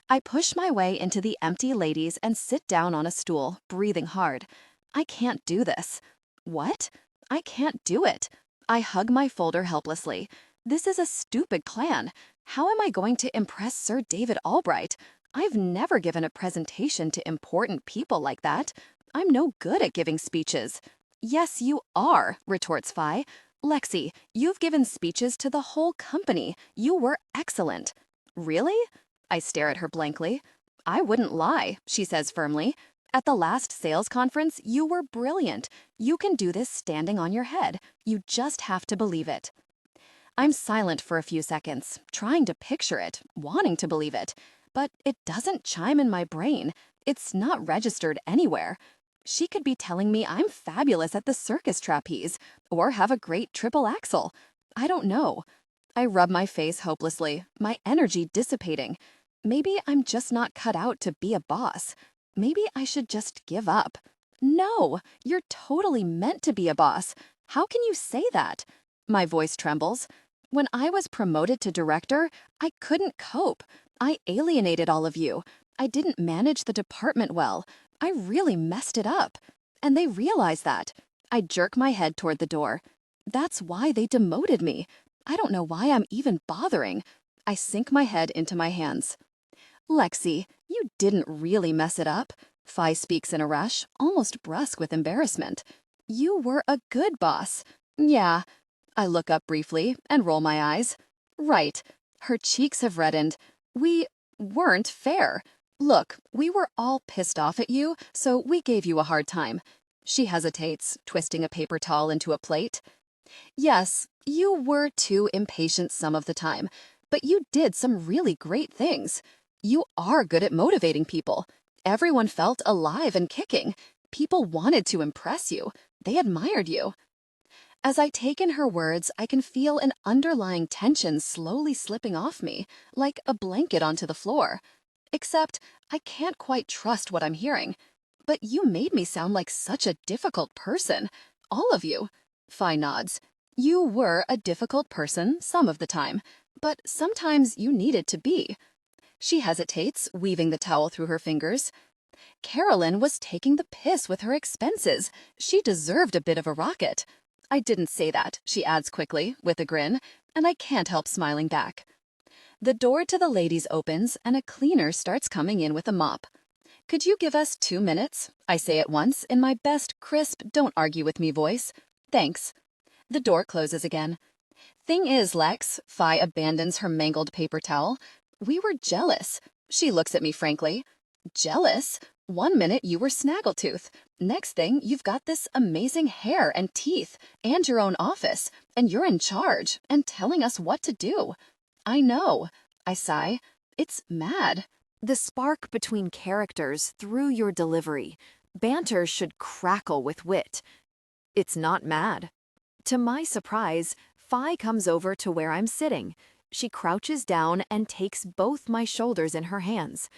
I push my way into the empty ladies and sit down on a stool, breathing hard. I can't do this. What? I can't do it. I hug my folder helplessly. This is a stupid plan. How am I going to impress Sir David Albright? I've never given a presentation to important people like that. I'm no good at giving speeches. Yes, you are, retorts Fi. Lexi, you've given speeches to the whole company. You were excellent. Really? I stare at her blankly. I wouldn't lie, she says firmly. At the last sales conference, you were brilliant. You can do this standing on your head. You just have to believe it. I'm silent for a few seconds, trying to picture it, wanting to believe it. But it doesn't chime in my brain. It's not registered anywhere. She could be telling me I'm fabulous at the circus trapeze, or have a great triple axel. I don't know. I rub my face hopelessly, my energy dissipating. Maybe I'm just not cut out to be a boss. Maybe I should just give up. No, you're totally meant to be a boss. How can you say that? My voice trembles. When I was promoted to director, I couldn't cope. I alienated all of you. I didn't manage the department well. I really messed it up. And they realize that. I jerk my head toward the door. That's why they demoted me. I don't know why I'm even bothering. I sink my head into my hands. Lexi, you didn't really mess it up. Fi speaks in a rush, almost brusque with embarrassment. You were a good boss. Yeah. I look up briefly and roll my eyes. Right. Her cheeks have reddened. We weren't fair. Look, we were all pissed off at you, so we gave you a hard time. She hesitates, twisting a paper towel into a plate. Yes, you were too impatient some of the time, but you did some really great things. You are good at motivating people. Everyone felt alive and kicking. People wanted to impress you. They admired you. As I take in her words, I can feel an underlying tension slowly slipping off me, like a blanket onto the floor. Except, I can't quite trust what I'm hearing. But you made me sound like such a difficult person. All of you. Fi nods. You were a difficult person some of the time, but sometimes you needed to be. She hesitates, weaving the towel through her fingers. Carolyn was taking the piss with her expenses. She deserved a bit of a rocket. I didn't say that, she adds quickly, with a grin, and I can't help smiling back. The door to the ladies opens, and a cleaner starts coming in with a mop. Could you give us 2 minutes? I say at once, in my best crisp, don't argue with me voice. Thanks. The door closes again. Thing is, Lex, Fi abandons her mangled paper towel. We were jealous. She looks at me frankly. Jealous? 1 minute you were Snaggletooth. Next thing, you've got this amazing hair and teeth, and your own office, and you're in charge, and telling us what to do. I know. I sigh. It's mad. The spark between characters through your delivery. Banter should crackle with wit. It's not mad. To my surprise, Fi comes over to where I'm sitting. She crouches down and takes both my shoulders in her hands.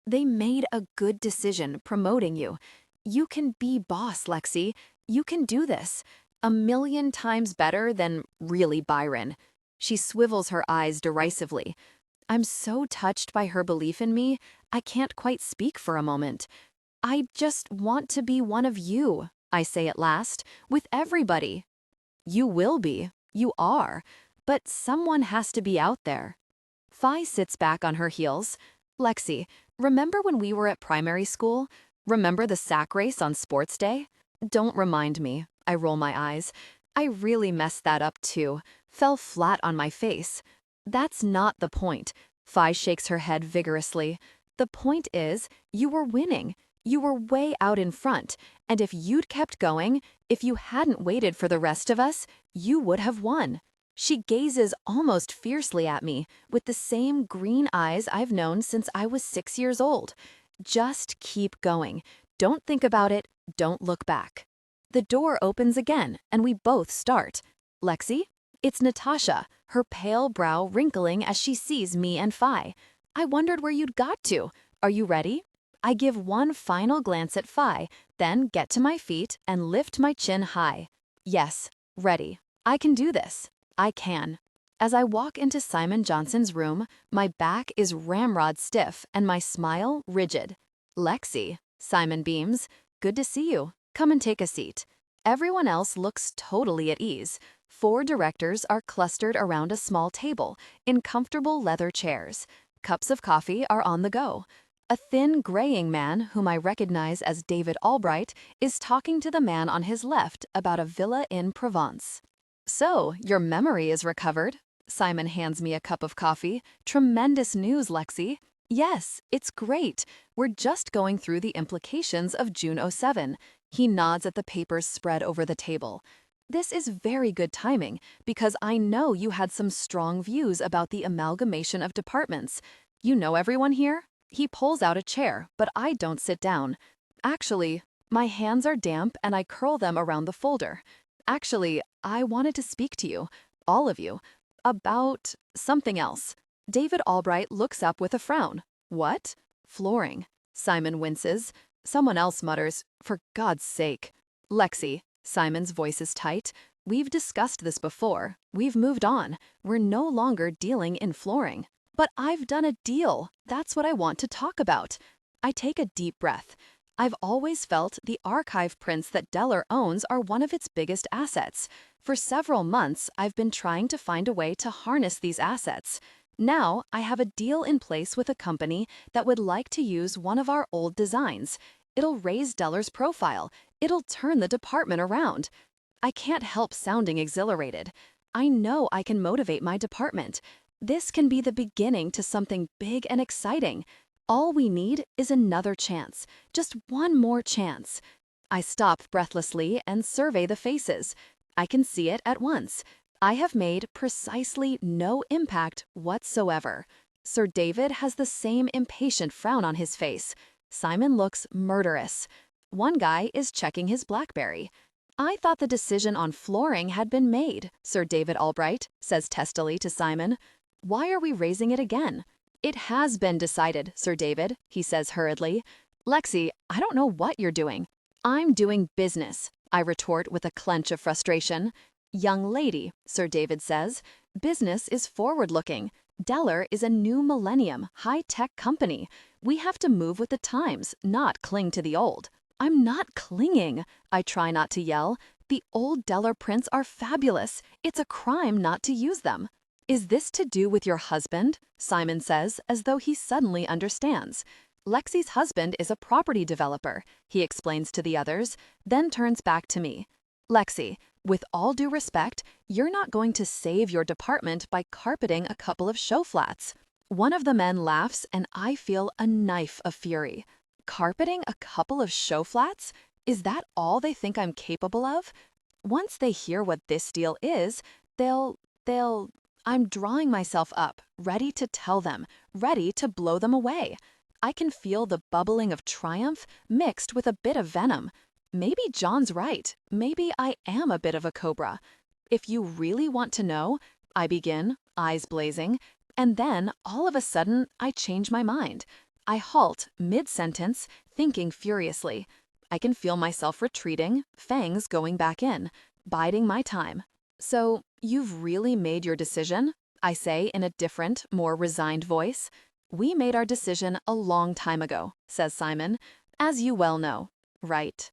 They made a good decision promoting you. You can be boss, Lexi. You can do this. 1,000,000 times better than really Byron. She swivels her eyes derisively. I'm so touched by her belief in me, I can't quite speak for a moment. I just want to be one of you, I say at last, with everybody. You will be. You are. But someone has to be out there. Fi sits back on her heels. Lexi, remember when we were at primary school? Remember the sack race on sports day? Don't remind me. I roll my eyes. I really messed that up too. Fell flat on my face. That's not the point. Fi shakes her head vigorously. The point is, you were winning. You were way out in front. And if you'd kept going, if you hadn't waited for the rest of us, you would have won. She gazes almost fiercely at me, with the same green eyes I've known since I was 6 years old. Just keep going. Don't think about it. Don't look back. The door opens again, and we both start. Lexi? It's Natasha, her pale brow wrinkling as she sees me and Fi. I wondered where you'd got to. Are you ready? I give one final glance at Fi, then get to my feet and lift my chin high. Yes, ready. I can do this. I can. As I walk into Simon Johnson's room, my back is ramrod stiff and my smile rigid. Lexi, Simon beams. Good to see you. Come and take a seat. Everyone else looks totally at ease. 4 directors are clustered around a small table in comfortable leather chairs. Cups of coffee are on the go. A thin, graying man, whom I recognize as David Albright, is talking to the man on his left about a villa in Provence. "So, your memory is recovered?" Simon hands me a cup of coffee. "Tremendous news, Lexi." "Yes, it's great. We're just going through the implications of June '07. He nods at the papers spread over the table. "This is very good timing, because I know you had some strong views about the amalgamation of departments. You know everyone here?" He pulls out a chair, but I don't sit down. "Actually, my hands are damp and I curl them around the folder. Actually, I wanted to speak to you, all of you, about something else." David Albright looks up with a frown. "What?" "Flooring." Simon winces. Someone else mutters, "For God's sake." "Lexi." Simon's voice is tight. "We've discussed this before. We've moved on. We're no longer dealing in flooring." "But I've done a deal. That's what I want to talk about." I take a deep breath. I've always felt the archive prints that Deller owns are one of its biggest assets. For several months, I've been trying to find a way to harness these assets. Now, I have a deal in place with a company that would like to use one of our old designs. It'll raise Deller's profile. It'll turn the department around. I can't help sounding exhilarated. I know I can motivate my department. This can be the beginning to something big and exciting. All we need is another chance. Just one more chance. I stop breathlessly and survey the faces. I can see it at once. I have made precisely no impact whatsoever. Sir David has the same impatient frown on his face. Simon looks murderous. One guy is checking his BlackBerry. "I thought the decision on flooring had been made," Sir David Albright says testily to Simon. "Why are we raising it again?" "It has been decided, Sir David," he says hurriedly. "Lexi, I don't know what you're doing." "I'm doing business," I retort with a clench of frustration. "Young lady," Sir David says, "business is forward-looking. Deller is a new millennium, high-tech company. We have to move with the times, not cling to the old." "I'm not clinging," I try not to yell. "The old Deller prints are fabulous. It's a crime not to use them." "Is this to do with your husband?" Simon says, as though he suddenly understands. "Lexi's husband is a property developer," he explains to the others, then turns back to me. "Lexi, with all due respect, you're not going to save your department by carpeting a couple of show flats." One of the men laughs and I feel a knife of fury. Carpeting a couple of show flats? Is that all they think I'm capable of? Once they hear what this deal is, they'll... I'm drawing myself up, ready to tell them, ready to blow them away. I can feel the bubbling of triumph mixed with a bit of venom. Maybe John's right. Maybe I am a bit of a cobra. "If you really want to know," I begin, eyes blazing, and then, all of a sudden, I change my mind. I halt mid-sentence, thinking furiously. I can feel myself retreating, fangs going back in, biding my time. "So, you've really made your decision?" I say in a different, more resigned voice. "We made our decision a long time ago," says Simon. "As you well know." "Right."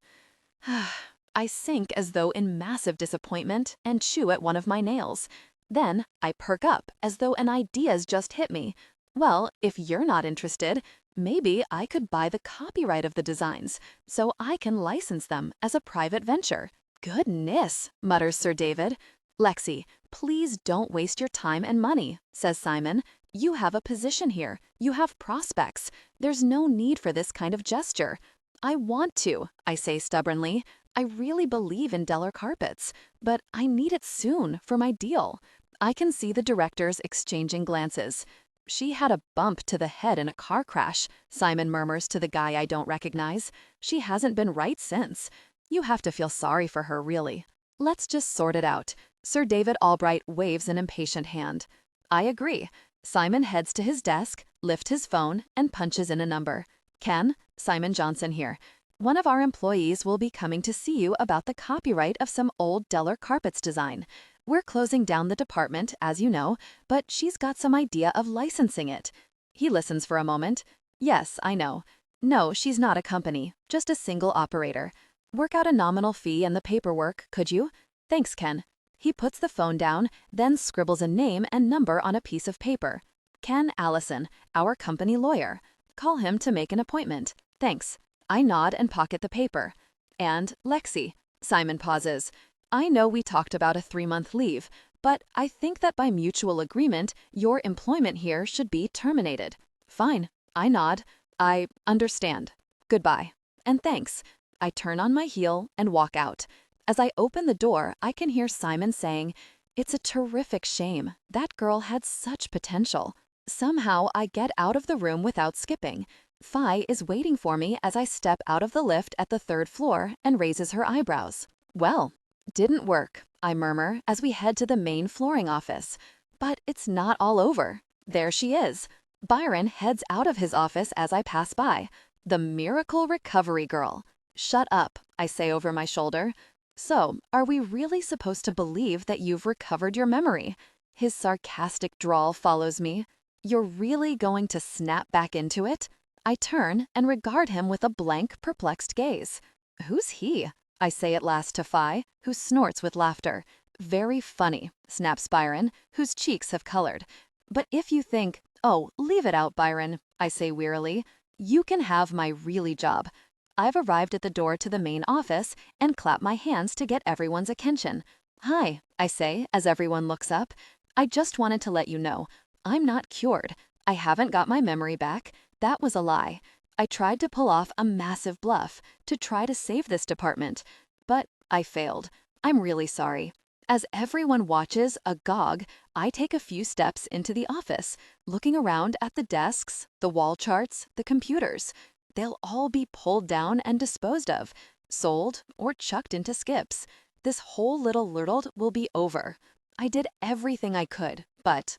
I sink as though in massive disappointment and chew at one of my nails. Then I perk up as though an idea's just hit me. Well, if you're not interested, maybe I could buy the copyright of the designs, so I can license them as a private venture. "Goodness," mutters Sir David. "Lexi, please don't waste your time and money," says Simon. "You have a position here. You have prospects. There's no need for this kind of gesture." "I want to," I say stubbornly. "I really believe in Deller carpets, but I need it soon for my deal." I can see the directors exchanging glances. "She had a bump to the head in a car crash," Simon murmurs to the guy I don't recognize. "She hasn't been right since. You have to feel sorry for her, really. Let's just sort it out." Sir David Albright waves an impatient hand. I agree. Simon heads to his desk, lifts his phone, and punches in a number. "Ken, Simon Johnson here. One of our employees will be coming to see you about the copyright of some old Deller carpets design. We're closing down the department, as you know, but she's got some idea of licensing it." He listens for a moment. "Yes, I know. No, she's not a company, just a single operator. Work out a nominal fee and the paperwork, could you? Thanks, Ken." He puts the phone down, then scribbles a name and number on a piece of paper. Ken Allison, our company lawyer. Call him to make an appointment. Thanks. I nod and pocket the paper. And Lexi. Simon pauses. I know we talked about a 3-month leave, but I think that by mutual agreement, your employment here should be terminated. Fine. I nod. I understand. Goodbye. And thanks. I turn on my heel and walk out. As I open the door, I can hear Simon saying, "It's a terrific shame. That girl had such potential." Somehow, I get out of the room without skipping. Fi is waiting for me as I step out of the lift at the 3rd floor and raises her eyebrows. Well, didn't work, I murmur as we head to the main flooring office. But it's not all over. There she is. Byron heads out of his office as I pass by. The miracle recovery girl. Shut up, I say over my shoulder. So, are we really supposed to believe that you've recovered your memory? His sarcastic drawl follows me. You're really going to snap back into it? I turn and regard him with a blank, perplexed gaze. Who's he? I say at last to Fi, who snorts with laughter. Very funny, snaps Byron, whose cheeks have colored. But if you think, oh, leave it out, Byron, I say wearily, you can have my really job. I've arrived at the door to the main office and clap my hands to get everyone's attention. Hi, I say as everyone looks up. I just wanted to let you know, I'm not cured. I haven't got my memory back. That was a lie. I tried to pull off a massive bluff to try to save this department, but I failed. I'm really sorry. As everyone watches, agog, I take a few steps into the office, looking around at the desks, the wall charts, the computers. They'll all be pulled down and disposed of, sold, or chucked into skips. This whole little lurtle will be over. I did everything I could, but...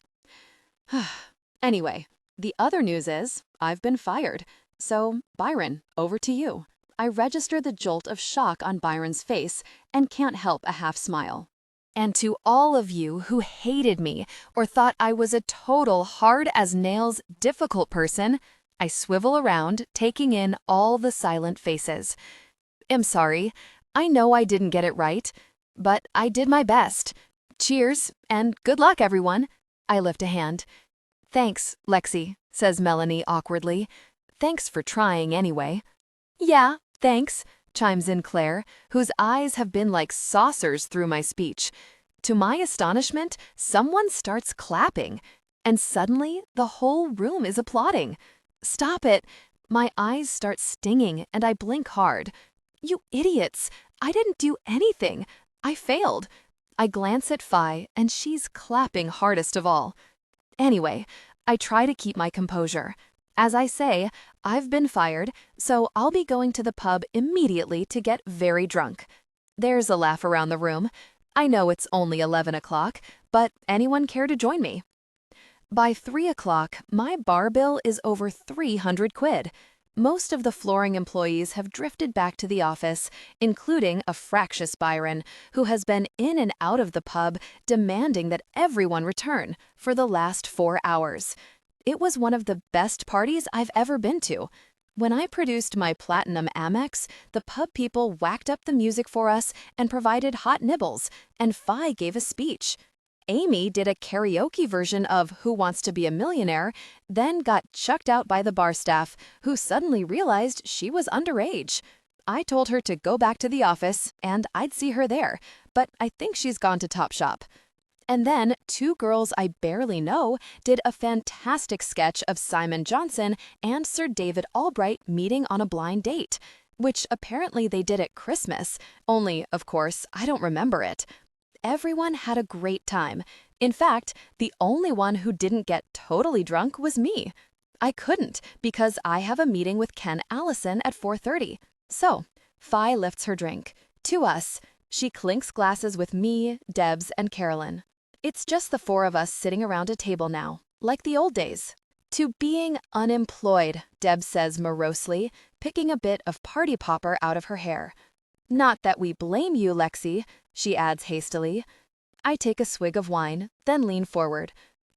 Anyway, the other news is I've been fired. So, Byron, over to you. I register the jolt of shock on Byron's face and can't help a half smile. And to all of you who hated me or thought I was a total hard-as-nails, difficult person, I swivel around, taking in all the silent faces. I'm sorry. I know I didn't get it right, but I did my best. Cheers, and good luck, everyone. I lift a hand. Thanks, Lexi, says Melanie awkwardly. Thanks for trying anyway. Yeah, thanks, chimes in Claire, whose eyes have been like saucers through my speech. To my astonishment, someone starts clapping, and suddenly the whole room is applauding. Stop it! My eyes start stinging and I blink hard. You idiots! I didn't do anything. I failed. I glance at Fi and she's clapping hardest of all. Anyway, I try to keep my composure. As I say, I've been fired, so I'll be going to the pub immediately to get very drunk. There's a laugh around the room. I know it's only 11 o'clock, but anyone care to join me? By 3 o'clock, my bar bill is over 300 quid. Most of the flooring employees have drifted back to the office, including a fractious Byron, who has been in and out of the pub demanding that everyone return for the last 4 hours. It was one of the best parties I've ever been to. When I produced my Platinum Amex, the pub people whacked up the music for us and provided hot nibbles, and Fi gave a speech. Amy did a karaoke version of Who Wants to Be a Millionaire, then got chucked out by the bar staff, who suddenly realized she was underage. I told her to go back to the office, and I'd see her there, but I think she's gone to Topshop. And then 2 girls I barely know did a fantastic sketch of Simon Johnson and Sir David Albright meeting on a blind date, which apparently they did at Christmas, only, of course, I don't remember it. Everyone had a great time. In fact, the only one who didn't get totally drunk was me. I couldn't because I have a meeting with Ken Allison at 4:30. So, Fi lifts her drink. To us. She clinks glasses with me, Debs, and Carolyn. It's just the 4 of us sitting around a table now, like the old days. To being unemployed, Debs says morosely, picking a bit of party popper out of her hair. Not that we blame you, Lexi, she adds hastily. I take a swig of wine, then lean forward.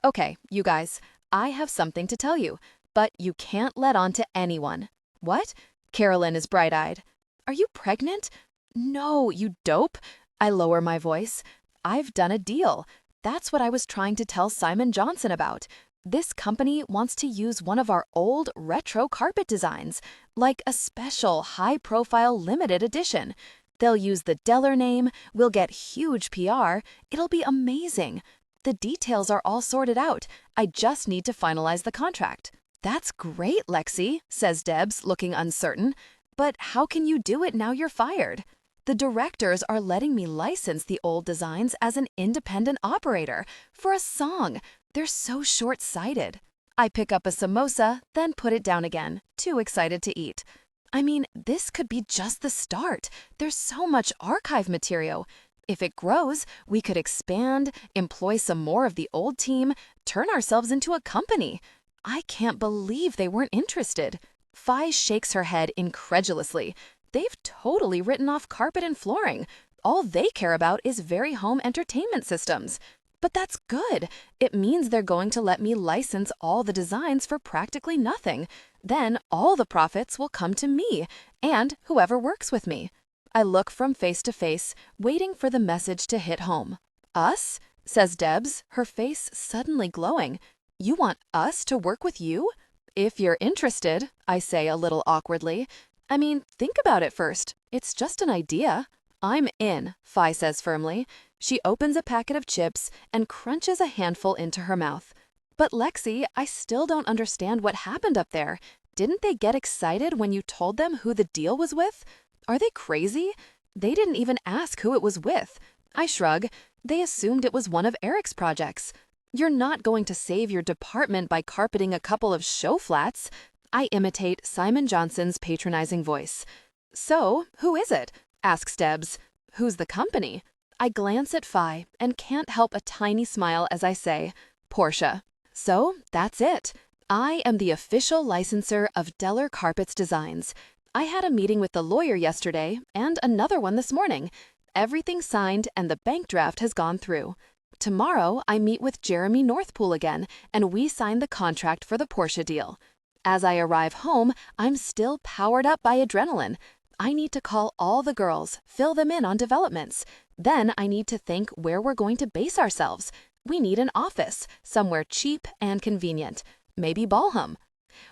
Okay, you guys, I have something to tell you, but you can't let on to anyone. What? Carolyn is bright-eyed. Are you pregnant? No, you dope. I lower my voice. I've done a deal. That's what I was trying to tell Simon Johnson about. This company wants to use one of our old retro carpet designs, like a special high-profile limited edition. They'll use the Deller name, we'll get huge PR, it'll be amazing. The details are all sorted out. I just need to finalize the contract. That's great, Lexi, says Debs, looking uncertain. But how can you do it now you're fired? The directors are letting me license the old designs as an independent operator for a song. They're so short-sighted. I pick up a samosa, then put it down again, too excited to eat. I mean, this could be just the start. There's so much archive material. If it grows, we could expand, employ some more of the old team, turn ourselves into a company. I can't believe they weren't interested. Fi shakes her head incredulously. They've totally written off carpet and flooring. All they care about is very home entertainment systems. But that's good. It means they're going to let me license all the designs for practically nothing. Then all the profits will come to me and whoever works with me. I look from face to face, waiting for the message to hit home. Us? Says Debs, her face suddenly glowing. You want us to work with you? If you're interested, I say a little awkwardly. I mean, think about it first. It's just an idea. I'm in, Fi says firmly. She opens a packet of chips and crunches a handful into her mouth. But Lexi, I still don't understand what happened up there. Didn't they get excited when you told them who the deal was with? Are they crazy? They didn't even ask who it was with. I shrug. They assumed it was one of Eric's projects. You're not going to save your department by carpeting a couple of show flats. I imitate Simon Johnson's patronizing voice. So, who is it? Asks Debs. Who's the company? I glance at Fi and can't help a tiny smile as I say, Portia. So, that's it. I am the official licensor of Deller Carpets Designs. I had a meeting with the lawyer yesterday and another one this morning. Everything's signed and the bank draft has gone through. Tomorrow, I meet with Jeremy Northpool again and we sign the contract for the Portia deal. As I arrive home, I'm still powered up by adrenaline. I need to call all the girls, fill them in on developments. Then I need to think where we're going to base ourselves. We need an office, somewhere cheap and convenient. Maybe Balham.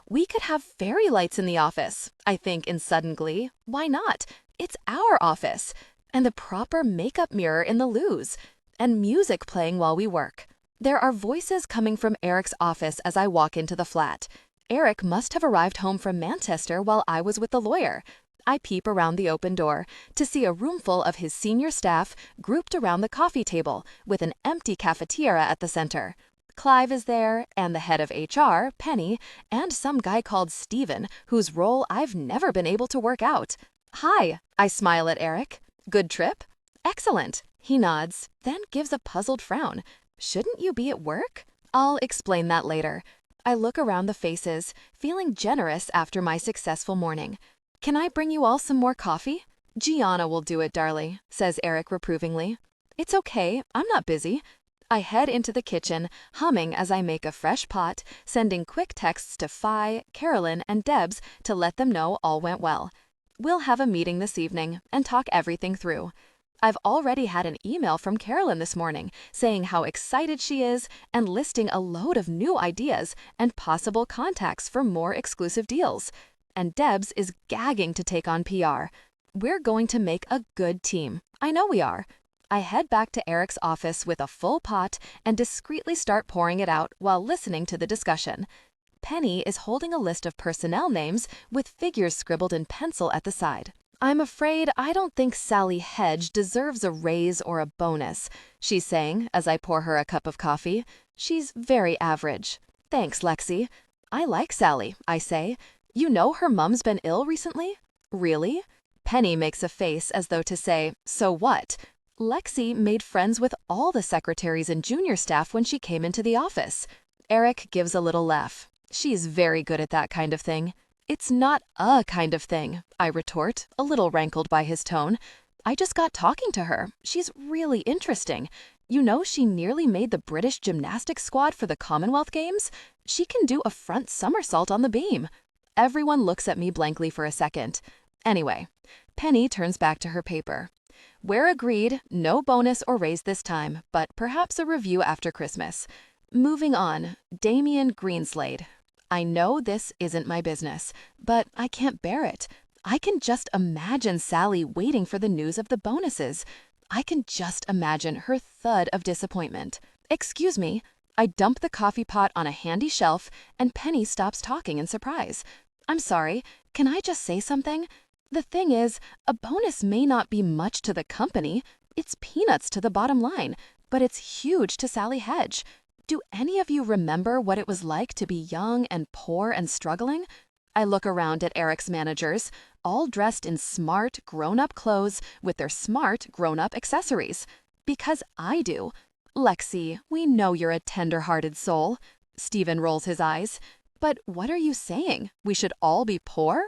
We could have fairy lights in the office, I think in sudden glee. Why not? It's our office. And the proper makeup mirror in the loos. And music playing while we work. There are voices coming from Eric's office as I walk into the flat. Eric must have arrived home from Manchester while I was with the lawyer. I peep around the open door to see a roomful of his senior staff grouped around the coffee table with an empty cafeteria at the center. Clive is there, and the head of HR, Penny, and some guy called Steven, whose role I've never been able to work out. Hi, I smile at Eric. Good trip? Excellent. He nods, then gives a puzzled frown. Shouldn't you be at work? I'll explain that later. I look around the faces, feeling generous after my successful morning. Can I bring you all some more coffee? Gianna will do it, darling, says Eric reprovingly. It's okay, I'm not busy. I head into the kitchen, humming as I make a fresh pot, sending quick texts to Fi, Carolyn, and Debs to let them know all went well. We'll have a meeting this evening and talk everything through. I've already had an email from Carolyn this morning saying how excited she is and listing a load of new ideas and possible contacts for more exclusive deals. And Debs is gagging to take on PR. We're going to make a good team. I know we are. I head back to Eric's office with a full pot and discreetly start pouring it out while listening to the discussion. Penny is holding a list of personnel names with figures scribbled in pencil at the side. I'm afraid I don't think Sally Hedge deserves a raise or a bonus, she's saying as I pour her a cup of coffee. She's very average. Thanks, Lexi. I like Sally, I say. You know her mum's been ill recently? Really? Penny makes a face as though to say, so what? Lexi made friends with all the secretaries and junior staff when she came into the office. Eric gives a little laugh. She's very good at that kind of thing. It's not a kind of thing, I retort, a little rankled by his tone. I just got talking to her. She's really interesting. You know she nearly made the British gymnastics squad for the Commonwealth Games? She can do a front somersault on the beam. Everyone looks at me blankly for a second. Anyway, Penny turns back to her paper. We're agreed, no bonus or raise this time, but perhaps a review after Christmas. Moving on, Damien Greenslade. I know this isn't my business, but I can't bear it. I can just imagine Sally waiting for the news of the bonuses. I can just imagine her thud of disappointment. Excuse me. I dump the coffee pot on a handy shelf, and Penny stops talking in surprise. I'm sorry, can I just say something? The thing is, a bonus may not be much to the company. It's peanuts to the bottom line, but it's huge to Sally Hedge. Do any of you remember what it was like to be young and poor and struggling? I look around at Eric's managers, all dressed in smart, grown-up clothes with their smart, grown-up accessories. Because I do. Lexi, we know you're a tender-hearted soul. Stephen rolls his eyes. But what are you saying? We should all be poor?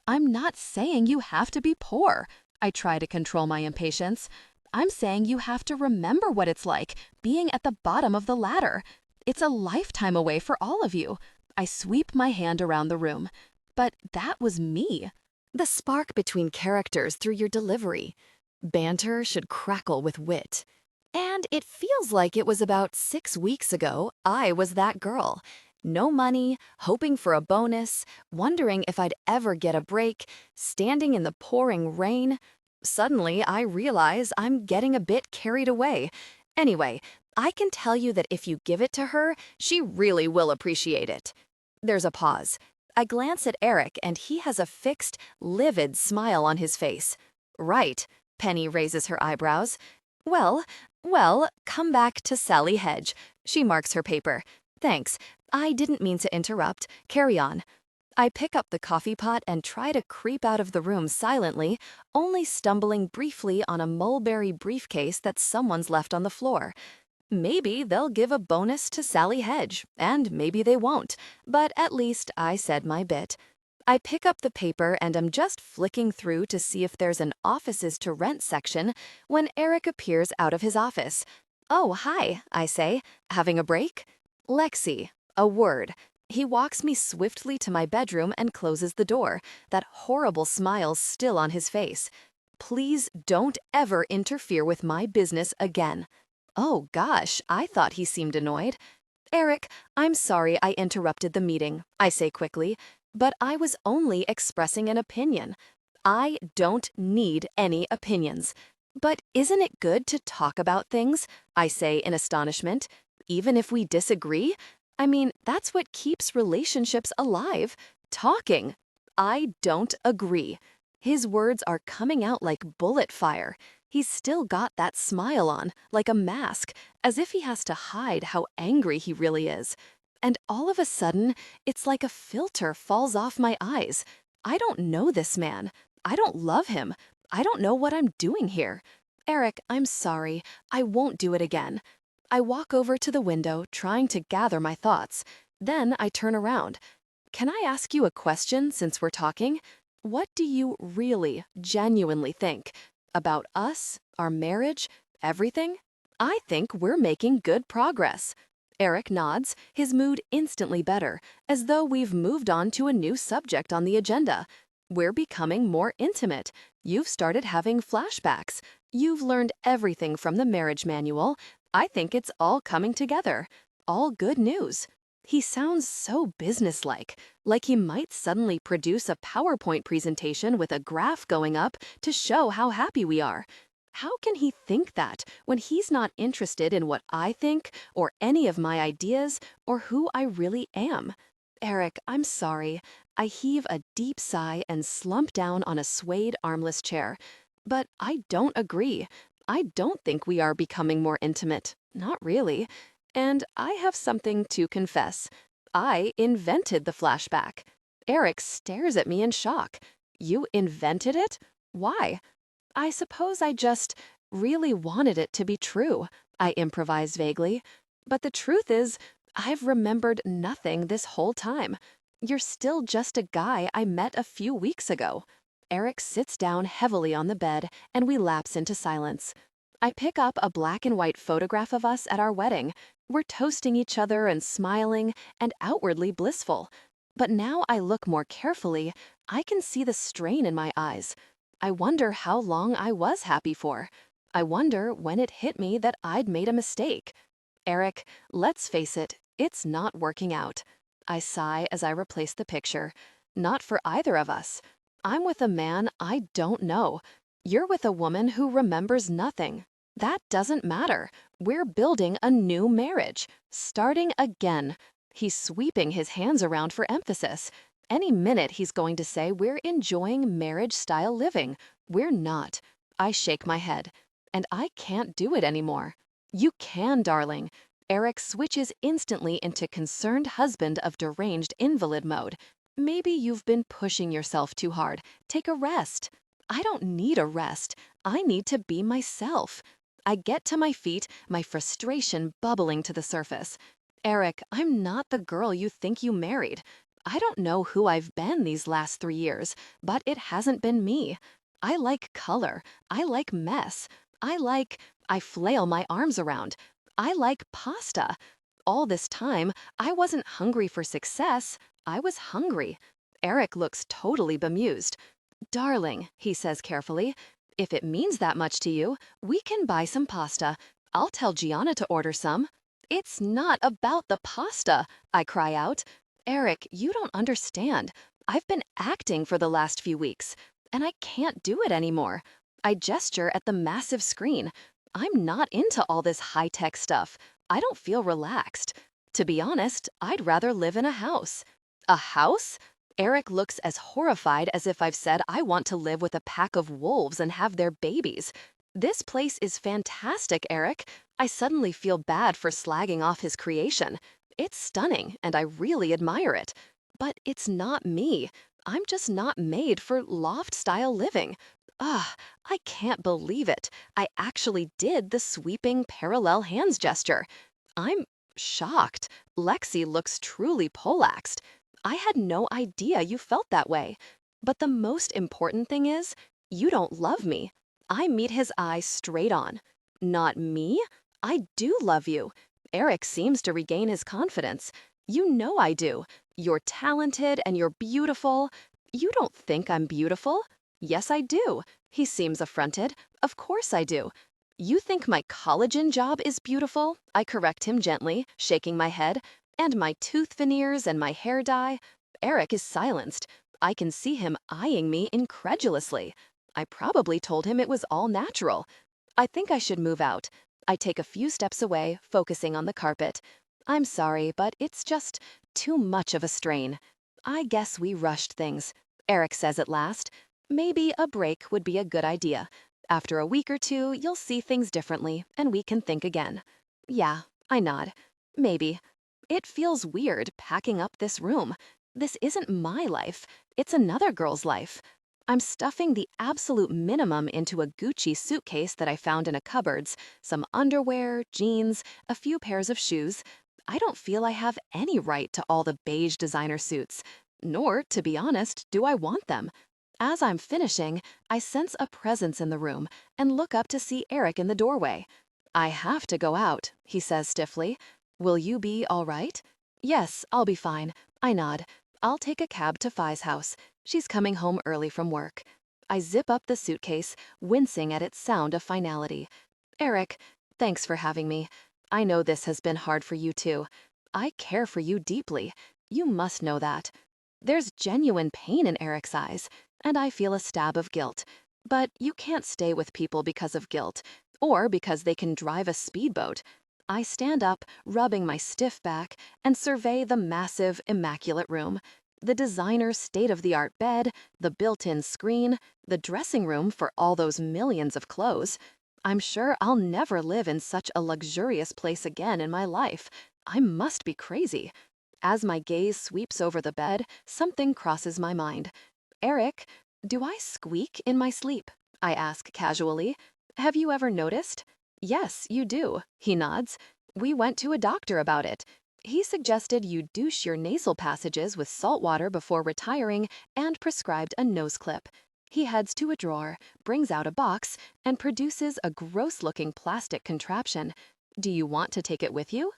I'm not saying you have to be poor. I try to control my impatience. I'm saying you have to remember what it's like being at the bottom of the ladder. It's a lifetime away for all of you. I sweep my hand around the room. But that was me. The spark between characters through your delivery. Banter should crackle with wit. And it feels like it was about 6 weeks ago I was that girl. No money, hoping for a bonus, wondering if I'd ever get a break, standing in the pouring rain. Suddenly, I realize I'm getting a bit carried away. Anyway, I can tell you that if you give it to her, she really will appreciate it. There's a pause. I glance at Eric, and he has a fixed, livid smile on his face. Right, Penny raises her eyebrows. Well, come back to Sally Hedge. She marks her paper. Thanks. I didn't mean to interrupt. Carry on. I pick up the coffee pot and try to creep out of the room silently, only stumbling briefly on a mulberry briefcase that someone's left on the floor. Maybe they'll give a bonus to Sally Hedge, and maybe they won't, but at least I said my bit. I pick up the paper and am just flicking through to see if there's an offices to rent section when Eric appears out of his office. Oh, hi, I say. Having a break? Lexi. A word. He walks me swiftly to my bedroom and closes the door, that horrible smile still on his face. Please don't ever interfere with my business again. Oh gosh, I thought he seemed annoyed. Eric, I'm sorry I interrupted the meeting, I say quickly, but I was only expressing an opinion. I don't need any opinions. But isn't it good to talk about things? I say in astonishment. Even if we disagree? I mean, that's what keeps relationships alive. Talking. I don't agree. His words are coming out like bullet fire. He's still got that smile on, like a mask, as if he has to hide how angry he really is. And all of a sudden, it's like a filter falls off my eyes. I don't know this man. I don't love him. I don't know what I'm doing here. Eric, I'm sorry. I won't do it again. I walk over to the window, trying to gather my thoughts. Then I turn around. Can I ask you a question since we're talking? What do you really, genuinely think? About us, our marriage, everything? I think we're making good progress. Eric nods, his mood instantly better, as though we've moved on to a new subject on the agenda. We're becoming more intimate. You've started having flashbacks. You've learned everything from the marriage manual. I think it's all coming together. All good news. He sounds so businesslike, like he might suddenly produce a PowerPoint presentation with a graph going up to show how happy we are. How can he think that when he's not interested in what I think or any of my ideas or who I really am? Eric, I'm sorry. I heave a deep sigh and slump down on a suede armless chair. But I don't agree. I don't think we are becoming more intimate. Not really. And I have something to confess. I invented the flashback. Eric stares at me in shock. You invented it? Why? I suppose I just really wanted it to be true, I improvise vaguely. But the truth is, I've remembered nothing this whole time. You're still just a guy I met a few weeks ago. Eric sits down heavily on the bed, and we lapse into silence. I pick up a black and white photograph of us at our wedding. We're toasting each other and smiling and outwardly blissful. But now I look more carefully, I can see the strain in my eyes. I wonder how long I was happy for. I wonder when it hit me that I'd made a mistake. Eric, let's face it, it's not working out. I sigh as I replace the picture. Not for either of us. I'm with a man I don't know. You're with a woman who remembers nothing. That doesn't matter. We're building a new marriage. Starting again. He's sweeping his hands around for emphasis. Any minute he's going to say we're enjoying marriage-style living. We're not. I shake my head. And I can't do it anymore. You can, darling. Eric switches instantly into concerned husband of deranged invalid mode. Maybe you've been pushing yourself too hard. Take a rest. I don't need a rest. I need to be myself. I get to my feet, my frustration bubbling to the surface. Eric, I'm not the girl you think you married. I don't know who I've been these last 3 years, but it hasn't been me. I like color. I like mess. I flail my arms around. I like pasta. All this time, I wasn't hungry for success. I was hungry. Eric looks totally bemused. Darling, he says carefully, if it means that much to you, we can buy some pasta. I'll tell Gianna to order some. It's not about the pasta, I cry out. Eric, you don't understand. I've been acting for the last few weeks, and I can't do it anymore. I gesture at the massive screen. I'm not into all this high-tech stuff. I don't feel relaxed. To be honest, I'd rather live in a house. A house? Eric looks as horrified as if I've said I want to live with a pack of wolves and have their babies. This place is fantastic, Eric. I suddenly feel bad for slagging off his creation. It's stunning, and I really admire it. But it's not me. I'm just not made for loft-style living. Ugh, I can't believe it. I actually did the sweeping parallel hands gesture. I'm shocked. Lexi looks truly poleaxed. I had no idea you felt that way. But the most important thing is, you don't love me. I meet his eye straight on. Not me? I do love you. Eric seems to regain his confidence. You know I do. You're talented and you're beautiful. You don't think I'm beautiful? Yes, I do. He seems affronted. Of course I do. You think my collagen job is beautiful? I correct him gently, shaking my head. And my tooth veneers and my hair dye? Eric is silenced. I can see him eyeing me incredulously. I probably told him it was all natural. I think I should move out. I take a few steps away, focusing on the carpet. I'm sorry, but it's just too much of a strain. I guess we rushed things, Eric says at last. Maybe a break would be a good idea. After a week or two, you'll see things differently, and we can think again. Yeah, I nod. Maybe. It feels weird packing up this room. This isn't my life. It's another girl's life. I'm stuffing the absolute minimum into a Gucci suitcase that I found in a cupboards, some underwear, jeans, a few pairs of shoes. I don't feel I have any right to all the beige designer suits. Nor, to be honest, do I want them. As I'm finishing, I sense a presence in the room and look up to see Eric in the doorway. I have to go out, he says stiffly. Will you be all right? Yes, I'll be fine. I nod. I'll take a cab to Phi's house. She's coming home early from work. I zip up the suitcase, wincing at its sound of finality. Eric, thanks for having me. I know this has been hard for you too. I care for you deeply. You must know that. There's genuine pain in Eric's eyes, and I feel a stab of guilt. But you can't stay with people because of guilt, or because they can drive a speedboat. I stand up, rubbing my stiff back, and survey the massive, immaculate room. The designer state-of-the-art bed, the built-in screen, the dressing room for all those millions of clothes. I'm sure I'll never live in such a luxurious place again in my life. I must be crazy. As my gaze sweeps over the bed, something crosses my mind. Eric, do I squeak in my sleep? I ask casually. Have you ever noticed? Yes, you do, he nods. We went to a doctor about it. He suggested you douche your nasal passages with salt water before retiring and prescribed a nose clip. He heads to a drawer, brings out a box, and produces a gross-looking plastic contraption. Do you want to take it with you?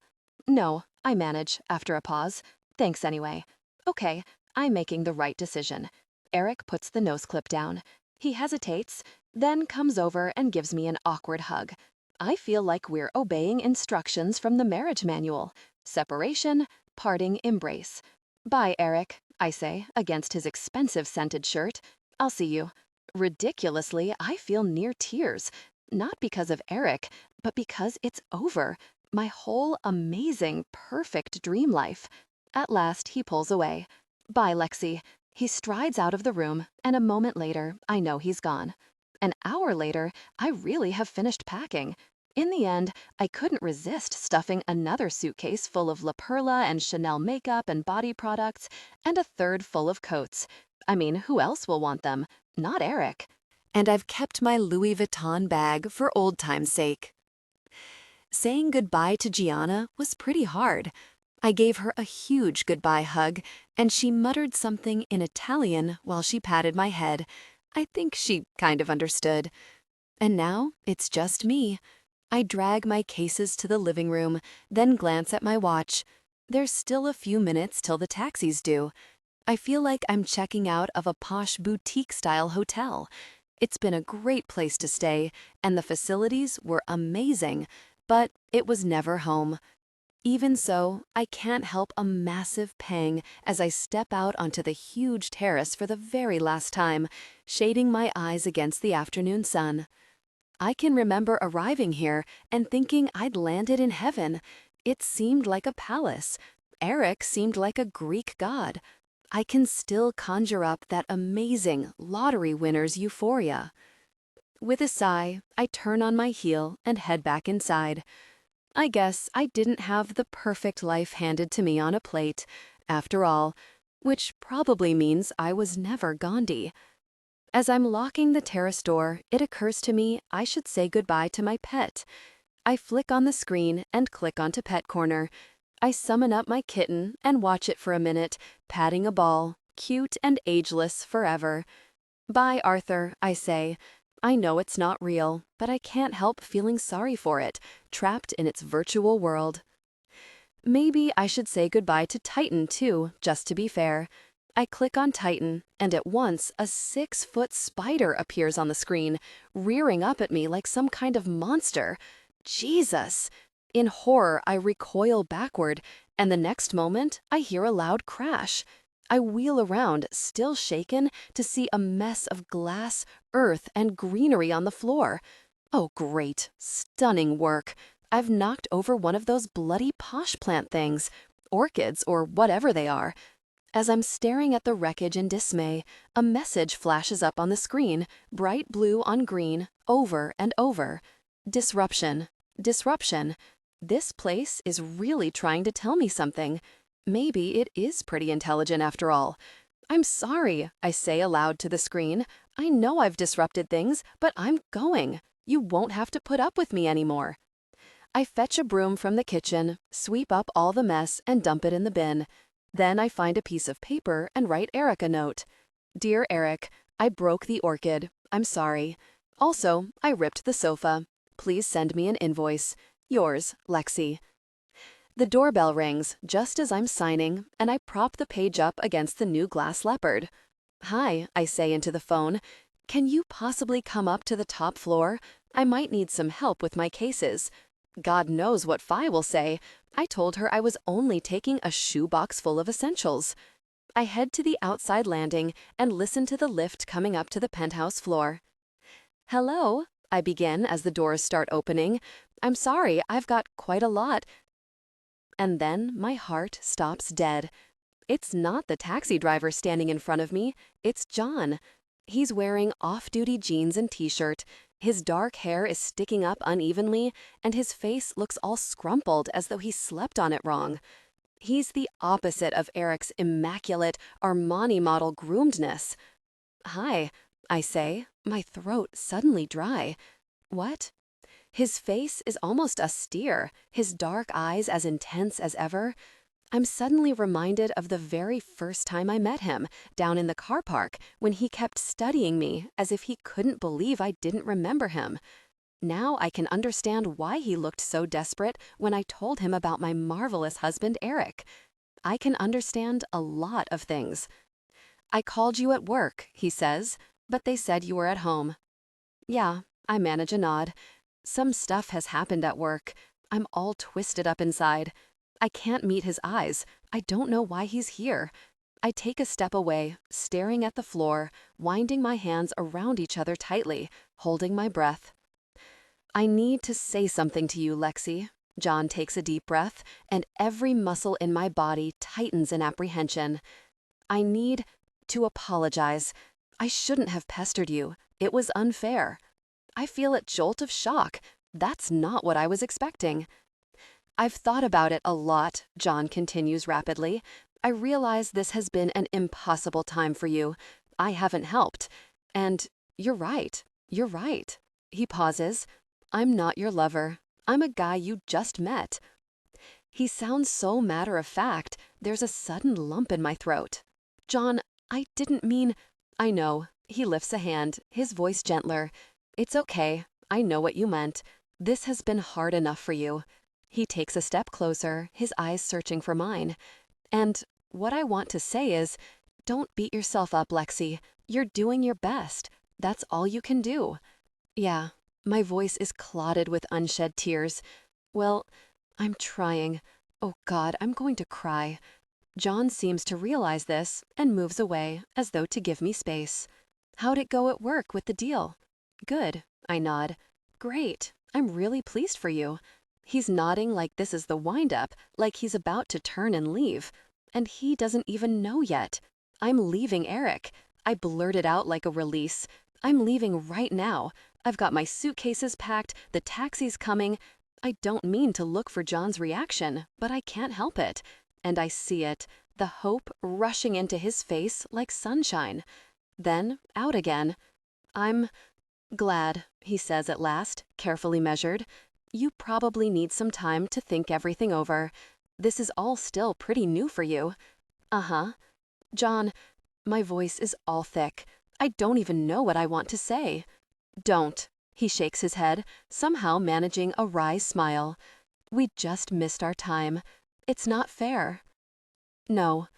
No, I manage, after a pause. Thanks anyway. Okay, I'm making the right decision. Eric puts the nose clip down. He hesitates, then comes over and gives me an awkward hug. I feel like we're obeying instructions from the marriage manual. Separation, parting embrace. Bye, Eric, I say, against his expensive scented shirt. I'll see you. Ridiculously, I feel near tears. Not because of Eric, but because it's over. My whole amazing, perfect dream life. At last, he pulls away. Bye, Lexi. He strides out of the room, and a moment later, I know he's gone. An hour later, I really have finished packing. In the end, I couldn't resist stuffing another suitcase full of La Perla and Chanel makeup and body products, and a third full of coats. I mean, who else will want them? Not Eric. And I've kept my Louis Vuitton bag for old time's sake. Saying goodbye to Gianna was pretty hard. I gave her a huge goodbye hug, and she muttered something in Italian while she patted my head. I think she kind of understood. And now it's just me. I drag my cases to the living room, then glance at my watch. There's still a few minutes till the taxi's due. I feel like I'm checking out of a posh boutique-style hotel. It's been a great place to stay, and the facilities were amazing, but it was never home. Even so, I can't help a massive pang as I step out onto the huge terrace for the very last time, shading my eyes against the afternoon sun. I can remember arriving here and thinking I'd landed in heaven. It seemed like a palace. Eric seemed like a Greek god. I can still conjure up that amazing lottery winner's euphoria. With a sigh, I turn on my heel and head back inside. I guess I didn't have the perfect life handed to me on a plate, after all, which probably means I was never Gandhi. As I'm locking the terrace door, it occurs to me I should say goodbye to my pet. I flick on the screen and click onto Pet Corner. I summon up my kitten and watch it for a minute, patting a ball, cute and ageless forever. Bye, Arthur, I say. I know it's not real, but I can't help feeling sorry for it, trapped in its virtual world. Maybe I should say goodbye to Titan, too, just to be fair. I click on Titan, and at once a 6-foot spider appears on the screen, rearing up at me like some kind of monster. Jesus! In horror, I recoil backward, and the next moment, I hear a loud crash. I wheel around, still shaken, to see a mess of glass, earth, and greenery on the floor. Oh, great. Stunning work. I've knocked over one of those bloody posh plant things, orchids or whatever they are. As I'm staring at the wreckage in dismay, a message flashes up on the screen, bright blue on green, over and over. Disruption. Disruption. This place is really trying to tell me something. Maybe it is pretty intelligent after all. I'm sorry, I say aloud to the screen. I know I've disrupted things, but I'm going. You won't have to put up with me anymore. I fetch a broom from the kitchen, sweep up all the mess, and dump it in the bin. Then I find a piece of paper and write Eric a note. Dear Eric, I broke the orchid. I'm sorry. Also, I ripped the sofa. Please send me an invoice. Yours, Lexi. The doorbell rings just as I'm signing, and I prop the page up against the new glass leopard. Hi, I say into the phone. Can you possibly come up to the top floor? I might need some help with my cases. God knows what Fi will say. I told her I was only taking a shoebox full of essentials. I head to the outside landing and listen to the lift coming up to the penthouse floor. Hello, I begin as the doors start opening. I'm sorry, I've got quite a lot. And then my heart stops dead. It's not the taxi driver standing in front of me, it's John. He's wearing off-duty jeans and t-shirt. His dark hair is sticking up unevenly, and his face looks all scrumpled as though he slept on it wrong. He's the opposite of Eric's immaculate Armani model groomedness. Hi, I say, my throat suddenly dry. What? His face is almost austere, his dark eyes as intense as ever. I'm suddenly reminded of the very first time I met him, down in the car park, when he kept studying me as if he couldn't believe I didn't remember him. Now I can understand why he looked so desperate when I told him about my marvelous husband, Eric. I can understand a lot of things. I called you at work, he says. But they said you were at home. Yeah, I manage a nod. Some stuff has happened at work. I'm all twisted up inside. I can't meet his eyes. I don't know why he's here. I take a step away, staring at the floor, winding my hands around each other tightly, holding my breath. I need to say something to you, Lexi. John takes a deep breath, and every muscle in my body tightens in apprehension. I need to apologize. I shouldn't have pestered you. It was unfair. I feel a jolt of shock. That's not what I was expecting. I've thought about it a lot, John continues rapidly. I realize this has been an impossible time for you. I haven't helped. And you're right. You're right. He pauses. I'm not your lover. I'm a guy you just met. He sounds so matter-of-fact, there's a sudden lump in my throat. John, I didn't mean... I know. He lifts a hand, his voice gentler. It's okay. I know what you meant. This has been hard enough for you. He takes a step closer, his eyes searching for mine. And what I want to say is, don't beat yourself up, Lexi. You're doing your best. That's all you can do. Yeah, my voice is clotted with unshed tears. Well, I'm trying. Oh God, I'm going to cry. John seems to realize this and moves away as though to give me space. How'd it go at work with the deal? Good, I nod. Great, I'm really pleased for you. He's nodding like this is the wind-up, like he's about to turn and leave. And he doesn't even know yet. I'm leaving Eric. I blurt it out like a release. I'm leaving right now. I've got my suitcases packed, the taxi's coming. I don't mean to look for John's reaction, but I can't help it. And I see it, the hope rushing into his face like sunshine. Then out again. I'm glad, he says at last, carefully measured. You probably need some time to think everything over. This is all still pretty new for you. Uh-huh. John, my voice is all thick. I don't even know what I want to say. Don't. He shakes his head, somehow managing a wry smile. We just missed our time. It's not fair. No.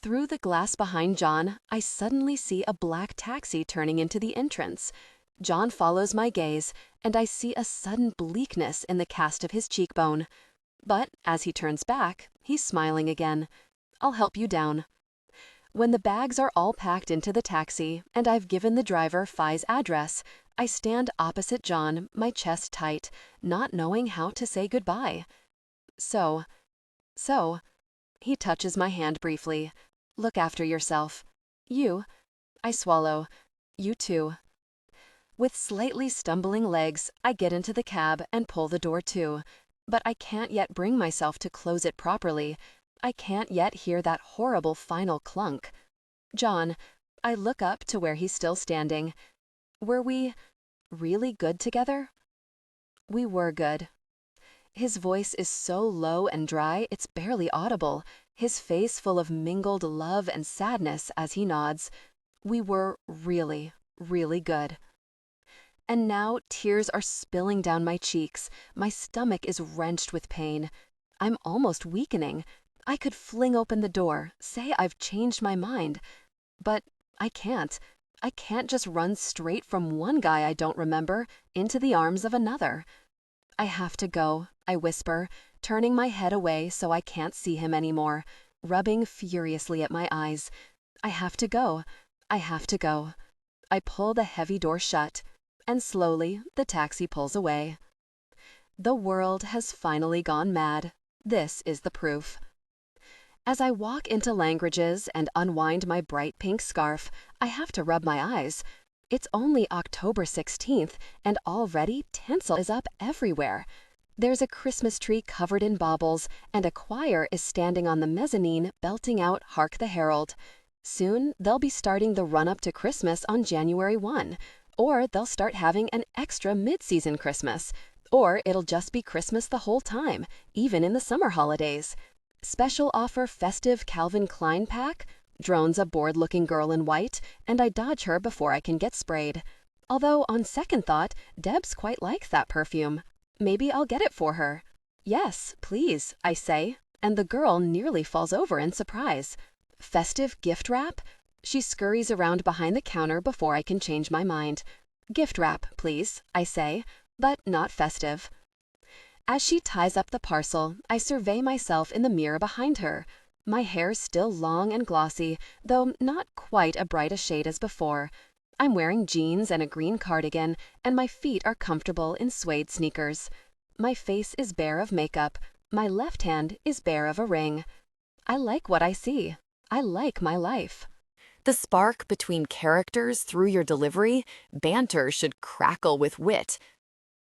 Through the glass behind John, I suddenly see a black taxi turning into the entrance. John follows my gaze, and I see a sudden bleakness in the cast of his cheekbone. But as he turns back, he's smiling again. I'll help you down. When the bags are all packed into the taxi, and I've given the driver Phi's address, I stand opposite John, my chest tight, not knowing how to say goodbye. So, he touches my hand briefly. Look after yourself. You, I swallow. You too. With slightly stumbling legs, I get into the cab and pull the door to. But I can't yet bring myself to close it properly. I can't yet hear that horrible final clunk. John, I look up to where he's still standing. Were we really good together? We were good. His voice is so low and dry it's barely audible, his face full of mingled love and sadness as he nods. We were really, really good. And now tears are spilling down my cheeks. My stomach is wrenched with pain. I'm almost weakening. I could fling open the door, say I've changed my mind. But I can't. I can't just run straight from one guy I don't remember into the arms of another. I have to go, I whisper, turning my head away so I can't see him anymore, rubbing furiously at my eyes. I have to go. I have to go. I pull the heavy door shut, and slowly the taxi pulls away. The world has finally gone mad. This is the proof. As I walk into Languages and unwind my bright pink scarf, I have to rub my eyes. It's only October 16th, and already tinsel is up everywhere. There's a Christmas tree covered in baubles, and a choir is standing on the mezzanine belting out Hark the Herald. Soon, they'll be starting the run-up to Christmas on January 1, or they'll start having an extra mid-season Christmas, or it'll just be Christmas the whole time, even in the summer holidays. Special offer festive Calvin Klein pack? Drones a bored-looking girl in white, and I dodge her before I can get sprayed. Although, on second thought, Debs quite likes that perfume. Maybe I'll get it for her. Yes, please, I say, and the girl nearly falls over in surprise. Festive gift wrap? She scurries around behind the counter before I can change my mind. "Gift wrap, please," I say, but not festive. As she ties up the parcel, I survey myself in the mirror behind her. My hair's still long and glossy, though not quite a bright a shade as before. I'm wearing jeans and a green cardigan, and my feet are comfortable in suede sneakers. My face is bare of makeup. My left hand is bare of a ring. I like what I see. I like my life. The spark between characters through your delivery, banter should crackle with wit.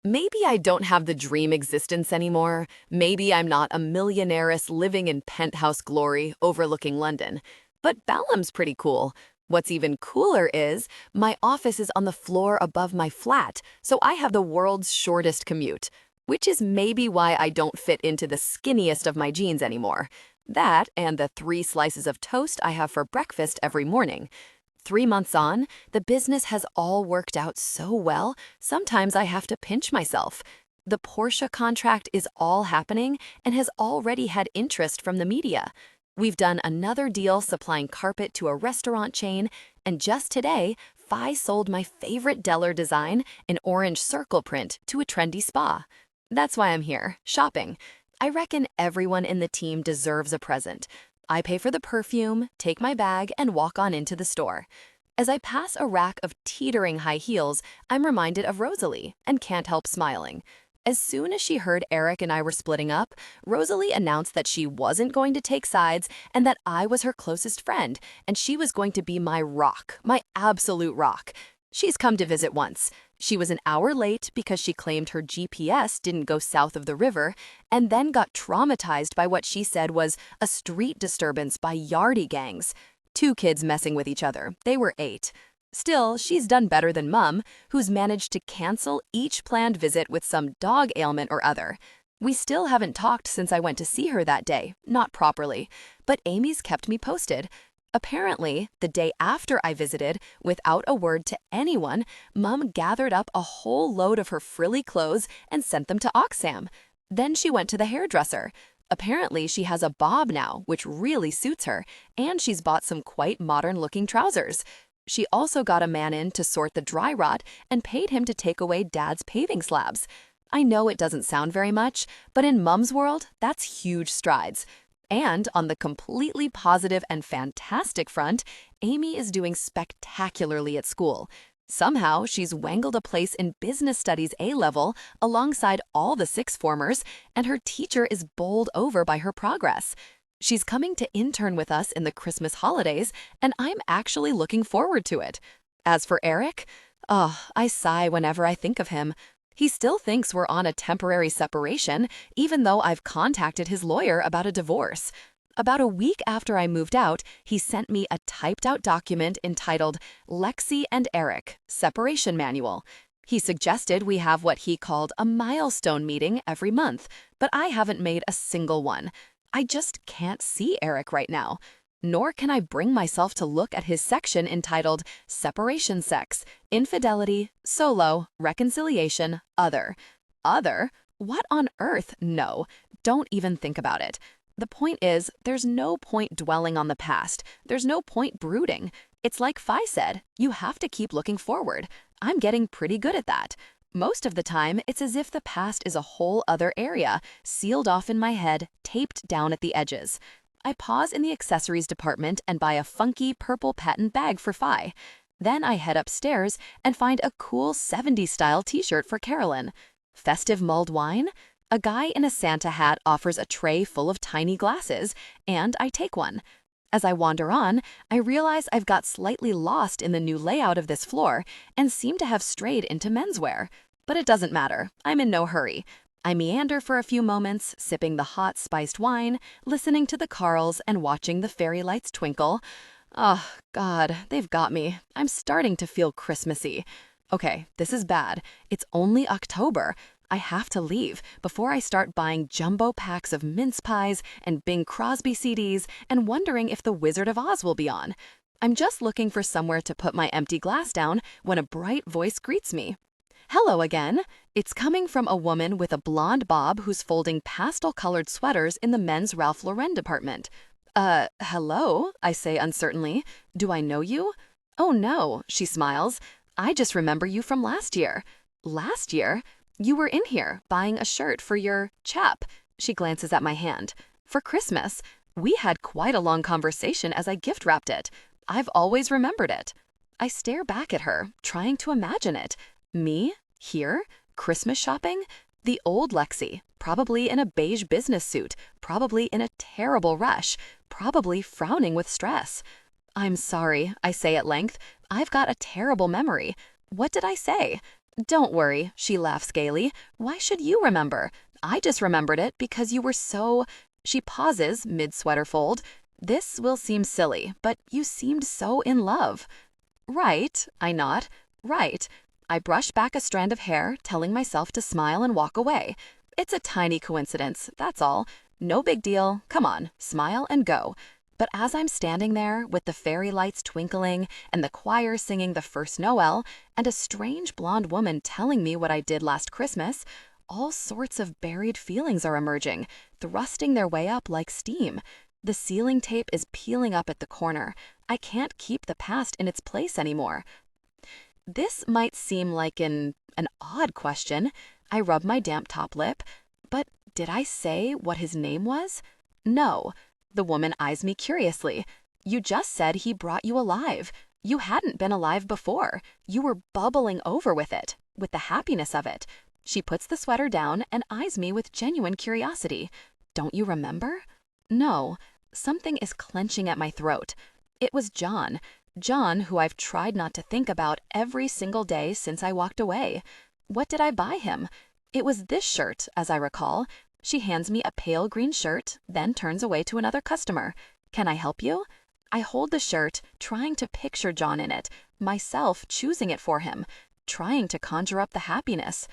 Maybe I don't have the dream existence anymore. Maybe I'm not a millionairess living in penthouse glory overlooking London. But Balham's pretty cool. What's even cooler is my office is on the floor above my flat, so I have the world's shortest commute, which is maybe why I don't fit into the skinniest of my jeans anymore. That and the 3 slices of toast I have for breakfast every morning. 3 months on, the business has all worked out so well, sometimes I have to pinch myself. The Porsche contract is all happening and has already had interest from the media. We've done another deal supplying carpet to a restaurant chain, and just today, Fi sold my favorite Deller design, an orange circle print, to a trendy spa. That's why I'm here, shopping. I reckon everyone in the team deserves a present. I pay for the perfume, take my bag, and walk on into the store. As I pass a rack of teetering high heels, I'm reminded of Rosalie and can't help smiling. As soon as she heard Eric and I were splitting up, Rosalie announced that she wasn't going to take sides and that I was her closest friend, and she was going to be my rock, my absolute rock. She's come to visit once. She was an hour late because she claimed her GPS didn't go south of the river, and then got traumatized by what she said was a street disturbance by yardie gangs. 2 kids messing with each other. They were 8. Still, she's done better than Mum, who's managed to cancel each planned visit with some dog ailment or other. We still haven't talked since I went to see her that day, not properly, but Amy's kept me posted. Apparently, the day after I visited, without a word to anyone, Mum gathered up a whole load of her frilly clothes and sent them to Oxfam. Then she went to the hairdresser. Apparently, she has a bob now, which really suits her, and she's bought some quite modern-looking trousers. She also got a man in to sort the dry rot and paid him to take away Dad's paving slabs. I know it doesn't sound very much, but in Mum's world, that's huge strides. And on the completely positive and fantastic front, Amy is doing spectacularly at school. Somehow, she's wangled a place in Business Studies A-level alongside all the 6 formers, and her teacher is bowled over by her progress. She's coming to intern with us in the Christmas holidays, and I'm actually looking forward to it. As for Eric, I sigh whenever I think of him. He still thinks we're on a temporary separation, even though I've contacted his lawyer about a divorce. About a week after I moved out, he sent me a typed-out document entitled Lexi and Eric, Separation Manual. He suggested we have what he called a milestone meeting every month, but I haven't made a single one. I just can't see Eric right now. Nor can I bring myself to look at his section entitled Separation Sex, Infidelity, Solo, Reconciliation, Other. Other? What on earth? No, don't even think about it. The point is, there's no point dwelling on the past. There's no point brooding. It's like Fi said, you have to keep looking forward. I'm getting pretty good at that. Most of the time, it's as if the past is a whole other area, sealed off in my head, taped down at the edges. I pause in the accessories department and buy a funky purple patent bag for Fi. Then I head upstairs and find a cool 70s style t-shirt for Carolyn. Festive mulled wine? A guy in a Santa hat offers a tray full of tiny glasses, and I take one. As I wander on, I realize I've got slightly lost in the new layout of this floor and seem to have strayed into menswear. But it doesn't matter. I'm in no hurry. I meander for a few moments, sipping the hot spiced wine, listening to the Carls and watching the fairy lights twinkle. Oh, God, they've got me. I'm starting to feel Christmassy. Okay, this is bad. It's only October. I have to leave before I start buying jumbo packs of mince pies and Bing Crosby CDs and wondering if The Wizard of Oz will be on. I'm just looking for somewhere to put my empty glass down when a bright voice greets me. Hello again. It's coming from a woman with a blonde bob who's folding pastel-colored sweaters in the men's Ralph Lauren department. Hello, I say uncertainly. Do I know you? Oh no, she smiles. I just remember you from last year. Last year? You were in here buying a shirt for your chap. She glances at my hand. For Christmas. We had quite a long conversation as I gift wrapped it. I've always remembered it. I stare back at her, trying to imagine it. Me? Here? Christmas shopping? The old Lexi, probably in a beige business suit, probably in a terrible rush, probably frowning with stress. I'm sorry, I say at length. I've got a terrible memory. What did I say? Don't worry, she laughs gaily. Why should you remember? I just remembered it because you were so... She pauses mid-sweater fold. This will seem silly, but you seemed so in love. Right, I nod. Right. I brush back a strand of hair, telling myself to smile and walk away. It's a tiny coincidence, that's all. No big deal. Come on, smile and go. But as I'm standing there, with the fairy lights twinkling, and the choir singing the first Noel, and a strange blonde woman telling me what I did last Christmas, all sorts of buried feelings are emerging, thrusting their way up like steam. The ceiling tape is peeling up at the corner. I can't keep the past in its place anymore. This might seem like an odd question. I rub my damp top lip. But did I say what his name was? No. The woman eyes me curiously. You just said he brought you alive. You hadn't been alive before. You were bubbling over with it, with the happiness of it. She puts the sweater down and eyes me with genuine curiosity. Don't you remember? No. Something is clenching at my throat. It was John. John, who I've tried not to think about every single day since I walked away. What did I buy him? It was this shirt, as I recall. She hands me a pale green shirt, then turns away to another customer. Can I help you? I hold the shirt, trying to picture John in it, myself choosing it for him, trying to conjure up the happiness.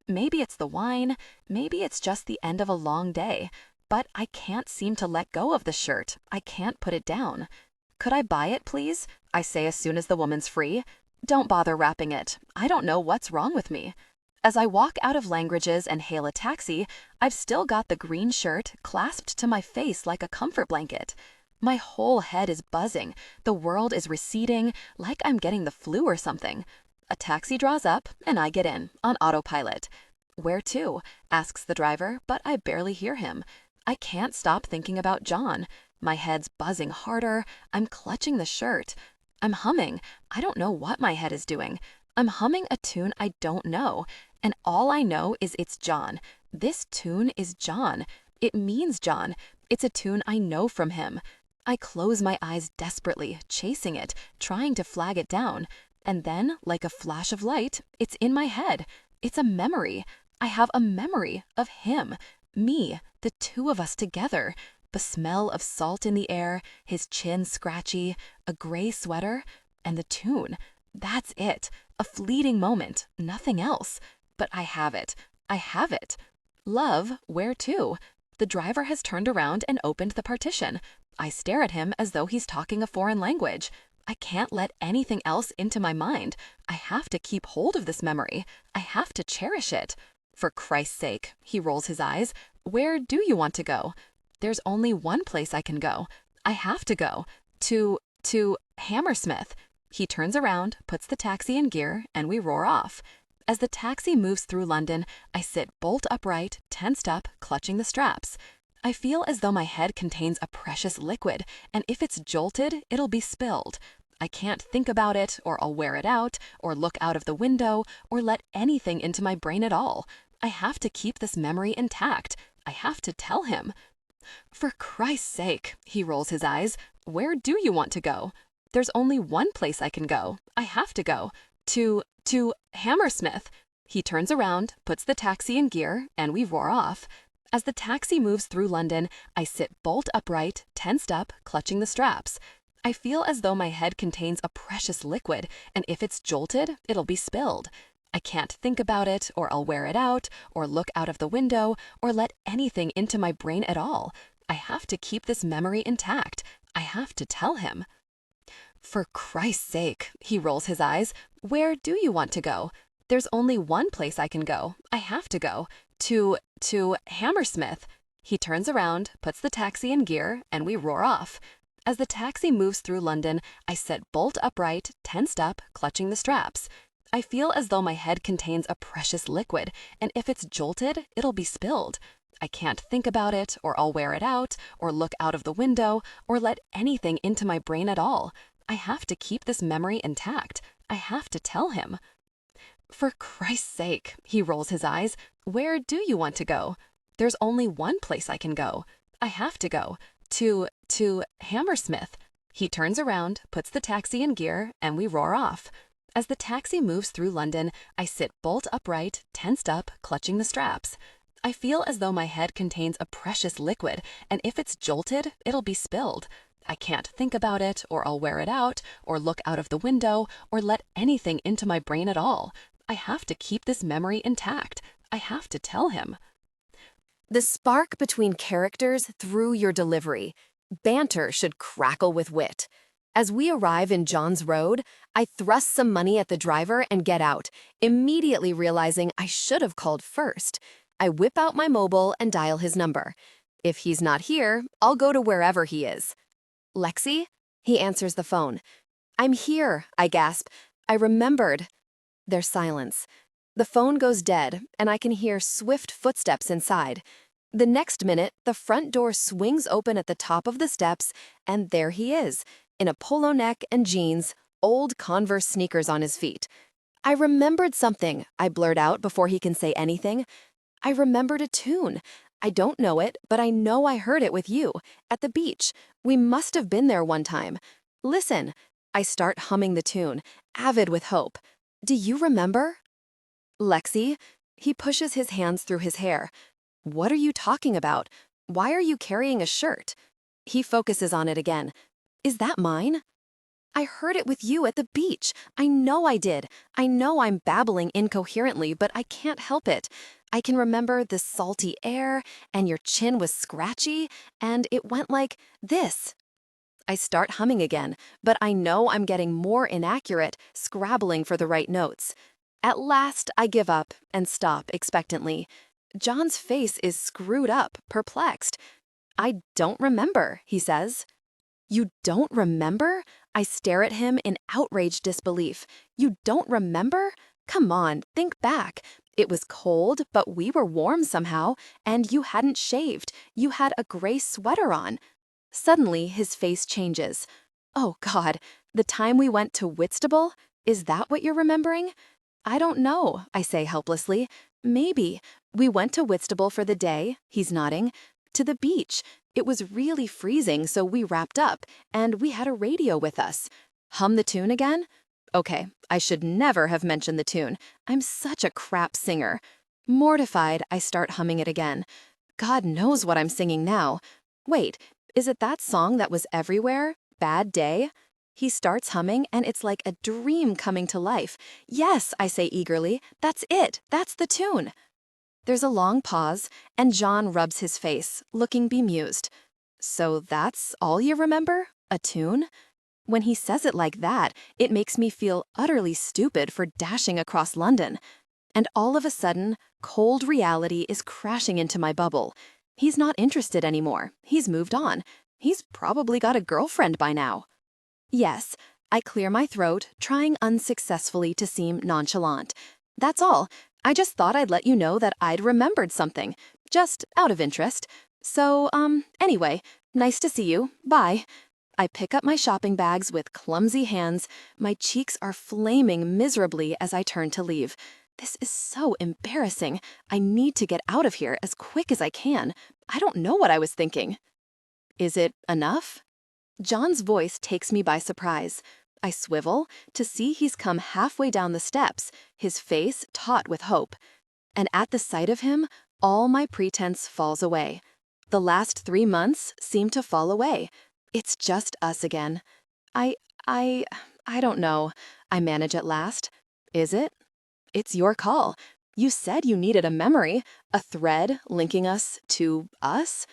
Maybe it's the wine, maybe it's just the end of a long day, but I can't seem to let go of the shirt. I can't put it down. Could I buy it, please? I say as soon as the woman's free. Don't bother wrapping it. I don't know what's wrong with me. As I walk out of Langridge's and hail a taxi, I've still got the green shirt clasped to my face like a comfort blanket. My whole head is buzzing. The world is receding, like I'm getting the flu or something. A taxi draws up, and I get in, on autopilot. Where to? Asks the driver, but I barely hear him. I can't stop thinking about John. My head's buzzing harder. I'm clutching the shirt. I'm humming. I don't know what my head is doing. I'm humming a tune I don't know. And all I know is it's John. This tune is John. It means John. It's a tune I know from him. I close my eyes desperately, chasing it, trying to flag it down. And then, like a flash of light, it's in my head. It's a memory. I have a memory of him. Me, the two of us together. The smell of salt in the air, his chin scratchy, a gray sweater, and the tune. That's it. A fleeting moment, nothing else. But I have it. I have it. Love, where to? The driver has turned around and opened the partition. I stare at him as though he's talking a foreign language. I can't let anything else into my mind. I have to keep hold of this memory. I have to cherish it. For Christ's sake, he rolls his eyes. Where do you want to go? There's only one place I can go. I have to go. To Hammersmith. He turns around, puts the taxi in gear, and we roar off. As the taxi moves through London, I sit bolt upright, tensed up, clutching the straps. I feel as though my head contains a precious liquid, and if it's jolted, it'll be spilled. I can't think about it, or I'll wear it out, or look out of the window, or let anything into my brain at all. I have to keep this memory intact. I have to tell him. For Christ's sake, he rolls his eyes. Where do you want to go? There's only one place I can go. I have to go. To Hammersmith. He turns around, puts the taxi in gear, and we roar off. As the taxi moves through London, I sit bolt upright, tensed up, clutching the straps. I feel as though my head contains a precious liquid, and if it's jolted, it'll be spilled. I can't think about it, or I'll wear it out, or look out of the window, or let anything into my brain at all. I have to keep this memory intact. I have to tell him. For Christ's sake, he rolls his eyes. Where do you want to go? There's only one place I can go. I have to go. To Hammersmith. He turns around, puts the taxi in gear, and we roar off. As the taxi moves through London, I sit bolt upright, tensed up, clutching the straps. I feel as though my head contains a precious liquid, and if it's jolted, it'll be spilled. I can't think about it, or I'll wear it out, or look out of the window, or let anything into my brain at all. I have to keep this memory intact. I have to tell him. For Christ's sake, he rolls his eyes. Where do you want to go? There's only one place I can go. I have to go. To Hammersmith. He turns around, puts the taxi in gear, and we roar off. As the taxi moves through London, I sit bolt upright, tensed up, clutching the straps. I feel as though my head contains a precious liquid, and if it's jolted, it'll be spilled. I can't think about it, or I'll wear it out, or look out of the window, or let anything into my brain at all. I have to keep this memory intact. I have to tell him. The spark between characters through your delivery. Banter should crackle with wit. As we arrive in John's Road, I thrust some money at the driver and get out, immediately realizing I should have called first. I whip out my mobile and dial his number. If he's not here, I'll go to wherever he is. Lexi? He answers the phone. I'm here, I gasp. I remembered. There's silence. The phone goes dead, and I can hear swift footsteps inside. The next minute, the front door swings open at the top of the steps, and there he is, in a polo neck and jeans, old Converse sneakers on his feet. I remembered something, I blurt out before he can say anything. I remembered a tune. I don't know it, but I know I heard it with you, at the beach. We must have been there one time. Listen. I start humming the tune, avid with hope. Do you remember? Lexi? He pushes his hands through his hair. What are you talking about? Why are you carrying a shirt? He focuses on it again. Is that mine? I heard it with you at the beach. I know I did. I know I'm babbling incoherently, but I can't help it. I can remember the salty air, and your chin was scratchy, and it went like this. I start humming again, but I know I'm getting more inaccurate, scrabbling for the right notes. At last, I give up and stop expectantly. John's face is screwed up, perplexed. I don't remember, he says. You don't remember? I stare at him in outraged disbelief. You don't remember? Come on, think back. It was cold, but we were warm somehow, and you hadn't shaved. You had a gray sweater on. Suddenly, his face changes. Oh, God, the time we went to Whitstable? Is that what you're remembering? I don't know, I say helplessly. Maybe. We went to Whitstable for the day, he's nodding. To the beach. It was really freezing, so we wrapped up, and we had a radio with us. Hum the tune again? Okay, I should never have mentioned the tune. I'm such a crap singer. Mortified, I start humming it again. God knows what I'm singing now. Wait, is it that song that was everywhere? Bad Day? He starts humming, and it's like a dream coming to life. Yes, I say eagerly, that's it. That's the tune. There's a long pause, and John rubs his face, looking bemused. So that's all you remember? A tune? When he says it like that, it makes me feel utterly stupid for dashing across London. And all of a sudden, cold reality is crashing into my bubble. He's not interested anymore. He's moved on. He's probably got a girlfriend by now. Yes, I clear my throat, trying unsuccessfully to seem nonchalant. That's all. I just thought I'd let you know that I'd remembered something, just out of interest. So, anyway, nice to see you. Bye. I pick up my shopping bags with clumsy hands. My cheeks are flaming miserably as I turn to leave. This is so embarrassing. I need to get out of here as quick as I can. I don't know what I was thinking. Is it enough? John's voice takes me by surprise. I swivel to see he's come halfway down the steps, his face taut with hope. And at the sight of him, all my pretense falls away. The last 3 months seem to fall away. It's just us again. I don't know, I manage at last. Is it? It's your call. You said you needed a memory, a thread linking us to us.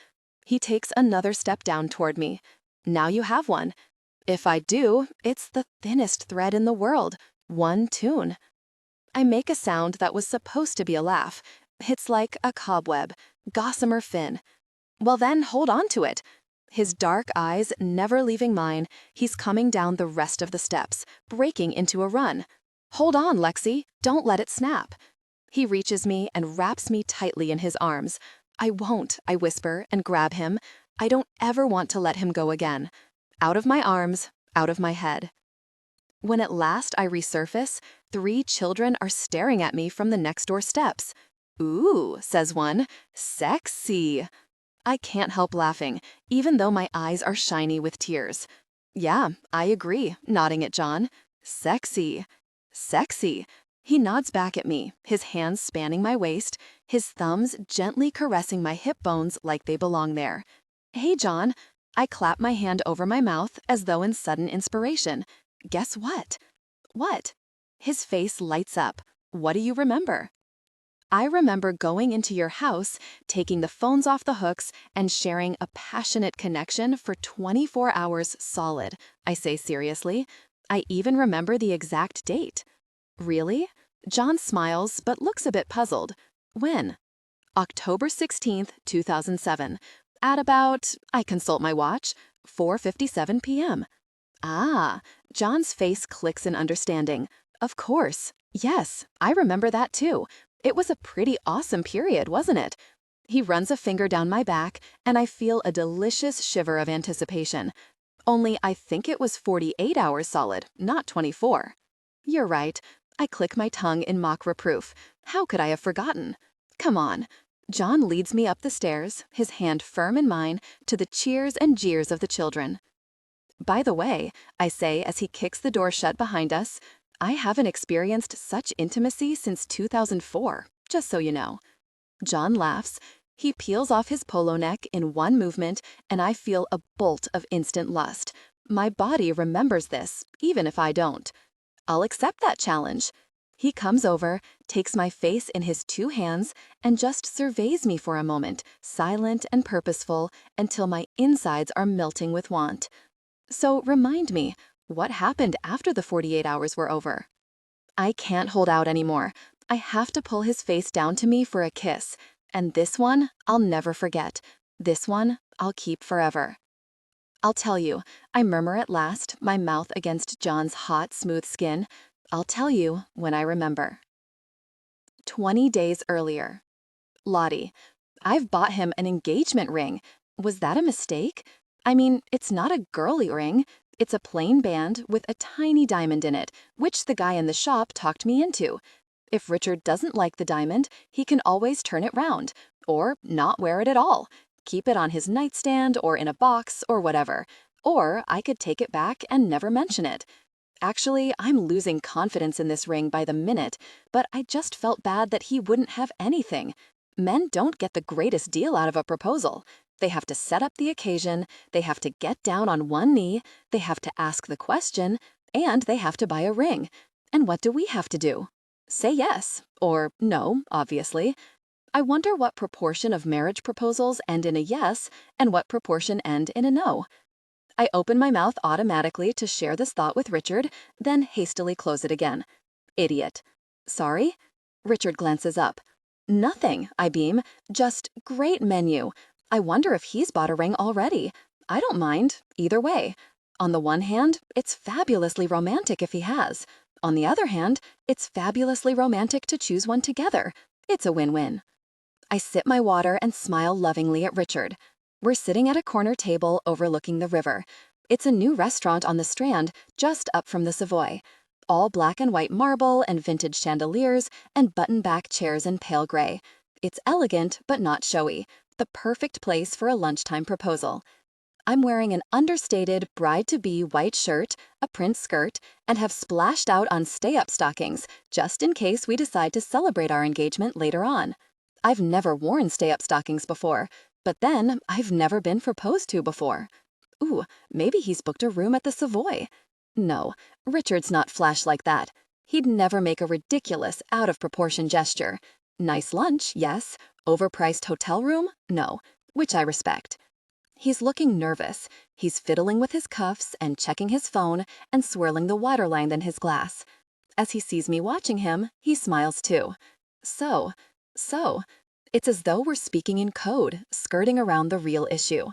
He takes another step down toward me. Now you have one. If I do, it's the thinnest thread in the world. One tune. I make a sound that was supposed to be a laugh. It's like a cobweb, gossamer fin. Well then, hold on to it. His dark eyes never leaving mine, he's coming down the rest of the steps, breaking into a run. Hold on, Lexi, don't let it snap. He reaches me and wraps me tightly in his arms. I won't, I whisper and grab him. I don't ever want to let him go again. Out of my arms, out of my head. When at last I resurface, 3 children are staring at me from the next door steps. Ooh, says one, sexy. I can't help laughing, even though my eyes are shiny with tears. Yeah, I agree, nodding at John. Sexy. Sexy. He nods back at me, his hands spanning my waist, his thumbs gently caressing my hip bones like they belong there. Hey, John. I clap my hand over my mouth as though in sudden inspiration. Guess what? What? His face lights up. What do you remember? I remember going into your house, taking the phones off the hooks, and sharing a passionate connection for 24 hours solid, I say seriously. I even remember the exact date. Really? John smiles but looks a bit puzzled. When? October 16th, 2007. At about, I consult my watch, 4:57 p.m. Ah, John's face clicks in understanding. Of course. Yes, I remember that too. It was a pretty awesome period, wasn't it? He runs a finger down my back, and I feel a delicious shiver of anticipation. Only I think it was 48 hours solid, not 24. You're right. I click my tongue in mock reproof. How could I have forgotten? Come on. John leads me up the stairs, his hand firm in mine, to the cheers and jeers of the children. By the way, I say as he kicks the door shut behind us, I haven't experienced such intimacy since 2004, just so you know. John laughs. He peels off his polo neck in one movement, and I feel a bolt of instant lust. My body remembers this, even if I don't. I'll accept that challenge. He comes over, takes my face in his 2 hands, and just surveys me for a moment, silent and purposeful, until my insides are melting with want. So remind me, what happened after the 48 hours were over? I can't hold out anymore. I have to pull his face down to me for a kiss. And this one, I'll never forget. This one, I'll keep forever. I'll tell you, I murmur at last, my mouth against John's hot, smooth skin. I'll tell you when I remember. 20 days earlier. Lottie, I've bought him an engagement ring. Was that a mistake? I mean, it's not a girly ring. It's a plain band with a tiny diamond in it, which the guy in the shop talked me into. If Richard doesn't like the diamond, he can always turn it round, or not wear it at all. Keep it on his nightstand or in a box or whatever. Or I could take it back and never mention it. Actually, I'm losing confidence in this ring by the minute, but I just felt bad that he wouldn't have anything. Men don't get the greatest deal out of a proposal. They have to set up the occasion, they have to get down on one knee, they have to ask the question, and they have to buy a ring. And what do we have to do? Say yes, or no, obviously. I wonder what proportion of marriage proposals end in a yes, and what proportion end in a no. I open my mouth automatically to share this thought with Richard, then hastily close it again. Idiot. Sorry? Richard glances up. Nothing, I beam. Just great menu. I wonder if he's bought a ring already. I don't mind, either way. On the one hand, it's fabulously romantic if he has. On the other hand, it's fabulously romantic to choose one together. It's a win-win. I sip my water and smile lovingly at Richard. We're sitting at a corner table overlooking the river. It's a new restaurant on the Strand, just up from the Savoy. All black and white marble and vintage chandeliers and button-back chairs in pale gray. It's elegant but not showy. The perfect place for a lunchtime proposal. I'm wearing an understated bride-to-be white shirt, a print skirt, and have splashed out on stay-up stockings, just in case we decide to celebrate our engagement later on. I've never worn stay-up stockings before, but then I've never been proposed to before. Ooh, maybe he's booked a room at the Savoy. No, Richard's not flash like that. He'd never make a ridiculous, out-of-proportion gesture. Nice lunch, yes. Overpriced hotel room? No, which I respect. He's looking nervous. He's fiddling with his cuffs and checking his phone and swirling the water line in his glass. As he sees me watching him, he smiles too. So, It's as though we're speaking in code, skirting around the real issue.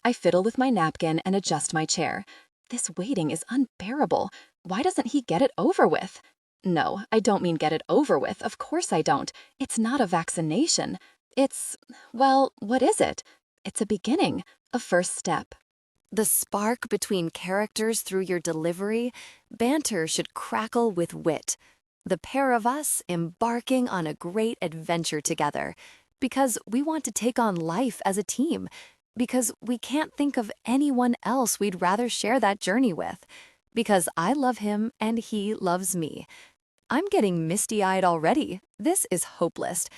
I fiddle with my napkin and adjust my chair. This waiting is unbearable. Why doesn't he get it over with? No, I don't mean get it over with. Of course I don't. It's not a vaccination. Well, what is it? It's a beginning, a first step. The spark between characters through your delivery, banter should crackle with wit. The pair of us embarking on a great adventure together. Because we want to take on life as a team. Because we can't think of anyone else we'd rather share that journey with. Because I love him and he loves me. I'm getting misty-eyed already. This is hopeless.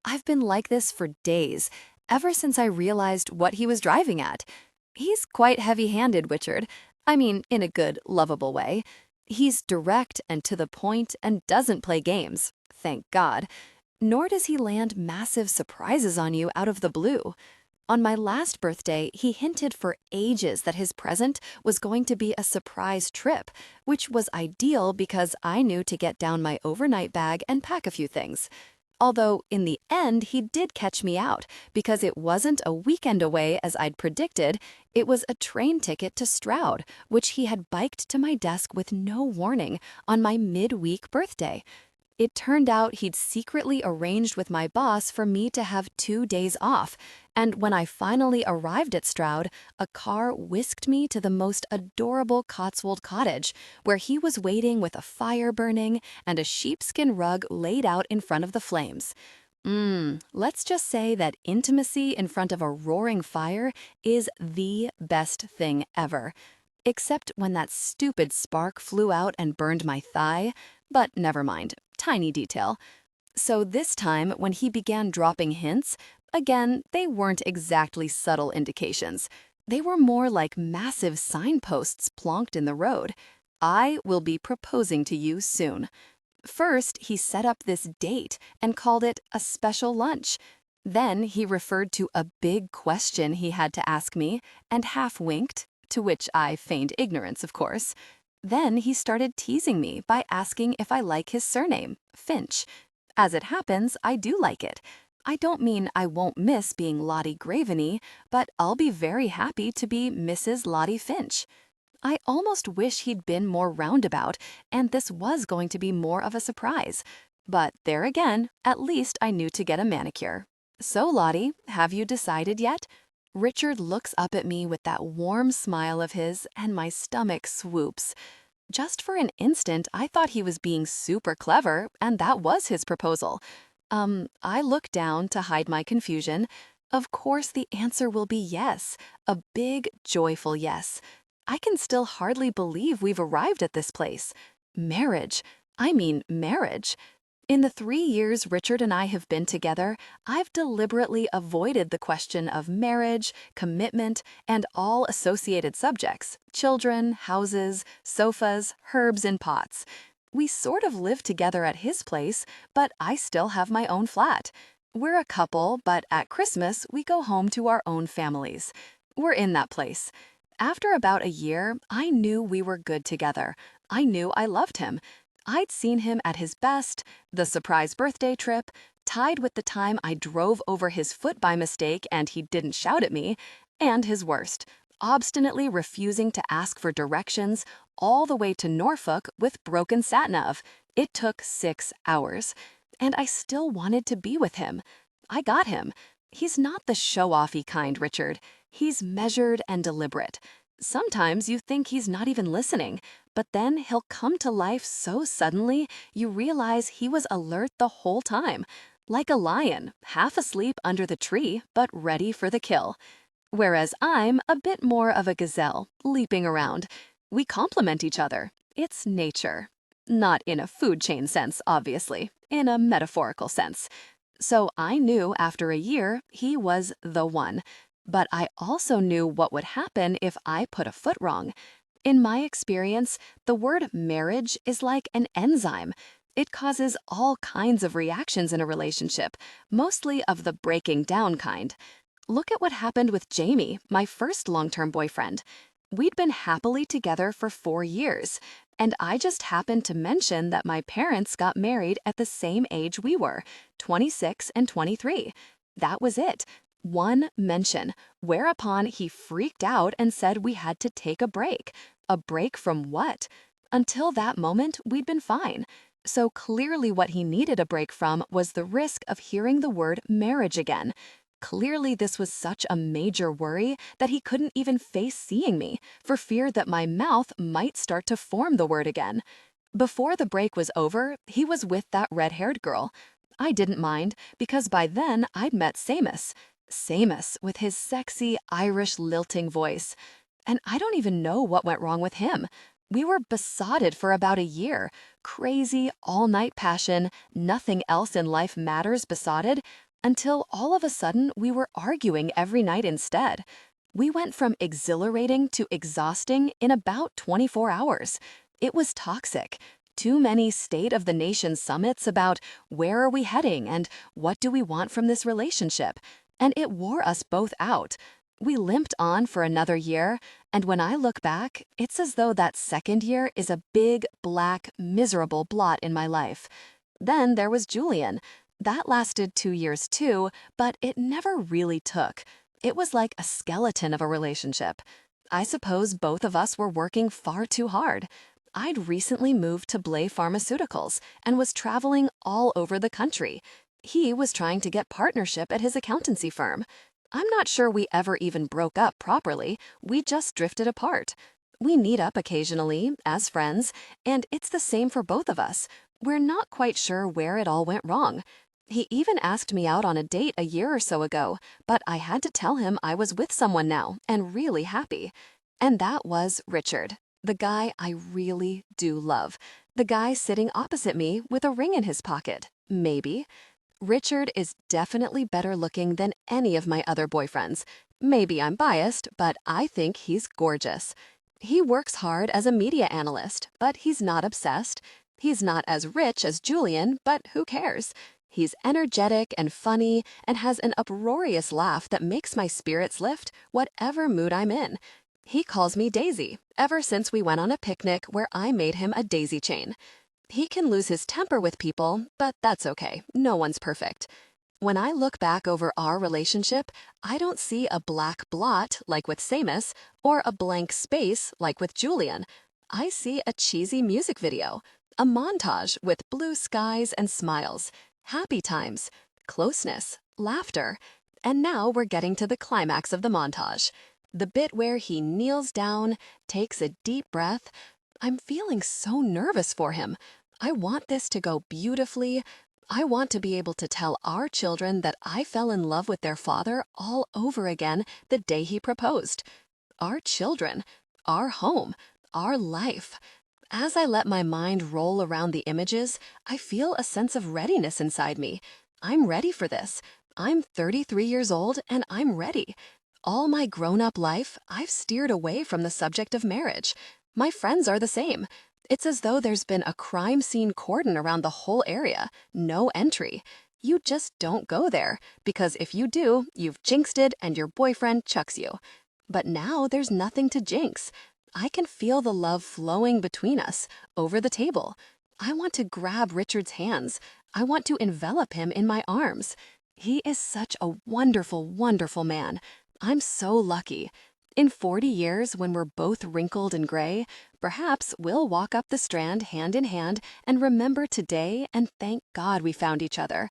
I've been like this for days, ever since I realized what he was driving at. He's quite heavy-handed, Richard. I mean, in a good, lovable way. He's direct and to the point and doesn't play games, thank God. Nor does he land massive surprises on you out of the blue. On my last birthday, he hinted for ages that his present was going to be a surprise trip, which was ideal because I knew to get down my overnight bag and pack a few things. Although, in the end, he did catch me out because it wasn't a weekend away as I'd predicted, it was a train ticket to Stroud, which he had biked to my desk with no warning on my mid-week birthday. It turned out he'd secretly arranged with my boss for me to have 2 days off, and when I finally arrived at Stroud, a car whisked me to the most adorable Cotswold cottage, where he was waiting with a fire burning and a sheepskin rug laid out in front of the flames. Let's just say that intimacy in front of a roaring fire is the best thing ever. Except when that stupid spark flew out and burned my thigh, but never mind. Tiny detail. So this time, when he began dropping hints, again, they weren't exactly subtle indications. They were more like massive signposts plonked in the road. I will be proposing to you soon. First, he set up this date and called it a special lunch. Then he referred to a big question he had to ask me and half winked, to which I feigned ignorance, of course. Then he started teasing me by asking if I like his surname, Finch. As it happens, I do like it. I don't mean I won't miss being Lottie Graveney, but I'll be very happy to be Mrs. Lottie Finch. I almost wish he'd been more roundabout, and this was going to be more of a surprise. But there again, at least I knew to get a manicure. So, Lottie, have you decided yet? Richard looks up at me with that warm smile of his, and my stomach swoops. Just for an instant, I thought he was being super clever, and that was his proposal. I look down to hide my confusion. Of course, the answer will be yes, a big, joyful yes. I can still hardly believe we've arrived at this place. Marriage. I mean, marriage. In the 3 years Richard and I have been together, I've deliberately avoided the question of marriage, commitment, and all associated subjects: children, houses, sofas, herbs in pots. We sort of live together at his place, but I still have my own flat. We're a couple, but at Christmas, we go home to our own families. We're in that place. After about a year, I knew we were good together. I knew I loved him. I'd seen him at his best, the surprise birthday trip, tied with the time I drove over his foot by mistake and he didn't shout at me, and his worst, obstinately refusing to ask for directions all the way to Norfolk with broken sat-nav. It took 6 hours, and I still wanted to be with him. I got him. He's not the show-offy kind, Richard. He's measured and deliberate. Sometimes you think he's not even listening, but then he'll come to life so suddenly you realize he was alert the whole time, like a lion, half asleep under the tree but ready for the kill. Whereas I'm a bit more of a gazelle, leaping around. We complement each other. It's nature. Not in a food chain sense, obviously, in a metaphorical sense. So I knew after a year he was the one. But I also knew what would happen if I put a foot wrong. In my experience, the word marriage is like an enzyme. It causes all kinds of reactions in a relationship, mostly of the breaking down kind. Look at what happened with Jamie, my first long-term boyfriend. We'd been happily together for 4 years, and I just happened to mention that my parents got married at the same age we were, 26 and 23. That was it. One mention, whereupon he freaked out and said we had to take a break. A break from what? Until that moment, we'd been fine. So clearly what he needed a break from was the risk of hearing the word marriage again. Clearly this was such a major worry that he couldn't even face seeing me, for fear that my mouth might start to form the word again. Before the break was over, he was with that red-haired girl. I didn't mind, because by then I'd met Seamus. Seamus, with his sexy, Irish lilting voice. And I don't even know what went wrong with him. We were besotted for about a year. Crazy, all-night passion, nothing else in life matters besotted, until all of a sudden we were arguing every night instead. We went from exhilarating to exhausting in about 24 hours. It was toxic. Too many State of the Nation summits about where are we heading and what do we want from this relationship. And it wore us both out. We limped on for another year, and when I look back, it's as though that second year is a big, black, miserable blot in my life. Then there was Julian. That lasted 2 years too, but it never really took. It was like a skeleton of a relationship. I suppose both of us were working far too hard. I'd recently moved to Blay Pharmaceuticals and was traveling all over the country. He was trying to get partnership at his accountancy firm. I'm not sure we ever even broke up properly, we just drifted apart. We meet up occasionally, as friends, and it's the same for both of us. We're not quite sure where it all went wrong. He even asked me out on a date a year or so ago, but I had to tell him I was with someone now, and really happy. And that was Richard, the guy I really do love. The guy sitting opposite me with a ring in his pocket, maybe. Richard is definitely better looking than any of my other boyfriends. Maybe I'm biased, but I think he's gorgeous. He works hard as a media analyst, but he's not obsessed. He's not as rich as Julian, but who cares? He's energetic and funny and has an uproarious laugh that makes my spirits lift whatever mood I'm in. He calls me Daisy, ever since we went on a picnic where I made him a daisy chain. He can lose his temper with people, but that's okay. No one's perfect. When I look back over our relationship, I don't see a black blot like with Seamus or a blank space like with Julian. I see a cheesy music video, a montage with blue skies and smiles, happy times, closeness, laughter. And now we're getting to the climax of the montage. The bit where he kneels down, takes a deep breath. I'm feeling so nervous for him. I want this to go beautifully. I want to be able to tell our children that I fell in love with their father all over again the day he proposed. Our children, our home, our life. As I let my mind roll around the images, I feel a sense of readiness inside me. I'm ready for this. I'm 33 years old and I'm ready. All my grown-up life, I've steered away from the subject of marriage. My friends are the same. It's as though there's been a crime scene cordon around the whole area. No entry. You just don't go there, because if you do, you've jinxed it and your boyfriend chucks you. But now there's nothing to jinx. I can feel the love flowing between us, over the table. I want to grab Richard's hands. I want to envelop him in my arms. He is such a wonderful, wonderful man. I'm so lucky. In 40 years, when we're both wrinkled and gray, perhaps we'll walk up the Strand hand in hand and remember today and thank God we found each other.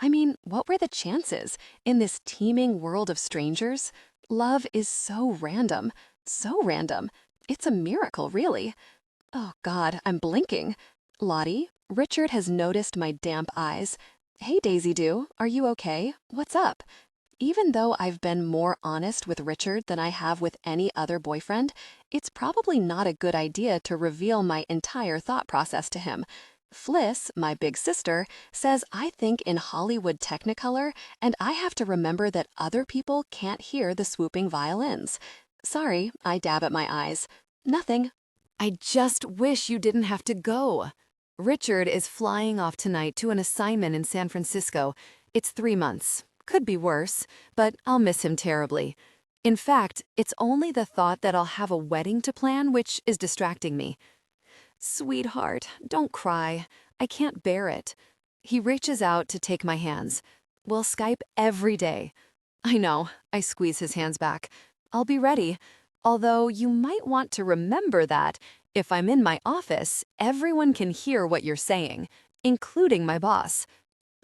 I mean, what were the chances in this teeming world of strangers? Love is so random, so random. It's a miracle, really. Oh God, I'm blinking. Lottie, Richard has noticed my damp eyes. Hey, Daisy Doo, are you okay? What's up? Even though I've been more honest with Richard than I have with any other boyfriend, it's probably not a good idea to reveal my entire thought process to him. Fliss, my big sister, says I think in Hollywood Technicolor, and I have to remember that other people can't hear the swooping violins. Sorry, I dab at my eyes. Nothing. I just wish you didn't have to go. Richard is flying off tonight to an assignment in San Francisco. It's 3 months. Could be worse, but I'll miss him terribly. In fact, it's only the thought that I'll have a wedding to plan which is distracting me. Sweetheart, don't cry. I can't bear it. He reaches out to take my hands. We'll Skype every day. I know, I squeeze his hands back. I'll be ready. Although you might want to remember that if I'm in my office, everyone can hear what you're saying, including my boss.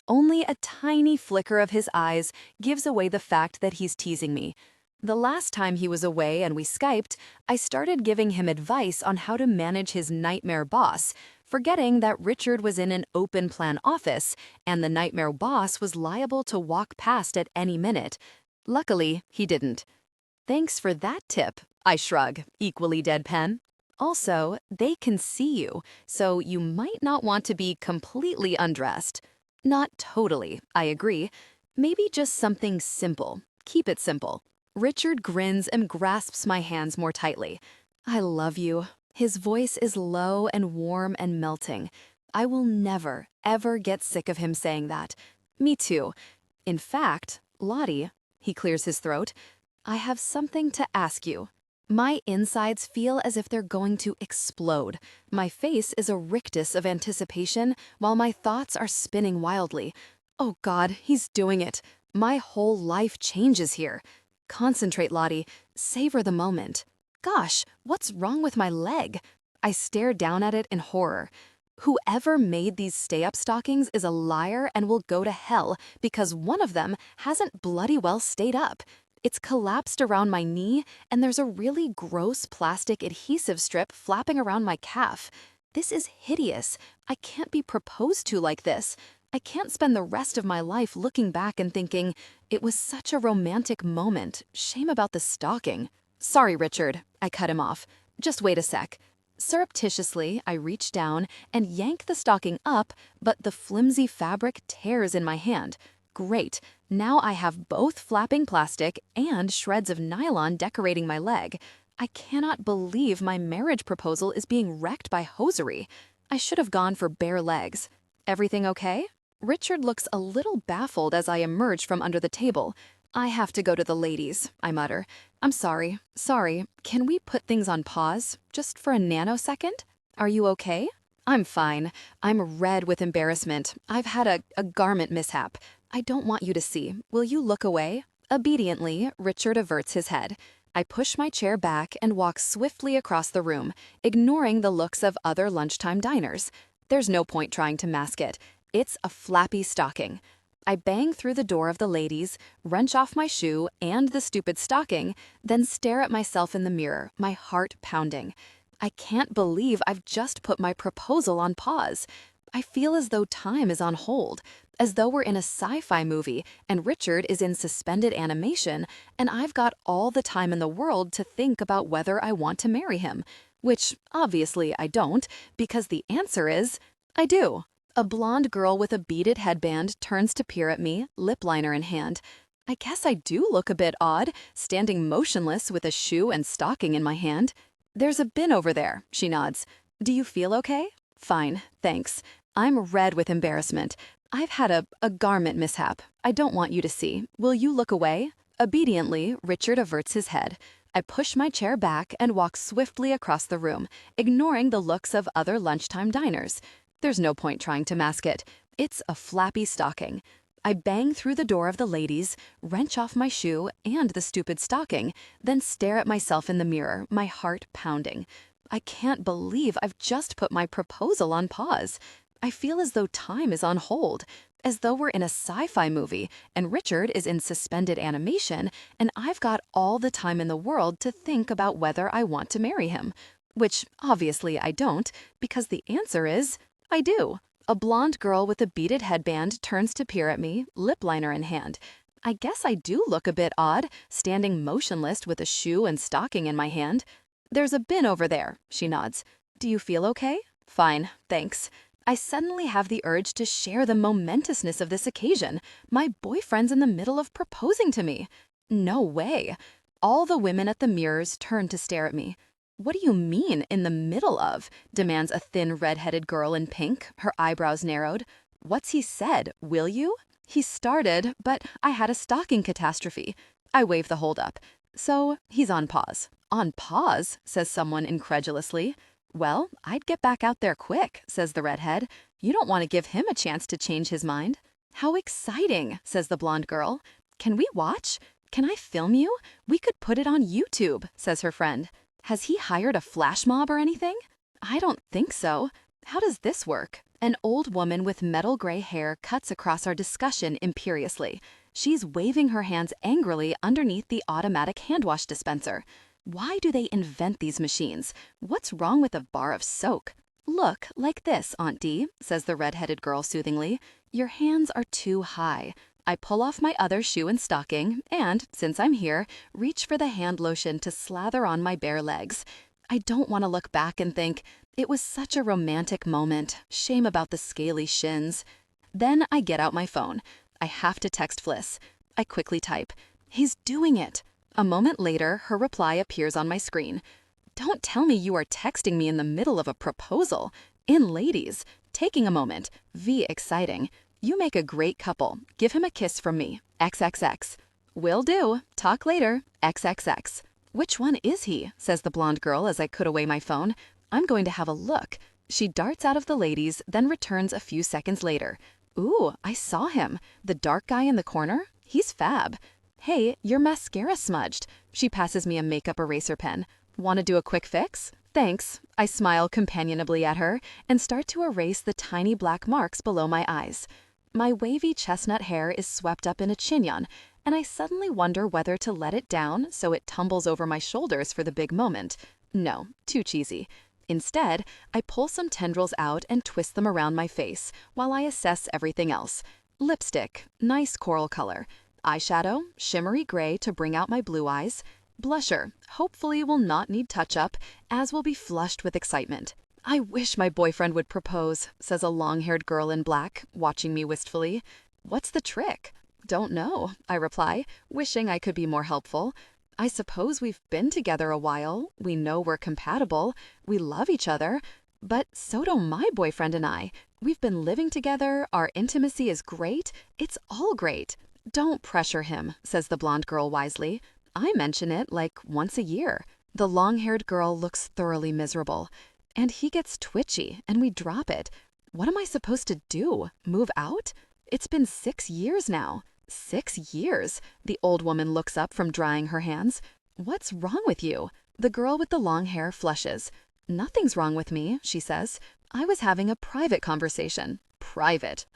Only a tiny flicker of his eyes gives away the fact that he's teasing me. The last time he was away and we Skyped, I started giving him advice on how to manage his nightmare boss, forgetting that Richard was in an open-plan office and the nightmare boss was liable to walk past at any minute. Luckily, he didn't. Thanks for that tip, I shrug, equally deadpan. Also, they can see you, so you might not want to be completely undressed. Not totally, I agree. Maybe just something simple. Keep it simple. Richard grins and grasps my hands more tightly. I love you. His voice is low and warm and melting. I will never, ever get sick of him saying that. Me too. In fact, Lottie, he clears his throat, I have something to ask you. My insides feel as if they're going to explode. My face is a rictus of anticipation, while my thoughts are spinning wildly. Oh God, he's doing it. My whole life changes here. Concentrate, Lottie. Savor the moment. Gosh, what's wrong with my leg? I stare down at it in horror. Whoever made these stay-up stockings is a liar and will go to hell because one of them hasn't bloody well stayed up. It's collapsed around my knee, and there's a really gross plastic adhesive strip flapping around my calf. This is hideous. I can't be proposed to like this. I can't spend the rest of my life looking back and thinking, it was such a romantic moment. Shame about the stocking. Sorry, Richard. I cut him off. Just wait a sec. Surreptitiously, I reach down and yank the stocking up, but the flimsy fabric tears in my hand. Great. Now I have both flapping plastic and shreds of nylon decorating my leg. I cannot believe my marriage proposal is being wrecked by hosiery. I should have gone for bare legs. Everything okay? Richard looks a little baffled as I emerge from under the table. I have to go to the ladies, I mutter. I'm sorry. Can we put things on pause, just for a nanosecond? Are you okay? I'm fine. I'm red with embarrassment. I've had a garment mishap. I don't want you to see. Will you look away? Obediently, Richard averts his head. I push my chair back and walk swiftly across the room, ignoring the looks of other lunchtime diners. There's no point trying to mask it. It's a flappy stocking. I bang through the door of the ladies, wrench off my shoe and the stupid stocking, then stare at myself in the mirror, my heart pounding. I can't believe I've just put my proposal on pause. I feel as though time is on hold, as though we're in a sci-fi movie and Richard is in suspended animation and I've got all the time in the world to think about whether I want to marry him, which obviously I don't, because the answer is, I do. A blonde girl with a beaded headband turns to peer at me, lip liner in hand. I guess I do look a bit odd, standing motionless with a shoe and stocking in my hand. There's a bin over there, she nods. Do you feel okay? Fine, thanks. I'm red with embarrassment. I've had a garment mishap. I don't want you to see. Will you look away? Obediently, Richard averts his head. I push my chair back and walk swiftly across the room, ignoring the looks of other lunchtime diners. There's no point trying to mask it. It's a flappy stocking. I bang through the door of the ladies, wrench off my shoe and the stupid stocking, then stare at myself in the mirror, my heart pounding. I can't believe I've just put my proposal on pause. I feel as though time is on hold, as though we're in a sci-fi movie and Richard is in suspended animation and I've got all the time in the world to think about whether I want to marry him. Which obviously I don't, because the answer is, I do. A blonde girl with a beaded headband turns to peer at me, lip liner in hand. I guess I do look a bit odd, standing motionless with a shoe and stocking in my hand. There's a bin over there, she nods. Do you feel okay? Fine, thanks. I suddenly have the urge to share the momentousness of this occasion. My boyfriend's in the middle of proposing to me. No way. All the women at the mirrors turn to stare at me. What do you mean, in the middle of? Demands a thin red-headed girl in pink, her eyebrows narrowed. What's he said? Will you? He started, but I had a stocking catastrophe. I wave the hold up. So he's on pause. On pause, says someone incredulously. Well, I'd get back out there quick, says the redhead. You don't want to give him a chance to change his mind. How exciting, says the blonde girl. Can we watch? Can I film you? We could put it on YouTube, says her friend. Has he hired a flash mob or anything? I don't think so. How does this work? An old woman with metal gray hair cuts across our discussion imperiously. She's waving her hands angrily underneath the automatic hand wash dispenser. Why do they invent these machines? What's wrong with a bar of soak? Look, like this, Aunt Dee, says the red-headed girl soothingly. Your hands are too high. I pull off my other shoe and stocking and, since I'm here, reach for the hand lotion to slather on my bare legs. I don't want to look back and think, it was such a romantic moment. Shame about the scaly shins. Then I get out my phone. I have to text Fliss. I quickly type, "He's doing it." A moment later, her reply appears on my screen. Don't tell me you are texting me in the middle of a proposal. In ladies. Taking a moment. V exciting. You make a great couple. Give him a kiss from me. XXX. Will do. Talk later. XXX. Which one is he? Says the blonde girl as I put away my phone. I'm going to have a look. She darts out of the ladies, then returns a few seconds later. Ooh, I saw him. The dark guy in the corner? He's fab. Hey, your mascara smudged. She passes me a makeup eraser pen. Want to do a quick fix? Thanks. I smile companionably at her and start to erase the tiny black marks below my eyes. My wavy chestnut hair is swept up in a chignon, and I suddenly wonder whether to let it down so it tumbles over my shoulders for the big moment. No, too cheesy. Instead, I pull some tendrils out and twist them around my face while I assess everything else. Lipstick, nice coral color. Eyeshadow, shimmery gray to bring out my blue eyes. Blusher, hopefully will not need touch-up, as will be flushed with excitement. I wish my boyfriend would propose, says a long-haired girl in black, watching me wistfully. What's the trick? Don't know, I reply, wishing I could be more helpful. I suppose we've been together a while, we know we're compatible, we love each other, but so do my boyfriend and I. We've been living together, our intimacy is great, it's all great. Don't pressure him, says the blonde girl wisely. I mention it like once a year. The long-haired girl looks thoroughly miserable. And he gets twitchy, and we drop it. What am I supposed to do? Move out? It's been 6 years now. 6 years. The old woman looks up from drying her hands. What's wrong with you? The girl with the long hair flushes. Nothing's wrong with me, she says. I was having a private conversation. Private.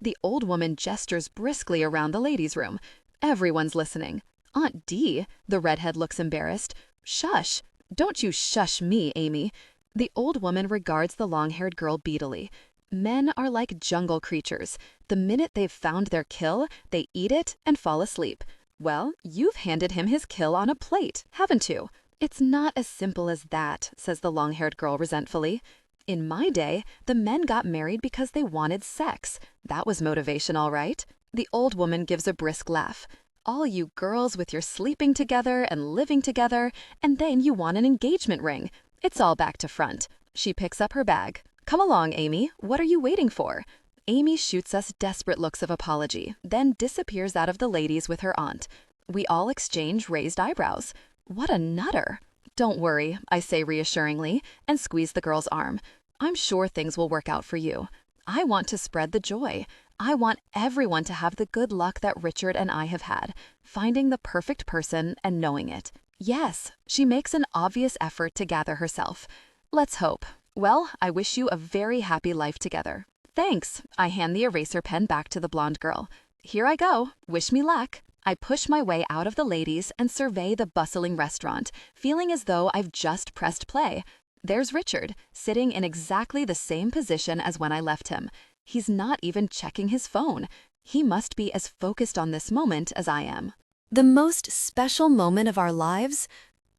The old woman gestures briskly around the ladies' room. Everyone's listening. Aunt Dee, the redhead looks embarrassed. Shush. Don't you shush me, Amy. The old woman regards the long-haired girl beadily. Men are like jungle creatures. The minute they've found their kill, they eat it and fall asleep. Well, you've handed him his kill on a plate, haven't you? It's not as simple as that, says the long-haired girl resentfully. In my day, the men got married because they wanted sex. That was motivation, all right. The old woman gives a brisk laugh. All you girls with your sleeping together and living together, and then you want an engagement ring. It's all back to front. She picks up her bag. Come along, Amy. What are you waiting for? Amy shoots us desperate looks of apology, then disappears out of the ladies with her aunt. We all exchange raised eyebrows. What a nutter. Don't worry, I say reassuringly, and squeeze the girl's arm. I'm sure things will work out for you. I want to spread the joy. I want everyone to have the good luck that Richard and I have had, finding the perfect person and knowing it. Yes, she makes an obvious effort to gather herself. Let's hope. Well, I wish you a very happy life together. Thanks. I hand the eraser pen back to the blonde girl. Here I go. Wish me luck. I push my way out of the ladies and survey the bustling restaurant, feeling as though I've just pressed play. There's Richard, sitting in exactly the same position as when I left him. He's not even checking his phone. He must be as focused on this moment as I am. The most special moment of our lives?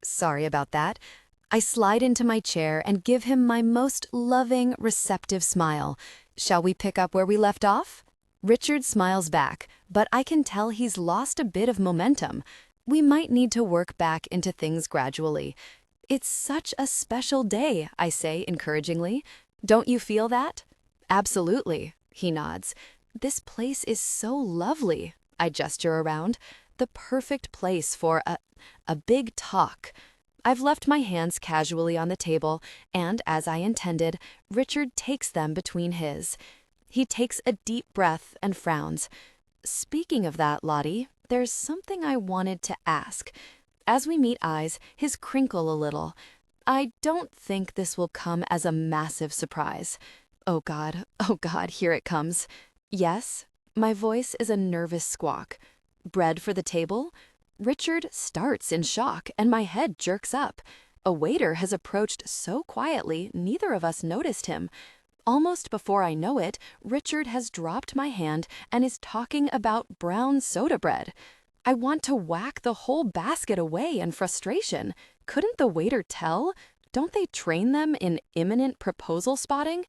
Sorry about that. I slide into my chair and give him my most loving, receptive smile. Shall we pick up where we left off? Richard smiles back, but I can tell he's lost a bit of momentum. We might need to work back into things gradually. It's such a special day, I say encouragingly. Don't you feel that? Absolutely, he nods. This place is so lovely. I gesture around. The perfect place for a big talk. I've left my hands casually on the table, and as I intended, Richard takes them between his. He takes a deep breath and frowns. Speaking of that, Lottie, there's something I wanted to ask. As we meet eyes, his crinkle a little. I don't think this will come as a massive surprise. Oh God, here it comes. Yes, my voice is a nervous squawk. Bread for the table? Richard starts in shock, and my head jerks up. A waiter has approached so quietly, neither of us noticed him. Almost before I know it, Richard has dropped my hand and is talking about brown soda bread. I want to whack the whole basket away in frustration. Couldn't the waiter tell? Don't they train them in imminent proposal spotting?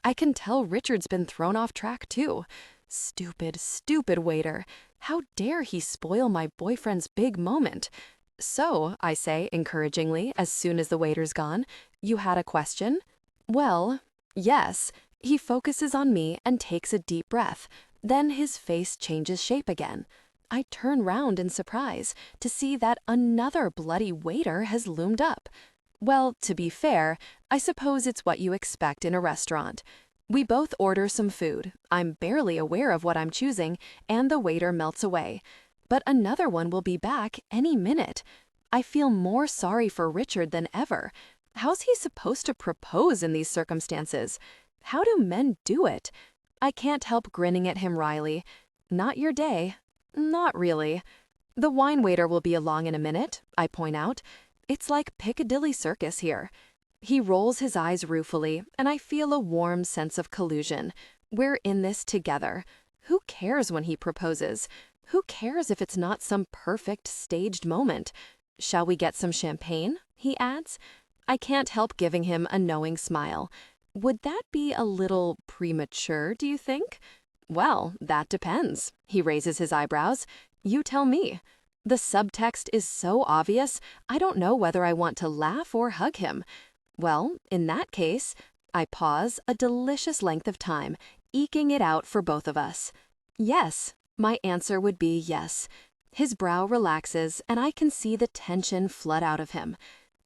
I can tell Richard's been thrown off track too. Stupid, stupid waiter. How dare he spoil my boyfriend's big moment? So, I say encouragingly as soon as the waiter's gone, you had a question? Well, yes. He focuses on me and takes a deep breath. Then his face changes shape again. I turn round in surprise to see that another bloody waiter has loomed up. Well, to be fair, I suppose it's what you expect in a restaurant. We both order some food. I'm barely aware of what I'm choosing, and the waiter melts away. But another one will be back any minute. I feel more sorry for Richard than ever. How's he supposed to propose in these circumstances? How do men do it? I can't help grinning at him wryly. Not your day. Not really. The wine waiter will be along in a minute, I point out. It's like Piccadilly Circus here. He rolls his eyes ruefully, and I feel a warm sense of collusion. We're in this together. Who cares when he proposes? Who cares if it's not some perfect staged moment? Shall we get some champagne? He adds. I can't help giving him a knowing smile. Would that be a little premature, do you think? Well, that depends. He raises his eyebrows. You tell me. The subtext is so obvious, I don't know whether I want to laugh or hug him. Well, in that case, I pause a delicious length of time, eking it out for both of us. Yes, my answer would be yes. His brow relaxes, and I can see the tension flood out of him.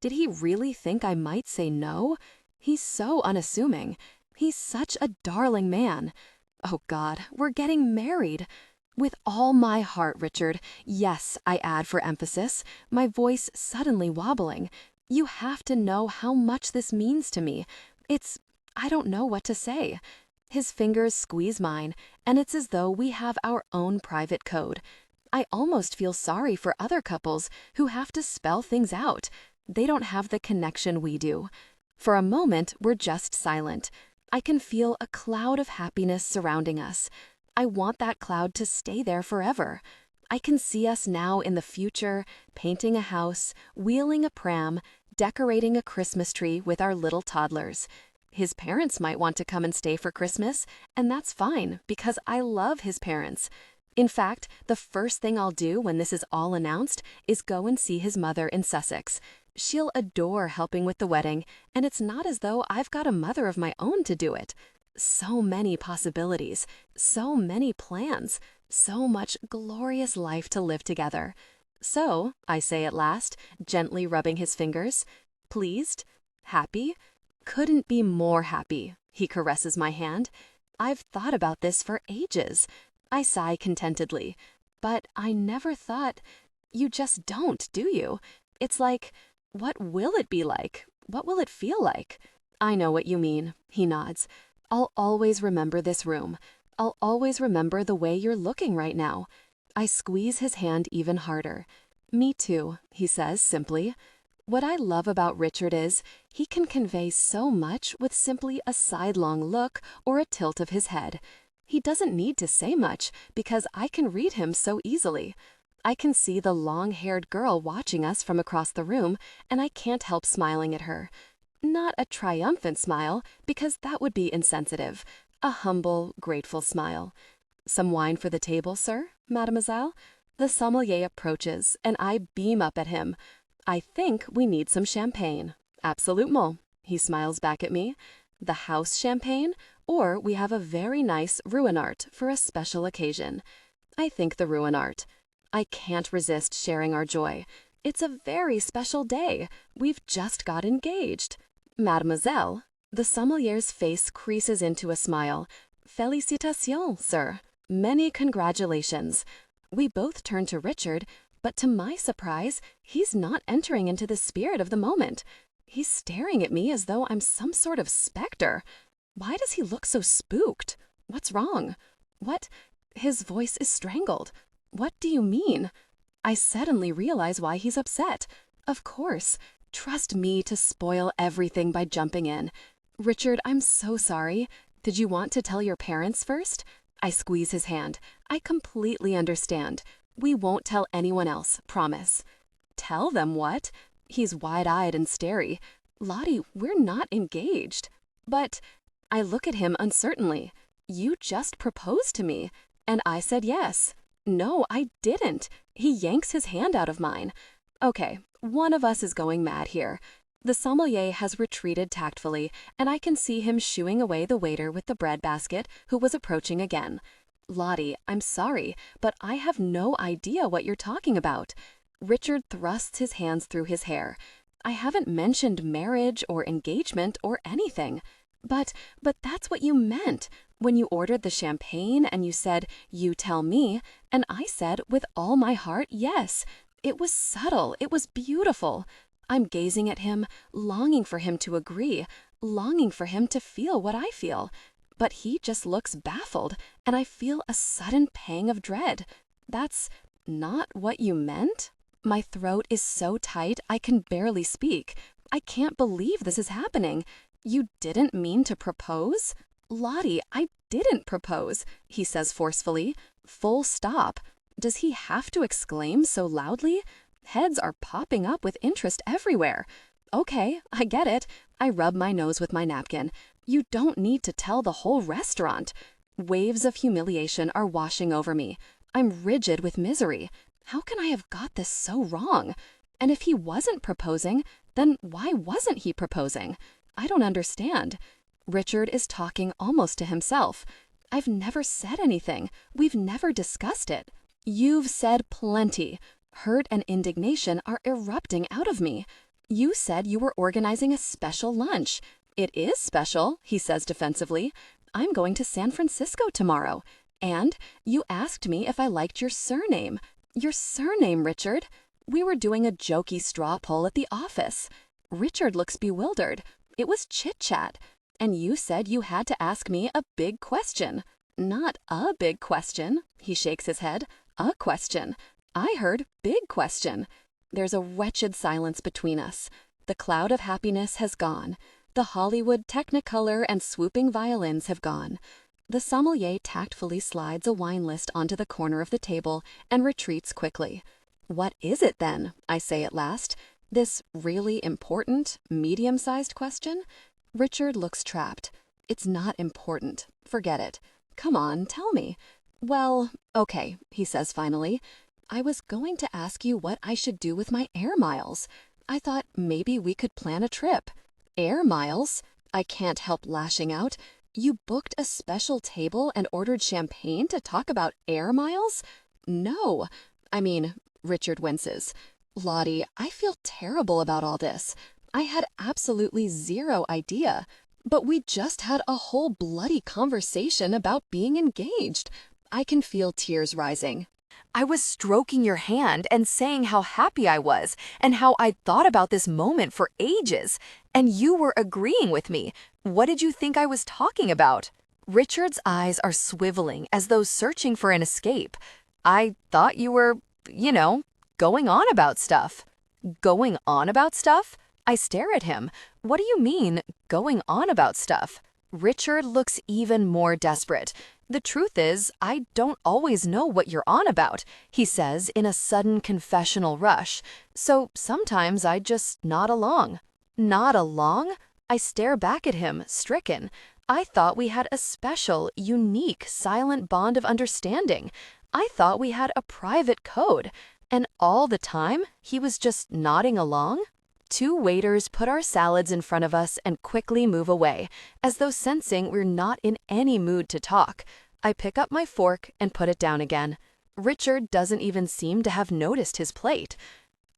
Did he really think I might say no? He's so unassuming. He's such a darling man. Oh God, we're getting married. With all my heart, Richard. Yes, I add for emphasis, my voice suddenly wobbling. You have to know how much this means to me. I don't know what to say. His fingers squeeze mine, and it's as though we have our own private code. I almost feel sorry for other couples who have to spell things out. They don't have the connection we do. For a moment, we're just silent. I can feel a cloud of happiness surrounding us. I want that cloud to stay there forever. I can see us now in the future, painting a house, wheeling a pram, decorating a Christmas tree with our little toddlers. His parents might want to come and stay for Christmas, and that's fine because I love his parents. In fact, the first thing I'll do when this is all announced is go and see his mother in Sussex. She'll adore helping with the wedding, and it's not as though I've got a mother of my own to do it. So many possibilities, so many plans, so much glorious life to live together. So, I say at last, gently rubbing his fingers, pleased? Happy? Couldn't be more happy. He caresses my hand. I've thought about this for ages. I sigh contentedly. But I never thought... You just don't, do you? It's like, what will it be like? What will it feel like? I know what you mean, he nods. I'll always remember this room. I'll always remember the way you're looking right now. I squeeze his hand even harder. Me too, he says simply. What I love about Richard is he can convey so much with simply a sidelong look or a tilt of his head. He doesn't need to say much because I can read him so easily. I can see the long-haired girl watching us from across the room, and I can't help smiling at her. Not a triumphant smile, because that would be insensitive. A humble, grateful smile. Some wine for the table, sir, mademoiselle? The sommelier approaches, and I beam up at him. I think we need some champagne. Absolument. He smiles back at me. The house champagne, or we have a very nice Ruinart for a special occasion. I think the Ruinart. I can't resist sharing our joy. It's a very special day. We've just got engaged. Mademoiselle, the sommelier's face creases into a smile. Félicitations, sir. Many congratulations. We both turn to Richard, but to my surprise, he's not entering into the spirit of the moment. He's staring at me as though I'm some sort of specter. Why does he look so spooked? What's wrong? What? His voice is strangled. What do you mean? I suddenly realize why he's upset. Of course. Trust me to spoil everything by jumping in. Richard, I'm so sorry. Did you want to tell your parents first? I squeeze his hand. I completely understand. We won't tell anyone else, promise. Tell them what? He's wide-eyed and starey. Lottie, we're not engaged. But I look at him uncertainly. You just proposed to me. And I said yes. No, I didn't. He yanks his hand out of mine. Okay, one of us is going mad here. The sommelier has retreated tactfully, and I can see him shooing away the waiter with the bread basket, who was approaching again. Lottie, I'm sorry, but I have no idea what you're talking about. Richard thrusts his hands through his hair. I haven't mentioned marriage or engagement or anything. But that's what you meant. When you ordered the champagne and you said, you tell me, and I said with all my heart, yes. It was subtle. It was beautiful. I'm gazing at him, longing for him to agree, longing for him to feel what I feel. But he just looks baffled, and I feel a sudden pang of dread. That's not what you meant? My throat is so tight I can barely speak. I can't believe this is happening. You didn't mean to propose? Lottie, I didn't propose, he says forcefully. Full stop. Does he have to exclaim so loudly? Heads are popping up with interest everywhere. Okay, I get it. I rub my nose with my napkin. You don't need to tell the whole restaurant. Waves of humiliation are washing over me. I'm rigid with misery. How can I have got this so wrong? And if he wasn't proposing, then why wasn't he proposing? I don't understand. Richard is talking almost to himself. I've never said anything. We've never discussed it. You've said plenty. Hurt and indignation are erupting out of me. You said you were organizing a special lunch. It is special, he says defensively. I'm going to San Francisco tomorrow. And you asked me if I liked your surname. Your surname, Richard. We were doing a jokey straw poll at the office. Richard looks bewildered. It was chit-chat. And you said you had to ask me a big question. Not a big question, he shakes his head. A question. I heard big question. There's a wretched silence between us. The cloud of happiness has gone. The Hollywood technicolor and swooping violins have gone. The sommelier tactfully slides a wine list onto the corner of the table and retreats quickly. What is it then? I say at last. This really important, medium-sized question? Richard looks trapped. It's not important. Forget it. Come on, tell me. Well, okay, he says finally. I was going to ask you what I should do with my air miles. I thought maybe we could plan a trip. Air miles? I can't help lashing out. You booked a special table and ordered champagne to talk about air miles? No. I mean, Richard winces. Lottie, I feel terrible about all this. I had absolutely zero idea. But we just had a whole bloody conversation about being engaged. I can feel tears rising. I was stroking your hand and saying how happy I was and how I'd thought about this moment for ages. And you were agreeing with me. What did you think I was talking about? Richard's eyes are swiveling as though searching for an escape. I thought you were, going on about stuff. Going on about stuff? I stare at him. What do you mean, going on about stuff? Richard looks even more desperate. The truth is, I don't always know what you're on about, he says in a sudden confessional rush. So sometimes I just nod along. Nod along? I stare back at him, stricken. I thought we had a special, unique, silent bond of understanding. I thought we had a private code. And all the time, he was just nodding along? Two waiters put our salads in front of us and quickly move away, as though sensing we're not in any mood to talk. I pick up my fork and put it down again. Richard doesn't even seem to have noticed his plate.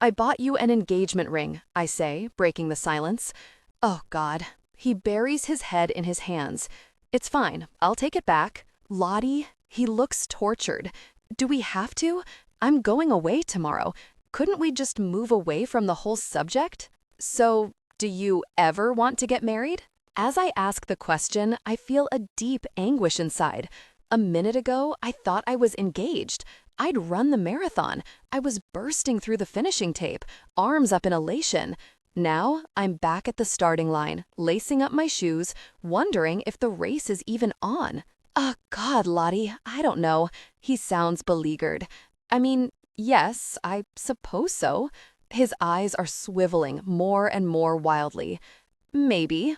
I bought you an engagement ring, I say, breaking the silence. Oh, God. He buries his head in his hands. It's fine. I'll take it back. Lottie, he looks tortured. Do we have to? I'm going away tomorrow. Couldn't we just move away from the whole subject? So, do you ever want to get married? As I ask the question, I feel a deep anguish inside. A minute ago, I thought I was engaged. I'd run the marathon. I was bursting through the finishing tape, arms up in elation. Now, I'm back at the starting line, lacing up my shoes, wondering if the race is even on. Oh, God, Lottie, I don't know. He sounds beleaguered. I mean, yes, I suppose so. His eyes are swiveling more and more wildly. Maybe,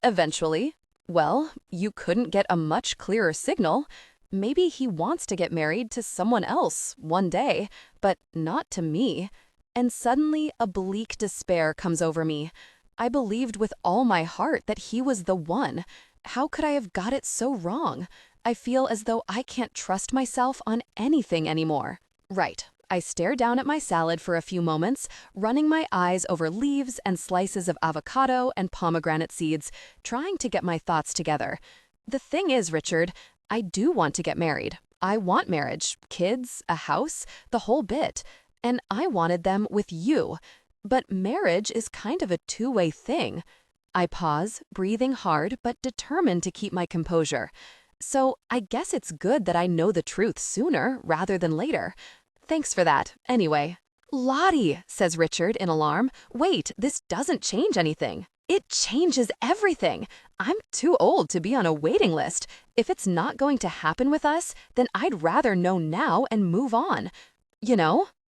eventually. Well, you couldn't get a much clearer signal. Maybe he wants to get married to someone else one day, but not to me. And suddenly a bleak despair comes over me. I believed with all my heart that he was the one. How could I have got it so wrong? I feel as though I can't trust myself on anything anymore. Right. I stare down at my salad for a few moments, running my eyes over leaves and slices of avocado and pomegranate seeds, trying to get my thoughts together. The thing is, Richard, I do want to get married. I want marriage, kids, a house, the whole bit. And I wanted them with you. But marriage is kind of a two-way thing. I pause, breathing hard but determined to keep my composure. So I guess it's good that I know the truth sooner rather than later. Thanks for that, anyway. Lottie, says Richard in alarm. Wait, this doesn't change anything. It changes everything. I'm too old to be on a waiting list. If it's not going to happen with us, then I'd rather know now and move on.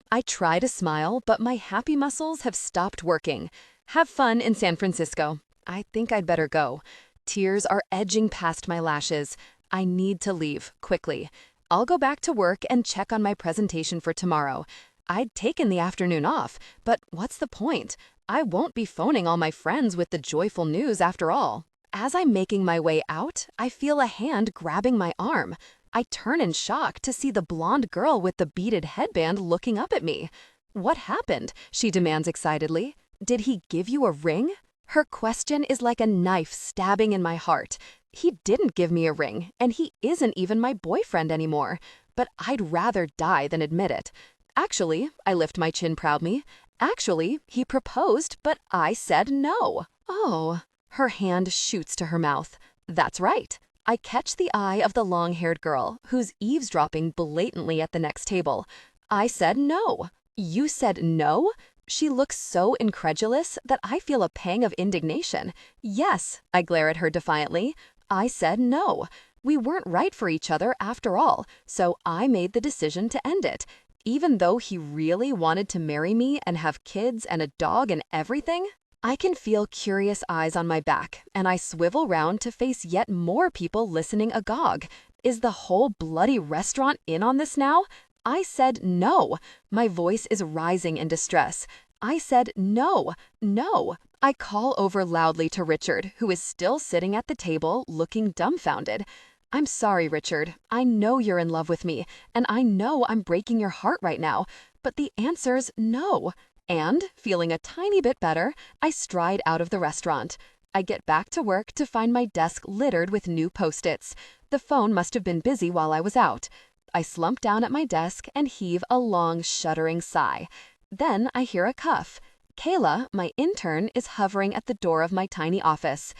I try to smile, but my happy muscles have stopped working. Have fun in San Francisco. I think I'd better go. Tears are edging past my lashes. I need to leave, quickly. I'll go back to work and check on my presentation for tomorrow. I'd taken the afternoon off, but what's the point? I won't be phoning all my friends with the joyful news after all. As I'm making my way out, I feel a hand grabbing my arm. I turn in shock to see the blonde girl with the beaded headband looking up at me. What happened? She demands excitedly. Did he give you a ring? Her question is like a knife stabbing in my heart. He didn't give me a ring, and he isn't even my boyfriend anymore. But I'd rather die than admit it. Actually, I lift my chin proudly. Actually, he proposed, but I said no. Oh. Her hand shoots to her mouth. That's right. I catch the eye of the long-haired girl, who's eavesdropping blatantly at the next table. I said no. You said no? She looks so incredulous that I feel a pang of indignation. Yes, I glare at her defiantly. I said no. We weren't right for each other after all, so I made the decision to end it. Even though he really wanted to marry me and have kids and a dog and everything, I can feel curious eyes on my back, and I swivel round to face yet more people listening agog. Is the whole bloody restaurant in on this now? I said no. My voice is rising in distress. I said no, no. I call over loudly to Richard, who is still sitting at the table, looking dumbfounded. I'm sorry, Richard. I know you're in love with me, and I know I'm breaking your heart right now, but the answer's no. And, feeling a tiny bit better, I stride out of the restaurant. I get back to work to find my desk littered with new Post-its. The phone must have been busy while I was out. I slump down at my desk and heave a long, shuddering sigh. Then I hear a cuff. Kayla, my intern, is hovering at the door of my tiny office.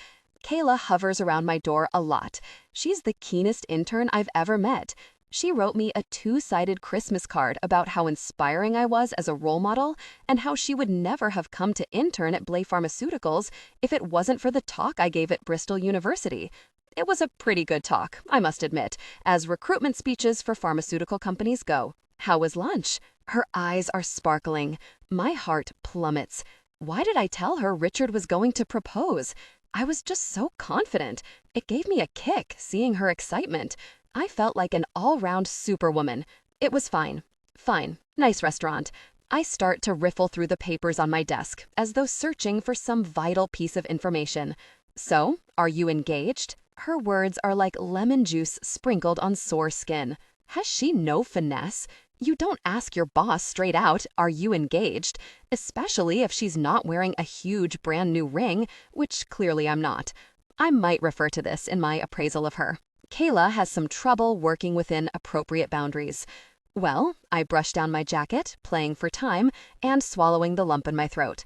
Kayla hovers around my door a lot. She's the keenest intern I've ever met. She wrote me a two-sided Christmas card about how inspiring I was as a role model and how she would never have come to intern at Blay Pharmaceuticals if it wasn't for the talk I gave at Bristol University. It was a pretty good talk, I must admit, as recruitment speeches for pharmaceutical companies go. How was lunch? Her eyes are sparkling. My heart plummets. Why did I tell her Richard was going to propose? I was just so confident. It gave me a kick seeing her excitement. I felt like an all-round superwoman. It was fine. Fine. Nice restaurant. I start to riffle through the papers on my desk, as though searching for some vital piece of information. So, are you engaged? Her words are like lemon juice sprinkled on sore skin. Has she no finesse? You don't ask your boss straight out, are you engaged? Especially if she's not wearing a huge brand new ring, which clearly I'm not. I might refer to this in my appraisal of her. Kayla has some trouble working within appropriate boundaries. Well, I brushed down my jacket, playing for time, and swallowing the lump in my throat.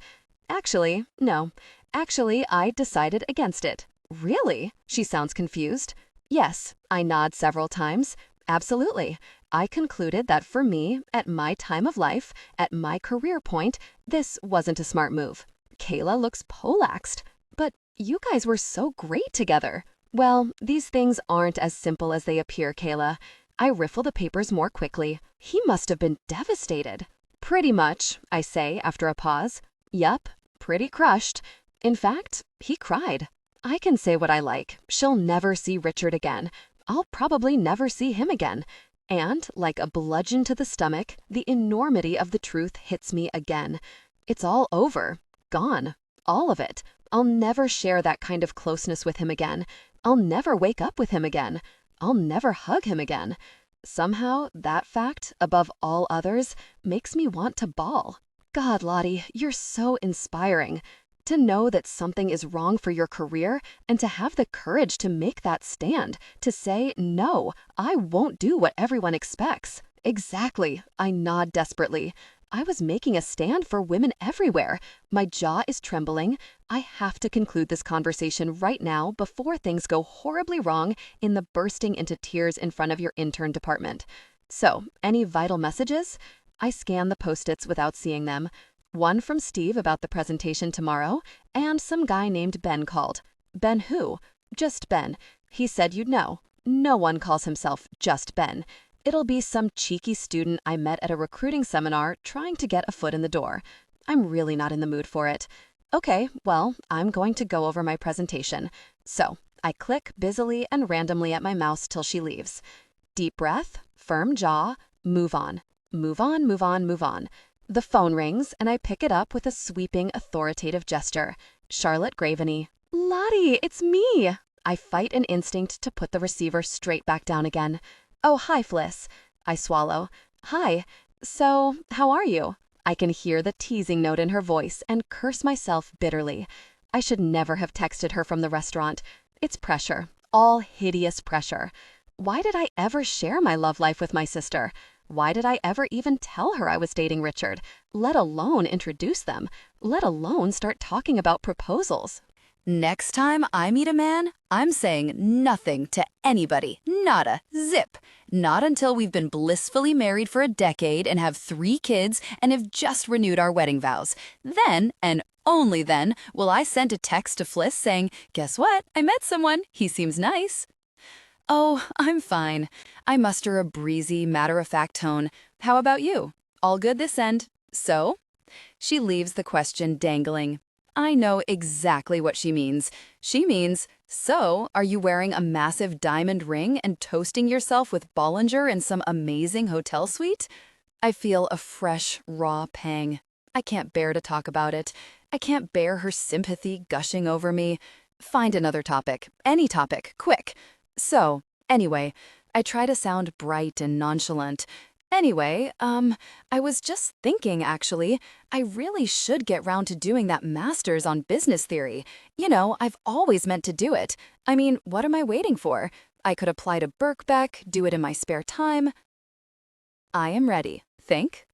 Actually, no. Actually, I decided against it. Really? She sounds confused. Yes, I nod several times. Absolutely. I concluded that for me, at my time of life, at my career point, this wasn't a smart move. Kayla looks polaxed. But you guys were so great together. Well, these things aren't as simple as they appear, Kayla. I riffle the papers more quickly. He must have been devastated. Pretty much, I say after a pause. Yup, pretty crushed. In fact, he cried. I can say what I like. She'll never see Richard again. I'll probably never see him again. And, like a bludgeon to the stomach, the enormity of the truth hits me again. It's all over. Gone. All of it. I'll never share that kind of closeness with him again. I'll never wake up with him again. I'll never hug him again. Somehow, that fact, above all others, makes me want to bawl. God, Lottie, you're so inspiring. To know that something is wrong for your career and to have the courage to make that stand, to say, no, I won't do what everyone expects. Exactly. I nod desperately. I was making a stand for women everywhere. My jaw is trembling. I have to conclude this conversation right now before things go horribly wrong in the bursting into tears in front of your intern department. So, any vital messages? I scan the post-its without seeing them. One from Steve about the presentation tomorrow, and some guy named Ben called. Ben who? Just Ben. He said you'd know. No one calls himself just Ben. It'll be some cheeky student I met at a recruiting seminar trying to get a foot in the door. I'm really not in the mood for it. Okay, well, I'm going to go over my presentation. So, I click busily and randomly at my mouse till she leaves. Deep breath, firm jaw, move on. Move on, move on, move on. The phone rings, and I pick it up with a sweeping, authoritative gesture. Charlotte Graveney. Lottie, it's me! I fight an instinct to put the receiver straight back down again. Oh, hi, Fliss. I swallow. Hi. So, how are you? I can hear the teasing note in her voice and curse myself bitterly. I should never have texted her from the restaurant. It's pressure. All hideous pressure. Why did I ever share my love life with my sister? Why did I ever even tell her I was dating Richard, let alone introduce them, let alone start talking about proposals? Next time I meet a man, I'm saying nothing to anybody. Nada. Zip. Not until we've been blissfully married for a decade and have 3 kids and have just renewed our wedding vows. Then, and only then, will I send a text to Fliss saying, "Guess what? I met someone. He seems nice." Oh, I'm fine. I muster a breezy, matter-of-fact tone. How about you? All good this end? So? She leaves the question dangling. I know exactly what she means. She means, so, are you wearing a massive diamond ring and toasting yourself with Bollinger in some amazing hotel suite? I feel a fresh, raw pang. I can't bear to talk about it. I can't bear her sympathy gushing over me. Find another topic. Any topic. Quick. So, anyway, I try to sound bright and nonchalant. Anyway, I was just thinking, actually, I really should get round to doing that master's on business theory. You know, I've always meant to do it. I mean, what am I waiting for? I could apply to Birkbeck, do it in my spare time. I am ready. Think?